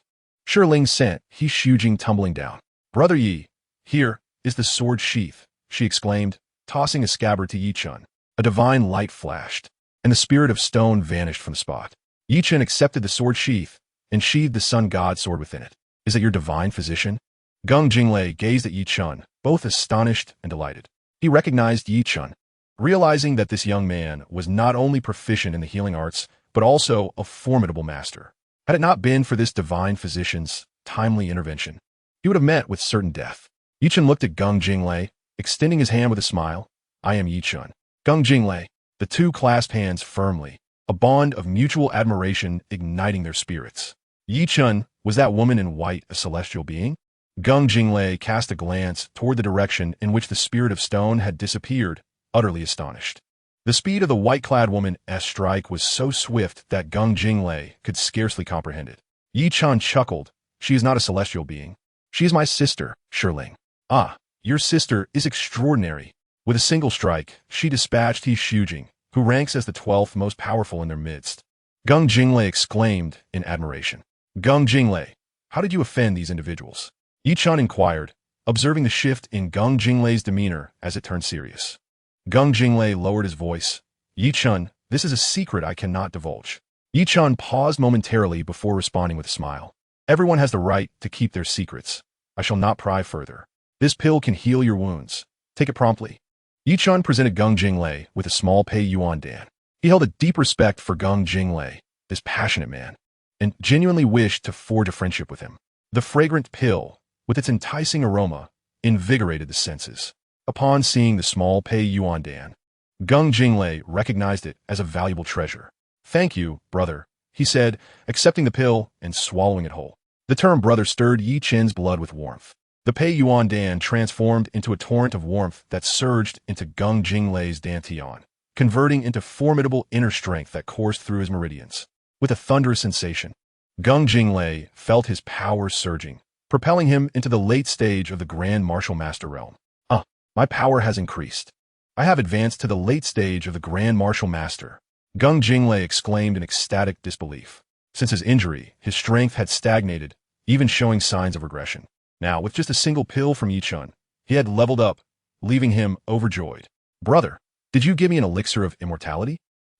Ling sent Yi Shujing tumbling down. "Brother Yi, here is the sword sheath," she exclaimed, tossing a scabbard to Yi Chen. A divine light flashed, and the spirit of stone vanished from the spot. Yi Chen accepted the sword sheath and sheathed the sun god sword within it. "Is it your divine physician?" Geng Jinglei gazed at Yi Chen, both astonished and delighted. He recognized Yi Chen, realizing that this young man was not only proficient in the healing arts, but also a formidable master. Had it not been for this divine physician's timely intervention, he would have met with certain death. Yi Chen looked at Geng Jinglei, extending his hand with a smile. "I am Yi Chen." Geng Jinglei, the two clasped hands firmly, a bond of mutual admiration igniting their spirits. Yi Chen, was that woman in white a celestial being? Geng Jinglei cast a glance toward the direction in which the spirit of stone had disappeared, utterly astonished. The speed of the white-clad woman's strike was so swift that Geng Jinglei could scarcely comprehend it. Yi Chen chuckled. "She is not a celestial being. She is my sister, Ling." "Ah, your sister is extraordinary." With a single strike, she dispatched Yi Shujing, who ranks as the 12th most powerful in their midst. Geng Jinglei exclaimed in admiration. "Geng Jinglei, how did you offend these individuals?" Yi Chen inquired, observing the shift in Geng Jinglei's demeanor as it turned serious. Geng Jinglei lowered his voice. "Yi Chen, this is a secret I cannot divulge." Yi Chen paused momentarily before responding with a smile. "Everyone has the right to keep their secrets. I shall not pry further. This pill can heal your wounds. Take it promptly." Yi Chen presented Geng Jinglei with a small pei yuan dan. He held a deep respect for Geng Jinglei, this passionate man, and genuinely wished to forge a friendship with him. The fragrant pill, with its enticing aroma, invigorated the senses. Upon seeing the small pei yuan dan, Geng Jinglei recognized it as a valuable treasure. "Thank you, brother," he said, accepting the pill and swallowing it whole. The term brother stirred Yi Chen's blood with warmth. The pei yuan dan transformed into a torrent of warmth that surged into Geng Jinglei's dantian, converting into formidable inner strength that coursed through his meridians. With a thunderous sensation, Geng Jinglei felt his power surging, propelling him into the late stage of the Grand Martial Master realm. My power has increased. I have advanced to the late stage of the Grand Martial Master," Geng Jinglei exclaimed in ecstatic disbelief. Since his injury, his strength had stagnated, even showing signs of regression. Now, with just a single pill from Yi Chen, he had leveled up, leaving him overjoyed. "Brother, did you give me an elixir of immortality?"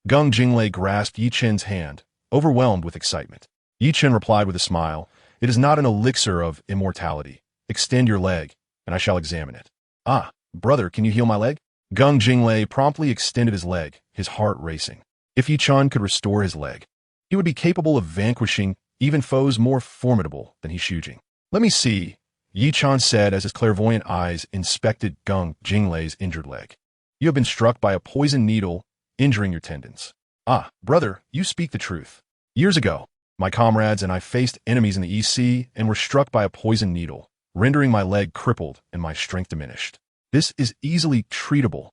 Geng Jinglei grasped Yi Chen's hand, overwhelmed with excitement. Yi Chen replied with a smile, "It is not an elixir of immortality. Extend your leg, and I shall examine it." "Ah, brother, can you heal my leg?" Geng Jinglei promptly extended his leg, his heart racing. If Yi Chen could restore his leg, he would be capable of vanquishing even foes more formidable than Yi Shujing. "Let me see," Yi Chen said as his clairvoyant eyes inspected Geng Jinglei's injured leg. "You have been struck by a poisoned needle, injuring your tendons." "Ah, brother, you speak the truth. Years ago, my comrades and I faced enemies in the EC and were struck by a poisoned needle, rendering my leg crippled and my strength diminished. This is easily treatable.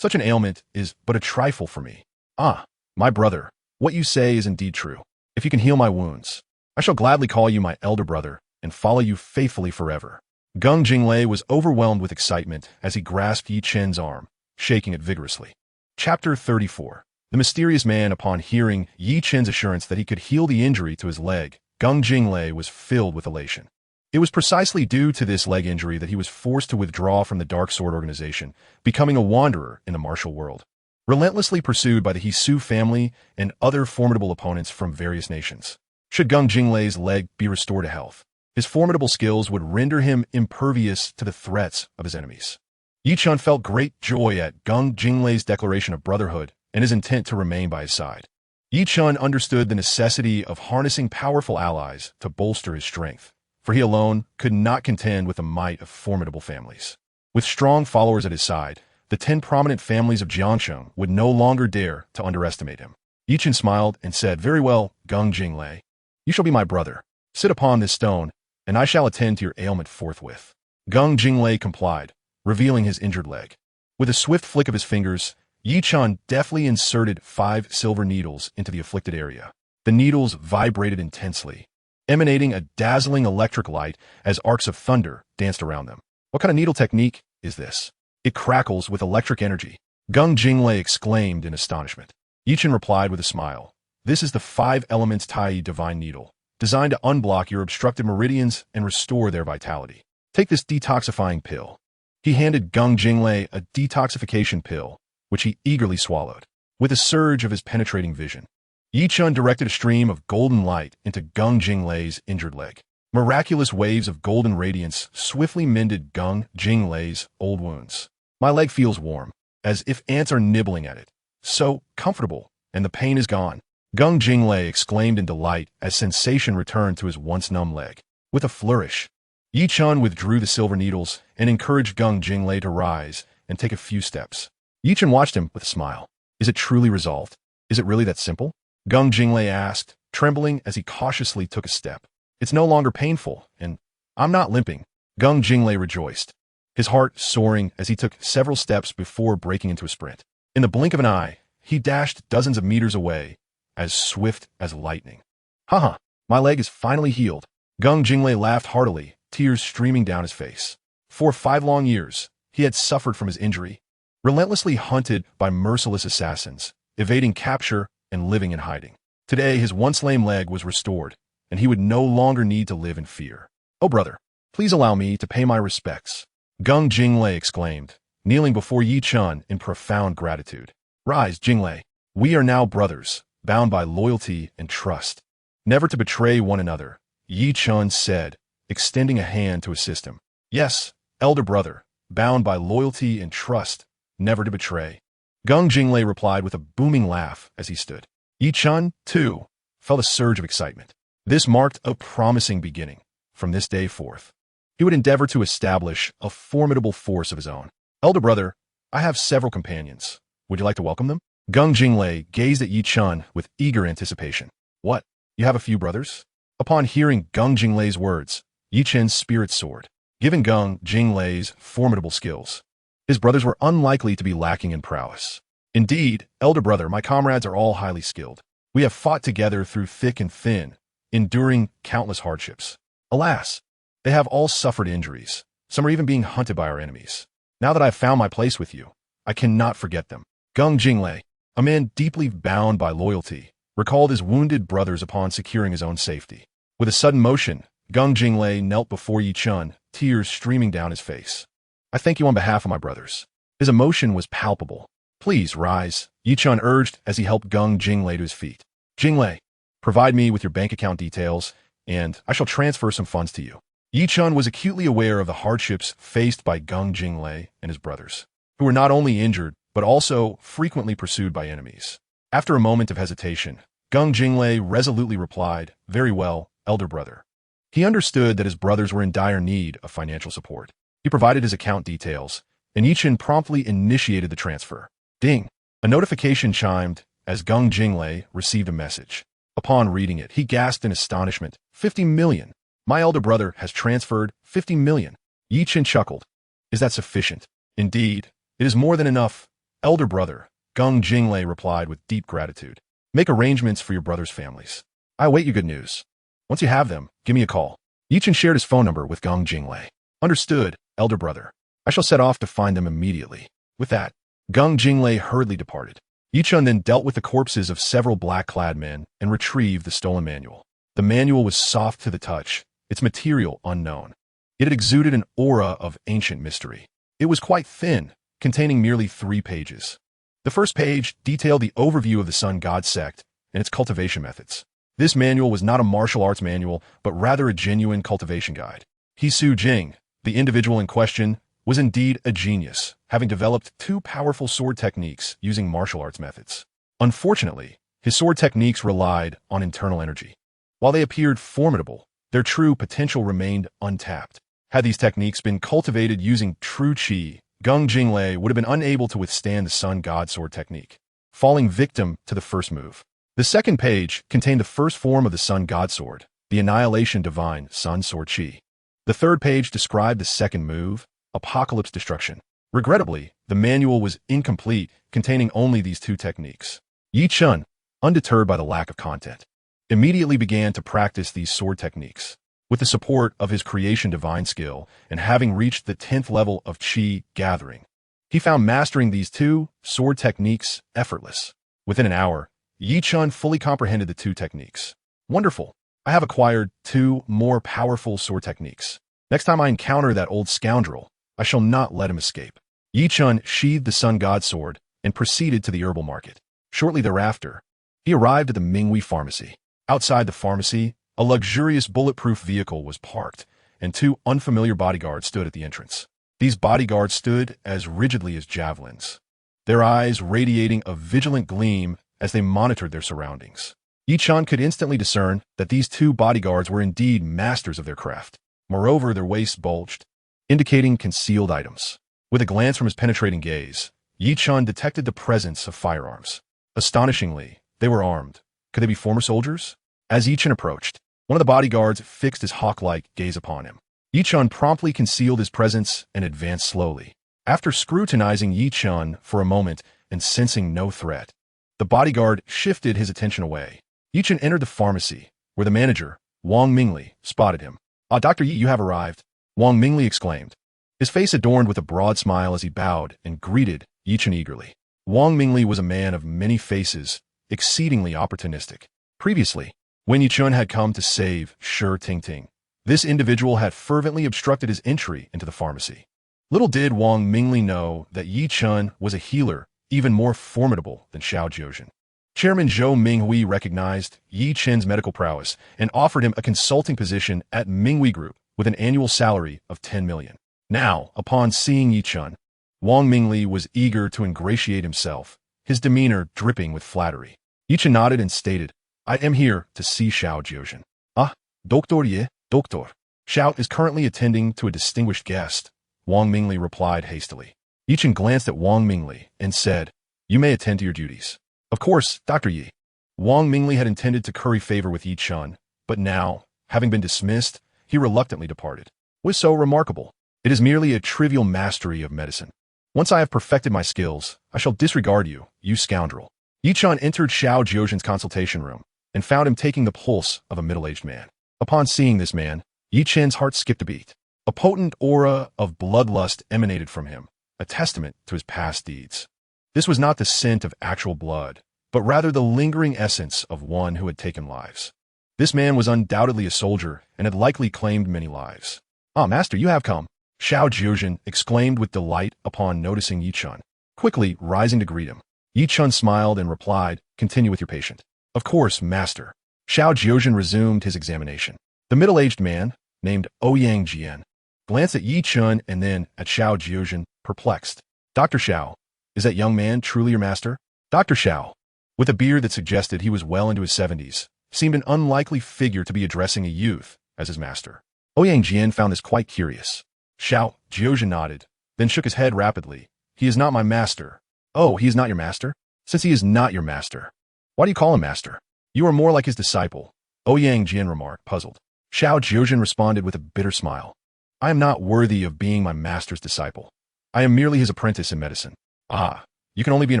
Such an ailment is but a trifle for me." "Ah, my brother, what you say is indeed true. If you can heal my wounds, I shall gladly call you my elder brother and follow you faithfully forever." Geng Jinglei was overwhelmed with excitement as he grasped Yi Chen's arm, shaking it vigorously. Chapter 34. The mysterious man. Upon hearing Yi Chen's assurance that he could heal the injury to his leg, Geng Jinglei was filled with elation. It was precisely due to this leg injury that he was forced to withdraw from the Dark Sword organization, becoming a wanderer in the martial world, relentlessly pursued by the Hisu family and other formidable opponents from various nations. Should Geng Jinglei's leg be restored to health, his formidable skills would render him impervious to the threats of his enemies. Yi Chen felt great joy at Geng Jinglei's declaration of brotherhood and his intent to remain by his side. Yi Chun understood the necessity of harnessing powerful allies to bolster his strength, for he alone could not contend with the might of formidable families. With strong followers at his side, the 10 prominent families of Jiansheng would no longer dare to underestimate him. Yi Chun smiled and said, "Very well, Geng Jinglei. You shall be my brother. Sit upon this stone, and I shall attend to your ailment forthwith." Geng Jinglei complied, revealing his injured leg. With a swift flick of his fingers, Yi Chun deftly inserted 5 silver needles into the afflicted area. The needles vibrated intensely, emanating a dazzling electric light as arcs of thunder danced around them. "What kind of needle technique is this? It crackles with electric energy," Geng Jinglei exclaimed in astonishment. Yi Chun replied with a smile, "This is the 5 elements Tai divine needle, designed to unblock your obstructed meridians and restore their vitality. Take this detoxifying pill." He handed Geng Jinglei a detoxification pill, which he eagerly swallowed. With a surge of his penetrating vision, Yi Chun directed a stream of golden light into Geng Jinglei's injured leg. Miraculous waves of golden radiance swiftly mended Geng Jinglei's old wounds. "My leg feels warm, as if ants are nibbling at it. So comfortable, and the pain is gone." Geng Jinglei exclaimed in delight as sensation returned to his once numb leg. With a flourish, Yi Chun withdrew the silver needles and encouraged Geng Jinglei to rise and take a few steps. Yi Chun watched him with a smile. "Is it truly resolved? Is it really that simple?" Geng Jinglei asked, trembling as he cautiously took a step. "It's no longer painful, and I'm not limping." Geng Jinglei rejoiced, his heart soaring as he took several steps before breaking into a sprint. In the blink of an eye, he dashed dozens of meters away, as swift as lightning. "Haha, my leg is finally healed." Geng Jinglei laughed heartily, tears streaming down his face. For 5 long years, he had suffered from his injury, relentlessly hunted by merciless assassins, evading capture and living in hiding. Today, his once lame leg was restored, and he would no longer need to live in fear. "Oh, brother, please allow me to pay my respects," Geng Jinglei exclaimed, kneeling before Yi Chun in profound gratitude. "Rise, Jinglei. We are now brothers, bound by loyalty and trust, never to betray one another," Yi Chun said, extending a hand to assist him. "Yes, elder brother, bound by loyalty and trust, never to betray," Geng Jinglei replied with a booming laugh as he stood. Yi Chun, too, felt a surge of excitement. This marked a promising beginning. From this day forth, he would endeavor to establish a formidable force of his own. "Elder brother, I have several companions. Would you like to welcome them?" Geng Jinglei gazed at Yi Chun with eager anticipation. "What? You have a few brothers?" Upon hearing Geng Jinglei's words, Yi Chun's spirit soared, given Geng Jinglei's formidable skills. His brothers were unlikely to be lacking in prowess. "Indeed, elder brother, my comrades are all highly skilled. We have fought together through thick and thin, enduring countless hardships. Alas, they have all suffered injuries. Some are even being hunted by our enemies. Now that I have found my place with you, I cannot forget them." Geng Jinglei, a man deeply bound by loyalty, recalled his wounded brothers upon securing his own safety. With a sudden motion, Geng Jinglei knelt before Yi Chun, tears streaming down his face. "I thank you on behalf of my brothers." His emotion was palpable. "Please rise," Yi Chun urged as he helped Geng Jinglei to his feet. "Jinglei, provide me with your bank account details, and I shall transfer some funds to you." Yi Chun was acutely aware of the hardships faced by Geng Jinglei and his brothers, who were not only injured, but also frequently pursued by enemies. After a moment of hesitation, Geng Jinglei resolutely replied, "Very well, elder brother." He understood that his brothers were in dire need of financial support. He provided his account details, and Yi Chun promptly initiated the transfer. Ding! A notification chimed as Geng Jinglei received a message. Upon reading it, he gasped in astonishment. 50 million! My elder brother has transferred 50 million. Yi Chun chuckled. "Is that sufficient?" "Indeed, it is more than enough, elder brother," Geng Jinglei replied with deep gratitude. "Make arrangements for your brothers' families. I await your good news. Once you have them, give me a call." Yi Chun shared his phone number with Geng Jinglei. "Understood, elder brother. I shall set off to find them immediately." With that, Geng Jinglei hurriedly departed. Yi Chun then dealt with the corpses of several black-clad men and retrieved the stolen manual. The manual was soft to the touch, its material unknown. It had exuded an aura of ancient mystery. It was quite thin, containing merely 3 pages. The first page detailed the overview of the Sun God sect and its cultivation methods. This manual was not a martial arts manual, but rather a genuine cultivation guide. He Su Jing, the individual in question, was indeed a genius, having developed two powerful sword techniques using martial arts methods. Unfortunately, his sword techniques relied on internal energy. While they appeared formidable, their true potential remained untapped. Had these techniques been cultivated using true qi, Gung Jinglei would have been unable to withstand the Sun God Sword technique, falling victim to the first move. The second page contained the first form of the Sun God Sword, the Annihilation Divine Sun Sword Qi. The third page described the second move, Apocalypse Destruction. Regrettably, the manual was incomplete, containing only these two techniques. Yi Chen, undeterred by the lack of content, immediately began to practice these sword techniques. With the support of his creation divine skill and having reached the 10th level of Qi gathering, he found mastering these two sword techniques effortless. Within an hour, Yi Chen fully comprehended the two techniques. Wonderful! I have acquired two more powerful sword techniques. Next time I encounter that old scoundrel, I shall not let him escape. Yi Chen sheathed the Sun God Sword and proceeded to the herbal market. Shortly thereafter, he arrived at the Minghui Pharmacy. Outside the pharmacy, a luxurious bulletproof vehicle was parked, and two unfamiliar bodyguards stood at the entrance. These bodyguards stood as rigidly as javelins, their eyes radiating a vigilant gleam as they monitored their surroundings. Yi Chen could instantly discern that these two bodyguards were indeed masters of their craft. Moreover, their waists bulged, indicating concealed items. With a glance from his penetrating gaze, Yi Chen detected the presence of firearms. Astonishingly, they were armed. Could they be former soldiers? As Yi Chen approached, one of the bodyguards fixed his hawk-like gaze upon him. Yi Chen promptly concealed his presence and advanced slowly. After scrutinizing Yi Chen for a moment and sensing no threat, the bodyguard shifted his attention away. Yi Chen entered the pharmacy, where the manager, Wang Mingli, spotted him. "Ah, Dr. Yi, you have arrived," Wang Mingli exclaimed, his face adorned with a broad smile as he bowed and greeted Yi Chen eagerly. Wang Mingli was a man of many faces, exceedingly opportunistic. Previously, when Yi Chen had come to save Shi Tingting, this individual had fervently obstructed his entry into the pharmacy. Little did Wang Mingli know that Yi Chen was a healer even more formidable than Xiao Jiuzhen. Chairman Zhou Minghui recognized Yi Chen's medical prowess and offered him a consulting position at Minghui Group with an annual salary of 10 million. Now, upon seeing Yi Chen, Wang Mingli was eager to ingratiate himself, his demeanor dripping with flattery. Yi Chen nodded and stated, "I am here to see Xiao Jiuzhen." "Ah, Doctor Ye, Doctor. Xiao is currently attending to a distinguished guest," Wang Mingli replied hastily. Yi Chen glanced at Wang Mingli and said, "You may attend to your duties." "Of course, Dr. Yi." Wang Mingli had intended to curry favor with Yi Chen, but now, having been dismissed, he reluctantly departed. What is so remarkable? It is merely a trivial mastery of medicine. Once I have perfected my skills, I shall disregard you, you scoundrel. Yi Chen entered Xiao Jiuzhen's consultation room and found him taking the pulse of a middle-aged man. Upon seeing this man, Yi Chen's heart skipped a beat. A potent aura of bloodlust emanated from him, a testament to his past deeds. This was not the scent of actual blood, but rather the lingering essence of one who had taken lives. This man was undoubtedly a soldier and had likely claimed many lives. "Ah, master, you have come," Xiao Jiuzhen exclaimed with delight upon noticing Yi Chen. Quickly rising to greet him, Yi Chen smiled and replied, "Continue with your patient." "Of course, master." Xiao Jiuzhen resumed his examination. The middle-aged man, named Ouyang Jian, glanced at Yi Chen and then at Xiao Jiuzhen, perplexed. "Dr. Xiao, is that young man truly your master?" Dr. Xiao, with a beard that suggested he was well into his 70s, seemed an unlikely figure to be addressing a youth as his master. Ouyang Jian found this quite curious. Xiao Jiuzhen nodded, then shook his head rapidly. "He is not my master." "Oh, he is not your master? Since he is not your master, why do you call him master?" "You are more like his disciple," Ouyang Jian remarked, puzzled. Xiao Jiuzhen responded with a bitter smile. "I am not worthy of being my master's disciple. I am merely his apprentice in medicine." "Ah, you can only be an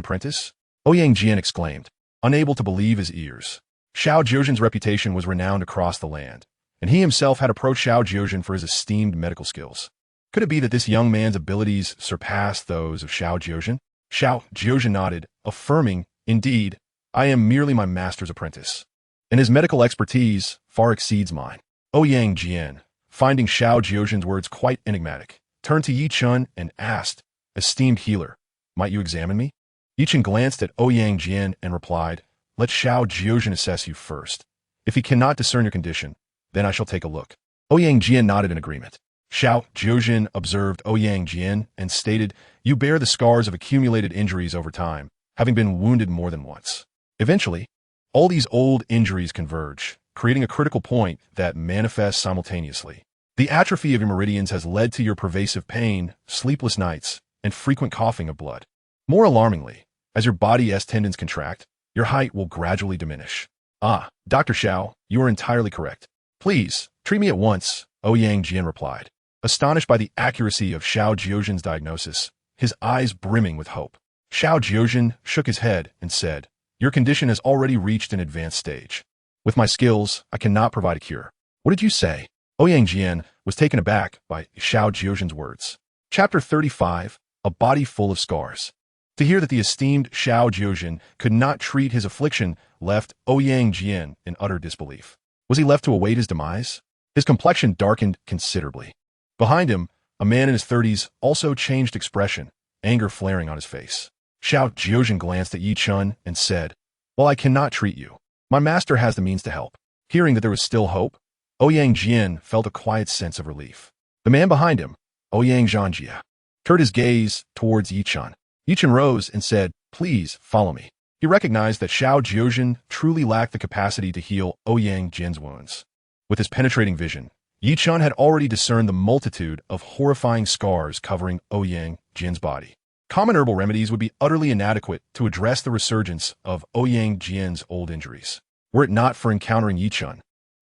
apprentice?" Ouyang Jian exclaimed, unable to believe his ears. Xiao Jiuzhen's reputation was renowned across the land, and he himself had approached Xiao Jiuzhen for his esteemed medical skills. Could it be that this young man's abilities surpassed those of Xiao Jiuzhen? Xiao Jiuzhen nodded, affirming, "Indeed, I am merely my master's apprentice, and his medical expertise far exceeds mine." Ouyang Jian, finding Xiao Jiuzhen's words quite enigmatic, turned to Yi Chen and asked, "Esteemed healer, might you examine me?" Yi Chen glanced at Ouyang Jian and replied, "Let Xiao Jiuzhen assess you first. If he cannot discern your condition, then I shall take a look." Ouyang Jian nodded in agreement. Xiao Jiuzhen observed Ouyang Jian and stated, "You bear the scars of accumulated injuries over time, having been wounded more than once. Eventually, all these old injuries converge, creating a critical point that manifests simultaneously. The atrophy of your meridians has led to your pervasive pain, sleepless nights, and frequent coughing of blood. More alarmingly, as your body's tendons contract, your height will gradually diminish." "Ah, Dr. Xiao, you are entirely correct. Please, treat me at once," Ouyang Jian replied, astonished by the accuracy of Xiao Jiuzhen's diagnosis, his eyes brimming with hope. Xiao Jiuzhen shook his head and said, "Your condition has already reached an advanced stage. With my skills, I cannot provide a cure." "What did you say?" Ouyang Jian was taken aback by Xiao Jiuzhen's words. Chapter 35, A Body Full of Scars. To hear that the esteemed Xiao Jiuzhen could not treat his affliction left Ouyang Jian in utter disbelief. Was he left to await his demise? His complexion darkened considerably. Behind him, a man in his 30s also changed expression, anger flaring on his face. Xiao Jiuzhen glanced at Yi Chun and said, "While I cannot treat you, my master has the means to help." Hearing that there was still hope, Ouyang Jian felt a quiet sense of relief. The man behind him, Ouyang Zhanjia, turned his gaze towards Yi Chun. Yi Chun rose and said, "Please follow me." He recognized that Xiao Jiuzhen truly lacked the capacity to heal Ouyang Jian's wounds. With his penetrating vision, Yi Chun had already discerned the multitude of horrifying scars covering Ouyang Jian's body. Common herbal remedies would be utterly inadequate to address the resurgence of Ouyang Jian's old injuries. Were it not for encountering Yi Chun,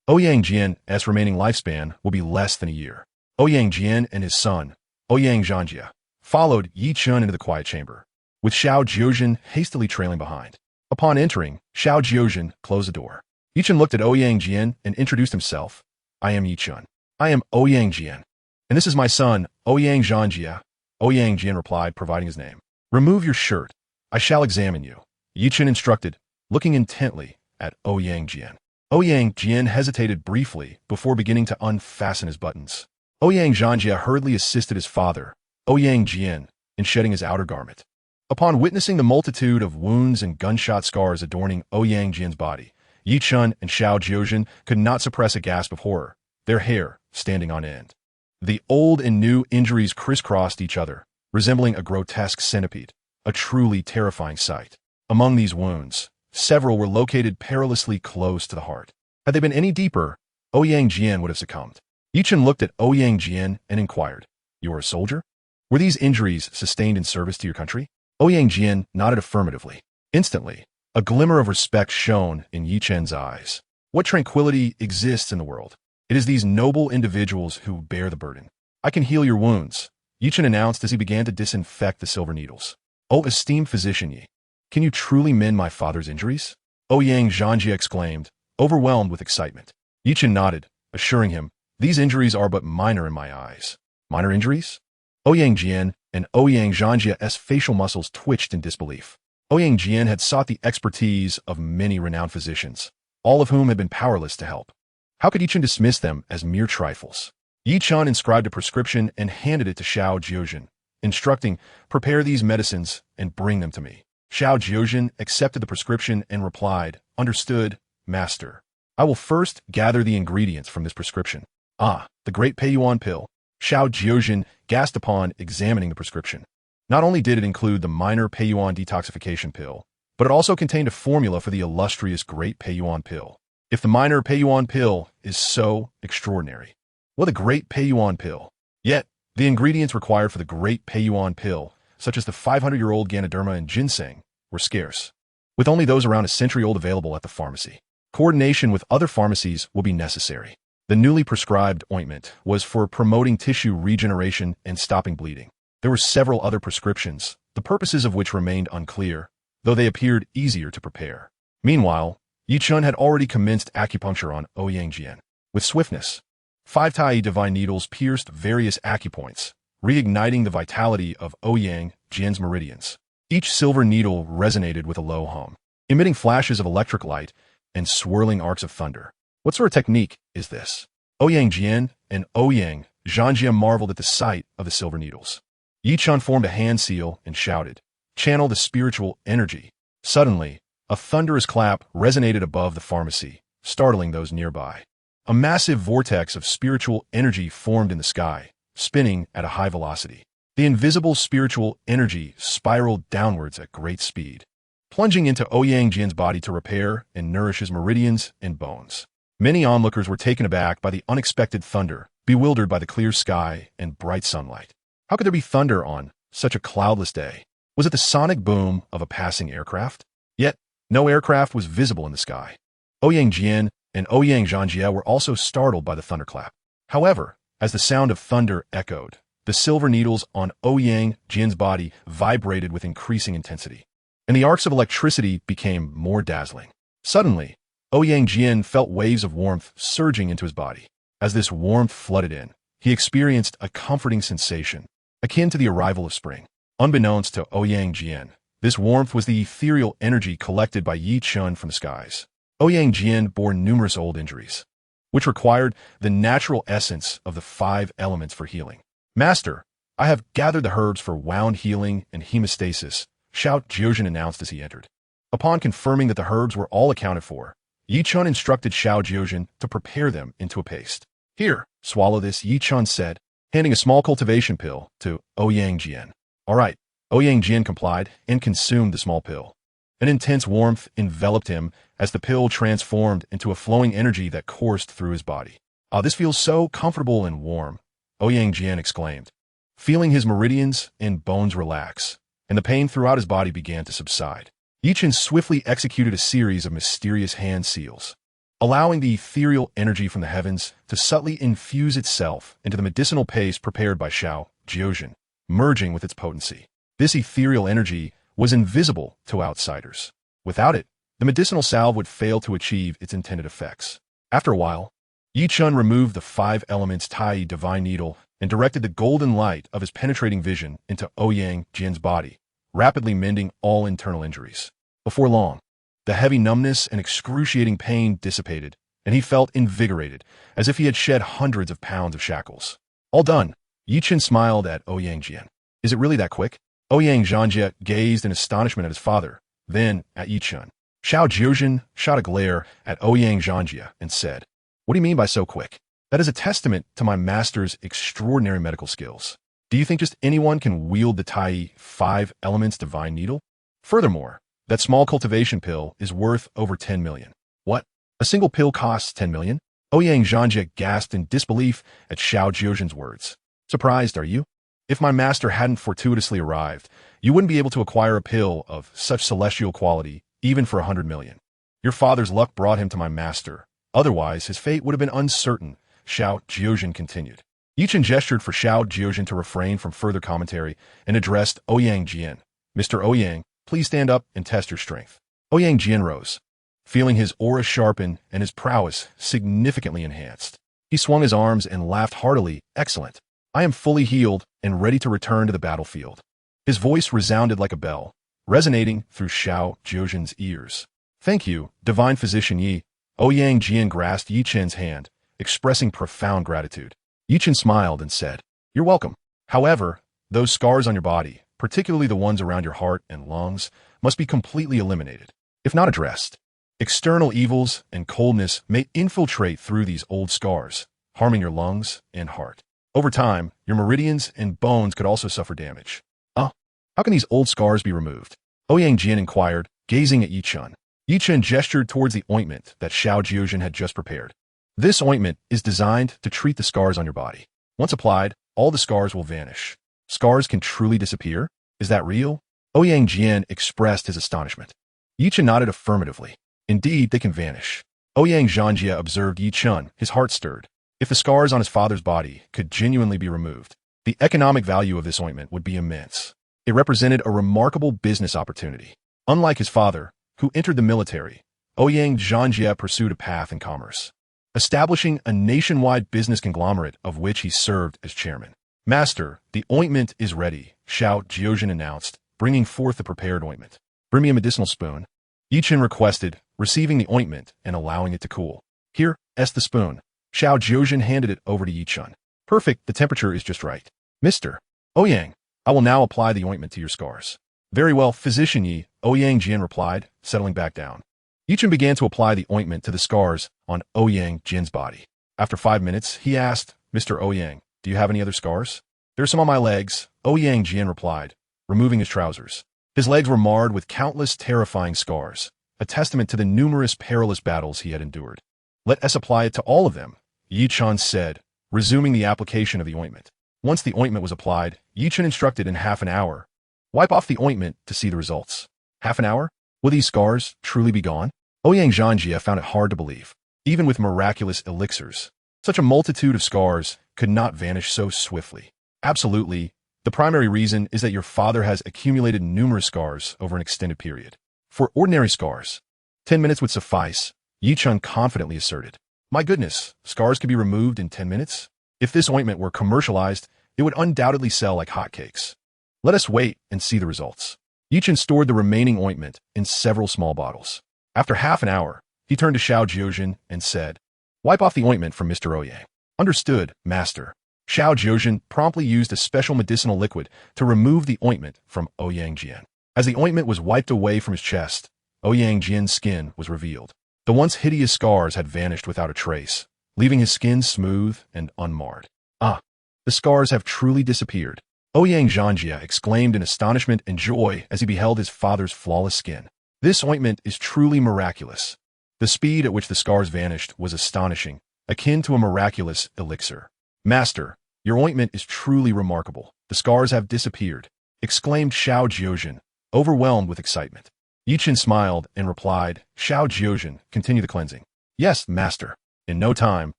Ouyang Jian's remaining lifespan will be less than a year. Ouyang Jian and his son, Ouyang Zhanjia, followed Yi Chun into the quiet chamber, with Xiao Jiuzhen hastily trailing behind. Upon entering, Xiao Jiuzhen closed the door. Yi Chun looked at Ouyang Jian and introduced himself. "I am Yi Chun. I am Ouyang Jian. And this is my son, Ouyang Zhanjia." Ouyang Jian replied, providing his name. "Remove your shirt. I shall examine you," Yi Chun instructed, looking intently at Ouyang Jian. Ouyang Jian hesitated briefly before beginning to unfasten his buttons. Ouyang Zhanjia hurriedly assisted his father, Ouyang Jian, in shedding his outer garment. Upon witnessing the multitude of wounds and gunshot scars adorning Ouyang Jian's body, Yi Chun and Xiao Jiuzhen could not suppress a gasp of horror, their hair standing on end. The old and new injuries crisscrossed each other, resembling a grotesque centipede, a truly terrifying sight. Among these wounds, several were located perilously close to the heart. Had they been any deeper, Ouyang Jian would have succumbed. Yi Chun looked at Ouyang Jian and inquired, "You are a soldier? Were these injuries sustained in service to your country?" Ouyang Jian nodded affirmatively. Instantly, a glimmer of respect shone in Yi Chun's eyes. What tranquility exists in the world? It is these noble individuals who bear the burden. "I can heal your wounds," Yi Chun announced as he began to disinfect the silver needles. "Oh, esteemed physician Yi, can you truly mend my father's injuries?" Ouyang Zhanjia exclaimed, overwhelmed with excitement. Yi Chun nodded, assuring him, "These injuries are but minor in my eyes." "Minor injuries?" Ouyang Jian and Ouyang Zhanjia's facial muscles twitched in disbelief. Ouyang Jian had sought the expertise of many renowned physicians, all of whom had been powerless to help. How could Yi Chun dismiss them as mere trifles? Yi Chun inscribed a prescription and handed it to Xiao Jiuzhen, instructing, "Prepare these medicines and bring them to me." Xiao Jiuzhen accepted the prescription and replied, "Understood, master. I will first gather the ingredients from this prescription." "Ah, the great Peiyuan pill." Xiao Jiuzhen gasped upon examining the prescription. Not only did it include the minor Peiyuan detoxification pill, but it also contained a formula for the illustrious great Peiyuan pill. If the minor Peiyuan pill is so extraordinary, what a great Peiyuan pill! Yet, the ingredients required for the great Peiyuan pill, such as the 500-year-old Ganoderma and ginseng, were scarce, with only those around a century-old available at the pharmacy. Coordination with other pharmacies will be necessary. The newly prescribed ointment was for promoting tissue regeneration and stopping bleeding. There were several other prescriptions, the purposes of which remained unclear, though they appeared easier to prepare. Meanwhile, Yi Chun had already commenced acupuncture on Ouyang Jian. With swiftness, 5 Tai divine needles pierced various acupoints, reigniting the vitality of Ouyang Jian's meridians. Each silver needle resonated with a low hum, emitting flashes of electric light and swirling arcs of thunder. What sort of technique is this? Ouyang Jian and Ouyang Zhanjia marveled at the sight of the silver needles. Yi Chun formed a hand seal and shouted, "Channel the spiritual energy." Suddenly, a thunderous clap resonated above the pharmacy, startling those nearby. A massive vortex of spiritual energy formed in the sky, spinning at a high velocity. The invisible spiritual energy spiraled downwards at great speed, plunging into Ouyang Jian's body to repair and nourish his meridians and bones. Many onlookers were taken aback by the unexpected thunder, bewildered by the clear sky and bright sunlight. How could there be thunder on such a cloudless day? Was it the sonic boom of a passing aircraft? Yet, no aircraft was visible in the sky. Ouyang Jian and Ouyang Zhanjie were also startled by the thunderclap. However, as the sound of thunder echoed, the silver needles on Ouyang Jian's body vibrated with increasing intensity, and the arcs of electricity became more dazzling. Suddenly, Ouyang Jian felt waves of warmth surging into his body. As this warmth flooded in, he experienced a comforting sensation, akin to the arrival of spring. Unbeknownst to Ouyang Jian, this warmth was the ethereal energy collected by Yi Chen from the skies. Ouyang Jian bore numerous old injuries, which required the natural essence of the 5 elements for healing. Master, I have gathered the herbs for wound healing and hemostasis, Xiao Jiuzhen announced as he entered. Upon confirming that the herbs were all accounted for, Yi Chen instructed Xiao Jiuzhen to prepare them into a paste. Here, swallow this, Yi Chen said, handing a small cultivation pill to Ouyang Jian. All right, Ouyang Jian complied and consumed the small pill. An intense warmth enveloped him as the pill transformed into a flowing energy that coursed through his body. Ah, this feels so comfortable and warm, Ouyang Jian exclaimed, feeling his meridians and bones relax, and the pain throughout his body began to subside. Yi Chen swiftly executed a series of mysterious hand seals, allowing the ethereal energy from the heavens to subtly infuse itself into the medicinal paste prepared by Xiao Jiuzhen, merging with its potency. This ethereal energy was invisible to outsiders. Without it, the medicinal salve would fail to achieve its intended effects. After a while, Yi Chen removed the 5 elements Tai divine needle and directed the golden light of his penetrating vision into Ouyang Jian's body, rapidly mending all internal injuries. Before long, the heavy numbness and excruciating pain dissipated, and he felt invigorated, as if he had shed hundreds of pounds of shackles. All done, Yi Chen smiled at Ouyang Jian. Is it really that quick? Ouyang Zhanjie gazed in astonishment at his father, then at Yi Chen. Xiao Jiuzhen shot a glare at Ouyang Zhanjie and said, "What do you mean by so quick? That is a testament to my master's extraordinary medical skills. Do you think just anyone can wield the Tai 5 elements divine needle? Furthermore, that small cultivation pill is worth over 10 million. What? A single pill costs 10 million? Ouyang Zhanjie gasped in disbelief at Xiao Jiuzhen's words. Surprised, are you? If my master hadn't fortuitously arrived, you wouldn't be able to acquire a pill of such celestial quality, even for 100 million. Your father's luck brought him to my master. Otherwise, his fate would have been uncertain," Xiao Jiuzhen continued. Yi Chen gestured for Xiao Jiuzhen to refrain from further commentary and addressed Ouyang Jian. "Mr. Ouyang, please stand up and test your strength." Ouyang Jian rose, feeling his aura sharpen and his prowess significantly enhanced. He swung his arms and laughed heartily. "Excellent. I am fully healed and ready to return to the battlefield." His voice resounded like a bell, resonating through Xiao Jiuzhen's ears. "Thank you, divine physician Yi." Ouyang Jian grasped Yi Chen's hand, expressing profound gratitude. Yi Chen smiled and said, "You're welcome. However, those scars on your body, particularly the ones around your heart and lungs, must be completely eliminated. If not addressed, external evils and coldness may infiltrate through these old scars, harming your lungs and heart. Over time, your meridians and bones could also suffer damage." How can these old scars be removed?" Ouyang Jian inquired, gazing at Yi Chen. Yi Chen gestured towards the ointment that Xiao Jiuzhen had just prepared. "This ointment is designed to treat the scars on your body. Once applied, all the scars will vanish." "Scars can truly disappear? Is that real?" Ouyang Jian expressed his astonishment. Yi Chen nodded affirmatively. "Indeed, they can vanish." Ouyang Zhanjie observed Yi Chen, his heart stirred. If the scars on his father's body could genuinely be removed, the economic value of this ointment would be immense. It represented a remarkable business opportunity. Unlike his father, who entered the military, Ouyang Zhanjie pursued a path in commerce, establishing a nationwide business conglomerate of which he served as chairman. "Master, the ointment is ready," Xiao Jiuzhen announced, bringing forth the prepared ointment. "Bring me a medicinal spoon," Yi Chen requested, receiving the ointment and allowing it to cool. "Here, the spoon." Xiao Jiuzhen handed it over to Yi Chen. "Perfect, the temperature is just right." "Mr. Ouyang, I will now apply the ointment to your scars." "Very well, physician Yi," Ouyang Jian replied, settling back down. Yi Chen began to apply the ointment to the scars on Ouyang Jian's body. After 5 minutes, he asked, "Mr. Ouyang, Do you have any other scars? There's some on my legs, Ouyang Jian replied, removing his trousers. His legs were marred with countless terrifying scars, a testament to the numerous perilous battles he had endured. Let us apply it to all of them, Yi Chen said, resuming the application of the ointment. Once the ointment was applied, Yi Chen instructed in half an hour. Wipe off the ointment to see the results. Half an hour? Will these scars truly be gone? Ouyang Zhanjie found it hard to believe. Even with miraculous elixirs, such a multitude of scars could not vanish so swiftly. Absolutely. The primary reason is that your father has accumulated numerous scars over an extended period. For ordinary scars, 10 minutes would suffice, Yi Chen confidently asserted. My goodness, scars could be removed in 10 minutes? If this ointment were commercialized, it would undoubtedly sell like hotcakes. Let us wait and see the results. Yi Chen stored the remaining ointment in several small bottles. After half an hour, he turned to Xiao Jiuzhen and said, Wipe off the ointment from Mr. Ouyang. Understood, master. Xiao Jiuzhen promptly used a special medicinal liquid to remove the ointment from Ouyang Jian. As the ointment was wiped away from his chest, Ouyang Jian's skin was revealed. The once hideous scars had vanished without a trace, leaving his skin smooth and unmarred. Ah, the scars have truly disappeared. Ouyang Zhanjie exclaimed in astonishment and joy as he beheld his father's flawless skin. This ointment is truly miraculous. The speed at which the scars vanished was astonishing, akin to a miraculous elixir. Master, your ointment is truly remarkable. The scars have disappeared, exclaimed Xiao Jiuzhen, overwhelmed with excitement. Yi Chen smiled and replied, Xiao Jiuzhen, continue the cleansing. Yes, master. In no time,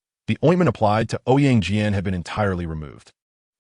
the ointment applied to Ouyang Jian had been entirely removed.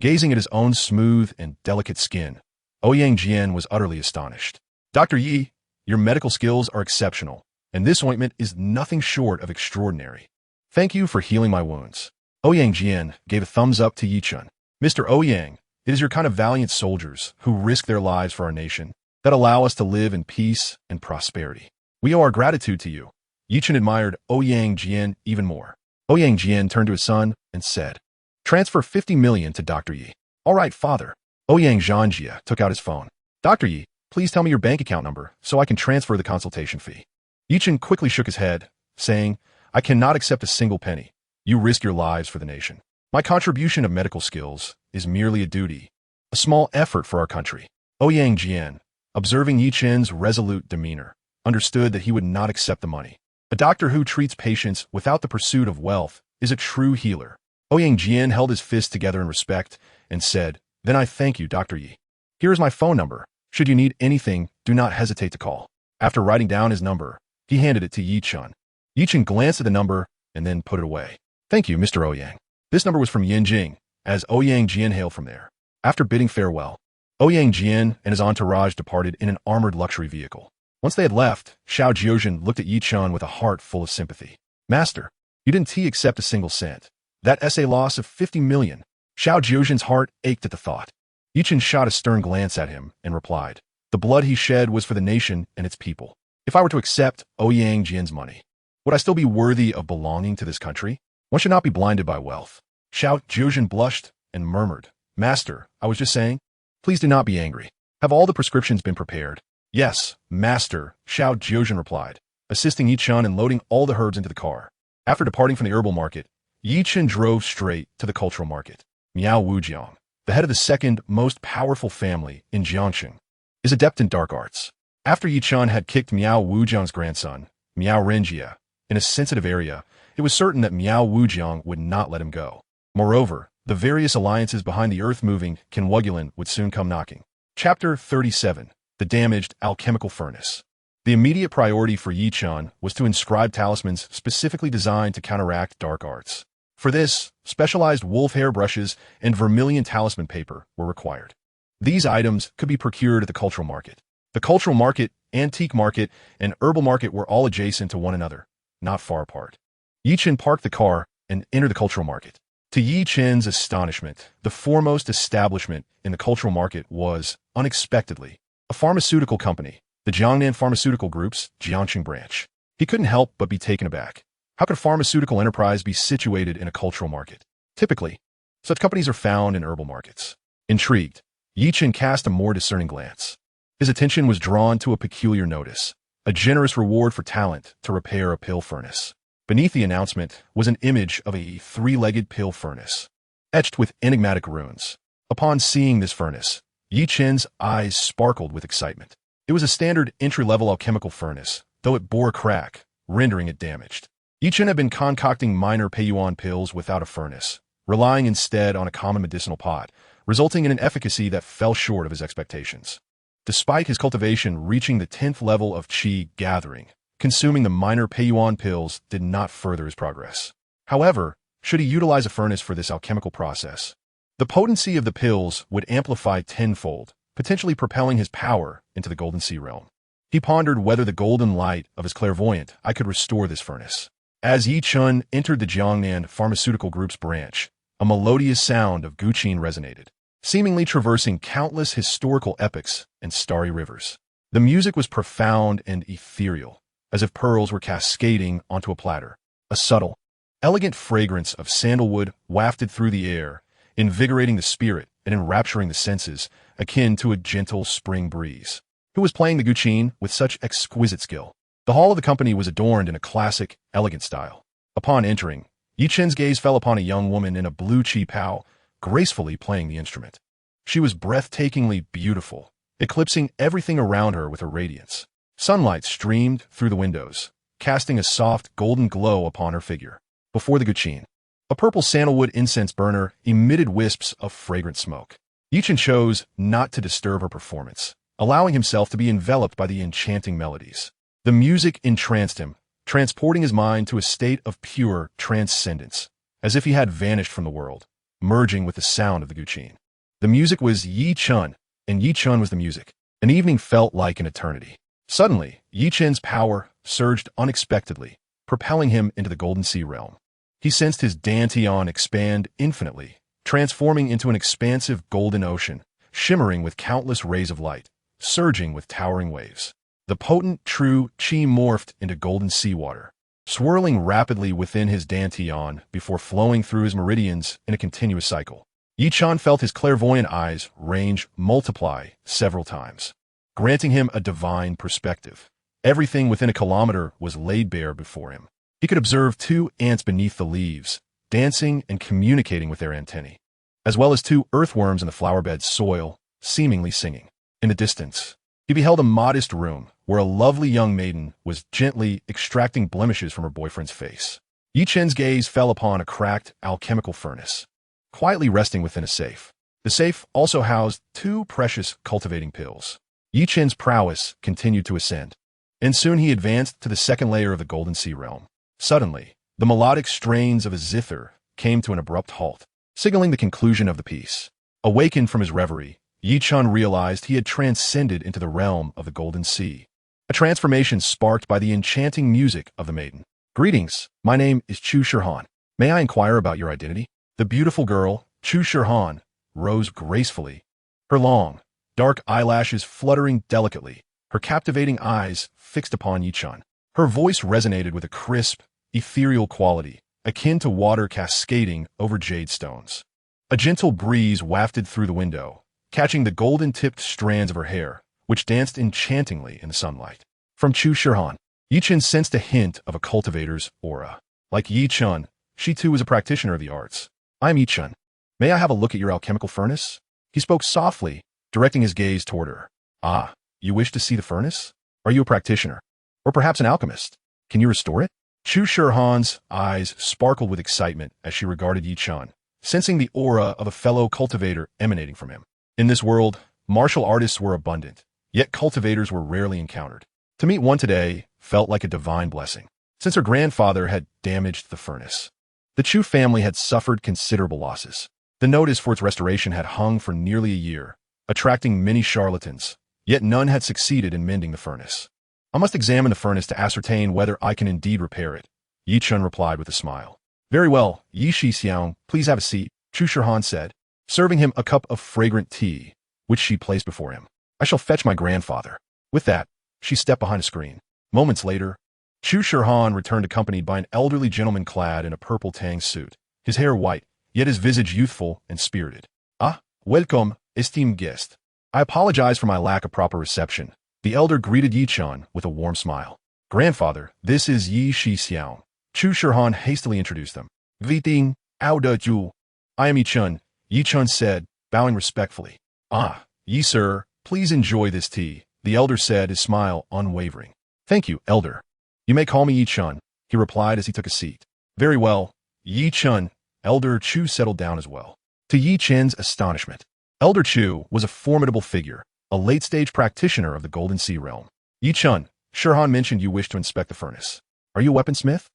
Gazing at his own smooth and delicate skin, Ouyang Jian was utterly astonished. Dr. Yi, your medical skills are exceptional, and this ointment is nothing short of extraordinary. Thank you for healing my wounds. Ouyang Jian gave a thumbs up to Yi Chen. Mr. Ouyang, it is your kind of valiant soldiers who risk their lives for our nation that allow us to live in peace and prosperity. We owe our gratitude to you. Yi Chen admired Ouyang Jian even more. Ouyang Jian turned to his son and said, Transfer 50 million to Dr. Yi. All right, father. Ouyang Zhanjie took out his phone. Dr. Yi, please tell me your bank account number so I can transfer the consultation fee. Yi Chen quickly shook his head, saying, I cannot accept a single penny. You risk your lives for the nation. My contribution of medical skills is merely a duty, a small effort for our country. Ouyang Jian, observing Yi Chen's resolute demeanor, understood that he would not accept the money. A doctor who treats patients without the pursuit of wealth is a true healer. Ouyang Jian held his fists together in respect and said, Then I thank you, Dr. Yi. Here is my phone number. Should you need anything, do not hesitate to call. After writing down his number, he handed it to Yi Chen. Yi Chen glanced at the number and then put it away. Thank you, Mr. Ouyang. This number was from Yinjing, as Ouyang Jian hailed from there. After bidding farewell, Ouyang Jian and his entourage departed in an armored luxury vehicle. Once they had left, Xiao Jiuzhen looked at Yi Chen with a heart full of sympathy. Master, you didn't accept a single cent. That essay loss of 50 million. Xiao Jiuzhen's heart ached at the thought. Yi Chen shot a stern glance at him and replied, The blood he shed was for the nation and its people. If I were to accept Ouyang Jian's money, would I still be worthy of belonging to this country? One should not be blinded by wealth. Xiao Jiuzhen blushed and murmured, Master, I was just saying, please do not be angry. Have all the prescriptions been prepared? Yes, master, Xiao Jiuzhen replied, assisting Yi Chen in loading all the herbs into the car. After departing from the herbal market, Yi Chen drove straight to the cultural market. Miao Wujiang, the head of the second most powerful family in Jiangxing, is adept in dark arts. After Yi Chen had kicked Miao Wujiang's grandson, Miao Renjie, in a sensitive area, it was certain that Miao Wujiang would not let him go. Moreover, the various alliances behind the earth-moving Qinwugulin would soon come knocking. Chapter 37. The Damaged Alchemical Furnace. The immediate priority for Yi Chen was to inscribe talismans specifically designed to counteract dark arts. For this, specialized wolf hair brushes and vermilion talisman paper were required. These items could be procured at the cultural market. The cultural market, antique market, and herbal market were all adjacent to one another, not far apart. Yi Chen parked the car and entered the cultural market. To Yi Chen's astonishment, the foremost establishment in the cultural market was, unexpectedly, a pharmaceutical company, the Jiangnan Pharmaceutical Group's Jiangxing branch. He couldn't help but be taken aback. How could a pharmaceutical enterprise be situated in a cultural market? Typically, such companies are found in herbal markets. Intrigued, Yi Chen cast a more discerning glance. His attention was drawn to a peculiar notice, a generous reward for talent to repair a pill furnace. Beneath the announcement was an image of a three-legged pill furnace. etched with enigmatic runes. Upon seeing this furnace, Yi Chen's eyes sparkled with excitement. It was a standard entry-level alchemical furnace, though it bore a crack, rendering it damaged. Yi Chen had been concocting minor Peiyuan pills without a furnace, relying instead on a common medicinal pot, resulting in an efficacy that fell short of his expectations. Despite his cultivation reaching the 10th level of qi gathering, consuming the minor Peiyuan pills did not further his progress. However, should he utilize a furnace for this alchemical process, the potency of the pills would amplify tenfold, potentially propelling his power into the Golden Sea realm. He pondered whether the golden light of his clairvoyant eye could restore this furnace. As Yi Chen entered the Jiangnan Pharmaceutical Group's branch, a melodious sound of guqin resonated, seemingly traversing countless historical epics and starry rivers. The music was profound and ethereal, as if pearls were cascading onto a platter. A subtle, elegant fragrance of sandalwood wafted through the air, invigorating the spirit and enrapturing the senses, akin to a gentle spring breeze. Who was playing the guqin with such exquisite skill? The hall of the company was adorned in a classic, elegant style. Upon entering, Yi Chen's gaze fell upon a young woman in a blue qi pao, gracefully playing the instrument. She was breathtakingly beautiful, eclipsing everything around her with her radiance. Sunlight streamed through the windows, casting a soft golden glow upon her figure. Before the guqin, a purple sandalwood incense burner emitted wisps of fragrant smoke. Yi Chen chose not to disturb her performance, allowing himself to be enveloped by the enchanting melodies. The music entranced him, transporting his mind to a state of pure transcendence, as if he had vanished from the world, merging with the sound of the guqin. The music was Yi Chen, and Yi Chen was the music. An evening felt like an eternity. Suddenly, Yi Chen's power surged unexpectedly, propelling him into the Golden Sea realm. He sensed his dantian expand infinitely, transforming into an expansive golden ocean, shimmering with countless rays of light, surging with towering waves. The potent, true qi morphed into golden seawater, swirling rapidly within his dantian before flowing through his meridians in a continuous cycle. Yi Chen felt his clairvoyant eyes range multiply several times, granting him a divine perspective. Everything within a kilometer was laid bare before him. He could observe 2 ants beneath the leaves, dancing and communicating with their antennae, as well as 2 earthworms in the flowerbed's soil, seemingly singing. In the distance, he beheld a modest room where a lovely young maiden was gently extracting blemishes from her boyfriend's face. Yi Chen's gaze fell upon a cracked alchemical furnace, quietly resting within a safe. The safe also housed 2 precious cultivating pills. Yi Chen's prowess continued to ascend, and soon he advanced to the second layer of the Golden Sea realm. Suddenly, the melodic strains of a zither came to an abrupt halt, signaling the conclusion of the piece. Awakened from his reverie, Yi Chen realized he had transcended into the realm of the Golden Sea, a transformation sparked by the enchanting music of the maiden. "Greetings, my name is Chu Shirhan. May I inquire about your identity?" The beautiful girl, Chu Shirhan, rose gracefully, her long, dark eyelashes fluttering delicately, her captivating eyes fixed upon Yi Chen. Her voice resonated with a crisp, ethereal quality, akin to water cascading over jade stones. A gentle breeze wafted through the window, catching the golden-tipped strands of her hair, which danced enchantingly in the sunlight. From Chu Shirhan, Yi Chen sensed a hint of a cultivator's aura. Like Yi Chen, she too was a practitioner of the arts. "I'm Yi Chen. May I have a look at your alchemical furnace?" He spoke softly, directing his gaze toward her. "Ah, you wish to see the furnace? Are you a practitioner? Or perhaps an alchemist? Can you restore it?" Chu Shirhan's eyes sparkled with excitement as she regarded Yi Chen, sensing the aura of a fellow cultivator emanating from him. In this world, martial artists were abundant, yet cultivators were rarely encountered. To meet one today felt like a divine blessing, since her grandfather had damaged the furnace. The Chu family had suffered considerable losses. The notice for its restoration had hung for nearly a year, attracting many charlatans, yet none had succeeded in mending the furnace. "I must examine the furnace to ascertain whether I can indeed repair it," Yi Chen replied with a smile. "Very well, Yi Xixiang, please have a seat," Chu Shirhan said, serving him a cup of fragrant tea, which she placed before him. "I shall fetch my grandfather." With that, she stepped behind a screen. Moments later, Chu Shirhan returned accompanied by an elderly gentleman clad in a purple tang suit, his hair white, yet his visage youthful and spirited. "Ah, welcome, esteemed guest. I apologize for my lack of proper reception." The elder greeted Yi Chen with a warm smile. "Grandfather, this is Yi Xixiang." Chu Shirhan hastily introduced them. "Greeting, Elder Zhu." I am Yi Chun, Yi Chun said, bowing respectfully. Ah, Yi sir, please enjoy this tea, the elder said, his smile unwavering. Thank you, elder. You may call me Yi Chun, he replied as he took a seat. Very well, Yi Chun. Elder Chu settled down as well. To Yi Chen's astonishment, Elder Chu was a formidable figure, a late-stage practitioner of the Golden Sea realm. Yi Chun, Shirhan mentioned you wish to inspect the furnace. Are you a weaponsmith?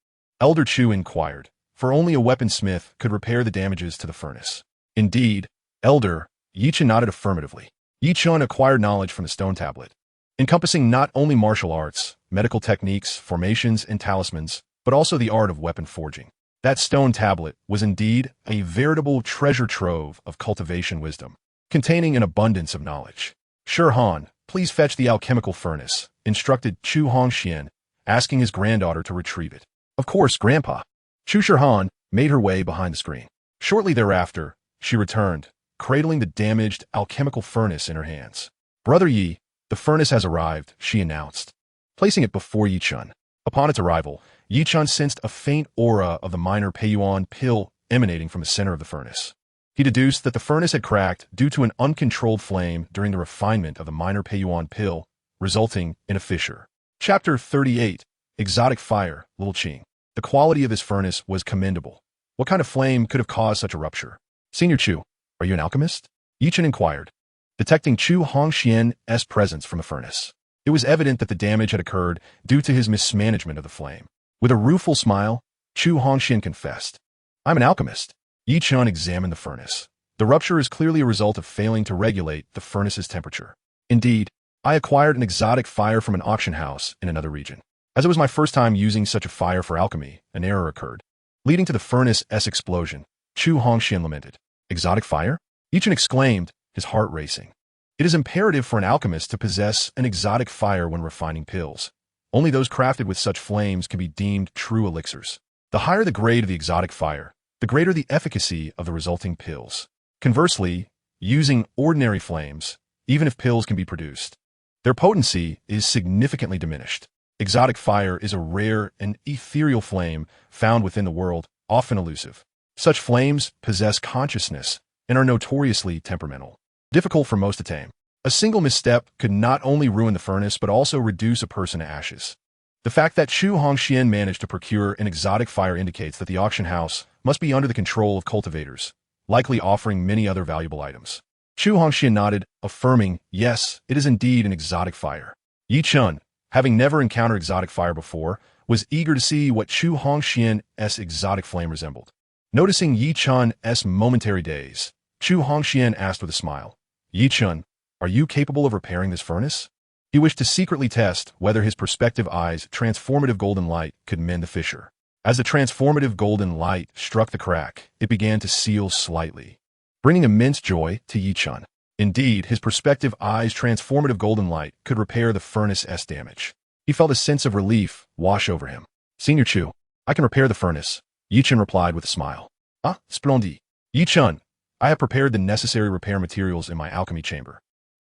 Elder Chu inquired, for only a weaponsmith could repair the damages to the furnace. Indeed, Elder, Yi Chun nodded affirmatively. Yi Chun acquired knowledge from the stone tablet, encompassing not only martial arts, medical techniques, formations, and talismans, but also the art of weapon forging. That stone tablet was indeed a veritable treasure trove of cultivation wisdom, containing an abundance of knowledge. Shirhan, please fetch the alchemical furnace, instructed Chu Hongxian, asking his granddaughter to retrieve it. Of course, Grandpa. Chu Shirhan made her way behind the screen. Shortly thereafter, she returned, cradling the damaged alchemical furnace in her hands. Brother Yi, the furnace has arrived, she announced, placing it before Yi Chun. Upon its arrival, Yi Chun sensed a faint aura of the minor Peiyuan pill emanating from the center of the furnace. He deduced that the furnace had cracked due to an uncontrolled flame during the refinement of the minor Peiyuan pill, resulting in a fissure. Chapter 38, Exotic Fire, Little Qing. The quality of this furnace was commendable. What kind of flame could have caused such a rupture? Senior Chu, are you an alchemist? Yi Chun inquired, detecting Chu Hongxian's presence from the furnace. It was evident that the damage had occurred due to his mismanagement of the flame. With a rueful smile, Chu Hongxian confessed, I'm an alchemist. Yi Chun examined the furnace. The rupture is clearly a result of failing to regulate the furnace's temperature. Indeed, I acquired an exotic fire from an auction house in another region. As it was my first time using such a fire for alchemy, an error occurred, leading to the furnace's explosion. Chu Hongxian lamented. Exotic fire? Yi Chun exclaimed, his heart racing. It is imperative for an alchemist to possess an exotic fire when refining pills. Only those crafted with such flames can be deemed true elixirs. The higher the grade of the exotic fire, the greater the efficacy of the resulting pills. Conversely, using ordinary flames, even if pills can be produced, their potency is significantly diminished. Exotic fire is a rare and ethereal flame found within the world, often elusive. Such flames possess consciousness and are notoriously temperamental, difficult for most to tame. A single misstep could not only ruin the furnace but also reduce a person to ashes. The fact that Chu Hongxian managed to procure an exotic fire indicates that the auction house must be under the control of cultivators, likely offering many other valuable items. Chu Hongxian nodded, affirming, yes, it is indeed an exotic fire. Yi Chun, having never encountered exotic fire before, was eager to see what Chu Hongxian's exotic flame resembled. Noticing Yi Chun's momentary daze, Chu Hongxian asked with a smile, Yi Chun, are you capable of repairing this furnace? He wished to secretly test whether his prospective eye's transformative golden light could mend the fissure. As the transformative golden light struck the crack, it began to seal slightly, bringing immense joy to Yi Chun. Indeed, his prospective eye's transformative golden light could repair the furnace's damage. He felt a sense of relief wash over him. Senior Chu, I can repair the furnace, Yi Chun replied with a smile. Ah, splendid. Yi Chun, I have prepared the necessary repair materials in my alchemy chamber,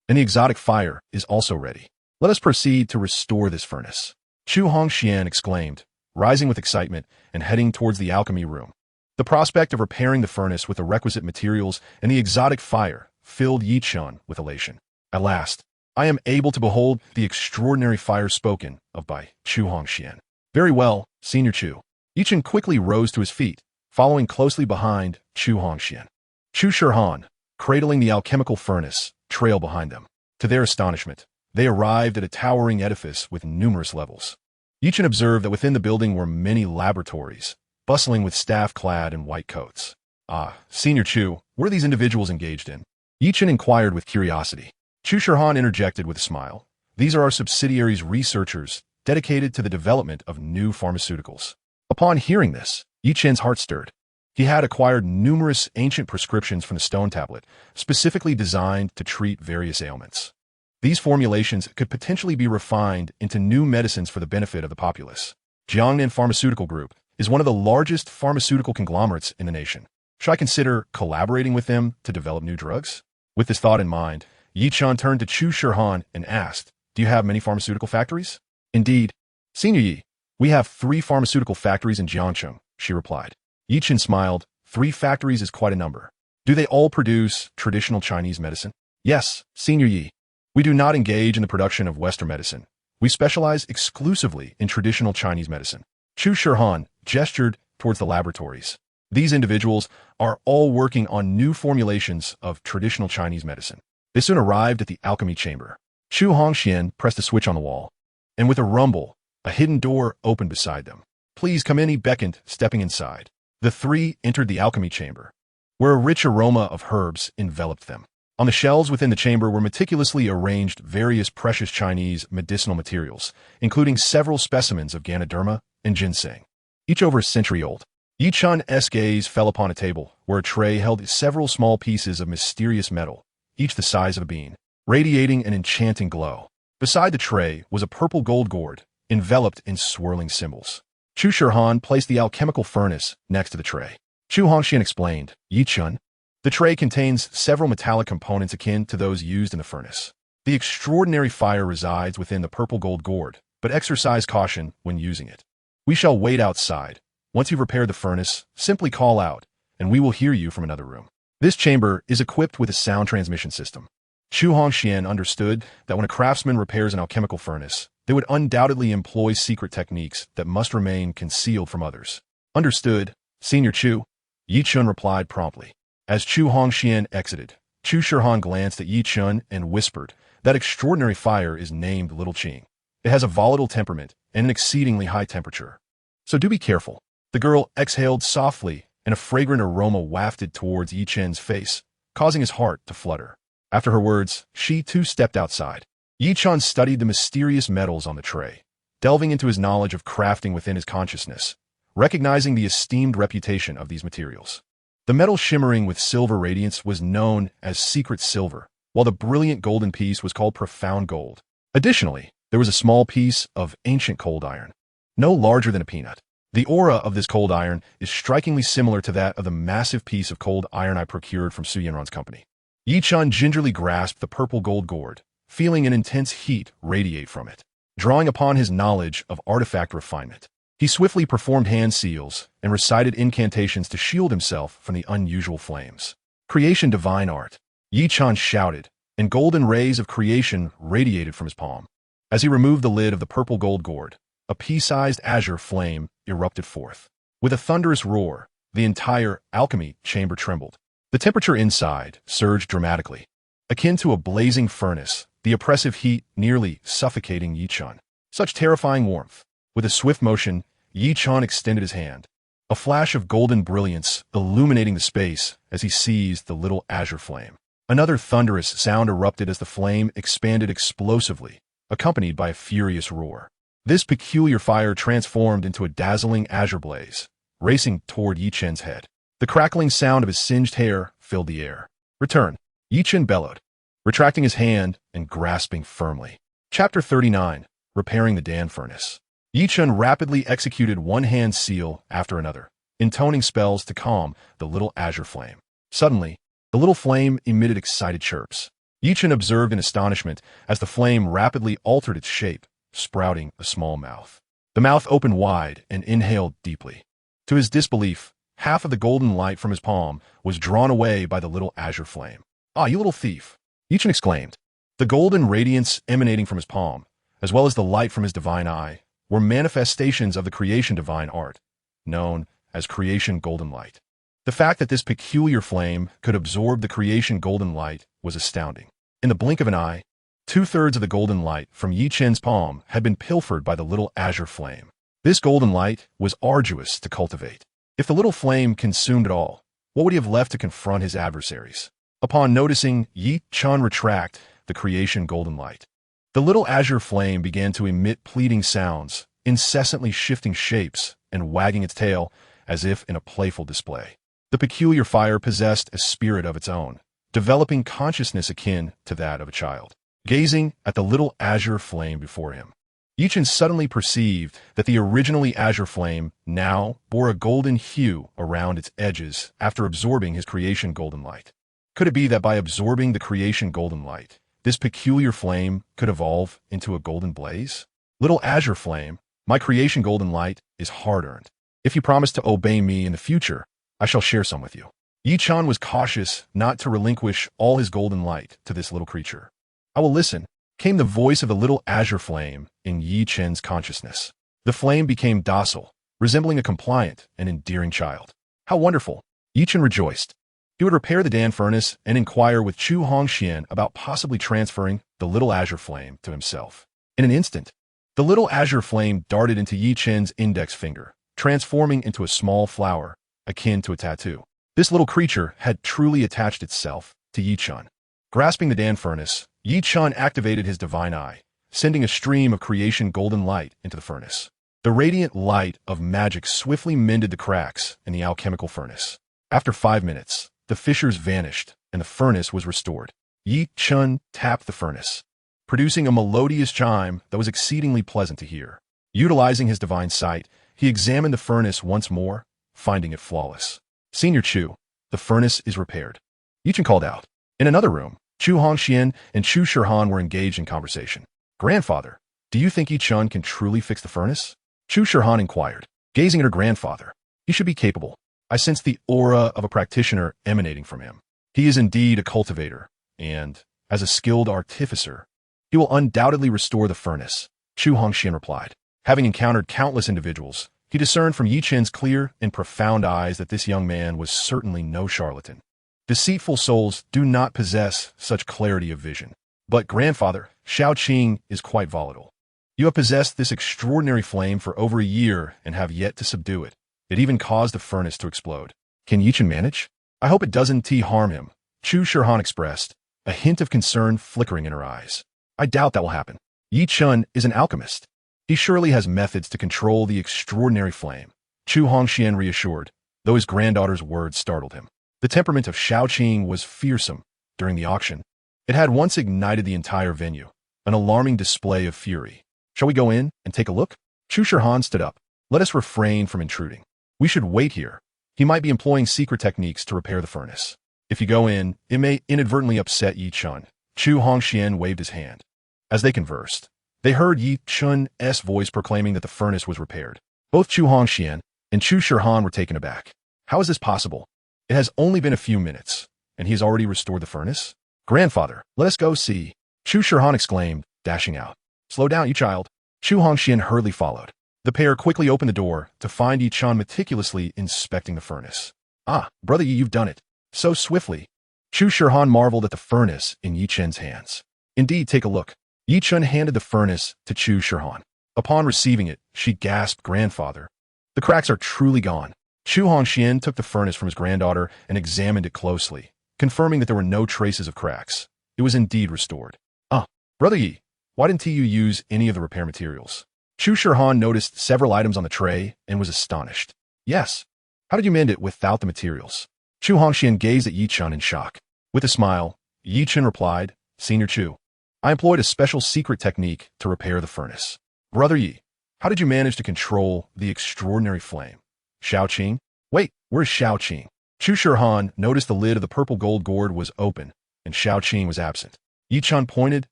and the exotic fire is also ready. Let us proceed to restore this furnace. Chu Hongxian exclaimed, rising with excitement and heading towards the alchemy room. The prospect of repairing the furnace with the requisite materials and the exotic fire filled Yi Chun with elation. At last, I am able to behold the extraordinary fire spoken of by Chu Hongxian. Very well, Senior Chu. Yi Chun quickly rose to his feet, following closely behind Chu Hongxian. Chu Shirhan, cradling the alchemical furnace, trailed behind them. To their astonishment, they arrived at a towering edifice with numerous levels. Yi Chun observed that within the building were many laboratories, bustling with staff clad in white coats. Ah, Senior Chu, what are these individuals engaged in? Yi Chun inquired with curiosity. Chu Shirhan interjected with a smile. These are our subsidiaries' researchers, dedicated to the development of new pharmaceuticals. Upon hearing this, Yi Chun's heart stirred. He had acquired numerous ancient prescriptions from the stone tablet, specifically designed to treat various ailments. These formulations could potentially be refined into new medicines for the benefit of the populace. Jiangnan Pharmaceutical Group is one of the largest pharmaceutical conglomerates in the nation. Should I consider collaborating with them to develop new drugs? With this thought in mind, Yi Chun turned to Chu Shirhan and asked, do you have many pharmaceutical factories? Indeed. Senior Yi, we have 3 pharmaceutical factories in Jiangcheng, she replied. Yi Chun smiled, 3 factories is quite a number. Do they all produce traditional Chinese medicine? Yes, Senior Yi. We do not engage in the production of Western medicine. We specialize exclusively in traditional Chinese medicine. Chu Shihan gestured towards the laboratories. These individuals are all working on new formulations of traditional Chinese medicine. They soon arrived at the alchemy chamber. Chu Hongxian pressed a switch on the wall, and with a rumble, a hidden door opened beside them. Please come in, he beckoned, stepping inside. The 3 entered the alchemy chamber, where a rich aroma of herbs enveloped them. On the shelves within the chamber were meticulously arranged various precious Chinese medicinal materials, including several specimens of Ganoderma and ginseng, each over a century old. Yi Chun's gaze fell upon a table, where a tray held several small pieces of mysterious metal, each the size of a bean, radiating an enchanting glow. Beside the tray was a purple gold gourd, enveloped in swirling symbols. Chu Shihan placed the alchemical furnace next to the tray. Chu Hongxian explained, Yi Chun, the tray contains several metallic components akin to those used in the furnace. The extraordinary fire resides within the purple gold gourd, but exercise caution when using it. We shall wait outside. Once you've repaired the furnace, simply call out, and we will hear you from another room. This chamber is equipped with a sound transmission system. Chu Hongxian understood that when a craftsman repairs an alchemical furnace, they would undoubtedly employ secret techniques that must remain concealed from others. Understood, Senior Chu, Yi Chun replied promptly. As Chu Hongxian exited, Chu Shihan glanced at Yi Chun and whispered, that extraordinary fire is named Little Qing. It has a volatile temperament and an exceedingly high temperature. So do be careful. The girl exhaled softly, and a fragrant aroma wafted towards Yi Chen's face, causing his heart to flutter. After her words, she too stepped outside. Yi Chun studied the mysterious metals on the tray, delving into his knowledge of crafting within his consciousness, recognizing the esteemed reputation of these materials. The metal shimmering with silver radiance was known as secret silver, while the brilliant golden piece was called profound gold. Additionally, there was a small piece of ancient cold iron, no larger than a peanut. The aura of this cold iron is strikingly similar to that of the massive piece of cold iron I procured from Su Yanran's company. Yi Chun gingerly grasped the purple gold gourd, feeling an intense heat radiate from it. Drawing upon his knowledge of artifact refinement, he swiftly performed hand seals and recited incantations to shield himself from the unusual flames. Creation divine art, Yi Chun shouted, and golden rays of creation radiated from his palm. As he removed the lid of the purple gold gourd, a pea-sized azure flame erupted forth. With a thunderous roar, the entire alchemy chamber trembled. The temperature inside surged dramatically, akin to a blazing furnace, the oppressive heat nearly suffocating Yi Chun. Such terrifying warmth. With a swift motion, Yi Chun extended his hand, a flash of golden brilliance illuminating the space as he seized the little azure flame. Another thunderous sound erupted as the flame expanded explosively, accompanied by a furious roar. This peculiar fire transformed into a dazzling azure blaze, racing toward Yi Chen's head. The crackling sound of his singed hair filled the air. Return, Yi Chen bellowed, retracting his hand and grasping firmly. Chapter 39, Repairing the Dan Furnace. Yi Chen rapidly executed one hand seal after another, intoning spells to calm the little azure flame. Suddenly, the little flame emitted excited chirps. Yi Chen observed in astonishment as the flame rapidly altered its shape, sprouting a small mouth. The mouth opened wide and inhaled deeply. To his disbelief, half of the golden light from his palm was drawn away by the little azure flame. "Ah, you little thief!" Yi Chen exclaimed. The golden radiance emanating from his palm, as well as the light from his divine eye, were manifestations of the creation divine art, known as creation golden light. The fact that this peculiar flame could absorb the creation golden light was astounding. In the blink of an eye, 2/3 of the golden light from Yi Chen's palm had been pilfered by the little azure flame. This golden light was arduous to cultivate. If the little flame consumed it all, what would he have left to confront his adversaries? Upon noticing Yi Chen retract the creation golden light, the little azure flame began to emit pleading sounds, incessantly shifting shapes and wagging its tail as if in a playful display. The peculiar fire possessed a spirit of its own, developing consciousness akin to that of a child. Gazing at the little azure flame before him, Yi Chen suddenly perceived that the originally azure flame now bore a golden hue around its edges after absorbing his creation golden light. Could it be that by absorbing the creation golden light, this peculiar flame could evolve into a golden blaze? Little azure flame, my creation golden light is hard-earned. If you promise to obey me in the future, I shall share some with you. Yi Chan was cautious not to relinquish all his golden light to this little creature. I will listen, came the voice of a little azure flame in Yi Chen's consciousness. The flame became docile, resembling a compliant and endearing child. How wonderful! Yi Chen rejoiced. He would repair the Dan furnace and inquire with Chu Hongxian about possibly transferring the little azure flame to himself. In an instant, the little azure flame darted into Yi Chen's index finger, transforming into a small flower, akin to a tattoo. This little creature had truly attached itself to Yi Chen. Grasping the Dan furnace, Yi Chen activated his divine eye, sending a stream of creation golden light into the furnace. The radiant light of magic swiftly mended the cracks in the alchemical furnace. After 5 minutes, the fissures vanished, and the furnace was restored. Yi Chen tapped the furnace, producing a melodious chime that was exceedingly pleasant to hear. Utilizing his divine sight, he examined the furnace once more, finding it flawless. Senior Chu, the furnace is repaired. Yi Chen called out. In another room, Chu Hongxian and Chu Shihan were engaged in conversation. Grandfather, do you think Yi Chen can truly fix the furnace? Chu Shihan inquired, gazing at her grandfather. He should be capable. I sense the aura of a practitioner emanating from him. He is indeed a cultivator, and, as a skilled artificer, he will undoubtedly restore the furnace, Chu Hongxian replied. Having encountered countless individuals, he discerned from Yi Chen's clear and profound eyes that this young man was certainly no charlatan. Deceitful souls do not possess such clarity of vision. But grandfather, Shao Qing is quite volatile. You have possessed this extraordinary flame for over a year and have yet to subdue it. It even caused the furnace to explode. Can Yi Chen manage? I hope it doesn't harm him, Chu Shihan expressed, a hint of concern flickering in her eyes. I doubt that will happen. Yi Chen is an alchemist. He surely has methods to control the extraordinary flame, Chu Hongxian reassured, though his granddaughter's words startled him. The temperament of Shao Qing was fearsome during the auction. It had once ignited the entire venue, an alarming display of fury. Shall we go in and take a look? Chu Shihan stood up. Let us refrain from intruding. We should wait here. He might be employing secret techniques to repair the furnace. If you go in, it may inadvertently upset Yi Chen. Chu Hongxian waved his hand. As they conversed, they heard Yi Chen's voice proclaiming that the furnace was repaired. Both Chu Hongxian and Chu Shihan were taken aback. How is this possible? It has only been a few minutes, and he has already restored the furnace? Grandfather, let us go see. Chu Shihan exclaimed, dashing out. Slow down, you child. Chu Hongxian hurriedly followed. The pair quickly opened the door to find Yi Chen meticulously inspecting the furnace. Ah, brother Yi, you've done it. So swiftly. Chu Shihan marveled at the furnace in Yi Chen's hands. Indeed, take a look. Yi Chen handed the furnace to Chu Shihan. Upon receiving it, she gasped, Grandfather. The cracks are truly gone. Chu Hongxian took the furnace from his granddaughter and examined it closely, confirming that there were no traces of cracks. It was indeed restored. Ah, brother Yi, why didn't you use any of the repair materials? Chu Shihan noticed several items on the tray and was astonished. Yes. How did you mend it without the materials? Chu Hongxian gazed at Yi Chen in shock. With a smile, Yi Chen replied, Senior Chu, I employed a special secret technique to repair the furnace. Brother Yi, how did you manage to control the extraordinary flame? Shao Qing? Wait, where's Shao Qing? Chu Shihan noticed the lid of the purple gold gourd was open, and Shao Qing was absent. Yi Chen pointed,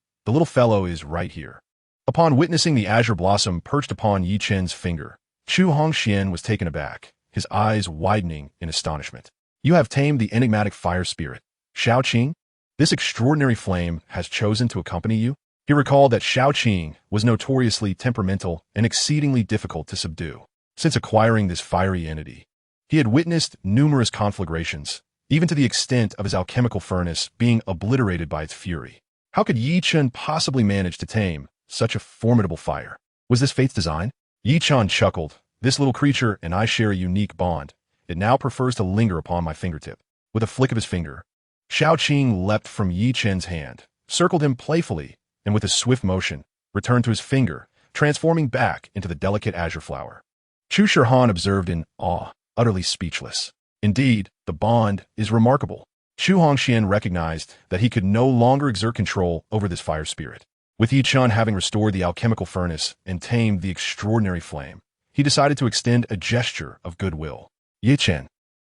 the little fellow is right here. Upon witnessing the azure blossom perched upon Yi Chen's finger, Chu Hongxian was taken aback, his eyes widening in astonishment. You have tamed the enigmatic fire spirit. Shao Qing? This extraordinary flame has chosen to accompany you? He recalled that Shao Qing was notoriously temperamental and exceedingly difficult to subdue. Since acquiring this fiery entity, he had witnessed numerous conflagrations, even to the extent of his alchemical furnace being obliterated by its fury. How could Yi Chen possibly manage to tame such a formidable fire? Was this fate's design? Yi Chen chuckled. This little creature and I share a unique bond. It now prefers to linger upon my fingertip. With a flick of his finger, Shao Qing leapt from Yi Chen's hand, circled him playfully, and with a swift motion, returned to his finger, transforming back into the delicate azure flower. Chu Shihan observed in awe, utterly speechless. Indeed, the bond is remarkable. Chu Hongxian recognized that he could no longer exert control over this fire spirit. With Yi Chen having restored the alchemical furnace and tamed the extraordinary flame, he decided to extend a gesture of goodwill. Yi Chen,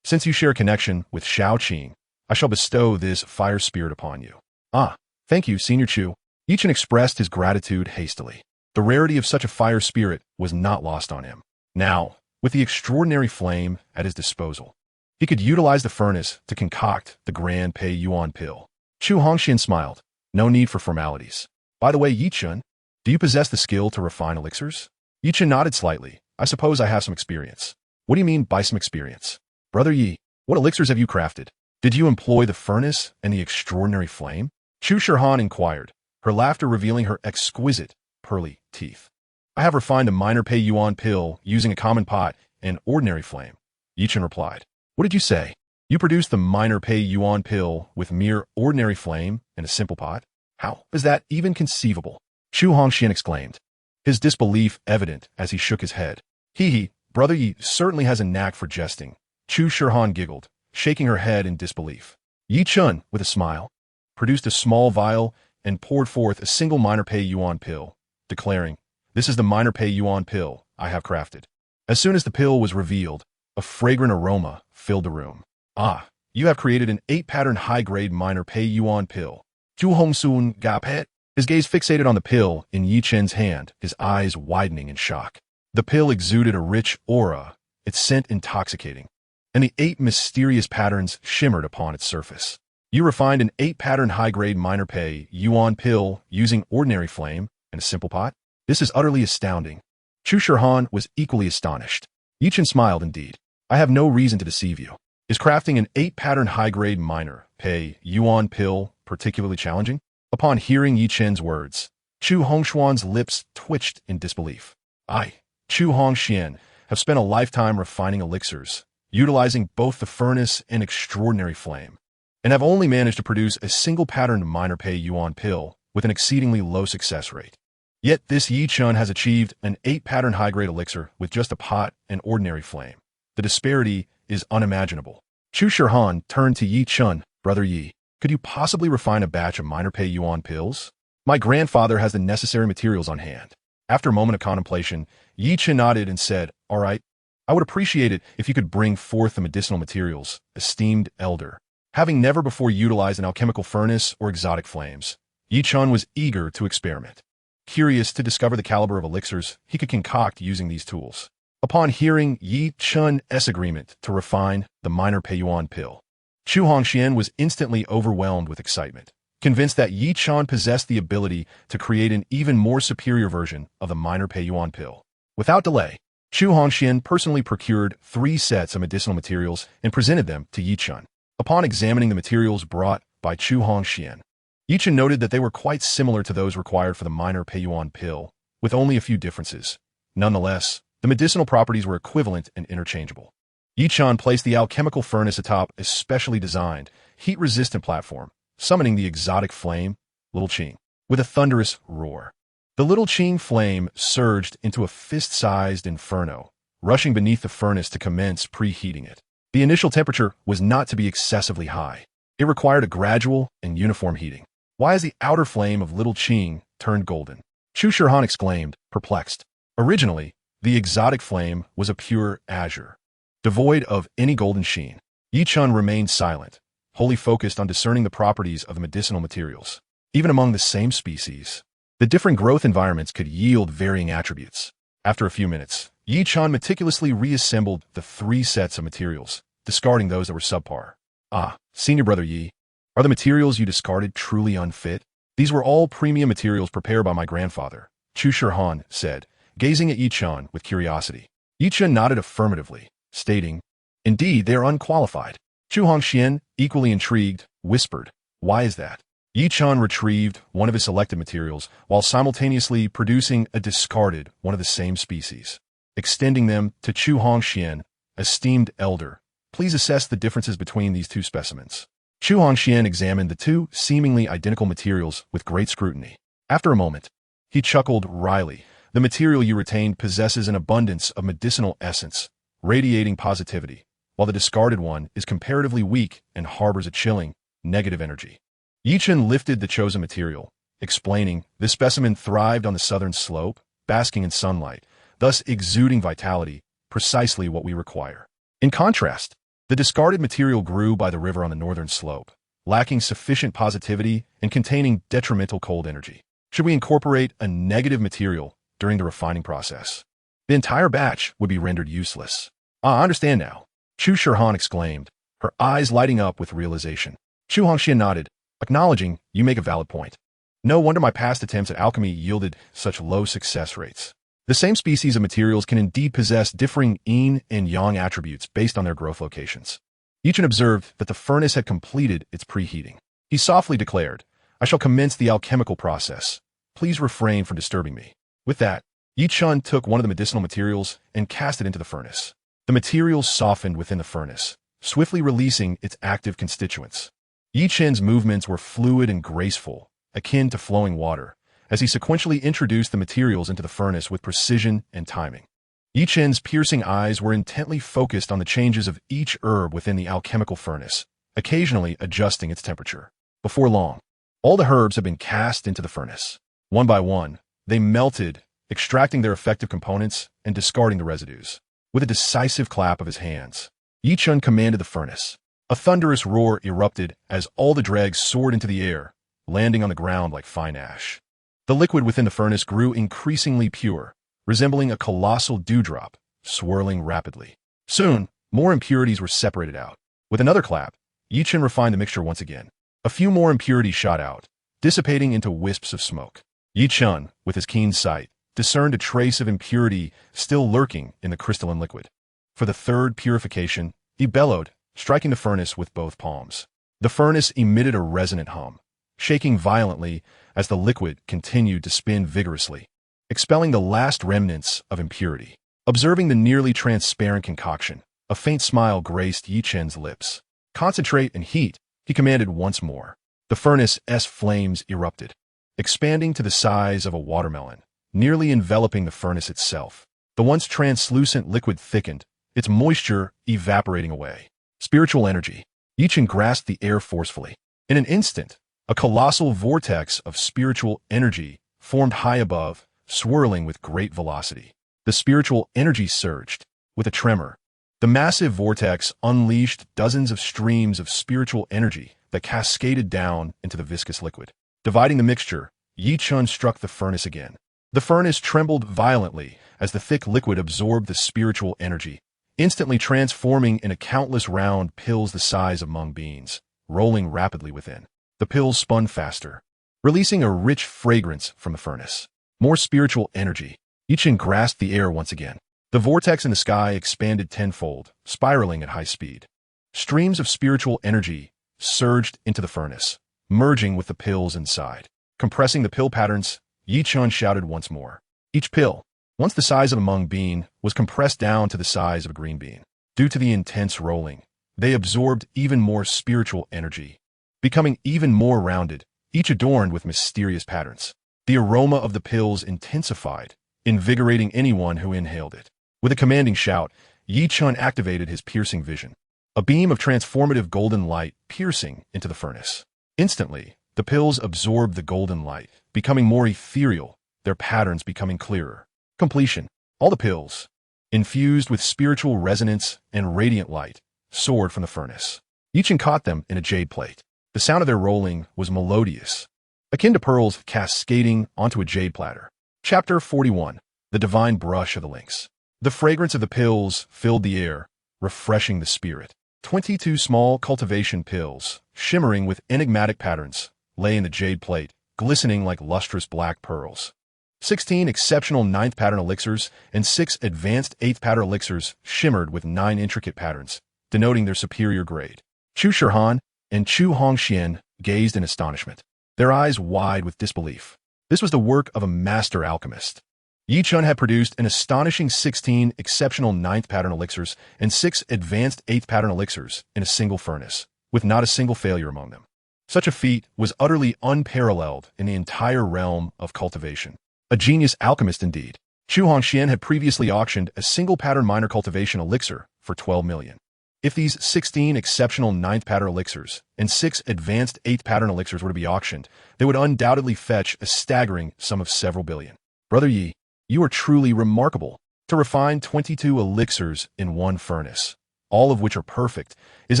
since you share a connection with Shao Qing, I shall bestow this fire spirit upon you. Ah, thank you, Senior Chu. Yi Chen expressed his gratitude hastily. The rarity of such a fire spirit was not lost on him. Now, with the extraordinary flame at his disposal, He could utilize the furnace to concoct the Grand Pei Yuan pill. Chu Hongxian smiled. No need for formalities. By the way, Yi Chun, do you possess the skill to refine elixirs? Yi Chun nodded slightly. I suppose I have some experience. What do you mean by some experience? Brother Yi, what elixirs have you crafted? Did you employ the furnace and the extraordinary flame? Chu Shirhan inquired, her laughter revealing her exquisite, pearly teeth. I have refined a minor Pei Yuan pill using a common pot and ordinary flame. Yi Chun replied. What did you say? You produced the minor Pei Yuan pill with mere ordinary flame and a simple pot? How is that even conceivable? Chu Hongxian exclaimed, his disbelief evident as he shook his head. Hee, Brother Yi certainly has a knack for jesting. Chu Shirhan giggled, shaking her head in disbelief. Yi Chun, with a smile, produced a small vial and poured forth a single minor Pei Yuan pill, declaring, this is the minor Pei Yuan pill I have crafted. As soon as the pill was revealed, a fragrant aroma filled the room. Ah, you have created an 8-pattern high-grade minor Pei Yuan pill. Chu Hongsun Gapet, his gaze fixated on the pill in Yi Chen's hand, his eyes widening in shock. The pill exuded a rich aura, its scent intoxicating, and the 8 mysterious patterns shimmered upon its surface. You refined an 8-pattern high-grade minor Pei Yuan pill using ordinary flame and a simple pot? This is utterly astounding. Chu Shirhan was equally astonished. Yi Chen smiled indeed. I have no reason to deceive you. Is crafting an 8-pattern high-grade minor Pei Yuan pill particularly challenging? Upon hearing Yi Chen's words, Chu Hongxuan's lips twitched in disbelief. I, Chu Hongxian, have spent a lifetime refining elixirs, utilizing both the furnace and extraordinary flame, and have only managed to produce a single-patterned minor Pei Yuan pill with an exceedingly low success rate. Yet this Yi Chun has achieved an 8-pattern high-grade elixir with just a pot and ordinary flame. The disparity is unimaginable. Chu Shirhan turned to Yi Chun. Brother Yi, could you possibly refine a batch of minor Pei Yuan pills? My grandfather has the necessary materials on hand. After a moment of contemplation, Yi Chun nodded and said, all right, I would appreciate it if you could bring forth the medicinal materials, esteemed elder. Having never before utilized an alchemical furnace or exotic flames, Yi Chun was eager to experiment. Curious to discover the caliber of elixirs he could concoct using these tools. Upon hearing Yi Chun's agreement to refine the minor Pei Yuan pill, Chu Hongxian was instantly overwhelmed with excitement, convinced that Yi Chun possessed the ability to create an even more superior version of the minor Pei Yuan pill. Without delay, Chu Hongxian personally procured 3 sets of medicinal materials and presented them to Yi Chun. Upon examining the materials brought by Chu Hongxian, Yi Chun noted that they were quite similar to those required for the minor Pei Yuan pill, with only a few differences. Nonetheless, the medicinal properties were equivalent and interchangeable. Yi Chun placed the alchemical furnace atop a specially designed, heat-resistant platform, summoning the exotic flame, Little Qing, with a thunderous roar. The Little Qing flame surged into a fist-sized inferno, rushing beneath the furnace to commence preheating it. The initial temperature was not to be excessively high. It required a gradual and uniform heating. Why has the outer flame of Little Qing turned golden? Chu Shirhan exclaimed, perplexed. Originally, the exotic flame was a pure azure, devoid of any golden sheen. Yi Chun remained silent, wholly focused on discerning the properties of the medicinal materials. Even among the same species, the different growth environments could yield varying attributes. After a few minutes, Yi Chun meticulously reassembled the 3 sets of materials, discarding those that were subpar. Ah, Senior Brother Yi, are the materials you discarded truly unfit? These were all premium materials prepared by my grandfather, Chu Shirhan said, gazing at Yi Chun with curiosity. Yi Chun nodded affirmatively, stating, indeed, they are unqualified. Chu Hongxian, equally intrigued, whispered, why is that? Yi Chun retrieved one of his selected materials while simultaneously producing a discarded one of the same species. Extending them to Chu Hongxian, esteemed elder, please assess the differences between these 2 specimens. Chu Hongxian examined the 2 seemingly identical materials with great scrutiny. After a moment, he chuckled wryly. The material you retained possesses an abundance of medicinal essence, radiating positivity, while the discarded one is comparatively weak and harbors a chilling, negative energy. Yi Chun lifted the chosen material, explaining, this specimen thrived on the southern slope, basking in sunlight, thus exuding vitality, precisely what we require. In contrast, the discarded material grew by the river on the northern slope, lacking sufficient positivity and containing detrimental cold energy. Should we incorporate a negative material during the refining process, the entire batch would be rendered useless. I understand now. Chu Shirhan exclaimed, her eyes lighting up with realization. Chu Hongxian nodded, acknowledging, you make a valid point. No wonder my past attempts at alchemy yielded such low success rates. The same species of materials can indeed possess differing yin and yang attributes based on their growth locations. Yichen observed that the furnace had completed its preheating. He softly declared, I shall commence the alchemical process. Please refrain from disturbing me. With that, Yi Chun took one of the medicinal materials and cast it into the furnace. The materials softened within the furnace, swiftly releasing its active constituents. Yi Chen's movements were fluid and graceful, akin to flowing water, as he sequentially introduced the materials into the furnace with precision and timing. Yi Chen's piercing eyes were intently focused on the changes of each herb within the alchemical furnace, occasionally adjusting its temperature. Before long, all the herbs had been cast into the furnace. One by one, they melted, extracting their effective components and discarding the residues. With a decisive clap of his hands, Yi Chun commanded the furnace. A thunderous roar erupted as all the dregs soared into the air, landing on the ground like fine ash. The liquid within the furnace grew increasingly pure, resembling a colossal dewdrop, swirling rapidly. Soon, more impurities were separated out. With another clap, Yi Chun refined the mixture once again. A few more impurities shot out, dissipating into wisps of smoke. Yi Chun, with his keen sight, discerned a trace of impurity still lurking in the crystalline liquid. For the third purification, he bellowed, striking the furnace with both palms. The furnace emitted a resonant hum, shaking violently as the liquid continued to spin vigorously, expelling the last remnants of impurity. Observing the nearly transparent concoction, a faint smile graced Yi Chen's lips. Concentrate and heat, he commanded once more. The furnace's flames erupted, expanding to the size of a watermelon, nearly enveloping the furnace itself. The once translucent liquid thickened, its moisture evaporating away. Spiritual energy. Yi Chen grasped the air forcefully. In an instant, a colossal vortex of spiritual energy formed high above, swirling with great velocity. The spiritual energy surged. With a tremor, the massive vortex unleashed dozens of streams of spiritual energy that cascaded down into the viscous liquid. Dividing the mixture, Yi Chun struck the furnace again. The furnace trembled violently as the thick liquid absorbed the spiritual energy, instantly transforming into countless round pills the size of mung beans, rolling rapidly within. The pills spun faster, releasing a rich fragrance from the furnace. More spiritual energy. Yi Chen grasped the air once again. The vortex in the sky expanded tenfold, spiraling at high speed. Streams of spiritual energy surged into the furnace, merging with the pills inside. Compressing the pill patterns, Yi Chun shouted once more. Each pill, once the size of a mung bean, was compressed down to the size of a green bean. Due to the intense rolling, they absorbed even more spiritual energy, becoming even more rounded, each adorned with mysterious patterns. The aroma of the pills intensified, invigorating anyone who inhaled it. With a commanding shout, Yi Chun activated his piercing vision. A beam of transformative golden light piercing into the furnace. Instantly, the pills absorbed the golden light, becoming more ethereal, their patterns becoming clearer. Completion. All the pills, infused with spiritual resonance and radiant light, soared from the furnace. Yi Chun caught them in a jade plate. The sound of their rolling was melodious, akin to pearls cascading onto a jade platter. Chapter 41. The Divine Brush of the Lynx. The fragrance of the pills filled the air, refreshing the spirit. 22 small cultivation pills, shimmering with enigmatic patterns, lay in the jade plate, glistening like lustrous black pearls. 16 exceptional 9th pattern elixirs and 6 advanced 8th pattern elixirs shimmered with 9 intricate patterns, denoting their superior grade. Chu Shirhan and Chu Hongxian gazed in astonishment, their eyes wide with disbelief. This was the work of a master alchemist. Yi Chun had produced an astonishing 16 exceptional 9th pattern elixirs and 6 advanced 8th pattern elixirs in a single furnace, with not a single failure among them. Such a feat was utterly unparalleled in the entire realm of cultivation. A genius alchemist indeed. Chu Hongxian had previously auctioned a single pattern minor cultivation elixir for 12 million. If these 16 exceptional 9th pattern elixirs and 6 advanced 8th pattern elixirs were to be auctioned, they would undoubtedly fetch a staggering sum of several billion. Brother Yi, you are truly remarkable. To refine 22 elixirs in one furnace, all of which are perfect, is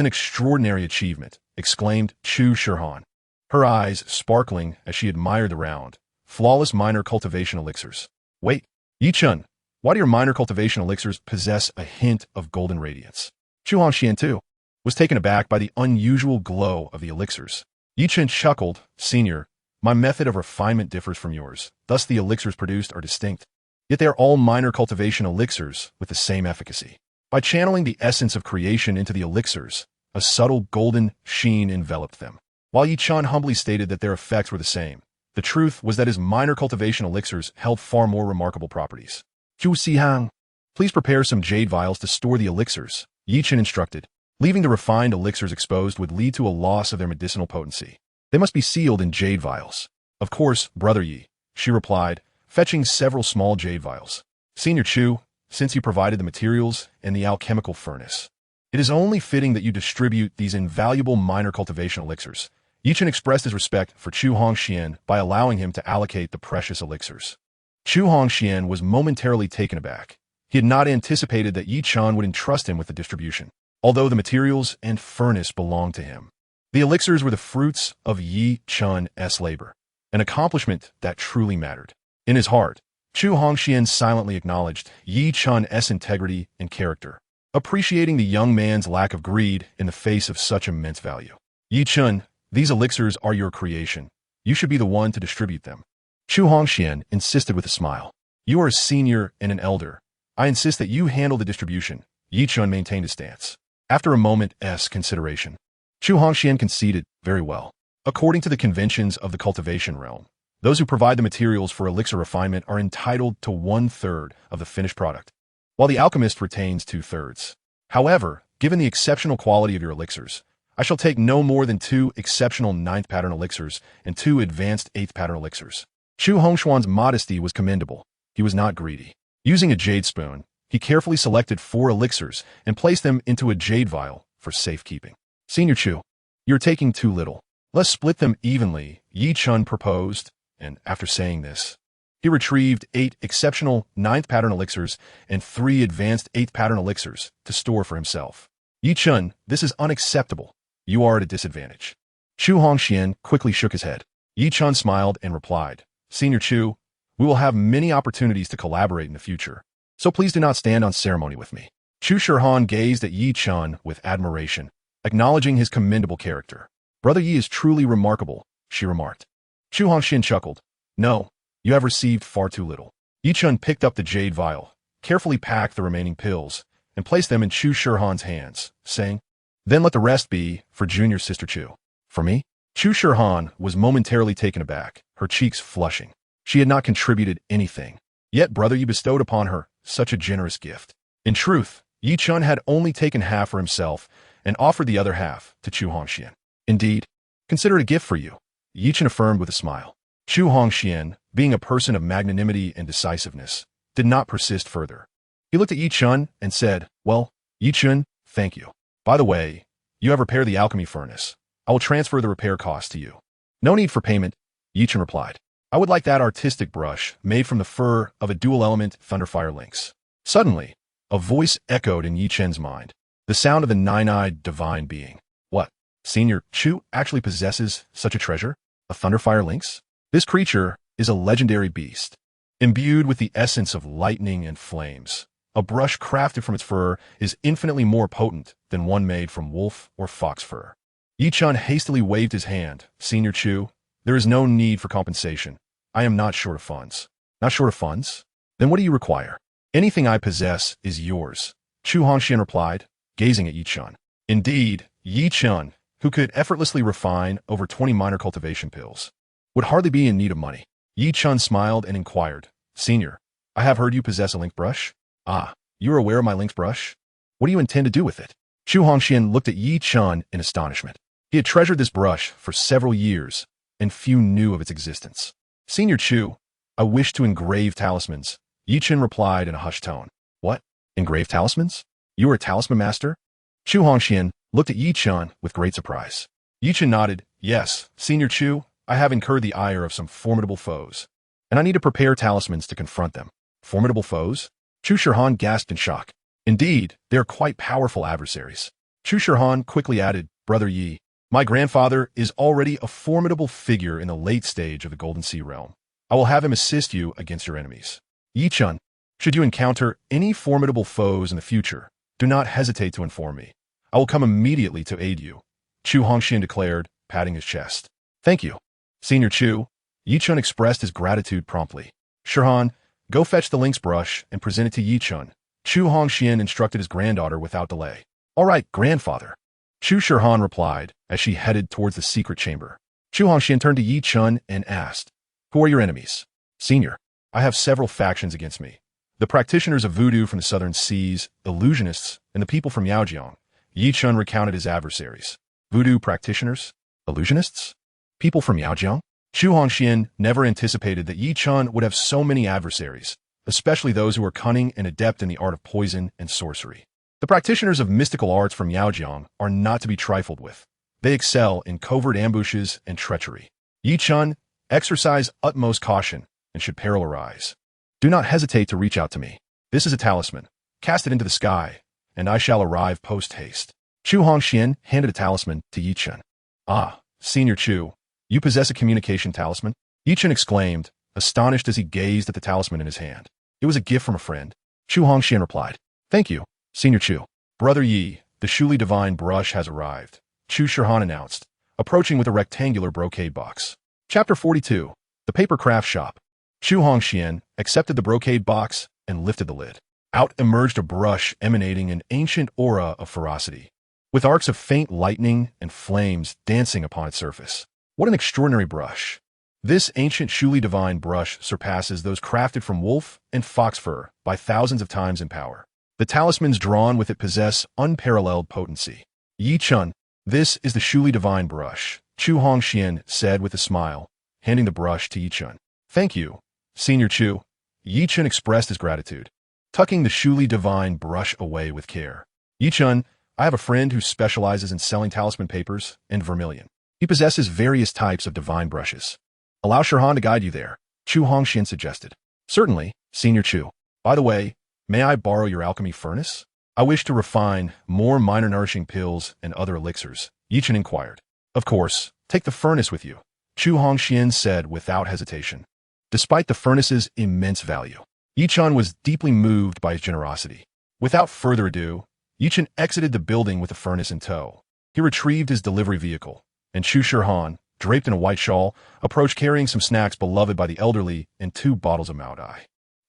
an extraordinary achievement, exclaimed Chu Shirhan, her eyes sparkling as she admired the round, flawless minor cultivation elixirs. Wait, Yi Chun, why do your minor cultivation elixirs possess a hint of golden radiance? Chu Hongxian, too, was taken aback by the unusual glow of the elixirs. Yi Chen chuckled, "Senior, my method of refinement differs from yours, thus the elixirs produced are distinct. Yet they are all minor cultivation elixirs with the same efficacy. By channeling the essence of creation into the elixirs, a subtle golden sheen enveloped them." While Yi Chen humbly stated that their effects were the same, the truth was that his minor cultivation elixirs held far more remarkable properties. "Chu Xihang, please prepare some jade vials to store the elixirs," Yi Chen instructed. Leaving the refined elixirs exposed would lead to a loss of their medicinal potency. They must be sealed in jade vials. "Of course, Brother Yi," she replied, fetching several small jade vials. "Senior Chu, since you provided the materials and the alchemical furnace, it is only fitting that you distribute these invaluable minor cultivation elixirs." Yi Chen expressed his respect for Chu Hongxian by allowing him to allocate the precious elixirs. Chu Hongxian was momentarily taken aback. He had not anticipated that Yi Chen would entrust him with the distribution, although the materials and furnace belonged to him. The elixirs were the fruits of Yi Chen's labor, an accomplishment that truly mattered. In his heart, Chu Hongxian silently acknowledged Yi Chen's integrity and character, appreciating the young man's lack of greed in the face of such immense value. "Yi Chen, these elixirs are your creation. You should be the one to distribute them." Chu Hongxian insisted with a smile. "You are a senior and an elder. I insist that you handle the distribution." Yi Chen maintained his stance. After a moment's consideration, Chu Hongxian conceded, "Very well. According to the conventions of the cultivation realm, those who provide the materials for elixir refinement are entitled to 1/3 of the finished product, while the alchemist retains 2/3. However, given the exceptional quality of your elixirs, I shall take no more than 2 exceptional 9th pattern elixirs and 2 advanced 8th pattern elixirs." Chu Hongxuan's modesty was commendable. He was not greedy. Using a jade spoon, he carefully selected 4 elixirs and placed them into a jade vial for safekeeping. "Senior Chu, you're taking too little. Let's split them evenly," Yi Chen proposed, and after saying this, he retrieved 8 exceptional 9th pattern elixirs and 3 advanced 8th pattern elixirs to store for himself. "Yi Chen, this is unacceptable. You are at a disadvantage." Chu Hongxian quickly shook his head. Yi Chen smiled and replied, "Senior Chu, we will have many opportunities to collaborate in the future, so please do not stand on ceremony with me." Chu Shihan gazed at Yi Chen with admiration, acknowledging his commendable character. "Brother Yi is truly remarkable," she remarked. Chu Hongxian chuckled. "No, you have received far too little." Yi Chen picked up the jade vial, carefully packed the remaining pills, and placed them in Chu Shihan's hands, saying, "Then let the rest be for junior sister Chu." "For me?" Chu Shihan was momentarily taken aback, her cheeks flushing. She had not contributed anything, yet Brother Yi bestowed upon her such a generous gift. In truth, Yi Chen had only taken half for himself and offered the other half to Chu Hongxian. "Indeed, consider it a gift for you," Yi Chen affirmed with a smile. Chu Hongxian, being a person of magnanimity and decisiveness, did not persist further. He looked at Yi Chen and said, "Well, Yi Chen, thank you. By the way, you have repaired the alchemy furnace. I will transfer the repair cost to you." "No need for payment," Yi Chen replied. "I would like that artistic brush made from the fur of a dual-element thunderfire lynx." Suddenly, a voice echoed in Yi Chen's mind, the sound of the nine-eyed divine being. "What? Senior Chu actually possesses such a treasure? A thunderfire lynx? This creature is a legendary beast, imbued with the essence of lightning and flames. A brush crafted from its fur is infinitely more potent than one made from wolf or fox fur." Yi Chen hastily waved his hand. "Senior Chu, there is no need for compensation. I am not short of funds." "Not short of funds? Then what do you require?" "Anything I possess is yours," Chu Hongxian replied, gazing at Yi Chen. Indeed, Yi Chen, who could effortlessly refine over 20 minor cultivation pills, would hardly be in need of money. Yi Chen smiled and inquired, "Senior, I have heard you possess a link brush?" "Ah, you are aware of my lynx brush? What do you intend to do with it?" Chu Hongxian looked at Yi Chen in astonishment. He had treasured this brush for several years, and few knew of its existence. "Senior Chu, I wish to engrave talismans," Yi Chen replied in a hushed tone. "What? Engrave talismans? You are a talisman master?" Chu Hongxian looked at Yi Chen with great surprise. Yi Chen nodded. "Yes, Senior Chu, I have incurred the ire of some formidable foes, and I need to prepare talismans to confront them." "Formidable foes?" Chu Shihan gasped in shock. "Indeed, they are quite powerful adversaries." Chu Shihan quickly added, "Brother Yi, my grandfather is already a formidable figure in the late stage of the Golden Sea realm. I will have him assist you against your enemies. Yi Chen, should you encounter any formidable foes in the future, do not hesitate to inform me. I will come immediately to aid you, Chu Hongxian declared, patting his chest. Thank you, Senior Chu. Yi Chun expressed his gratitude promptly. Shirhan, go fetch the lynx brush and present it to Yi Chun. Chu Hongxian instructed his granddaughter without delay. All right, grandfather. Chu Shirhan replied as she headed towards the secret chamber. Chu Hongxian turned to Yi Chun and asked, Who are your enemies? Senior, I have several factions against me. The practitioners of voodoo from the southern seas, illusionists, and the people from Yaojiang. Yi Chun recounted his adversaries. Voodoo practitioners? Illusionists? People from Yaojiang? Chu Hongxian never anticipated that Yi Chun would have so many adversaries, especially those who are cunning and adept in the art of poison and sorcery. The practitioners of mystical arts from Yaojiang are not to be trifled with. They excel in covert ambushes and treachery. Yi Chun, exercise utmost caution, and should peril arise, do not hesitate to reach out to me. This is a talisman. Cast it into the sky, and I shall arrive post-haste. Chu Hongxian handed a talisman to Yi Chun. Ah, Senior Chu, you possess a communication talisman? Yi Chun exclaimed, astonished as he gazed at the talisman in his hand. It was a gift from a friend. Chu Hongxian replied, Thank you, Senior Chu. Brother Yi, the Shuli divine brush has arrived, Chu Shirhan announced, approaching with a rectangular brocade box. Chapter 42, The Paper Craft Shop. Chu Hongxian accepted the brocade box and lifted the lid. Out emerged a brush emanating an ancient aura of ferocity, with arcs of faint lightning and flames dancing upon its surface. What an extraordinary brush! This ancient Shuli divine brush surpasses those crafted from wolf and fox fur by thousands of times in power. The talismans drawn with it possess unparalleled potency. Yi Chun, this is the Shuli divine brush, Chu Hongxian said with a smile, handing the brush to Yi Chun. Thank you, Senior Chu. Yi Chun expressed his gratitude, tucking the Shuli divine brush away with care. Yi Chun, I have a friend who specializes in selling talisman papers and vermilion. He possesses various types of divine brushes. Allow Shirhan to guide you there, Chu Hongxian suggested. Certainly, Senior Chu. By the way, may I borrow your alchemy furnace? I wish to refine more minor nourishing pills and other elixirs, Yi Chun inquired. Of course, take the furnace with you, Chu Hongxian said without hesitation. Despite the furnace's immense value, Yi Chun was deeply moved by his generosity. Without further ado, Yi Chun exited the building with the furnace in tow. He retrieved his delivery vehicle, and Chu Shirhan, draped in a white shawl, approached carrying some snacks beloved by the elderly and 2 bottles of Maodai.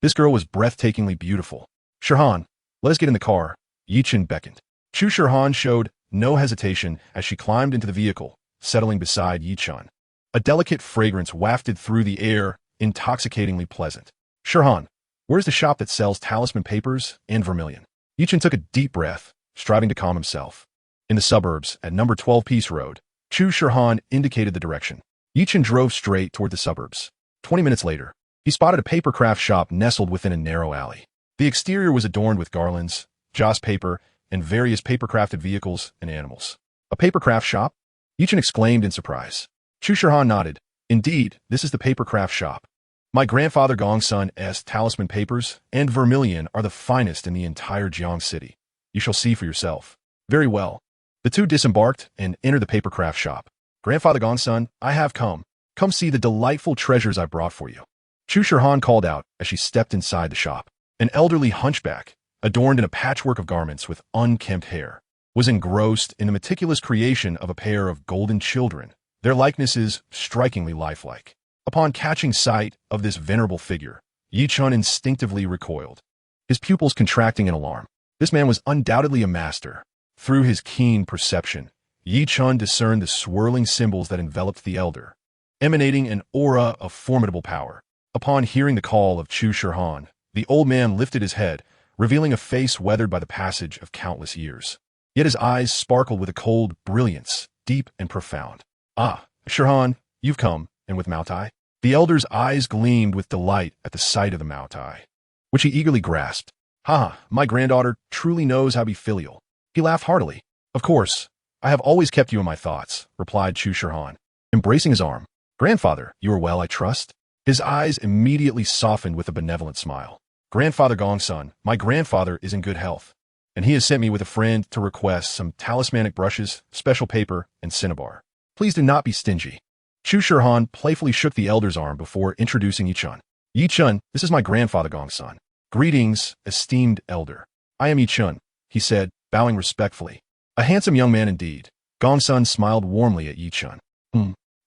This girl was breathtakingly beautiful. Shirhan, let us get in the car, Yi Chun beckoned. Chu Shirhan showed no hesitation as she climbed into the vehicle, settling beside Yi Chun. A delicate fragrance wafted through the air, intoxicatingly pleasant. Shirhan, where's the shop that sells talisman papers and vermilion? Yi Chun took a deep breath, striving to calm himself. In the suburbs, at number 12 Peace Road, Chu Shirhan indicated the direction. Yi Chun drove straight toward the suburbs. 20 minutes later, he spotted a papercraft shop nestled within a narrow alley. The exterior was adorned with garlands, joss paper, and various paper-crafted vehicles and animals. A papercraft shop? Yi Chun exclaimed in surprise. Chu Shirhan nodded. Indeed, this is the papercraft shop. My grandfather Gongsun's talisman papers and vermilion are the finest in the entire Jiang city. You shall see for yourself. Very well. The two disembarked and entered the papercraft shop. Grandfather Gongsun, I have come. Come see the delightful treasures I brought for you. Chu Shirhan called out as she stepped inside the shop. An elderly hunchback, adorned in a patchwork of garments with unkempt hair, was engrossed in the meticulous creation of a pair of golden children, their likenesses strikingly lifelike. Upon catching sight of this venerable figure, Yi Chun instinctively recoiled, his pupils contracting in alarm. This man was undoubtedly a master. Through his keen perception, Yi Chun discerned the swirling symbols that enveloped the elder, emanating an aura of formidable power. Upon hearing the call of Chu Shirhan, the old man lifted his head, revealing a face weathered by the passage of countless years. Yet his eyes sparkled with a cold brilliance, deep and profound. Ah, Shirhan, you've come, and with Maotai? The elder's eyes gleamed with delight at the sight of the Maotai, which he eagerly grasped. Ha, my granddaughter truly knows how to be filial. He laughed heartily. Of course, I have always kept you in my thoughts, replied Chu Shirhan, embracing his arm. Grandfather, you are well, I trust? His eyes immediately softened with a benevolent smile. Grandfather Gongsun, my grandfather is in good health, and he has sent me with a friend to request some talismanic brushes, special paper, and cinnabar. Please do not be stingy. Chu Shirhan playfully shook the elder's arm before introducing Yi Chun. Yi Chun, this is my grandfather Gongsun. Greetings, esteemed elder. I am Yi Chun, he said, bowing respectfully. A handsome young man indeed. Gongsun smiled warmly at Yi Chen.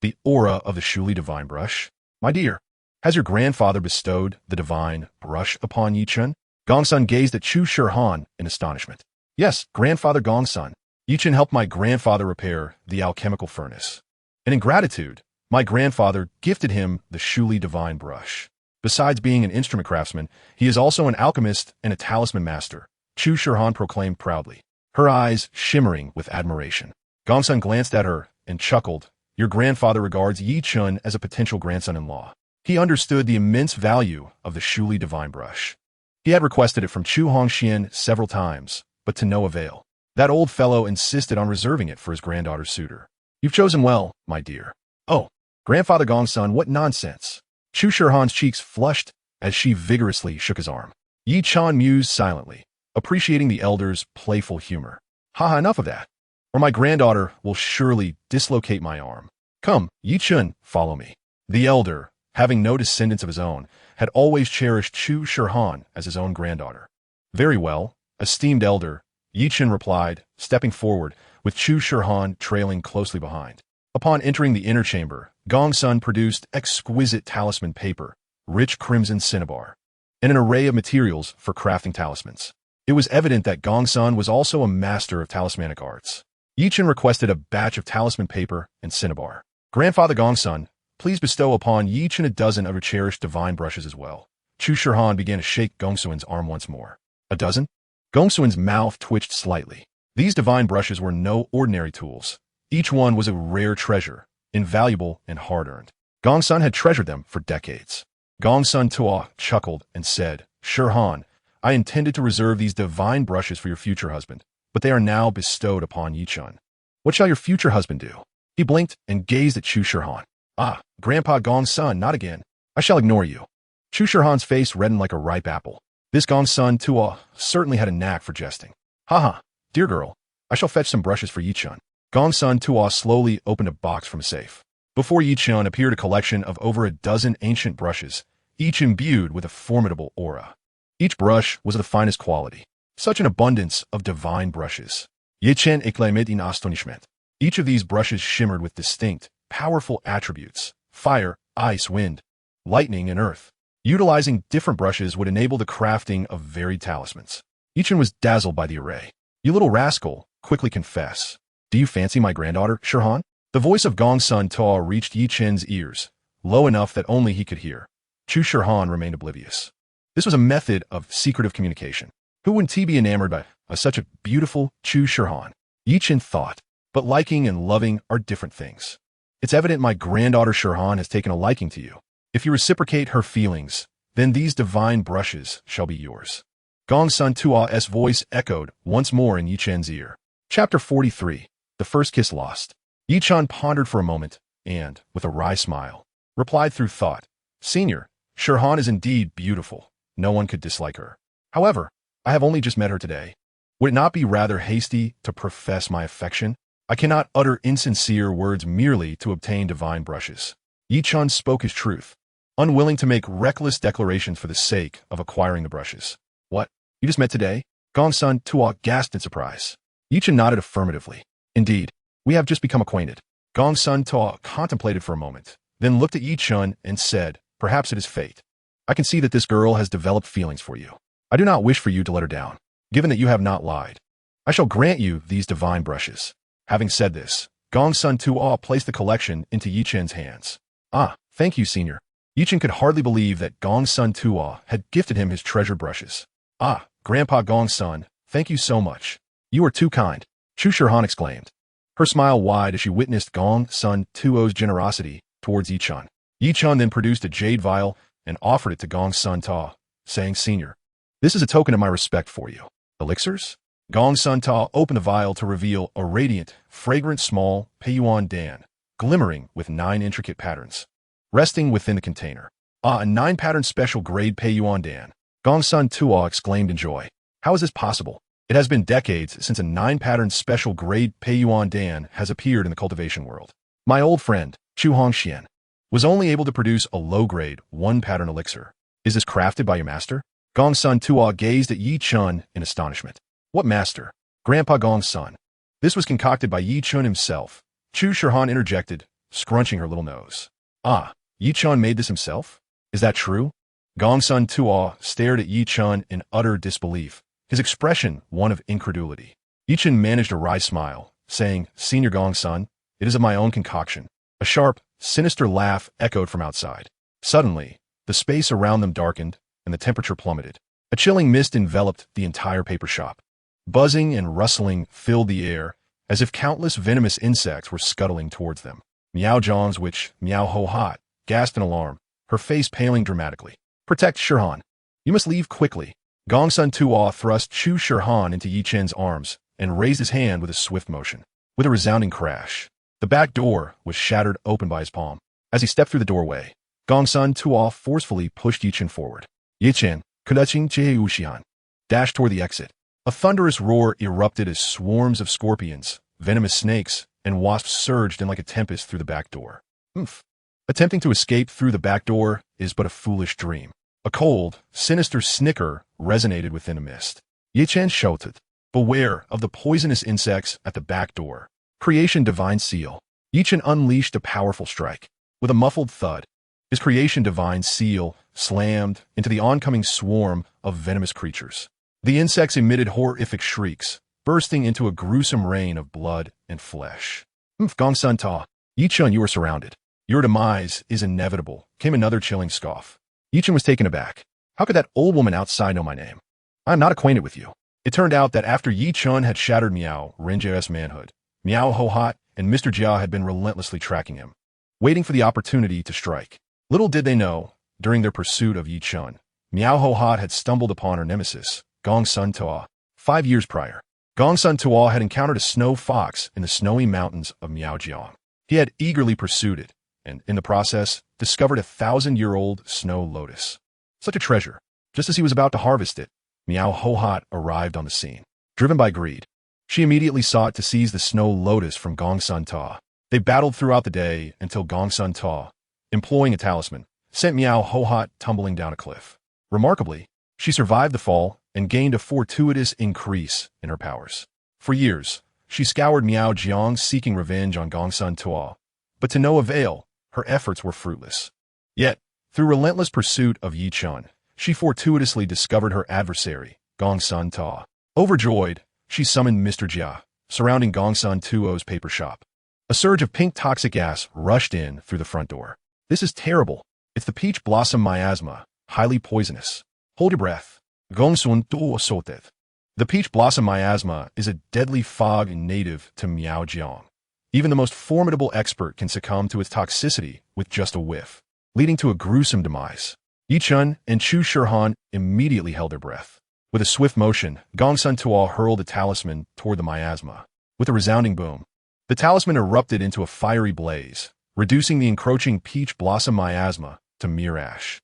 The aura of the Shuli divine brush? My dear, has your grandfather bestowed the divine brush upon Yi Chen? Gongsun gazed at Chu Shirhan in astonishment. Yes, grandfather Gongsun. Yi Chen helped my grandfather repair the alchemical furnace. And in gratitude, my grandfather gifted him the Shuli divine brush. Besides being an instrument craftsman, he is also an alchemist and a talisman master, Chu Shirhan proclaimed proudly, her eyes shimmering with admiration. Gongsun glanced at her and chuckled. Your grandfather regards Yi Chen as a potential grandson-in-law. He understood the immense value of the Shuli divine brush. He had requested it from Chu Hongxian several times, but to no avail. That old fellow insisted on reserving it for his granddaughter's suitor. You've chosen well, my dear. Oh, grandfather Gongsun, what nonsense. Chu Shirhan's cheeks flushed as she vigorously shook his arm. Yi Chen mused silently, appreciating the elder's playful humor. Haha, enough of that, or my granddaughter will surely dislocate my arm. Come, Yi Chen, follow me. The elder, having no descendants of his own, had always cherished Chu Shirhan as his own granddaughter. Very well, esteemed elder, Yi Chen replied, stepping forward, with Chu Shirhan trailing closely behind. Upon entering the inner chamber, Gongsun produced exquisite talisman paper, rich crimson cinnabar, and an array of materials for crafting talismans. It was evident that Gongsun was also a master of talismanic arts. Yi Chen requested a batch of talisman paper and cinnabar. Grandfather Gongsun, please bestow upon Yi Chen a dozen of your cherished divine brushes as well. Chu Shirhan began to shake Gongsun's arm once more. A dozen? Gongsun's mouth twitched slightly. These divine brushes were no ordinary tools. Each one was a rare treasure, invaluable and hard-earned. Gongsun had treasured them for decades. Gongsun Tua chuckled and said, Shirhan, I intended to reserve these divine brushes for your future husband, but they are now bestowed upon Yi Chen. What shall your future husband do? He blinked and gazed at Chu Shirhan. Ah, Grandpa Gongsun, not again. I shall ignore you. Chu Shirhan's face reddened like a ripe apple. This Gongsun Tua certainly had a knack for jesting. Haha, dear girl, I shall fetch some brushes for Yi Chen. Gongsun Tua slowly opened a box from a safe. Before Yi Chen appeared a collection of over a dozen ancient brushes, each imbued with a formidable aura. Each brush was of the finest quality. Such an abundance of divine brushes. Yi Chen exclaimed in astonishment. Each of these brushes shimmered with distinct, powerful attributes: fire, ice, wind, lightning, and earth. Utilizing different brushes would enable the crafting of varied talismans. Yi Chen was dazzled by the array. You little rascal, quickly confess. Do you fancy my granddaughter, Shirhan? The voice of Gongsun Tua reached Yi Chen's ears, low enough that only he could hear. Chu Shirhan remained oblivious. This was a method of secretive communication. Who wouldn't he be enamored by such a beautiful Chu Shirhan? Yi Chen thought, but liking and loving are different things. It's evident my granddaughter Shirhan has taken a liking to you. If you reciprocate her feelings, then these divine brushes shall be yours. Gongsun Tua's voice echoed once more in Yi Chen's ear. Chapter 43. The First Kiss Lost. Yi Chen pondered for a moment, and, with a wry smile, replied through thought, Senior, Shirhan is indeed beautiful. No one could dislike her. However, I have only just met her today. Would it not be rather hasty to profess my affection? I cannot utter insincere words merely to obtain divine brushes. Yi Chen spoke his truth, unwilling to make reckless declarations for the sake of acquiring the brushes. What? You just met today? Gongsun Tua gasped in surprise. Yi Chen nodded affirmatively. Indeed, we have just become acquainted. Gongsun Tua contemplated for a moment, then looked at Yi Chen and said, Perhaps it is fate. I can see that this girl has developed feelings for you. I do not wish for you to let her down, given that you have not lied. I shall grant you these divine brushes. Having said this, Gongsun Tua placed the collection into Yi Chen's hands. Ah, thank you, Senior. Yi Chen could hardly believe that Gongsun Tua had gifted him his treasured brushes. Ah, Grandpa Gongsun, thank you so much. You are too kind, Chu Shirhan exclaimed. Her smile wide as she witnessed Gongsun Tua's generosity towards Yi Chen. Yi Chen then produced a jade vial and offered it to Gongsun Tua, saying, Senior, this is a token of my respect for you. Elixirs? Gongsun Tua opened the vial to reveal a radiant, fragrant small Peiyuan Dan, glimmering with 9 intricate patterns, resting within the container. Ah, a 9-pattern special grade Peiyuan Dan. Gongsun Tua exclaimed in joy. How is this possible? It has been decades since a 9-pattern special grade Peiyuan Dan has appeared in the cultivation world. My old friend, Chu Hongxian, was only able to produce a low-grade 1-pattern elixir. Is this crafted by your master? Gongsun Tua gazed at Yi Chen in astonishment. What master? Grandpa Gong's son. This was concocted by Yi Chun himself. Chu Shirhan interjected, scrunching her little nose. Ah, Yi Chun made this himself? Is that true? Gongsun Tuo stared at Yi Chun in utter disbelief, his expression one of incredulity. Yi Chun managed a wry smile, saying, Senior Gongsun, it is of my own concoction. A sharp, sinister laugh echoed from outside. Suddenly, the space around them darkened, and the temperature plummeted. A chilling mist enveloped the entire paper shop. Buzzing and rustling filled the air, as if countless venomous insects were scuttling towards them. Miao Zhang's witch, Miao Ho Hot, gasped in alarm, her face paling dramatically. Protect Shirhan. You must leave quickly. Gongsun Tuo thrust Chu Shirhan into Yi Chen's arms and raised his hand with a swift motion. With a resounding crash, the back door was shattered open by his palm. As he stepped through the doorway, Gongsun Tuo forcefully pushed Yi Chen forward. Yi Chen, clutching Cheushian, dashed toward the exit. A thunderous roar erupted as swarms of scorpions, venomous snakes, and wasps surged in like a tempest through the back door. Oomph. Attempting to escape through the back door is but a foolish dream. A cold, sinister snicker resonated within a mist. Yi Chen shouted, Beware of the poisonous insects at the back door. Creation Divine Seal. Yi Chen unleashed a powerful strike. With a muffled thud, his Creation Divine Seal slammed into the oncoming swarm of venomous creatures. The insects emitted horrific shrieks, bursting into a gruesome rain of blood and flesh. Gongsun Ta, Yi Chen, you are surrounded. Your demise is inevitable, came another chilling scoff. Yi Chen was taken aback. How could that old woman outside know my name? I am not acquainted with you. It turned out that after Yi Chen had shattered Miao Renjier's manhood, Miao Ho Hot and Mr. Jia had been relentlessly tracking him, waiting for the opportunity to strike. Little did they know, during their pursuit of Yi Chen, Miao Ho Hot had stumbled upon her nemesis, Gongsun Tuo. 5 years prior, Gongsun Tuo had encountered a snow fox in the snowy mountains of Miaojiang. He had eagerly pursued it, and, in the process, discovered a 1,000-year-old snow lotus. Such a treasure. Just as he was about to harvest it, Miao Ho Hot arrived on the scene. Driven by greed, she immediately sought to seize the snow lotus from Gongsun Ta. They battled throughout the day until Gongsun Ta, employing a talisman, sent Miao Ho Hot tumbling down a cliff. Remarkably, she survived the fall and gained a fortuitous increase in her powers. For years, she scoured Miao Jiang seeking revenge on Gongsun Tuo, but to no avail. Her efforts were fruitless. Yet, through relentless pursuit of Yi Chen, she fortuitously discovered her adversary, Gongsun Ta. Overjoyed, she summoned Mr. Jia, surrounding Gongsun Tuo's paper shop. A surge of pink toxic gas rushed in through the front door. This is terrible. It's the peach blossom miasma, highly poisonous. Hold your breath. Gongsun Tuo sotet. The peach blossom miasma is a deadly fog native to Miaojiang. Even the most formidable expert can succumb to its toxicity with just a whiff, leading to a gruesome demise. Yi Chen and Chu Shirhan immediately held their breath. With a swift motion, Gongsun Tuo hurled the talisman toward the miasma. With a resounding boom, the talisman erupted into a fiery blaze, reducing the encroaching peach blossom miasma to mere ash.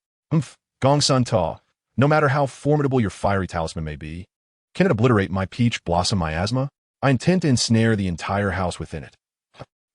Gongsun Ta, no matter how formidable your fiery talisman may be, can it obliterate my peach blossom miasma? I intend to ensnare the entire house within it.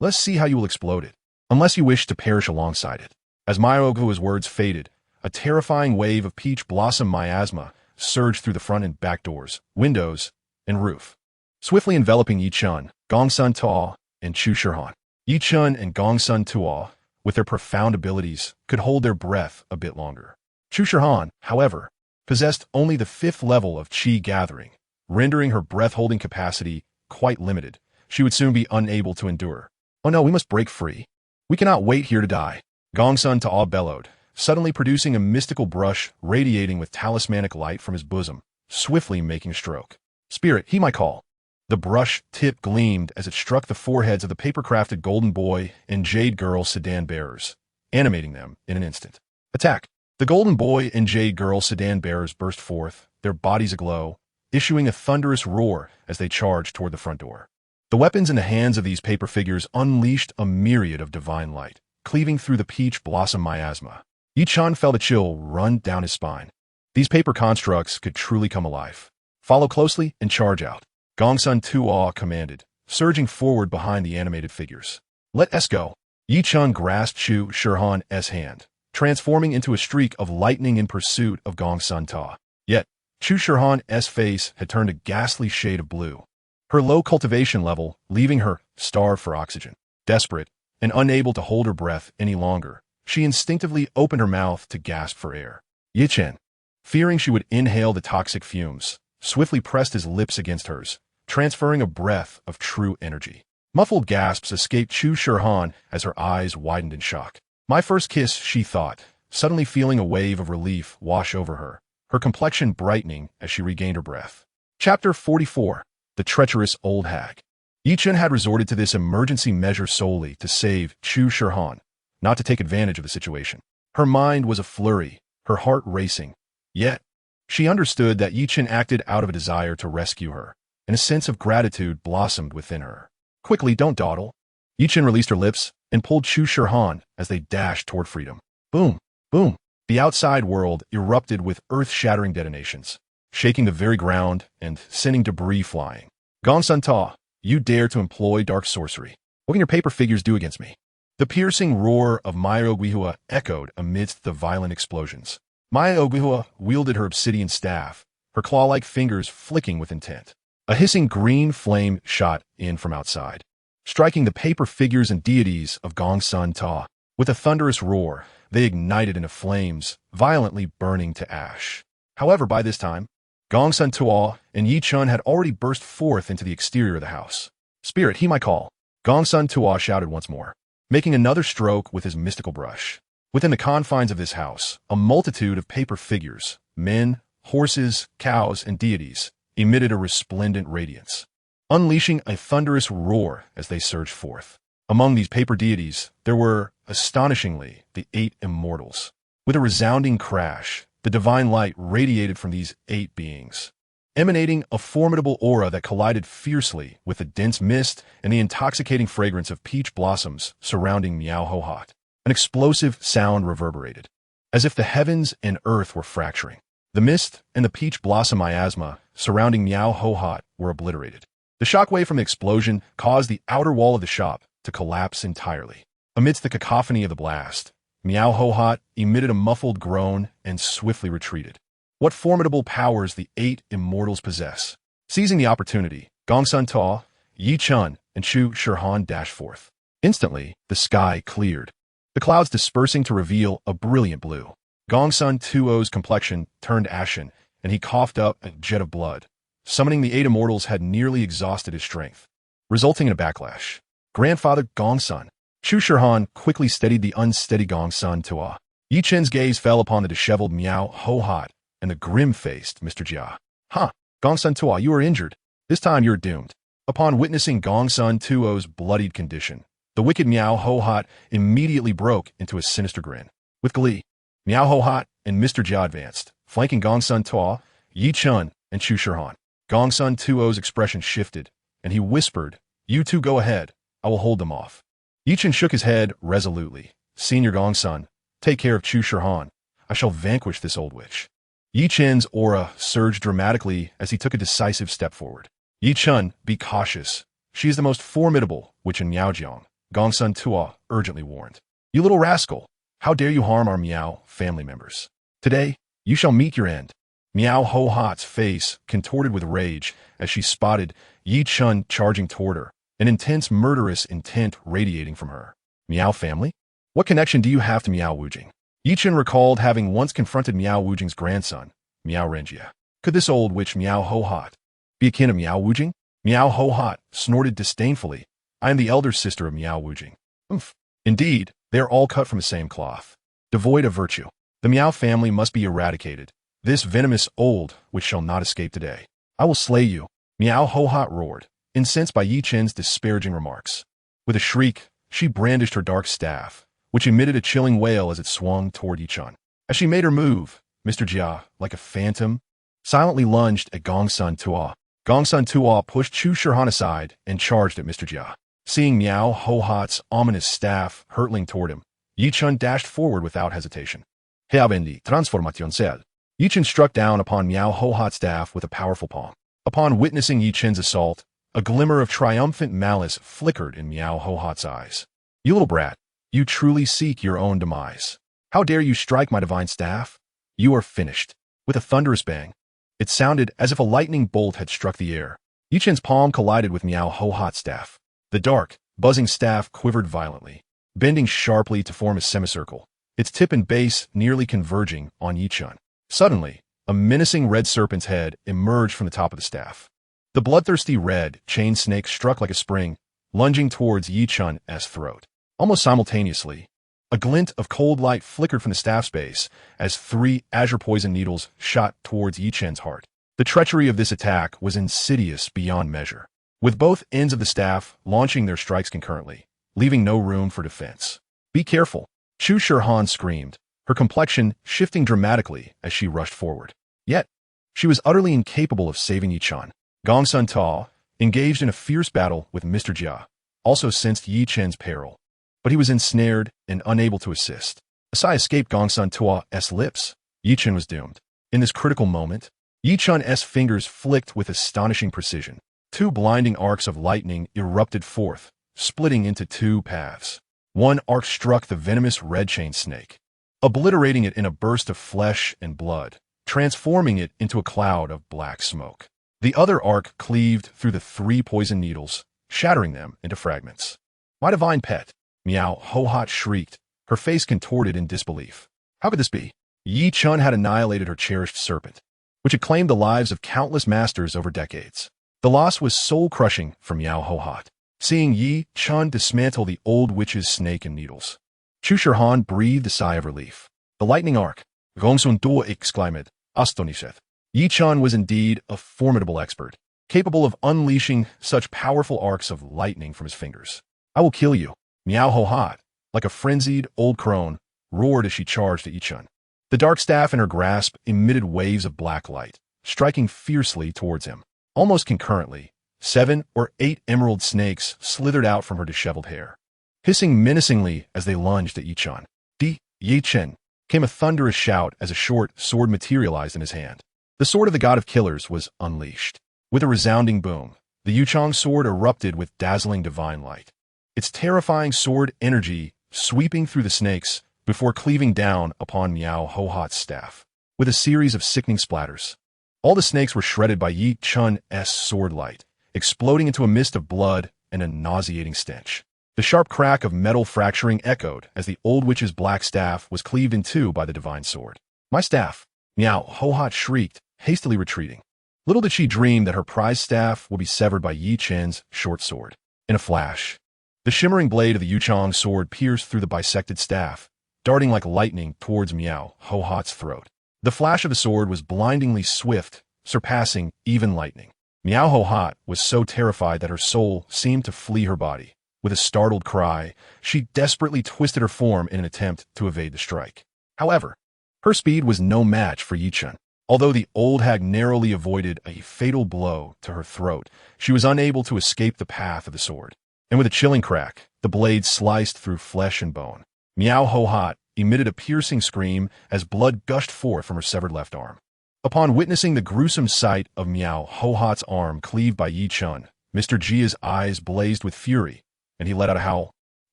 Let's see how you will explode it, unless you wish to perish alongside it. As Myogu's words faded, a terrifying wave of peach blossom miasma surged through the front and back doors, windows, and roof, swiftly enveloping Yi Chen, Gongsun Tuo, and Chu Shirhan. Yi Chen and Gongsun Tuo, with their profound abilities, could hold their breath a bit longer. Chu Shirhan, however, possessed only the 5th level of Qi gathering, rendering her breath-holding capacity quite limited. She would soon be unable to endure. Oh no, we must break free. We cannot wait here to die. Gongsun Tuo bellowed, suddenly producing a mystical brush radiating with talismanic light from his bosom, swiftly making a stroke. Spirit, heed my call. The brush tip gleamed as it struck the foreheads of the paper-crafted golden boy and jade girl sedan bearers, animating them in an instant. Attack! The golden boy and jade girl sedan bearers burst forth, their bodies aglow, issuing a thunderous roar as they charged toward the front door. The weapons in the hands of these paper figures unleashed a myriad of divine light, cleaving through the peach blossom miasma. Yi Chen felt a chill run down his spine. These paper constructs could truly come alive. Follow closely and charge out. Gongsun Tuo commanded, surging forward behind the animated figures. Let us go. Yi Chen grasped Chu Shirhan's hand, transforming into a streak of lightning in pursuit of Gongsun Ta. Yet, Chu Shirhan's face had turned a ghastly shade of blue. Her low cultivation level, leaving her starved for oxygen. Desperate and unable to hold her breath any longer, she instinctively opened her mouth to gasp for air. Yi Chen, fearing she would inhale the toxic fumes, swiftly pressed his lips against hers, transferring a breath of true energy. Muffled gasps escaped Chu Shirhan as her eyes widened in shock. My first kiss, she thought, suddenly feeling a wave of relief wash over her, her complexion brightening as she regained her breath. Chapter 44. The Treacherous Old Hag. Yi Chen had resorted to this emergency measure solely to save Chu Shirhan, not to take advantage of the situation. Her mind was a flurry, her heart racing. Yet, she understood that Yi Chen acted out of a desire to rescue her, and a sense of gratitude blossomed within her. Quickly, don't dawdle. Yi Chen released her lips and pulled Chu Shirhan as they dashed toward freedom. Boom, boom. The outside world erupted with earth-shattering detonations, shaking the very ground and sending debris flying. Gongsun Ta, you dare to employ dark sorcery. What can your paper figures do against me? The piercing roar of Maya Oguihua echoed amidst the violent explosions. Maya Oguihua wielded her obsidian staff, her claw-like fingers flicking with intent. A hissing green flame shot in from outside, striking the paper figures and deities of Gongsun Ta. With a thunderous roar, they ignited into flames, violently burning to ash. However, by this time, Gongsun Ta and Yi Chen had already burst forth into the exterior of the house. Spirit, heed my call. Gongsun Ta shouted once more, making another stroke with his mystical brush. Within the confines of this house, a multitude of paper figures, men, horses, cows, and deities, emitted a resplendent radiance, unleashing a thunderous roar as they surged forth. Among these paper deities, there were, astonishingly, the 8 immortals. With a resounding crash, the divine light radiated from these 8 beings, emanating a formidable aura that collided fiercely with the dense mist and the intoxicating fragrance of peach blossoms surrounding Miao Hohat. An explosive sound reverberated, as if the heavens and earth were fracturing. The mist and the peach blossom miasma surrounding Miao Hohat were obliterated. The shockwave from the explosion caused the outer wall of the shop to collapse entirely. Amidst the cacophony of the blast, Miao Hohat emitted a muffled groan and swiftly retreated. What formidable powers the 8 immortals possess! Seizing the opportunity, Gongsun Ta, Yi Chen, and Chu Shirhan dashed forth. Instantly, the sky cleared, the clouds dispersing to reveal a brilliant blue. Gongsun Tuo's complexion turned ashen, and he coughed up a jet of blood. Summoning the 8 immortals had nearly exhausted his strength, resulting in a backlash. Grandfather Gongsun. Chu Shirhan quickly steadied the unsteady Gongsun Tua. Yi Chen's gaze fell upon the disheveled Miao Hohat and the grim-faced Mr. Jia. Huh, Gongsun Tua, you are injured. This time you're doomed. Upon witnessing Gongsun Tuo's bloodied condition, the wicked Miao Hohat immediately broke into a sinister grin. With glee, Miao Hohat and Mr. Jia advanced, flanking Gongsun Tua, Yi Chen, and Chu Shirhan. Gongsun Tuo's expression shifted, and he whispered, "You two go ahead. I will hold them off." Yi Chen shook his head resolutely. "Senior Gongsun, take care of Chu Shirhan. I shall vanquish this old witch." Yi Chen's aura surged dramatically as he took a decisive step forward. "Yi Chen, be cautious. She is the most formidable witch in Miaojiang," Gongsun Tua urgently warned. "You little rascal, how dare you harm our Miao family members? Today, you shall meet your end." Miao Hohat's face contorted with rage as she spotted Yi Chen charging toward her, an intense murderous intent radiating from her. Miao family? What connection do you have to Miao Wujing? Yi Chen recalled having once confronted Miao Wujing's grandson, Miao Renjia. Could this old witch Miao Hohat be akin to Miao Wujing? Miao Hohat snorted disdainfully. "I am the elder sister of Miao Wujing." Oomph. Indeed, they are all cut from the same cloth. Devoid of virtue. The Miao family must be eradicated. This venomous old witch shall not escape today. I will slay you. Miao Hohat roared, incensed by Yi Chen's disparaging remarks. With a shriek, she brandished her dark staff, which emitted a chilling wail as it swung toward Yi Chen. As she made her move, Mr. Jia, like a phantom, silently lunged at Gongsun Tua. Gongsun Tua pushed Chu Shirhan aside and charged at Mr. Jia. Seeing Miao Hohat's ominous staff hurtling toward him, Yi Chen dashed forward without hesitation. Heavendi transformación sel. Yi Chen struck down upon Miao Hohat's staff with a powerful palm. Upon witnessing Yi Chen's assault, a glimmer of triumphant malice flickered in Miao Hohat's eyes. "You little brat, you truly seek your own demise. How dare you strike my divine staff? You are finished." With a thunderous bang, It sounded as if a lightning bolt had struck the air. Yi Chen's palm collided with Miao Ho-Hot's staff. The dark, buzzing staff quivered violently, bending sharply to form a semicircle, its tip and base nearly converging on Yi Chen. Suddenly, a menacing red serpent's head emerged from the top of the staff. The bloodthirsty red chain snake struck like a spring, lunging towards Yi Chen's throat. Almost simultaneously, a glint of cold light flickered from the staff's base as 3 azure poison needles shot towards Yi Chen's heart. The treachery of this attack was insidious beyond measure, with both ends of the staff launching their strikes concurrently, leaving no room for defense. "Be careful," Chu Shirhan screamed, her complexion shifting dramatically as she rushed forward. Yet, she was utterly incapable of saving Yi Chen. Gong Sun Ta, engaged in a fierce battle with Mr. Jia, also sensed Yi Chen's peril, but he was ensnared and unable to assist. A sigh escaped Gong Sun Ta's lips. Yi Chen was doomed. In this critical moment, Yi Chen's fingers flicked with astonishing precision. 2 blinding arcs of lightning erupted forth, splitting into 2 paths. One arc struck the venomous red chain snake, obliterating it in a burst of flesh and blood, transforming it into a cloud of black smoke. The other arc cleaved through the 3 poison needles, shattering them into fragments. "My divine pet," Miao Ho-Hot shrieked, her face contorted in disbelief. How could this be? Yi Chen had annihilated her cherished serpent, which had claimed the lives of countless masters over decades. The loss was soul-crushing for Miao Ho-Hot, seeing Yi Chen dismantle the old witch's snake and needles. Chu Shirhan breathed a sigh of relief. The lightning arc, Gongsun Do exclaimed, astonished. Yi Chen was indeed a formidable expert, capable of unleashing such powerful arcs of lightning from his fingers. "I will kill you," Miao Ho-Hot, like a frenzied old crone, roared as she charged at Yi Chen. The dark staff in her grasp emitted waves of black light, striking fiercely towards him. Almost concurrently, 7 or 8 emerald snakes slithered out from her disheveled hair, hissing menacingly as they lunged at Yi Chen. Yi Chen came a thunderous shout as a short sword materialized in his hand. The sword of the god of killers was unleashed. With a resounding boom, the Yuchang sword erupted with dazzling divine light, its terrifying sword energy sweeping through the snakes before cleaving down upon Miao Ho-Hot's staff. With a series of sickening splatters, all the snakes were shredded by Yi Chen's sword light, exploding into a mist of blood and a nauseating stench. The sharp crack of metal fracturing echoed as the old witch's black staff was cleaved in 2 by the divine sword. "My staff!" Miao Ho-Hot shrieked, hastily retreating. Little did she dream that her prized staff would be severed by Yi Chen's short sword. In a flash, the shimmering blade of the Yuchang sword pierced through the bisected staff, darting like lightning towards Miao Ho-Hot's throat. The flash of the sword was blindingly swift, surpassing even lightning. Miao Ho-Hot was so terrified that her soul seemed to flee her body. With a startled cry, she desperately twisted her form in an attempt to evade the strike. However, her speed was no match for Yi Chen. Although the old hag narrowly avoided a fatal blow to her throat, she was unable to escape the path of the sword. And with a chilling crack, the blade sliced through flesh and bone. Miao Ho-Hot emitted a piercing scream as blood gushed forth from her severed left arm. Upon witnessing the gruesome sight of Miao Ho-Hot's arm cleaved by Yi Chen, Mr. Jia's eyes blazed with fury, and he let out a howl,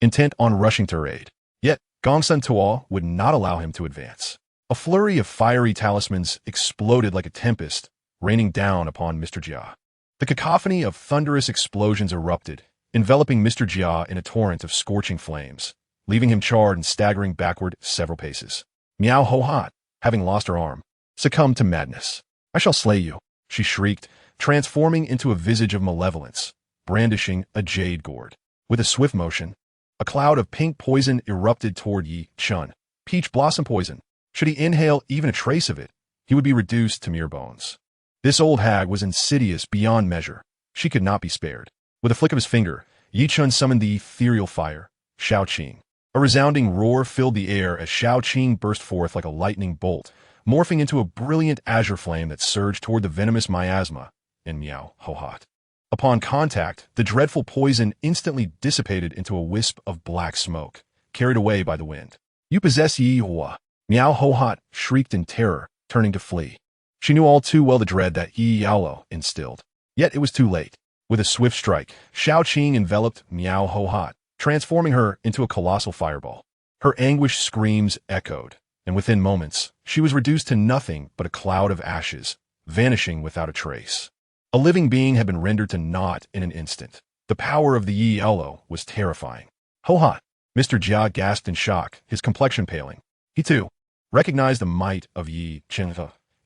intent on rushing to her aid. Yet, Gong Sun Ta would not allow him to advance. A flurry of fiery talismans exploded like a tempest, raining down upon Mr. Jia. The cacophony of thunderous explosions erupted, enveloping Mr. Jia in a torrent of scorching flames, leaving him charred and staggering backward several paces. Miao Ho-Hot, having lost her arm, succumbed to madness. "I shall slay you," she shrieked, transforming into a visage of malevolence, brandishing a jade gourd. With a swift motion, a cloud of pink poison erupted toward Yi Chen. Peach blossom poison. Should he inhale even a trace of it, he would be reduced to mere bones. This old hag was insidious beyond measure. She could not be spared. With a flick of his finger, Yi Chen summoned the ethereal fire, Shao Qing. A resounding roar filled the air as Shao Qing burst forth like a lightning bolt, morphing into a brilliant azure flame that surged toward the venomous miasma in Miao Ho-Hot. Upon contact, the dreadful poison instantly dissipated into a wisp of black smoke, carried away by the wind. "You possess Yi Hua!" Miao Ho-Hot shrieked in terror, turning to flee. She knew all too well the dread that Yi Yaolo instilled. Yet it was too late. With a swift strike, Shao Qing enveloped Miao Ho-Hot, transforming her into a colossal fireball. Her anguished screams echoed, and within moments, she was reduced to nothing but a cloud of ashes, vanishing without a trace. A living being had been rendered to naught in an instant. The power of the Yi Elo was terrifying. Ho-ha! Mr. Jia gasped in shock, his complexion paling. He, too, recognized the might of Yi Chen,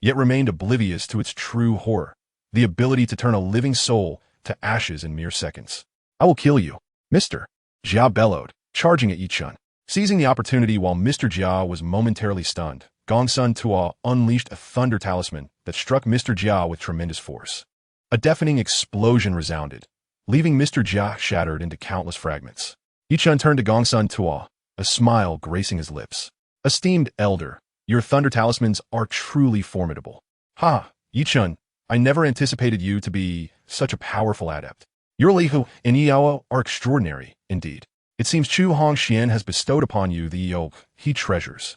yet remained oblivious to its true horror, the ability to turn a living soul to ashes in mere seconds. I will kill you, Mr. Jia bellowed, charging at Yi Chen. Seizing the opportunity while Mr. Jia was momentarily stunned, Gongsun Tuo unleashed a thunder talisman that struck Mr. Jia with tremendous force. A deafening explosion resounded, leaving Mr. Jia shattered into countless fragments. Yi Chen turned to Gongsun Tuo, a smile gracing his lips. Esteemed elder, your thunder talismans are truly formidable. Ha, Yi Chen, I never anticipated you to be such a powerful adept. Your Lihu and Yao are extraordinary, indeed. It seems Chu Hongxian has bestowed upon you the Yao he treasures.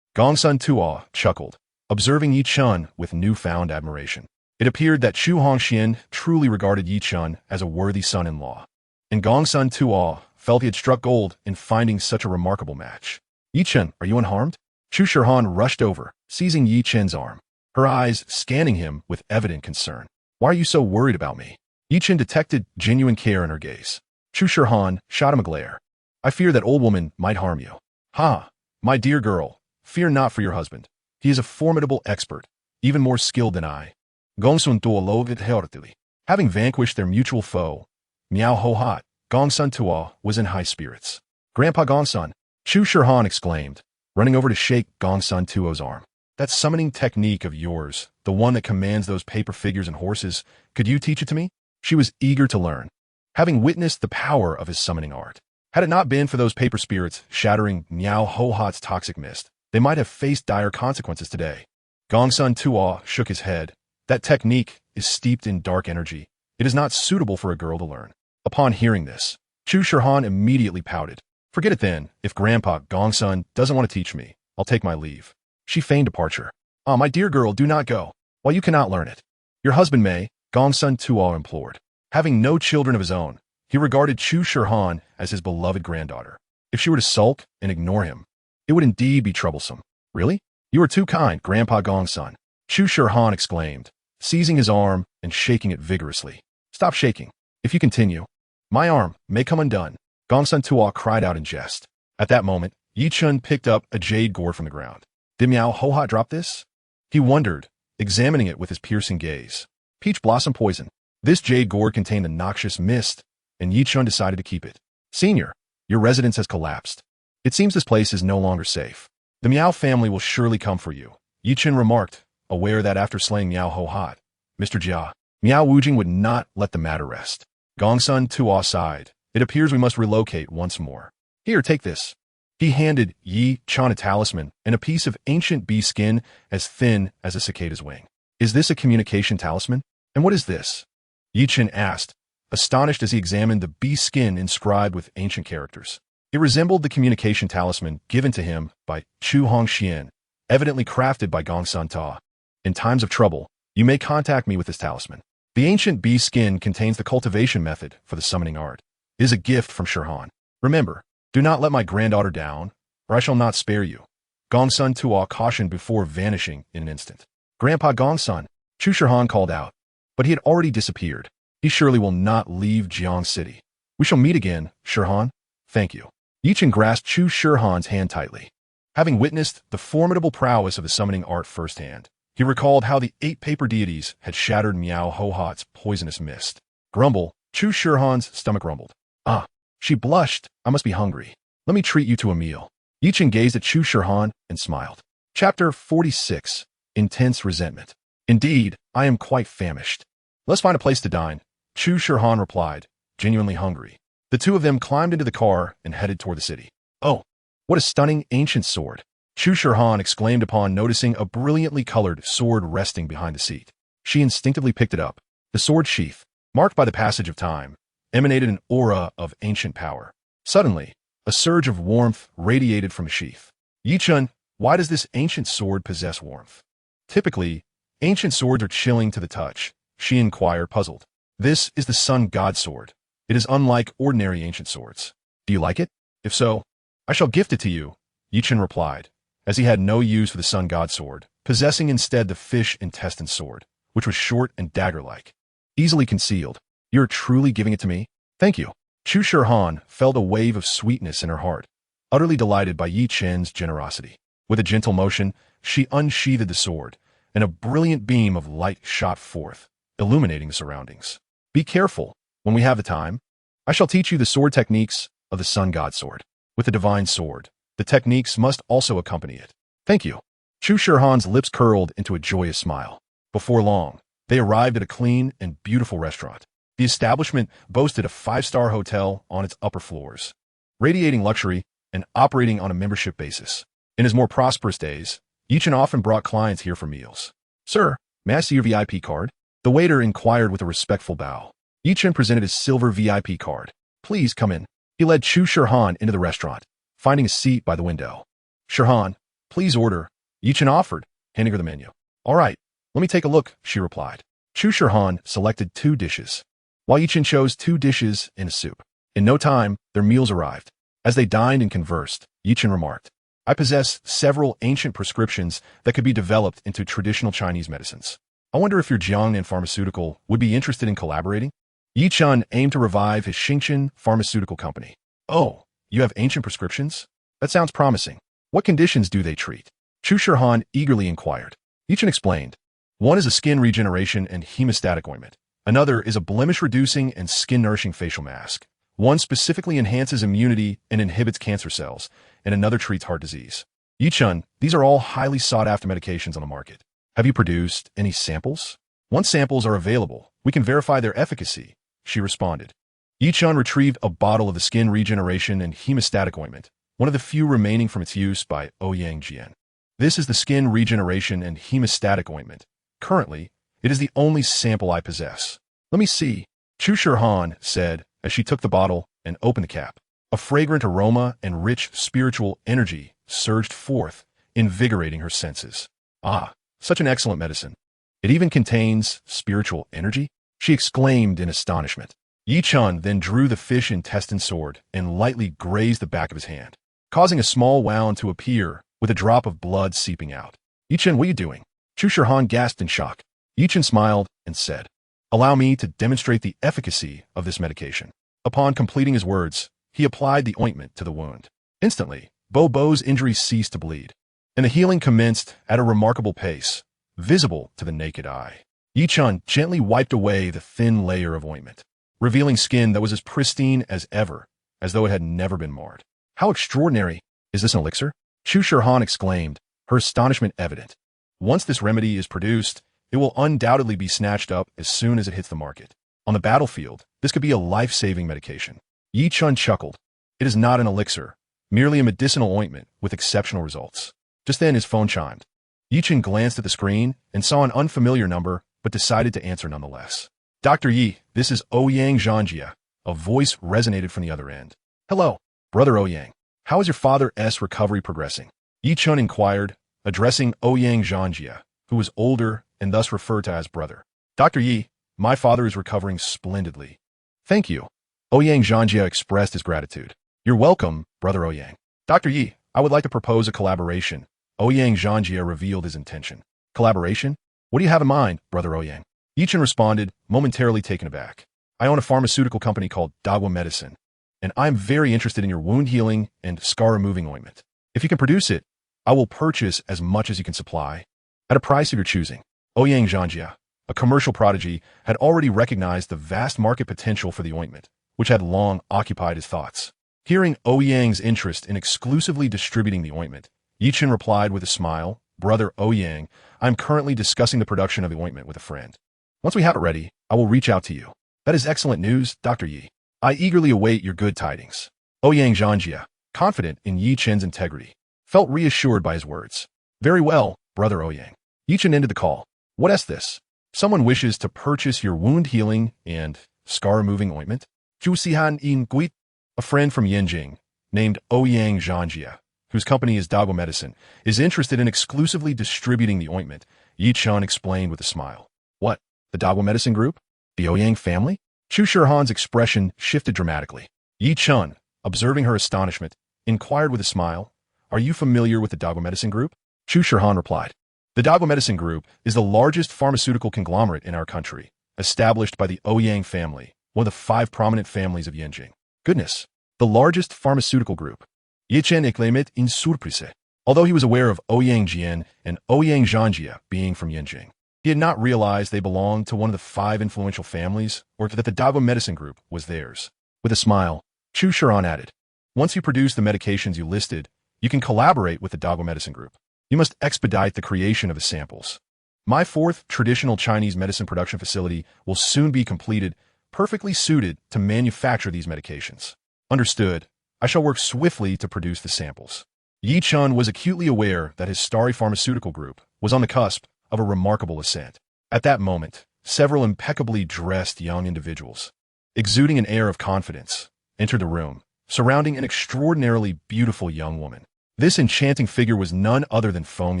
Gongsun Tuo chuckled, observing Yi Chen with newfound admiration. It appeared that Chu Hongxian truly regarded Yi Chen as a worthy son-in-law, and Gongsun Tuo felt he had struck gold in finding such a remarkable match. Yi Chen, are you unharmed? Chu Shihan rushed over, seizing Yi Chen's arm, her eyes scanning him with evident concern. Why are you so worried about me? Yi Chen detected genuine care in her gaze. Chu Shihan shot him a glare. I fear that old woman might harm you. Ha, my dear girl, fear not for your husband. He is a formidable expert, even more skilled than I. Gongsun Tuo loved heartily. Having vanquished their mutual foe, Miao Ho Hot, Gongsun Tuo was in high spirits. Grandpa Gongsun, Chu Shihan exclaimed, running over to shake Gongsun Tuo's arm. That summoning technique of yours, the one that commands those paper figures and horses, could you teach it to me? She was eager to learn, having witnessed the power of his summoning art. Had it not been for those paper spirits shattering Miao Ho Hot's toxic mist, they might have faced dire consequences today. Gongsun Tuo shook his head. That technique is steeped in dark energy. It is not suitable for a girl to learn. Upon hearing this, Chu Shihan immediately pouted. Forget it then. If Grandpa Gongsun doesn't want to teach me, I'll take my leave. She feigned departure. Ah, my dear girl, do not go. While you cannot learn it, your husband may, Gongsun Tuo implored. Having no children of his own, he regarded Chu Shihan as his beloved granddaughter. If she were to sulk and ignore him, it would indeed be troublesome. Really? You are too kind, Grandpa Gongsun. Chu Shihan exclaimed, seizing his arm and shaking it vigorously. Stop shaking. If you continue, my arm may come undone. Gongsun Tuo cried out in jest. At that moment, Yi Chen picked up a jade gourd from the ground. Did Miao Ho Hot drop this? He wondered, examining it with his piercing gaze. Peach blossom poison. This jade gourd contained a noxious mist, and Yi Chen decided to keep it. Senior, your residence has collapsed. It seems this place is no longer safe. The Miao family will surely come for you, Yi Chen remarked, aware that after slaying Miao Ho Hot, Mr. Jia, Miao Wujing would not let the matter rest. Gongsun Tuo sighed. It appears we must relocate once more. Here, take this. He handed Yi Chen a talisman and a piece of ancient bee skin as thin as a cicada's wing. Is this a communication talisman? And what is this? Yi Chen asked, astonished as he examined the bee skin inscribed with ancient characters. It resembled the communication talisman given to him by Chu Hongxian, evidently crafted by Gongsun Ta. In times of trouble, you may contact me with this talisman. The ancient bee skin contains the cultivation method for the summoning art. It is a gift from Shihan. Remember, do not let my granddaughter down, or I shall not spare you. Gongsun Tuo cautioned before vanishing in an instant. Grandpa Gongsun, Chu Shihan called out, but he had already disappeared. He surely will not leave Jiang City. We shall meet again, Shihan. Thank you. Yi Chen grasped Chu Shihan's hand tightly. Having witnessed the formidable prowess of the summoning art firsthand, he recalled how the 8 paper deities had shattered Miao Ho Hot's poisonous mist. Grumble, Chu Shihan's stomach rumbled. Ah, she blushed. I must be hungry. Let me treat you to a meal. Yi Chen gazed at Chu Shihan and smiled. Chapter 46. Intense Resentment. Indeed, I am quite famished. Let's find a place to dine, Chu Shihan replied, genuinely hungry. The two of them climbed into the car and headed toward the city. Oh, what a stunning ancient sword, Chu Shihan exclaimed upon noticing a brilliantly colored sword resting behind the seat. She instinctively picked it up. The sword sheath, marked by the passage of time, emanated an aura of ancient power. Suddenly, a surge of warmth radiated from the sheath. Yi Chen, why does this ancient sword possess warmth? Typically, ancient swords are chilling to the touch, she inquired, puzzled. This is the Sun God Sword. It is unlike ordinary ancient swords. Do you like it? If so, I shall gift it to you, Yi Chen replied, as he had no use for the Sun God Sword, possessing instead the fish intestine sword, which was short and dagger-like. Easily concealed. You're truly giving it to me? Thank you. Chu Shirhan felt a wave of sweetness in her heart, utterly delighted by Yi Chen's generosity. With a gentle motion, she unsheathed the sword, and a brilliant beam of light shot forth, illuminating the surroundings. Be careful. When we have the time, I shall teach you the sword techniques of the Sun God Sword. With the divine sword, the techniques must also accompany it. Thank you. Chu Shirhan's lips curled into a joyous smile. Before long, they arrived at a clean and beautiful restaurant. The establishment boasted a 5-star hotel on its upper floors, radiating luxury and operating on a membership basis. In his more prosperous days, Yi Chen often brought clients here for meals. Sir, may I see your VIP card? The waiter inquired with a respectful bow. Yi Chen presented his silver VIP card. Please come in. He led Chu Shirhan into the restaurant, finding a seat by the window. Shirhan, please order, Yi Chen offered, handing her the menu. All right, let me take a look, she replied. Chu Shirhan selected 2 dishes, while Yi Chen chose 2 dishes and a soup. In no time, their meals arrived. As they dined and conversed, Yi Chen remarked, I possess several ancient prescriptions that could be developed into traditional Chinese medicines. I wonder if your Jiangnan Pharmaceutical would be interested in collaborating? Yi Chen aimed to revive his Xingchen pharmaceutical company. Oh, you have ancient prescriptions? That sounds promising. What conditions do they treat? Chu Shirhan eagerly inquired. Yi Chen explained. One is a skin regeneration and hemostatic ointment. Another is a blemish-reducing and skin-nourishing facial mask. One specifically enhances immunity and inhibits cancer cells, and another treats heart disease. Yi Chen, these are all highly sought-after medications on the market. Have you produced any samples? Once samples are available, we can verify their efficacy, she responded. Yi Chen retrieved a bottle of the skin regeneration and hemostatic ointment, one of the few remaining from its use by Ouyang Jian. This is the skin regeneration and hemostatic ointment. Currently, it is the only sample I possess. Let me see, Chu Shirhan said as she took the bottle and opened the cap. A fragrant aroma and rich spiritual energy surged forth, invigorating her senses. Ah, such an excellent medicine. It even contains spiritual energy? She exclaimed in astonishment. Yi Chen then drew the fish intestine sword and lightly grazed the back of his hand, causing a small wound to appear with a drop of blood seeping out. Yi Chen, what are you doing? Chu Shirhan gasped in shock. Yi Chen smiled and said, Allow me to demonstrate the efficacy of this medication. Upon completing his words, he applied the ointment to the wound. Instantly, Bo's injury ceased to bleed, and the healing commenced at a remarkable pace, visible to the naked eye. Yi Chen gently wiped away the thin layer of ointment, revealing skin that was as pristine as ever, as though it had never been marred. How extraordinary! Is this an elixir? Chu Shirhan exclaimed, her astonishment evident. Once this remedy is produced, it will undoubtedly be snatched up as soon as it hits the market. On the battlefield, this could be a life-saving medication. Yi Chen chuckled. It is not an elixir, merely a medicinal ointment with exceptional results. Just then his phone chimed. Yi Chen glanced at the screen and saw an unfamiliar number, but decided to answer nonetheless. Dr. Yi, this is Ouyang Zhanjia. A voice resonated from the other end. Hello, Brother Ouyang. How is your father's recovery progressing? Yi Chen inquired, addressing Ouyang Zhanjia, who was older and thus referred to as brother. Dr. Yi, my father is recovering splendidly. Thank you. Ouyang Zhanjia expressed his gratitude. You're welcome, Brother Ouyang. Dr. Yi, I would like to propose a collaboration. Ouyang Zhanjia revealed his intention. Collaboration? What do you have in mind, Brother Ouyang? Yi Chen responded, momentarily taken aback. I own a pharmaceutical company called Dagua Medicine, and I'm very interested in your wound healing and scar-removing ointment. If you can produce it, I will purchase as much as you can supply, at a price of your choosing. Ouyang Zhanjia, a commercial prodigy, had already recognized the vast market potential for the ointment, which had long occupied his thoughts. Hearing Ouyang's interest in exclusively distributing the ointment, Yi Chen replied with a smile, Brother Ouyang, I'm currently discussing the production of the ointment with a friend. Once we have it ready, I will reach out to you. That is excellent news, Dr. Yi. I eagerly await your good tidings. Ouyang Zhanjia, confident in Yi Chen's integrity, felt reassured by his words. Very well, Brother Ouyang. Yi Chen ended the call. What is this? Someone wishes to purchase your wound healing and scar-removing ointment? Zhu Sihan Yin Guit, a friend from Yanjing, named Ouyang Zhanjia, whose company is Dagua Medicine, is interested in exclusively distributing the ointment, Yi Chen explained with a smile. What? The Dagua Medicine Group? The Ouyang family? Chu Shirhan's expression shifted dramatically. Yi Chen, observing her astonishment, inquired with a smile, Are you familiar with the Dagua Medicine Group? Chu Shirhan replied. The Dagua Medicine Group is the largest pharmaceutical conglomerate in our country, established by the Ouyang family, one of the 5 prominent families of Yanjing. Goodness, the largest pharmaceutical group. Yi Chen exclaimed in surprise. Although he was aware of Ouyang Jian and Ouyang Zhanjia being from Yanjing, he had not realized they belonged to one of the 5 influential families, or that the Dagua Medicine Group was theirs. With a smile, Chu Shiran added, "Once you produce the medications you listed, you can collaborate with the Dagua Medicine Group. You must expedite the creation of the samples. My 4th traditional Chinese medicine production facility will soon be completed, perfectly suited to manufacture these medications." Understood. I shall work swiftly to produce the samples. Yi Chun was acutely aware that his starry pharmaceutical group was on the cusp of a remarkable ascent. At that moment, several impeccably dressed young individuals, exuding an air of confidence, entered the room, surrounding an extraordinarily beautiful young woman. This enchanting figure was none other than Feng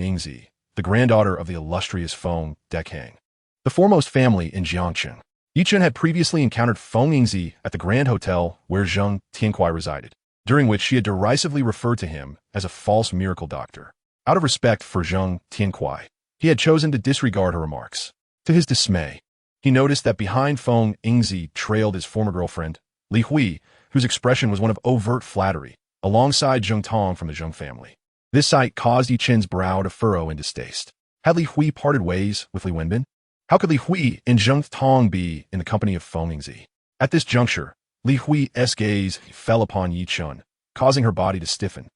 Yingzi, the granddaughter of the illustrious Feng Dekang, the foremost family in Jiangcheng. Yi Chun had previously encountered Feng Yingzi at the Grand Hotel where Zheng Tiankuai resided, during which she had derisively referred to him as a false miracle doctor. Out of respect for Zheng Tiankuai, he had chosen to disregard her remarks. To his dismay, he noticed that behind Feng Yingzi trailed his former girlfriend, Li Hui, whose expression was one of overt flattery, alongside Zheng Tong from the Zheng family. This sight caused Yi Chen's brow to furrow in distaste. Had Li Hui parted ways with Li Wenbin? How could Li Hui and Zheng Tong be in the company of Feng Yingzi? At this juncture, Li Hui's gaze fell upon Yi Chun, causing her body to stiffen,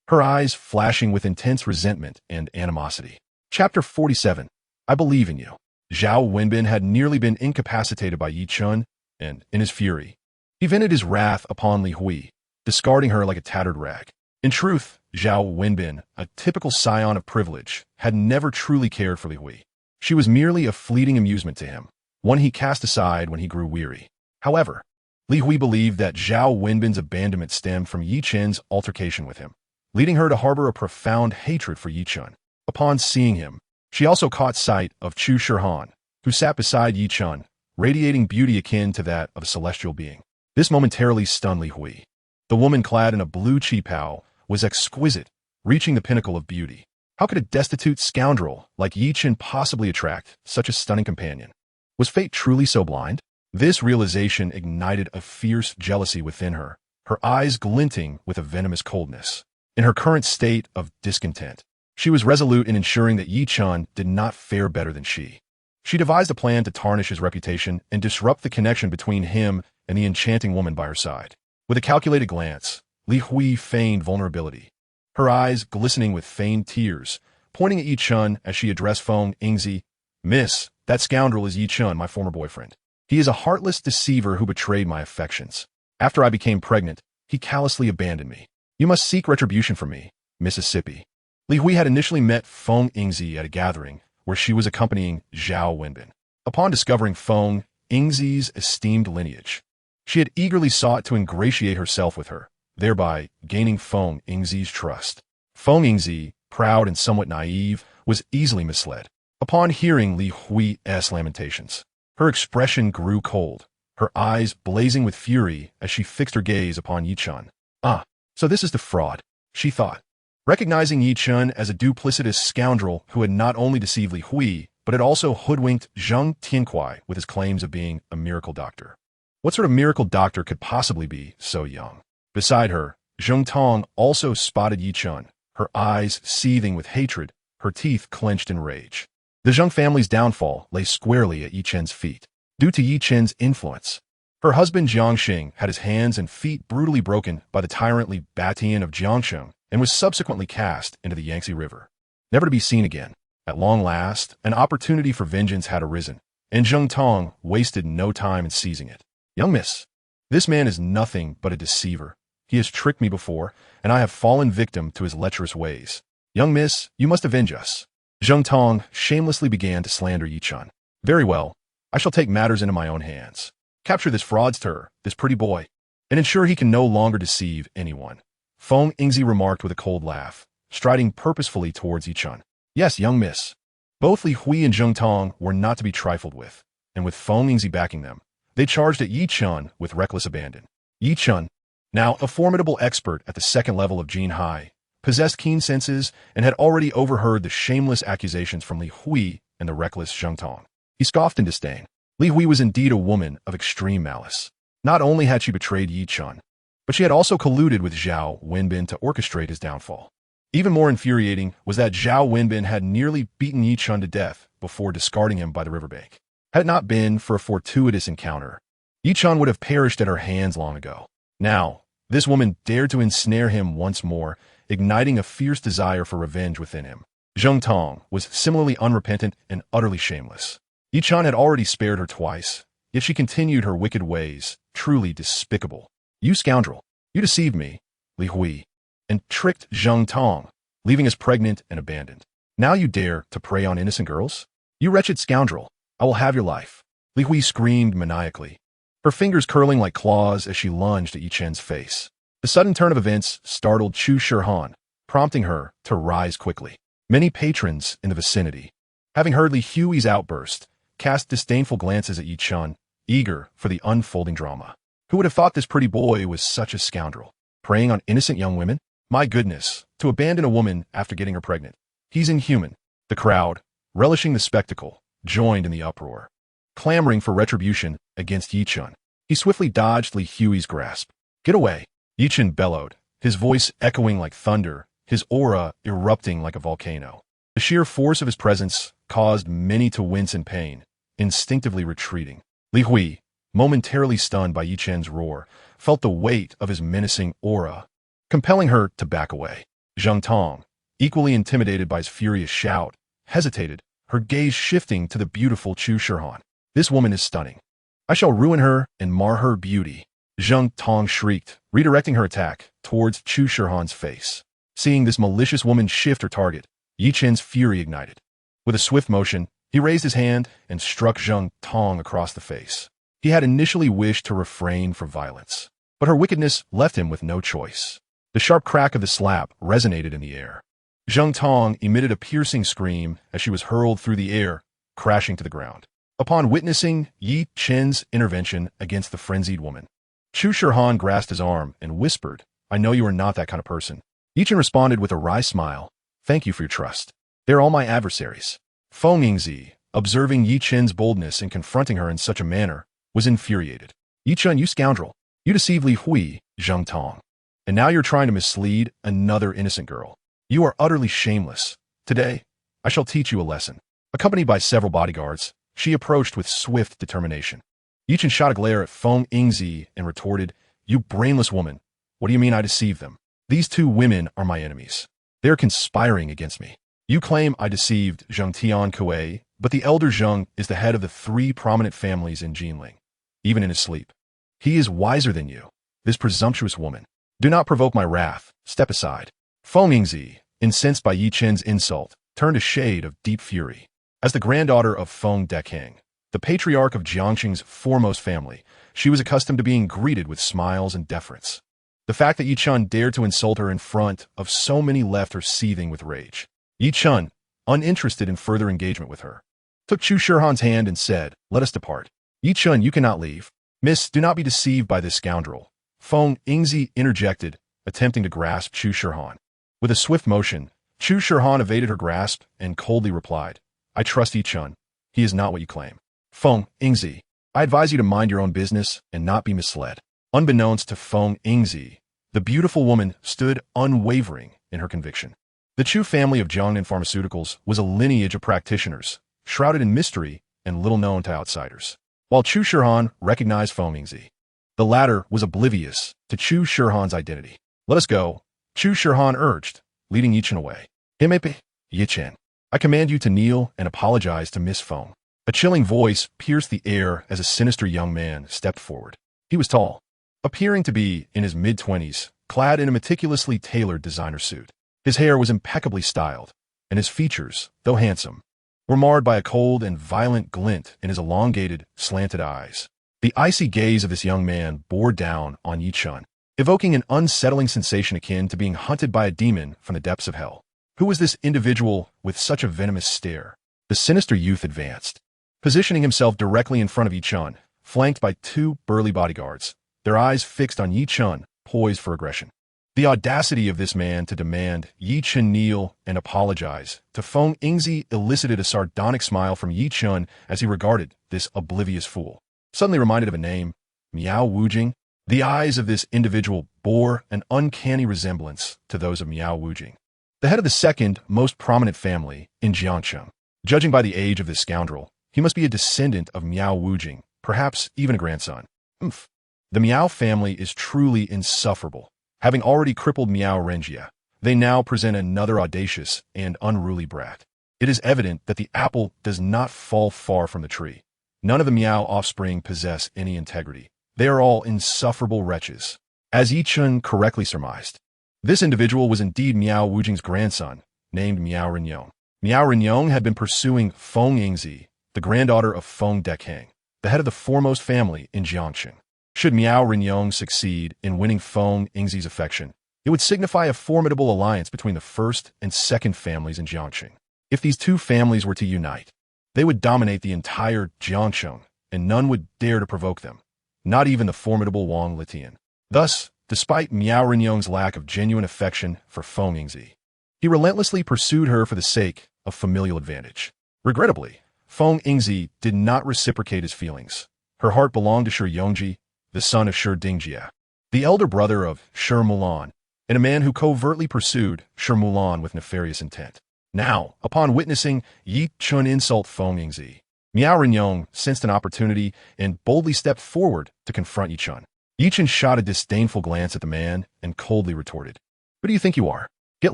her eyes flashing with intense resentment and animosity. Chapter 47. I Believe in You. Zhao Wenbin had nearly been incapacitated by Yi Chun, and, in his fury, he vented his wrath upon Li Hui, discarding her like a tattered rag. In truth, Zhao Wenbin, a typical scion of privilege, had never truly cared for Li Hui. She was merely a fleeting amusement to him, one he cast aside when he grew weary. However, Li Hui believed that Zhao Wenbin's abandonment stemmed from Yi Chen's altercation with him, leading her to harbor a profound hatred for Yi Chun. Upon seeing him, she also caught sight of Chu Shiran, who sat beside Yi Chun, radiating beauty akin to that of a celestial being. This momentarily stunned Li Hui. The woman clad in a blue qipao was exquisite, reaching the pinnacle of beauty. How could a destitute scoundrel like Yi Chen possibly attract such a stunning companion? Was fate truly so blind? This realization ignited a fierce jealousy within her, her eyes glinting with a venomous coldness. In her current state of discontent, she was resolute in ensuring that Yi Chun did not fare better than she. She devised a plan to tarnish his reputation and disrupt the connection between him and the enchanting woman by her side. With a calculated glance, Li Hui feigned vulnerability, her eyes glistening with feigned tears, pointing at Yi Chun as she addressed Feng Yingzi. "Miss, that scoundrel is Yi Chun, my former boyfriend. He is a heartless deceiver who betrayed my affections. After I became pregnant, he callously abandoned me. You must seek retribution from me, Mississippi." Li Hui had initially met Feng Yingzi at a gathering where she was accompanying Zhao Wenbin. Upon discovering Feng Yingzi's esteemed lineage, she had eagerly sought to ingratiate herself with her, thereby gaining Feng Yingzi's trust. Feng Yingzi, proud and somewhat naive, was easily misled. Upon hearing Li Hui's lamentations, her expression grew cold, her eyes blazing with fury as she fixed her gaze upon Yi Chun. "Ah, so this is the fraud," she thought. Recognizing Yi Chun as a duplicitous scoundrel who had not only deceived Li Hui, but had also hoodwinked Zheng Tiankuai with his claims of being a miracle doctor. What sort of miracle doctor could possibly be so young? Beside her, Zheng Tong also spotted Yi Chun, her eyes seething with hatred, her teeth clenched in rage. The Zheng family's downfall lay squarely at Yi Chen's feet, due to Yi Chen's influence. Her husband Jiangxing had his hands and feet brutally broken by the tyrant Li Batian of Jiangsheng and was subsequently cast into the Yangtze River, never to be seen again. At long last, an opportunity for vengeance had arisen, and Zheng Tong wasted no time in seizing it. "Young miss, this man is nothing but a deceiver. He has tricked me before, and I have fallen victim to his lecherous ways. Young miss, you must avenge us." Zheng Tong shamelessly began to slander Yi Chun. "Very well, I shall take matters into my own hands. Capture this fraudster, this pretty boy, and ensure he can no longer deceive anyone." Feng Yingzi remarked with a cold laugh, striding purposefully towards Yi Chun. "Yes, young miss." Both Li Hui and Zheng Tong were not to be trifled with, and with Feng Yingzi backing them, they charged at Yi Chun with reckless abandon. Yi Chun, now a formidable expert at the second level of Jin Hai, possessed keen senses, and had already overheard the shameless accusations from Li Hui and the reckless Zheng Tong. He scoffed in disdain. Li Hui was indeed a woman of extreme malice. Not only had she betrayed Yi Chun, but she had also colluded with Zhao Wenbin to orchestrate his downfall. Even more infuriating was that Zhao Wenbin had nearly beaten Yi Chun to death before discarding him by the riverbank. Had it not been for a fortuitous encounter, Yi Chun would have perished at her hands long ago. Now, this woman dared to ensnare him once more, igniting a fierce desire for revenge within him. Zheng Tong was similarly unrepentant and utterly shameless. Yi Chun had already spared her twice, yet she continued her wicked ways, truly despicable. You scoundrel! You deceived me, Li Hui, and tricked Zheng Tong, leaving us pregnant and abandoned. Now you dare to prey on innocent girls? You wretched scoundrel! I will have your life. Li Hui screamed maniacally, her fingers curling like claws as she lunged at Yi Chen's face. The sudden turn of events startled Chu Shihan, prompting her to rise quickly. Many patrons in the vicinity, having heard Li Hui's outburst, cast disdainful glances at Yi Chun, eager for the unfolding drama. Who would have thought this pretty boy was such a scoundrel? Preying on innocent young women? My goodness, to abandon a woman after getting her pregnant. He's inhuman. The crowd, relishing the spectacle, joined in the uproar, clamoring for retribution against Yi Chun. He swiftly dodged Li Hui's grasp. Get away! Yi Chun bellowed, his voice echoing like thunder, his aura erupting like a volcano. The sheer force of his presence caused many to wince in pain, instinctively retreating. Li Hui, momentarily stunned by Yi Chen's roar, felt the weight of his menacing aura, compelling her to back away. Zheng Tong, equally intimidated by his furious shout, hesitated, her gaze shifting to the beautiful Chu Shihan. This woman is stunning. I shall ruin her and mar her beauty. Zheng Tong shrieked, redirecting her attack towards Chu Shihan's face. Seeing this malicious woman shift her target, Yi Chen's fury ignited. With a swift motion, he raised his hand and struck Zheng Tong across the face. He had initially wished to refrain from violence, but her wickedness left him with no choice. The sharp crack of the slap resonated in the air. Zheng Tong emitted a piercing scream as she was hurled through the air, crashing to the ground. Upon witnessing Yi Chen's intervention against the frenzied woman, Chu Shihan grasped his arm and whispered, I know you are not that kind of person. Yi Chen responded with a wry smile, Thank you for your trust. They're all my adversaries. Feng Yingzi, observing Yi Chen's boldness in confronting her in such a manner, was infuriated. Yi Chen, you scoundrel. You deceived Li Hui, Zheng Tong. And now you're trying to mislead another innocent girl. You are utterly shameless. Today, I shall teach you a lesson. Accompanied by several bodyguards, she approached with swift determination. Yi Chen shot a glare at Feng Yingzi and retorted, You brainless woman. What do you mean I deceived them? These two women are my enemies. They are conspiring against me. You claim I deceived Zheng Tian Kuei, but the elder Zheng is the head of the 3 prominent families in Jinling, even in his sleep. He is wiser than you, this presumptuous woman. Do not provoke my wrath. Step aside. Feng Yingzi, incensed by Yi Chen's insult, turned a shade of deep fury. As the granddaughter of Feng Dekeng, the patriarch of Jiangxing's foremost family, she was accustomed to being greeted with smiles and deference. The fact that Yi Chun dared to insult her in front of so many left her seething with rage. Yi Chun, uninterested in further engagement with her, took Chu Shihan's hand and said, Let us depart. Yi Chun, you cannot leave. Miss, do not be deceived by this scoundrel. Feng Yingzi interjected, attempting to grasp Chu Shihan. With a swift motion, Chu Shihan evaded her grasp and coldly replied, I trust Yi Chun. He is not what you claim. Feng Yingzi, I advise you to mind your own business and not be misled. Unbeknownst to Feng Yingzi, the beautiful woman stood unwavering in her conviction. The Chu family of Jiangnan Pharmaceuticals was a lineage of practitioners, shrouded in mystery and little known to outsiders. While Chu Shihan recognized Feng Yingzi, the latter was oblivious to Chu Shihan's identity. Let us go, Chu Shihan urged, leading Yi Chen away. Himepe, Yi Chen, I command you to kneel and apologize to Miss Feng. A chilling voice pierced the air as a sinister young man stepped forward. He was tall, appearing to be in his mid-20s, clad in a meticulously tailored designer suit. His hair was impeccably styled, and his features, though handsome, were marred by a cold and violent glint in his elongated, slanted eyes. The icy gaze of this young man bore down on Yi Chun, evoking an unsettling sensation akin to being hunted by a demon from the depths of hell. Who was this individual with such a venomous stare? The sinister youth advanced, positioning himself directly in front of Yi Chun, flanked by 2 burly bodyguards, their eyes fixed on Yi Chun, poised for aggression. The audacity of this man to demand Yi Chen kneel and apologize to Feng Yingzi elicited a sardonic smile from Yi Chen as he regarded this oblivious fool. Suddenly reminded of a name, Miao Wujing. The eyes of this individual bore an uncanny resemblance to those of Miao Wujing, the head of the second most prominent family in Jiangcheng. Judging by the age of this scoundrel, he must be a descendant of Miao Wujing, perhaps even a grandson. Oomph. The Miao family is truly insufferable. Having already crippled Miao Renjia, they now present another audacious and unruly brat. It is evident that the apple does not fall far from the tree. None of the Miao offspring possess any integrity. They are all insufferable wretches. As Yi Chen correctly surmised, this individual was indeed Miao Wujing's grandson, named Miao Renyong. Miao Renyong had been pursuing Feng Yingzi, the granddaughter of Feng Dekang, the head of the foremost family in Jiangcheng. Should Miao Renyong succeed in winning Feng Yingzi's affection, it would signify a formidable alliance between the first and second families in Jiangcheng. If these two families were to unite, they would dominate the entire Jiangcheng, and none would dare to provoke them, not even the formidable Wang Litian. Thus, despite Miao Renyong's lack of genuine affection for Feng Yingzi, he relentlessly pursued her for the sake of familial advantage. Regrettably, Feng Yingzi did not reciprocate his feelings. Her heart belonged to Shi Yongji, the son of Shi Dingjie, the elder brother of Shi Mulan, and a man who covertly pursued Shi Mulan with nefarious intent. Now, upon witnessing Yi Chen insult Feng Yingzi, Miao Renyong sensed an opportunity and boldly stepped forward to confront Yi Chen. Yi Chen shot a disdainful glance at the man and coldly retorted, "Who do you think you are? Get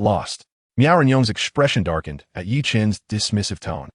lost." Miao Renyong's expression darkened at Yi Chen's dismissive tone.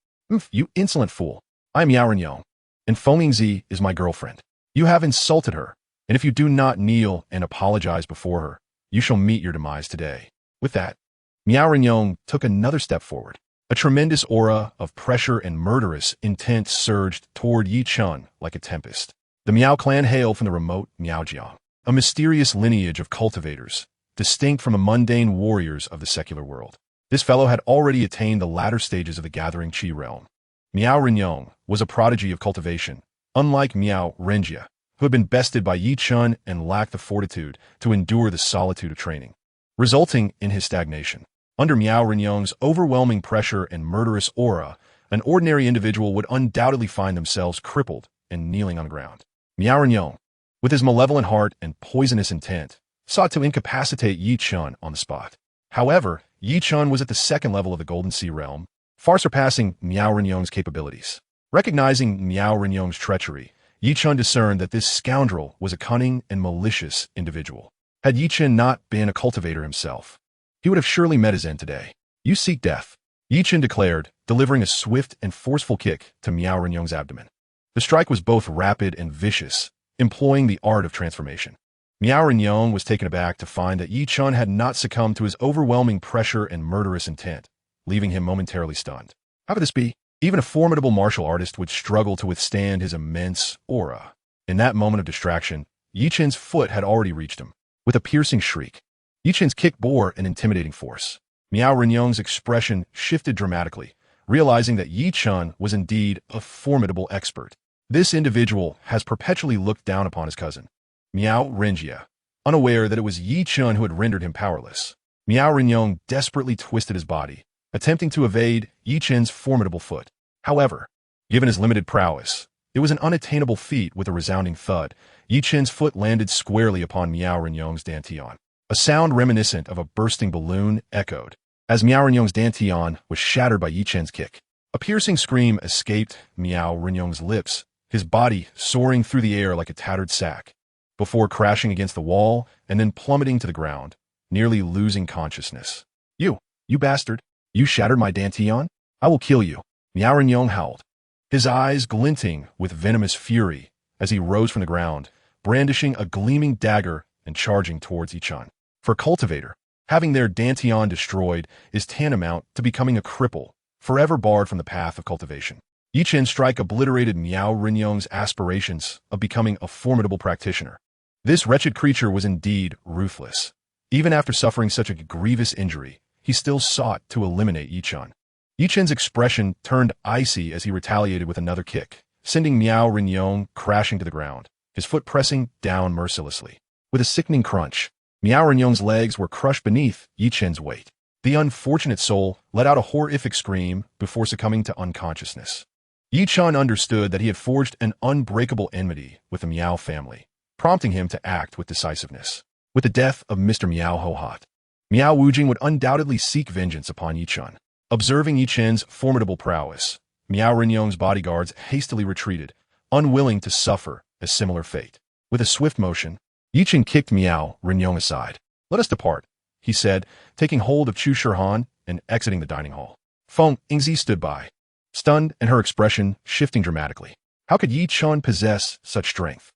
"You insolent fool. I am Miao Renyong, and Feng Yingzi is my girlfriend. You have insulted her, and if you do not kneel and apologize before her, you shall meet your demise today." With that, Miao Renyong took another step forward. A tremendous aura of pressure and murderous intent surged toward Yi Chen like a tempest. The Miao clan hailed from the remote Miaojiang, a mysterious lineage of cultivators, distinct from the mundane warriors of the secular world. This fellow had already attained the latter stages of the gathering Qi realm. Miao Renyong was a prodigy of cultivation, unlike Miao Renjia, who had been bested by Yi Chen and lacked the fortitude to endure the solitude of training, resulting in his stagnation. Under Miao Renyong's overwhelming pressure and murderous aura, an ordinary individual would undoubtedly find themselves crippled and kneeling on the ground. Miao Renyong, with his malevolent heart and poisonous intent, sought to incapacitate Yi Chen on the spot. However, Yi Chen was at the second level of the Golden Sea realm, far surpassing Miao Renyong's capabilities. Recognizing Miao Renyong's treachery, Yi Chen discerned that this scoundrel was a cunning and malicious individual. Had Yi Chen not been a cultivator himself, he would have surely met his end today. "You seek death," Yi Chen declared, delivering a swift and forceful kick to Miao Renyong's abdomen. The strike was both rapid and vicious, employing the art of transformation. Miao Renyong was taken aback to find that Yi Chen had not succumbed to his overwhelming pressure and murderous intent, leaving him momentarily stunned. How could this be? Even a formidable martial artist would struggle to withstand his immense aura. In that moment of distraction, Yi Chen's foot had already reached him. With a piercing shriek, Yi Chen's kick bore an intimidating force. Miao Renyong's expression shifted dramatically, realizing that Yi Chen was indeed a formidable expert. This individual has perpetually looked down upon his cousin, Miao Renjia, unaware that it was Yi Chen who had rendered him powerless. Miao Renyong desperately twisted his body, attempting to evade Yi Chen's formidable foot. However, given his limited prowess, it was an unattainable feat. With a resounding thud, Yi Chen's foot landed squarely upon Miao Renyong's dantian. A sound reminiscent of a bursting balloon echoed, as Miao Renyong's dantian was shattered by Yi Chen's kick. A piercing scream escaped Miao Renyong's lips, his body soaring through the air like a tattered sack, before crashing against the wall and then plummeting to the ground, nearly losing consciousness. You bastard! You shattered my dantian? I will kill you!" Miao Renyong howled, his eyes glinting with venomous fury as he rose from the ground, brandishing a gleaming dagger and charging towards Yi Chen. For a cultivator, having their dantian destroyed is tantamount to becoming a cripple, forever barred from the path of cultivation. Yi Chen's strike obliterated Miao Renyong's aspirations of becoming a formidable practitioner. This wretched creature was indeed ruthless. Even after suffering such a grievous injury, he still sought to eliminate Yi Chen. Yi Chen's expression turned icy as he retaliated with another kick, sending Miao Renyong crashing to the ground, his foot pressing down mercilessly. With a sickening crunch, Miao Renyong's legs were crushed beneath Yi Chen's weight. The unfortunate soul let out a horrific scream before succumbing to unconsciousness. Yi Chen understood that he had forged an unbreakable enmity with the Miao family, prompting him to act with decisiveness. With the death of Mr. Miao Hohat, Miao Wujing would undoubtedly seek vengeance upon Yi Chen. Observing Yi Chen's formidable prowess, Miao Renyong's bodyguards hastily retreated, unwilling to suffer a similar fate. With a swift motion, Yi Chen kicked Miao Renyong aside. "Let us depart," he said, taking hold of Chu Shirhan and exiting the dining hall. Feng Yingzi stood by, stunned and her expression shifting dramatically. How could Yi Chen possess such strength?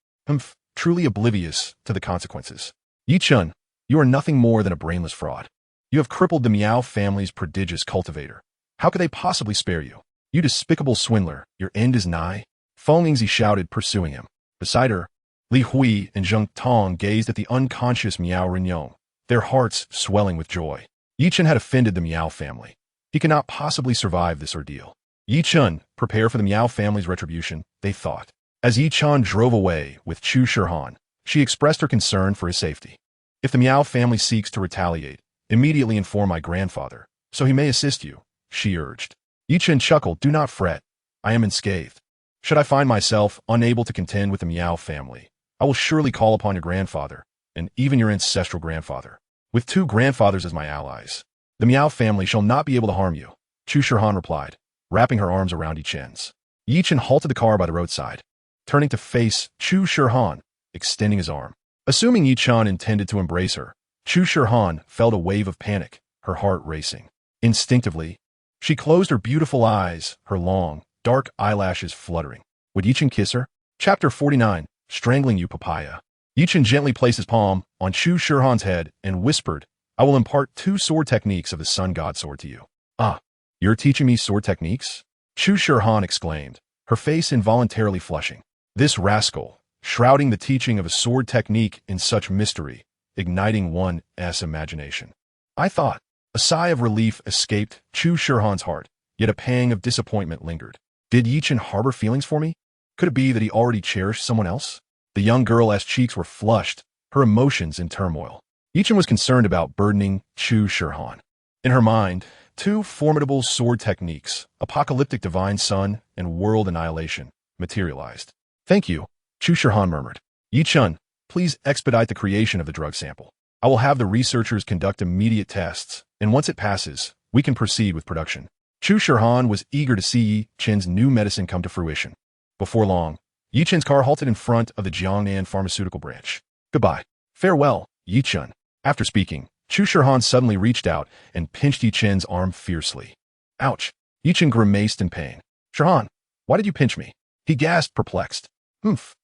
Truly oblivious to the consequences. Yi Chen, you are nothing more than a brainless fraud. You have crippled the Miao family's prodigious cultivator. How could they possibly spare you? You despicable swindler, your end is nigh. Feng Yingzi shouted, pursuing him. Beside her, Li Hui and Zheng Tong gazed at the unconscious Miao Renyong, their hearts swelling with joy. Yi Chen had offended the Miao family. He could not possibly survive this ordeal. Yi Chen, prepare for the Miao family's retribution, they thought. As Yi Chen drove away with Chu Shirhan, she expressed her concern for his safety. If the Miao family seeks to retaliate, immediately inform my grandfather, so he may assist you, she urged. Yi Chen chuckled, do not fret. I am unscathed. Should I find myself unable to contend with the Miao family, I will surely call upon your grandfather, and even your ancestral grandfather. With 2 grandfathers as my allies, the Miao family shall not be able to harm you, Chu Shirhan replied, wrapping her arms around Yi Chen's. Yi Chen halted the car by the roadside, turning to face Chu Shirhan, extending his arm. Assuming Yi Chen intended to embrace her, Chu Shirhan felt a wave of panic, her heart racing. Instinctively, she closed her beautiful eyes, her long, dark eyelashes fluttering. Would Yi Chen kiss her? Chapter 49, Strangling You Papaya. Yi Chen gently placed his palm on Chu Shirhan's head and whispered, I will impart 2 sword techniques of the Sun God Sword to you. Ah, you're teaching me sword techniques? Chu Shirhan exclaimed, her face involuntarily flushing. This rascal, shrouding the teaching of a sword technique in such mystery, igniting one's imagination. I thought. A sigh of relief escaped Chu Shirhan's heart, yet a pang of disappointment lingered. Did Yi Chen harbor feelings for me? Could it be that he already cherished someone else? The young girl's cheeks were flushed, her emotions in turmoil. Yi Chen was concerned about burdening Chu Shirhan. In her mind, 2 formidable sword techniques, apocalyptic divine sun and world annihilation, materialized. Thank you, Chu Shirhan murmured. Yi Chen, please expedite the creation of the drug sample. I will have the researchers conduct immediate tests, and once it passes, we can proceed with production. Chu Shirhan was eager to see Yi Chen's new medicine come to fruition. Before long, Yi Chen's car halted in front of the Jiangnan pharmaceutical branch. Goodbye. Farewell, Yi Chen. After speaking, Chu Shirhan suddenly reached out and pinched Yi Chen's arm fiercely. Ouch. Yi Chen grimaced in pain. Shirhan, why did you pinch me? He gasped, perplexed.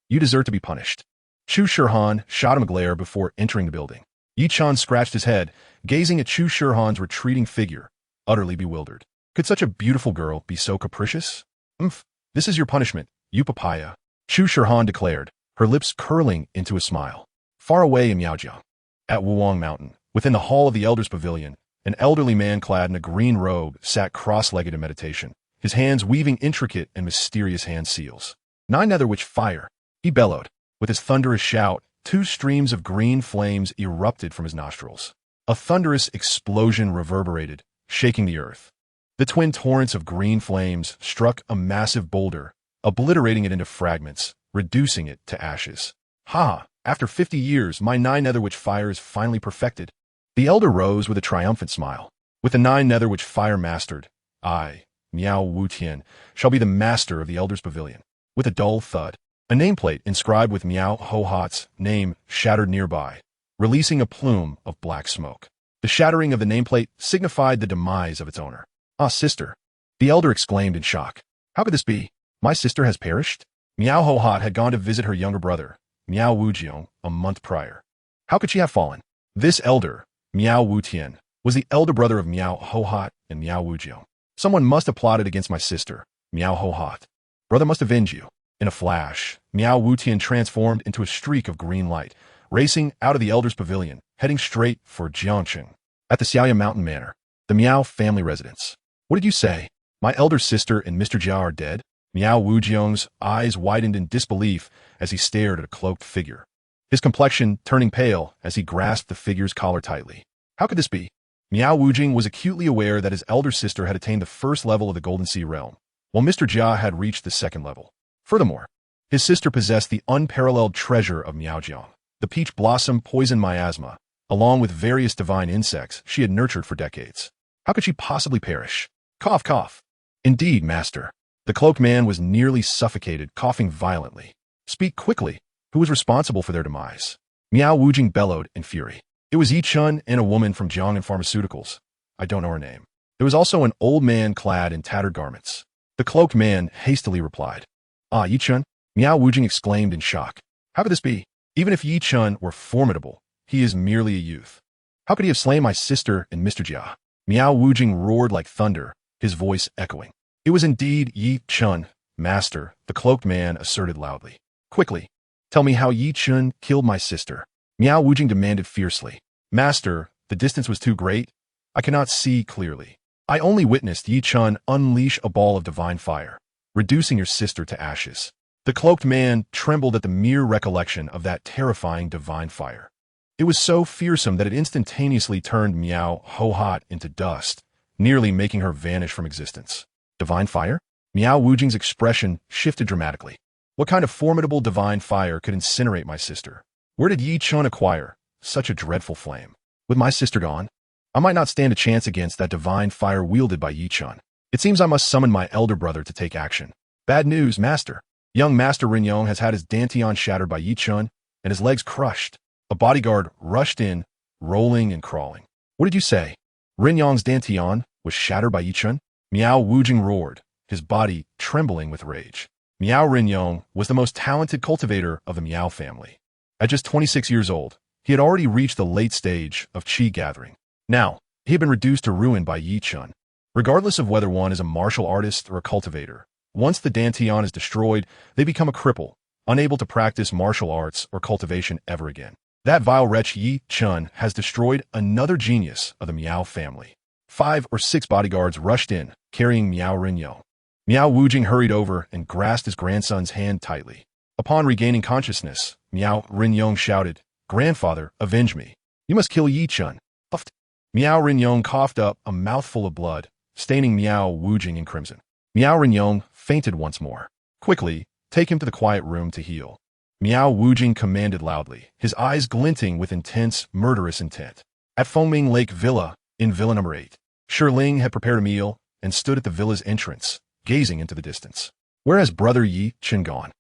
You deserve to be punished. Chu Shirhan shot him a glare before entering the building. Yi Chen scratched his head, gazing at Chu Shirhan's retreating figure, utterly bewildered. Could such a beautiful girl be so capricious? This is your punishment, you papaya, Chu Shirhan declared, her lips curling into a smile. Far away in Miaojiang, at Wuwang Mountain, within the hall of the Elder's Pavilion, an elderly man clad in a green robe sat cross-legged in meditation, his hands weaving intricate and mysterious hand seals. 9 Netherwitch fire, he bellowed. With his thunderous shout, 2 streams of green flames erupted from his nostrils. A thunderous explosion reverberated, shaking the earth. The twin torrents of green flames struck a massive boulder, obliterating it into fragments, reducing it to ashes. Ha! After 50 years, my 9 Netherwitch fire is finally perfected. The elder rose with a triumphant smile. With the 9 Netherwitch fire mastered, I, Miao Wutian, shall be the master of the Elder's Pavilion. With a dull thud, a nameplate inscribed with Miao Hohat's name shattered nearby, releasing a plume of black smoke. The shattering of the nameplate signified the demise of its owner. Ah, sister! The elder exclaimed in shock. How could this be? My sister has perished? Miao Hohat had gone to visit her younger brother, Miao Wujiang, a month prior. How could she have fallen? This elder, Miao Wutian, was the elder brother of Miao Hohat and Miao Wujiang. Someone must have plotted against my sister, Miao Hohat. Brother must avenge you. In a flash, Miao Wutian transformed into a streak of green light, racing out of the Elder's Pavilion, heading straight for Jiangcheng. At the Xiaoya Mountain Manor, the Miao family residence. What did you say? My elder sister and Mr. Jia are dead? Miao Wujiang's eyes widened in disbelief as he stared at a cloaked figure. his complexion turning pale as he grasped the figure's collar tightly. How could this be? Miao Wujing was acutely aware that his elder sister had attained the first level of the Golden Sea realm, while Mr. Jia had reached the second level. Furthermore, his sister possessed the unparalleled treasure of Miaojiang, the peach blossom poison miasma, along with various divine insects she had nurtured for decades. How could she possibly perish? Cough, cough. Indeed, master. The cloaked man was nearly suffocated, coughing violently. Speak quickly. Who was responsible for their demise? Miao Wujing bellowed in fury. It was Yi Chun and a woman from Jiang'an Pharmaceuticals. I don't know her name. There was also an old man clad in tattered garments. The cloaked man hastily replied. Ah, Yi Chun? Miao Wujing exclaimed in shock. How could this be? Even if Yi Chun were formidable, he is merely a youth. How could he have slain my sister and Mr. Jia? Miao Wujing roared like thunder, his voice echoing. It was indeed Yi Chun, master, the cloaked man asserted loudly. Quickly, tell me how Yi Chun killed my sister. Miao Wujing demanded fiercely. Master, the distance was too great. I cannot see clearly. I only witnessed Yi Chun unleash a ball of divine fire, reducing your sister to ashes. The cloaked man trembled at the mere recollection of that terrifying divine fire. It was so fearsome that it instantaneously turned Miao Ho-Hot into dust, nearly making her vanish from existence. Divine fire? Miao Wujing's expression shifted dramatically. What kind of formidable divine fire could incinerate my sister? Where did Yi Chun acquire such a dreadful flame? With my sister gone, I might not stand a chance against that divine fire wielded by Yi Chun. It seems I must summon my elder brother to take action. Bad news, master. Young Master Rinyong has had his dantian shattered by Yi Chun and his legs crushed. A bodyguard rushed in, rolling and crawling. What did you say? Rinyong's dantian was shattered by Yi Chun? Miao Wujing roared, his body trembling with rage. Miao Rinyong was the most talented cultivator of the Miao family. At just 26 years old, he had already reached the late stage of qi gathering. Now, he had been reduced to ruin by Yi Chun. Regardless of whether one is a martial artist or a cultivator, once the dantian is destroyed, they become a cripple, unable to practice martial arts or cultivation ever again. That vile wretch Yi Chun has destroyed another genius of the Miao family. 5 or 6 bodyguards rushed in, carrying Miao Rinyong. Miao Wujing hurried over and grasped his grandson's hand tightly. Upon regaining consciousness, Miao Rinyong shouted, Grandfather, avenge me. You must kill Yi Chun. Puffed. Miao Rinyong coughed up a mouthful of blood, staining Miao Wujing in crimson. Miao Rinyong fainted once more. Quickly, take him to the quiet room to heal. Miao Wujing commanded loudly, his eyes glinting with intense, murderous intent. At Fengming Lake Villa, in Villa Number 8, Ling had prepared a meal and stood at the villa's entrance, gazing into the distance. Where has brother Yi Chun gone?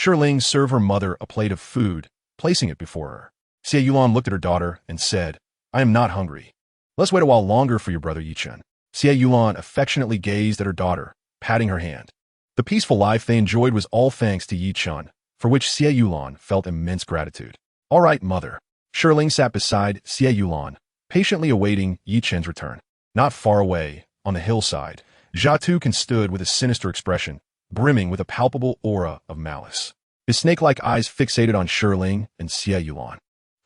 Ling served her mother a plate of food, placing it before her. Xie Yulan looked at her daughter and said, I am not hungry. Let's wait a while longer for your brother Yi Chun. Xie Yulan affectionately gazed at her daughter, patting her hand. The peaceful life they enjoyed was all thanks to Yi Chun, for which Xie Yulan felt immense gratitude. All right, mother. Ling sat beside Xie Yulan, patiently awaiting Yi Chun's return. Not far away, on the hillside, Jia Tukan stood with a sinister expression, brimming with a palpable aura of malice. His snake-like eyes fixated on Ling and Xie Yulan.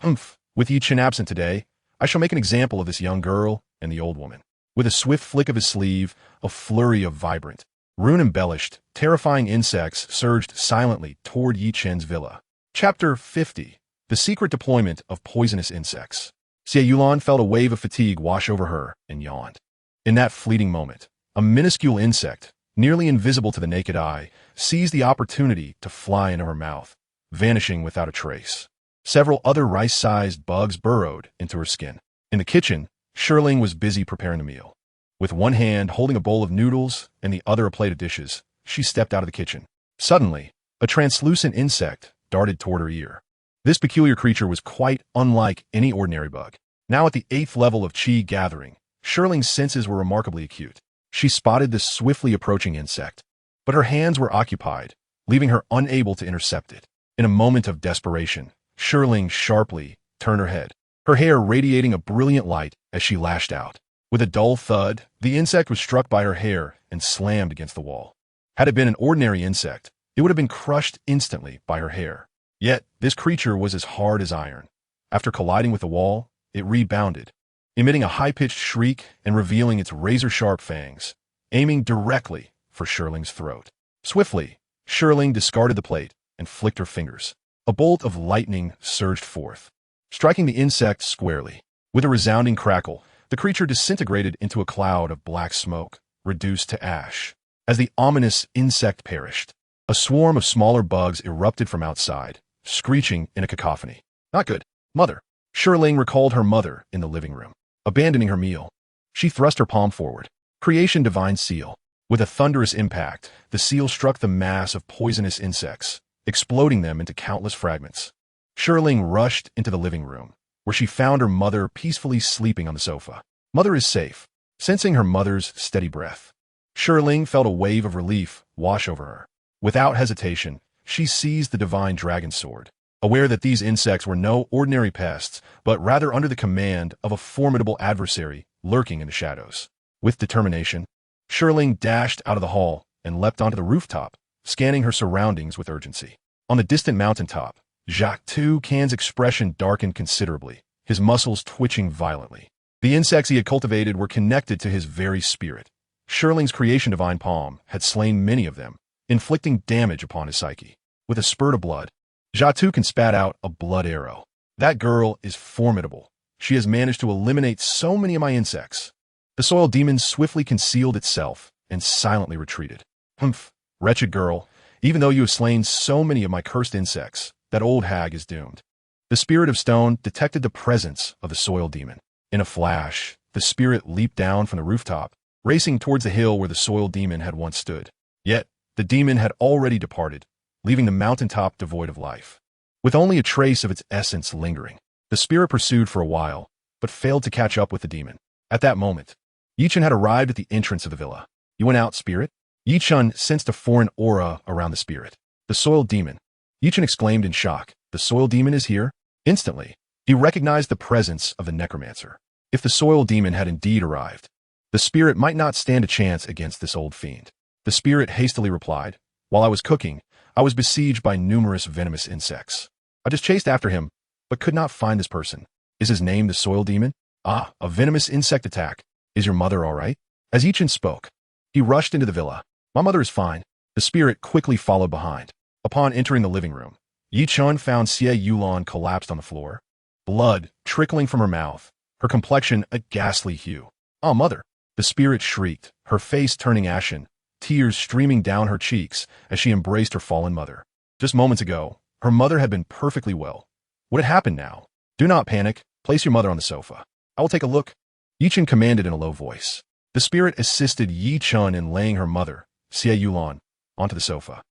Humph, with Yi Chun absent today, I shall make an example of this young girl and the old woman. With a swift flick of his sleeve, a flurry of vibrant, rune-embellished, terrifying insects surged silently toward Yi Chun's villa. Chapter 50. The Secret Deployment of Poisonous Insects. Xie Yulan felt a wave of fatigue wash over her and yawned. In that fleeting moment, a minuscule insect, nearly invisible to the naked eye, seized the opportunity to fly into her mouth, vanishing without a trace. Several other rice-sized bugs burrowed into her skin. In the kitchen, Ling was busy preparing the meal. With one hand holding a bowl of noodles and the other a plate of dishes, she stepped out of the kitchen. Suddenly, a translucent insect darted toward her ear. This peculiar creature was quite unlike any ordinary bug. Now at the 8th level of qi gathering, Ling's senses were remarkably acute. She spotted this swiftly approaching insect, but her hands were occupied, leaving her unable to intercept it. In a moment of desperation, Ling sharply turned her head, her hair radiating a brilliant light as she lashed out. With a dull thud, the insect was struck by her hair and slammed against the wall. Had it been an ordinary insect, it would have been crushed instantly by her hair. Yet, this creature was as hard as iron. After colliding with the wall, it rebounded, emitting a high-pitched shriek and revealing its razor-sharp fangs, aiming directly for Ling's throat. Swiftly, Ling discarded the plate and flicked her fingers. A bolt of lightning surged forth, striking the insect squarely. With a resounding crackle, the creature disintegrated into a cloud of black smoke, reduced to ash. As the ominous insect perished, a swarm of smaller bugs erupted from outside, screeching in a cacophony. Not good. Mother. Shirling recalled her mother in the living room. Abandoning her meal, she thrust her palm forward. Creation divine seal. With a thunderous impact, the seal struck the mass of poisonous insects, exploding them into countless fragments. Shirling rushed into the living room, where she found her mother peacefully sleeping on the sofa. Mother is safe. Sensing her mother's steady breath, Shirling felt a wave of relief wash over her. Without hesitation, she seized the divine dragon sword, aware that these insects were no ordinary pests, but rather under the command of a formidable adversary lurking in the shadows. With determination, Shirling dashed out of the hall and leapt onto the rooftop, scanning her surroundings with urgency. On the distant mountaintop, Jacques Toucan's expression darkened considerably, his muscles twitching violently. The insects he had cultivated were connected to his very spirit. Shirling's creation divine palm had slain many of them, inflicting damage upon his psyche. With a spurt of blood, Jacques Toucan spat out a blood arrow. That girl is formidable. She has managed to eliminate so many of my insects. The soil demon swiftly concealed itself and silently retreated. Humph, wretched girl, even though you have slain so many of my cursed insects, that old hag is doomed. The spirit of stone detected the presence of the soil demon. In a flash, the spirit leaped down from the rooftop, racing towards the hill where the soil demon had once stood. Yet, the demon had already departed, leaving the mountaintop devoid of life. With only a trace of its essence lingering, the spirit pursued for a while, but failed to catch up with the demon. At that moment, Chen had arrived at the entrance of the villa. You went out, spirit? Chen sensed a foreign aura around the spirit. The soil demon. Chen exclaimed in shock. The soil demon is here? Instantly, he recognized the presence of the necromancer. If the soil demon had indeed arrived, the spirit might not stand a chance against this old fiend. The spirit hastily replied, while I was cooking, I was besieged by numerous venomous insects. I just chased after him, but could not find this person. Is his name the soil demon? Ah, a venomous insect attack. Is your mother all right? As Chen spoke, he rushed into the villa. My mother is fine. The spirit quickly followed behind. Upon entering the living room, Chen found Xie Yulan collapsed on the floor, blood trickling from her mouth, her complexion a ghastly hue. Oh, mother! The spirit shrieked, her face turning ashen, tears streaming down her cheeks as she embraced her fallen mother. Just moments ago, her mother had been perfectly well. What had happened now? Do not panic. Place your mother on the sofa. I will take a look. Chen commanded in a low voice. The spirit assisted Chen in laying her mother, Xie Yulan, onto the sofa.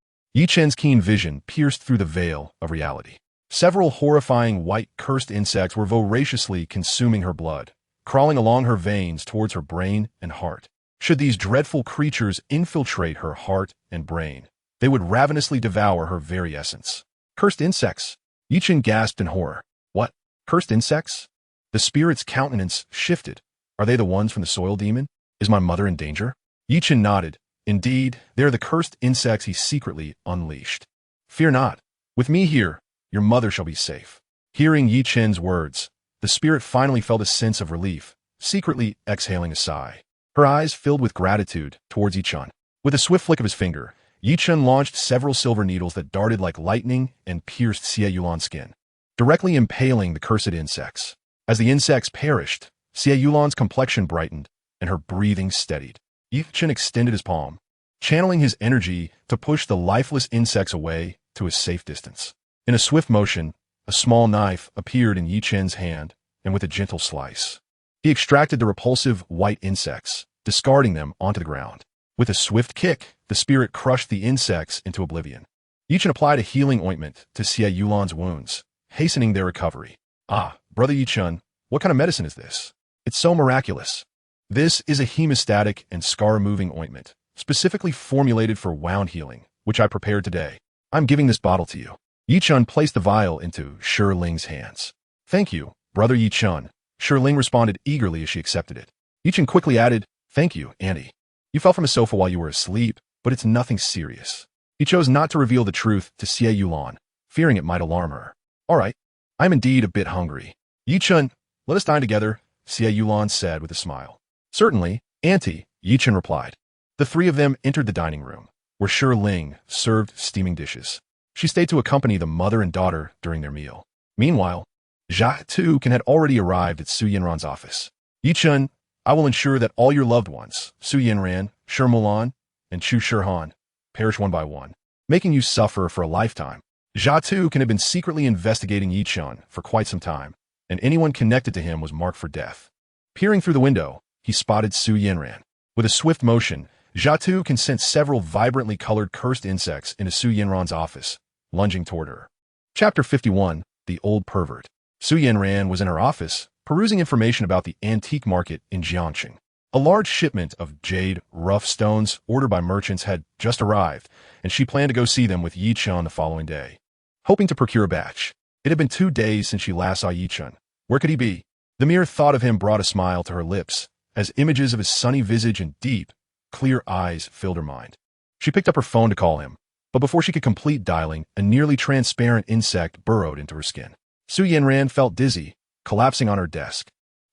Chen's keen vision pierced through the veil of reality. Several horrifying white cursed insects were voraciously consuming her blood, crawling along her veins towards her brain and heart. Should these dreadful creatures infiltrate her heart and brain, they would ravenously devour her very essence. Cursed insects! Chen gasped in horror. What? Cursed insects? The spirit's countenance shifted. Are they the ones from the soil demon? Is my mother in danger? Chen nodded. Indeed, they are the cursed insects he secretly unleashed. Fear not. With me here, your mother shall be safe. Hearing Chen's words, the spirit finally felt a sense of relief, secretly exhaling a sigh. Her eyes filled with gratitude towards Chen. With a swift flick of his finger, Chen launched several silver needles that darted like lightning and pierced Xie Yulan's skin, directly impaling the cursed insects. As the insects perished, Xie Yulan's complexion brightened, and her breathing steadied. Chen extended his palm, channeling his energy to push the lifeless insects away to a safe distance. In a swift motion, a small knife appeared in Chen's hand, and with a gentle slice, he extracted the repulsive white insects, discarding them onto the ground. With a swift kick, the spirit crushed the insects into oblivion. Chen applied a healing ointment to Xie Yulan's wounds, hastening their recovery. Ah, Brother Chen, what kind of medicine is this? It's so miraculous. This is a hemostatic and scar-removing ointment, specifically formulated for wound healing, which I prepared today. I'm giving this bottle to you. Chen placed the vial into Shirling's hands. Thank you, Brother Chen. Shirling responded eagerly as she accepted it. Chen quickly added, Thank you, Auntie. You fell from a sofa while you were asleep, but it's nothing serious. He chose not to reveal the truth to Xie Yulan, fearing it might alarm her. All right, I'm indeed a bit hungry. Chen, let us dine together, Xie Yulan said with a smile. Certainly, Auntie, Chen replied. The three of them entered the dining room, where Shirling served steaming dishes. She stayed to accompany the mother and daughter during their meal. Meanwhile, Jia Tukan had already arrived at Su Yinran's office. Yichun, I will ensure that all your loved ones, Su Yinran, Shi Mulan, and Chu Shihan, perish one by one, making you suffer for a lifetime. Jia Tukan had been secretly investigating Yichun for quite some time, and anyone connected to him was marked for death. Peering through the window, he spotted Su Yinran. With a swift motion, Jia Tukan sent several vibrantly colored cursed insects into Su Yinran's office, lunging toward her. Chapter 51, The Old Pervert. Su Yinran was in her office, perusing information about the antique market in Jiangqing. A large shipment of jade rough stones ordered by merchants had just arrived, and she planned to go see them with Yichun the following day. Hoping to procure a batch. It had been 2 days since she last saw Yichun. Where could he be? The mere thought of him brought a smile to her lips, as images of his sunny visage and deep, clear eyes filled her mind. She picked up her phone to call him, but before she could complete dialing, a nearly transparent insect burrowed into her skin. Su Yinran felt dizzy, collapsing on her desk.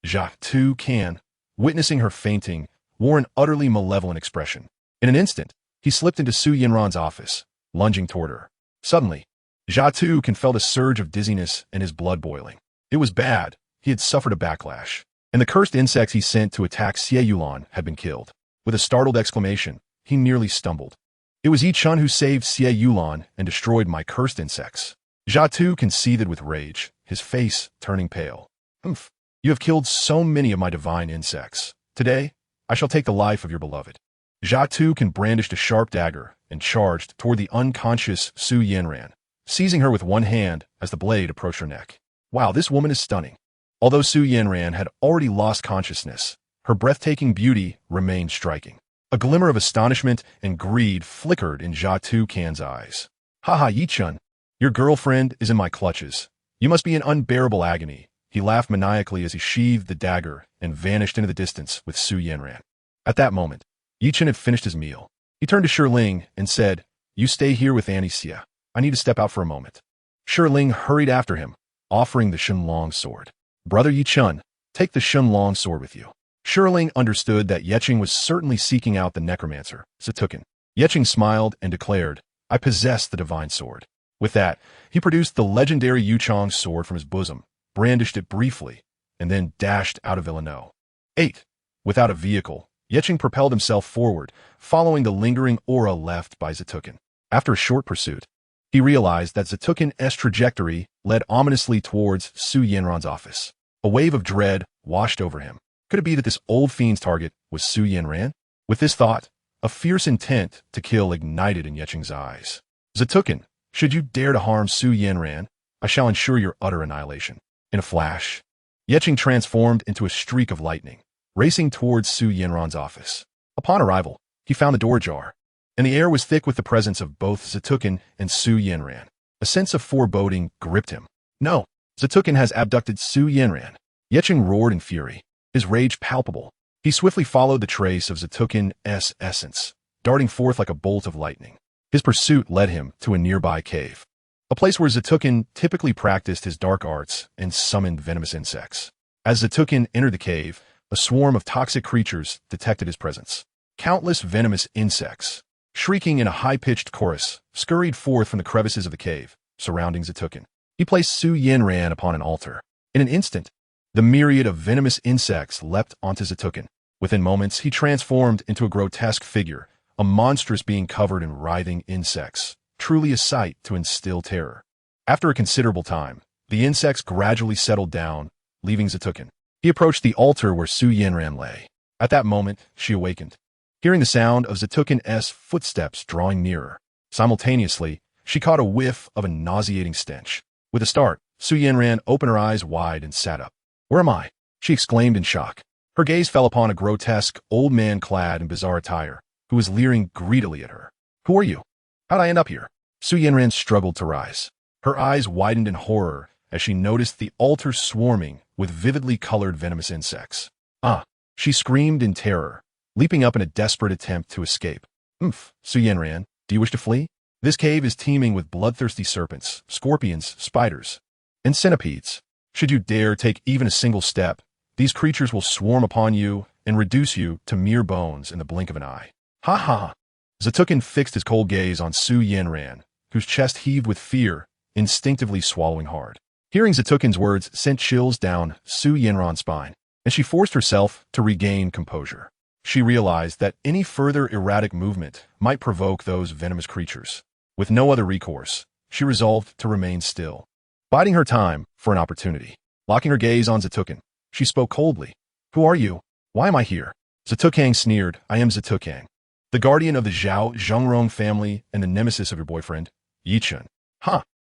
Jia Tukan, witnessing her fainting, wore an utterly malevolent expression. In an instant, he slipped into Su Yinran's office, lunging toward her. Suddenly, Jia Tukan felt a surge of dizziness and his blood boiling. It was bad. He had suffered a backlash, and the cursed insects he sent to attack Xie Yulan had been killed. With a startled exclamation, he nearly stumbled. It was Yichun who saved Xie Yulan and destroyed my cursed insects. Jia Tukan seethed with rage, his face turning pale. Humph! You have killed so many of my divine insects. Today, I shall take the life of your beloved. Jia Tukan brandished a sharp dagger and charged toward the unconscious Su Yinran, seizing her with one hand as the blade approached her neck. Wow, this woman is stunning. Although Su Yinran had already lost consciousness, her breathtaking beauty remained striking. A glimmer of astonishment and greed flickered in Jia Tukan's eyes. Haha, Yichun, your girlfriend is in my clutches. You must be in unbearable agony. He laughed maniacally as he sheathed the dagger and vanished into the distance with Su Yinran. At that moment, Yichun had finished his meal. He turned to Shiling and said, You stay here with Annie Xia. I need to step out for a moment. Shiling hurried after him, offering the Shenlong sword. Brother Yichun, take the Shenlong sword with you. Shiling understood that Yeching was certainly seeking out the necromancer, Zatukan. Yeching smiled and declared, I possess the divine sword. With that, he produced the legendary Yuchong sword from his bosom, brandished it briefly, and then dashed out of Villeneuve. 8. Without a vehicle, Yeching propelled himself forward, following the lingering aura left by Zatukan. After a short pursuit, he realized that Zatukan's trajectory led ominously towards Su Yinran's office. A wave of dread washed over him. Could it be that this old fiend's target was Su Yinran? With this thought, a fierce intent to kill ignited in Yeching's eyes. Zatukan, should you dare to harm Su Yinran, I shall ensure your utter annihilation. In a flash, Yeching transformed into a streak of lightning, racing towards Su Yinran's office. Upon arrival, he found the door ajar, and the air was thick with the presence of both Zatukan and Su Yinran. A sense of foreboding gripped him. No, Zatukan has abducted Su Yinran. Yeching roared in fury, his rage palpable. He swiftly followed the trace of Zatukan's essence, darting forth like a bolt of lightning. His pursuit led him to a nearby cave, a place where Zatukan typically practiced his dark arts and summoned venomous insects. As Zatukan entered the cave, a swarm of toxic creatures detected his presence. Countless venomous insects, shrieking in a high-pitched chorus, scurried forth from the crevices of the cave, surrounding Zatukan. He placed Su Yinran upon an altar. In an instant, the myriad of venomous insects leapt onto Zatukan. Within moments, he transformed into a grotesque figure, a monstrous being covered in writhing insects, truly a sight to instill terror. After a considerable time, the insects gradually settled down, leaving Zatukan. He approached the altar where Su Yinran lay. At that moment, she awakened, hearing the sound of Zatukan's footsteps drawing nearer. Simultaneously, she caught a whiff of a nauseating stench. With a start, Su Yinran opened her eyes wide and sat up. Where am I? She exclaimed in shock. Her gaze fell upon a grotesque old man clad in bizarre attire, who was leering greedily at her. Who are you? How'd I end up here? Su Yinran struggled to rise. Her eyes widened in horror as she noticed the altar swarming with vividly colored venomous insects. Ah! She screamed in terror, leaping up in a desperate attempt to escape. Su Yinran, do you wish to flee? This cave is teeming with bloodthirsty serpents, scorpions, spiders, and centipedes. Should you dare take even a single step, these creatures will swarm upon you and reduce you to mere bones in the blink of an eye. Ha ha! Zatukan fixed his cold gaze on Su Yinran, whose chest heaved with fear, instinctively swallowing hard. Hearing Zatukin's words sent chills down Su Yanran's spine, and she forced herself to regain composure. She realized that any further erratic movement might provoke those venomous creatures. With no other recourse, she resolved to remain still, biding her time for an opportunity. Locking her gaze on Zatukin, she spoke coldly. "Who are you? Why am I here?" Zatukang sneered. "I am Zatukang, the guardian of the Zhao Zhengrong family and the nemesis of your boyfriend, Yi Chen.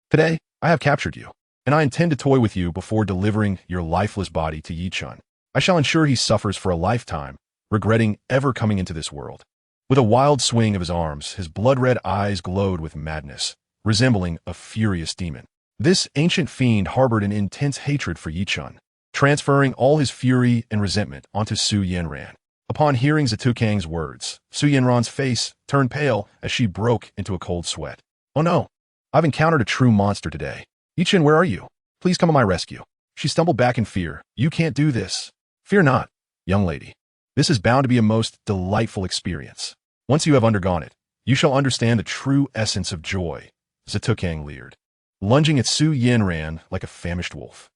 Today, I have captured you, and I intend to toy with you before delivering your lifeless body to Yi Chen. I shall ensure he suffers for a lifetime, regretting ever coming into this world." With a wild swing of his arms, his blood-red eyes glowed with madness, resembling a furious demon. This ancient fiend harbored an intense hatred for Yi Chen, transferring all his fury and resentment onto Su Yanran. Upon hearing Zatukang's words, Su Yanran's face turned pale as she broke into a cold sweat. "Oh no, I've encountered a true monster today. Yi Chen, where are you? Please come to my rescue." She stumbled back in fear. "You can't do this." "Fear not, young lady. This is bound to be a most delightful experience. Once you have undergone it, you shall understand the true essence of joy," Zatukang leered, lunging at Su Yanran like a famished wolf.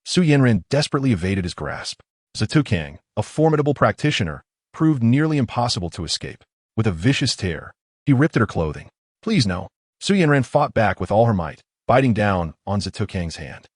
Su Yanran desperately evaded his grasp. Zatukang, a formidable practitioner, proved nearly impossible to escape. With a vicious tear, he ripped at her clothing. "Please no." Su Yanran fought back with all her might, biting down on Zatukang's hand.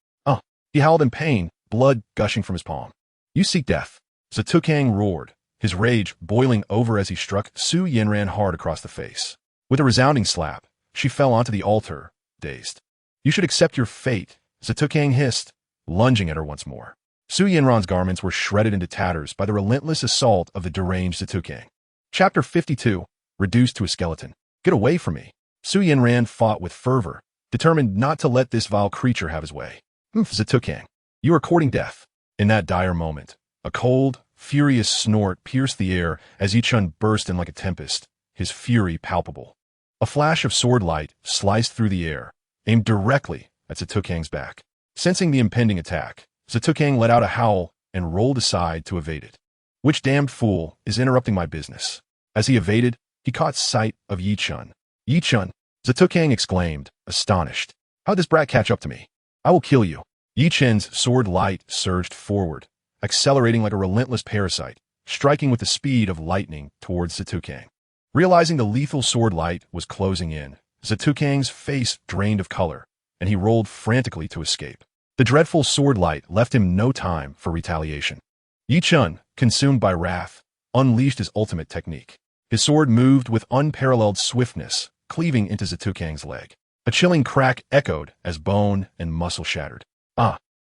He howled in pain, blood gushing from his palm. "You seek death." Zatukang roared, his rage boiling over as he struck Su Yanran hard across the face. With a resounding slap, she fell onto the altar, dazed. "You should accept your fate," Zatukang hissed, lunging at her once more. Su Yanran's garments were shredded into tatters by the relentless assault of the deranged Zatukang. Chapter 52, reduced to a skeleton. "Get away from me." Su Yanran fought with fervor, determined not to let this vile creature have his way. "Zatukang, you are courting death." In that dire moment, a cold, furious snort pierced the air as Yi Chen burst in like a tempest, his fury palpable. A flash of sword light sliced through the air, aimed directly at Zatukang's back. Sensing the impending attack, Zatukang let out a howl and rolled aside to evade it. "Which damned fool is interrupting my business?" As he evaded, he caught sight of Yi Chen. "Yi Chen!" Zatukang exclaimed, astonished. "How'd this brat catch up to me? I will kill you." Yi Chen's sword light surged forward, accelerating like a relentless parasite, striking with the speed of lightning towards Zatukang. Realizing the lethal sword light was closing in, Zatukang's face drained of color, and he rolled frantically to escape. The dreadful sword light left him no time for retaliation. Yi Chen, consumed by wrath, unleashed his ultimate technique. His sword moved with unparalleled swiftness, cleaving into Zatukang's leg. A chilling crack echoed as bone and muscle shattered.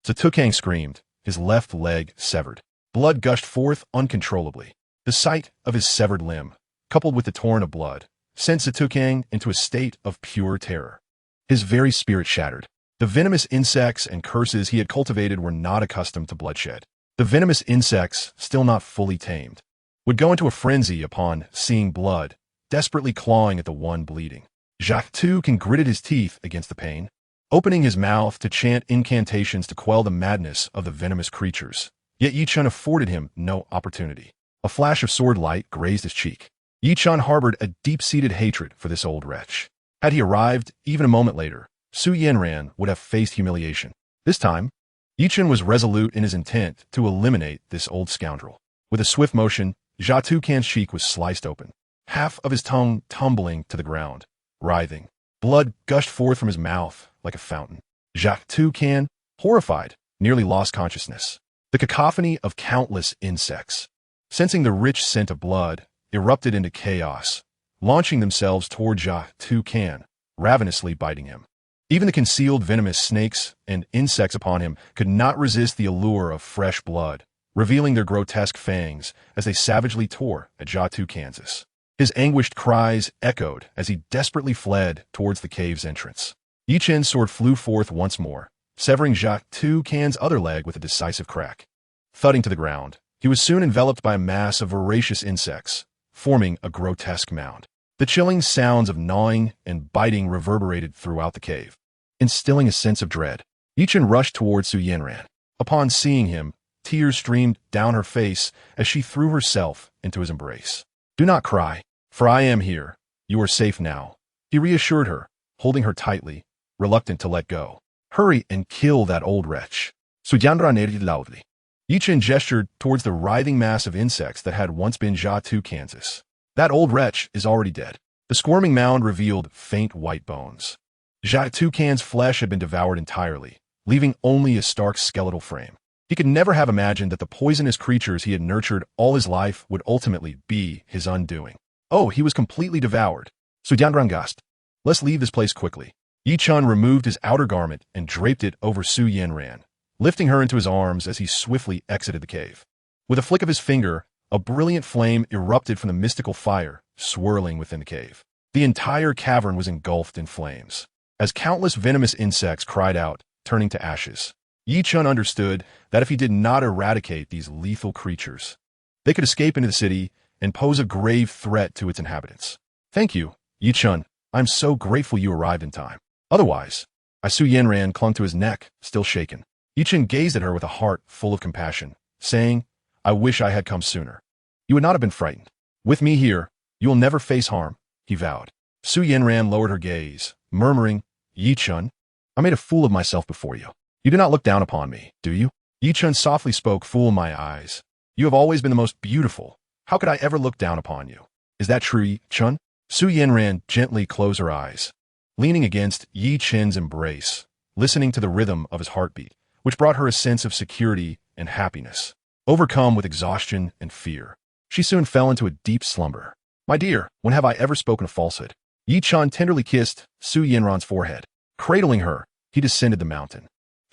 Zatukang screamed, his left leg severed. Blood gushed forth uncontrollably. The sight of his severed limb, coupled with the torrent of blood, sent Zatukang into a state of pure terror. His very spirit shattered. The venomous insects and curses he had cultivated were not accustomed to bloodshed. The venomous insects, still not fully tamed, would go into a frenzy upon seeing blood, desperately clawing at the one bleeding. Zatukang gritted his teeth against the pain, opening his mouth to chant incantations to quell the madness of the venomous creatures. Yet Yi Chen afforded him no opportunity. A flash of sword light grazed his cheek. Yi Chen harbored a deep-seated hatred for this old wretch. Had he arrived even a moment later, Su Yanran would have faced humiliation. This time, Yi Chen was resolute in his intent to eliminate this old scoundrel. With a swift motion, Zatukang's cheek was sliced open, half of his tongue tumbling to the ground, writhing. Blood gushed forth from his mouth like a fountain. Zatukang, horrified, nearly lost consciousness. The cacophony of countless insects, sensing the rich scent of blood, erupted into chaos, launching themselves toward Zatukang, ravenously biting him. Even the concealed venomous snakes and insects upon him could not resist the allure of fresh blood, revealing their grotesque fangs as they savagely tore at Zatukang. His anguished cries echoed as he desperately fled towards the cave's entrance. Yi Chen's sword flew forth once more, severing Zatukang's other leg with a decisive crack. Thudding to the ground, he was soon enveloped by a mass of voracious insects, forming a grotesque mound. The chilling sounds of gnawing and biting reverberated throughout the cave, instilling a sense of dread. Yi Chen rushed towards Su Yanran. Upon seeing him, tears streamed down her face as she threw herself into his embrace. "Do not cry, for I am here. You are safe now," he reassured her, holding her tightly, reluctant to let go. Hurry and kill that old wretch. Suyandra narrated loudly. Yi Chen gestured towards the writhing mass of insects that had once been Jiatu, Kansas. That old wretch is already dead. The squirming mound revealed faint white bones. Jiatu Kan's flesh had been devoured entirely, leaving only a stark skeletal frame. He could never have imagined that the poisonous creatures he had nurtured all his life would ultimately be his undoing. Oh, he was completely devoured. Suyandrangast. Let's leave this place quickly. Yi Chen removed his outer garment and draped it over Su Yanran, lifting her into his arms as he swiftly exited the cave. With a flick of his finger, a brilliant flame erupted from the mystical fire, swirling within the cave. The entire cavern was engulfed in flames. As countless venomous insects cried out, turning to ashes, Yi Chen understood that if he did not eradicate these lethal creatures, they could escape into the city and pose a grave threat to its inhabitants. Thank you, Yi Chen. I'm so grateful you arrived in time. Otherwise, Su Yanran clung to his neck, still shaken. Yi Chen gazed at her with a heart full of compassion, saying, I wish I had come sooner. You would not have been frightened. With me here, you will never face harm, he vowed. Su Yanran lowered her gaze, murmuring, Yi Chen, I made a fool of myself before you. You do not look down upon me, do you? Yi Chen softly spoke, Fool in my eyes. You have always been the most beautiful. How could I ever look down upon you? Is that true, Yi Chen? Su Yanran gently closed her eyes, leaning against Yi Chen's embrace, listening to the rhythm of his heartbeat, which brought her a sense of security and happiness. Overcome with exhaustion and fear, she soon fell into a deep slumber. My dear, when have I ever spoken a falsehood? Yi Chen tenderly kissed Su Yanran's forehead. Cradling her, he descended the mountain.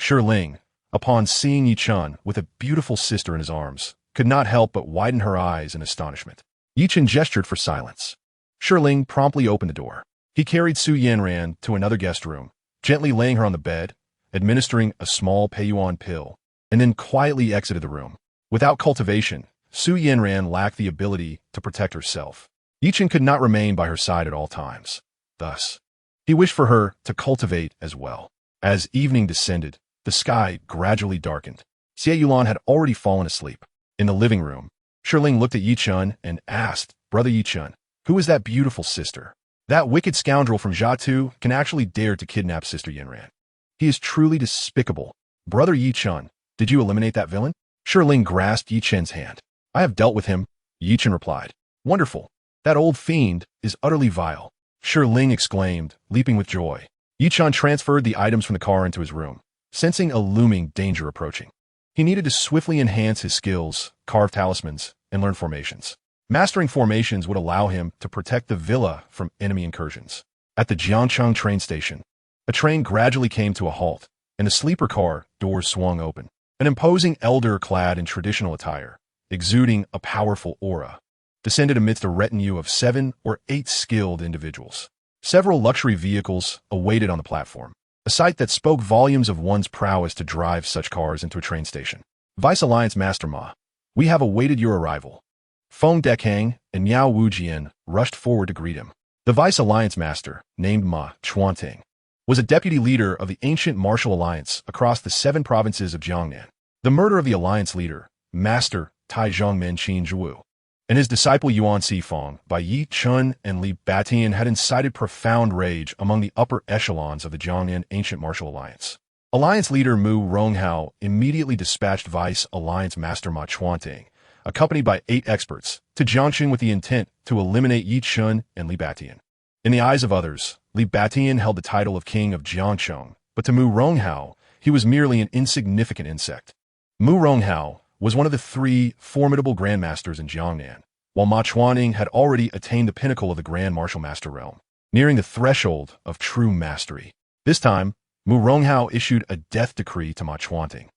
Ling, upon seeing Yi Chen with a beautiful sister in his arms, could not help but widen her eyes in astonishment. Yi Chen gestured for silence. Ling promptly opened the door. He carried Su Yanran to another guest room, gently laying her on the bed, administering a small Peiyuan pill, and then quietly exited the room. Without cultivation, Su Yanran lacked the ability to protect herself. Yi Chen could not remain by her side at all times. Thus, he wished for her to cultivate as well. As evening descended, the sky gradually darkened. Xie Yulan had already fallen asleep. In the living room, Ling looked at Yi Chen and asked, Brother Yi Chen, who is that beautiful sister? That wicked scoundrel from Jiatu can actually dare to kidnap Sister Yanran. He is truly despicable. Brother Yi Chen, did you eliminate that villain? Ling grasped Yi Chen's hand. I have dealt with him, Yi Chen replied. Wonderful. That old fiend is utterly vile. Ling exclaimed, leaping with joy. Yi Chen transferred the items from the car into his room, sensing a looming danger approaching. He needed to swiftly enhance his skills, carve talismans, and learn formations. Mastering formations would allow him to protect the villa from enemy incursions. At the Jiangcheng train station, a train gradually came to a halt, and the sleeper car doors swung open. An imposing elder clad in traditional attire, exuding a powerful aura, descended amidst a retinue of 7 or 8 skilled individuals. Several luxury vehicles awaited on the platform, a sight that spoke volumes of one's prowess to drive such cars into a train station. Vice Alliance Master Ma, we have awaited your arrival. Feng Dekang and Miao Wujian rushed forward to greet him. The Vice Alliance Master, named Ma Chuanting, was a deputy leader of the ancient martial alliance across the 7 provinces of Jiangnan. The murder of the alliance leader, Master Tai Zhongmen Qin Zhuwu, and his disciple Yuan Sifeng by Yi Chen and Li Batian had incited profound rage among the upper echelons of the Jiangnan Ancient Martial Alliance. Alliance leader Mu Ronghao immediately dispatched Vice Alliance Master Ma Chuanting, accompanied by 8 experts, to Jiangxing with the intent to eliminate Yi Chen and Li Batian. In the eyes of others, Li Batian held the title of King of Jiangcheng, but to Mu Ronghao, he was merely an insignificant insect. Mu Ronghao was one of the 3 formidable grandmasters in Jiangnan, while Ma Chuaning had already attained the pinnacle of the Grand Martial Master realm, nearing the threshold of true mastery. This time, Mu Ronghao issued a death decree to Ma Chuanting,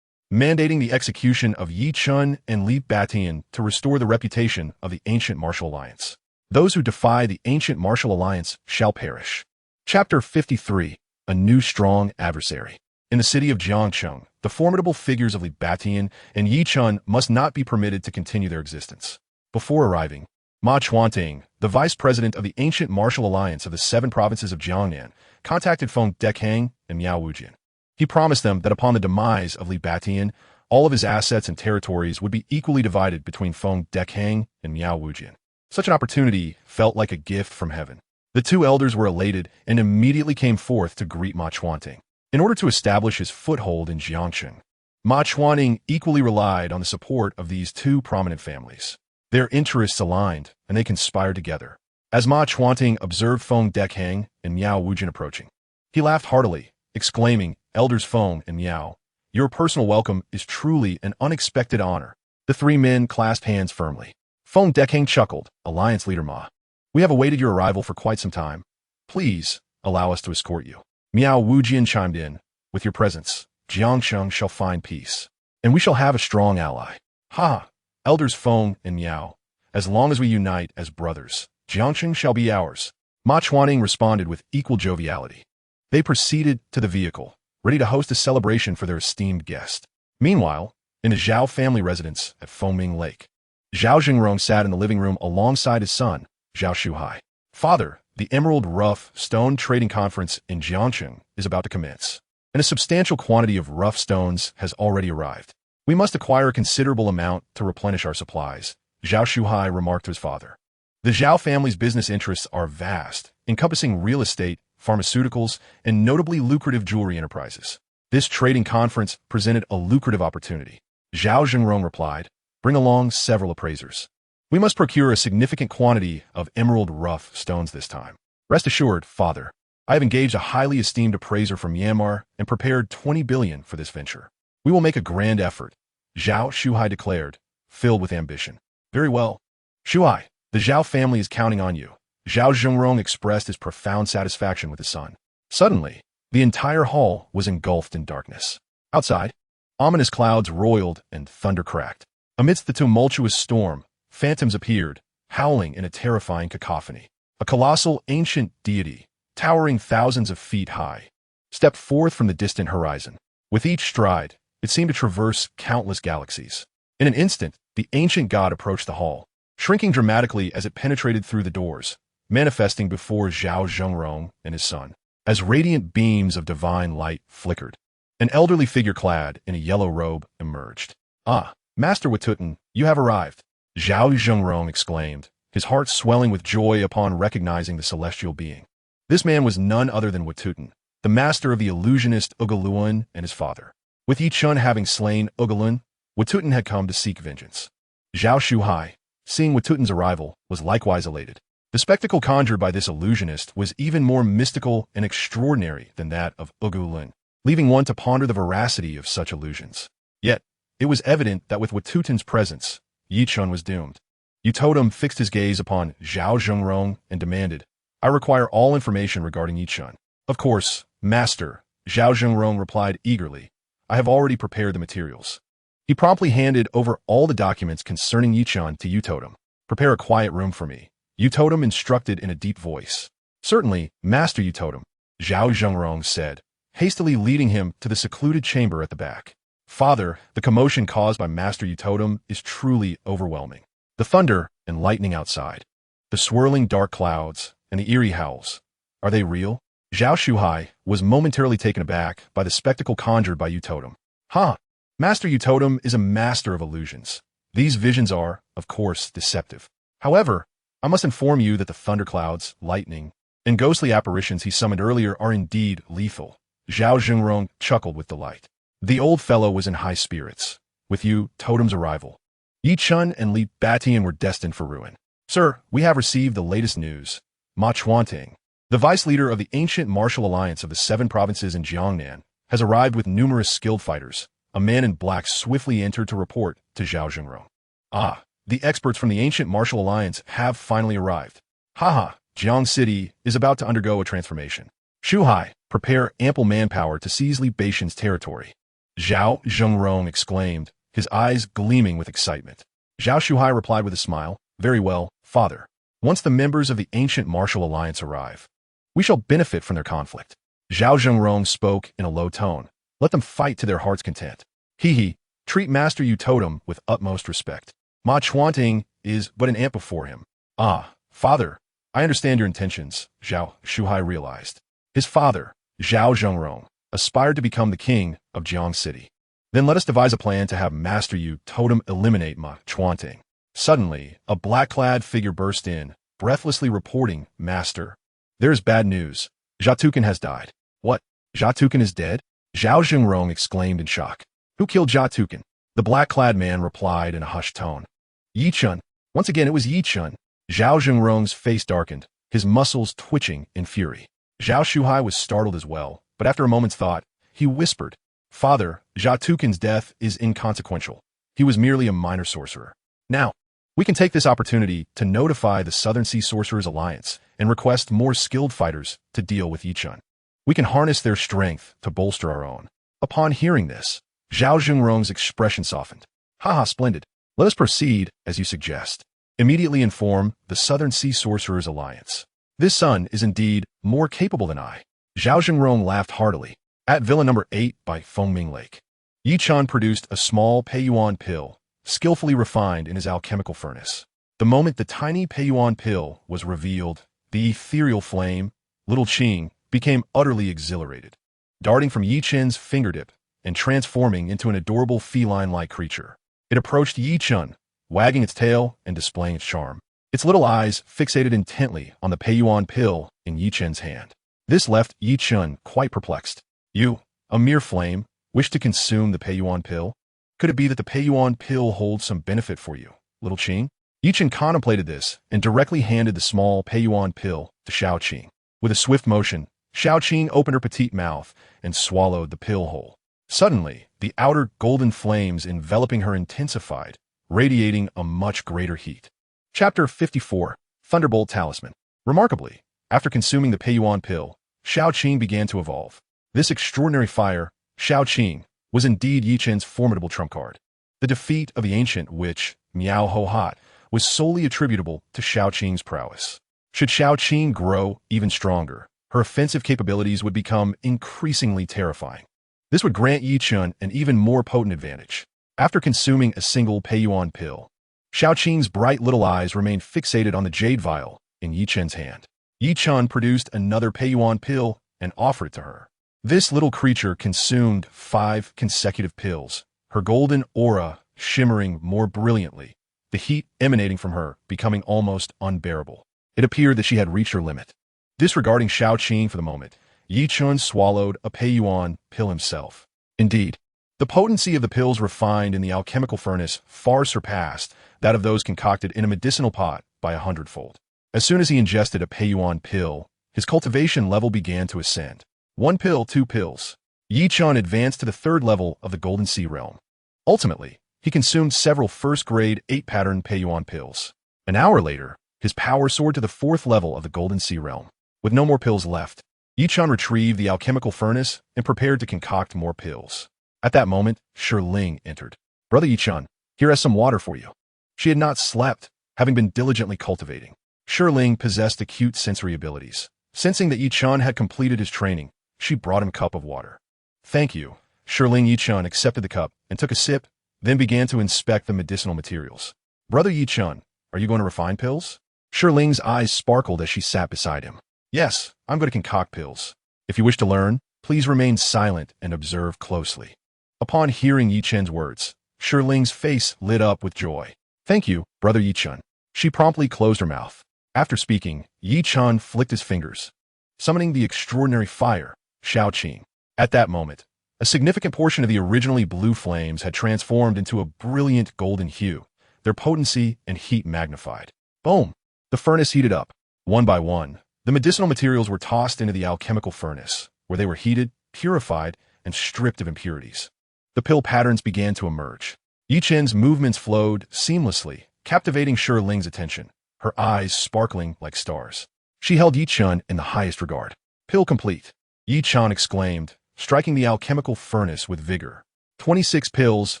mandating the execution of Yi Chen and Li Batian to restore the reputation of the Ancient Martial Alliance. Those who defy the Ancient Martial Alliance shall perish. Chapter 53. A New Strong Adversary. In the city of Jiangcheng, the formidable figures of Li Batian and Yi Chen must not be permitted to continue their existence. Before arriving, Ma Chuanting, the vice president of the Ancient Martial Alliance of the 7 provinces of Jiangnan, contacted Feng Dekang and Miao Wujian. He promised them that upon the demise of Li Batian, all of his assets and territories would be equally divided between Feng Dekang and Miao Wujian. Such an opportunity felt like a gift from heaven. The two elders were elated and immediately came forth to greet Ma Chuanting. In order to establish his foothold in Jiangcheng, Ma Chuanting equally relied on the support of these two prominent families. Their interests aligned, and they conspired together. As Ma Chuanting observed Feng Dekheng and Miao Wujin approaching, he laughed heartily, exclaiming, "Elders Feng and Miao, your personal welcome is truly an unexpected honor." The three men clasped hands firmly. Feng Dekheng chuckled, "Alliance leader Ma, we have awaited your arrival for quite some time. Please allow us to escort you." Miao Wujin chimed in, "With your presence, Jiangcheng shall find peace, and we shall have a strong ally." "Ha! Elders Feng and Miao, as long as we unite as brothers, Jiangcheng shall be ours." Ma Chuanting responded with equal joviality. They proceeded to the vehicle, ready to host a celebration for their esteemed guest. Meanwhile, in the Zhao family residence at Fengming Lake, Zhao Jingrong sat in the living room alongside his son, Zhao Shuhai. "Father, the Emerald Rough Stone Trading Conference in Jiangcheng is about to commence, and a substantial quantity of rough stones has already arrived. We must acquire a considerable amount to replenish our supplies," Zhao Shuhai remarked to his father. The Zhao family's business interests are vast, encompassing real estate, pharmaceuticals, and notably lucrative jewelry enterprises. This trading conference presented a lucrative opportunity. Zhao Jingrong replied, "Bring along several appraisers. We must procure a significant quantity of emerald rough stones this time. Rest assured, father, I have engaged a highly esteemed appraiser from Myanmar and prepared 20 billion for this venture. We will make a grand effort," Zhao Shuhai declared, filled with ambition. "Very well. Shuhai, the Zhao family is counting on you." Zhao Zhengrong expressed his profound satisfaction with his son. Suddenly, the entire hall was engulfed in darkness. Outside, ominous clouds roiled and thunder cracked. Amidst the tumultuous storm, phantoms appeared, howling in a terrifying cacophony. A colossal ancient deity, towering thousands of feet high, stepped forth from the distant horizon. With each stride, it seemed to traverse countless galaxies. In an instant, the ancient god approached the hall, shrinking dramatically as it penetrated through the doors, manifesting before Zhao Zhengrong and his son, as radiant beams of divine light flickered. An elderly figure clad in a yellow robe emerged. "Ah, Master Watutin, you have arrived," Zhao Zhengrong exclaimed, his heart swelling with joy upon recognizing the celestial being. This man was none other than Watutin, the master of the illusionist Ugaluan and his father. With Yichun having slain Ugaluan, Watutin had come to seek vengeance. Zhao Shuhai, seeing Watutin's arrival, was likewise elated. The spectacle conjured by this illusionist was even more mystical and extraordinary than that of Ugaluan, leaving one to ponder the veracity of such illusions. Yet, it was evident that with Watutin's presence, Yichun was doomed. Yutotem fixed his gaze upon Zhao Zhengrong and demanded, "I require all information regarding Yichun." "Of course, master," Zhao Zhengrong replied eagerly. "I have already prepared the materials." He promptly handed over all the documents concerning Yichun to Yutotem. "Prepare a quiet room for me," Yutotem instructed in a deep voice. "Certainly, Master Yutotem," Zhao Zhengrong said, hastily leading him to the secluded chamber at the back. "Father, the commotion caused by Master Yutotem is truly overwhelming. The thunder and lightning outside, the swirling dark clouds, and the eerie howls. Are they real?" Zhao Shuhai was momentarily taken aback by the spectacle conjured by Yutotem. "Ha! Master Yutotem is a master of illusions. These visions are, of course, deceptive. However, I must inform you that the thunderclouds, lightning, and ghostly apparitions he summoned earlier are indeed lethal." Zhao Zhengrong chuckled with delight. The old fellow was in high spirits. With you, Totem's arrival, Yi Chun and Li Batian were destined for ruin. "Sir, we have received the latest news. Ma Chuanting, the vice leader of the ancient martial alliance of the 7 provinces in Jiangnan, has arrived with numerous skilled fighters." A man in black swiftly entered to report to Zhao Zhengrong. "Ah, the experts from the ancient martial alliance have finally arrived. Haha, Jiang City is about to undergo a transformation. Shuhai, prepare ample manpower to seize Li Baishan's territory." Zhao Zhengrong exclaimed, his eyes gleaming with excitement. Zhao Shuhai replied with a smile, "Very well, father. Once the members of the ancient martial alliance arrive, we shall benefit from their conflict." Zhao Zhengrong spoke in a low tone. "Let them fight to their heart's content. He, treat Master Yutotem with utmost respect. Ma Chuanting is but an ant before him." "Ah, father, I understand your intentions," Zhao Shuhai realized. His father, Zhao Zhengrong, aspired to become the king of Jiang City. "Then let us devise a plan to have Master Yutotem eliminate Ma Chuanting." Suddenly, a black-clad figure burst in, breathlessly reporting, "Master, There's bad news. Zhatukan has died. What? Zhatukan is dead? Zhao Zhengrong exclaimed in shock. Who killed Zhatukan? The black-clad man replied in a hushed tone. Yi Chun. Once again, it was Yi Chun. Zhao Zhengrong's face darkened, his muscles twitching in fury. Zhao Shuhai was startled as well, but after a moment's thought, he whispered, Father, Zhatukan's death is inconsequential. He was merely a minor sorcerer. Now, we can take this opportunity to notify the Southern Sea Sorcerers Alliance and request more skilled fighters to deal with Yi Chun. We can harness their strength to bolster our own. Upon hearing this, Zhao Zhengrong's expression softened. Haha, splendid. Let us proceed as you suggest. Immediately inform the Southern Sea Sorcerers Alliance. This son is indeed more capable than I. Zhao Zhengrong laughed heartily. At Villa Number 8 by Fengming Lake, Yi Chun produced a small Peiyuan pill, skillfully refined in his alchemical furnace. The moment the tiny Peiyuan pill was revealed, the ethereal flame, Little Qing, became utterly exhilarated, darting from Yi Chun's fingertip and transforming into an adorable feline-like creature. It approached Yi Chun, wagging its tail and displaying its charm. Its little eyes fixated intently on the Peiyuan pill in Yi Chun's hand. This left Yi Chun quite perplexed. You, a mere flame, wish to consume the Peiyuan pill? Could it be that the Peiyuan pill holds some benefit for you, Little Qing? Yi Chun contemplated this and directly handed the small Peiyuan pill to Xiao Qing. With a swift motion, Xiao Qing opened her petite mouth and swallowed the pill whole. Suddenly, the outer golden flames enveloping her intensified, radiating a much greater heat. Chapter 54, Thunderbolt Talisman. Remarkably, after consuming the Peiyuan pill, Xiao Qing began to evolve. This extraordinary fire, Xiao Qing, was indeed Yi Chun's formidable trump card. The defeat of the ancient witch, Miao Ho Hat, was solely attributable to Xiao Qing's prowess. Should Xiao Qing grow even stronger, her offensive capabilities would become increasingly terrifying. This would grant Yi Chun an even more potent advantage. After consuming a single Peiyuan pill, Xiao Qing's bright little eyes remained fixated on the jade vial in Yi Chun's hand. Yi Chun produced another Peiyuan pill and offered it to her. This little creature consumed 5 consecutive pills, her golden aura shimmering more brilliantly, the heat emanating from her becoming almost unbearable. It appeared that she had reached her limit. Disregarding Xiao Qing for the moment, Yi Chun swallowed a Peiyuan pill himself. Indeed, the potency of the pills refined in the alchemical furnace far surpassed that of those concocted in a medicinal pot by 100-fold. As soon as he ingested a Peiyuan pill, his cultivation level began to ascend. 1 pill, 2 pills. Yi Chun advanced to the 3rd level of the Golden Sea realm. Ultimately, he consumed several first-grade 8-pattern Peiyuan pills. An hour later, his power soared to the 4th level of the Golden Sea realm. With no more pills left, Yi Chun retrieved the alchemical furnace and prepared to concoct more pills. At that moment, Shi Ling entered. Brother Yi Chun, here is some water for you. She had not slept, having been diligently cultivating. Shi Ling possessed acute sensory abilities. Sensing that Yi Chun had completed his training, she brought him a cup of water. Thank you. Shi Ling Yi Chun accepted the cup and took a sip, then began to inspect the medicinal materials. Brother Yi Chun, are you going to refine pills? Shi Ling's eyes sparkled as she sat beside him. Yes, I'm going to concoct pills. If you wish to learn, please remain silent and observe closely. Upon hearing Yi Chun's words, Shi Ling's face lit up with joy. Thank you, Brother Yi Chun. She promptly closed her mouth. After speaking, Yi Chun flicked his fingers, summoning the extraordinary fire, Xiao Qing. At that moment, a significant portion of the originally blue flames had transformed into a brilliant golden hue, their potency and heat magnified. Boom! The furnace heated up. One by one, the medicinal materials were tossed into the alchemical furnace, where they were heated, purified, and stripped of impurities. The pill patterns began to emerge. Yi Chun's movements flowed seamlessly, captivating Shi Ling's attention, her eyes sparkling like stars. She held Yi Chun in the highest regard. Pill complete, Yi Chun exclaimed, striking the alchemical furnace with vigor. 26 pills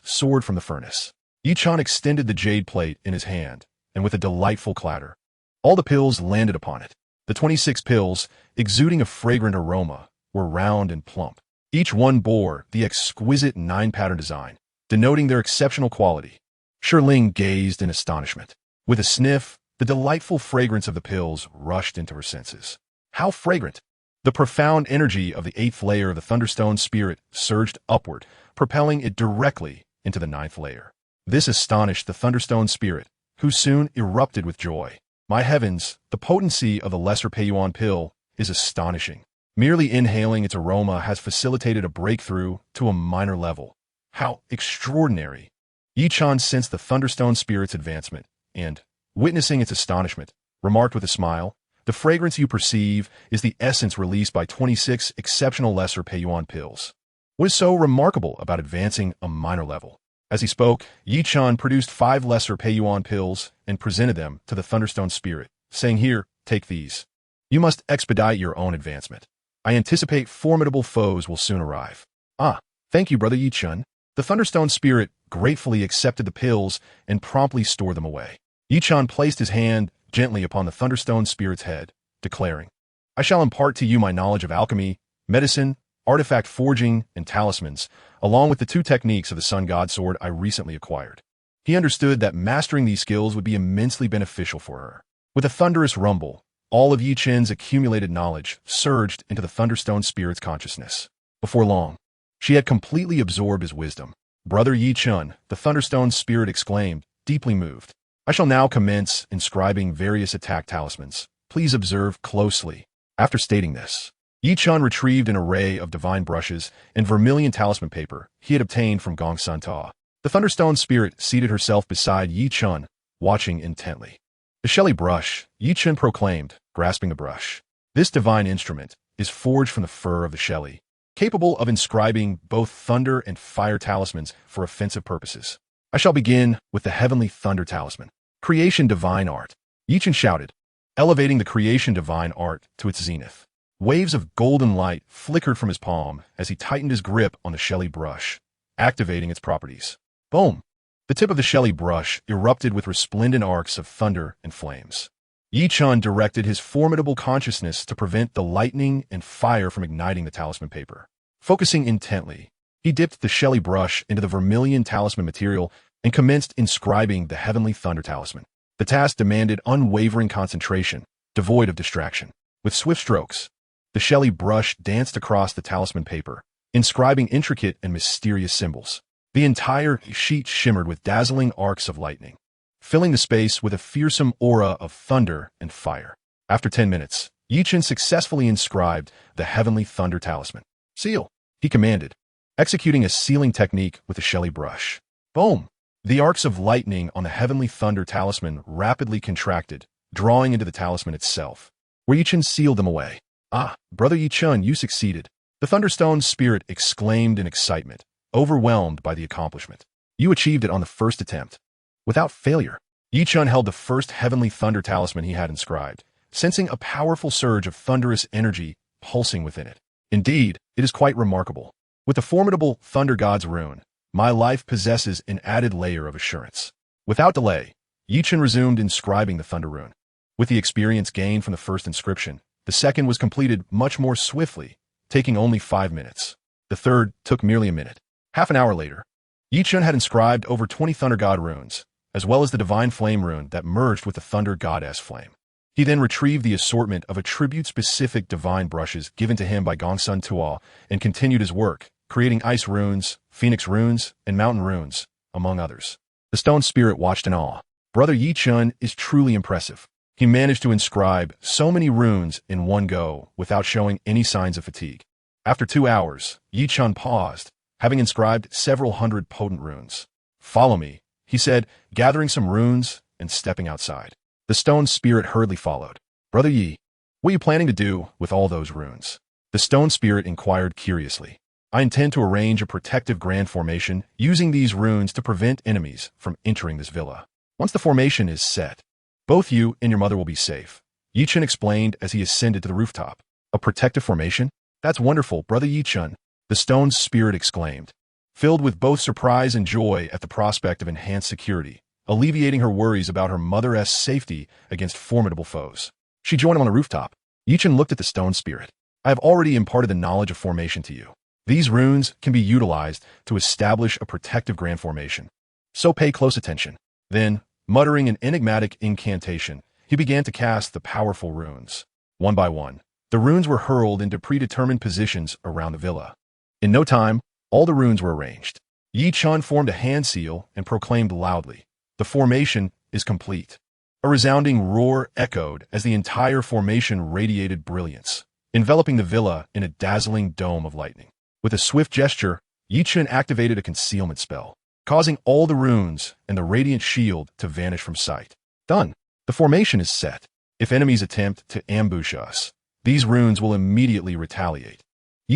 soared from the furnace. Yi Chun extended the jade plate in his hand, and with a delightful clatter, all the pills landed upon it. The 26 pills, exuding a fragrant aroma, were round and plump. Each one bore the exquisite 9-pattern design, denoting their exceptional quality. Shi Ling gazed in astonishment. With a sniff, the delightful fragrance of the pills rushed into her senses. How fragrant! The profound energy of the 8th layer of the Thunderstone spirit surged upward, propelling it directly into the 9th layer. This astonished the Thunderstone spirit, who soon erupted with joy. My heavens, the potency of the lesser Peiyuan pill is astonishing. Merely inhaling its aroma has facilitated a breakthrough to a minor level. How extraordinary! Yi-chan sensed the Thunderstone spirit's advancement, and, witnessing its astonishment, remarked with a smile, "The fragrance you perceive is the essence released by 26 exceptional lesser Peiyuan pills. What is so remarkable about advancing a minor level?" As he spoke, Yi-chan produced 5 lesser Peiyuan pills and presented them to the Thunderstone spirit, saying, "Here, take these. You must expedite your own advancement. I anticipate formidable foes will soon arrive." "Ah, thank you, Brother Yi-chan." The Thunderstone spirit gratefully accepted the pills and promptly stored them away. Yi-chan placed his hand gently upon the Thunderstone spirit's head, declaring, "I shall impart to you my knowledge of alchemy, medicine, artifact forging, and talismans, along with the 2 techniques of the Sun God Sword I recently acquired." He understood that mastering these skills would be immensely beneficial for her. With a thunderous rumble, all of Yi-chen's accumulated knowledge surged into the Thunderstone spirit's consciousness. Before long, she had completely absorbed his wisdom. "Brother Yi-chan," the Thunderstone spirit exclaimed, deeply moved, "I shall now commence inscribing various attack talismans. Please observe closely." After stating this, Yi-chan retrieved an array of divine brushes and vermilion talisman paper he had obtained from Gong Sun Ta. The Thunderstone spirit seated herself beside Yi-chan, watching intently. "The Shelly brush," Yi-chan proclaimed, grasping the brush. "This divine instrument is forged from the fur of the Shelly, capable of inscribing both thunder and fire talismans for offensive purposes. I shall begin with the Heavenly Thunder Talisman. Creation Divine Art," Yi-chan shouted, elevating the Creation Divine Art to its zenith. Waves of golden light flickered from his palm as he tightened his grip on the Shelly brush, activating its properties. Boom! The tip of the Shelly brush erupted with resplendent arcs of thunder and flames. Yi-chan directed his formidable consciousness to prevent the lightning and fire from igniting the talisman paper. Focusing intently, he dipped the Shelly brush into the vermilion talisman material and commenced inscribing the Heavenly Thunder Talisman. The task demanded unwavering concentration, devoid of distraction. With swift strokes, the Shelly brush danced across the talisman paper, inscribing intricate and mysterious symbols. The entire sheet shimmered with dazzling arcs of lightning, filling the space with a fearsome aura of thunder and fire. After 10 minutes, Yi-chan successfully inscribed the Heavenly Thunder Talisman. "Seal," he commanded, executing a sealing technique with the Shelly brush. Boom! The arcs of lightning on the Heavenly Thunder Talisman rapidly contracted, drawing into the talisman itself, where Yi-chan sealed them away. "Ah, Brother Yi-chan, you succeeded," the Thunderstone spirit exclaimed in excitement, overwhelmed by the accomplishment. "You achieved it on the first attempt, without failure." Yi-chan held the first Heavenly Thunder Talisman he had inscribed, sensing a powerful surge of thunderous energy pulsing within it. "Indeed, it is quite remarkable. With the formidable Thunder God's rune, my life possesses an added layer of assurance." Without delay, Yi-chan resumed inscribing the Thunder rune. With the experience gained from the first inscription, the second was completed much more swiftly, taking only 5 minutes. The third took merely a minute. Half an hour later, Yi-chan had inscribed over 20 Thunder God runes, as well as the Divine Flame rune that merged with the Thunder Goddess Flame. He then retrieved the assortment of attribute-specific divine brushes given to him by Gong Sun Ta and continued his work, creating ice runes, phoenix runes, and mountain runes, among others. The stone spirit watched in awe. Brother Yi-chan is truly impressive. He managed to inscribe so many runes in one go without showing any signs of fatigue. After 2 hours, Yi-chan paused, having inscribed several hundred potent runes. "Follow me," he said, gathering some runes and stepping outside. The stone spirit hurriedly followed. "Brother Yi, what are you planning to do with all those runes?" The stone spirit inquired curiously. "I intend to arrange a protective grand formation using these runes to prevent enemies from entering this villa. Once the formation is set, both you and your mother will be safe," Yi-chan explained as he ascended to the rooftop. "A protective formation? That's wonderful, Brother Yi-chan," the stone spirit exclaimed, filled with both surprise and joy at the prospect of enhanced security, alleviating her worries about her mother's safety against formidable foes. She joined him on the rooftop. Yi-chan looked at the stone spirit. "I have already imparted the knowledge of formation to you. These runes can be utilized to establish a protective grand formation. So pay close attention." Then, muttering an enigmatic incantation, he began to cast the powerful runes. One by one, the runes were hurled into predetermined positions around the villa. In no time, all the runes were arranged. Yi-chan formed a hand seal and proclaimed loudly, "The formation is complete." A resounding roar echoed as the entire formation radiated brilliance, enveloping the villa in a dazzling dome of lightning. With a swift gesture, Chen activated a concealment spell, causing all the runes and the radiant shield to vanish from sight. Done. The formation is set. If enemies attempt to ambush us, these runes will immediately retaliate.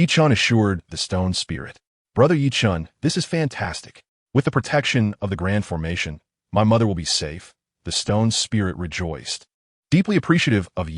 Chen assured the stone spirit. Brother Chen, this is fantastic. With the protection of the grand formation, my mother will be safe. The stone spirit rejoiced, deeply appreciative of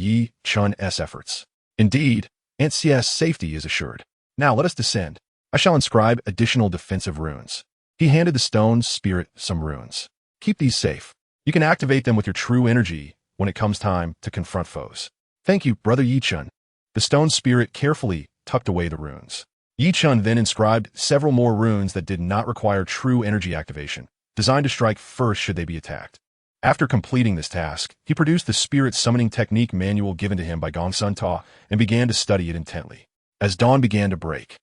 Chen's efforts. Indeed, Aunt Cs' safety is assured. Now let us descend. I shall inscribe additional defensive runes. He handed the stone spirit some runes. Keep these safe. You can activate them with your true energy when it comes time to confront foes. Thank you, Brother Chen. The stone spirit carefully tucked away the runes. Chen then inscribed several more runes that did not require true energy activation, designed to strike first should they be attacked. After completing this task, he produced the spirit summoning technique manual given to him by Gongsun Ta and began to study it intently. As dawn began to break,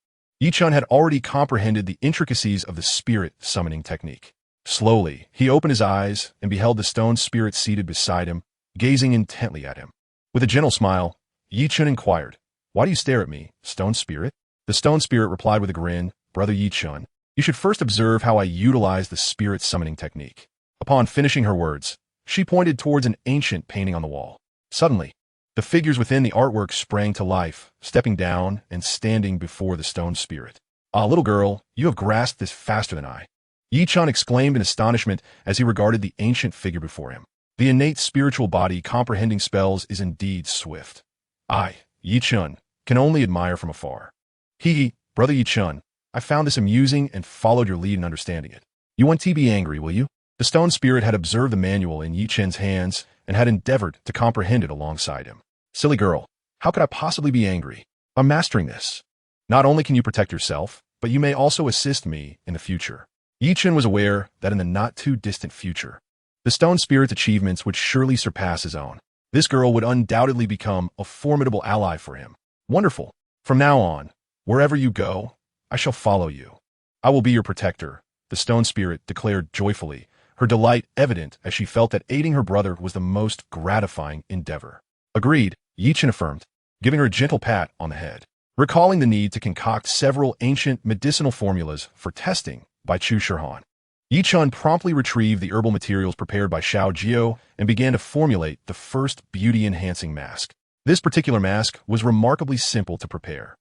Chen had already comprehended the intricacies of the spirit summoning technique. Slowly, he opened his eyes and beheld the stone spirit seated beside him, gazing intently at him. With a gentle smile, Chen inquired, "Why do you stare at me, stone spirit?" The stone spirit replied with a grin, "Brother Chen, you should first observe how I utilize the spirit summoning technique." Upon finishing her words, she pointed towards an ancient painting on the wall. Suddenly, the figures within the artwork sprang to life, stepping down and standing before the stone spirit. "Ah, little girl, you have grasped this faster than I." Chen exclaimed in astonishment as he regarded the ancient figure before him. The innate spiritual body comprehending spells is indeed swift. I, Chen, can only admire from afar. Brother Chen, I found this amusing and followed your lead in understanding it. You won't be angry, will you? The stone spirit had observed the manual in Chen's hands and had endeavored to comprehend it alongside him. Silly girl, how could I possibly be angry? I'm mastering this. Not only can you protect yourself, but you may also assist me in the future. Chen was aware that in the not-too-distant future, the stone spirit's achievements would surely surpass his own. This girl would undoubtedly become a formidable ally for him. Wonderful. From now on, wherever you go, I shall follow you. I will be your protector, the stone spirit declared joyfully, her delight evident as she felt that aiding her brother was the most gratifying endeavor. Agreed, Chen affirmed, giving her a gentle pat on the head. Recalling the need to concoct several ancient medicinal formulas for testing by Chu Shirhan, Chen promptly retrieved the herbal materials prepared by Xiao Jiao and began to formulate the first beauty-enhancing mask. This particular mask was remarkably simple to prepare.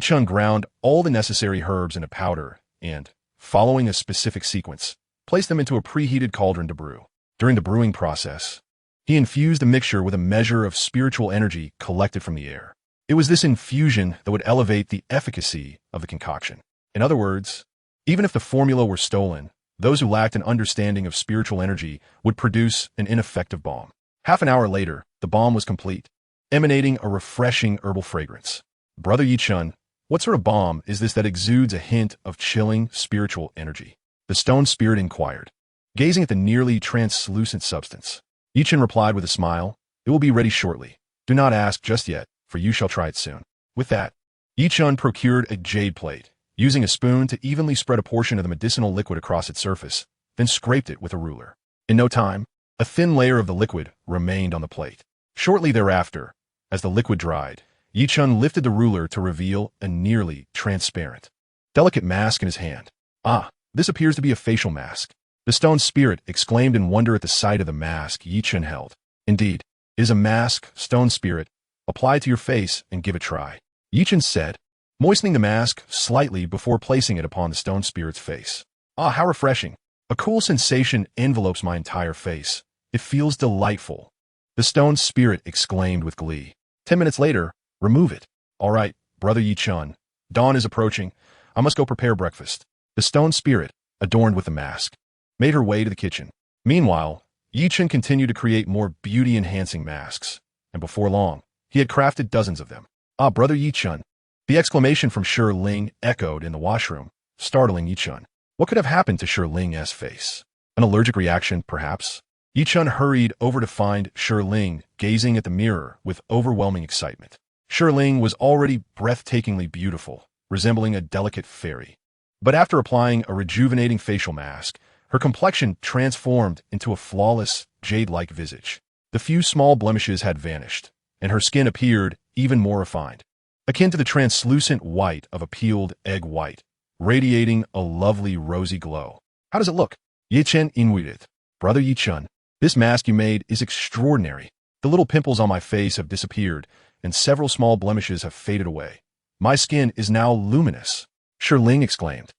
Chen ground all the necessary herbs in a powder and, following a specific sequence, placed them into a preheated cauldron to brew. During the brewing process, he infused the mixture with a measure of spiritual energy collected from the air. It was this infusion that would elevate the efficacy of the concoction. In other words, even if the formula were stolen, those who lacked an understanding of spiritual energy would produce an ineffective balm. Half an hour later, the balm was complete, emanating a refreshing herbal fragrance. Brother Chen, what sort of balm is this that exudes a hint of chilling spiritual energy? The stone spirit inquired, gazing at the nearly translucent substance. Chen replied with a smile, "It will be ready shortly. Do not ask just yet, for you shall try it soon." With that, Chen procured a jade plate, using a spoon to evenly spread a portion of the medicinal liquid across its surface, then scraped it with a ruler. In no time, a thin layer of the liquid remained on the plate. Shortly thereafter, as the liquid dried, Chen lifted the ruler to reveal a nearly transparent, delicate mask in his hand. "Ah, this appears to be a facial mask." The stone spirit exclaimed in wonder at the sight of the mask Chen held. "Indeed, it is a mask, stone spirit. Apply it to your face and give it a try," Chen said, moistening the mask slightly before placing it upon the stone spirit's face. "Ah, how refreshing. A cool sensation envelopes my entire face. It feels delightful." The stone spirit exclaimed with glee. 10 minutes later, "Remove it." "All right, Brother Chen. Dawn is approaching. I must go prepare breakfast." The stone spirit, adorned with the mask, made her way to the kitchen. Meanwhile, Chen continued to create more beauty-enhancing masks, and before long, he had crafted dozens of them. "Ah, Brother Chen." The exclamation from Shi Ling echoed in the washroom, startling Chen. What could have happened to Shi Ling's face? An allergic reaction, perhaps? Chen hurried over to find Shi Ling, gazing at the mirror with overwhelming excitement. Shi Ling was already breathtakingly beautiful, resembling a delicate fairy. But after applying a rejuvenating facial mask, her complexion transformed into a flawless, jade-like visage. The few small blemishes had vanished, and her skin appeared even more refined. akin to the translucent white of a peeled egg white, radiating a lovely rosy glow. How does it look? Yi Chen inwarded. Brother Yi Chun, this mask you made is extraordinary. The little pimples on my face have disappeared, and several small blemishes have faded away. My skin is now luminous. Ling exclaimed,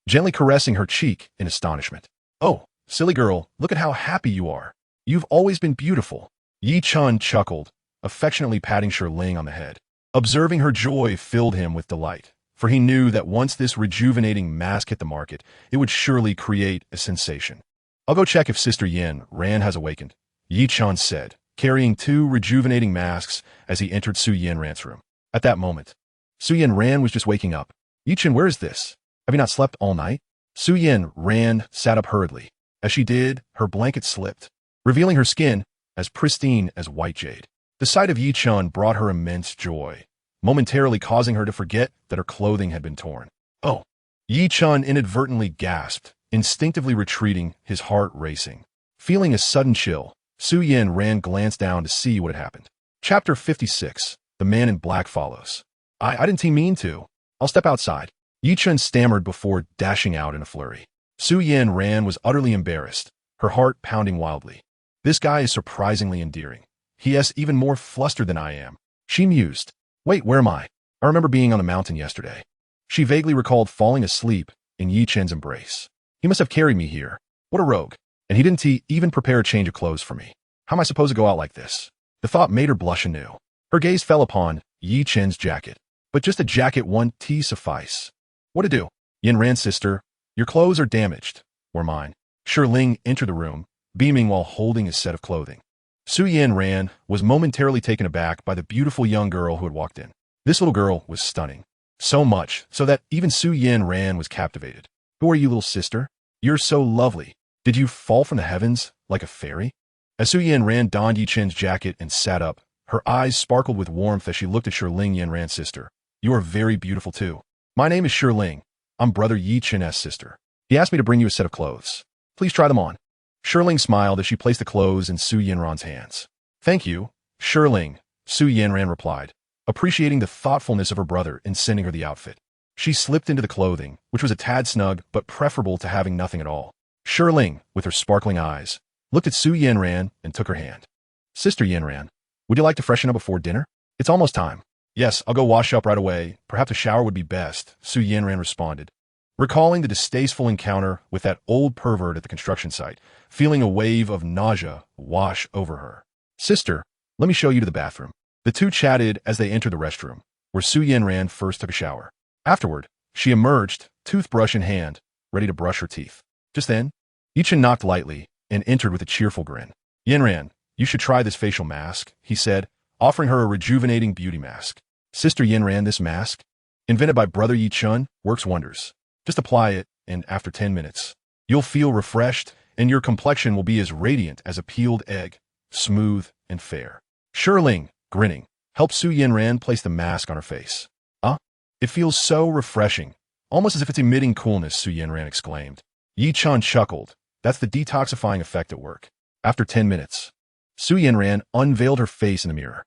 gently caressing her cheek in astonishment. Oh, silly girl, look at how happy you are. You've always been beautiful. Yi Chun chuckled, affectionately patting Ling on the head. Observing her joy filled him with delight, for he knew that once this rejuvenating mask hit the market, it would surely create a sensation. I'll go check if Sister Yin Ran has awakened, Yi Chun said, carrying 2 rejuvenating masks as he entered Su Yin Ran's room. At that moment, Su Yin Ran was just waking up. Yi Chen, where is this? Have you not slept all night? Su Yin Ran sat up hurriedly. As she did, her blanket slipped, revealing her skin as pristine as white jade. The sight of Yi Chun brought her immense joy, momentarily causing her to forget that her clothing had been torn. Oh! Yi Chun inadvertently gasped, instinctively retreating, his heart racing. Feeling a sudden chill, Su Yin Ran glanced down to see what had happened. Chapter 56. The Man in Black follows. I didn't mean to. I'll step outside. Yi Chun stammered before dashing out in a flurry. Su Yin Ran was utterly embarrassed, her heart pounding wildly. This guy is surprisingly endearing. He is even more flustered than I am. She mused. Wait, where am I? I remember being on the mountain yesterday. She vaguely recalled falling asleep in Yi Chen's embrace. He must have carried me here. What a rogue. And he didn't even prepare a change of clothes for me. How am I supposed to go out like this? The thought made her blush anew. Her gaze fell upon Yi Chen's jacket. But just a jacket won't suffice. What to do? Yin Ran's sister, your clothes are damaged. Or mine. Ling entered the room, beaming while holding his set of clothing. Su Yin Ran was momentarily taken aback by the beautiful young girl who had walked in. This little girl was stunning. So much so that even Su Yin Ran was captivated. Who are you, little sister? You're so lovely. Did you fall from the heavens like a fairy? As Su Yin Ran donned Yi Chen's jacket and sat up, her eyes sparkled with warmth as she looked at Ling Yin Ran's sister. You are very beautiful too. My name is Ling. I'm brother Yi Chen's sister. He asked me to bring you a set of clothes. Please try them on. Ling smiled as she placed the clothes in Su Yin Ran's hands. Thank you, Ling, Su Yin Ran replied, appreciating the thoughtfulness of her brother in sending her the outfit. She slipped into the clothing, which was a tad snug but preferable to having nothing at all. Ling, with her sparkling eyes, looked at Su Yin Ran and took her hand. Sister Yin Ran, would you like to freshen up before dinner? It's almost time. Yes, I'll go wash up right away. Perhaps a shower would be best, Su Yin Ran responded, recalling the distasteful encounter with that old pervert at the construction site, feeling a wave of nausea wash over her. Sister, let me show you to the bathroom. The two chatted as they entered the restroom, where Su Yin Ran first took a shower. Afterward, she emerged, toothbrush in hand, ready to brush her teeth. Just then, Yi Chen knocked lightly and entered with a cheerful grin. Yin Ran, you should try this facial mask, he said, offering her a rejuvenating beauty mask. Sister Yin Ran, this mask, invented by brother Yi Chun, works wonders. Just apply it, and after 10 minutes, you'll feel refreshed, and your complexion will be as radiant as a peeled egg, smooth and fair. Ling, grinning, helped Su Yin Ran place the mask on her face. It feels so refreshing, almost as if it's emitting coolness, Su Yin Ran exclaimed. Yi Chun chuckled. That's the detoxifying effect at work. After 10 minutes, Su Yin Ran unveiled her face in the mirror.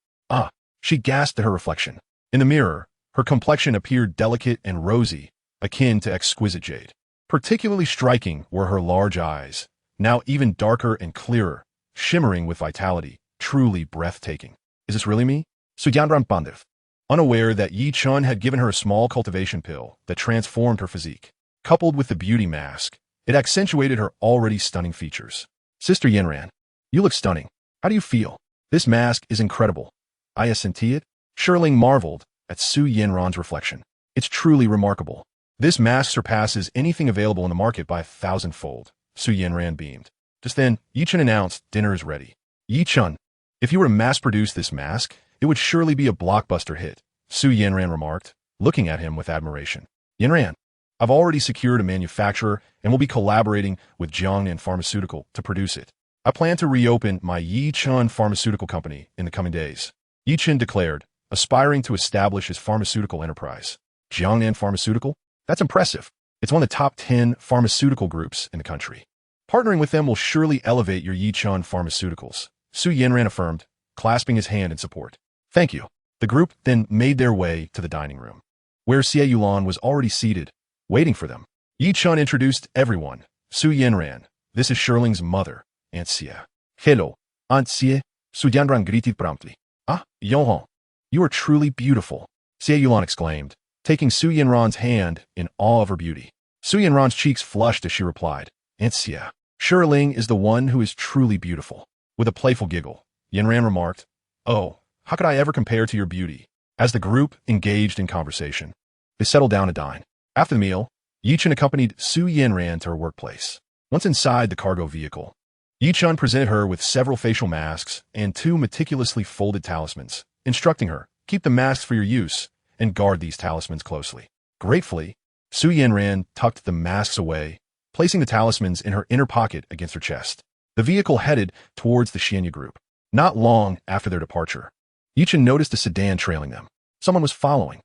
She gasped at her reflection. In the mirror, her complexion appeared delicate and rosy, akin to exquisite jade. Particularly striking were her large eyes, now even darker and clearer, shimmering with vitality, truly breathtaking. Is this really me? Su Yin Ran Bandiv. Unaware that Yi Chun had given her a small cultivation pill that transformed her physique. Coupled with the beauty mask, it accentuated her already stunning features. Sister Yin Ran, you look stunning. How do you feel? This mask is incredible. I senti it? Ling marveled at Su Yin Ran's reflection. It's truly remarkable. This mask surpasses anything available in the market by 1,000-fold, Su Yin Ran beamed. Just then, Yi Chun announced dinner is ready. Yi Chun, if you were to mass-produce this mask, it would surely be a blockbuster hit, Su Yin Ran remarked, looking at him with admiration. Yin Ran, I've already secured a manufacturer and will be collaborating with Jiangnan Pharmaceutical to produce it. I plan to reopen my Yi Chun Pharmaceutical Company in the coming days, Yi Chen declared, aspiring to establish his pharmaceutical enterprise. Jiangnan Pharmaceutical? That's impressive. It's one of the top 10 pharmaceutical groups in the country. Partnering with them will surely elevate your Yi Chun Pharmaceuticals, Su Yin Ran affirmed, clasping his hand in support. Thank you. The group then made their way to the dining room, where Xie Yulan was already seated, waiting for them. Yi Chun introduced everyone. Su Yanran, this is Shirling's mother, Aunt Xie. Hello, Aunt Xie, Su Yanran greeted promptly. Ah, Yohong, you are truly beautiful, Xie Yulan exclaimed, taking Su Yanran's hand in awe of her beauty. Su Yanran's cheeks flushed as she replied, Aunt Xie, Shirling is the one who is truly beautiful. With a playful giggle, Yanran remarked, Oh, how could I ever compare to your beauty? As the group engaged in conversation, they settled down to dine. After the meal, Yi Chun accompanied Su Yanran to her workplace. Once inside the cargo vehicle, Yi Chun presented her with several facial masks and 2 meticulously folded talismans, instructing her, keep the masks for your use and guard these talismans closely. Gratefully, Su Yanran tucked the masks away, placing the talismans in her inner pocket against her chest. The vehicle headed towards the Xianya group. Not long after their departure, Yi Chun noticed a sedan trailing them. Someone was following.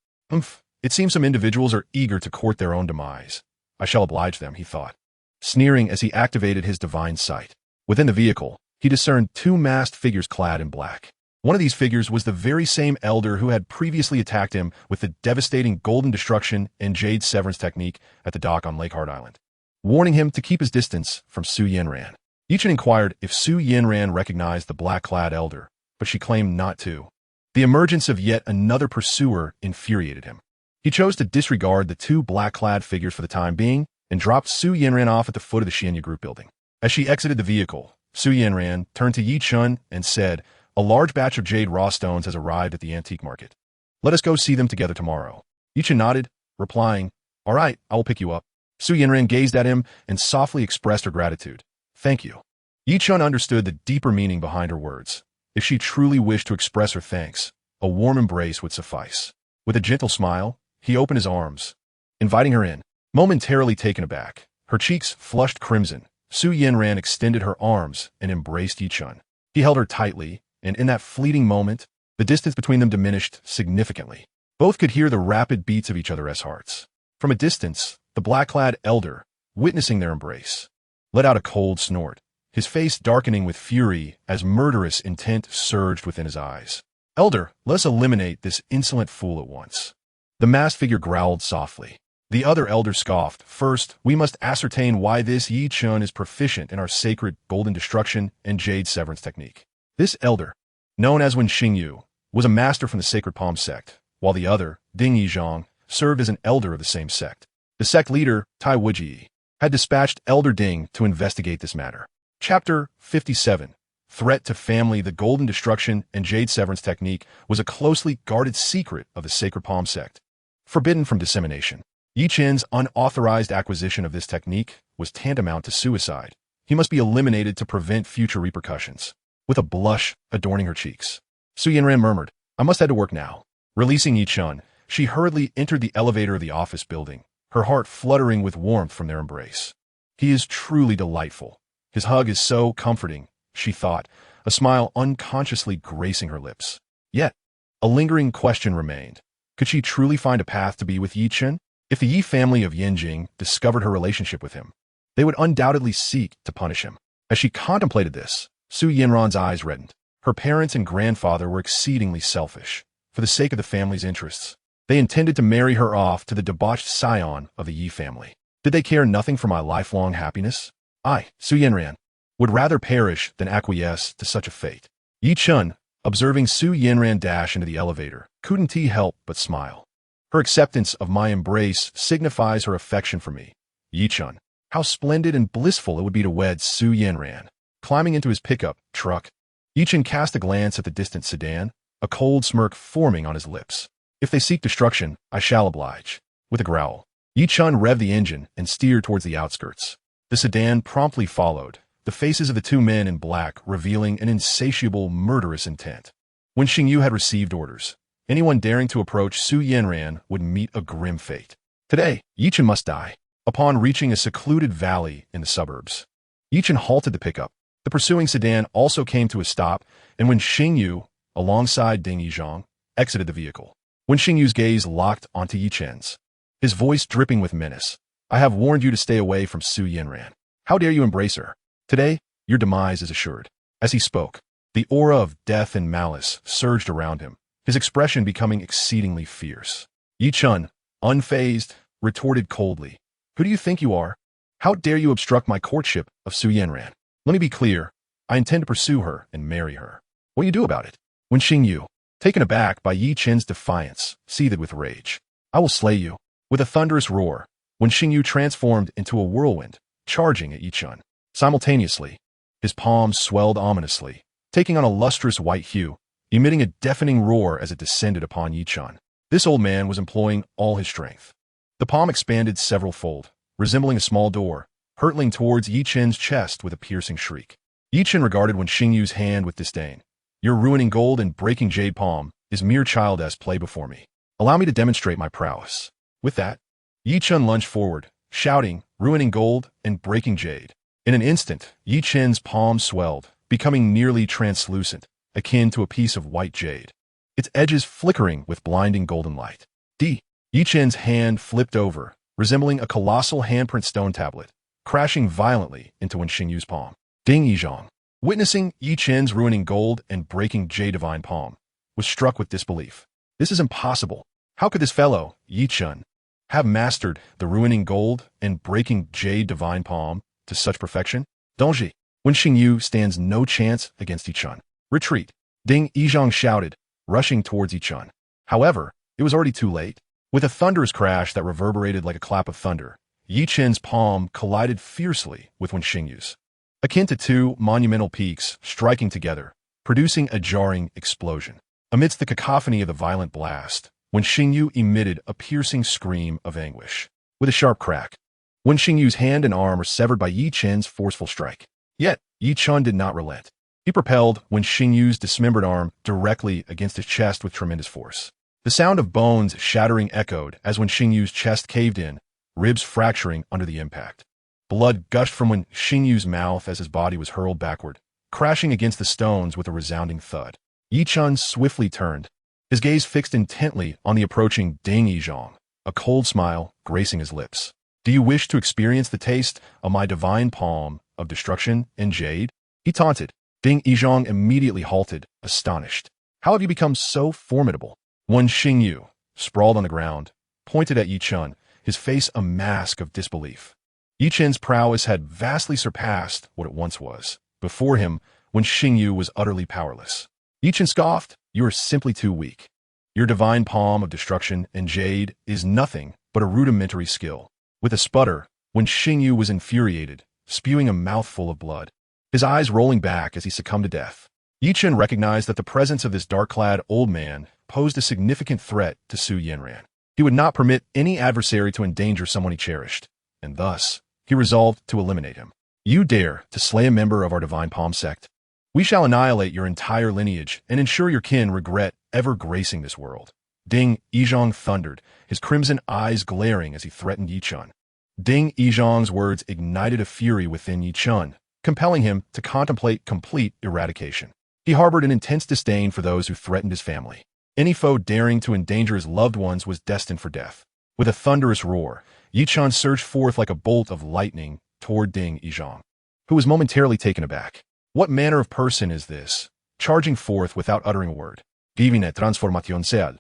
It seems some individuals are eager to court their own demise. I shall oblige them, he thought, sneering as he activated his divine sight. Within the vehicle, he discerned 2 masked figures clad in black. One of these figures was the very same elder who had previously attacked him with the devastating golden destruction and jade severance technique at the dock on Lake Heart Island, warning him to keep his distance from Su Yanran. Yi Chun inquired if Su Yanran recognized the black-clad elder, but she claimed not to. The emergence of yet another pursuer infuriated him. He chose to disregard the 2 black-clad figures for the time being and dropped Su Yanran off at the foot of the Xianya group building. As she exited the vehicle, Su Yanran turned to Yi Chun and said, A large batch of jade raw stones has arrived at the antique market. Let us go see them together tomorrow. Yi Chun nodded, replying, All right, I will pick you up. Su Yanran gazed at him and softly expressed her gratitude. Thank you. Yi Chun understood the deeper meaning behind her words. If she truly wished to express her thanks, a warm embrace would suffice. With a gentle smile, he opened his arms, inviting her in. Momentarily taken aback, her cheeks flushed crimson, Su Yanran extended her arms and embraced Yi Chun. He held her tightly, and in that fleeting moment, the distance between them diminished significantly. Both could hear the rapid beats of each other's hearts. From a distance, the black-clad elder, witnessing their embrace, let out a cold snort, his face darkening with fury as murderous intent surged within his eyes. Elder, let us eliminate this insolent fool at once. The masked figure growled softly. The other elder scoffed. First, we must ascertain why this Yi Chun is proficient in our sacred golden destruction and jade severance technique. This elder, known as Wen Xingyu, was a master from the Sacred Palm sect, while the other, Ding Yizhang, served as an elder of the same sect. The sect leader, Tai Wuji, had dispatched Elder Ding to investigate this matter. Chapter 57. Threat to Family. The golden destruction and jade severance technique was a closely guarded secret of the Sacred Palm sect, forbidden from dissemination. Yi Chen's unauthorized acquisition of this technique was tantamount to suicide. He must be eliminated to prevent future repercussions. With a blush adorning her cheeks, Su Yanran murmured, I must head to work now. Releasing Yi Chun, she hurriedly entered the elevator of the office building, her heart fluttering with warmth from their embrace. He is truly delightful. His hug is so comforting, she thought, a smile unconsciously gracing her lips. Yet, a lingering question remained. Could she truly find a path to be with Yi Chen? If the Yi family of Yanjing discovered her relationship with him, they would undoubtedly seek to punish him. As she contemplated this, Su Yanran's eyes reddened. Her parents and grandfather were exceedingly selfish. For the sake of the family's interests, they intended to marry her off to the debauched scion of the Yi family. Did they care nothing for my lifelong happiness? I, Su Yanran, would rather perish than acquiesce to such a fate. Yi Chun, observing Su Yanran dash into the elevator, couldn't he help but smile. Her acceptance of my embrace signifies her affection for me. Yi Chun, how splendid and blissful it would be to wed Su Yanran. Climbing into his pickup truck, Yi Chun cast a glance at the distant sedan, a cold smirk forming on his lips. If they seek destruction, I shall oblige. With a growl, Yi Chun revved the engine and steered towards the outskirts. The sedan promptly followed, the faces of the 2 men in black revealing an insatiable, murderous intent. When Xingyu had received orders, anyone daring to approach Su Yanran would meet a grim fate. Today, Yi Chun must die. Upon reaching a secluded valley in the suburbs, Yi Chun halted the pickup. The pursuing sedan also came to a stop, and when Xingyu, alongside Ding Yizhang, exited the vehicle, when Xingyu's gaze locked onto Yi Chen's, his voice dripping with menace, I have warned you to stay away from Su Yanran. How dare you embrace her? Today, your demise is assured. As he spoke, the aura of death and malice surged around him. his expression becoming exceedingly fierce. Yi Chen, unfazed, retorted coldly, "Who do you think you are? How dare you obstruct my courtship of Su Yanran? Let me be clear. I intend to pursue her and marry her. What do you do about it?" When Xingyu, taken aback by Yi Chen's defiance, seethed with rage. "I will slay you." With a thunderous roar, when Xingyu transformed into a whirlwind, charging at Yi Chen. Simultaneously, his palms swelled ominously, taking on a lustrous white hue, emitting a deafening roar as it descended upon Yi Chen. This old man was employing all his strength. The palm expanded several-fold, resembling a small door, hurtling towards Yi Chen's chest with a piercing shriek. Yi Chen regarded Wen Xingyu's hand with disdain. "Your ruining gold and breaking jade palm is mere childish play before me. Allow me to demonstrate my prowess." With that, Yi Chen lunged forward, shouting, "Ruining gold and breaking jade." In an instant, Yi Chen's palm swelled, becoming nearly translucent, akin to a piece of white jade, its edges flickering with blinding golden light. Yi Chen's hand flipped over, resembling a colossal handprint stone tablet, crashing violently into Wen Xingyu's palm. Ding Yizhong, witnessing Yi Chen's ruining gold and breaking jade divine palm, was struck with disbelief. This is impossible. How could this fellow, Yi Chen, have mastered the ruining gold and breaking jade divine palm to such perfection? Dongji, Wen Xingyu stands no chance against Yi Chen. Retreat, Ding Yizhong shouted, rushing towards Yi Chen. However, it was already too late. With a thunderous crash that reverberated like a clap of thunder, Yi Chen's palm collided fiercely with Wen Xingyu's, akin to two monumental peaks striking together, producing a jarring explosion. Amidst the cacophony of the violent blast, Wen Xingyu emitted a piercing scream of anguish. With a sharp crack, Wen Xingyu's hand and arm were severed by Yi Chen's forceful strike. Yet, Yi Chen did not relent. He propelled Wen Xingyu's dismembered arm directly against his chest with tremendous force. The sound of bones shattering echoed as Wen Xingyu's chest caved in, ribs fracturing under the impact. Blood gushed from Wen Xingyu's mouth as his body was hurled backward, crashing against the stones with a resounding thud. Yi Chen swiftly turned, his gaze fixed intently on the approaching Ding Yizhong, a cold smile gracing his lips. "Do you wish to experience the taste of my divine palm of destruction and jade?" he taunted. Ding Yizhong immediately halted, astonished. "How have you become so formidable?" Wen Xingyu, sprawled on the ground, pointed at Yi Chen, his face a mask of disbelief. Yi Chen's prowess had vastly surpassed what it once was. Before him, Wen Xingyu was utterly powerless. Yi Chen scoffed, "You are simply too weak. Your divine palm of destruction and jade is nothing but a rudimentary skill." With a sputter, Wen Xingyu was infuriated, spewing a mouthful of blood, his eyes rolling back as he succumbed to death. Yi Chen recognized that the presence of this dark-clad old man posed a significant threat to Su Yanran. He would not permit any adversary to endanger someone he cherished, and thus, he resolved to eliminate him. "You dare to slay a member of our divine palm sect? We shall annihilate your entire lineage and ensure your kin regret ever gracing this world." Ding Yizhong thundered, his crimson eyes glaring as he threatened Yi Chen. Ding Yizhong's words ignited a fury within Yi Chen, compelling him to contemplate complete eradication. He harbored an intense disdain for those who threatened his family. Any foe daring to endanger his loved ones was destined for death. With a thunderous roar, Yi Chen surged forth like a bolt of lightning toward Ding Yizhong, who was momentarily taken aback. What manner of person is this, charging forth without uttering a word? Divine transformación seal.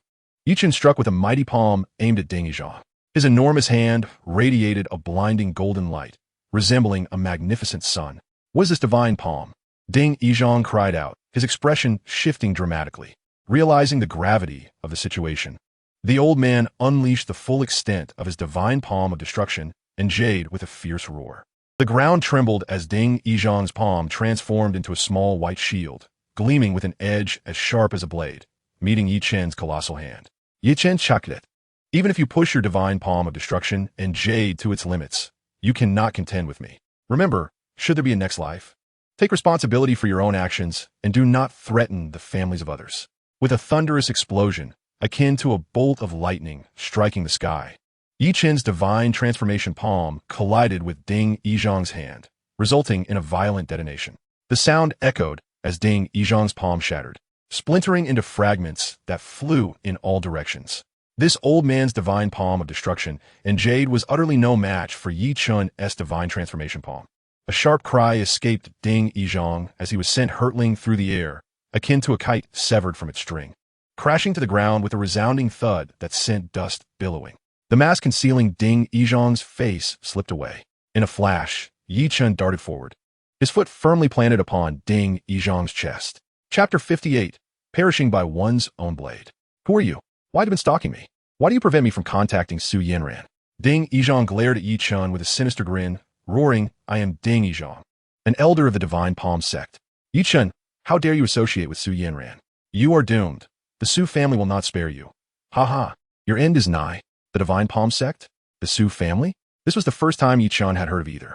Yi Chen struck with a mighty palm aimed at Ding Yizhong. His enormous hand radiated a blinding golden light, resembling a magnificent sun. "What is this divine palm?" Ding Yizhong cried out, his expression shifting dramatically. Realizing the gravity of the situation, the old man unleashed the full extent of his divine palm of destruction and jade with a fierce roar. The ground trembled as Ding Yizhong's palm transformed into a small white shield, gleaming with an edge as sharp as a blade, meeting Yi Chen's colossal hand. "Yi Chen chaklet. Even if you push your divine palm of destruction and jade to its limits, you cannot contend with me. Remember, should there be a next life, take responsibility for your own actions and do not threaten the families of others." With a thunderous explosion, akin to a bolt of lightning striking the sky, Yi Chen's divine transformation palm collided with Ding Yizhong's hand, resulting in a violent detonation. The sound echoed as Ding Yizhong's palm shattered, splintering into fragments that flew in all directions. This old man's divine palm of destruction and jade was utterly no match for Yi Chen's divine transformation palm. A sharp cry escaped Ding Yizhong as he was sent hurtling through the air, akin to a kite severed from its string. crashing to the ground with a resounding thud that sent dust billowing. The mask concealing Ding Yizhong's face slipped away. In a flash, Yi Chen darted forward, his foot firmly planted upon Ding Yizhong's chest. Chapter 58. Perishing by One's Own Blade. Who are you? Why have you been stalking me? Why do you prevent me from contacting Su Yanran? Ding Yizhong glared at Yi Chen with a sinister grin, roaring, I am Ding Yizhong, an elder of the Divine Palm sect. Yi Chen, how dare you associate with Su Yanran? You are doomed. The Su family will not spare you. Ha ha, your end is nigh. The Divine Palm sect? The Su family? This was the first time Yi Chen had heard of either.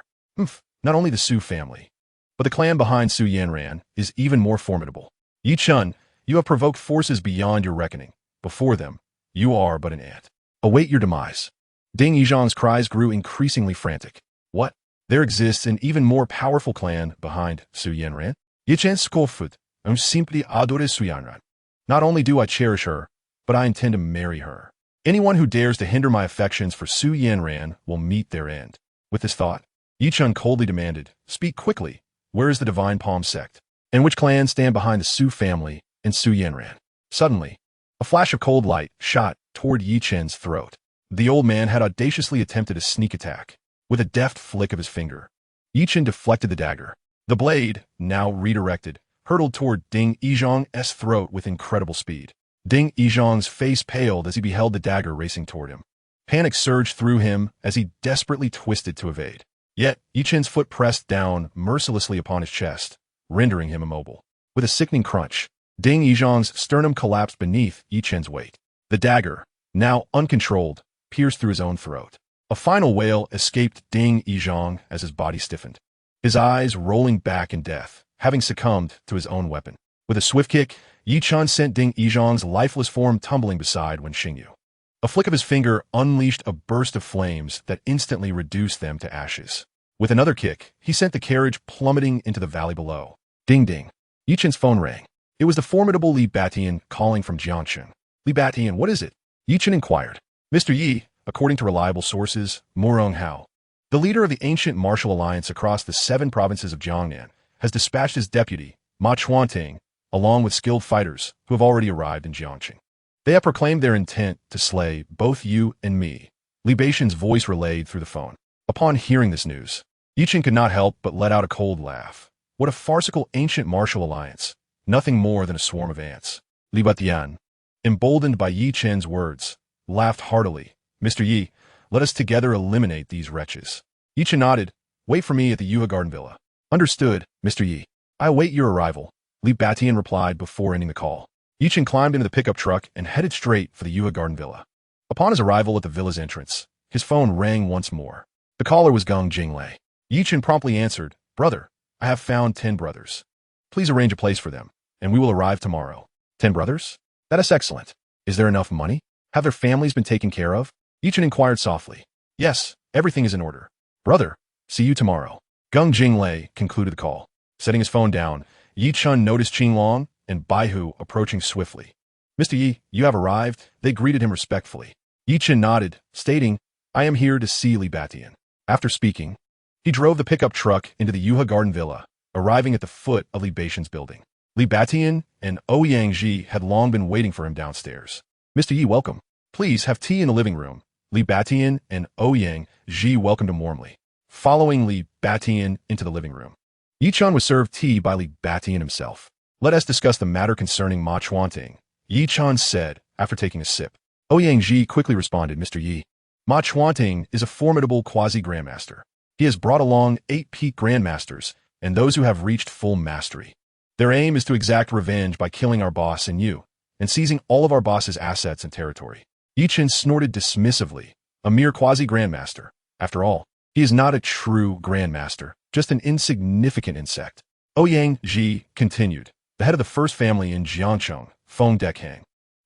Not only the Su family, but the clan behind Su Yanran is even more formidable. Yi Chen, you have provoked forces beyond your reckoning. Before them, you are but an ant. Await your demise. Ding Yizhong's cries grew increasingly frantic. What? There exists an even more powerful clan behind Su Yanran? Yi Chen scoffed, simply adore Su Yanran. Not only do I cherish her, but I intend to marry her. Anyone who dares to hinder my affections for Su Yanran will meet their end. With this thought, Yi Chen coldly demanded, speak quickly. Where is the Divine Palm sect? And which clans stand behind the Su family and Su Yanran? Suddenly, a flash of cold light shot toward Yi Chen's throat. The old man had audaciously attempted a sneak attack. With a deft flick of his finger, Yi Chen deflected the dagger. The blade, now redirected, hurtled toward Ding Yizhong's throat with incredible speed. Ding Yizhong's face paled as he beheld the dagger racing toward him. Panic surged through him as he desperately twisted to evade. Yet, Yi Chen's foot pressed down mercilessly upon his chest, rendering him immobile. With a sickening crunch, Ding Yizhong's sternum collapsed beneath Yi Chen's weight. The dagger, now uncontrolled, pierced through his own throat. A final wail escaped Ding Yizhong as his body stiffened, his eyes rolling back in death, having succumbed to his own weapon. With a swift kick, Yi Chen sent Ding Yizhong's lifeless form tumbling beside Wen Xingyu. A flick of his finger unleashed a burst of flames that instantly reduced them to ashes. With another kick, he sent the carriage plummeting into the valley below. Ding ding. Yi Chen's phone rang. It was the formidable Li Batian calling from Jiangcheng. Li Batian, what is it? Yi Chen inquired. Mr. Yi, according to reliable sources, Murong Hao, the leader of the ancient martial alliance across the 7 provinces of Jiangnan, has dispatched his deputy, Ma Chuanting, along with skilled fighters who have already arrived in Jiangcheng. They have proclaimed their intent to slay both you and me. Li Batian's voice relayed through the phone. Upon hearing this news, Yi Chen could not help but let out a cold laugh. What a farcical ancient martial alliance. Nothing more than a swarm of ants. Li Batian, emboldened by Yi Chen's words, laughed heartily. Mr. Yi, let us together eliminate these wretches. Yi Chen nodded. Wait for me at the Yuha Garden Villa. Understood, Mr. Yi. I await your arrival. Li Batian replied before ending the call. Yi Chen climbed into the pickup truck and headed straight for the Yuha Garden Villa. Upon his arrival at the villa's entrance, his phone rang once more. The caller was Geng Jinglei. Yi Chen promptly answered, Brother, I have found 10 brothers. Please arrange a place for them, and we will arrive tomorrow. 10 brothers? That is excellent. Is there enough money? Have their families been taken care of? Yi Chen inquired softly. Yes, everything is in order. Brother, see you tomorrow. Geng Jinglei concluded the call. Setting his phone down, Yi Chen noticed Qinglong and Baihu approaching swiftly. Mr. Yi, you have arrived. They greeted him respectfully. Yi Chen nodded, stating, I am here to see Li Batian. After speaking, he drove the pickup truck into the Yuha Garden Villa, arriving at the foot of Li Batian's building. Li Batian and Ouyang Ji had long been waiting for him downstairs. Mr. Yi, welcome. Please have tea in the living room. Li Batian and Ouyang Ji welcomed him warmly. Following Li Batian into the living room, Yi Chen was served tea by Li Batian himself. Let us discuss the matter concerning Ma Chuanting, Yi Chen said after taking a sip. Ouyang Ji quickly responded, Mr. Yi, Ma Chuanting is a formidable quasi-grandmaster. He has brought along 8 peak grandmasters and those who have reached full mastery. Their aim is to exact revenge by killing our boss and you, and seizing all of our boss's assets and territory. Yi Chen snorted dismissively. A mere quasi-grandmaster. After all, he is not a true grandmaster, just an insignificant insect. Ouyang Ji continued. The head of the first family in Jiangcheng, Feng Dekhang,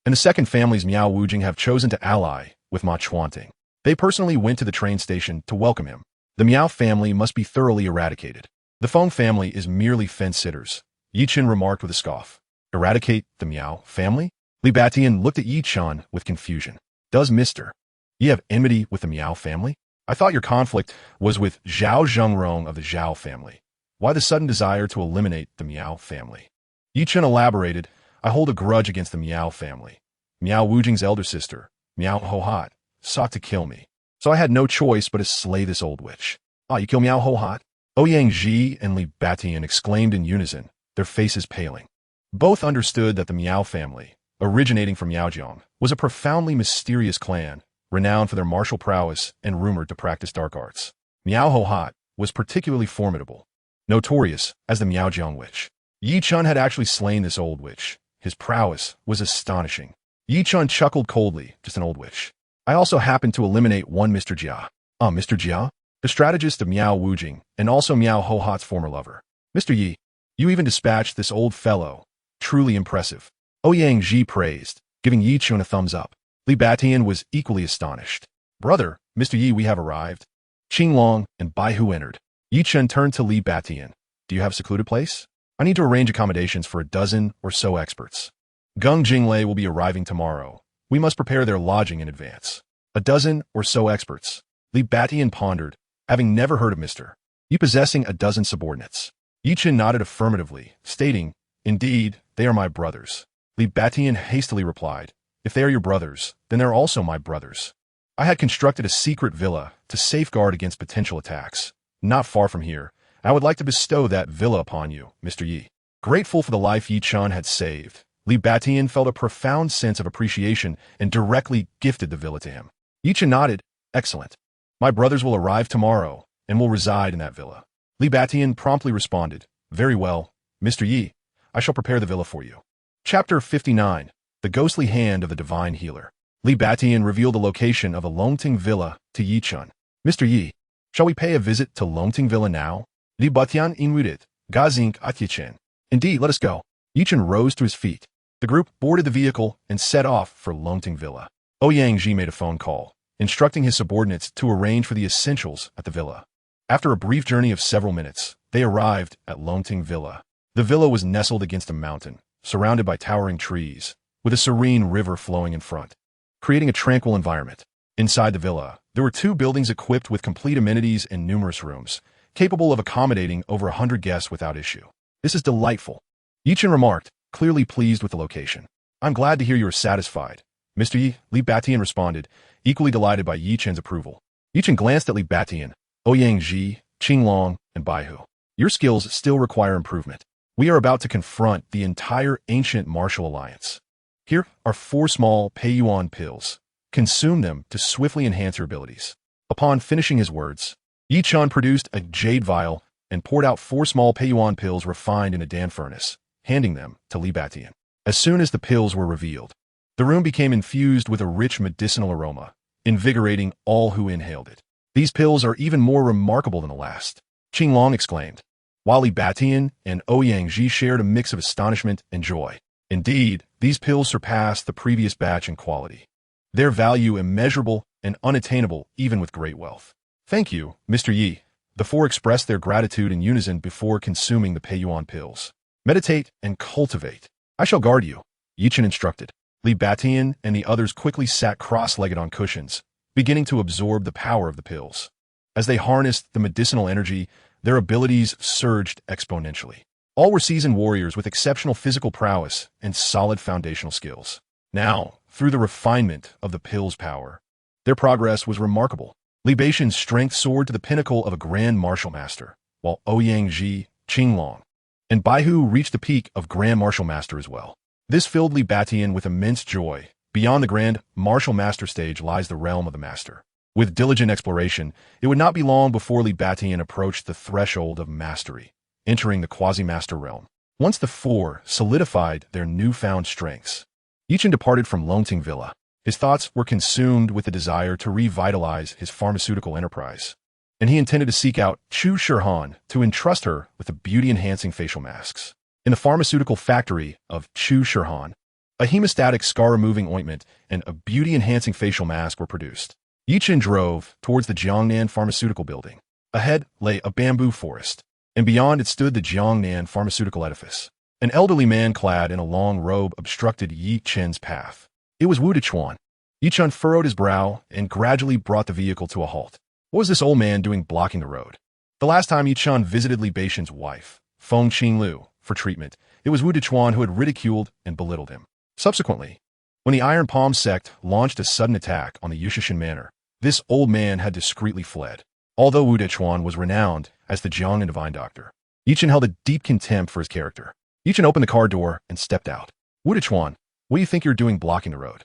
and the second families Miao Wujing have chosen to ally with Ma Chuanting. They personally went to the train station to welcome him. The Miao family must be thoroughly eradicated. The Feng family is merely fence-sitters, Yi Chen remarked with a scoff. Eradicate the Miao family? Li Batian looked at Yi Chen with confusion. Does Mr. Yi have enmity with the Miao family? I thought your conflict was with Zhao Zhengrong of the Zhao family. Why the sudden desire to eliminate the Miao family? Yi Chen elaborated, I hold a grudge against the Miao family. Miao Wujing's elder sister, Miao Hohat, sought to kill me. So I had no choice but to slay this old witch. Ah, you kill Miao Hohat? Ouyang Ji and Li Batian exclaimed in unison, their faces paling. Both understood that the Miao family, originating from Miaojiang, was a profoundly mysterious clan, renowned for their martial prowess and rumored to practice dark arts. Miao Hohat was particularly formidable, notorious as the Miaojiang witch. Yi Chun had actually slain this old witch. His prowess was astonishing. Yi Chun chuckled coldly, just an old witch. I also happened to eliminate one Mr. Jia. Ah, Mr. Jia? The strategist of Miao Wujing, and also Miao Hohat's former lover. Mr. Yi, you even dispatched this old fellow. Truly impressive. Ouyang Ji praised, giving Yi Chun a thumbs up. Li Batian was equally astonished. Brother, Mr. Yi, we have arrived. Qinglong and Baihu entered. Yi Chun turned to Li Batian. Do you have a secluded place? I need to arrange accommodations for a dozen or so experts. Gung Jinglei will be arriving tomorrow. We must prepare their lodging in advance. A dozen or so experts. Li Batian pondered, having never heard of Mr. Yi possessing a dozen subordinates. Yi Chun nodded affirmatively, stating, Indeed, they are my brothers. Li Batian hastily replied, If they are your brothers, then they're also my brothers. I had constructed a secret villa to safeguard against potential attacks. Not far from here, I would like to bestow that villa upon you, Mr. Yi. Grateful for the life Yi Chun had saved, Li Batian felt a profound sense of appreciation and directly gifted the villa to him. Yi Chun nodded, Excellent. My brothers will arrive tomorrow and will reside in that villa. Li Batian promptly responded, Very well, Mr. Yi. I shall prepare the villa for you. Chapter 59. The Ghostly Hand of the Divine Healer. Li Batian revealed the location of the Longting Villa to Yi Chun. Mr. Yi, shall we pay a visit to Longting Villa now? Li Batian inwidit, Gazink Atyechen. Indeed, let us go. Yi Chun rose to his feet. The group boarded the vehicle and set off for Longting Villa. Ouyang Ji made a phone call, instructing his subordinates to arrange for the essentials at the villa. After a brief journey of several minutes, they arrived at Longting Villa. The villa was nestled against a mountain, surrounded by towering trees, with a serene river flowing in front, creating a tranquil environment. Inside the villa, there were 2 buildings equipped with complete amenities and numerous rooms, capable of accommodating over 100 guests without issue. This is delightful. Yi Chun remarked, clearly pleased with the location. I'm glad to hear you are satisfied. Mr. Yi, Li Batian responded, equally delighted by Yi Chun's approval. Yi Chun glanced at Li Batian, Ouyang Ji, Qinglong, and Baihu. Your skills still require improvement. We are about to confront the entire ancient martial alliance. Here are 4 small Peiyuan pills. Consume them to swiftly enhance your abilities. Upon finishing his words, Yi Chun produced a jade vial and poured out 4 small Peiyuan pills refined in a Dan furnace, handing them to Li Batian. As soon as the pills were revealed, the room became infused with a rich medicinal aroma, invigorating all who inhaled it. These pills are even more remarkable than the last, Qinglong exclaimed, while Li Batian and Ouyang Ji shared a mix of astonishment and joy. Indeed, these pills surpassed the previous batch in quality. Their value immeasurable and unattainable even with great wealth. Thank you, Mr. Yi. The 4 expressed their gratitude in unison before consuming the Peiyuan pills. Meditate and cultivate. I shall guard you, Yi Chun instructed. Li Batian and the others quickly sat cross-legged on cushions, beginning to absorb the power of the pills. As they harnessed the medicinal energy, their abilities surged exponentially. All were seasoned warriors with exceptional physical prowess and solid foundational skills. Now, through the refinement of the pill's power, their progress was remarkable. Li Batian's strength soared to the pinnacle of a grand martial master, while Ouyang Ji, Qinglong, and Baihu reached the peak of grand martial master as well. This filled Li Batian with immense joy. Beyond the grand martial master stage lies the realm of the master. With diligent exploration, it would not be long before Li Batian approached the threshold of mastery, entering the quasi-master realm. Once the 4 solidified their newfound strengths, Yi Chun departed from Longting Villa. His thoughts were consumed with the desire to revitalize his pharmaceutical enterprise, and he intended to seek out Chu Shirhan to entrust her with the beauty-enhancing facial masks. In the pharmaceutical factory of Chu Shirhan, a hemostatic scar-removing ointment and a beauty-enhancing facial mask were produced. Yi Chun drove towards the Jiangnan Pharmaceutical Building. Ahead lay a bamboo forest, and beyond it stood the Jiangnan Pharmaceutical Edifice. An elderly man clad in a long robe obstructed Yi Chun's path. It was Wu Dechuan. Yi Chun furrowed his brow and gradually brought the vehicle to a halt. What was this old man doing blocking the road? The last time Yi Chun visited Li Batian's wife, Feng Qinglu, for treatment, it was Wu Dechuan who had ridiculed and belittled him. Subsequently, when the Iron Palm sect launched a sudden attack on the Yushishin Manor, this old man had discreetly fled. Although Wu Dechuan was renowned as the Jiang and Divine Doctor, Yichen held a deep contempt for his character. Yichen opened the car door and stepped out. Wu Dechuan, what do you think you're doing blocking the road?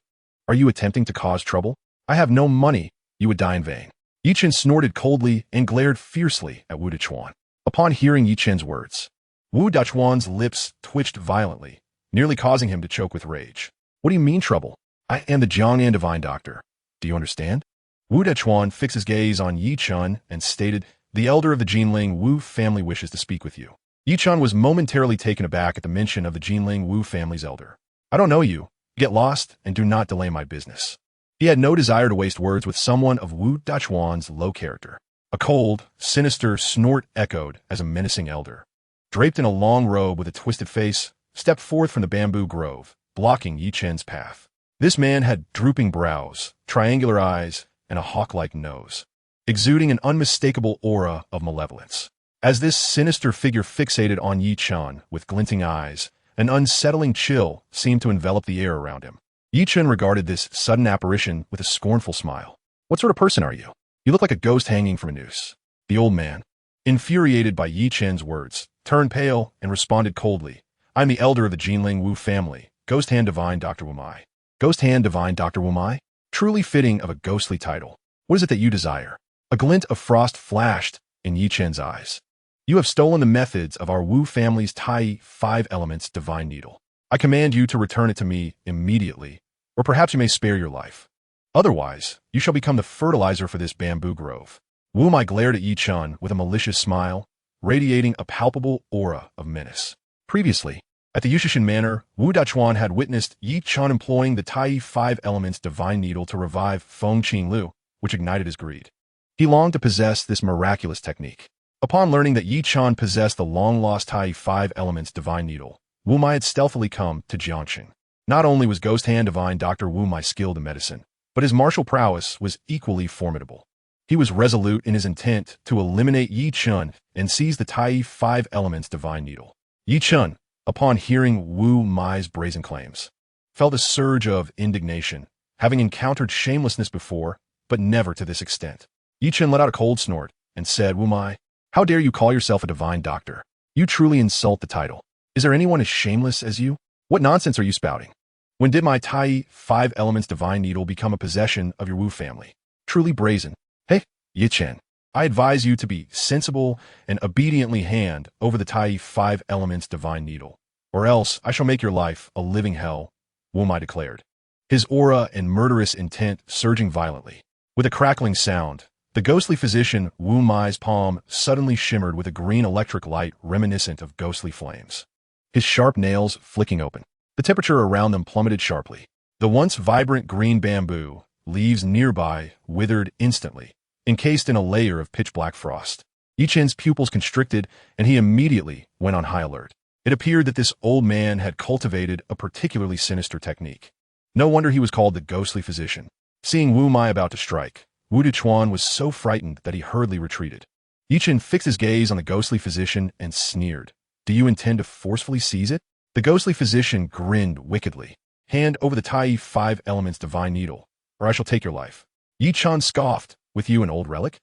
Are you attempting to cause trouble? I have no money. You would die in vain. Yichen snorted coldly and glared fiercely at Wu Dechuan. Upon hearing Yichen's words, Wu Dechuan's lips twitched violently, nearly causing him to choke with rage. What do you mean trouble? I am the Jiangnan Divine Doctor. Do you understand? Wu Dechuan fixed his gaze on Yi Chun and stated, the elder of the Jinling Wu family wishes to speak with you. Yi Chun was momentarily taken aback at the mention of the Jinling Wu family's elder. I don't know you. Get lost and do not delay my business. He had no desire to waste words with someone of Wu Dechuan's low character. A cold, sinister snort echoed as a menacing elder, draped in a long robe with a twisted face, stepped forth from the bamboo grove, blocking Yi Chen's path. This man had drooping brows, triangular eyes, and a hawk-like nose, exuding an unmistakable aura of malevolence. As this sinister figure fixated on Yi Chen with glinting eyes, an unsettling chill seemed to envelop the air around him. Yi Chen regarded this sudden apparition with a scornful smile. What sort of person are you? You look like a ghost hanging from a noose. The old man, infuriated by Yi Chen's words, turned pale and responded coldly. I'm the elder of the Jinling Wu family, Ghost Hand Divine Dr. Wumai. Ghost Hand Divine Dr. Wumai? Truly fitting of a ghostly title. What is it that you desire? A glint of frost flashed in Yi Chen's eyes. You have stolen the methods of our Wu family's Tai 5 Elements Divine Needle. I command you to return it to me immediately, or perhaps you may spare your life. Otherwise, you shall become the fertilizer for this bamboo grove. Wu Mai glared at Yi Chun with a malicious smile, radiating a palpable aura of menace. Previously, at the Yushishin Manor, Wu Dechuan had witnessed Yi Chun employing the Tai 5 Elements Divine Needle to revive Feng Qinglu, which ignited his greed. He longed to possess this miraculous technique. Upon learning that Yi Chun possessed the long-lost Tai 5 Elements Divine Needle, Wu Mai had stealthily come to Jiangqing. Not only was Ghost Hand Divine Dr. Wu Mai skilled in medicine, but his martial prowess was equally formidable. He was resolute in his intent to eliminate Yi Chun and seize the Tai 5 Elements Divine Needle. Yi Chun, upon hearing Wu Mai's brazen claims, felt a surge of indignation, having encountered shamelessness before, but never to this extent. Yi Chun let out a cold snort and said, Wu Mai, how dare you call yourself a divine doctor? You truly insult the title. Is there anyone as shameless as you? What nonsense are you spouting? When did my Tai 5 Elements Divine Needle become a possession of your Wu family? Truly brazen. Hey, Yi Chen, I advise you to be sensible and obediently hand over the Tai 5 Elements Divine Needle, or else I shall make your life a living hell, Wu Mai declared, his aura and murderous intent surging violently. With a crackling sound, the ghostly physician Wu Mai's palm suddenly shimmered with a green electric light reminiscent of ghostly flames. His sharp nails flicking open. The temperature around them plummeted sharply. The once vibrant green bamboo leaves nearby withered instantly, encased in a layer of pitch-black frost. Yi Chen's pupils constricted, and he immediately went on high alert. It appeared that this old man had cultivated a particularly sinister technique. No wonder he was called the ghostly physician. Seeing Wu Mai about to strike, Wu Dechuan was so frightened that he hurriedly retreated. Yi Chen fixed his gaze on the ghostly physician and sneered. Do you intend to forcefully seize it? The ghostly physician grinned wickedly. Hand over the Tai 5 Elements Divine Needle, or I shall take your life. Yi Chen scoffed. With you, an old relic?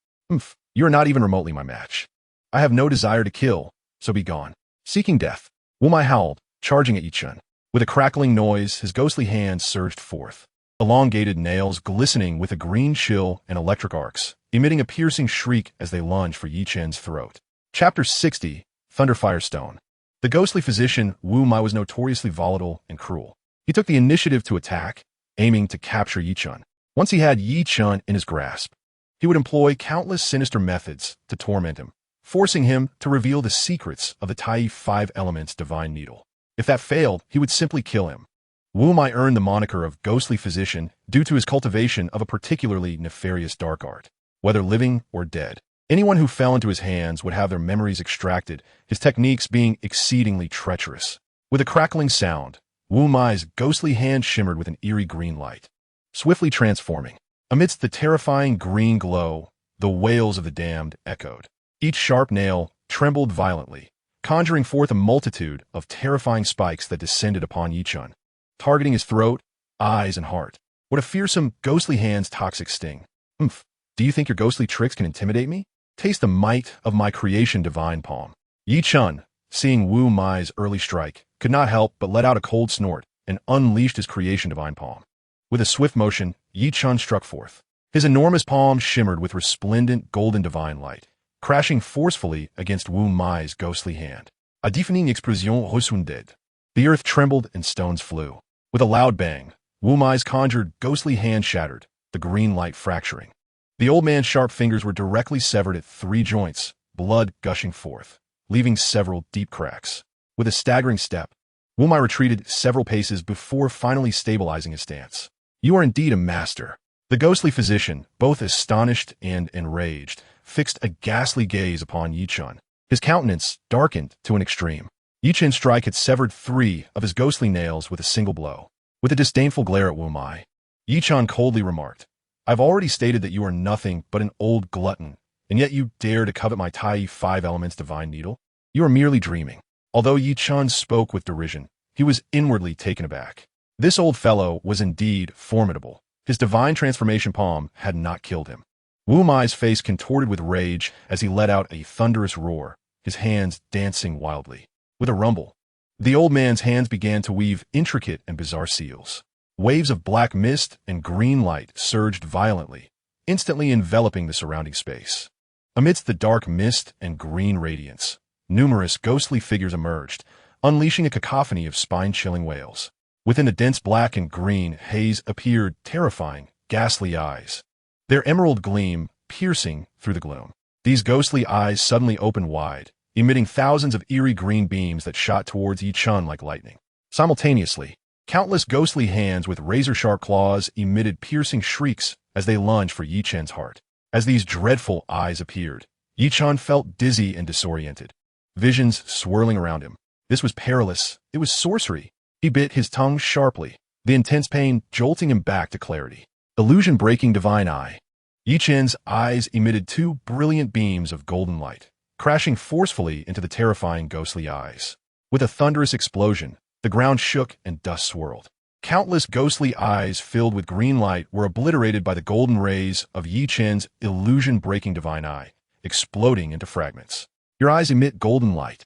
You are not even remotely my match. I have no desire to kill, so be gone. Seeking death, Wu Mai howled, charging at Yi Chen. With a crackling noise, his ghostly hand surged forth. Elongated nails glistening with a green chill and electric arcs, emitting a piercing shriek as they lunged for Yi Chen's throat. Chapter 60, Thunderfire Stone. The ghostly physician Wu Mai was notoriously volatile and cruel. He took the initiative to attack, aiming to capture Yi Chen. Once he had Yi Chen in his grasp, he would employ countless sinister methods to torment him, forcing him to reveal the secrets of the Tai 5 Elements Divine Needle. If that failed, he would simply kill him. Wu Mai earned the moniker of Ghostly Physician due to his cultivation of a particularly nefarious dark art. Whether living or dead, anyone who fell into his hands would have their memories extracted, his techniques being exceedingly treacherous. With a crackling sound, Wu Mai's ghostly hand shimmered with an eerie green light, swiftly transforming. Amidst the terrifying green glow, the wails of the damned echoed. Each sharp nail trembled violently, conjuring forth a multitude of terrifying spikes that descended upon Yi Chun, targeting his throat, eyes, and heart. What a fearsome, ghostly hand's toxic sting. Oomph. Do you think your ghostly tricks can intimidate me? Taste the might of my creation divine palm. Yi Chun, seeing Wu Mai's early strike, could not help but let out a cold snort and unleashed his creation divine palm. With a swift motion, Yi Chun struck forth. His enormous palm shimmered with resplendent golden divine light, crashing forcefully against Wu Mai's ghostly hand. A deafening explosion resounded. The earth trembled and stones flew. With a loud bang, Wu Mai's conjured ghostly hand shattered, the green light fracturing. The old man's sharp fingers were directly severed at 3 joints, blood gushing forth, leaving several deep cracks. With a staggering step, Wu Mai retreated several paces before finally stabilizing his stance. You are indeed a master. The ghostly physician, both astonished and enraged, fixed a ghastly gaze upon Yi Chun. His countenance darkened to an extreme. Yi Chun's strike had severed 3 of his ghostly nails with a single blow. With a disdainful glare at Wu Mai, Yi Chun coldly remarked, I've already stated that you are nothing but an old glutton, and yet you dare to covet my Tai 5 Elements divine needle? You are merely dreaming. Although Yi Chun spoke with derision, he was inwardly taken aback. This old fellow was indeed formidable. His divine transformation palm had not killed him. Wu Mai's face contorted with rage as he let out a thunderous roar, his hands dancing wildly. With a rumble, the old man's hands began to weave intricate and bizarre seals. Waves of black mist and green light surged violently, instantly enveloping the surrounding space. Amidst the dark mist and green radiance, numerous ghostly figures emerged, unleashing a cacophony of spine-chilling wails. Within the dense black and green haze appeared terrifying, ghastly eyes, their emerald gleam piercing through the gloom. These ghostly eyes suddenly opened wide, emitting thousands of eerie green beams that shot towards Yi Chun like lightning. Simultaneously, countless ghostly hands with razor-sharp claws emitted piercing shrieks as they lunged for Yi Chun's heart. As these dreadful eyes appeared, Yi Chun felt dizzy and disoriented, visions swirling around him. This was perilous. It was sorcery. He bit his tongue sharply, the intense pain jolting him back to clarity. Illusion-breaking divine eye. Yi Chun's eyes emitted 2 brilliant beams of golden light, crashing forcefully into the terrifying ghostly eyes. With a thunderous explosion, the ground shook and dust swirled. Countless ghostly eyes filled with green light were obliterated by the golden rays of Yi Chun's illusion-breaking divine eye, exploding into fragments. Your eyes emit golden light.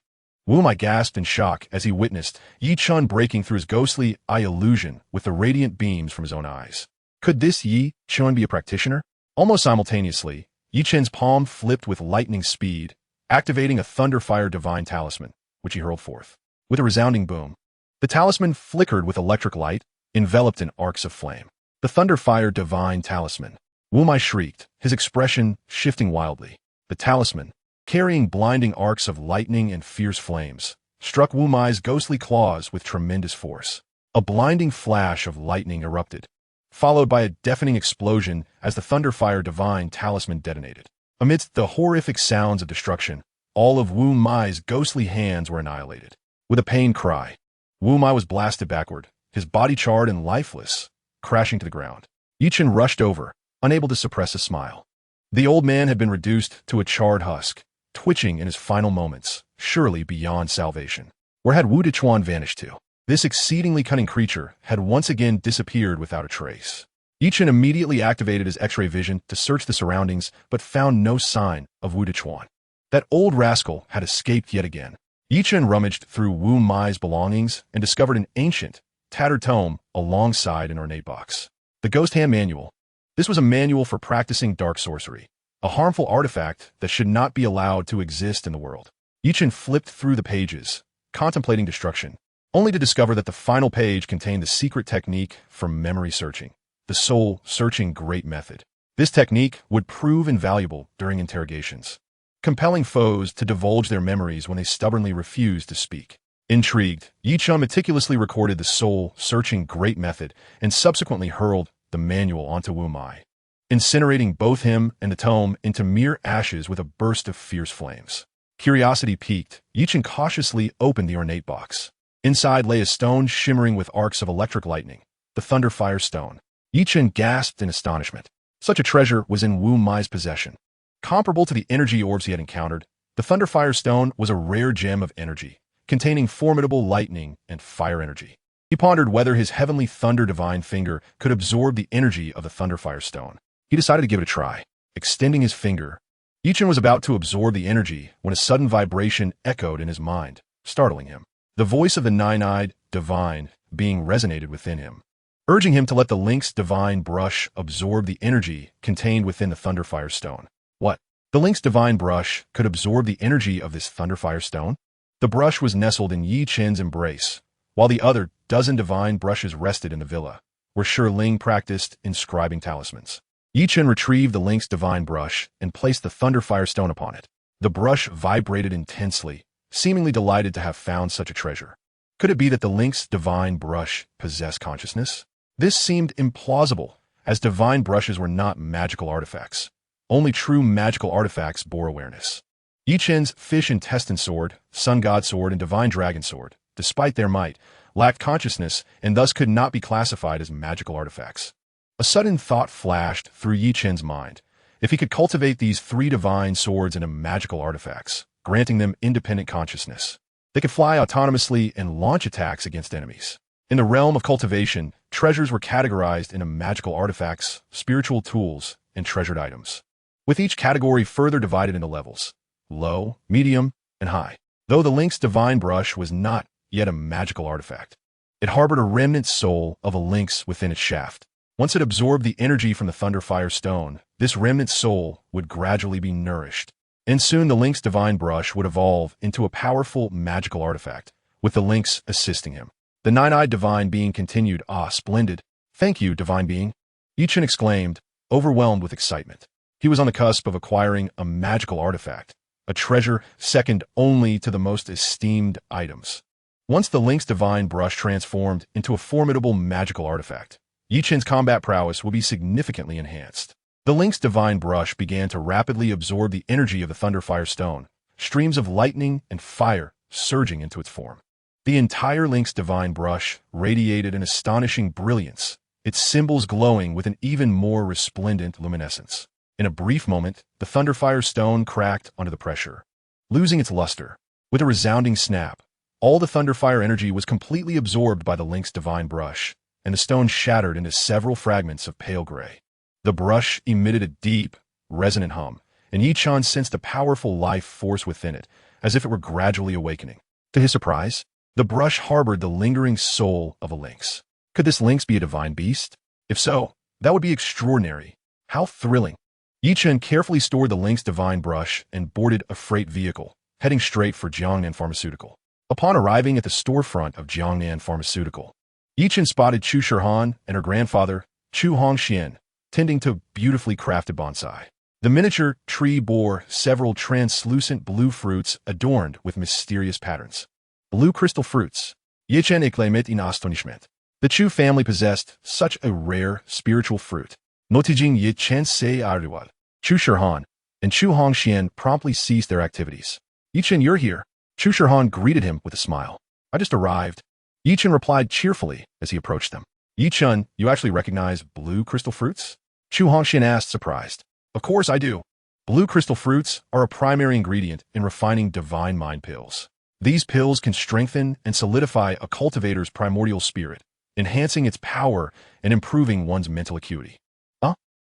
Wu Mai gasped in shock as he witnessed Yi Chun breaking through his ghostly eye illusion with the radiant beams from his own eyes. Could this Yi Chun be a practitioner? Almost simultaneously, Yi Chun's palm flipped with lightning speed, activating a Thunderfire divine talisman, which he hurled forth. With a resounding boom, the talisman flickered with electric light, enveloped in arcs of flame. The Thunderfire divine talisman. Wu Mai shrieked, his expression shifting wildly. The talisman, carrying blinding arcs of lightning and fierce flames, struck Wu Mai's ghostly claws with tremendous force. A blinding flash of lightning erupted, followed by a deafening explosion as the Thunderfire divine talisman detonated. Amidst the horrific sounds of destruction, all of Wu Mai's ghostly hands were annihilated. With a pained cry, Wu Mai was blasted backward, his body charred and lifeless, crashing to the ground. Yi Chun rushed over, unable to suppress a smile. The old man had been reduced to a charred husk, twitching in his final moments, surely beyond salvation. Where had Wu Dechuan vanished to? This exceedingly cunning creature had once again disappeared without a trace. Yi Chun immediately activated his X-ray vision to search the surroundings, but found no sign of Wu Dechuan. That old rascal had escaped yet again. Yi Chun rummaged through Wu Mai's belongings and discovered an ancient, tattered tome alongside an ornate box. The Ghost Hand Manual. This was a manual for practicing dark sorcery, a harmful artifact that should not be allowed to exist in the world. Yi Chun flipped through the pages, contemplating destruction, only to discover that the final page contained the secret technique for memory searching, the soul-searching great method. This technique would prove invaluable during interrogations, compelling foes to divulge their memories when they stubbornly refused to speak. Intrigued, Yi Chun meticulously recorded the soul-searching great method and subsequently hurled the manual onto Wu Mai, incinerating both him and the tome into mere ashes with a burst of fierce flames. Curiosity piqued, Yi Chun cautiously opened the ornate box. Inside lay a stone shimmering with arcs of electric lightning, the Thunderfire Stone. Yi Chun gasped in astonishment. Such a treasure was in Wu Mai's possession. Comparable to the energy orbs he had encountered, The Thunderfire Stone was a rare gem of energy, containing formidable lightning and fire energy. He pondered whether his heavenly thunder divine finger could absorb the energy of the Thunderfire Stone. He decided to give it a try. Extending his finger, Chen was about to absorb the energy when a sudden vibration echoed in his mind, startling him. The voice of the nine-eyed divine being resonated within him, urging him to let the Link's divine brush absorb the energy contained within the Thunderfire Stone. What? The Link's divine brush could absorb the energy of this Thunderfire Stone? The brush was nestled in Yi Chen's embrace, while the other dozen divine brushes rested in the villa, where Shi Ling practiced inscribing talismans. Yi Chen retrieved the Link's divine brush and placed the Thunderfire Stone upon it. The brush vibrated intensely, seemingly delighted to have found such a treasure. Could it be that the Link's divine brush possessed consciousness? This seemed implausible, as divine brushes were not magical artifacts. Only true magical artifacts bore awareness. Yi Chen's fish intestine sword, sun god sword, and divine dragon sword, despite their might, lacked consciousness and thus could not be classified as magical artifacts. A sudden thought flashed through Yi Chen's mind. If he could cultivate these three divine swords into magical artifacts, granting them independent consciousness, they could fly autonomously and launch attacks against enemies. In the realm of cultivation, treasures were categorized into magical artifacts, spiritual tools, and treasured items, with each category further divided into levels: low, medium, and high. Though the Link's divine brush was not yet a magical artifact, it harbored a remnant soul of a lynx within its shaft. Once it absorbed the energy from the Thunderfire Stone, this remnant soul would gradually be nourished, and soon the Link's divine brush would evolve into a powerful magical artifact, with the lynx assisting him. The nine-eyed divine being continued, "Ah, splendid. Thank you, divine being," Yi Chen exclaimed, overwhelmed with excitement. He was on the cusp of acquiring a magical artifact, a treasure second only to the most esteemed items. Once the Link's divine brush transformed into a formidable magical artifact, Yi Chen's combat prowess would be significantly enhanced. The Link's divine brush began to rapidly absorb the energy of the Thunderfire Stone, streams of lightning and fire surging into its form. The entire Link's divine brush radiated an astonishing brilliance, its symbols glowing with an even more resplendent luminescence. In a brief moment, the Thunderfire Stone cracked under the pressure, losing its luster. With a resounding snap, all the Thunderfire energy was completely absorbed by the Link's divine brush, and the stone shattered into several fragments of pale gray. The brush emitted a deep, resonant hum, and Yi Chen sensed a powerful life force within it, as if it were gradually awakening. To his surprise, the brush harbored the lingering soul of a lynx. Could this lynx be a divine beast? If so, that would be extraordinary. How thrilling. Yi Chen carefully stored the Link's divine brush and boarded a freight vehicle, heading straight for Jiangnan Pharmaceutical. Upon arriving at the storefront of Jiangnan Pharmaceutical, Yi Chen spotted Chu Shihan and her grandfather, Chu Hongxian, tending to beautifully crafted bonsai. The miniature tree bore several translucent blue fruits adorned with mysterious patterns. Blue crystal fruits. Yi Chen exclaimed in astonishment. The Chu family possessed such a rare spiritual fruit. Notijing Yi Chen se ariwal. Chu Shihan and Chu Hongxian promptly ceased their activities. Yi Chen, you're here. Chu Shihan greeted him with a smile. I just arrived. Yi Chen replied cheerfully as he approached them. Yi Chen, you actually recognize blue crystal fruits? Chu Hongxian asked, surprised. Of course I do. Blue crystal fruits are a primary ingredient in refining divine mind pills. These pills can strengthen and solidify a cultivator's primordial spirit, enhancing its power and improving one's mental acuity.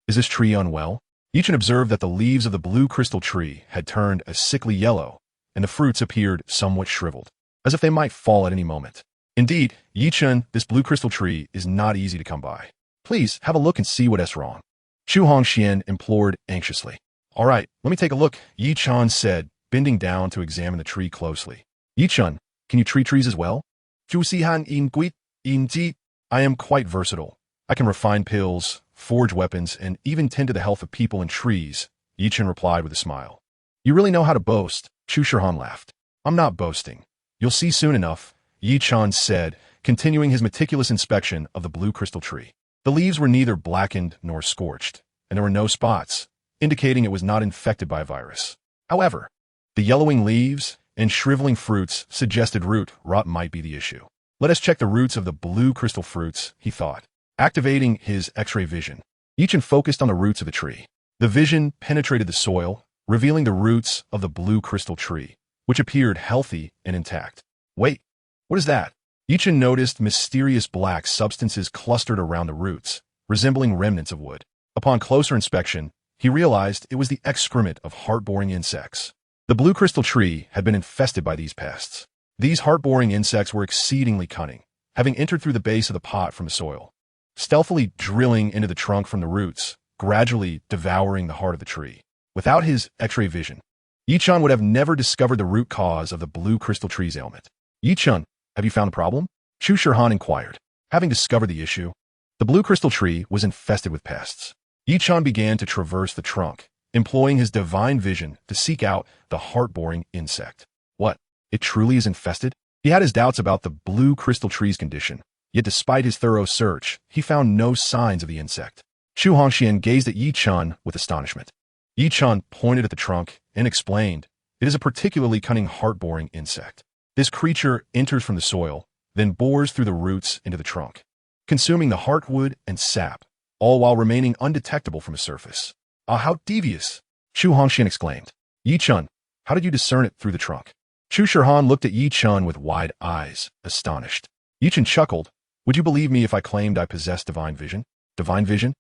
Is this tree unwell? Yi Chen observed that the leaves of the blue crystal tree had turned a sickly yellow, and the fruits appeared somewhat shriveled, as if they might fall at any moment. Indeed, Yi Chen, this blue crystal tree is not easy to come by. Please have a look and see what is wrong. Chu Hongxian implored anxiously. All right, let me take a look, Yi Chen said, bending down to examine the tree closely. Yi Chen, can you treat trees as well? Chu Sihan in Guit, in Ji. I am quite versatile. I can refine pills, forge weapons, and even tend to the health of people and trees, Yi Chen replied with a smile. You really know how to boast, Chu Shihan laughed. I'm not boasting. You'll see soon enough, Yi Chen said, continuing his meticulous inspection of the blue crystal tree. The leaves were neither blackened nor scorched, and there were no spots, indicating it was not infected by a virus. However, the yellowing leaves and shriveling fruits suggested root rot might be the issue. Let us check the roots of the blue crystal fruits, he thought. Activating his X-ray vision, Yi Chen focused on the roots of the tree. The vision penetrated the soil, revealing the roots of the blue crystal tree, which appeared healthy and intact. Wait, what is that? Chen noticed mysterious black substances clustered around the roots, resembling remnants of wood. Upon closer inspection, he realized it was the excrement of heart-boring insects. The blue crystal tree had been infested by these pests. These heart-boring insects were exceedingly cunning, having entered through the base of the pot from the soil, stealthily drilling into the trunk from the roots, gradually devouring the heart of the tree. Without his X-ray vision, Chen would have never discovered the root cause of the blue crystal tree's ailment. Chen, have you found the problem? Chu Shirhan inquired. Having discovered the issue, the blue crystal tree was infested with pests. Chen began to traverse the trunk, employing his divine vision to seek out the heart-boring insect. What? It truly is infested? He had his doubts about the blue crystal tree's condition, yet despite his thorough search, he found no signs of the insect. Chu Hongxian gazed at Chen with astonishment. Chen pointed at the trunk and explained, "It is a particularly cunning heart-boring insect. This creature enters from the soil, then bores through the roots into the trunk, consuming the heartwood and sap, all while remaining undetectable from the surface." "Ah, how devious!" Chu Hongxian exclaimed. Chen, how did you discern it through the trunk? Chu Shirhan looked at Chen with wide eyes, astonished. Chen chuckled. "Would you believe me if I claimed I possess divine vision?" "Divine vision?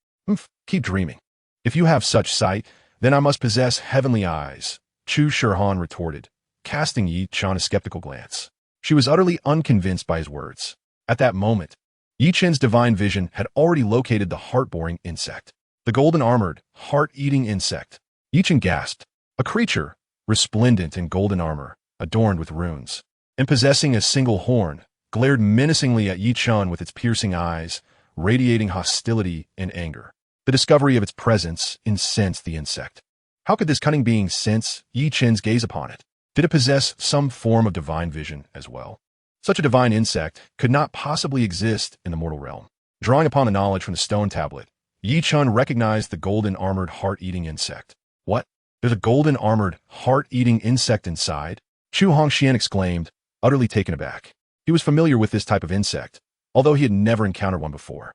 Keep dreaming. If you have such sight, then I must possess heavenly eyes," Chu Shirhan retorted, casting Chen a skeptical glance. She was utterly unconvinced by his words. At that moment, Chen's divine vision had already located the heart-boring insect. The golden-armored, heart-eating insect. Chen gasped. A creature, resplendent in golden armor, adorned with runes, and possessing a single horn, glared menacingly at Chen with its piercing eyes, radiating hostility and anger. The discovery of its presence incensed the insect. How could this cunning being sense Chen's gaze upon it? Did it possess some form of divine vision as well? Such a divine insect could not possibly exist in the mortal realm. Drawing upon the knowledge from the stone tablet, Chen recognized the golden-armored heart-eating insect. "What? There's a golden-armored, heart-eating insect inside?" Chu Hongxian exclaimed, utterly taken aback. He was familiar with this type of insect, although he had never encountered one before.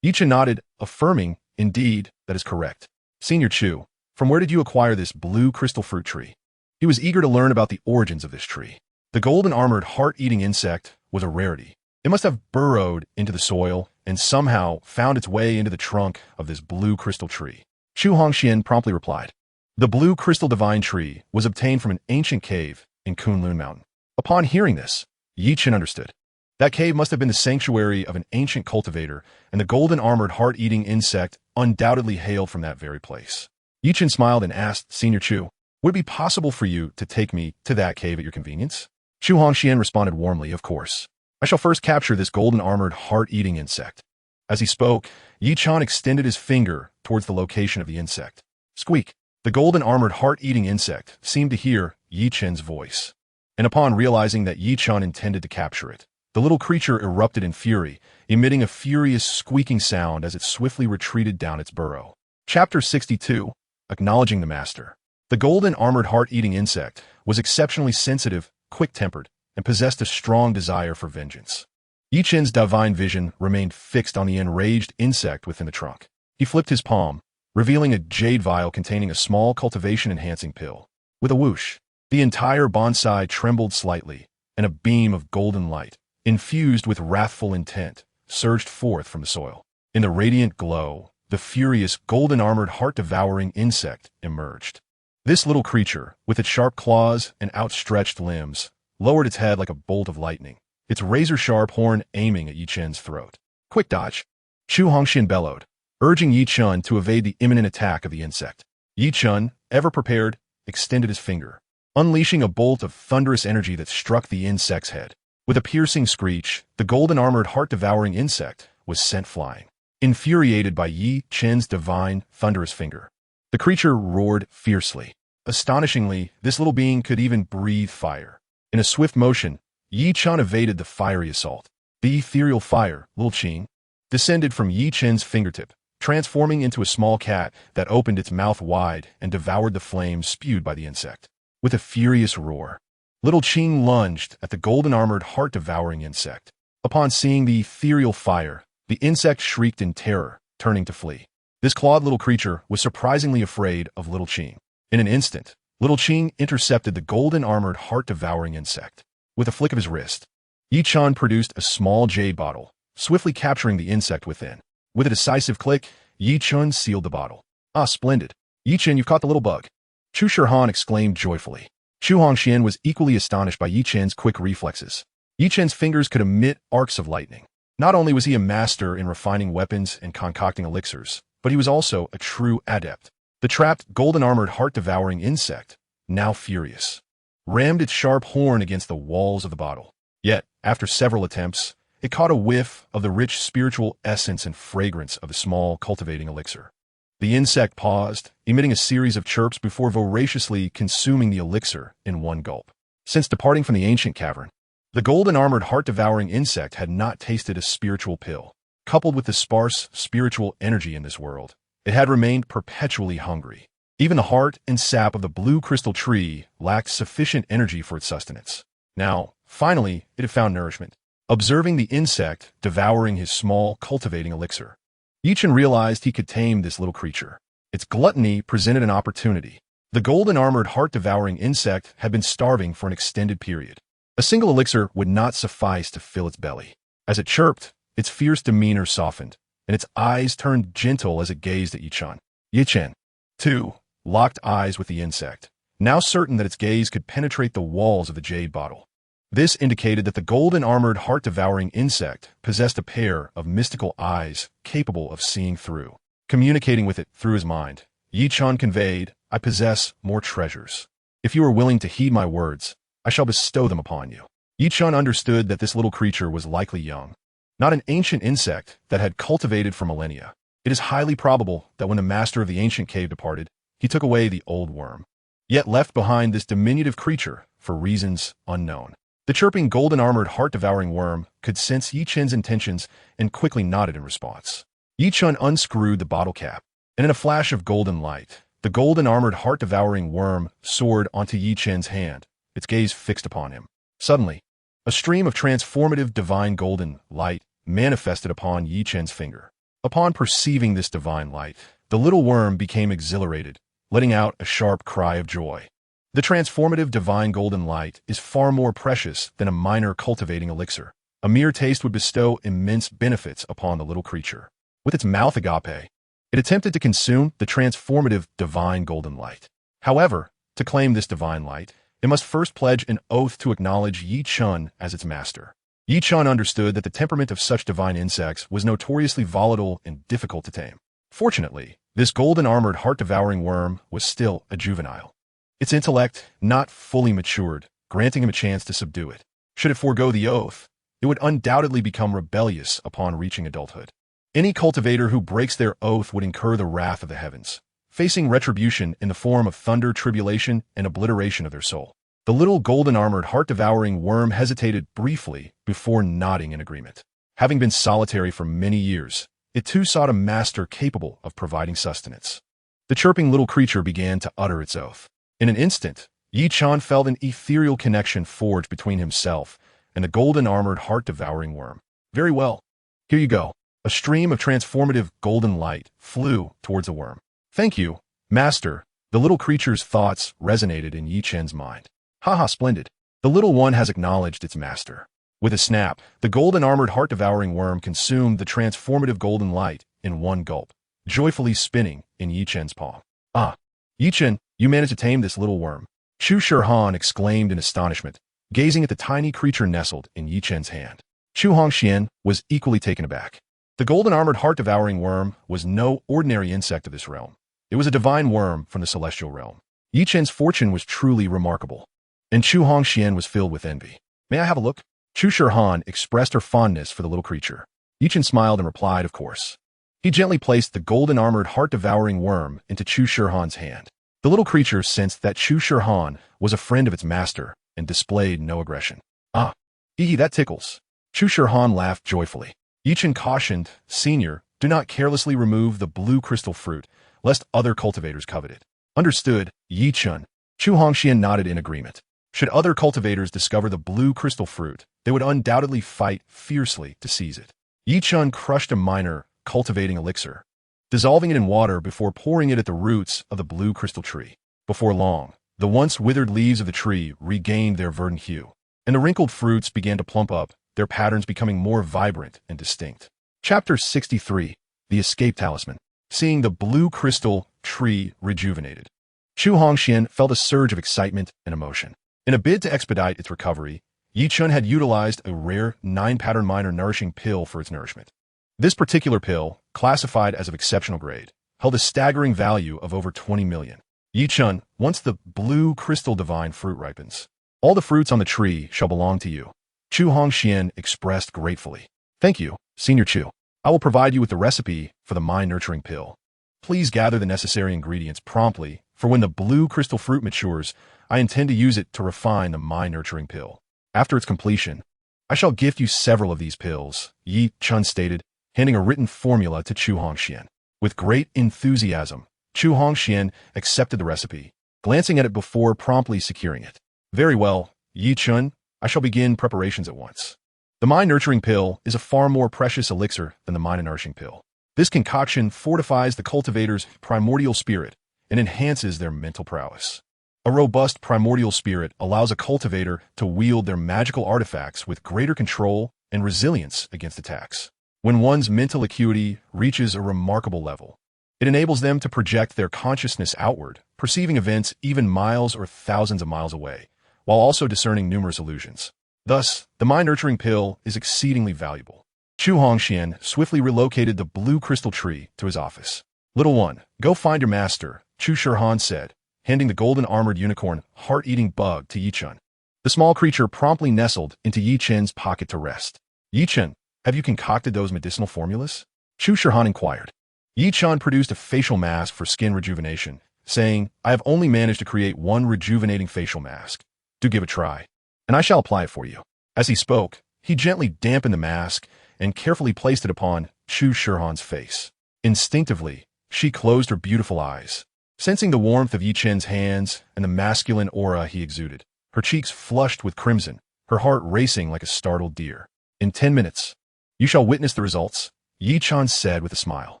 Chen nodded, affirming, "Indeed, that is correct. Senior Chu, from where did you acquire this blue crystal fruit tree?" He was eager to learn about the origins of this tree. The golden-armored heart-eating insect was a rarity. It must have burrowed into the soil and somehow found its way into the trunk of this blue crystal tree. Chu Hongxian promptly replied. The blue crystal divine tree was obtained from an ancient cave in Kunlun Mountain. Upon hearing this, Chen understood. That cave must have been the sanctuary of an ancient cultivator, and the golden-armored heart-eating insect undoubtedly hailed from that very place. Chen smiled and asked, "Senior Chu, would it be possible for you to take me to that cave at your convenience?" Chu Hongxian responded warmly, "Of course. I shall first capture this golden-armored heart-eating insect." As he spoke, Chen extended his finger towards the location of the insect. Squeak! The golden-armored heart-eating insect seemed to hear Chen's voice. And upon realizing that Chen intended to capture it, the little creature erupted in fury, emitting a furious squeaking sound as it swiftly retreated down its burrow. Chapter 62. Acknowledging the Master. The golden-armored heart-eating insect was exceptionally sensitive, quick-tempered, and possessed a strong desire for vengeance. Chen's divine vision remained fixed on the enraged insect within the trunk. He flipped his palm, revealing a jade vial containing a small cultivation-enhancing pill. With a whoosh, the entire bonsai trembled slightly, and a beam of golden light, infused with wrathful intent, surged forth from the soil. In the radiant glow, the furious golden-armored heart-devouring insect emerged. This little creature, with its sharp claws and outstretched limbs, lowered its head like a bolt of lightning, its razor-sharp horn aiming at Chen's throat. "Quick dodge!" Chu Hongxian bellowed, urging Chen to evade the imminent attack of the insect. Chen, ever prepared, extended his finger, unleashing a bolt of thunderous energy that struck the insect's head. With a piercing screech, the golden-armored heart-devouring insect was sent flying. Infuriated by Chen's divine, thunderous finger, the creature roared fiercely. Astonishingly, this little being could even breathe fire. In a swift motion, Chen evaded the fiery assault. The ethereal fire, Lil Qing, descended from Chen's fingertip, transforming into a small cat that opened its mouth wide and devoured the flames spewed by the insect. With a furious roar, Little Qing lunged at the golden-armored heart-devouring insect. Upon seeing the ethereal fire, the insect shrieked in terror, turning to flee. This clawed little creature was surprisingly afraid of Little Qing. In an instant, little Qing intercepted the golden-armored heart-devouring insect. With a flick of his wrist, Yi Chen produced a small jade bottle, swiftly capturing the insect within. With a decisive click, Yi Chen sealed the bottle. Ah, splendid. Yi Chen, you've caught the little bug. Chu Shihan exclaimed joyfully. Chu Hongxian was equally astonished by Yi Chen's quick reflexes. Yi Chen's fingers could emit arcs of lightning. Not only was he a master in refining weapons and concocting elixirs, but he was also a true adept. The trapped, golden-armored heart-devouring insect, now furious, rammed its sharp horn against the walls of the bottle. Yet, after several attempts, it caught a whiff of the rich spiritual essence and fragrance of the small cultivating elixir. The insect paused, emitting a series of chirps before voraciously consuming the elixir in one gulp. Since departing from the ancient cavern, the golden-armored heart-devouring insect had not tasted a spiritual pill. Coupled with the sparse spiritual energy in this world, it had remained perpetually hungry. Even the heart and sap of the blue crystal tree lacked sufficient energy for its sustenance. Now, finally, it had found nourishment. Observing the insect devouring his small cultivating elixir, Yi Chen realized he could tame this little creature. Its gluttony presented an opportunity. The golden-armored heart-devouring insect had been starving for an extended period. A single elixir would not suffice to fill its belly. As it chirped, its fierce demeanor softened, and its eyes turned gentle as it gazed at Yi Chen. Yi Chen, too, locked eyes with the insect, now certain that its gaze could penetrate the walls of the jade bottle. This indicated that the golden-armored heart-devouring insect possessed a pair of mystical eyes capable of seeing through. Communicating with it through his mind, Yi Chen conveyed, "I possess more treasures. If you are willing to heed my words, I shall bestow them upon you." Yi Chen understood that this little creature was likely young, not an ancient insect that had cultivated for millennia. It is highly probable that when the master of the ancient cave departed, he took away the old worm, yet left behind this diminutive creature for reasons unknown. The chirping golden-armored heart-devouring worm could sense Yi Chen's intentions and quickly nodded in response. Yi Chen unscrewed the bottle cap, and in a flash of golden light, the golden-armored heart-devouring worm soared onto Yi Chen's hand, its gaze fixed upon him. Suddenly, a stream of transformative divine golden light manifested upon Yi Chen's finger. Upon perceiving this divine light, the little worm became exhilarated, letting out a sharp cry of joy. The transformative divine golden light is far more precious than a minor cultivating elixir. A mere taste would bestow immense benefits upon the little creature. With its mouth agape, it attempted to consume the transformative divine golden light. However, to claim this divine light, it must first pledge an oath to acknowledge Yi Chen as its master. Yi Chen understood that the temperament of such divine insects was notoriously volatile and difficult to tame. Fortunately, this golden-armored heart-devouring worm was still a juvenile. Its intellect not fully matured, granting him a chance to subdue it. Should it forego the oath, it would undoubtedly become rebellious upon reaching adulthood. Any cultivator who breaks their oath would incur the wrath of the heavens, facing retribution in the form of thunder, tribulation, and obliteration of their soul. The little golden-armored heart-devouring worm hesitated briefly before nodding in agreement. Having been solitary for many years, it too sought a master capable of providing sustenance. The chirping little creature began to utter its oath. In an instant, Yi Chen felt an ethereal connection forged between himself and the golden-armored heart-devouring worm. Very well. Here you go. A stream of transformative golden light flew towards the worm. Thank you, Master. The little creature's thoughts resonated in Yi Chen's mind. Haha, splendid. The little one has acknowledged its master. With a snap, the golden-armored heart-devouring worm consumed the transformative golden light in one gulp, joyfully spinning in Yi Chen's palm. Ah, Yi Chen, you managed to tame this little worm. Chu Shihan exclaimed in astonishment, gazing at the tiny creature nestled in Yi Chen's hand. Chu Hongxian was equally taken aback. The golden-armored heart-devouring worm was no ordinary insect of this realm. It was a divine worm from the celestial realm. Yi Chen's fortune was truly remarkable, and Chu Hongxian was filled with envy. May I have a look? Chu Shihan expressed her fondness for the little creature. Yi Chen smiled and replied, of course. He gently placed the golden-armored heart-devouring worm into Chu Shihan's hand. The little creature sensed that Chu Shihan was a friend of its master and displayed no aggression. Ah, that tickles. Chu Shihan laughed joyfully. Yi Chen cautioned, Senior, do not carelessly remove the blue crystal fruit, lest other cultivators covet it. Understood, Yi Chen. Chu Hongxian nodded in agreement. Should other cultivators discover the blue crystal fruit, they would undoubtedly fight fiercely to seize it. Yi Chen crushed a minor cultivating elixir, dissolving it in water before pouring it at the roots of the blue crystal tree. Before long, the once withered leaves of the tree regained their verdant hue, and the wrinkled fruits began to plump up, their patterns becoming more vibrant and distinct. Chapter 63. The Escape Talisman. Seeing the blue crystal tree rejuvenated, Chu Hongxian felt a surge of excitement and emotion. In a bid to expedite its recovery, Yi Chun had utilized a rare 9-pattern minor nourishing pill for its nourishment. This particular pill, classified as of exceptional grade, held a staggering value of over 20 million. Yi Chun, once the blue crystal divine fruit ripens, all the fruits on the tree shall belong to you. Chu Hongxian expressed gratefully. Thank you, Senior Chu. I will provide you with the recipe for the mind-nurturing pill. Please gather the necessary ingredients promptly, for when the blue crystal fruit matures, I intend to use it to refine the mind-nurturing pill. After its completion, I shall gift you several of these pills, Yi Chun stated, handing a written formula to Chu Hongxian. With great enthusiasm, Chu Hongxian accepted the recipe, glancing at it before promptly securing it. Very well, Yi Chun, I shall begin preparations at once. The mind-nurturing pill is a far more precious elixir than the mind-nourishing pill. This concoction fortifies the cultivator's primordial spirit and enhances their mental prowess. A robust primordial spirit allows a cultivator to wield their magical artifacts with greater control and resilience against attacks. When one's mental acuity reaches a remarkable level, it enables them to project their consciousness outward, perceiving events even miles or thousands of miles away, while also discerning numerous illusions. Thus, the mind-nurturing pill is exceedingly valuable. Chu Hongxian swiftly relocated the blue crystal tree to his office. Little one, go find your master, Chu Shirhan said, handing the golden-armored unicorn heart-eating bug to Yi Chun. The small creature promptly nestled into Yi Chen's pocket to rest. Yi Chen, have you concocted those medicinal formulas? Chu Shirhan inquired. Yi Chun produced a facial mask for skin rejuvenation, saying, I have only managed to create one rejuvenating facial mask. Do give it a try, and I shall apply it for you. As he spoke, he gently dampened the mask and carefully placed it upon Chu Shirhan's face. Instinctively, she closed her beautiful eyes. Sensing the warmth of Yi Chen's hands and the masculine aura he exuded, her cheeks flushed with crimson, her heart racing like a startled deer. In 10 minutes, you shall witness the results, Yi Chun said with a smile.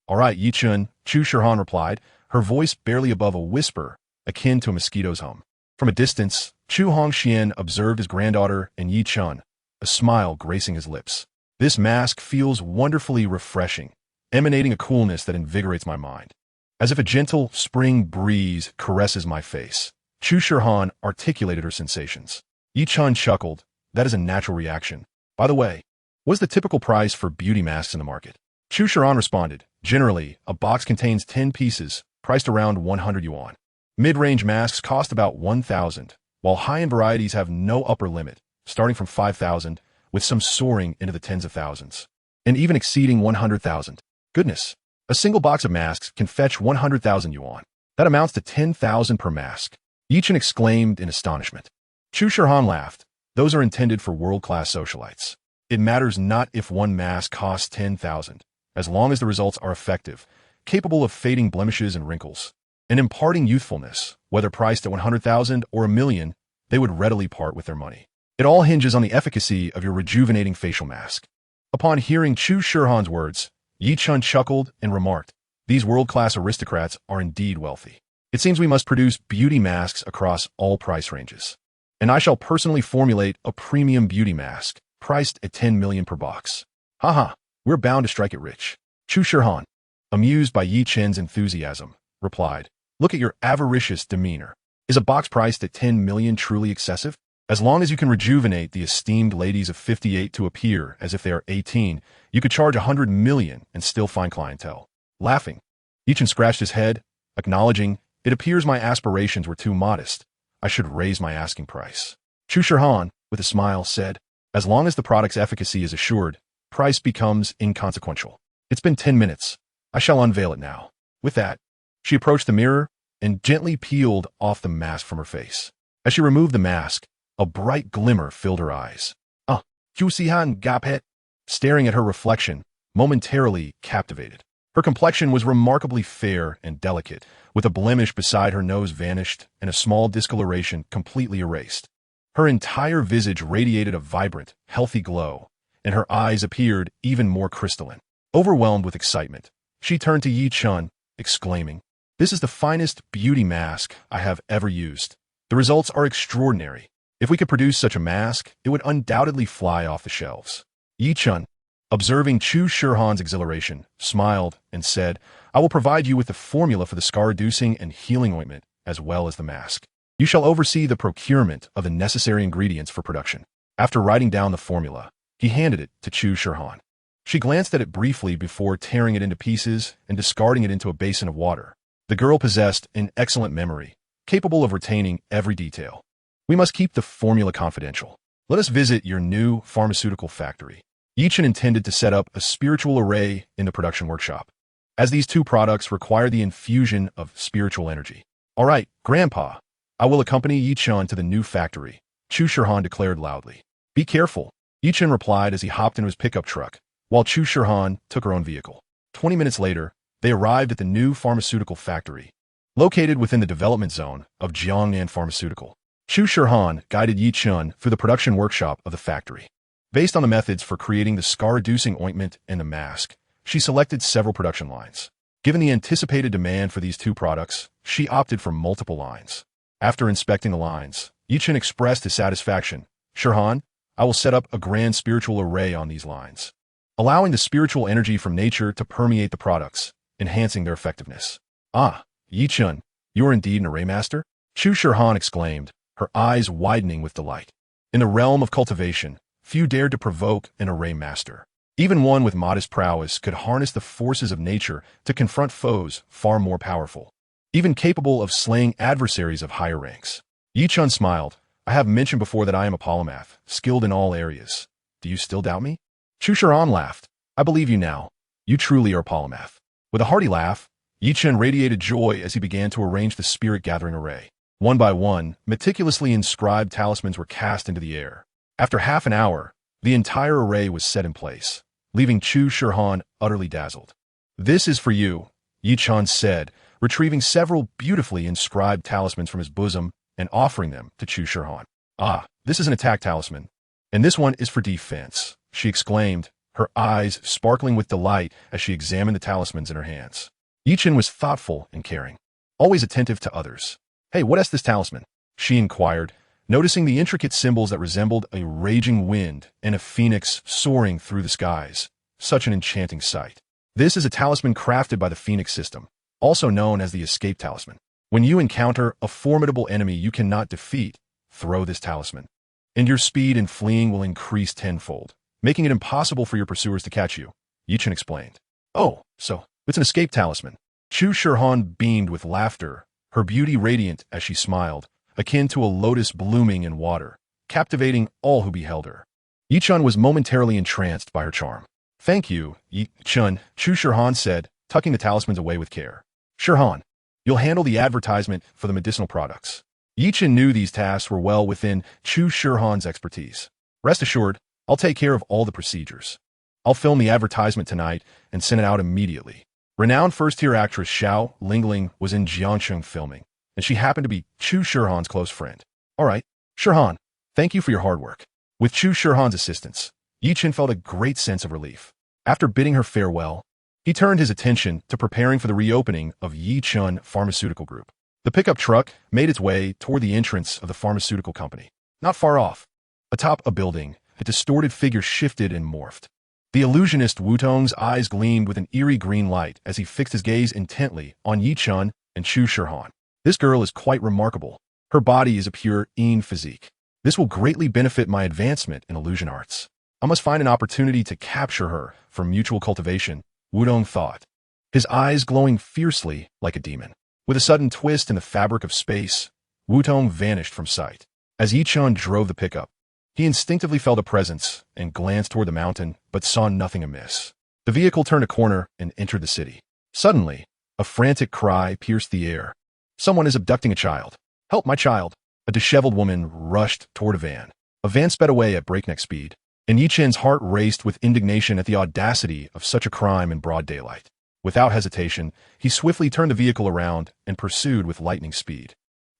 All right, Yi Chun, Chu Shirhan replied, her voice barely above a whisper, akin to a mosquito's hum. From a distance, Chu Hongxian observed his granddaughter and Yi Chun, a smile gracing his lips. This mask feels wonderfully refreshing, emanating a coolness that invigorates my mind. As if a gentle spring breeze caresses my face, Chu Shirhan articulated her sensations. Yi Chun chuckled. That is a natural reaction. By the way, what's the typical price for beauty masks in the market? Chu Shirhan responded. Generally, a box contains 10 pieces, priced around 100 yuan. Mid-range masks cost about 1,000, while high-end varieties have no upper limit, starting from 5,000, with some soaring into the tens of thousands, and even exceeding 100,000. Goodness, a single box of masks can fetch 100,000 yuan. That amounts to 10,000 per mask. Yi Chen exclaimed in astonishment. Chu Shirhan laughed. Those are intended for world-class socialites. It matters not if one mask costs 10,000, as long as the results are effective, capable of fading blemishes and wrinkles, and imparting youthfulness. Whether priced at 100,000 or 1,000,000, they would readily part with their money. It all hinges on the efficacy of your rejuvenating facial mask. Upon hearing Chu Shirhan's words, Yi Chun chuckled and remarked, these world-class aristocrats are indeed wealthy. It seems we must produce beauty masks across all price ranges. And I shall personally formulate a premium beauty mask, priced at 10 million per box. Haha, we're bound to strike it rich. Chu Shirhan, amused by Yi Chen's enthusiasm, replied, look at your avaricious demeanor. Is a box priced at 10 million truly excessive? As long as you can rejuvenate the esteemed ladies of 58 to appear as if they are 18, you could charge 100 million and still find clientele. Laughing, Yi Chen scratched his head, acknowledging, it appears my aspirations were too modest. I should raise my asking price. Chu Shirhan, with a smile, said, as long as the product's efficacy is assured, price becomes inconsequential. It's been 10 minutes. I shall unveil it now. With that, she approached the mirror and gently peeled off the mask from her face. As she removed the mask, a bright glimmer filled her eyes. Chu Sihan Gapet, staring at her reflection, momentarily captivated. Her complexion was remarkably fair and delicate, with a blemish beside her nose vanished and a small discoloration completely erased. Her entire visage radiated a vibrant, healthy glow, and her eyes appeared even more crystalline. Overwhelmed with excitement, she turned to Yi Chun, exclaiming, This is the finest beauty mask I have ever used. The results are extraordinary. If we could produce such a mask, it would undoubtedly fly off the shelves. Yi Chun, observing Chu Shihan's exhilaration, smiled and said, I will provide you with the formula for the scar-reducing and healing ointment, as well as the mask. You shall oversee the procurement of the necessary ingredients for production. After writing down the formula, he handed it to Chu Shihan. She glanced at it briefly before tearing it into pieces and discarding it into a basin of water. The girl possessed an excellent memory, capable of retaining every detail. We must keep the formula confidential. Let us visit your new pharmaceutical factory. Yi Chen intended to set up a spiritual array in the production workshop, as these two products require the infusion of spiritual energy. All right, Grandpa, I will accompany Yi Chen to the new factory, Chu Shihan declared loudly. Be careful, Yi Chen replied as he hopped into his pickup truck, while Chu Shihan took her own vehicle. 20 minutes later, they arrived at the new pharmaceutical factory, located within the development zone of Jiangnan Pharmaceutical. Chu Shihan guided Yi Chen through the production workshop of the factory. Based on the methods for creating the scar-reducing ointment and the mask, she selected several production lines. Given the anticipated demand for these two products, she opted for multiple lines. After inspecting the lines, Yi Chen expressed his satisfaction. Shihan, I will set up a grand spiritual array on these lines, allowing the spiritual energy from nature to permeate the products, enhancing their effectiveness. Ah, Yi Chen, you are indeed an array master? Chu Shihan exclaimed, her eyes widening with delight. In the realm of cultivation, few dared to provoke an array master. Even one with modest prowess could harness the forces of nature to confront foes far more powerful, even capable of slaying adversaries of higher ranks. Yi Chen smiled. I have mentioned before that I am a polymath, skilled in all areas. Do you still doubt me? Chu Shihan laughed. I believe you now. You truly are a polymath. With a hearty laugh, Yi Chen radiated joy as he began to arrange the spirit-gathering array. One by one, meticulously inscribed talismans were cast into the air. After half an hour, the entire array was set in place, leaving Chu Shihan utterly dazzled. This is for you, Yi Chen said, retrieving several beautifully inscribed talismans from his bosom and offering them to Chu Shihan. Ah, this is an attack talisman, and this one is for defense, she exclaimed, her eyes sparkling with delight as she examined the talismans in her hands. Yi Chen was thoughtful and caring, always attentive to others. Hey, what is this talisman? She inquired, noticing the intricate symbols that resembled a raging wind and a phoenix soaring through the skies. Such an enchanting sight. This is a talisman crafted by the Phoenix system, also known as the Escape Talisman. When you encounter a formidable enemy you cannot defeat, throw this talisman, and your speed in fleeing will increase tenfold, making it impossible for your pursuers to catch you, Yi Chen explained. Oh, so it's an escape talisman. Chu Shihan beamed with laughter, her beauty radiant as she smiled, akin to a lotus blooming in water, captivating all who beheld her. Yi Chen was momentarily entranced by her charm. Thank you, Yi Chen, Chu Shihan said, tucking the talismans away with care. Shihan, you'll handle the advertisement for the medicinal products. Yi Chen knew these tasks were well within Chu Shihan's expertise. Rest assured, I'll take care of all the procedures. I'll film the advertisement tonight and send it out immediately. Renowned first-tier actress Xiao Lingling was in Jiangcheng filming, and she happened to be Chu Shihan's close friend. All right, Shihan, thank you for your hard work. With Chu Shihan's assistance, Yi Chen felt a great sense of relief. After bidding her farewell, he turned his attention to preparing for the reopening of Yi Chen Pharmaceutical Group. The pickup truck made its way toward the entrance of the pharmaceutical company. Not far off, atop a building, a distorted figure shifted and morphed. The illusionist Wutong's eyes gleamed with an eerie green light as he fixed his gaze intently on Yi Chen and Chu Shihan. This girl is quite remarkable. Her body is a pure Yin physique. This will greatly benefit my advancement in illusion arts. I must find an opportunity to capture her for mutual cultivation, Wutong thought, his eyes glowing fiercely like a demon. With a sudden twist in the fabric of space, Wutong vanished from sight. As Yi Chen drove the pickup, he instinctively felt a presence and glanced toward the mountain, but saw nothing amiss. The vehicle turned a corner and entered the city. Suddenly, a frantic cry pierced the air. Someone is abducting a child. Help my child. A disheveled woman rushed toward a van. A van sped away at breakneck speed, and Yi Chen's heart raced with indignation at the audacity of such a crime in broad daylight. Without hesitation, he swiftly turned the vehicle around and pursued with lightning speed.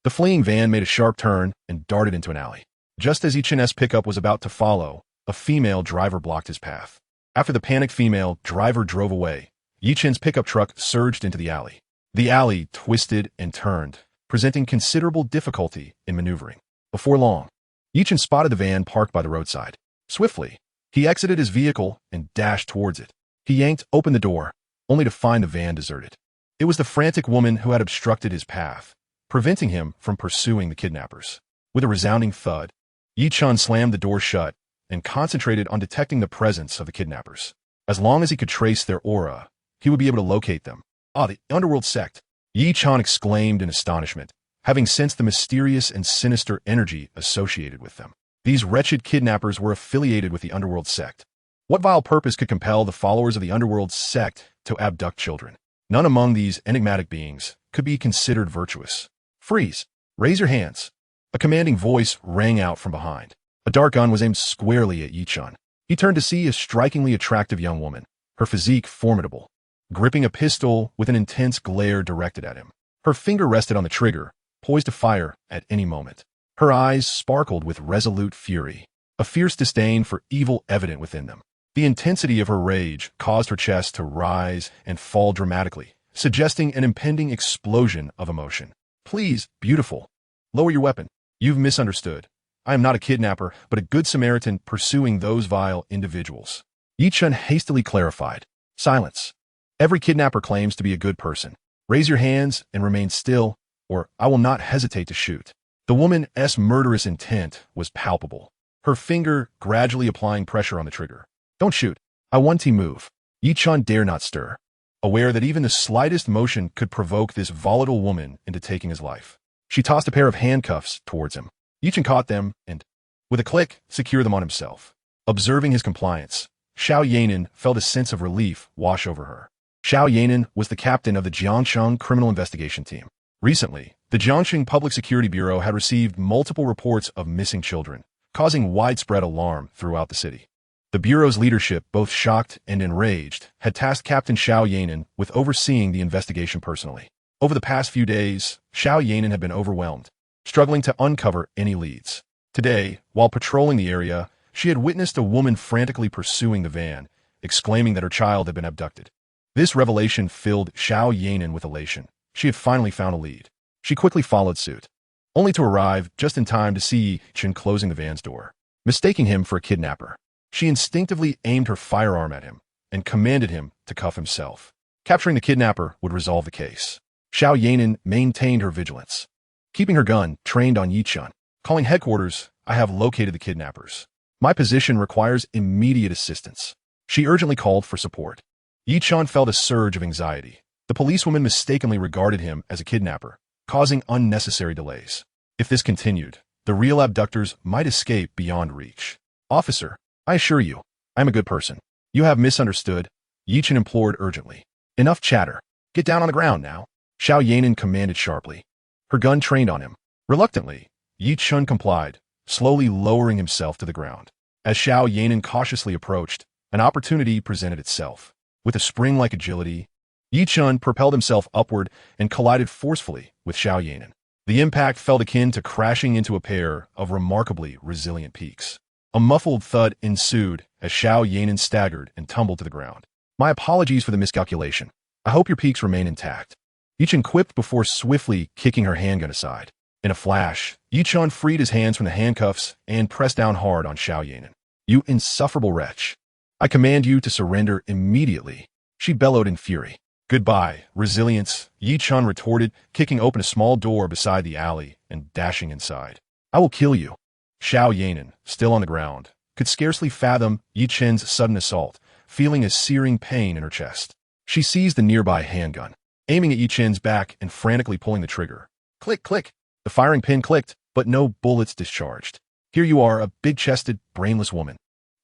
The fleeing van made a sharp turn and darted into an alley. Just as Yi Chen's pickup was about to follow, a female driver blocked his path. After the panicked female driver drove away, Yi Chen's pickup truck surged into the alley. The alley twisted and turned, presenting considerable difficulty in maneuvering. Before long, Yichen spotted the van parked by the roadside. Swiftly, he exited his vehicle and dashed towards it. He yanked open the door, only to find the van deserted. It was the frantic woman who had obstructed his path, preventing him from pursuing the kidnappers. With a resounding thud, Yichen slammed the door shut and concentrated on detecting the presence of the kidnappers. As long as he could trace their aura, he would be able to locate them. Ah, the underworld sect! Yichen exclaimed in astonishment, having sensed the mysterious and sinister energy associated with them. These wretched kidnappers were affiliated with the underworld sect. What vile purpose could compel the followers of the underworld sect to abduct children? None among these enigmatic beings could be considered virtuous. Freeze! Raise your hands! A commanding voice rang out from behind. A dark gun was aimed squarely at Yichen. He turned to see a strikingly attractive young woman, her physique formidable, gripping a pistol with an intense glare directed at him. Her finger rested on the trigger, poised to fire at any moment. Her eyes sparkled with resolute fury, a fierce disdain for evil evident within them. The intensity of her rage caused her chest to rise and fall dramatically, suggesting an impending explosion of emotion. Please, beautiful, lower your weapon. You've misunderstood. I am not a kidnapper, but a good Samaritan pursuing those vile individuals. Yichen hastily clarified. Silence. Every kidnapper claims to be a good person. Raise your hands and remain still, or I will not hesitate to shoot. The woman's murderous intent was palpable, her finger gradually applying pressure on the trigger. Don't shoot. I want to move. Yichen dare not stir, aware that even the slightest motion could provoke this volatile woman into taking his life. She tossed a pair of handcuffs towards him. Yichen caught them and, with a click, secured them on himself. Observing his compliance, Xiao Yanin felt a sense of relief wash over her. Xiao Yanin was the captain of the Jiangsheng Criminal Investigation Team. Recently, the Jiangsheng Public Security Bureau had received multiple reports of missing children, causing widespread alarm throughout the city. The Bureau's leadership, both shocked and enraged, had tasked Captain Xiao Yanin with overseeing the investigation personally. Over the past few days, Xiao Yanin had been overwhelmed, struggling to uncover any leads. Today, while patrolling the area, she had witnessed a woman frantically pursuing the van, exclaiming that her child had been abducted. This revelation filled Xiao Yanin with elation. She had finally found a lead. She quickly followed suit, only to arrive just in time to see Chen closing the van's door. Mistaking him for a kidnapper, she instinctively aimed her firearm at him and commanded him to cuff himself. Capturing the kidnapper would resolve the case. Xiao Yanin maintained her vigilance, keeping her gun trained on Yichen. Calling headquarters, I have located the kidnappers. My position requires immediate assistance. She urgently called for support. Yichen felt a surge of anxiety. The policewoman mistakenly regarded him as a kidnapper, causing unnecessary delays. If this continued, the real abductors might escape beyond reach. Officer, I assure you, I am a good person. You have misunderstood, Yichen implored urgently. Enough chatter. Get down on the ground now. Xiao Yanin commanded sharply, her gun trained on him. Reluctantly, Yichen complied, slowly lowering himself to the ground. As Xiao Yanin cautiously approached, an opportunity presented itself. With a spring-like agility, Yichen propelled himself upward and collided forcefully with Xiao Yanin. The impact felt akin to crashing into a pair of remarkably resilient peaks. A muffled thud ensued as Xiao Yanin staggered and tumbled to the ground. My apologies for the miscalculation. I hope your peaks remain intact. Yichen quipped before swiftly kicking her handgun aside. In a flash, Yichen freed his hands from the handcuffs and pressed down hard on Xiao Yanin. You insufferable wretch. I command you to surrender immediately. She bellowed in fury. Goodbye, resilience, Yichen retorted, kicking open a small door beside the alley and dashing inside. I will kill you. Xiao Yanin, still on the ground, could scarcely fathom Yichen's sudden assault, feeling a searing pain in her chest. She seized the nearby handgun, aiming at Yichen's back and frantically pulling the trigger. Click, click. The firing pin clicked, but no bullets discharged. Here you are, a big-chested, brainless woman.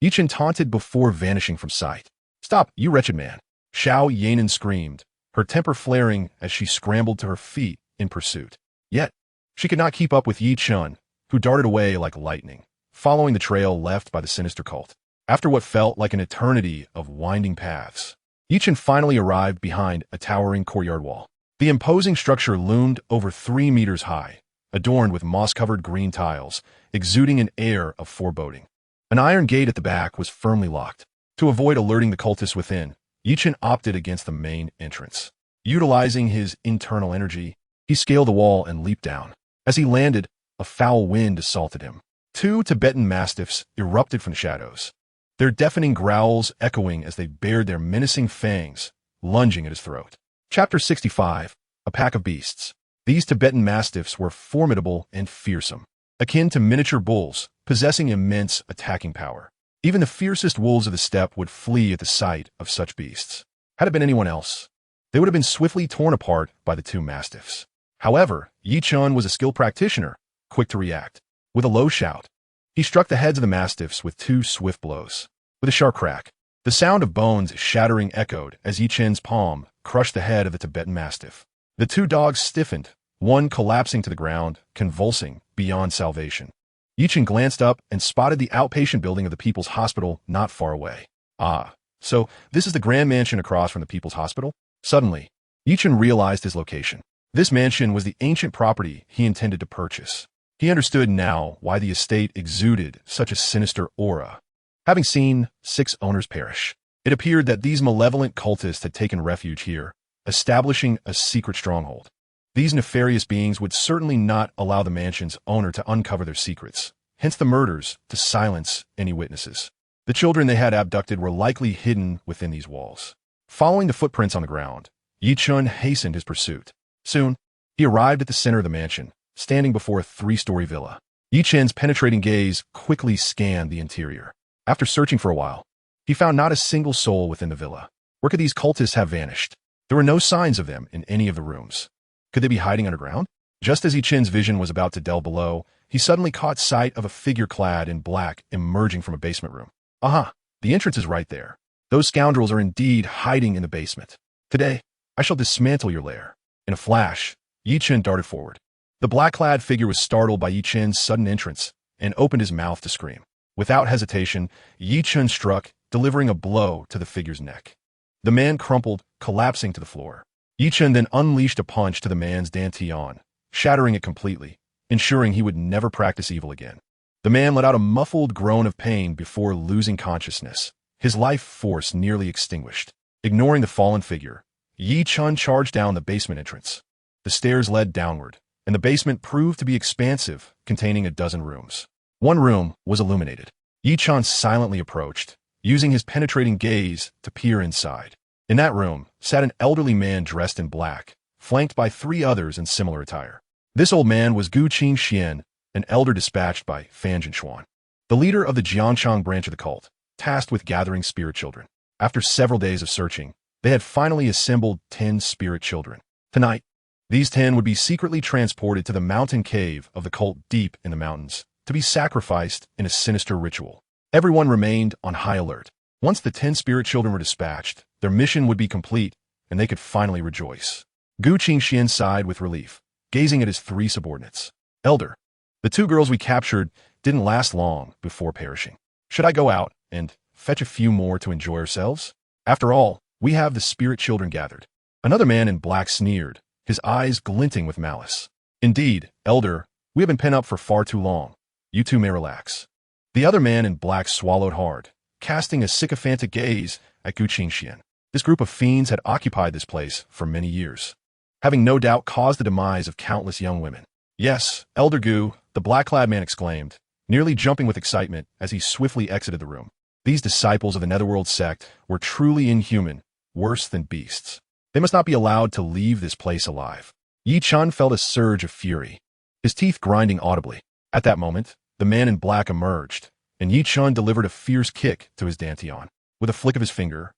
Yichen taunted before vanishing from sight. Stop, you wretched man. Xiao Yanin screamed, her temper flaring as she scrambled to her feet in pursuit. Yet, she could not keep up with Yichen, who darted away like lightning, following the trail left by the sinister cult. After what felt like an eternity of winding paths, Yichen finally arrived behind a towering courtyard wall. The imposing structure loomed over 3 meters high, adorned with moss-covered green tiles, exuding an air of foreboding. An iron gate at the back was firmly locked. To avoid alerting the cultists within, Yichen opted against the main entrance. Utilizing his internal energy, he scaled the wall and leaped down. As he landed, a foul wind assaulted him. Two Tibetan mastiffs erupted from the shadows, their deafening growls echoing as they bared their menacing fangs, lunging at his throat. Chapter 65. A Pack of Beasts. These Tibetan mastiffs were formidable and fearsome, akin to miniature bulls, possessing immense attacking power. Even the fiercest wolves of the steppe would flee at the sight of such beasts. Had it been anyone else, they would have been swiftly torn apart by the two mastiffs. However, Chen was a skilled practitioner, quick to react. With a low shout, he struck the heads of the mastiffs with two swift blows. With a sharp crack, the sound of bones shattering echoed as Chen's palm crushed the head of the Tibetan mastiff. The two dogs stiffened, one collapsing to the ground, convulsing beyond salvation. Chen glanced up and spotted the outpatient building of the People's Hospital not far away. Ah, so this is the grand mansion across from the People's Hospital? Suddenly, Chen realized his location. This mansion was the ancient property he intended to purchase. He understood now why the estate exuded such a sinister aura. Having seen 6 owners perish, it appeared that these malevolent cultists had taken refuge here, establishing a secret stronghold. These nefarious beings would certainly not allow the mansion's owner to uncover their secrets, hence the murders to silence any witnesses. The children they had abducted were likely hidden within these walls. Following the footprints on the ground, Chen hastened his pursuit. Soon, he arrived at the center of the mansion, standing before a 3-story villa. Chen's penetrating gaze quickly scanned the interior. After searching for a while, he found not a single soul within the villa. Where could these cultists have vanished? There were no signs of them in any of the rooms. Could they be hiding underground? Just as Chen's vision was about to delve below, he suddenly caught sight of a figure clad in black emerging from a basement room. Aha! The entrance is right there. Those scoundrels are indeed hiding in the basement. Today, I shall dismantle your lair. In a flash, Chen darted forward. The black-clad figure was startled by Chen's sudden entrance and opened his mouth to scream. Without hesitation, Chen struck, delivering a blow to the figure's neck. The man crumpled, collapsing to the floor. Chen then unleashed a punch to the man's dantian, shattering it completely, ensuring he would never practice evil again. The man let out a muffled groan of pain before losing consciousness, his life force nearly extinguished. Ignoring the fallen figure, Chen charged down the basement entrance. The stairs led downward, and the basement proved to be expansive, containing a dozen rooms. One room was illuminated. Chen silently approached, using his penetrating gaze to peer inside. In that room sat an elderly man dressed in black, flanked by 3 others in similar attire. This old man was Gu Qingxian, an elder dispatched by Fan Jinshuan, the leader of the Jiangchang branch of the cult, tasked with gathering spirit children. After several days of searching, they had finally assembled 10 spirit children. Tonight, these 10 would be secretly transported to the mountain cave of the cult deep in the mountains, to be sacrificed in a sinister ritual. Everyone remained on high alert. Once the 10 spirit children were dispatched, their mission would be complete, and they could finally rejoice. Gu Qingxian sighed with relief, gazing at his 3 subordinates. Elder, the 2 girls we captured didn't last long before perishing. Should I go out and fetch a few more to enjoy ourselves? After all, we have the spirit children gathered. Another man in black sneered, his eyes glinting with malice. Indeed, Elder, we have been pent up for far too long. You 2 may relax. The other man in black swallowed hard, casting a sycophantic gaze at Gu Qingxian. This group of fiends had occupied this place for many years, having no doubt caused the demise of countless young women. Yes, Elder Gu, the black-clad man exclaimed, nearly jumping with excitement as he swiftly exited the room. These disciples of the Netherworld sect were truly inhuman, worse than beasts. They must not be allowed to leave this place alive. Chen felt a surge of fury, his teeth grinding audibly. At that moment, the man in black emerged, and Chen delivered a fierce kick to his dantian. With a flick of his finger,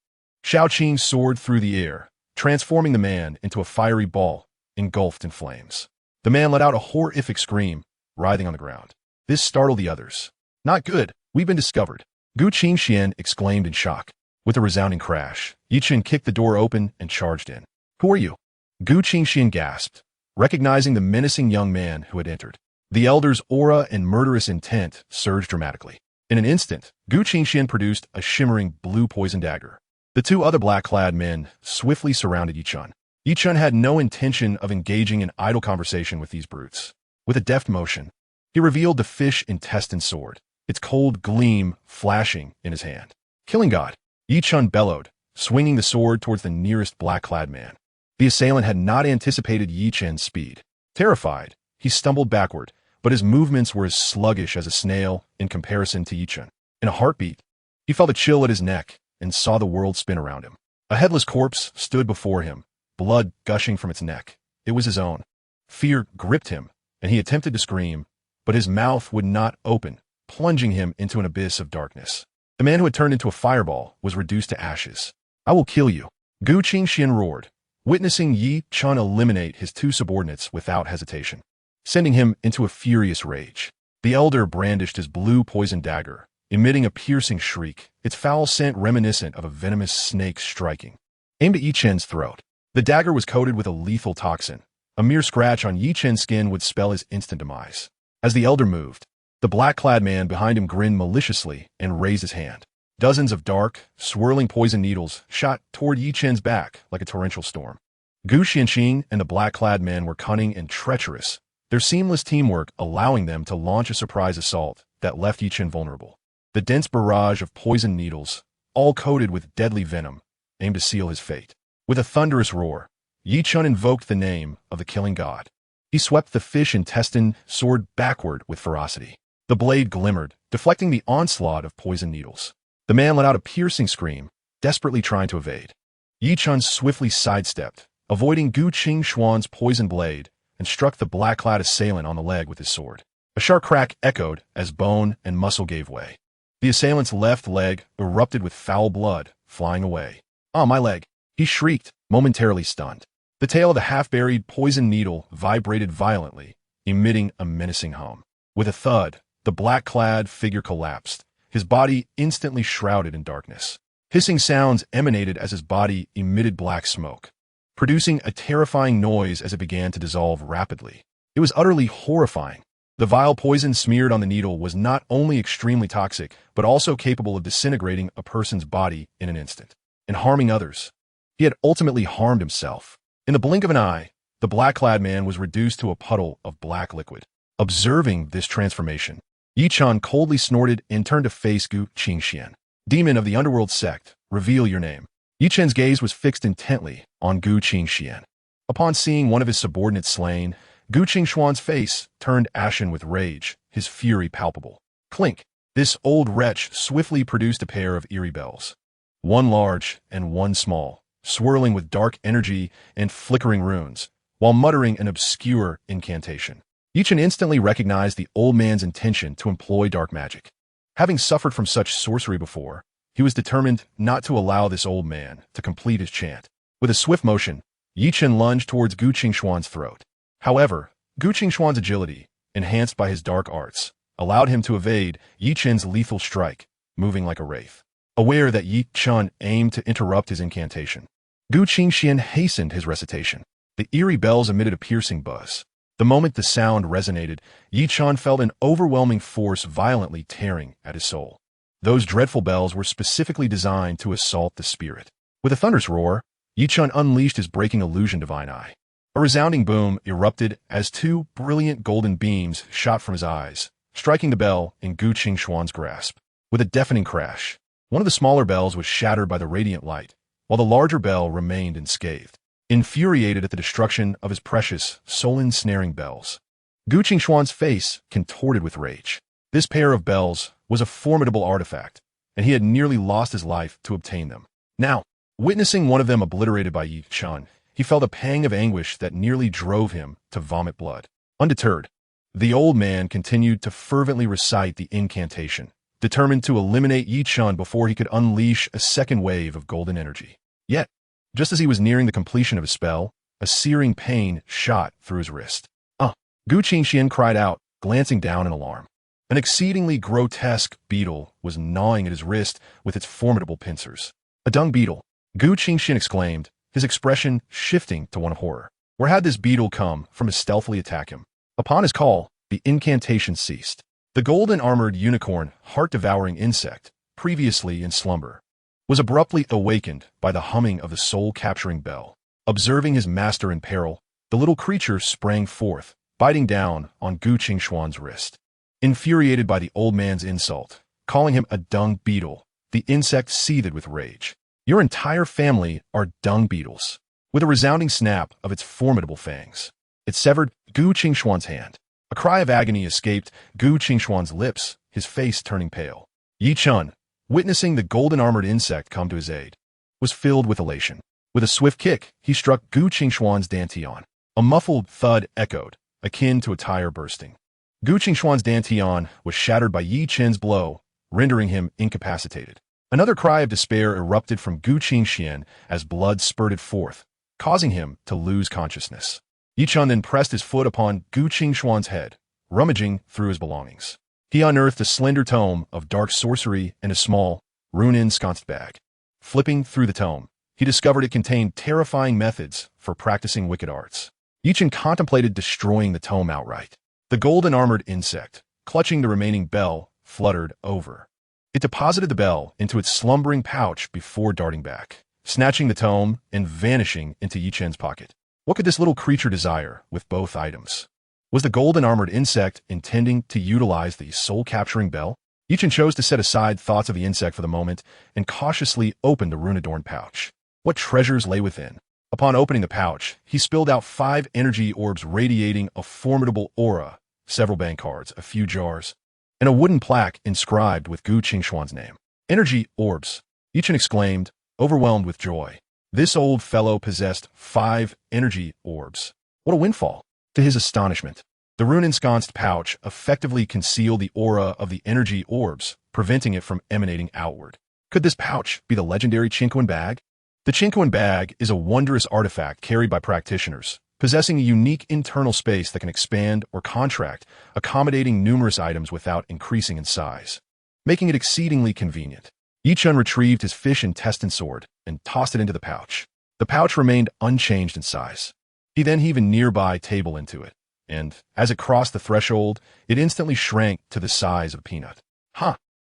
Shaoqing soared through the air, transforming the man into a fiery ball, engulfed in flames. The man let out a horrific scream, writhing on the ground. This startled the others. Not good, we've been discovered. Gu Qingxian exclaimed in shock. With a resounding crash, Chen kicked the door open and charged in. Who are you? Gu Qingxian gasped, recognizing the menacing young man who had entered. The elder's aura and murderous intent surged dramatically. In an instant, Gu Qingxian produced a shimmering blue poison dagger. The 2 other black-clad men swiftly surrounded Chen. Chen had no intention of engaging in idle conversation with these brutes. With a deft motion, he revealed the fish intestine sword, its cold gleam flashing in his hand. Killing God, Chen bellowed, swinging the sword towards the nearest black-clad man. The assailant had not anticipated Yi Chen's speed. Terrified, he stumbled backward, but his movements were as sluggish as a snail in comparison to Yi Chen. In a heartbeat, he felt a chill at his neck and saw the world spin around him. A headless corpse stood before him, blood gushing from its neck. It was his own. Fear gripped him, and he attempted to scream, but his mouth would not open, plunging him into an abyss of darkness. The man who had turned into a fireball was reduced to ashes. "I will kill you," Gu Qingxian roared, witnessing Yi Chen eliminate his two subordinates without hesitation, sending him into a furious rage. The elder brandished his blue poison dagger, emitting a piercing shriek, its foul scent reminiscent of a venomous snake striking. Aimed at Yi Chen's throat. The dagger was coated with a lethal toxin. A mere scratch on Yi Chen's skin would spell his instant demise. As the elder moved, the black-clad man behind him grinned maliciously and raised his hand. Dozens of dark, swirling poison needles shot toward Yi Chen's back like a torrential storm. Gu Xianqing and the black-clad man were cunning and treacherous, their seamless teamwork allowing them to launch a surprise assault that left Yi Chen vulnerable. The dense barrage of poison needles, all coated with deadly venom, aimed to seal his fate. With a thunderous roar, Yi Chen invoked the name of the killing god. He swept the fish intestine sword backward with ferocity. The blade glimmered, deflecting the onslaught of poison needles. The man let out a piercing scream, desperately trying to evade. Yi Chen swiftly sidestepped, avoiding Gu Qingxuan's poison blade, and struck the black-clad assailant on the leg with his sword. A sharp crack echoed as bone and muscle gave way. The assailant's left leg erupted with foul blood, flying away. "Ah, my leg!" he shrieked, momentarily stunned. The tail of the half-buried poison needle vibrated violently, emitting a menacing hum. With a thud, the black-clad figure collapsed, his body instantly shrouded in darkness. Hissing sounds emanated as his body emitted black smoke, producing a terrifying noise as it began to dissolve rapidly. It was utterly horrifying. The vile poison smeared on the needle was not only extremely toxic, but also capable of disintegrating a person's body in an instant, and harming others. He had ultimately harmed himself. In the blink of an eye, the black-clad man was reduced to a puddle of black liquid. Observing this transformation, Yi Chen coldly snorted and turned to face Gu Qingxian. "Demon of the underworld sect, reveal your name." Yi Chen's gaze was fixed intently on Gu Qingxian. Upon seeing one of his subordinates slain, Gu Qingxuan's face turned ashen with rage, his fury palpable. Clink! This old wretch swiftly produced a pair of eerie bells. One large and one small, swirling with dark energy and flickering runes, while muttering an obscure incantation. Yi Chen instantly recognized the old man's intention to employ dark magic. Having suffered from such sorcery before, he was determined not to allow this old man to complete his chant. With a swift motion, Yi Chen lunged towards Gu Qingxuan's throat. However, Gu Qingxuan's agility, enhanced by his dark arts, allowed him to evade Yi Chen's lethal strike, moving like a wraith. Aware that Yi Chen aimed to interrupt his incantation, Gu Qingxian hastened his recitation. The eerie bells emitted a piercing buzz. The moment the sound resonated, Yi Chen felt an overwhelming force violently tearing at his soul. Those dreadful bells were specifically designed to assault the spirit. With a thunderous roar, Yi Chen unleashed his breaking illusion Divine Eye. A resounding boom erupted as two brilliant golden beams shot from his eyes, striking the bell in Gu Qingxuan's grasp. With a deafening crash, one of the smaller bells was shattered by the radiant light, while the larger bell remained unscathed. Infuriated at the destruction of his precious, soul-ensnaring bells, Gu Qingxuan's face contorted with rage. This pair of bells was a formidable artifact, and he had nearly lost his life to obtain them. Now, witnessing one of them obliterated by Yi Chen, he felt a pang of anguish that nearly drove him to vomit blood. Undeterred, the old man continued to fervently recite the incantation, determined to eliminate Yi Chen before he could unleash a second wave of golden energy. Yet, just as he was nearing the completion of his spell, a searing pain shot through his wrist. Gu Qingxian cried out, glancing down in alarm. An exceedingly grotesque beetle was gnawing at his wrist with its formidable pincers. "A dung beetle," Gu Qingxian exclaimed, his expression shifting to one of horror. Where had this beetle come from to stealthily attack him? Upon his call, the incantation ceased. The golden-armored unicorn, heart-devouring insect, previously in slumber, was abruptly awakened by the humming of the soul-capturing bell. Observing his master in peril, the little creature sprang forth, biting down on Gu Qingxuan's wrist. Infuriated by the old man's insult, calling him a dung beetle, the insect seethed with rage. "Your entire family are dung beetles. with a resounding snap of its formidable fangs. It severed Gu Qingshuan's hand. A cry of agony escaped Gu Qingshuan's lips, his face turning pale. Yi Chun, witnessing the golden-armored insect come to his aid, was filled with elation. With a swift kick, he struck Gu Qingshuan's dantian. A muffled thud echoed, akin to a tire bursting. Gu Qingshuan's dantian was shattered by Yi Chen's blow, rendering him incapacitated. Another cry of despair erupted from Gu Qingxian as blood spurted forth, causing him to lose consciousness. Yi Chun then pressed his foot upon Gu Qingshuan's head, rummaging through his belongings. He unearthed a slender tome of dark sorcery and a small, rune-ensconced bag. Flipping through the tome, he discovered it contained terrifying methods for practicing wicked arts. Yi Chun contemplated destroying the tome outright. The golden-armored insect, clutching the remaining bell, fluttered over. It deposited the bell into its slumbering pouch before darting back, snatching the tome and vanishing into Yi Chen's pocket. What could this little creature desire with both items? Was the golden-armored insect intending to utilize the soul-capturing bell? Yi Chen chose to set aside thoughts of the insect for the moment and cautiously opened the rune-adorned pouch. What treasures lay within? Upon opening the pouch, he spilled out 5 energy orbs radiating a formidable aura, several bank cards, a few jars, and a wooden plaque inscribed with Gu Qingshuan's name. Energy orbs, Yi Chen exclaimed, overwhelmed with joy. This old fellow possessed 5 energy orbs. What a windfall! To his astonishment, the rune-ensconced pouch effectively concealed the aura of the energy orbs, preventing it from emanating outward. Could this pouch be the legendary Qingquan bag? The Qingquan bag is a wondrous artifact carried by practitioners, possessing a unique internal space that can expand or contract, accommodating numerous items without increasing in size, making it exceedingly convenient. Yi Chun retrieved his fish intestine sword and tossed it into the pouch. The pouch remained unchanged in size. He then heaved a nearby table into it, and, as it crossed the threshold, it instantly shrank to the size of a peanut.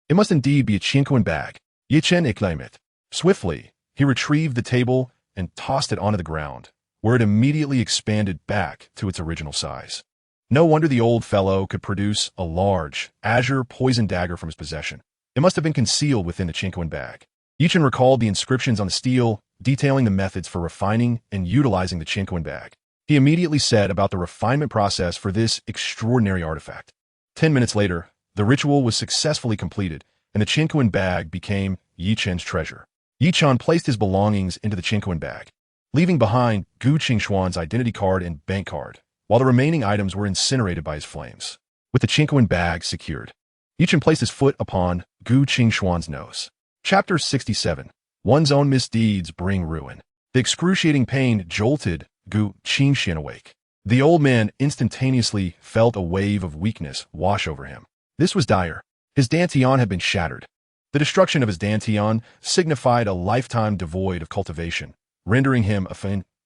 It must indeed be a Qingquan bag. Yi Chen exclaimed. Swiftly, he retrieved the table and tossed it onto the ground, where it immediately expanded back to its original size. No wonder the old fellow could produce a large, azure poison dagger from his possession. It must have been concealed within the Qingquan bag. Yi Chen recalled the inscriptions on the steel, detailing the methods for refining and utilizing the Qingquan bag. He immediately said about the refinement process for this extraordinary artifact. 10 minutes later, the ritual was successfully completed, and the Qingquan bag became Yi Chen's treasure. Yi Chen placed his belongings into the Qingquan bag, leaving behind Gu Qingshuan's identity card and bank card, while the remaining items were incinerated by his flames. With the Qingquan bag secured, Yi Chen placed his foot upon Gu Qingshuan's nose. Chapter 67. One's own misdeeds bring ruin. The excruciating pain jolted Gu Qingshuan awake. The old man instantaneously felt a wave of weakness wash over him. This was dire. His dantian had been shattered. The destruction of his dantian signified a lifetime devoid of cultivation, rendering him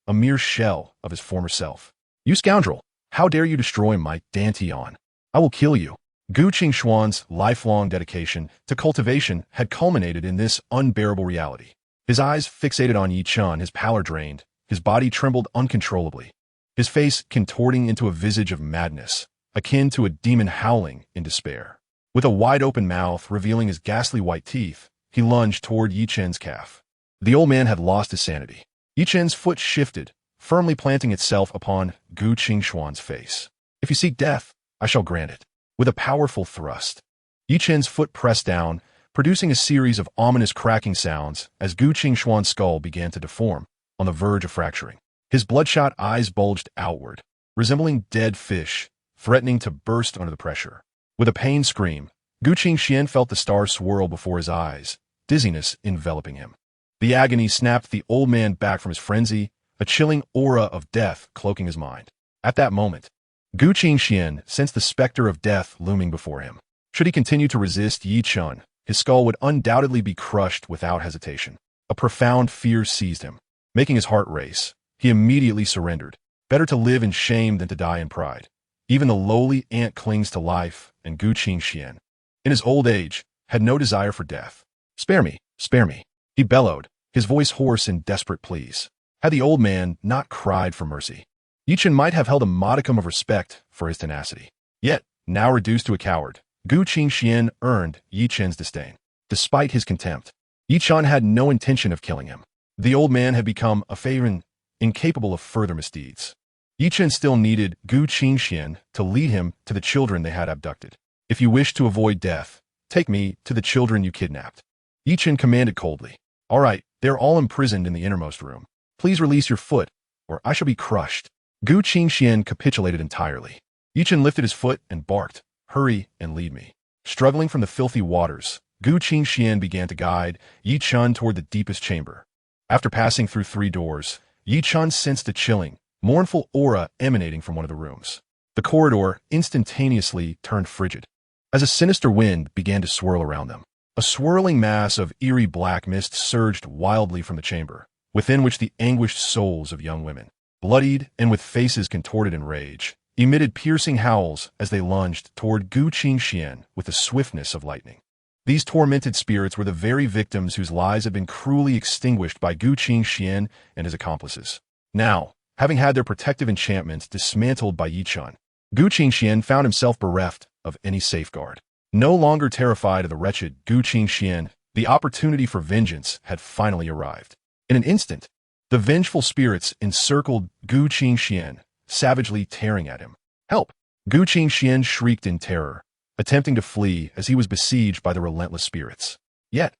a mere shell of his former self. You scoundrel! How dare you destroy my dantian? I will kill you. Gu Qingshuan's lifelong dedication to cultivation had culminated in this unbearable reality. His eyes fixated on Yi Chen, his pallor drained, his body trembled uncontrollably, his face contorting into a visage of madness, akin to a demon howling in despair. With a wide-open mouth revealing his ghastly white teeth, he lunged toward Yi Chen's calf. The old man had lost his sanity. Yi Chen's foot shifted, firmly planting itself upon Gu Qingshuan's face. If you seek death, I shall grant it. With a powerful thrust, Yi Chen's foot pressed down, producing a series of ominous cracking sounds as Gu Qingshuan's skull began to deform, on the verge of fracturing. His bloodshot eyes bulged outward, resembling dead fish, threatening to burst under the pressure. With a pained scream, Gu Qingshuan felt the stars swirl before his eyes, dizziness enveloping him. The agony snapped the old man back from his frenzy, a chilling aura of death cloaking his mind. At that moment, Gu Qingshuan sensed the specter of death looming before him. Should he continue to resist Yi Chen, his skull would undoubtedly be crushed without hesitation. A profound fear seized him, making his heart race. He immediately surrendered. Better to live in shame than to die in pride. Even the lowly ant clings to life, and Gu Qingshuan, in his old age, had no desire for death. Spare me, he bellowed, his voice hoarse in desperate pleas. Had the old man not cried for mercy, Yi Chen might have held a modicum of respect for his tenacity. Yet, now reduced to a coward, Gu Qingshuan earned Yi Chen's disdain. Despite his contempt, Yi Chen had no intention of killing him. The old man had become a favorite incapable of further misdeeds. Yi Chen still needed Gu Qingxian to lead him to the children they had abducted. If you wish to avoid death, take me to the children you kidnapped. Yi Chen commanded coldly. All right, they are all imprisoned in the innermost room. Please release your foot, or I shall be crushed. Gu Qingxian capitulated entirely. Yi Chen lifted his foot and barked, hurry and lead me. Struggling from the filthy waters, Gu Qingxian began to guide Yi Chen toward the deepest chamber. After passing through 3 doors, Yi Chen sensed a chilling, mournful aura emanating from one of the rooms. The corridor instantaneously turned frigid, as a sinister wind began to swirl around them. A swirling mass of eerie black mist surged wildly from the chamber, within which the anguished souls of young women, bloodied and with faces contorted in rage, emitted piercing howls as they lunged toward Gu Qingxian with the swiftness of lightning. These tormented spirits were the very victims whose lives had been cruelly extinguished by Gu Qingxian and his accomplices. Now, having had their protective enchantments dismantled by Yi Chen, Gu Qingxian found himself bereft of any safeguard. No longer terrified of the wretched Gu Qingxian, the opportunity for vengeance had finally arrived. In an instant, the vengeful spirits encircled Gu Qingxian, savagely tearing at him. Help! Gu Qingxian shrieked in terror, attempting to flee as he was besieged by the relentless spirits. Yet,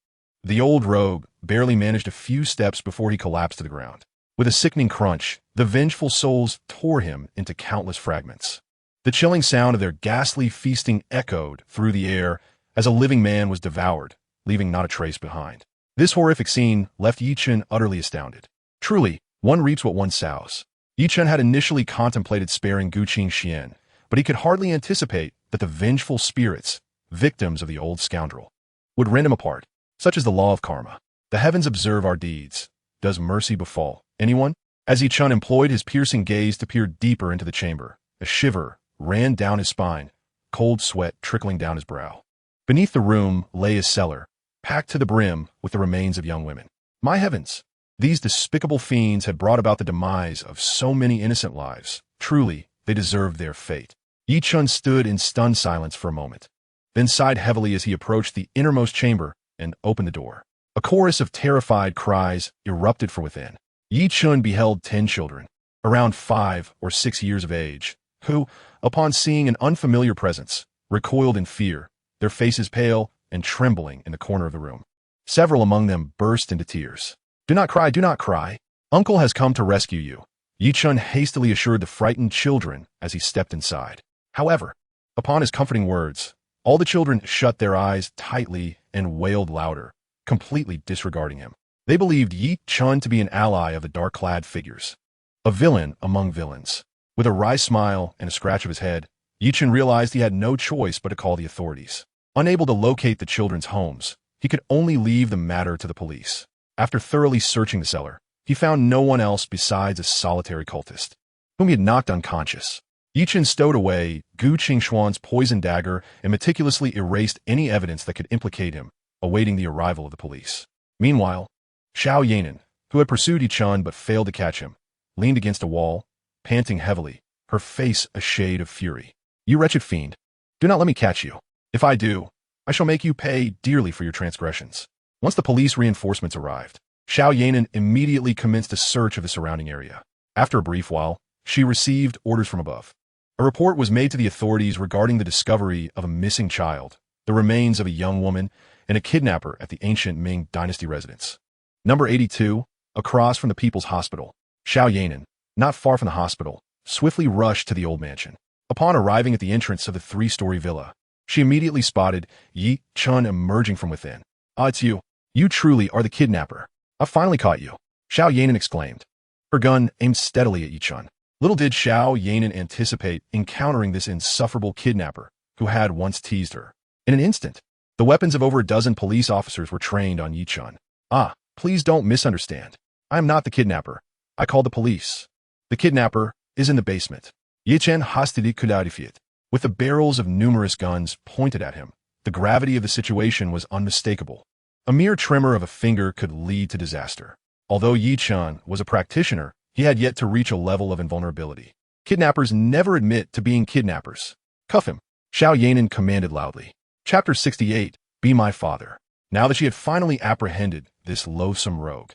the old rogue barely managed a few steps before he collapsed to the ground. With a sickening crunch, the vengeful souls tore him into countless fragments. The chilling sound of their ghastly feasting echoed through the air as a living man was devoured, leaving not a trace behind. This horrific scene left Yi Chen utterly astounded. Truly, one reaps what one sows. Yi Chen had initially contemplated sparing Gu Qingxian, but he could hardly anticipate that the vengeful spirits, victims of the old scoundrel, would rend him apart. Such is the law of karma. The heavens observe our deeds. Does mercy befall anyone? As Yi Chen employed his piercing gaze to peer deeper into the chamber, a shiver ran down his spine, cold sweat trickling down his brow. Beneath the room lay his cellar, packed to the brim with the remains of young women. My heavens! These despicable fiends had brought about the demise of so many innocent lives. Truly, they deserved their fate. Yi Chen stood in stunned silence for a moment, then sighed heavily as he approached the innermost chamber and opened the door. A chorus of terrified cries erupted from within. Yi Chen beheld 10 children, around 5 or 6 years of age, who, upon seeing an unfamiliar presence, recoiled in fear, their faces pale and trembling in the corner of the room. Several among them burst into tears. Do not cry, do not cry. Uncle has come to rescue you. Yi Chen hastily assured the frightened children as he stepped inside. However, upon his comforting words, all the children shut their eyes tightly and wailed louder, completely disregarding him. They believed Yi Chen to be an ally of the dark-clad figures, a villain among villains. With a wry smile and a scratch of his head, Yi Chen realized he had no choice but to call the authorities. Unable to locate the children's homes, he could only leave the matter to the police. After thoroughly searching the cellar, he found no one else besides a solitary cultist, whom he had knocked unconscious. Yi Chen stowed away Gu Qingxuan's poison dagger and meticulously erased any evidence that could implicate him, awaiting the arrival of the police. Meanwhile, Xiao Yanan, who had pursued Yi Chen but failed to catch him, leaned against a wall, panting heavily, her face a shade of fury. You wretched fiend, do not let me catch you. If I do, I shall make you pay dearly for your transgressions. Once the police reinforcements arrived, Xiao Yanan immediately commenced a search of the surrounding area. After a brief while, she received orders from above. A report was made to the authorities regarding the discovery of a missing child, the remains of a young woman, and a kidnapper at the ancient Ming Dynasty residence. Number 82, across from the People's Hospital. Xiao Yanan, not far from the hospital, swiftly rushed to the old mansion. Upon arriving at the entrance of the 3-story villa, she immediately spotted Yi Chen emerging from within. Ah, it's you. You truly are the kidnapper. I've finally caught you, Xiao Yanan exclaimed, her gun aimed steadily at Yi Chen. Little did Xiao Yanan anticipate encountering this insufferable kidnapper who had once teased her. In an instant, the weapons of over a dozen police officers were trained on Yi Chen. Ah, please don't misunderstand. I am not the kidnapper. I called the police. The kidnapper is in the basement. Yi Chen hastily clarified. With the barrels of numerous guns pointed at him, the gravity of the situation was unmistakable. A mere tremor of a finger could lead to disaster. Although Yi Chen was a practitioner, he had yet to reach a level of invulnerability. Kidnappers never admit to being kidnappers. Cuff him, Xiao Yanan commanded loudly. Chapter 68, Be My Father. Now that she had finally apprehended this loathsome rogue,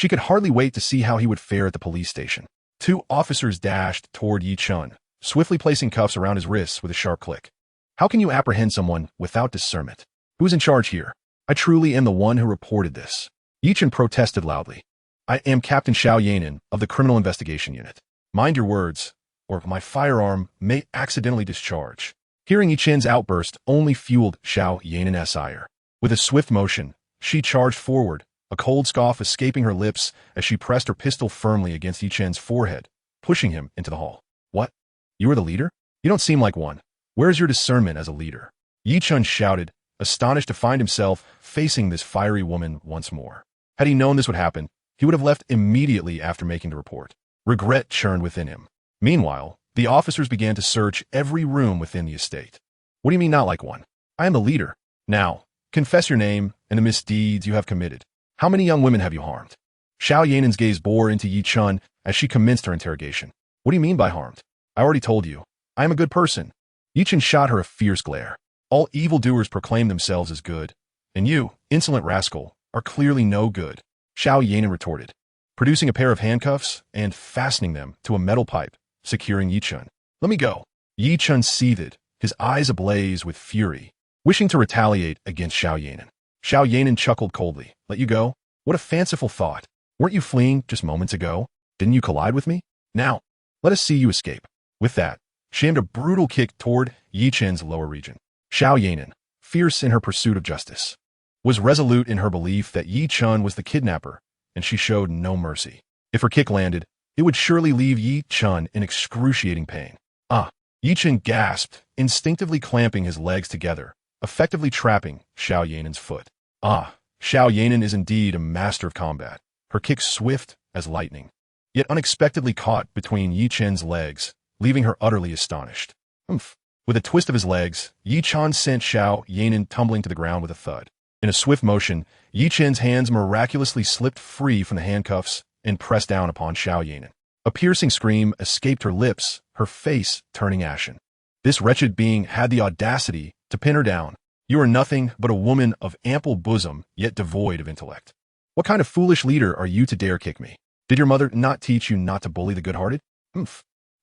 She could hardly wait to see how he would fare at the police station. Two officers dashed toward Yi Chun, swiftly placing cuffs around his wrists with a sharp click. How can you apprehend someone without discernment? Who's in charge here? I truly am the one who reported this. Yi Chun protested loudly. I am Captain Xiao Yanan of the Criminal Investigation Unit. Mind your words, or my firearm may accidentally discharge. Hearing Yi Chun's outburst only fueled Xiao Yanan's ire. With a swift motion, she charged forward, a cold scoff escaping her lips as she pressed her pistol firmly against Yi Chun's forehead, pushing him into the hall. What? You are the leader? You don't seem like one. Where is your discernment as a leader? Yi Chun shouted, astonished to find himself facing this fiery woman once more. Had he known this would happen, he would have left immediately after making the report. Regret churned within him. Meanwhile, the officers began to search every room within the estate. What do you mean not like one? I am the leader. Now, confess your name and the misdeeds you have committed. How many young women have you harmed? Xiao Yanan's gaze bore into Yi Chun as she commenced her interrogation. What do you mean by harmed? I already told you. I am a good person. Yi Chun shot her a fierce glare. All evildoers proclaim themselves as good, and you, insolent rascal, are clearly no good. Xiao Yanan retorted, producing a pair of handcuffs and fastening them to a metal pipe, securing Yi Chun. Let me go. Yi Chun seethed, his eyes ablaze with fury, wishing to retaliate against Xiao Yanan. Xiao Yanan chuckled coldly. Let you go? What a fanciful thought. Weren't you fleeing just moments ago? Didn't you collide with me? Now, let us see you escape. With that, she aimed a brutal kick toward Yi Chun's lower region. Xiao Yanan, fierce in her pursuit of justice, was resolute in her belief that Yi Chun was the kidnapper, and she showed no mercy. If her kick landed, it would surely leave Yi Chun in excruciating pain. Yi Chun gasped, instinctively clamping his legs together, effectively trapping Xiao Yanan's foot. Xiao Yanan is indeed a master of combat, her kick swift as lightning, yet unexpectedly caught between Yi Chun's legs, leaving her utterly astonished. With a twist of his legs, Yi Chun sent Xiao Yanan tumbling to the ground with a thud. In a swift motion, Yi Chun's hands miraculously slipped free from the handcuffs and pressed down upon Xiao Yanan. A piercing scream escaped her lips, her face turning ashen. This wretched being had the audacity to pin her down. You are nothing but a woman of ample bosom, yet devoid of intellect. What kind of foolish leader are you to dare kick me? Did your mother not teach you not to bully the good-hearted?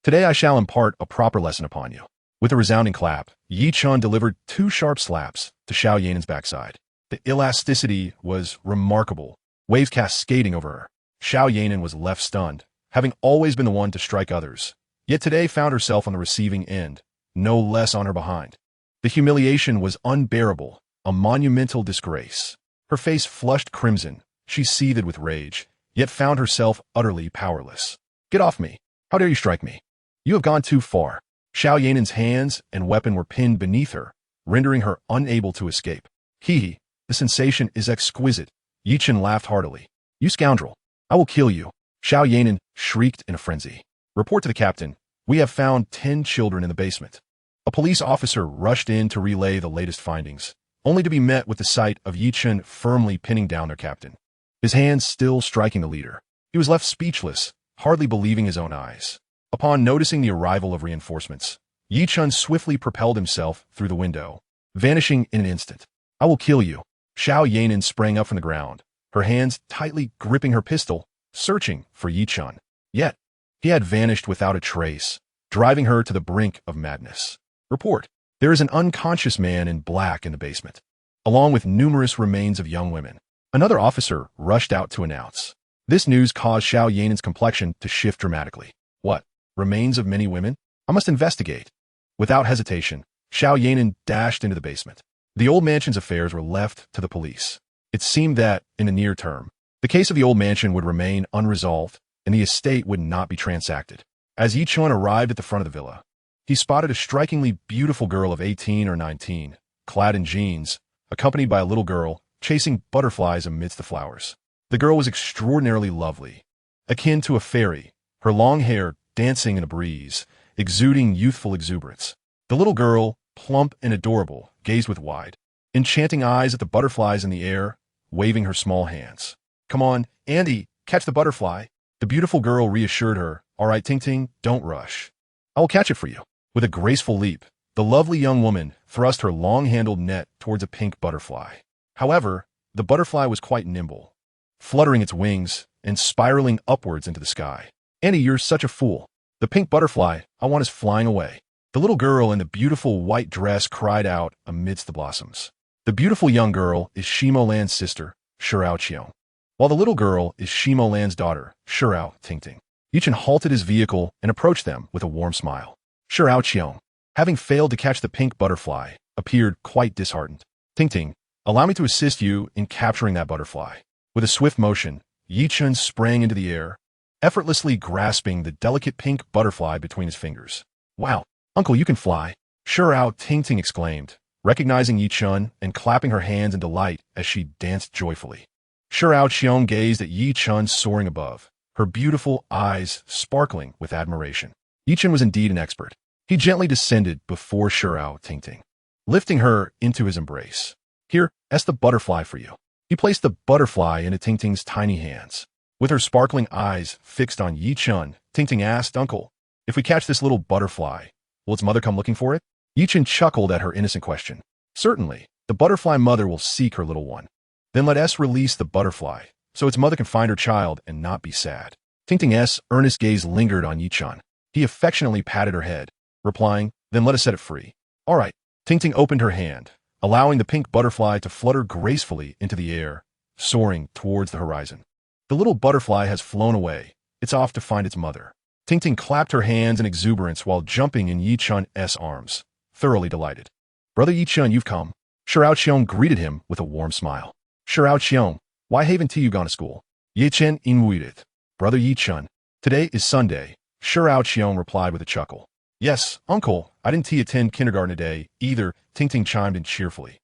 Today I shall impart a proper lesson upon you. With a resounding clap, Yi Chun delivered 2 sharp slaps to Xiao Yanan's backside. The elasticity was remarkable, waves cascading over her. Xiao Yanan was left stunned, having always been the one to strike others, yet today found herself on the receiving end, no less on her behind. The humiliation was unbearable, a monumental disgrace. Her face flushed crimson, she seethed with rage, yet found herself utterly powerless. Get off me! How dare you strike me? You have gone too far. Xiao Yanan's hands and weapon were pinned beneath her, rendering her unable to escape. The sensation is exquisite. Yi Chun laughed heartily. You scoundrel! I will kill you! Xiao Yanan shrieked in a frenzy. Report to the captain. We have found 10 children in the basement. A police officer rushed in to relay the latest findings, only to be met with the sight of Yi Chun firmly pinning down their captain, his hands still striking the leader. He was left speechless, hardly believing his own eyes. Upon noticing the arrival of reinforcements, Yi Chun swiftly propelled himself through the window, vanishing in an instant. I will kill you. Xiao Yanan sprang up from the ground, her hands tightly gripping her pistol, searching for Yi Chun. Yet, he had vanished without a trace, driving her to the brink of madness. Report. There is an unconscious man in black in the basement, along with numerous remains of young women. Another officer rushed out to announce. This news caused Xiao Yanan's complexion to shift dramatically. What? Remains of many women? I must investigate. Without hesitation, Xiao Yanan dashed into the basement. The old mansion's affairs were left to the police. It seemed that, in the near term, the case of the old mansion would remain unresolved, and the estate would not be transacted. As Yi Chun arrived at the front of the villa, he spotted a strikingly beautiful girl of 18 or 19, clad in jeans, accompanied by a little girl, chasing butterflies amidst the flowers. The girl was extraordinarily lovely, akin to a fairy, her long hair dancing in a breeze, exuding youthful exuberance. The little girl, plump and adorable, gazed with wide, enchanting eyes at the butterflies in the air, waving her small hands. Come on, Andy, catch the butterfly. The beautiful girl reassured her. All right, Ting Ting, don't rush. I will catch it for you. With a graceful leap, the lovely young woman thrust her long-handled net towards a pink butterfly. However, the butterfly was quite nimble, fluttering its wings and spiraling upwards into the sky. Annie, you're such a fool. The pink butterfly I want is flying away. The little girl in the beautiful white dress cried out amidst the blossoms. The beautiful young girl is Shimo Lan's sister, Shirao Qiong, while the little girl is Shimo Lan's daughter, Shirao Tingting. Yichen halted his vehicle and approached them with a warm smile. Shirao Qiong, having failed to catch the pink butterfly, appeared quite disheartened. Tingting, allow me to assist you in capturing that butterfly. With a swift motion, Yichen sprang into the air, effortlessly grasping the delicate pink butterfly between his fingers. Wow, uncle, you can fly, Shirao Tingting exclaimed, recognizing Yichen and clapping her hands in delight as she danced joyfully. Shirao Qiong gazed at Yichen soaring above, her beautiful eyes sparkling with admiration. Yichen was indeed an expert. He gently descended before Shirao Tingting, lifting her into his embrace. Here, that's the butterfly for you. He placed the butterfly into Tingting's tiny hands. With her sparkling eyes fixed on Yichen, Tingting asked, Uncle, if we catch this little butterfly, will its mother come looking for it? Yichen chuckled at her innocent question. Certainly, the butterfly mother will seek her little one. Then let us release the butterfly, so its mother can find her child and not be sad. Tingting's earnest gaze lingered on Yichen. He affectionately patted her head, replying, then let us set it free. All right. Tingting opened her hand, allowing the pink butterfly to flutter gracefully into the air, soaring towards the horizon. The little butterfly has flown away. It's off to find its mother. Tingting clapped her hands in exuberance while jumping in Yichen's arms, thoroughly delighted. Brother Yichen, you've come. Shirao Qiong greeted him with a warm smile. Shirao Qiong, why haven't you gone to school? Yichen inwaited. Brother Yichen, today is Sunday, Shirao Qiong replied with a chuckle. Yes, uncle, I didn't attend kindergarten today either, Tingting chimed in cheerfully.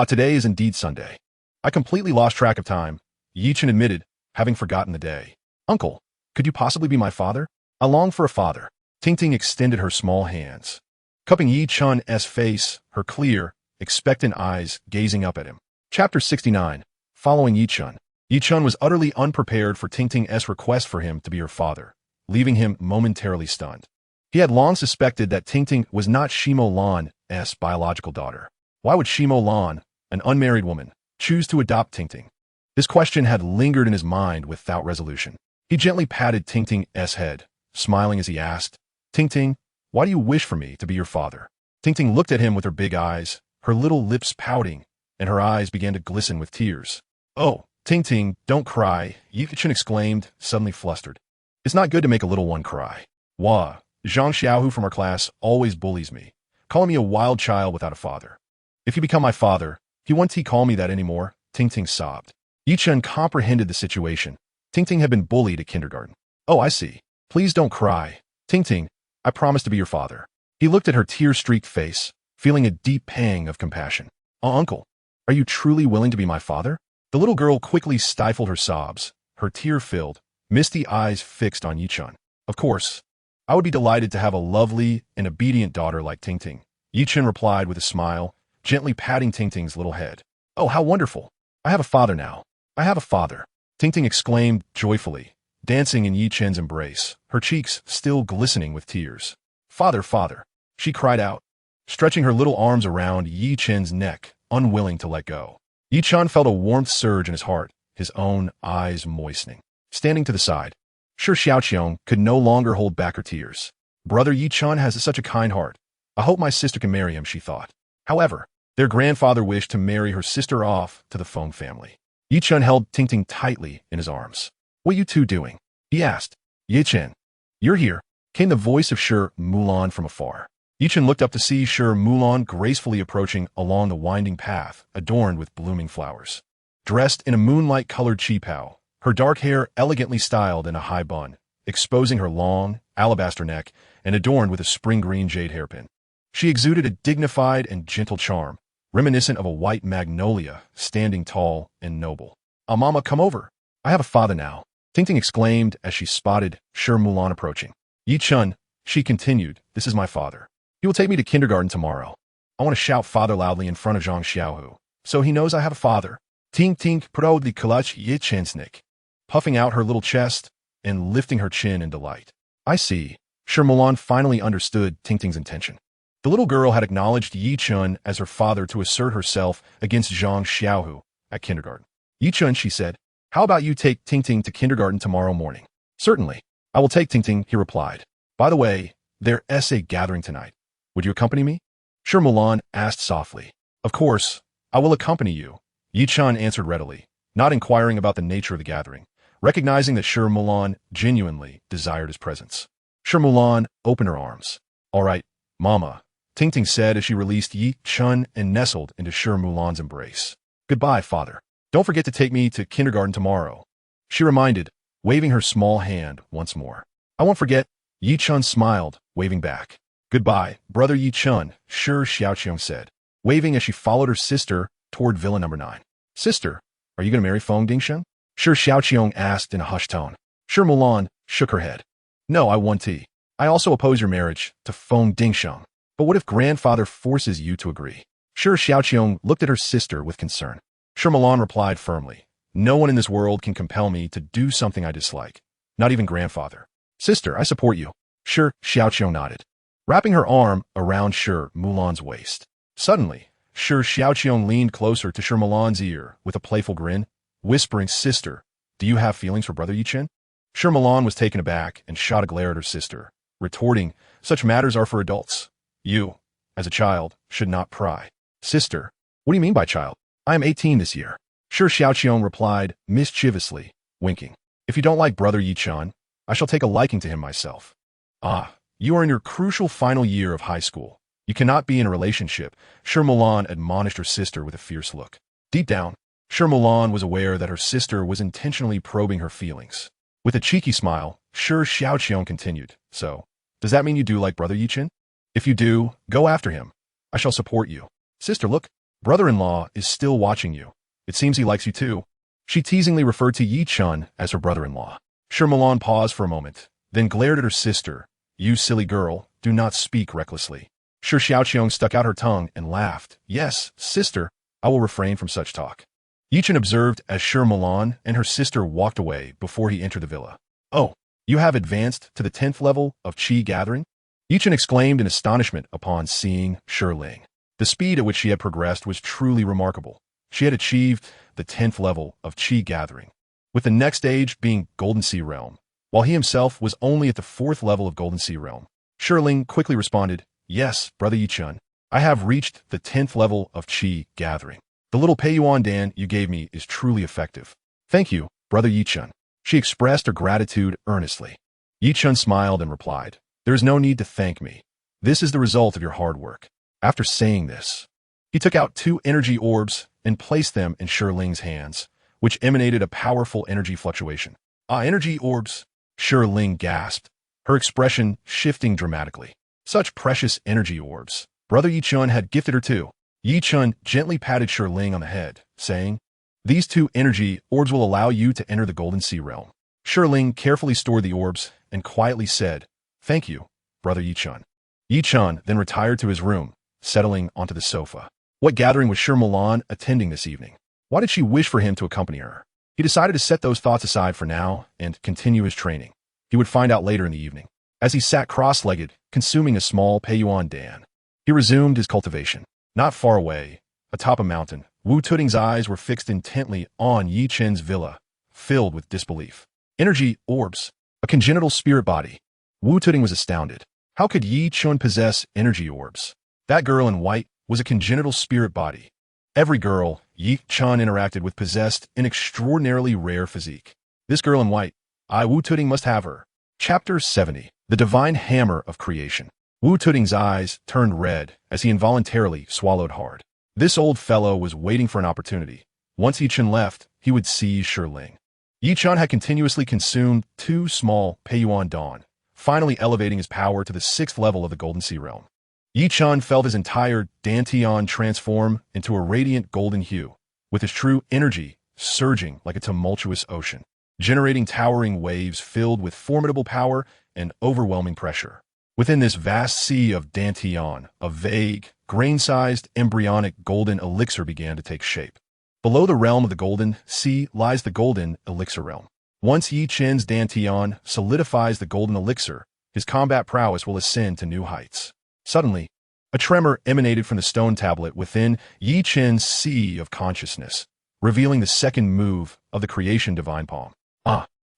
Today is indeed Sunday. I completely lost track of time, Yichen admitted, having forgotten the day. Uncle, could you possibly be my father? I long for a father. Tingting extended her small hands, cupping Yichen's face, her clear, expectant eyes gazing up at him. Chapter 69. Following Yichen. Yichen was utterly unprepared for Tingting's request for him to be her father, leaving him momentarily stunned. He had long suspected that Tingting was not Shimo Lan's biological daughter. Why would Shimo Lan, an unmarried woman, choose to adopt Tingting? This question had lingered in his mind without resolution. He gently patted Tingting's head, smiling as he asked, Tingting, why do you wish for me to be your father? Tingting looked at him with her big eyes, her little lips pouting, and her eyes began to glisten with tears. Oh, Tingting, don't cry, Yichen exclaimed, suddenly flustered. It's not good to make a little one cry. Wah, Zhang Xiaohu from our class always bullies me, calling me a wild child without a father. If you become my father, he won't call me that anymore, Tingting sobbed. Yichen comprehended the situation. Tingting had been bullied at kindergarten. Oh, I see. Please don't cry. Tingting, I promise to be your father. He looked at her tear-streaked face, feeling a deep pang of compassion. Oh, uncle, are you truly willing to be my father? The little girl quickly stifled her sobs, her tear-filled, misty eyes fixed on Yichen. Of course, I would be delighted to have a lovely and obedient daughter like Tingting, Yichen replied with a smile, gently patting Tingting's little head. Oh, how wonderful. I have a father now. I have a father. Tingting exclaimed joyfully, dancing in Yichen's embrace, her cheeks still glistening with tears. Father, father, she cried out, stretching her little arms around Yichen's neck, unwilling to let go. Yichen felt a warmth surge in his heart, his own eyes moistening. Standing to the side, Shi Xiaoqiong could no longer hold back her tears. Brother Yichen has such a kind heart. I hope my sister can marry him, she thought. However, their grandfather wished to marry her sister off to the Feng family. Yichen held Tingting tightly in his arms. What are you two doing? He asked. Yichen, you're here, came the voice of Shi Mulan from afar. Yichen looked up to see Shi Mulan gracefully approaching along the winding path adorned with blooming flowers. Dressed in a moonlight-colored qipao, her dark hair elegantly styled in a high bun, exposing her long, alabaster neck and adorned with a spring-green jade hairpin. She exuded a dignified and gentle charm, reminiscent of a white magnolia, standing tall and noble. Mama, come over. I have a father now, Tingting exclaimed as she spotted Shi Mulan approaching. Yichen, she continued, this is my father. He will take me to kindergarten tomorrow. I want to shout father loudly in front of Zhang Xiaohu, so he knows I have a father. Ting proudly clutched Yichen's neck, puffing out her little chest and lifting her chin in delight. I see. Shi Mulan finally understood Tingting's intention. The little girl had acknowledged Yichen as her father to assert herself against Zhang Xiaohu at kindergarten. Yichen, she said, How about you take Ting Ting to kindergarten tomorrow morning? Certainly. I will take Ting Ting, he replied. By the way, their essay gathering tonight. Would you accompany me? Sure, Mulan asked softly. Of course, I will accompany you. Yi Chun answered readily, not inquiring about the nature of the gathering, recognizing that Sure Mulan genuinely desired his presence. Sure Mulan opened her arms. All right, Mama, Ting Ting said as she released Yi Chun and nestled into Sure Mulan's embrace. Goodbye, father. Don't forget to take me to kindergarten tomorrow, she reminded, waving her small hand once more. I won't forget, Yi Chun smiled, waving back. Goodbye, brother Yi Chun, Sure Xiaoqiong said, waving as she followed her sister toward Villa number 9. Sister, are you going to marry Feng Dingsheng? Sure Xiaoqiong asked in a hushed tone. Sure Mulan shook her head. No, I want tea. I also oppose your marriage to Feng Dingsheng. But what if grandfather forces you to agree? Sure Xiaoqiong looked at her sister with concern. Sure Mulan replied firmly. No one in this world can compel me to do something I dislike. Not even grandfather. Sister, I support you. Sure Xiaoqiong nodded, wrapping her arm around Sure Mulan's waist. Suddenly, Sure Xiaoqiong leaned closer to Sure Mulan's ear with a playful grin, whispering, Sister, do you have feelings for brother Yi Chen? Sure Mulan was taken aback and shot a glare at her sister, retorting, such matters are for adults. You, as a child, should not pry. Sister, what do you mean by child? I am 18 this year. Sure Xiaoqiong replied, mischievously, winking. If you don't like brother Yi Chen, I shall take a liking to him myself. Ah, you are in your crucial final year of high school. You cannot be in a relationship, Sure Mulan admonished her sister with a fierce look. Deep down, Sure Mulan was aware that her sister was intentionally probing her feelings. With a cheeky smile, Sure Xiaoqiong continued, So, does that mean you do like brother Yi Chen? If you do, go after him. I shall support you. Sister, look, brother-in-law is still watching you. It seems he likes you too. She teasingly referred to Yi Chun as her brother-in-law. Sure Mulan paused for a moment, then glared at her sister. You silly girl, do not speak recklessly. Sure Xiaoqiong stuck out her tongue and laughed. Yes, sister, I will refrain from such talk. Yi Chun observed as Sure Mulan and her sister walked away before he entered the villa. Oh, you have advanced to the 10th level of Qi gathering? Yi Chun exclaimed in astonishment upon seeing Sure Ling. The speed at which she had progressed was truly remarkable. She had achieved the 10th level of Qi gathering, with the next stage being Golden Sea Realm, while he himself was only at the 4th level of Golden Sea Realm. Sure Ling quickly responded, Yes, brother Yi Chun, I have reached the 10th level of Qi gathering. The little Peiyuan Dan you gave me is truly effective. Thank you, brother Yi Chun. She expressed her gratitude earnestly. Yi Chun smiled and replied, There is no need to thank me. This is the result of your hard work. After saying this, he took out 2 energy orbs and placed them in Sure Ling's hands, which emanated a powerful energy fluctuation. Ah, energy orbs, Sure Ling gasped, her expression shifting dramatically. Such precious energy orbs. Brother Yi Chun had gifted her too. Yi Chun gently patted Sure Ling on the head, saying, These 2 energy orbs will allow you to enter the Golden Sea Realm. Sure Ling carefully stored the orbs and quietly said, Thank you, brother Yi Chun. Yi Chun then retired to his room, settling onto the sofa. What gathering was Sure Mulan attending this evening? Why did she wish for him to accompany her? He decided to set those thoughts aside for now and continue his training. He would find out later in the evening. As he sat cross-legged, consuming a small Peiyuan Dan, he resumed his cultivation. Not far away, atop a mountain, Wu Tuding's eyes were fixed intently on Yi Chen's villa, filled with disbelief. Energy orbs, a congenital spirit body. Wu Tuding was astounded. How could Yi Chun possess energy orbs? That girl in white was a congenital spirit body. Every girl Yi Chun interacted with possessed an extraordinarily rare physique. This girl in white, Wu Tuding must have her. Chapter 70. The Divine Hammer of Creation. Wu Tuding's eyes turned red as he involuntarily swallowed hard. This old fellow was waiting for an opportunity. Once Yi Chun left, he would seize Sure Ling. Yi Chun had continuously consumed 2 small Peiyuan Dan, finally elevating his power to the 6th level of the Golden Sea Realm. Yi Chun felt his entire Dantian transform into a radiant golden hue, with his true energy surging like a tumultuous ocean, generating towering waves filled with formidable power and overwhelming pressure. Within this vast sea of Dantian, a vague, grain-sized, embryonic golden elixir began to take shape. Below the realm of the Golden Sea lies the Golden Elixir Realm. Once Yi Chen's Dantian solidifies the Golden Elixir, his combat prowess will ascend to new heights. Suddenly, a tremor emanated from the stone tablet within Yi Chen's sea of consciousness, revealing the second move of the creation divine palm.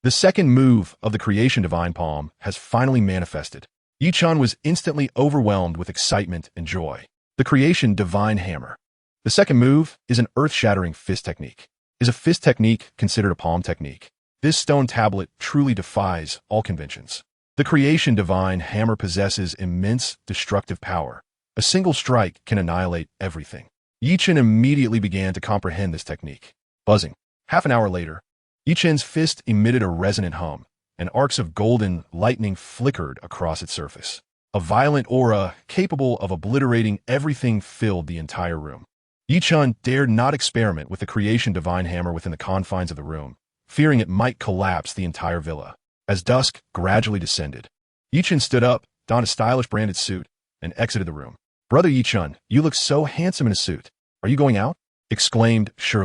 The second move of the creation divine palm has finally manifested. Yi-chan was instantly overwhelmed with excitement and joy. The creation divine hammer. The second move is an earth-shattering fist technique. Is a fist technique considered a palm technique? This stone tablet truly defies all conventions. The creation divine hammer possesses immense destructive power. A single strike can annihilate everything. Yi-chan immediately began to comprehend this technique. Buzzing. Half an hour later, Yi-chan's fist emitted a resonant hum, and arcs of golden lightning flickered across its surface. A violent aura capable of obliterating everything filled the entire room. Yi-chan dared not experiment with the creation divine hammer within the confines of the room, fearing it might collapse the entire villa. As dusk gradually descended, Yi-chan stood up, donned a stylish branded suit, and exited the room. "Brother Yi-chan, you look so handsome in a suit. Are you going out?" exclaimed Shi,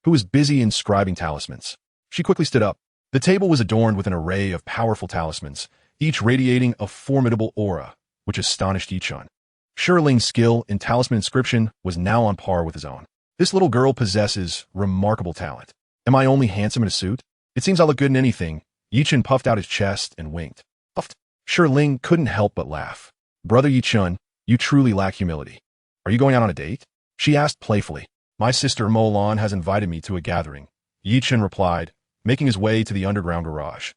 who was busy inscribing talismans. She quickly stood up. The table was adorned with an array of powerful talismans, each radiating a formidable aura, which astonished Yi-chan. Shi skill in talisman inscription was now on par with his own. This little girl possesses remarkable talent. Am I only handsome in a suit? It seems I look good in anything. Yi-chan puffed out his chest and winked. Puffed. Shi couldn't help but laugh. "Brother Yi-chan, you truly lack humility. Are you going out on a date?" she asked playfully. "My sister Mo-lan has invited me to a gathering," Yi-chan replied, making his way to the underground garage.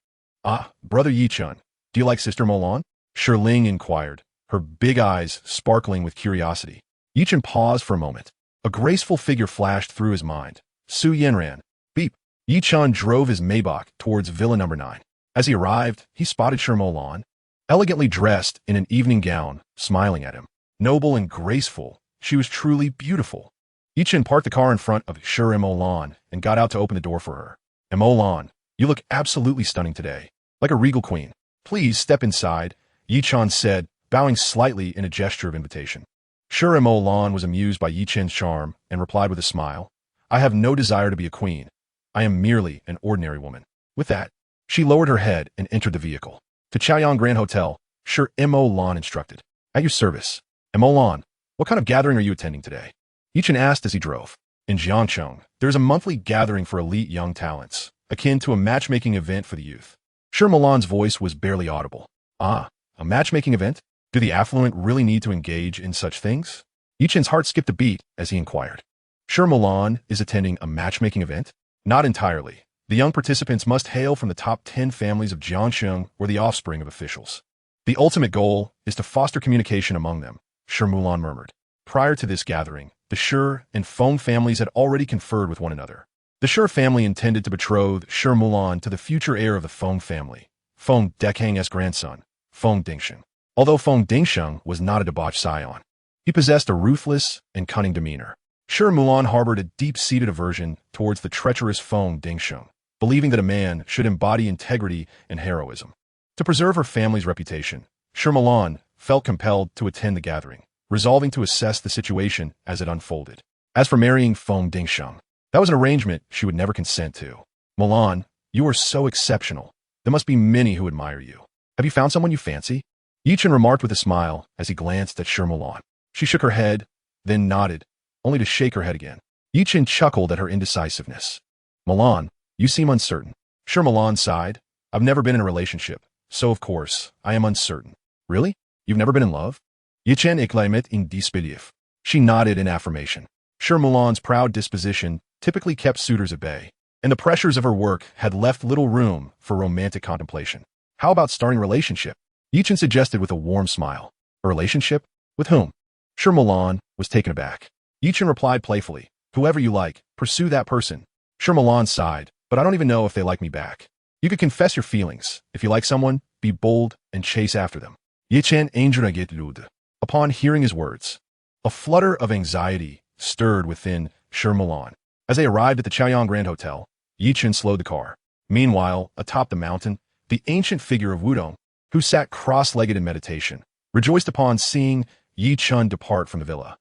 Brother Yi-chan, do you like Sister Mo-lan?" Shi inquired, her big eyes sparkling with curiosity. Yi-chan paused for a moment. A graceful figure flashed through his mind. Su Yanran. Beep. Yi-chan drove his Maybach towards Villa No. 9. As he arrived, he spotted Shi Mo-lan, elegantly dressed in an evening gown, smiling at him. Noble and graceful, she was truly beautiful. Yi-chan parked the car in front of Shi Mo-lan and got out to open the door for her. "Mo-lan, you look absolutely stunning today, like a regal queen. Please step inside," Yi-chan said, bowing slightly in a gesture of invitation. Shi Mo-lan was amused by Yi-chan's charm and replied with a smile, "I have no desire to be a queen. I am merely an ordinary woman." With that, she lowered her head and entered the vehicle. "To Chaoyang Grand Hotel," Shi Mo-lan instructed. "At your service." "Mo-lan, what kind of gathering are you attending today?" Yi-chan asked as he drove. "In Jiangcheng, there is a monthly gathering for elite young talents, akin to a matchmaking event for the youth." Shi Mo-lan's voice was barely audible. "A matchmaking event? Do the affluent really need to engage in such things?" Yi-chan's heart skipped a beat as he inquired. "Shi Mo-lan is attending a matchmaking event?" "Not entirely. The young participants must hail from the top 10 families of Jiangcheng or the offspring of officials. The ultimate goal is to foster communication among them," Shi Mo-lan murmured. Prior to this gathering, the Shi and Feng families had already conferred with one another. The Shi family intended to betroth Shi Mo-lan to the future heir of the Feng family, Feng Dekang's grandson, Feng Dingsheng. Although Feng Dingsheng was not a debauched scion, he possessed a ruthless and cunning demeanor. Shi Mo-lan harbored a deep-seated aversion towards the treacherous Feng Dingsheng, believing that a man should embody integrity and heroism. To preserve her family's reputation, Shi Mo-lan felt compelled to attend the gathering, resolving to assess the situation as it unfolded. As for marrying Feng Dingsheng, that was an arrangement she would never consent to. "Mo-lan, you are so exceptional. There must be many who admire you. Have you found someone you fancy?" Yi-chan remarked with a smile as he glanced at Shi Mo-lan. She shook her head, then nodded, only to shake her head again. Yi-chan chuckled at her indecisiveness. "Mo-lan, you seem uncertain." Shi Mo-lan sighed. "I've never been in a relationship, so of course, I am uncertain." "Really? You've never been in love?" Yi-chan exclaimed in disbelief. She nodded in affirmation. Shi Mo-lan's proud disposition typically kept suitors at bay, and the pressures of her work had left little room for romantic contemplation. "How about starting a relationship?" Yi-chan suggested with a warm smile. "A relationship? With whom?" Shi Mo-lan was taken aback. Yi-chan replied playfully, "Whoever you like, pursue that person." Shi Mo-lan sighed, "But I don't even know if they like me back." "You could confess your feelings. If you like someone, be bold and chase after them." Yi-chan enjuragit. Upon hearing his words, a flutter of anxiety stirred within Shi Mo-lan. As they arrived at the Chaoyang Grand Hotel, Yi-chan slowed the car. Meanwhile, atop the mountain, the ancient figure of Wudong, who sat cross-legged in meditation, rejoiced upon seeing Yi-chan depart from the villa.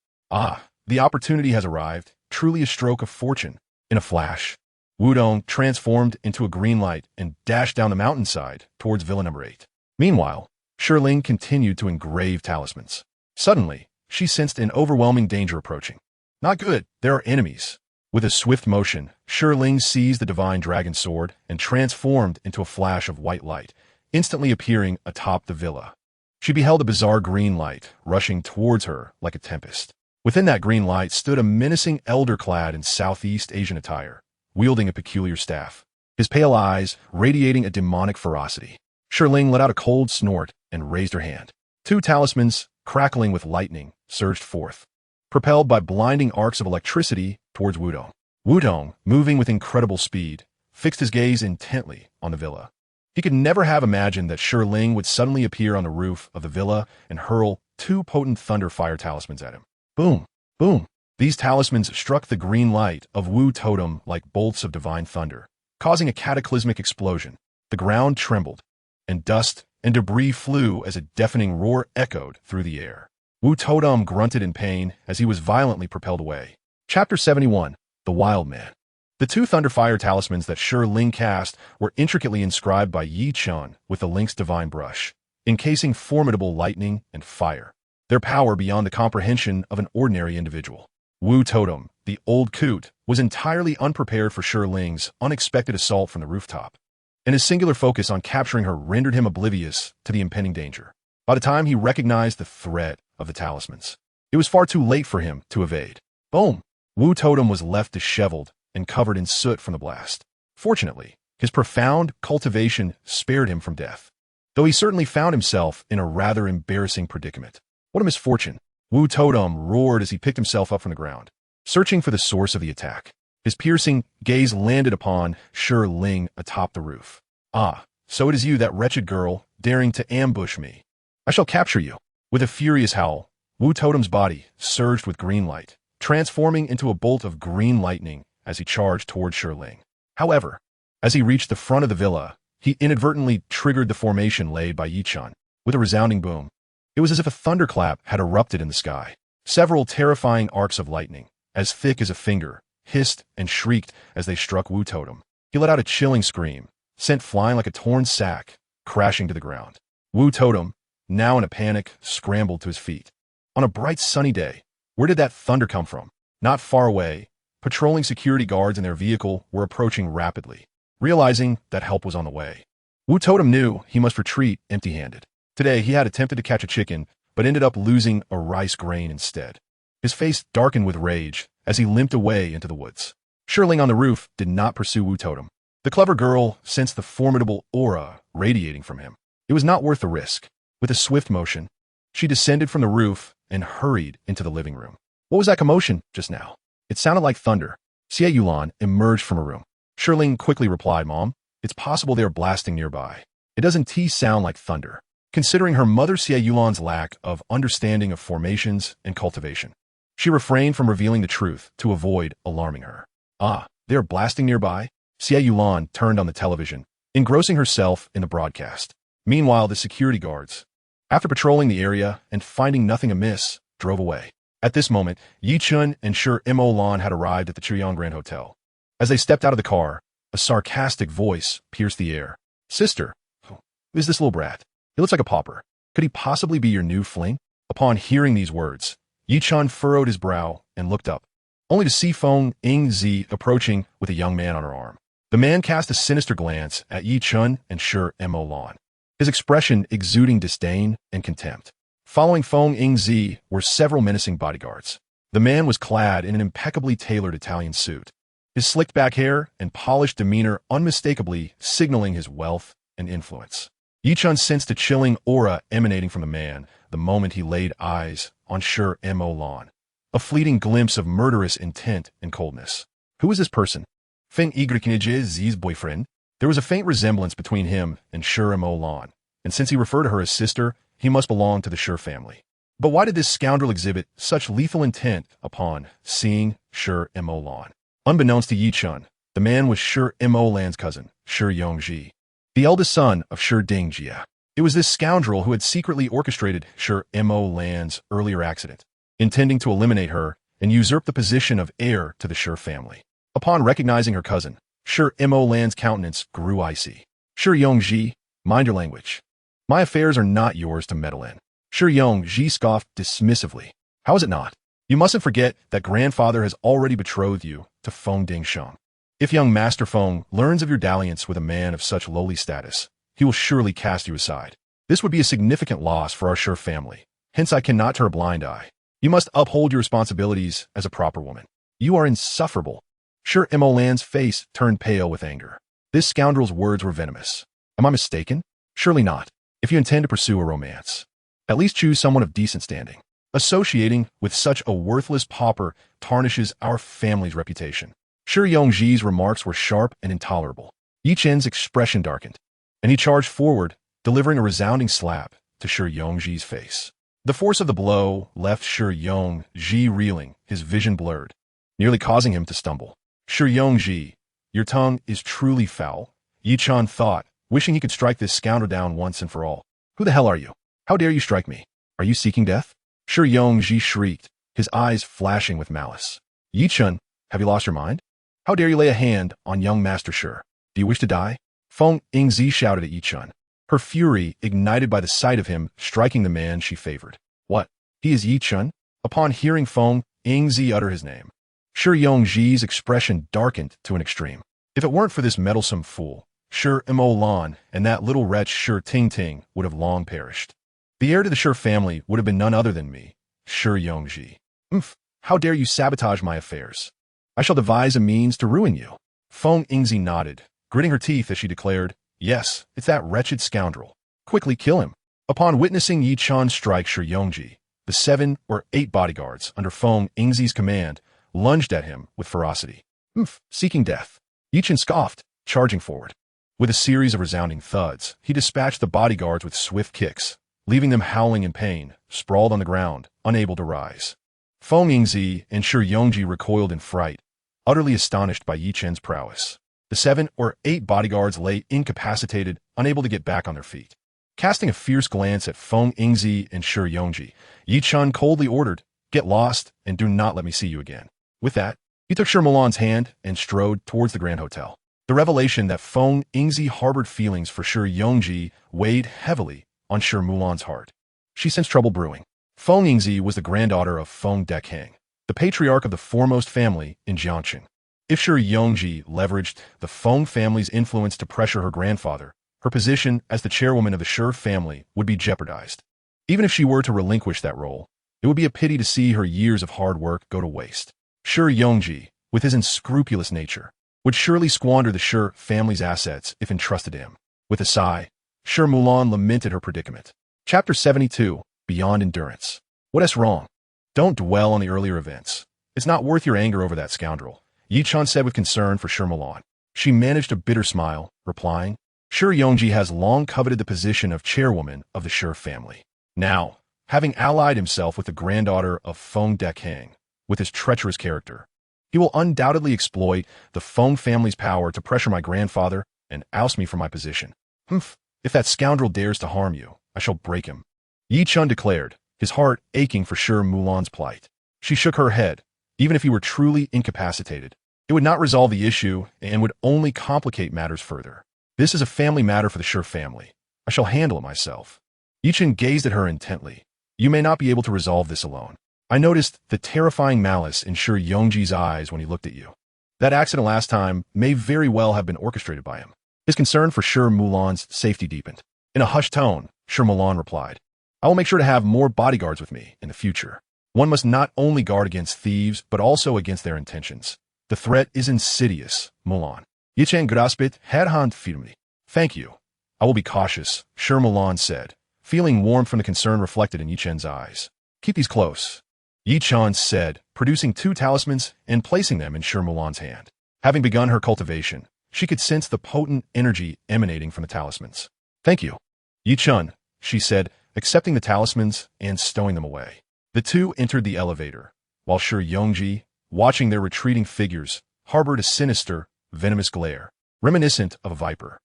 The opportunity has arrived, truly a stroke of fortune. In a flash, Wudong transformed into a green light and dashed down the mountainside towards Villa No. 8. Meanwhile, Shi continued to engrave talismans. Suddenly, she sensed an overwhelming danger approaching. "Not good, there are enemies." With a swift motion, Shi Ling seized the divine dragon sword and transformed into a flash of white light, instantly appearing atop the villa. She beheld a bizarre green light rushing towards her like a tempest. Within that green light stood a menacing elder clad in Southeast Asian attire, wielding a peculiar staff, his pale eyes radiating a demonic ferocity. Shi Ling let out a cold snort and raised her hand. Two talismans, crackling with lightning, surged forth, propelled by blinding arcs of electricity towards Wudong. Wudong, moving with incredible speed, fixed his gaze intently on the villa. He could never have imagined that Shi Ling would suddenly appear on the roof of the villa and hurl two potent thunder fire talismans at him. Boom! Boom! These talismans struck the green light of Wu Totem like bolts of divine thunder, causing a cataclysmic explosion. The ground trembled, and dust and debris flew as a deafening roar echoed through the air. Wu Totem grunted in pain as he was violently propelled away. Chapter 71. The Wild Man. The two Thunderfire talismans that Shi Ling cast were intricately inscribed by Yi Chen with the Link's divine brush, encasing formidable lightning and fire, their power beyond the comprehension of an ordinary individual. Wu Totem, the old coot, was entirely unprepared for Shi Ling's unexpected assault from the rooftop, and his singular focus on capturing her rendered him oblivious to the impending danger. By the time he recognized the threat of the talismans, it was far too late for him to evade. Boom! Wu Totem was left disheveled and covered in soot from the blast. Fortunately, his profound cultivation spared him from death, though he certainly found himself in a rather embarrassing predicament. What a misfortune! Wu Totem roared as he picked himself up from the ground, searching for the source of the attack. His piercing gaze landed upon Shi Ling atop the roof. Ah, so it is you, that wretched girl, daring to ambush me. I shall capture you. With a furious howl, Wu Totem's body surged with green light, transforming into a bolt of green lightning as he charged toward Shi Ling. However, as he reached the front of the villa, he inadvertently triggered the formation laid by Yi Chen. With a resounding boom, it was as if a thunderclap had erupted in the sky. Several terrifying arcs of lightning, as thick as a finger, hissed and shrieked as they struck Wu Totem. He let out a chilling scream, sent flying like a torn sack, crashing to the ground. Wu Totem, now in a panic, scrambled to his feet. On a bright sunny day, where did that thunder come from? Not far away, patrolling security guards in their vehicle were approaching rapidly, realizing that help was on the way. Wu Totem knew he must retreat empty-handed. Today he had attempted to catch a chicken, but ended up losing a rice grain instead. His face darkened with rage as he limped away into the woods. Shi Ling on the roof did not pursue Wu Totem. The clever girl sensed the formidable aura radiating from him. It was not worth the risk. With a swift motion, she descended from the roof and hurried into the living room. What was that commotion just now? It sounded like thunder. Xie Yulan emerged from a room. Shi Ling quickly replied, Mom, it's possible they are blasting nearby. It doesn't sound like thunder, considering her mother Xie Yulan's lack of understanding of formations and cultivation. She refrained from revealing the truth to avoid alarming her. Ah, they are blasting nearby? Xie Yulan turned on the television, engrossing herself in the broadcast. Meanwhile, the security guards, after patrolling the area and finding nothing amiss, drove away. At this moment, Yi Chun and Shi Lan had arrived at the Chuyang Grand Hotel. As they stepped out of the car, a sarcastic voice pierced the air. Sister, who is this little brat? He looks like a pauper. Could he possibly be your new fling? Upon hearing these words, Yi Chun furrowed his brow and looked up, only to see Feng Yingzi approaching with a young man on her arm. The man cast a sinister glance at Yi Chun and Shi Lan, his expression exuding disdain and contempt. Following Feng Yingzi were several menacing bodyguards. The man was clad in an impeccably tailored Italian suit, his slicked back hair and polished demeanor unmistakably signaling his wealth and influence. Yi Chun sensed a chilling aura emanating from the man the moment he laid eyes on Shi Lan, a fleeting glimpse of murderous intent and coldness. Who was this person? Feng Yingzi's boyfriend? There was a faint resemblance between him and Shi Lan, and since he referred to her as sister, he must belong to the Shi family. But why did this scoundrel exhibit such lethal intent upon seeing Shi Lan? Unbeknownst to Yi Chun, the man was Shi Lan's cousin, Shi Yongji, the eldest son of Shi Dingjia. It was this scoundrel who had secretly orchestrated Shi Lan's earlier accident, intending to eliminate her and usurp the position of heir to the Shi family. Upon recognizing her cousin, Shi Lan's countenance grew icy. Shi Yongji, mind your language. My affairs are not yours to meddle in. Shi Yongji scoffed dismissively. How is it not? You mustn't forget that grandfather has already betrothed you to Feng Dingsheng. If young Master Feng learns of your dalliance with a man of such lowly status, he will surely cast you aside. This would be a significant loss for our Shi family. Hence I cannot turn a blind eye. You must uphold your responsibilities as a proper woman. You are insufferable. Shi Imolan's face turned pale with anger. This scoundrel's words were venomous. Am I mistaken? Surely not. If you intend to pursue a romance, at least choose someone of decent standing. Associating with such a worthless pauper tarnishes our family's reputation. Shi Yongji's remarks were sharp and intolerable. Yi Chen's expression darkened, and he charged forward, delivering a resounding slap to Shi Yongji's face. The force of the blow left Shi Yongji reeling, his vision blurred, nearly causing him to stumble. Shi Yongji, your tongue is truly foul, Yi Chen thought, wishing he could strike this scoundrel down once and for all. Who the hell are you? How dare you strike me? Are you seeking death? Shi Yongji shrieked, his eyes flashing with malice. Yi Chen, have you lost your mind? How dare you lay a hand on young Master Shi? Do you wish to die? Feng Yingzi shouted at Yi Chen, her fury ignited by the sight of him striking the man she favored. What? He is Yi Chen? Upon hearing Feng Yingzi utter his name, Shi Yongji's expression darkened to an extreme. If it weren't for this meddlesome fool, Shi Imolan and that little wretch Shi Ting would have long perished. The heir to the Shi family would have been none other than me, Shi Yongji. How dare you sabotage my affairs? I shall devise a means to ruin you. Feng Yingzi nodded, gritting her teeth as she declared, yes, it's that wretched scoundrel. Quickly kill him. Upon witnessing Yi Chen strike Shi Yongji, the 7 or 8 bodyguards under Feng Yingzi's command lunged at him with ferocity. Seeking death. Yi Chen scoffed, charging forward. With a series of resounding thuds, he dispatched the bodyguards with swift kicks, leaving them howling in pain, sprawled on the ground, unable to rise. Feng Yingzi and Shi Yongji recoiled in fright, utterly astonished by Yi Chen's prowess. The 7 or 8 bodyguards lay incapacitated, unable to get back on their feet. Casting a fierce glance at Feng Yingzi and Shi Yongji, Yi Chen coldly ordered, get lost and do not let me see you again. With that, he took Shi Mulan's hand and strode towards the Grand Hotel. The revelation that Feng Yingzi harbored feelings for Shi Yongji weighed heavily on Shi Mulan's heart. She sensed trouble brewing. Feng Yingzi was the granddaughter of Feng Dekang, the patriarch of the foremost family in Jiangqing. If Shi Yongji leveraged the Feng family's influence to pressure her grandfather, her position as the chairwoman of the Shi family would be jeopardized. Even if she were to relinquish that role, it would be a pity to see her years of hard work go to waste. Shi Yongji, with his unscrupulous nature, would surely squander the Shi family's assets if entrusted to him. With a sigh, Shi Mulan lamented her predicament. Chapter 72, Beyond Endurance. What's wrong? Don't dwell on the earlier events. It's not worth your anger over that scoundrel, Yi Chen said with concern for Shi Mulan. She managed a bitter smile, replying, Shi Yongji has long coveted the position of chairwoman of the Shi family. Now, having allied himself with the granddaughter of Feng Dekang, with his treacherous character, he will undoubtedly exploit the Feng family's power to pressure my grandfather and oust me from my position. If that scoundrel dares to harm you, I shall break him, Yi Chen declared, his heart aching for Shi Mulan's plight. She shook her head. Even if he were truly incapacitated, it would not resolve the issue and would only complicate matters further. This is a family matter for the Shi family. I shall handle it myself. Yi Chen gazed at her intently. You may not be able to resolve this alone. I noticed the terrifying malice in Shi Yongji's eyes when he looked at you. That accident last time may very well have been orchestrated by him. His concern for Shi Mulan's safety deepened. In a hushed tone, Shi Mulan replied, I will make sure to have more bodyguards with me in the future. One must not only guard against thieves, but also against their intentions. The threat is insidious, Mulan. Yi Chen graspit hand firmly. Thank you. I will be cautious, Shi Mulan said, feeling warmth from the concern reflected in Yi Chen's eyes. Keep these close, Yi Chen said, producing 2 talismans and placing them in Shi Mulan's hand. Having begun her cultivation, she could sense the potent energy emanating from the talismans. Thank you, Yi Chen, she said, accepting the talismans and stowing them away. The 2 entered the elevator, while Shi Yongji, watching their retreating figures, harbored a sinister, venomous glare, reminiscent of a viper.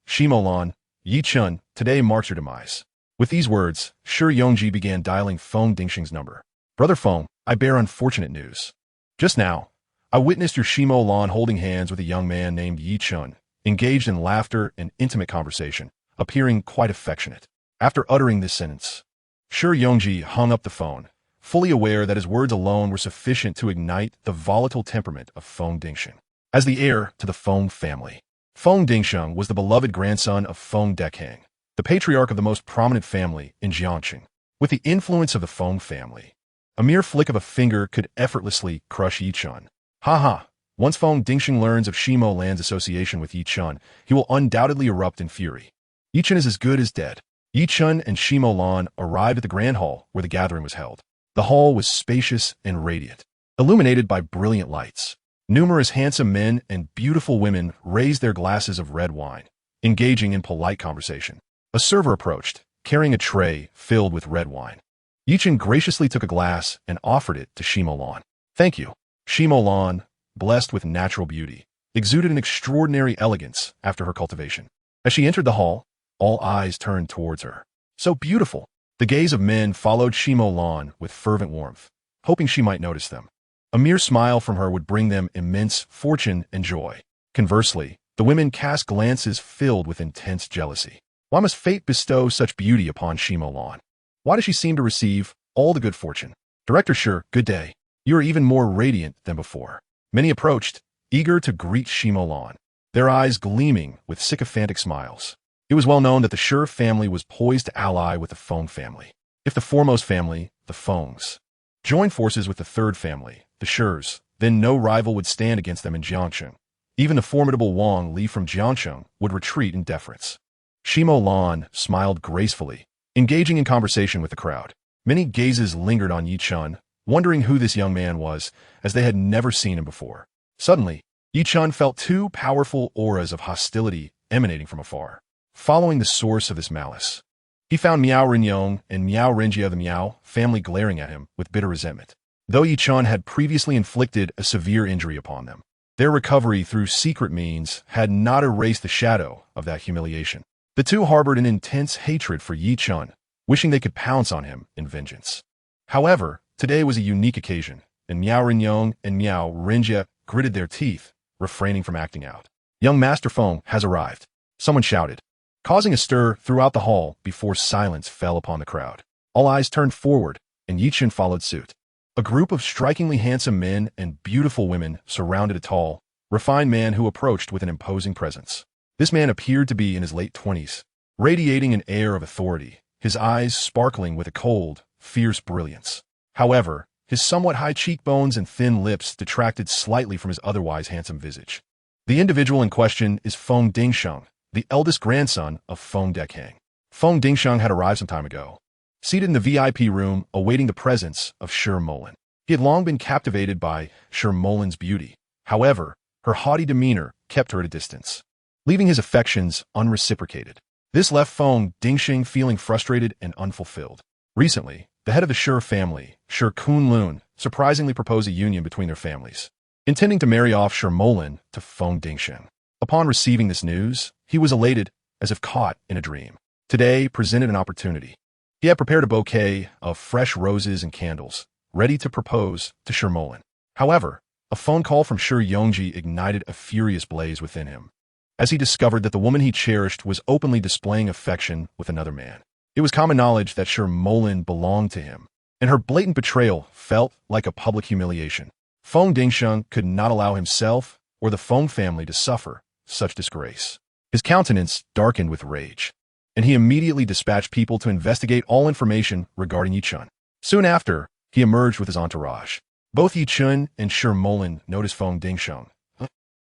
Shi Mulan, Yi Chen, today marks your demise. With these words, Shi Yongji began dialing Feng Dingsheng's number. Brother Feng, I bear unfortunate news. Just now, I witnessed your Shi Mulan holding hands with a young man named Yi Chen, engaged in laughter and intimate conversation, appearing quite affectionate. After uttering this sentence, Shi Yongji hung up the phone, fully aware that his words alone were sufficient to ignite the volatile temperament of Feng Dingsheng. As the heir to the Feng family, Feng Dingsheng was the beloved grandson of Feng Dekang, the patriarch of the most prominent family in Jiangxing. With the influence of the Feng family, a mere flick of a finger could effortlessly crush Yi Chun. Haha, once Feng Dingsheng learns of Shimo Lan's association with Yi Chun, he will undoubtedly erupt in fury. Yi Chun is as good as dead. Yi Chun and Shimo Lan arrived at the grand hall where the gathering was held. The hall was spacious and radiant, illuminated by brilliant lights. Numerous handsome men and beautiful women raised their glasses of red wine, engaging in polite conversation. A server approached, carrying a tray filled with red wine. Yi Chun graciously took a glass and offered it to Shimo Lan. Thank you. Shimo Lan, blessed with natural beauty, exuded an extraordinary elegance after her cultivation. As she entered the hall, all eyes turned towards her. So beautiful! The gaze of men followed Shimo Lan with fervent warmth, hoping she might notice them. A mere smile from her would bring them immense fortune and joy. Conversely, the women cast glances filled with intense jealousy. Why must fate bestow such beauty upon Shimo Lan? Why does she seem to receive all the good fortune? Director Shi, good day. You are even more radiant than before. Many approached, eager to greet Shimo Lan, their eyes gleaming with sycophantic smiles. It was well known that the Shi family was poised to ally with the Feng family. If the foremost family, the Fengs, joined forces with the third family, the Shis, then no rival would stand against them in Jiangxing. Even the formidable Wang Li from Jiangxing would retreat in deference. Shimo Lan smiled gracefully, engaging in conversation with the crowd. Many gazes lingered on Yi Chun, wondering who this young man was, as they had never seen him before. Suddenly, Yi Chun felt two powerful auras of hostility emanating from afar. Following the source of this malice, he found Miao Renyong and Miao Renjia the Miao family glaring at him with bitter resentment. Though Yi Chun had previously inflicted a severe injury upon them, their recovery through secret means had not erased the shadow of that humiliation. The two harbored an intense hatred for Yi Chun, wishing they could pounce on him in vengeance. However, today was a unique occasion, and Miao Renyong and Miao Renjia gritted their teeth, refraining from acting out. Young Master Feng has arrived, someone shouted, causing a stir throughout the hall before silence fell upon the crowd. All eyes turned forward, and Yi Chun followed suit. A group of strikingly handsome men and beautiful women surrounded a tall, refined man who approached with an imposing presence. This man appeared to be in his late 20s, radiating an air of authority, his eyes sparkling with a cold, fierce brilliance. However, his somewhat high cheekbones and thin lips detracted slightly from his otherwise handsome visage. The individual in question is Feng Dingsheng, the eldest grandson of Feng Dekang. Feng Dingsheng had arrived some time ago, seated in the VIP room awaiting the presence of Shi Molan. He had long been captivated by Shi Molan's beauty. However, her haughty demeanor kept her at a distance, leaving his affections unreciprocated. This left Feng Dingsheng feeling frustrated and unfulfilled. Recently, the head of the Shi family, Shi Kunlun, surprisingly proposed a union between their families, intending to marry off Shi Molan to Feng Dingsheng. Upon receiving this news, he was elated as if caught in a dream. Today presented an opportunity. He had prepared a bouquet of fresh roses and candles, ready to propose to Shi Molan. However, a phone call from Shi Yongji ignited a furious blaze within him, as he discovered that the woman he cherished was openly displaying affection with another man. It was common knowledge that Shi Molan belonged to him, and her blatant betrayal felt like a public humiliation. Feng Dingsheng could not allow himself or the Feng family to suffer such disgrace. His countenance darkened with rage, and he immediately dispatched people to investigate all information regarding Yi Chun. Soon after, he emerged with his entourage. Both Yi Chun and Shi Molan noticed Feng Dingsheng.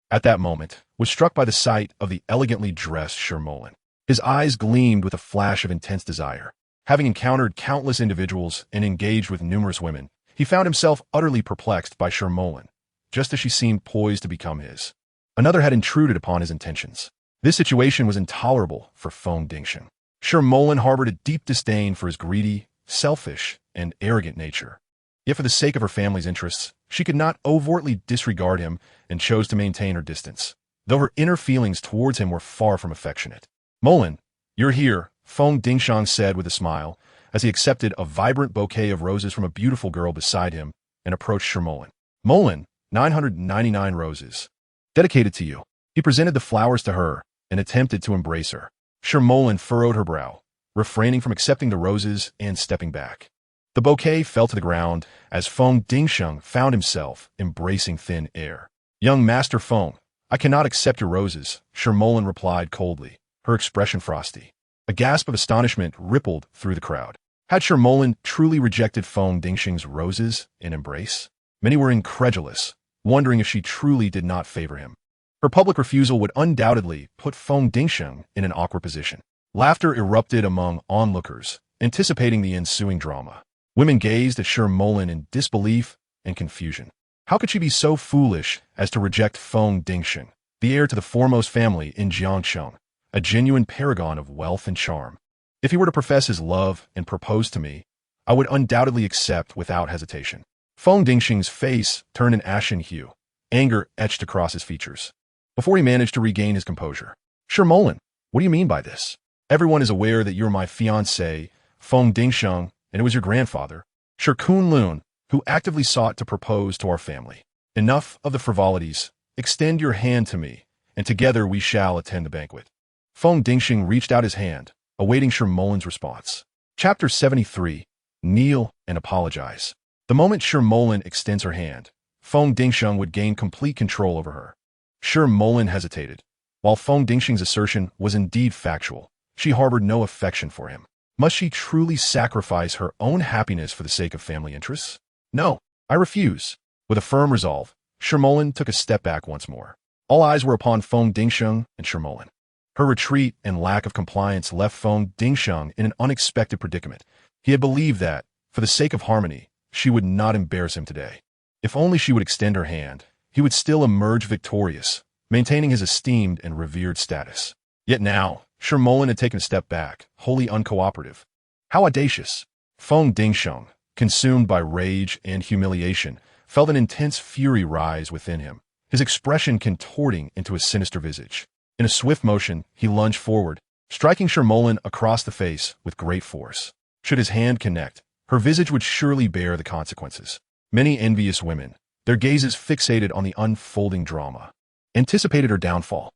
At that moment, was struck by the sight of the elegantly dressed Shi Molan. His eyes gleamed with a flash of intense desire. Having encountered countless individuals and engaged with numerous women, he found himself utterly perplexed by Shi Molan, just as she seemed poised to become his. Another had intruded upon his intentions. This situation was intolerable for Feng Dingsheng. Shi Molan harbored a deep disdain for his greedy, selfish, and arrogant nature. Yet for the sake of her family's interests, she could not overtly disregard him and chose to maintain her distance, though her inner feelings towards him were far from affectionate. "Molan, you're here," Feng Dingsheng said with a smile, as he accepted a vibrant bouquet of roses from a beautiful girl beside him and approached Shi Molan. "Molan, 999 roses. Dedicated to you." He presented the flowers to her and attempted to embrace her. Shi Molan furrowed her brow, refraining from accepting the roses and stepping back. The bouquet fell to the ground as Feng Dingsheng found himself embracing thin air. Young Master Feng, I cannot accept your roses, Shermolin replied coldly, her expression frosty. A gasp of astonishment rippled through the crowd. Had Shermolin truly rejected Feng Dingsheng's roses in embrace? Many were incredulous, wondering if she truly did not favor him. Her public refusal would undoubtedly put Feng Dingsheng in an awkward position. Laughter erupted among onlookers, anticipating the ensuing drama. Women gazed at Shermolin in disbelief and confusion. How could she be so foolish as to reject Feng Dingsheng, the heir to the foremost family in Jiangsheng, a genuine paragon of wealth and charm? If he were to profess his love and propose to me, I would undoubtedly accept without hesitation. Feng Dingsheng's face turned an ashen hue, anger etched across his features. Before he managed to regain his composure, Shermolin, what do you mean by this? Everyone is aware that you're my fiancé, Feng Dingsheng, and it was your grandfather, Sher Kunlun, who actively sought to propose to our family. Enough of the frivolities. Extend your hand to me, and together we shall attend the banquet. Feng Dingsheng reached out his hand, awaiting Shermolin's response. Chapter 73. Kneel and apologize. The moment Shermolin extends her hand, Feng Dingsheng would gain complete control over her. Shermolin hesitated. While Feng Dingsheng's assertion was indeed factual, she harbored no affection for him. Must she truly sacrifice her own happiness for the sake of family interests? No, I refuse. With a firm resolve, Shermolin took a step back once more. All eyes were upon Feng Dingsheng and Shermolin. Her retreat and lack of compliance left Feng Dingsheng in an unexpected predicament. He had believed that, for the sake of harmony, she would not embarrass him today. If only she would extend her hand, he would still emerge victorious, maintaining his esteemed and revered status. Yet now, Shermolin had taken a step back, wholly uncooperative. How audacious! Feng Dingsheng, consumed by rage and humiliation, felt an intense fury rise within him, his expression contorting into a sinister visage. In a swift motion, he lunged forward, striking Shermolin across the face with great force. Should his hand connect, her visage would surely bear the consequences. Many envious women, their gazes fixated on the unfolding drama, anticipated her downfall.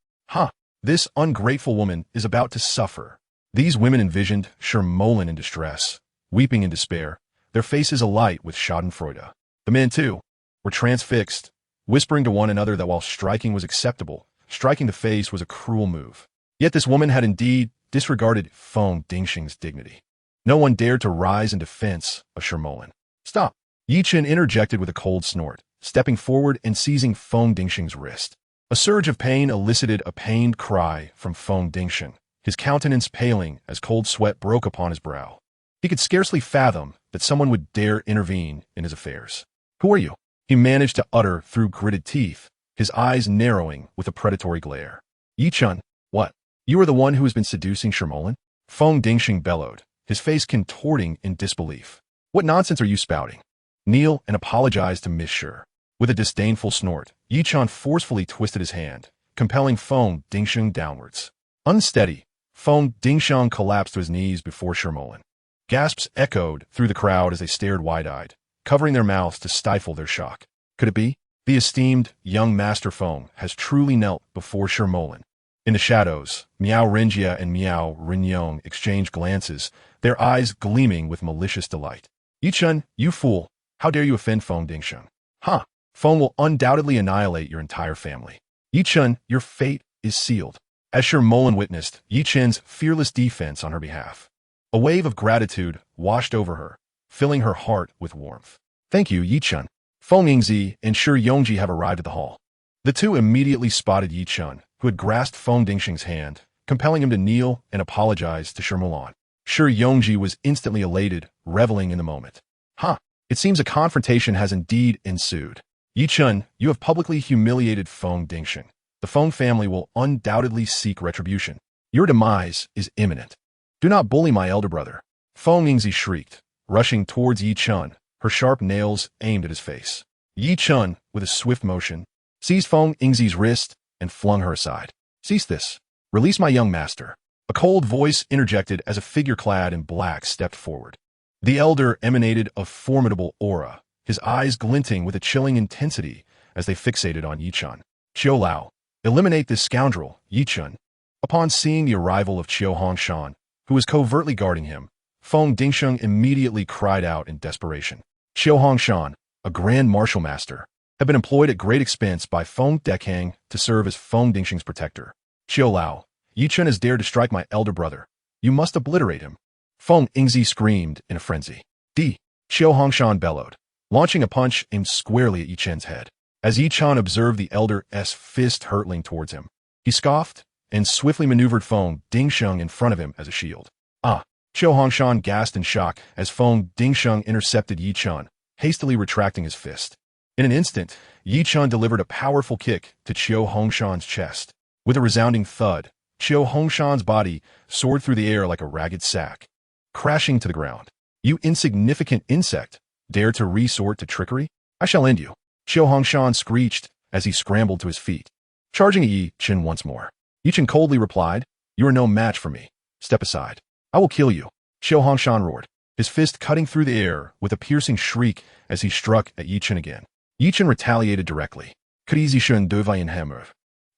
This ungrateful woman is about to suffer. These women envisioned Shermolin in distress, weeping in despair, their faces alight with schadenfreude. The men, too, were transfixed, whispering to one another that while striking was acceptable, striking the face was a cruel move. Yet this woman had indeed disregarded Feng Dingsheng's dignity. No one dared to rise in defense of Shermolin. Stop! Yi Chen interjected with a cold snort, stepping forward and seizing Feng Dingsheng's wrist. A surge of pain elicited a pained cry from Feng Dingsheng, his countenance paling as cold sweat broke upon his brow. He could scarcely fathom that someone would dare intervene in his affairs. Who are you? He managed to utter through gritted teeth, his eyes narrowing with a predatory glare. Yi Chen, what? You are the one who has been seducing Shermolin? Feng Dingsheng bellowed, his face contorting in disbelief. What nonsense are you spouting? Kneel and apologize to Miss Sher. With a disdainful snort, Yi Chen forcefully twisted his hand, compelling Feng Dingsheng downwards. Unsteady, Feng Dingsheng collapsed to his knees before Shermolin. Gasps echoed through the crowd as they stared wide-eyed, covering their mouths to stifle their shock. Could it be? The esteemed young Master Feng has truly knelt before Shermolin. In the shadows, Miao Renjia and Miao Renyong exchanged glances, their eyes gleaming with malicious delight. Yi Chen, you fool! How dare you offend Feng Dingsheng? Feng will undoubtedly annihilate your entire family. Yi Chen, your fate is sealed. As Shermolin witnessed Yi Chen's fearless defense on her behalf, a wave of gratitude washed over her, filling her heart with warmth. Thank you, Yi Chen. Feng Yingzi and Shi Yongji have arrived at the hall. The two immediately spotted Yi Chen, who had grasped Feng Dingsheng's hand, compelling him to kneel and apologize to Shermolin. Shi Yongji was instantly elated, reveling in the moment. It seems a confrontation has indeed ensued. Yi Chen, you have publicly humiliated Feng Dingsheng. The Feng family will undoubtedly seek retribution. Your demise is imminent. Do not bully my elder brother. Feng Yingzi shrieked, rushing towards Yi Chen, her sharp nails aimed at his face. Yi Chen, with a swift motion, seized Feng Yingzi's wrist and flung her aside. Cease this. Release my young master. A cold voice interjected as a figure clad in black stepped forward. The elder emanated a formidable aura, his eyes glinting with a chilling intensity as they fixated on Yi Chen. Qiu Lao, eliminate this scoundrel, Yi Chen. Upon seeing the arrival of Qiu Hongshan, who was covertly guarding him, Feng Dingsheng immediately cried out in desperation. Xiao Hongshan, a grand martial master, had been employed at great expense by Feng Dekang to serve as Feng Dingsheng's protector. Xiao Lao, Yi Chen has dared to strike my elder brother. You must obliterate him. Feng Ingzi screamed in a frenzy. D. Xiao Hongshan bellowed, launching a punch aimed squarely at Yi Chen's head. As Yi Chen observed the elder's fist hurtling towards him, he scoffed and swiftly maneuvered Feng Dingsheng in front of him as a shield. Ah! Xiao Hongshan gasped in shock as Feng Dingsheng intercepted Yi Chen, hastily retracting his fist. In an instant, Yi Chen delivered a powerful kick to Xiao Hongshan's chest. With a resounding thud, Xiao Hongshan's body soared through the air like a ragged sack, crashing to the ground. You insignificant insect, dare to resort to trickery? I shall end you. Xiao Hongshan screeched as he scrambled to his feet, charging at Yi Chen once more. Yi Chen coldly replied, You are no match for me. Step aside. I will kill you. Xiao Hongshan roared, his fist cutting through the air with a piercing shriek as he struck at Yi Chen again. Yi Chen retaliated directly. Krizi Shun Divine Hammer.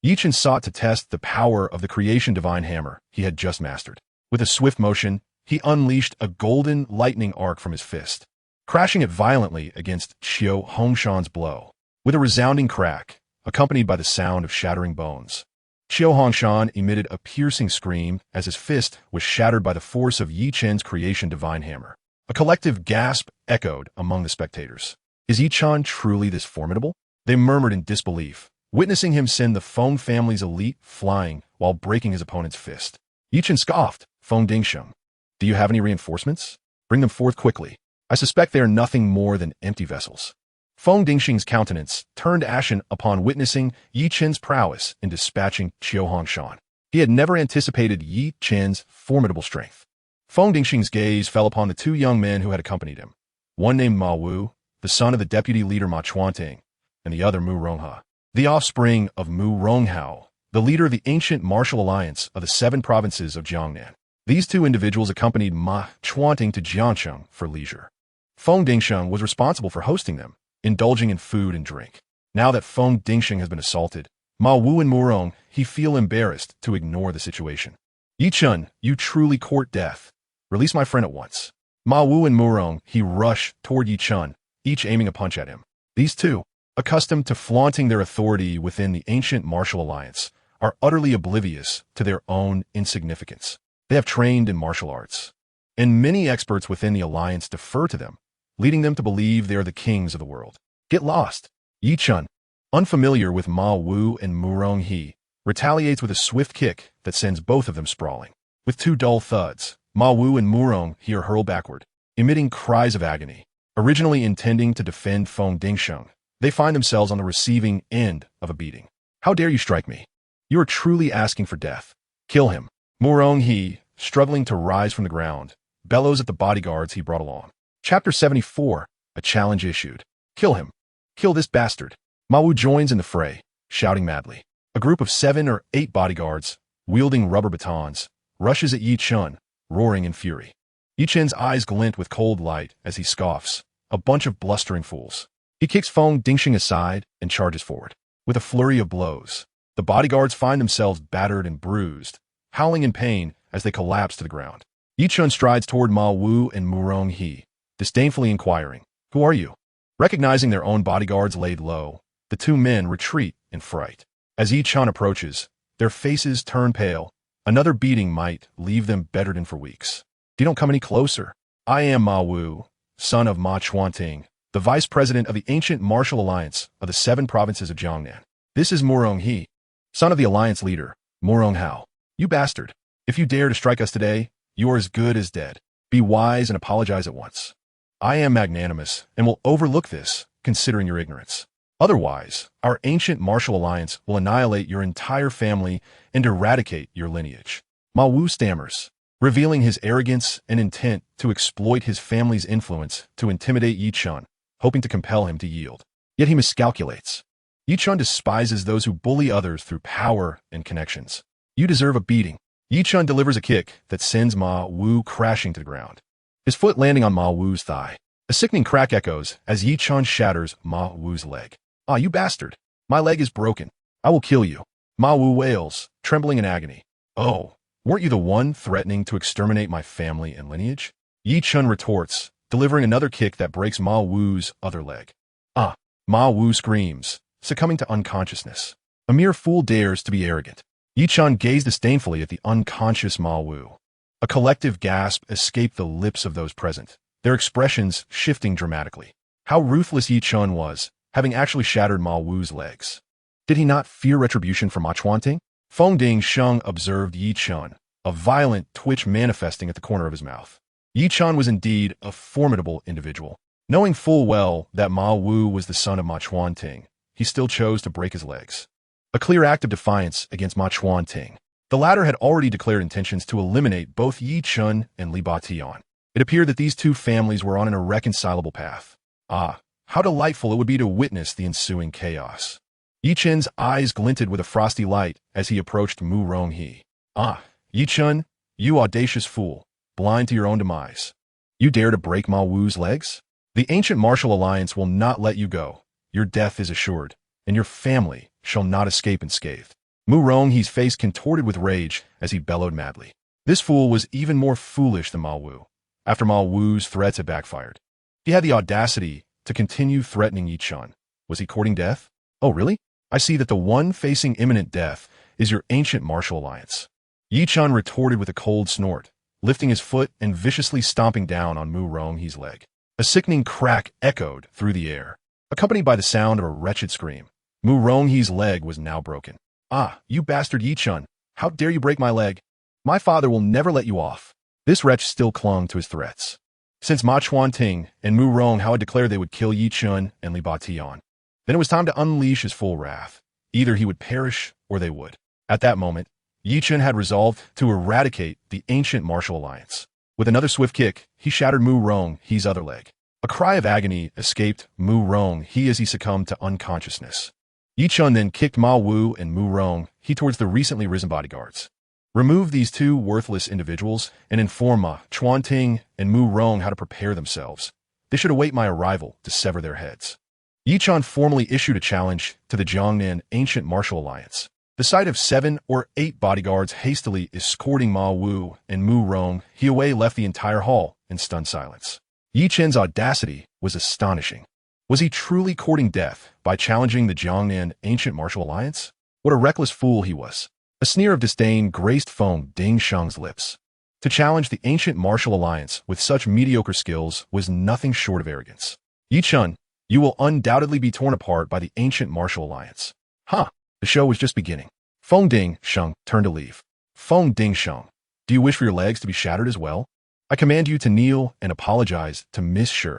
Yi Chen sought to test the power of the creation divine hammer he had just mastered. With a swift motion, he unleashed a golden lightning arc from his fist, crashing it violently against Xiao Hongshan's blow. With a resounding crack, accompanied by the sound of shattering bones, Xiao Hongshan emitted a piercing scream as his fist was shattered by the force of Yi Chen's creation divine hammer. A collective gasp echoed among the spectators. Is Yi Chen truly this formidable? They murmured in disbelief, witnessing him send the Feng family's elite flying while breaking his opponent's fist. Yi Chen scoffed, Feng Dingsheng. Do you have any reinforcements? Bring them forth quickly. I suspect they are nothing more than empty vessels. Feng Dingsheng's countenance turned ashen upon witnessing Yi Chen's prowess in dispatching Xiao Hongshan. He had never anticipated Yi Chen's formidable strength. Feng Dingsheng's gaze fell upon the two young men who had accompanied him, one named Ma Wu, the son of the deputy leader Ma Chuanting, and the other Mu Rongha, the offspring of Mu Ronghao, the leader of the ancient martial alliance of the 7 provinces of Jiangnan. These two individuals accompanied Ma Chuanting to Jiangcheng for leisure. Feng Dingsheng was responsible for hosting them, indulging in food and drink. Now that Feng Dingsheng has been assaulted, Ma Wu and Murong, he feel embarrassed to ignore the situation. Yi Chen, you truly court death. Release my friend at once. Ma Wu and Murong, he rush toward Yi Chen, each aiming a punch at him. These two, accustomed to flaunting their authority within the ancient martial alliance, are utterly oblivious to their own insignificance. They have trained in martial arts, and many experts within the alliance defer to them, leading them to believe they are the kings of the world. Get lost. Yi Chen, unfamiliar with Ma Wu and Murong He, retaliates with a swift kick that sends both of them sprawling. With 2 dull thuds, Ma Wu and Murong He are hurled backward, emitting cries of agony. Originally intending to defend Feng Dingsheng, they find themselves on the receiving end of a beating. How dare you strike me? You are truly asking for death. Kill him. Murong He, struggling to rise from the ground, bellows at the bodyguards he brought along. Chapter 74, a challenge issued. Kill him. Kill this bastard. Ma Wu joins in the fray, shouting madly. A group of 7 or 8 bodyguards, wielding rubber batons, rushes at Yi Chen, roaring in fury. Yi Chen's eyes glint with cold light as he scoffs. A bunch of blustering fools. He kicks Feng Dingsheng aside and charges forward. With a flurry of blows, the bodyguards find themselves battered and bruised, howling in pain as they collapse to the ground. Yi Chen strides toward Ma Wu and Murong He, disdainfully inquiring, Who are you? Recognizing their own bodyguards laid low, the 2 men retreat in fright. As Yi Chen approaches, their faces turn pale. Another beating might leave them bedridden for weeks. You don't come any closer. I am Ma Wu, son of Ma Chuanting, the vice president of the ancient martial alliance of the 7 provinces of Jiangnan. This is Murong He, son of the alliance leader, Murong Hao. You bastard. If you dare to strike us today, you are as good as dead. Be wise and apologize at once. I am magnanimous and will overlook this, considering your ignorance. Otherwise, our ancient martial alliance will annihilate your entire family and eradicate your lineage. Ma Wu stammers, revealing his arrogance and intent to exploit his family's influence to intimidate Yi Chen, hoping to compel him to yield. Yet he miscalculates. Yi Chen despises those who bully others through power and connections. You deserve a beating. Yi Chen delivers a kick that sends Ma Wu crashing to the ground, his foot landing on Ma Wu's thigh. A sickening crack echoes as Yi Chen shatters Ma Wu's leg. Ah, you bastard. My leg is broken. I will kill you. Ma Wu wails, trembling in agony. Oh, weren't you the one threatening to exterminate my family and lineage? Yi Chun retorts, delivering another kick that breaks Ma Wu's other leg. Ah! Ma Wu screams, succumbing to unconsciousness. A mere fool dares to be arrogant. Yi Chun gazed disdainfully at the unconscious Ma Wu. A collective gasp escaped the lips of those present, their expressions shifting dramatically. How ruthless Yi Chun was, having actually shattered Ma Wu's legs. Did he not fear retribution from Ma Chuanting? Feng Dingsheng observed Yi Chun, a violent twitch manifesting at the corner of his mouth. Yi Chun was indeed a formidable individual. Knowing full well that Ma Wu was the son of Ma Chuanting, he still chose to break his legs. A clear act of defiance against Ma Chuanting. The latter had already declared intentions to eliminate both Yi Chun and Li Batian. It appeared that these two families were on an irreconcilable path. Ah, how delightful it would be to witness the ensuing chaos. Yi Chun's eyes glinted with a frosty light as he approached Mu Ronghe. Ah, Yi Chun, you audacious fool, blind to your own demise. You dare to break Ma Wu's legs? The ancient martial alliance will not let you go. Your death is assured, and your family shall not escape unscathed. Mu Ronghe's face contorted with rage as he bellowed madly. This fool was even more foolish than Ma Wu. After Ma Wu's threats had backfired, he had the audacity to continue threatening Yi Chun. Was he courting death? Oh, really? I see that the one facing imminent death is your ancient martial alliance. Yi Chun retorted with a cold snort, lifting his foot and viciously stomping down on Mu Ronghe's leg. A sickening crack echoed through the air, accompanied by the sound of a wretched scream. Mu Ronghe's leg was now broken. Ah, you bastard Yi Chun! How dare you break my leg? My father will never let you off. This wretch still clung to his threats. Since Ma Chuanting and Mu Ronghe had declared they would kill Yi Chun and Li Batian, then it was time to unleash his full wrath. Either he would perish or they would. At that moment, Yi Chun had resolved to eradicate the ancient martial alliance. With another swift kick, he shattered Mu Ronghe's other leg. A cry of agony escaped Mu Ronghe as he succumbed to unconsciousness. Yi Chun then kicked Ma Wu and Mu Ronghe towards the recently risen bodyguards. Remove these two worthless individuals and inform Ma Chuanting and Mu Ronghe how to prepare themselves. They should await my arrival to sever their heads. Yi Chun formally issued a challenge to the Jiangnan Ancient Martial Alliance. The sight of 7 or 8 bodyguards hastily escorting Ma Wu and Mu Ronghe away left the entire hall in stunned silence. Yi Chun's audacity was astonishing. Was he truly courting death by challenging the Jiangnan Ancient Martial Alliance? What a reckless fool he was. A sneer of disdain graced Feng Dingsheng's lips. To challenge the Ancient Martial Alliance with such mediocre skills was nothing short of arrogance. Yi Chun, you will undoubtedly be torn apart by the Ancient Martial Alliance. Huh, the show was just beginning. Feng Dingsheng turned to leave. Feng Dingsheng, do you wish for your legs to be shattered as well? I command you to kneel and apologize to Miss Shi.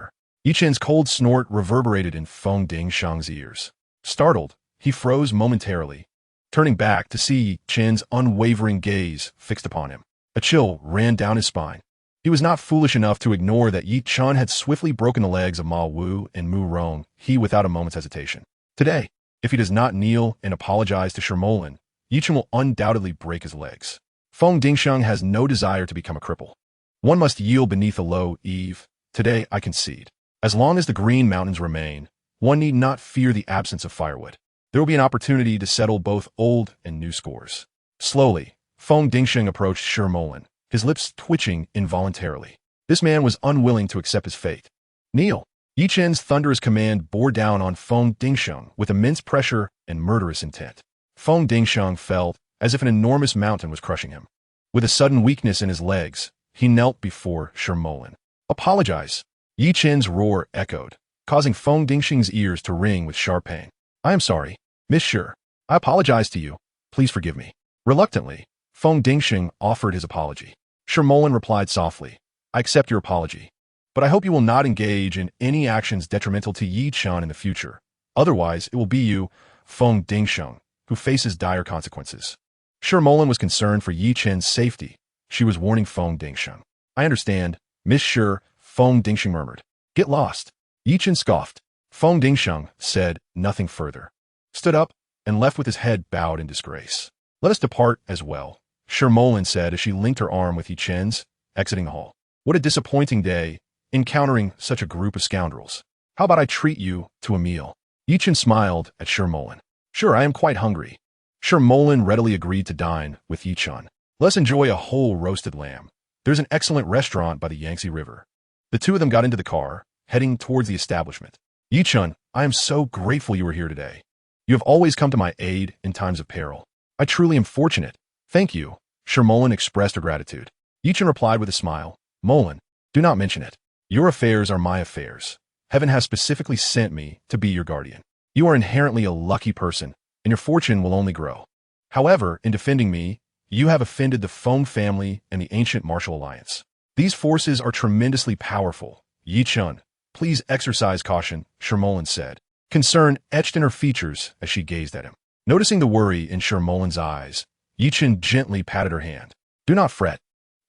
Yi Chun's cold snort reverberated in Feng Dingsheng's ears. Startled, he froze momentarily, turning back to see Yi Chun's unwavering gaze fixed upon him. A chill ran down his spine. He was not foolish enough to ignore that Yi Chun had swiftly broken the legs of Ma Wu and Mu Ronghe without a moment's hesitation. Today, if he does not kneel and apologize to Shermolin, Yi Chun will undoubtedly break his legs. Feng Dingsheng has no desire to become a cripple. One must yield beneath a low eve. Today, I concede. As long as the Green Mountains remain, one need not fear the absence of firewood. There will be an opportunity to settle both old and new scores. Slowly, Feng Dingsheng approached Shermolin, his lips twitching involuntarily. This man was unwilling to accept his fate. Kneel! Yi Chun's thunderous command bore down on Feng Dingsheng with immense pressure and murderous intent. Feng Dingsheng felt as if an enormous mountain was crushing him. With a sudden weakness in his legs, he knelt before Shermolin. Apologize! Yi Chun's roar echoed, causing Feng Dingsheng's ears to ring with sharp pain. I am sorry, Miss Shi. I apologize to you. Please forgive me. Reluctantly, Feng Dingsheng offered his apology. Shermolin replied softly, I accept your apology, but I hope you will not engage in any actions detrimental to Yi Chun in the future. Otherwise, it will be you, Feng Dingsheng, who faces dire consequences. Shermolin was concerned for Yi Chun's safety. She was warning Feng Dingsheng. I understand, Miss Shi, Feng Dingsheng murmured. Get lost. Yi Chun scoffed. Feng Dingsheng said nothing further, stood up, and left with his head bowed in disgrace. Let us depart as well, Shermolin said as she linked her arm with Yi Chun's, exiting the hall. What a disappointing day, encountering such a group of scoundrels. How about I treat you to a meal? Yi Chun smiled at Shermolin. Sure, I am quite hungry. Shermolin readily agreed to dine with Yi Chun. Let's enjoy a whole roasted lamb. There's an excellent restaurant by the Yangtze River. The two of them got into the car, heading towards the establishment. Yi-chun, I am so grateful you are here today. You have always come to my aid in times of peril. I truly am fortunate. Thank you. Shermolan expressed her gratitude. Yi-chun replied with a smile. Molan, do not mention it. Your affairs are my affairs. Heaven has specifically sent me to be your guardian. You are inherently a lucky person, and your fortune will only grow. However, in defending me, you have offended the Feng family and the ancient martial alliance. These forces are tremendously powerful. Yi-chun, please exercise caution, Shermolan said. Concern etched in her features as she gazed at him. Noticing the worry in Shermolan's eyes, Yi-chun gently patted her hand. Do not fret.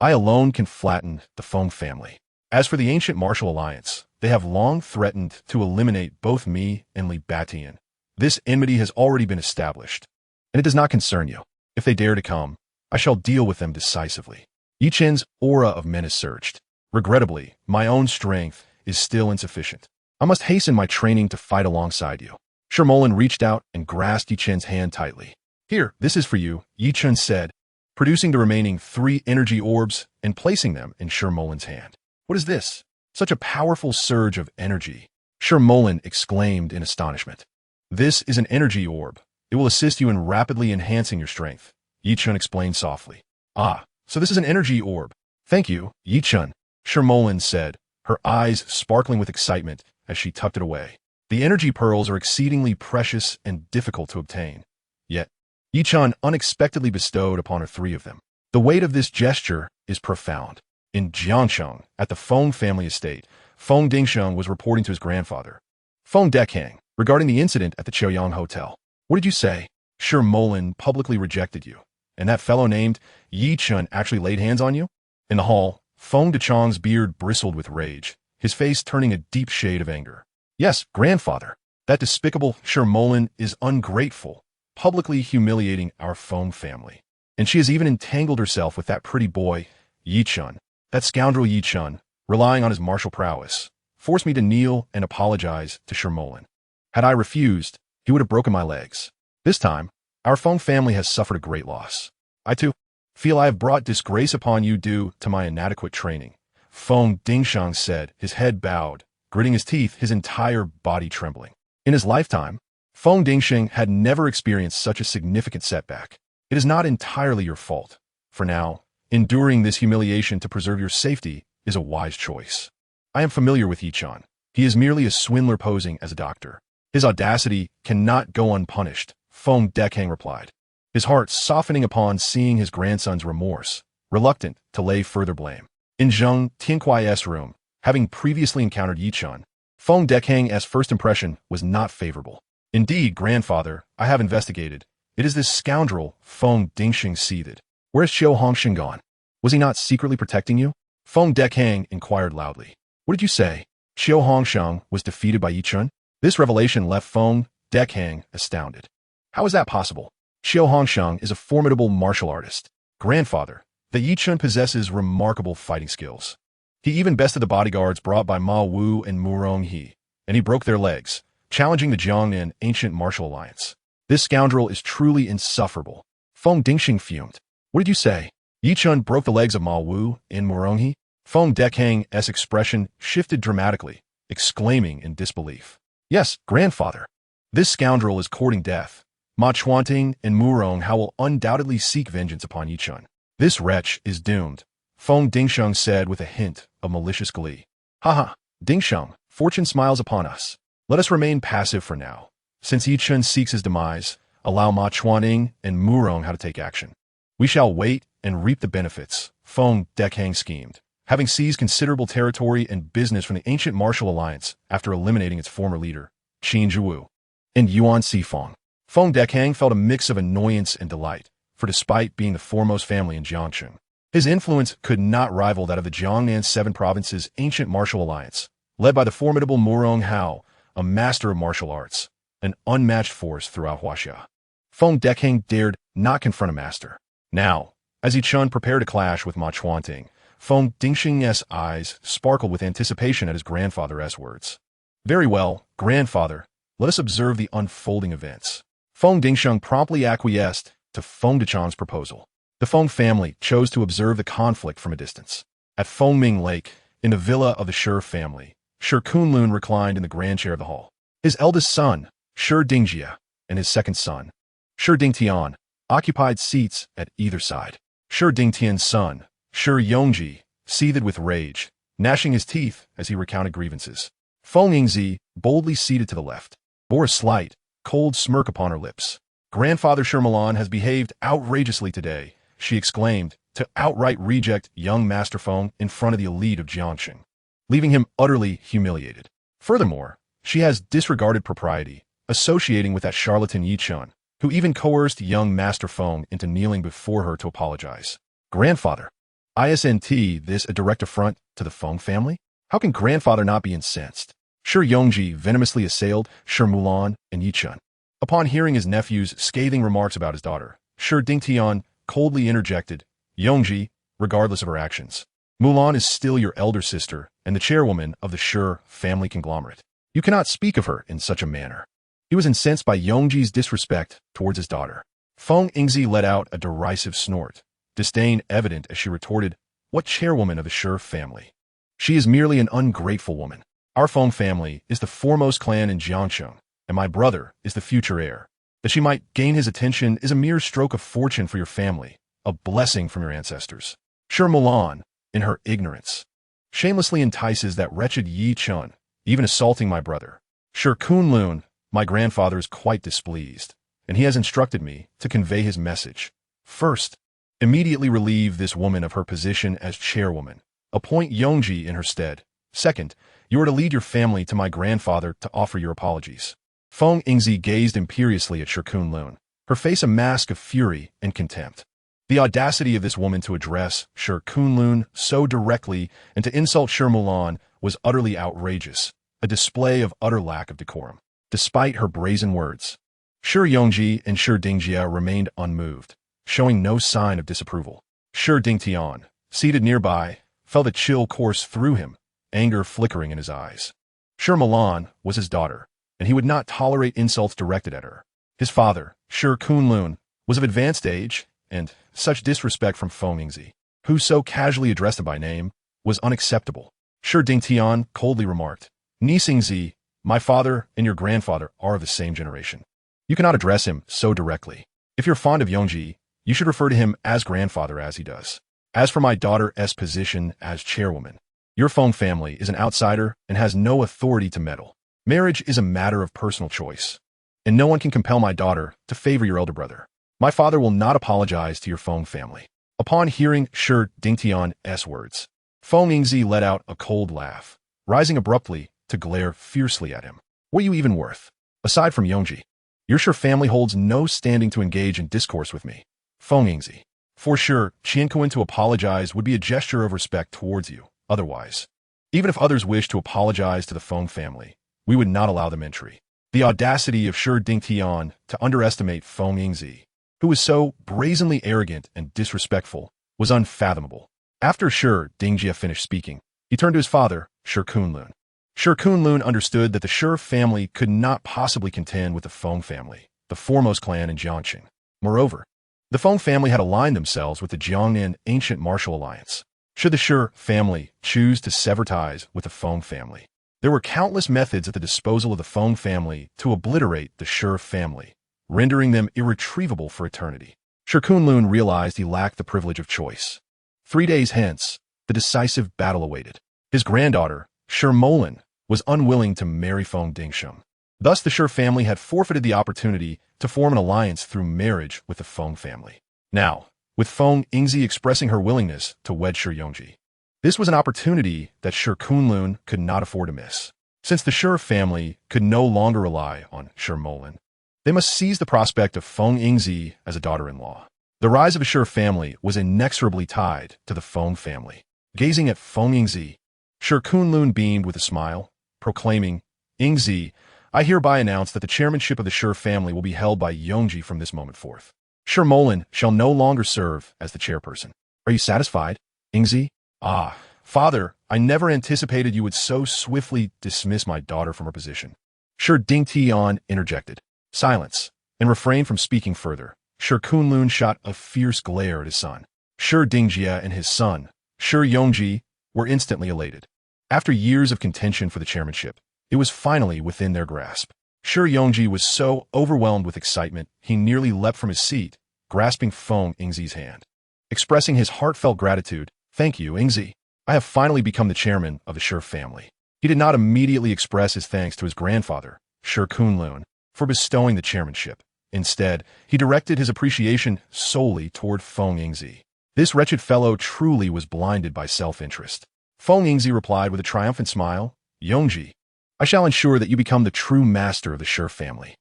I alone can flatten the Feng family. As for the ancient martial alliance, they have long threatened to eliminate both me and Li Batian. This enmity has already been established, and it does not concern you. If they dare to come, I shall deal with them decisively. Yi-chun's aura of menace surged. Regrettably, my own strength is still insufficient. I must hasten my training to fight alongside you. Shermolan reached out and grasped Yi-chun's hand tightly. Here, this is for you, Yi-chun said, producing the remaining 3 energy orbs and placing them in Shermolan's hand. What is this? Such a powerful surge of energy. Shermolan exclaimed in astonishment. This is an energy orb. It will assist you in rapidly enhancing your strength, Yi-chun explained softly. Ah, so this is an energy orb. Thank you, Yi-chun, Shermolan said, her eyes sparkling with excitement as she tucked it away. The energy pearls are exceedingly precious and difficult to obtain. Yet, Yi-chun unexpectedly bestowed upon her 3 of them. The weight of this gesture is profound. In Jiangsheng, at the Feng family estate, Feng Dingsheng was reporting to his grandfather, Feng Dekang, regarding the incident at the Chaoyang Hotel. What did you say? Shermolan publicly rejected you, and that fellow named Yi-chun actually laid hands on you? In the hall, Feng Dechang's beard bristled with rage, his face turning a deep shade of anger. Yes, grandfather, that despicable Shermolan is ungrateful, publicly humiliating our Feng family. And she has even entangled herself with that pretty boy, Yi-chun. That scoundrel Yi-chun, relying on his martial prowess, forced me to kneel and apologize to Shermolan. Had I refused, he would have broken my legs. This time, our Feng family has suffered a great loss. I too feel I have brought disgrace upon you due to my inadequate training, Feng Dingsheng said, his head bowed, gritting his teeth, his entire body trembling. In his lifetime, Feng Dingsheng had never experienced such a significant setback. It is not entirely your fault. For now, enduring this humiliation to preserve your safety is a wise choice. I am familiar with Yi-chun. He is merely a swindler posing as a doctor. His audacity cannot go unpunished, Feng Dekang replied, his heart softening upon seeing his grandson's remorse, reluctant to lay further blame. In Zheng Tiankuai's room, having previously encountered Yi-chun, Feng Dekang's first impression was not favorable. Indeed, grandfather, I have investigated. It is this scoundrel, Feng Dingsheng seethed. Where is Xiao Hongsheng gone? Was he not secretly protecting you? Feng Dekang inquired loudly. What did you say? Xiao Hongsheng was defeated by Yi-chun? This revelation left Feng Dekang astounded. How is that possible? Xiao Hongsheng is a formidable martial artist. Grandfather, the Yi-chun possesses remarkable fighting skills. He even bested the bodyguards brought by Ma Wu and Murong He, and he broke their legs, challenging the Jiangnan ancient martial alliance. This scoundrel is truly insufferable. Feng Dingsheng fumed. What did you say? Yi-chun broke the legs of Ma Wu and Murong He? Feng Dekang's expression shifted dramatically, exclaiming in disbelief. Yes, grandfather. This scoundrel is courting death. Ma Chuanting and Murong Hao will undoubtedly seek vengeance upon Yi-chun. This wretch is doomed, Feng Dingsheng said with a hint of malicious glee. Haha, Dingsheng, fortune smiles upon us. Let us remain passive for now. Since Yi-chun seeks his demise, allow Ma Chuanting and Murong Hao to take action. We shall wait and reap the benefits, Feng Dekang schemed, having seized considerable territory and business from the ancient martial alliance after eliminating its former leader, Qin Zhiwu, and Yuan Sifeng. Feng Dekang felt a mix of annoyance and delight, for despite being the foremost family in Jiangsheng, his influence could not rival that of the Jiangnan 7 provinces' ancient martial alliance, led by the formidable Murong Hao, a master of martial arts, an unmatched force throughout Huaxia. Feng Dekang dared not confront a master. Now, as Yi-chun prepared to clash with Ma Chuanting, Feng Dingsheng's eyes sparkled with anticipation at his grandfather's words. Very well, grandfather, let us observe the unfolding events. Feng Dingsheng promptly acquiesced to Feng Dechang's proposal. The Feng family chose to observe the conflict from a distance. At Fengming Lake, in the villa of the Shi family, Shi Kunlun reclined in the grand chair of the hall. His eldest son, Shi Dingjia, and his second son, Shi Dingtian, occupied seats at either side. Shi Dingtian's son, Shi Yongji, seethed with rage, gnashing his teeth as he recounted grievances. Feng Yingzi, boldly seated to the left, bore a slight, cold smirk upon her lips. Grandfather Shi Milan has behaved outrageously today, she exclaimed, to outright reject young Master Feng in front of the elite of Jiangxing, leaving him utterly humiliated. Furthermore, she has disregarded propriety, associating with that charlatan Yi Chun, who even coerced young Master Feng into kneeling before her to apologize. Grandfather, isn't this a direct affront to the Feng family? How can grandfather not be incensed? Shi Yongji venomously assailed Shi Mulan and Yi Chun. Upon hearing his nephew's scathing remarks about his daughter, Shi Dingtian coldly interjected, Yongji, regardless of her actions, Mulan is still your elder sister and the chairwoman of the Shi family conglomerate. You cannot speak of her in such a manner. He was incensed by Yongji's disrespect towards his daughter. Feng Yingzi let out a derisive snort, disdain evident as she retorted, what chairwoman of the Shi family? She is merely an ungrateful woman. Our Feng family is the foremost clan in Jiangxing, and my brother is the future heir. That she might gain his attention is a mere stroke of fortune for your family, a blessing from your ancestors. Shi Mulan, in her ignorance, shamelessly entices that wretched Yi Chun, even assaulting my brother. Shi Kunlun, my grandfather is quite displeased, and he has instructed me to convey his message. First, immediately relieve this woman of her position as chairwoman. Appoint Yongji in her stead. Second, you are to lead your family to my grandfather to offer your apologies. Feng Yingzi gazed imperiously at Shi Kunlun, her face a mask of fury and contempt. The audacity of this woman to address Shi Kunlun so directly and to insult Shi Mulan was utterly outrageous, a display of utter lack of decorum. Despite her brazen words, Shi Yongji and Shi Dingjia remained unmoved, showing no sign of disapproval. Shi Dingtian, seated nearby, felt a chill course through him, anger flickering in his eyes. Shi Mulan was his daughter, and he would not tolerate insults directed at her. His father, Shi Kunlun, was of advanced age, and such disrespect from Feng Yingzi, who so casually addressed him by name, was unacceptable. Shi Dingtian coldly remarked, Nisingzi, my father and your grandfather are of the same generation. You cannot address him so directly. If you're fond of Yongji, you should refer to him as grandfather as he does. As for my daughter's position as chairwoman, your Feng family is an outsider and has no authority to meddle. Marriage is a matter of personal choice, and no one can compel my daughter to favor your elder brother. My father will not apologize to your Feng family. Upon hearing Shi Dingtian's words, Feng Yingzi let out a cold laugh, rising abruptly to glare fiercely at him. What are you even worth? Aside from Yongji, your Shi family holds no standing to engage in discourse with me. Feng Yingzi. For sure, Qiankuan to apologize would be a gesture of respect towards you. Otherwise, even if others wish to apologize to the Feng family, we would not allow them entry. The audacity of Shi Dingtian to underestimate Feng Yingzi, who was so brazenly arrogant and disrespectful, was unfathomable. After Shi Dingjia finished speaking, he turned to his father, Shi Kunlun. Shi Kunlun understood that the Shi family could not possibly contend with the Feng family, the foremost clan in Jiangxing. Moreover, the Feng family had aligned themselves with the Jiangnan ancient martial alliance. Should the Shi family choose to sever ties with the Feng family, there were countless methods at the disposal of the Feng family to obliterate the Shi family, rendering them irretrievable for eternity. Shi Kunlun realized he lacked the privilege of choice. 3 days hence, the decisive battle awaited. His granddaughter, Shi Molan, was unwilling to marry Feng Dingsheng. Thus the Shi family had forfeited the opportunity to form an alliance through marriage with the Feng family. Now, with Feng Yingzi expressing her willingness to wed Shi Yongji, this was an opportunity that Shi Kunlun could not afford to miss. Since the Shi family could no longer rely on Shi Molan, they must seize the prospect of Feng Yingzi as a daughter-in-law. The rise of the Shi family was inexorably tied to the Feng family. Gazing at Feng Yingzi, Shi Kunlun beamed with a smile, proclaiming, Yingzi, I hereby announce that the chairmanship of the Shi family will be held by Yongji from this moment forth. Shi Molan shall no longer serve as the chairperson. Are you satisfied, Yingzi? Ah, father, I never anticipated you would so swiftly dismiss my daughter from her position. Shi Dingtian interjected. Silence, and refrained from speaking further. Shi Kunlun shot a fierce glare at his son. Shi Dingjie and his son, Shi Yongji, were instantly elated. After years of contention for the chairmanship, it was finally within their grasp. Shi Yongji was so overwhelmed with excitement, he nearly leapt from his seat, grasping Feng Yingzi's hand. Expressing his heartfelt gratitude, "Thank you, Yingzi. I have finally become the chairman of the Shi family." He did not immediately express his thanks to his grandfather, Shi Kunlun, for bestowing the chairmanship. Instead, he directed his appreciation solely toward Feng Yingzi. This wretched fellow truly was blinded by self-interest. Feng Yingzi replied with a triumphant smile, "Yongji, I shall ensure that you become the true master of the Shi family."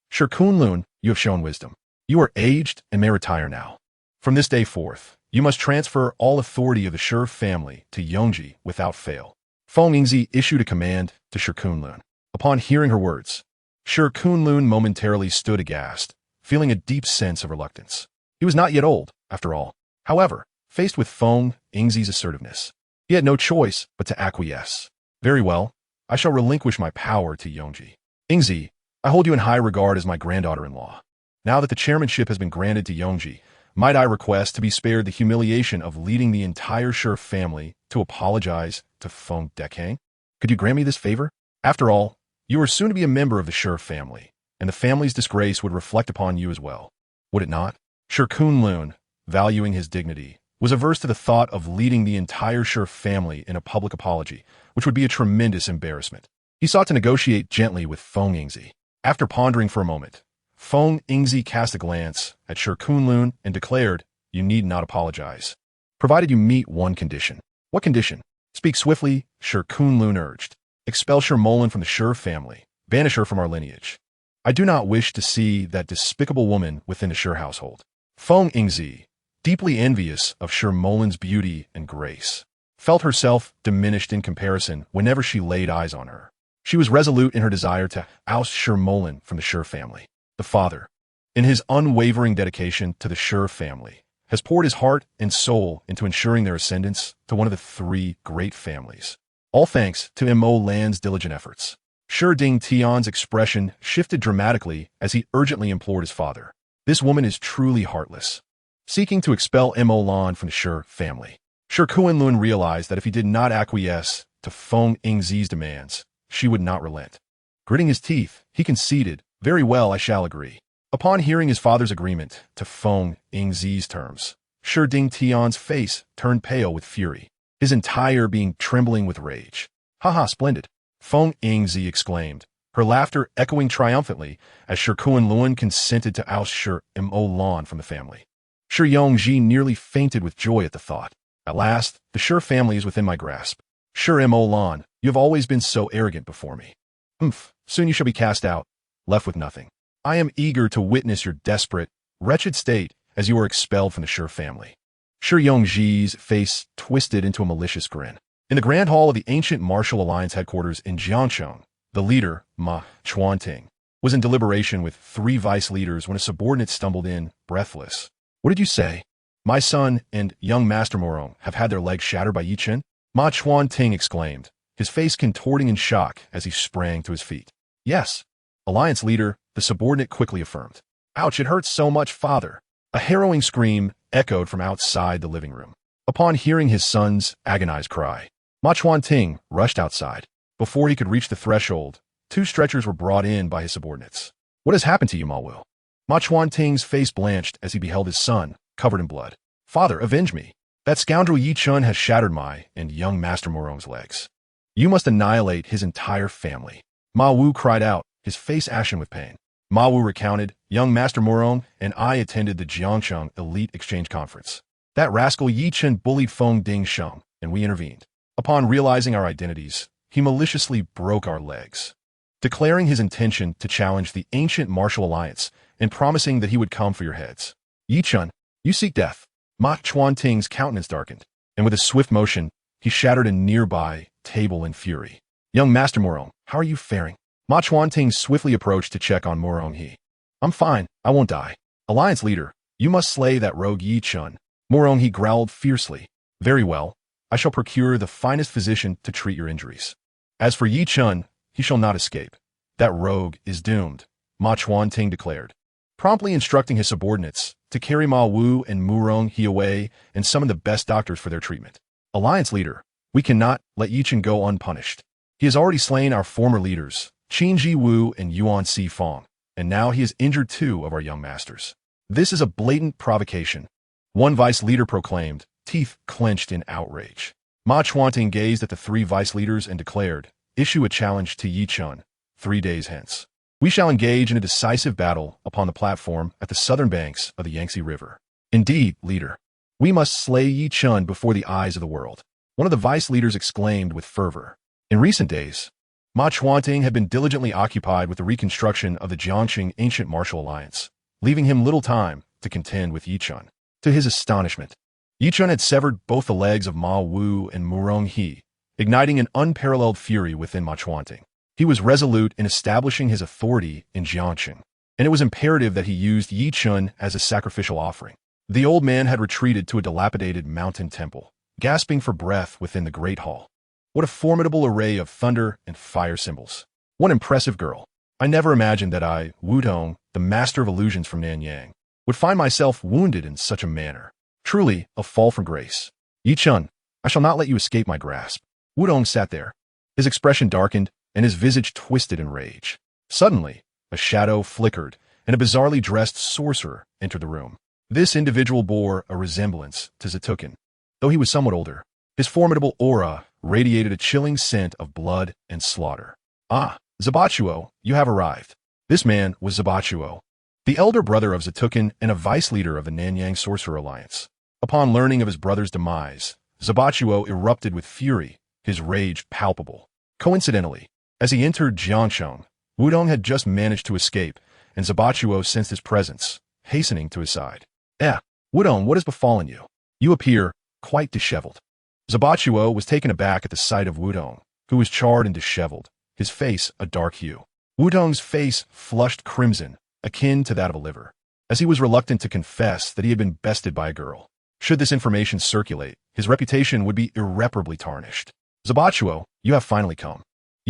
Shi Kunlun, you have shown wisdom. You are aged and may retire now. From this day forth, you must transfer all authority of the Shi family to Yongji without fail. Feng Yingzi issued a command to Shi Kunlun. Upon hearing her words, Shi Kunlun momentarily stood aghast, feeling a deep sense of reluctance. He was not yet old, after all. However, faced with Feng Yingzi's assertiveness, he had no choice but to acquiesce. "Very well, I shall relinquish my power to Yongji. Yingzi, I hold you in high regard as my granddaughter-in-law. Now that the chairmanship has been granted to Yongji, might I request to be spared the humiliation of leading the entire Shi family to apologize to Feng Dekang? Could you grant me this favor? After all, you are soon to be a member of the Shi family, and the family's disgrace would reflect upon you as well. Would it not?" Shi Kunlun, valuing his dignity, was averse to the thought of leading the entire Shi family in a public apology, which would be a tremendous embarrassment. He sought to negotiate gently with Feng Yingzi. After pondering for a moment, Feng Yingzi cast a glance at Shi Kunlun and declared, "You need not apologize, provided you meet one condition." "What condition?" "Speak swiftly," Shi Kunlun urged. "Expel Shi Molin from the Shi family. Banish her from our lineage. I do not wish to see that despicable woman within the Shi household." Feng Yingzi, deeply envious of Shi Molin's beauty and grace, felt herself diminished in comparison whenever she laid eyes on her. She was resolute in her desire to oust Shi Molin from the Shi family. The father, in his unwavering dedication to the Shi family, has poured his heart and soul into ensuring their ascendance to one of the three great families. All thanks to Mo Lan's diligent efforts. Shi Ding Tian's expression shifted dramatically as he urgently implored his father. This woman is truly heartless, seeking to expel Mo Lan from the Shi family. Shi Kunlun realized that if he did not acquiesce to Feng Yingzi's demands, she would not relent. Gritting his teeth, he conceded, "Very well, I shall agree." Upon hearing his father's agreement to Feng Yingzi's terms, Shi Ding Tian's face turned pale with fury, his entire being trembling with rage. "Ha, splendid!" Feng Yingzi exclaimed, her laughter echoing triumphantly as Shi Kunlun consented to oust Shi Mo Lan from the family. Shi Yongji nearly fainted with joy at the thought. "At last, the Shi family is within my grasp. Shi Mo Lan, you have always been so arrogant before me. Soon you shall be cast out, left with nothing. I am eager to witness your desperate, wretched state as you are expelled from the Shi family." Shi Yongji's face twisted into a malicious grin. In the grand hall of the ancient Martial Alliance headquarters in Jiangcheng, the leader, Ma Chuanting, was in deliberation with three vice leaders when a subordinate stumbled in, breathless. "What did you say?" "My son and young Master Morong have had their legs shattered by Yi Chen?" Ma Chuanting exclaimed, his face contorting in shock as he sprang to his feet. "Yes." Alliance leader, the subordinate quickly affirmed. "Ouch, it hurts so much, father." A harrowing scream echoed from outside the living room. Upon hearing his son's agonized cry, Ma Chuanting rushed outside. Before he could reach the threshold, two stretchers were brought in by his subordinates. "What has happened to you, Ma Wu?" Ma Chuanting's face blanched as he beheld his son, covered in blood. "Father, avenge me. That scoundrel Yi Chen has shattered my and young Master Morong's legs. You must annihilate his entire family." Ma Wu cried out, his face ashen with pain. Ma Wu recounted, "Young Master Morong and I attended the Jiangcheng Elite Exchange Conference. That rascal Yi Chen bullied Feng Ding Sheng, and we intervened. Upon realizing our identities, he maliciously broke our legs, declaring his intention to challenge the ancient Martial Alliance and promising that he would come for your heads. Yi Chen, you seek death." Ma Chuanting's countenance darkened, and with a swift motion, he shattered a nearby table in fury. "Young Master Morong, how are you faring?" Ma Chuanting swiftly approached to check on Morong He. "I'm fine, I won't die." "Alliance leader, you must slay that rogue Yi Chen." Morong He growled fiercely. "Very well, I shall procure the finest physician to treat your injuries. As for Yi Chen, he shall not escape. That rogue is doomed," Ma Chuanting declared. promptly instructing his subordinates to carry Ma Wu and Murong He away and summon the best doctors for their treatment. Alliance leader, we cannot let Chen go unpunished. He has already slain our former leaders, Qin Ji Wu and Yuan Si Fong, and now he has injured 2 of our young masters. This is a blatant provocation, one vice leader proclaimed, teeth clenched in outrage. Ma Chuanting gazed at the 3 vice leaders and declared, issue a challenge to Chen, 3 days hence. We shall engage in a decisive battle upon the platform at the southern banks of the Yangtze River. Indeed, leader. We must slay Chen before the eyes of the world. One of the vice leaders exclaimed with fervor. In recent days, Ma Chuanting had been diligently occupied with the reconstruction of the Jiangqing ancient martial alliance, leaving him little time to contend with Chen. To his astonishment, Chen had severed both the legs of Ma Wu and Murong He, igniting an unparalleled fury within Ma Chuanting. He was resolute in establishing his authority in Jiangqing, and it was imperative that he used Chen as a sacrificial offering. The old man had retreated to a dilapidated mountain temple, gasping for breath within the great hall. What a formidable array of thunder and fire symbols. What impressive girl. I never imagined that I, Wudong, the master of illusions from Nanyang, would find myself wounded in such a manner. Truly, a fall from grace. Chen, I shall not let you escape my grasp. Wudong sat there. His expression darkened, and his visage twisted in rage. Suddenly, a shadow flickered, and a bizarrely dressed sorcerer entered the room. This individual bore a resemblance to Zatukin. Though he was somewhat older, his formidable aura radiated a chilling scent of blood and slaughter. Ah, Zabachuo, you have arrived. This man was Zabachuo, the elder brother of Zatukin and a vice leader of the Nanyang Sorcerer Alliance. Upon learning of his brother's demise, Zabachuo erupted with fury, his rage palpable. Coincidentally, as he entered Jiangsheng, Wudong had just managed to escape, and Zabachuo sensed his presence, hastening to his side. Wudong, what has befallen you? You appear quite disheveled. Zabachuo was taken aback at the sight of Wudong, who was charred and disheveled, his face a dark hue. Wudong's face flushed crimson, akin to that of a liver, as he was reluctant to confess that he had been bested by a girl. Should this information circulate, his reputation would be irreparably tarnished. Zabachuo, you have finally come.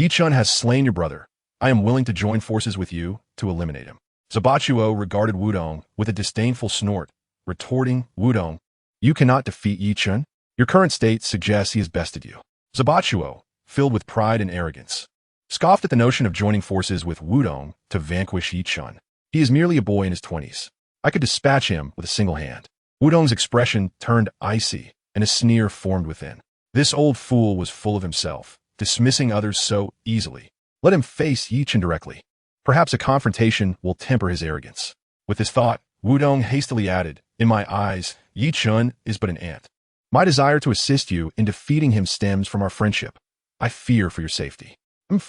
Chen has slain your brother. I am willing to join forces with you to eliminate him. Zabachuo regarded Wudong with a disdainful snort, retorting, Wudong, you cannot defeat Chen? Your current state suggests he has bested you. Zabachuo, filled with pride and arrogance, scoffed at the notion of joining forces with Wudong to vanquish Chen. He is merely a boy in his 20s. I could dispatch him with a single hand. Wudong's expression turned icy, and a sneer formed within. This old fool was full of himself, dismissing others so easily. Let him face Chen directly. Perhaps a confrontation will temper his arrogance. With this thought, Wudong hastily added, in my eyes, Chen is but an ant. My desire to assist you in defeating him stems from our friendship. I fear for your safety.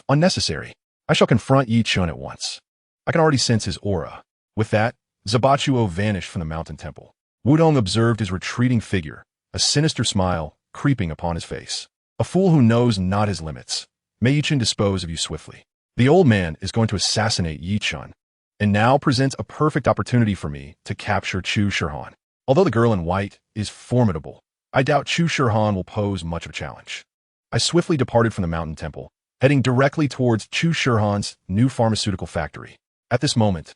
Unnecessary. I shall confront Chen at once. I can already sense his aura. With that, Zabachuo vanished from the mountain temple. Wudong observed his retreating figure, a sinister smile creeping upon his face. A fool who knows not his limits. May Chen dispose of you swiftly. The old man is going to assassinate Chen, and now presents a perfect opportunity for me to capture Chu Shirhan. Although the girl in white is formidable, I doubt Chu Shirhan will pose much of a challenge. I swiftly departed from the mountain temple, heading directly towards Chu Shirhan's new pharmaceutical factory. At this moment,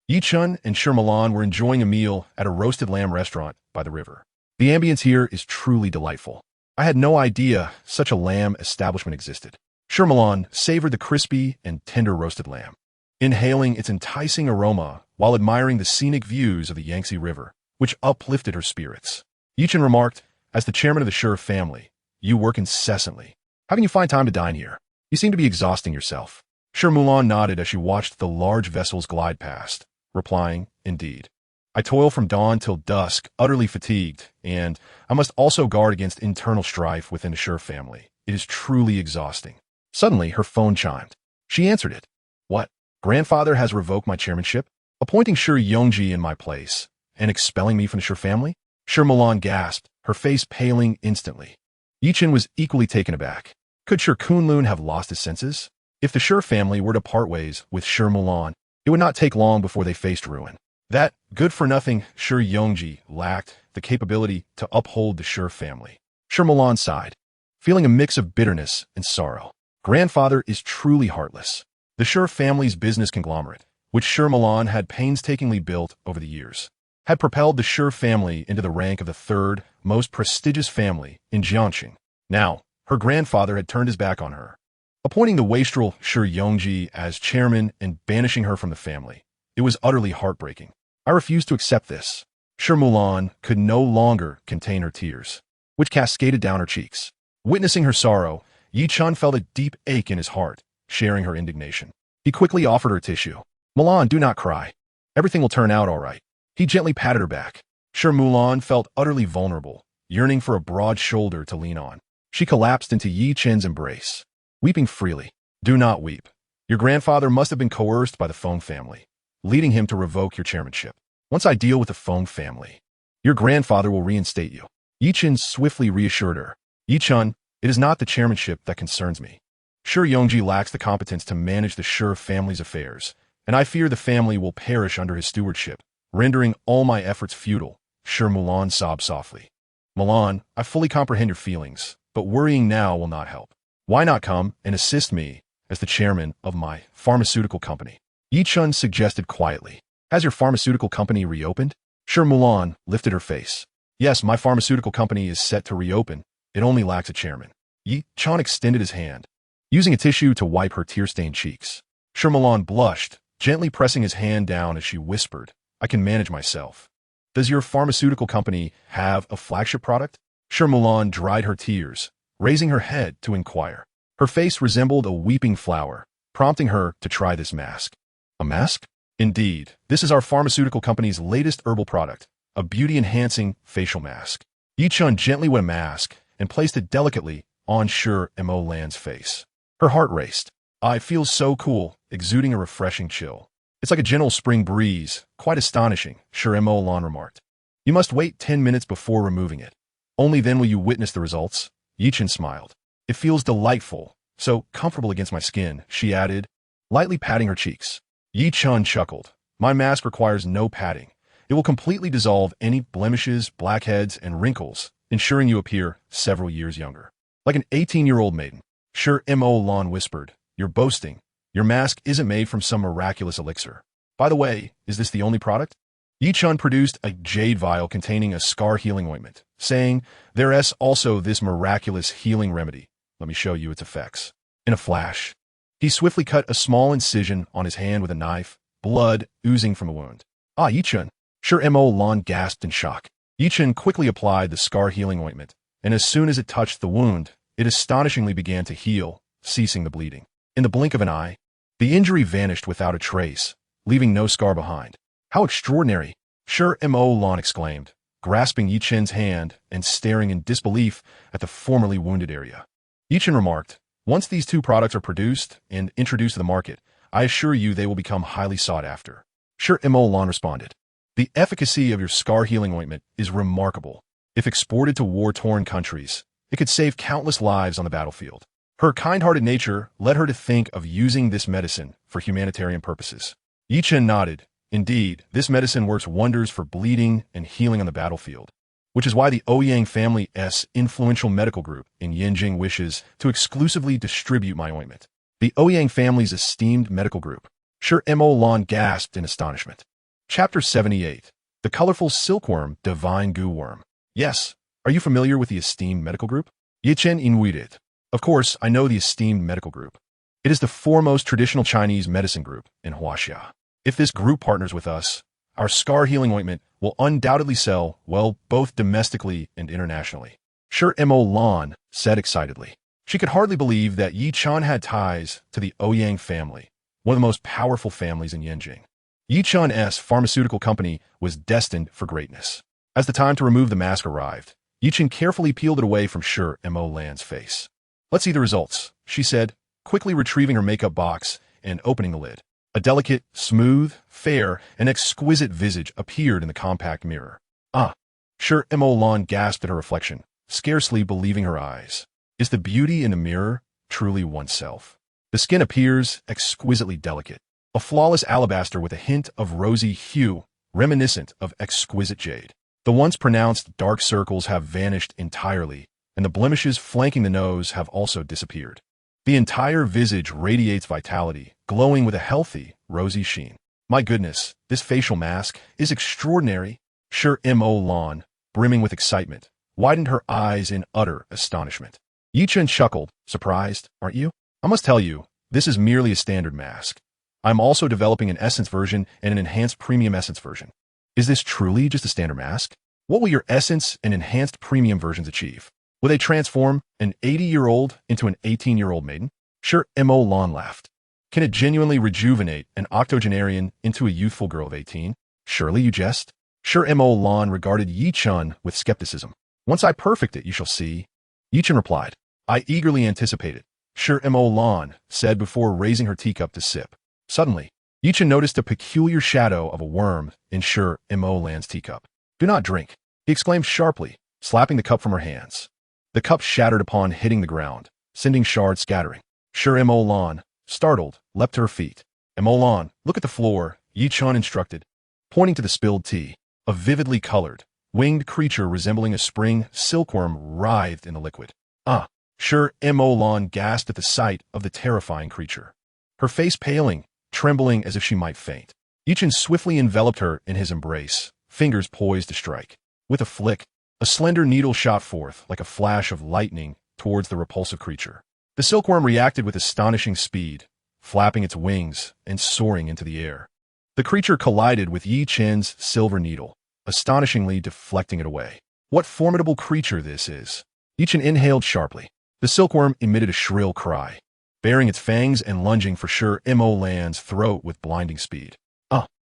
Chen and Shirmalan were enjoying a meal at a roasted lamb restaurant by the river. The ambience here is truly delightful. I had no idea such a lamb establishment existed. Shirmalan savored the crispy and tender roasted lamb, inhaling its enticing aroma while admiring the scenic views of the Yangtze River, which uplifted her spirits. Chen remarked, as the chairman of the Shir family, you work incessantly. How can you find time to dine here? You seem to be exhausting yourself. Shir Mulan nodded as she watched the large vessels glide past, replying, indeed. I toil from dawn till dusk, utterly fatigued, and I must also guard against internal strife within the Shir family. It is truly exhausting. Suddenly, her phone chimed. She answered it. What? Grandfather has revoked my chairmanship, appointing Shir Yongji in my place, and expelling me from the Shir family? Shir Mulan gasped, her face paling instantly. Chen was equally taken aback. Could Shir Kunlun have lost his senses? If the Shir family were to part ways with Shir Mulan, it would not take long before they faced ruin. That good-for-nothing Shir Yongji lacked the capability to uphold the Shir family. Shir Mulan sighed, feeling a mix of bitterness and sorrow. Grandfather is truly heartless. The Shir family's business conglomerate, which Sher Milan had painstakingly built over the years, had propelled the Sher family into the rank of the third most prestigious family in Jiangxing. Now, her grandfather had turned his back on her, appointing the wastrel Sher Yongji as chairman and banishing her from the family. It was utterly heartbreaking. I refused to accept this. Sher Mulan could no longer contain her tears, which cascaded down her cheeks. Witnessing her sorrow, Yi Chun felt a deep ache in his heart, sharing her indignation. He quickly offered her tissue. "Mulan, do not cry. Everything will turn out all right." He gently patted her back. Sher Mulan felt utterly vulnerable, yearning for a broad shoulder to lean on. She collapsed into Yi Chen's embrace, weeping freely. "Do not weep. Your grandfather must have been coerced by the Feng family, leading him to revoke your chairmanship. Once I deal with the Feng family, your grandfather will reinstate you." Yi Chen swiftly reassured her. "Yi Chun, it is not the chairmanship that concerns me. Sher Yongji lacks the competence to manage the Sher family's affairs, and I fear the family will perish under his stewardship, rendering all my efforts futile." Sher Mulan sobbed softly. "Mulan, I fully comprehend your feelings, but worrying now will not help. Why not come and assist me as the chairman of my pharmaceutical company?" Yi Chun suggested quietly. "Has your pharmaceutical company reopened?" Sher Mulan lifted her face. "Yes, my pharmaceutical company is set to reopen. It only lacks a chairman." Yi Chun extended his hand, using a tissue to wipe her tear-stained cheeks. Sher Mulan blushed, gently pressing his hand down as she whispered, "I can manage myself." "Does your pharmaceutical company have a flagship product?" Sher Mulan dried her tears, raising her head to inquire. Her face resembled a weeping flower, prompting her to try this mask. "A mask?" "Indeed, this is our pharmaceutical company's latest herbal product, a beauty-enhancing facial mask." Yi Chun gently wet a mask and placed it delicately on Sher Mo Lan's face. Her heart raced. "Ah, it feels so cool," exuding a refreshing chill. "It's like a gentle spring breeze, quite astonishing," Sher Mo Lan remarked. "You must wait 10 minutes before removing it. Only then will you witness the results." Yi Chen smiled. "It feels delightful, so comfortable against my skin," she added, lightly patting her cheeks. Yi Chun chuckled. "My mask requires no padding. It will completely dissolve any blemishes, blackheads, and wrinkles, ensuring you appear several years younger. Like an 18-year-old maiden." Sher Mo Lan whispered, "You're boasting. Your mask isn't made from some miraculous elixir. By the way, is this the only product?" Yi Chun produced a jade vial containing a scar healing ointment, saying, "There's also this miraculous healing remedy. Let me show you its effects." In a flash, he swiftly cut a small incision on his hand with a knife, blood oozing from the wound. "Ah, Yi Chun!" Sher Mo Lan gasped in shock. Yi Chun quickly applied the scar healing ointment, and as soon as it touched the wound, it astonishingly began to heal, ceasing the bleeding. In the blink of an eye, the injury vanished without a trace, leaving no scar behind. "How extraordinary!" Sher Mo Lan exclaimed, grasping Yi Chen's hand and staring in disbelief at the formerly wounded area. Yi Chen remarked, "Once these two products are produced and introduced to the market, I assure you they will become highly sought after." Sher Mo Lan responded, "The efficacy of your scar healing ointment is remarkable. If exported to war-torn countries, it could save countless lives on the battlefield." Her kind-hearted nature led her to think of using this medicine for humanitarian purposes. Yi Chen nodded. "Indeed, this medicine works wonders for bleeding and healing on the battlefield, which is why the Ouyang family's influential medical group in Yanjing wishes to exclusively distribute my ointment." The Ouyang family's esteemed medical group. Sher Mo Lan gasped in astonishment. Chapter 78. The Colorful Silkworm Divine Goo Worm. "Yes, are you familiar with the esteemed medical group?" Yi Chen inquired. "Of course, I know the esteemed medical group. It is the foremost traditional Chinese medicine group in Huaxia. If this group partners with us, our scar healing ointment will undoubtedly sell well both domestically and internationally," Sher Mo Lan said excitedly. She could hardly believe that Yi Chun had ties to the Ouyang family, one of the most powerful families in Yanjing. Yi Chun's pharmaceutical company was destined for greatness. As the time to remove the mask arrived, Yi Chen carefully peeled it away from Sher Mo Lan's face. "Let's see the results," she said, quickly retrieving her makeup box and opening the lid. A delicate, smooth, fair, and exquisite visage appeared in the compact mirror. "Ah!" Sher Mo Lan gasped at her reflection, scarcely believing her eyes. Is the beauty in the mirror truly oneself? The skin appears exquisitely delicate, a flawless alabaster with a hint of rosy hue, reminiscent of exquisite jade. The once pronounced dark circles have vanished entirely, and the blemishes flanking the nose have also disappeared. The entire visage radiates vitality, glowing with a healthy, rosy sheen. My goodness, this facial mask is extraordinary. Sure Mo Lan, brimming with excitement, widened her eyes in utter astonishment. Yi Chen chuckled, surprised, aren't you? I must tell you, this is merely a standard mask. I'm also developing an essence version and an enhanced premium essence version. Is this truly just a standard mask? What will your essence and enhanced premium versions achieve? Will they transform an 80-year-old into an 18-year-old maiden? Sure Mo Lan laughed. Can it genuinely rejuvenate an octogenarian into a youthful girl of 18? Surely you jest? Sure Mo Lan regarded Yi Chen with skepticism. Once I perfect it, you shall see. Yi Chen replied. I eagerly anticipate it. Sure Mo Lan said before raising her teacup to sip. Suddenly, Yi Chen noticed a peculiar shadow of a worm in Sure Mo Lan's teacup. Do not drink, he exclaimed sharply, slapping the cup from her hands. The cup shattered upon hitting the ground, sending shards scattering. Sure Mo Lan, startled, leapt to her feet. Mo Lan, look at the floor, Yi Chen instructed, pointing to the spilled tea. A vividly colored, winged creature resembling a spring silkworm writhed in the liquid. Ah! Sure Mo Lan gasped at the sight of the terrifying creature. Her face paling, trembling as if she might faint. Yi Chen swiftly enveloped her in his embrace, fingers poised to strike. With a flick, a slender needle shot forth like a flash of lightning towards the repulsive creature. The silkworm reacted with astonishing speed, flapping its wings and soaring into the air. The creature collided with Yi Chen's silver needle, astonishingly deflecting it away. What formidable creature this is! Yi Chen inhaled sharply. The silkworm emitted a shrill cry, baring its fangs and lunging for Sure Mo Lan's throat with blinding speed.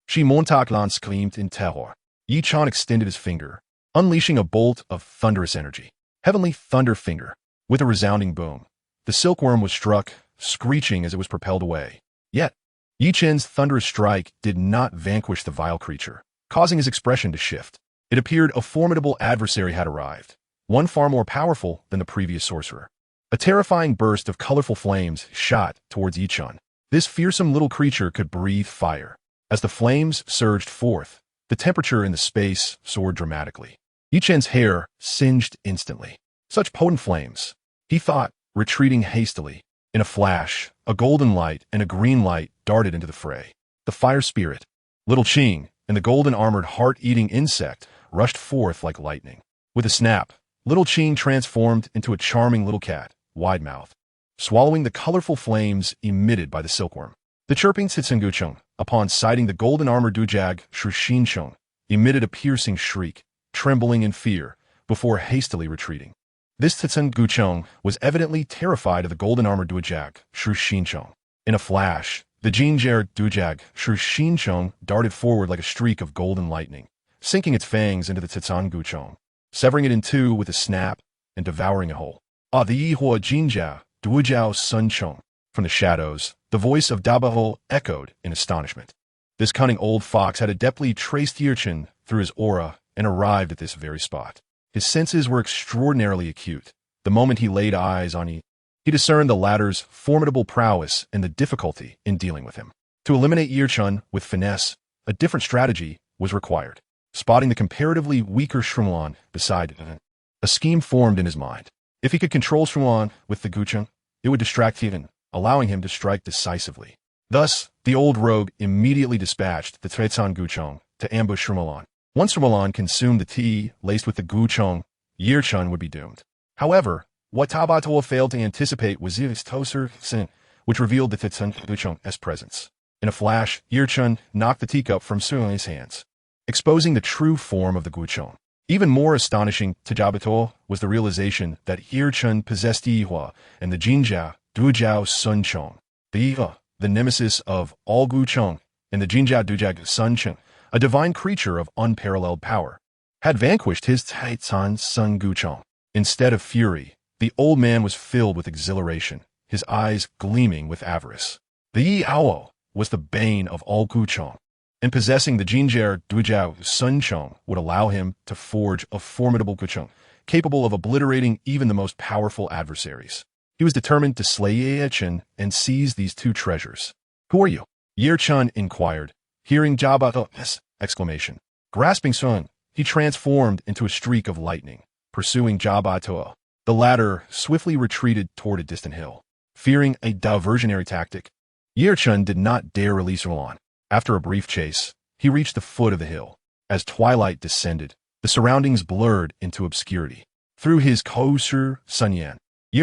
Shi Montauk Lan screamed in terror. Yi Chen extended his finger, unleashing a bolt of thunderous energy. Heavenly Thunder Finger. With a resounding boom, the silkworm was struck, screeching as it was propelled away. Yet, Yi Chen's thunderous strike did not vanquish the vile creature, causing his expression to shift. It appeared a formidable adversary had arrived, one far more powerful than the previous sorcerer. A terrifying burst of colorful flames shot towards Yi Chen. This fearsome little creature could breathe fire. As the flames surged forth, the temperature in the space soared dramatically. Yi Chen's hair singed instantly. Such potent flames, he thought, retreating hastily. In a flash, a golden light and a green light darted into the fray. The fire spirit, Little Qing, and the golden-armored heart-eating insect rushed forth like lightning. With a snap, Little Qing transformed into a charming little cat, wide-mouthed, swallowing the colorful flames emitted by the silkworm. The chirping Tsitsungucheng, upon sighting the golden-armored Dujag Shushincheng, emitted a piercing shriek, trembling in fear, before hastily retreating. This Tsitsungucheng was evidently terrified of the golden-armored Dujag Shushincheng. In a flash, the Jinjer Dujag Shushincheng darted forward like a streak of golden lightning, sinking its fangs into the Tsitsungucheng, severing it in two with a snap and devouring it whole. Ah, the Yihua Jinjia Dujiao Suncheng. From the shadows, the voice of Dabaho echoed in astonishment. This cunning old fox had adeptly traced Yi Chen through his aura and arrived at this very spot. His senses were extraordinarily acute. The moment he laid eyes on Yi, he discerned the latter's formidable prowess and the difficulty in dealing with him. To eliminate Yi Chen with finesse, a different strategy was required. Spotting the comparatively weaker Shrumlan beside him, a scheme formed in his mind. If he could control Shrumlan with the Gucheng, it would distract Tian, allowing him to strike decisively. Thus, the old rogue immediately dispatched the Tretsan Gucheng to ambush Shrumlan. Once Shrumlan consumed the tea laced with the Gucheng, Yi Chen would be doomed. However, what Tabatoa failed to anticipate was Zivis Toser Sin, which revealed the Tretsan Gucheng's presence. In a flash, Yi Chen knocked the teacup from Sui's hands, exposing the true form of the Gucheng. Even more astonishing to Jabatoa was the realization that Yi Chen possessed Yihua and the Jinjia Dujiao Suncheng. The Yihua, the nemesis of all Gucheng, and the Jinjia Dujag Suncheng, a divine creature of unparalleled power, had vanquished his Taizan Sun Gucheng. Instead of fury, the old man was filled with exhilaration, his eyes gleaming with avarice. The Yi Ao was the bane of all Gucheng, and possessing the Jinjer Dujiao Suncheng would allow him to forge a formidable Gucheng, capable of obliterating even the most powerful adversaries. He was determined to slay Yi Chen and seize these two treasures. Who are you? Yi Chen inquired, hearing Jabato's exclamation. Grasping Sun, he transformed into a streak of lightning, pursuing Jabatoa. The latter swiftly retreated toward a distant hill. Fearing a diversionary tactic, Yi Chen did not dare release Roland. After a brief chase, he reached the foot of the hill. As twilight descended, the surroundings blurred into obscurity. Through his kosher Sunyan,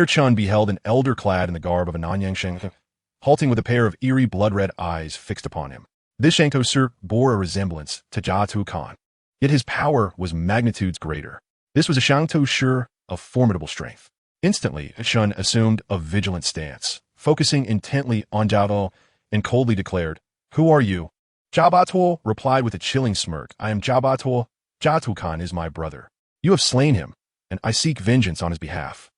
Chen beheld an elder clad in the garb of a Nanyang Sheng, halting with a pair of eerie blood-red eyes fixed upon him. This Shangto bore a resemblance to Jiatu Khan, yet his power was magnitudes greater. This was a Shangto of formidable strength. Instantly, Chen assumed a vigilant stance, focusing intently on Jiao and coldly declared, "Who are you?" Jiao replied with a chilling smirk, "I am Jiao. Jiatu Khan is my brother. You have slain him, and I seek vengeance on his behalf."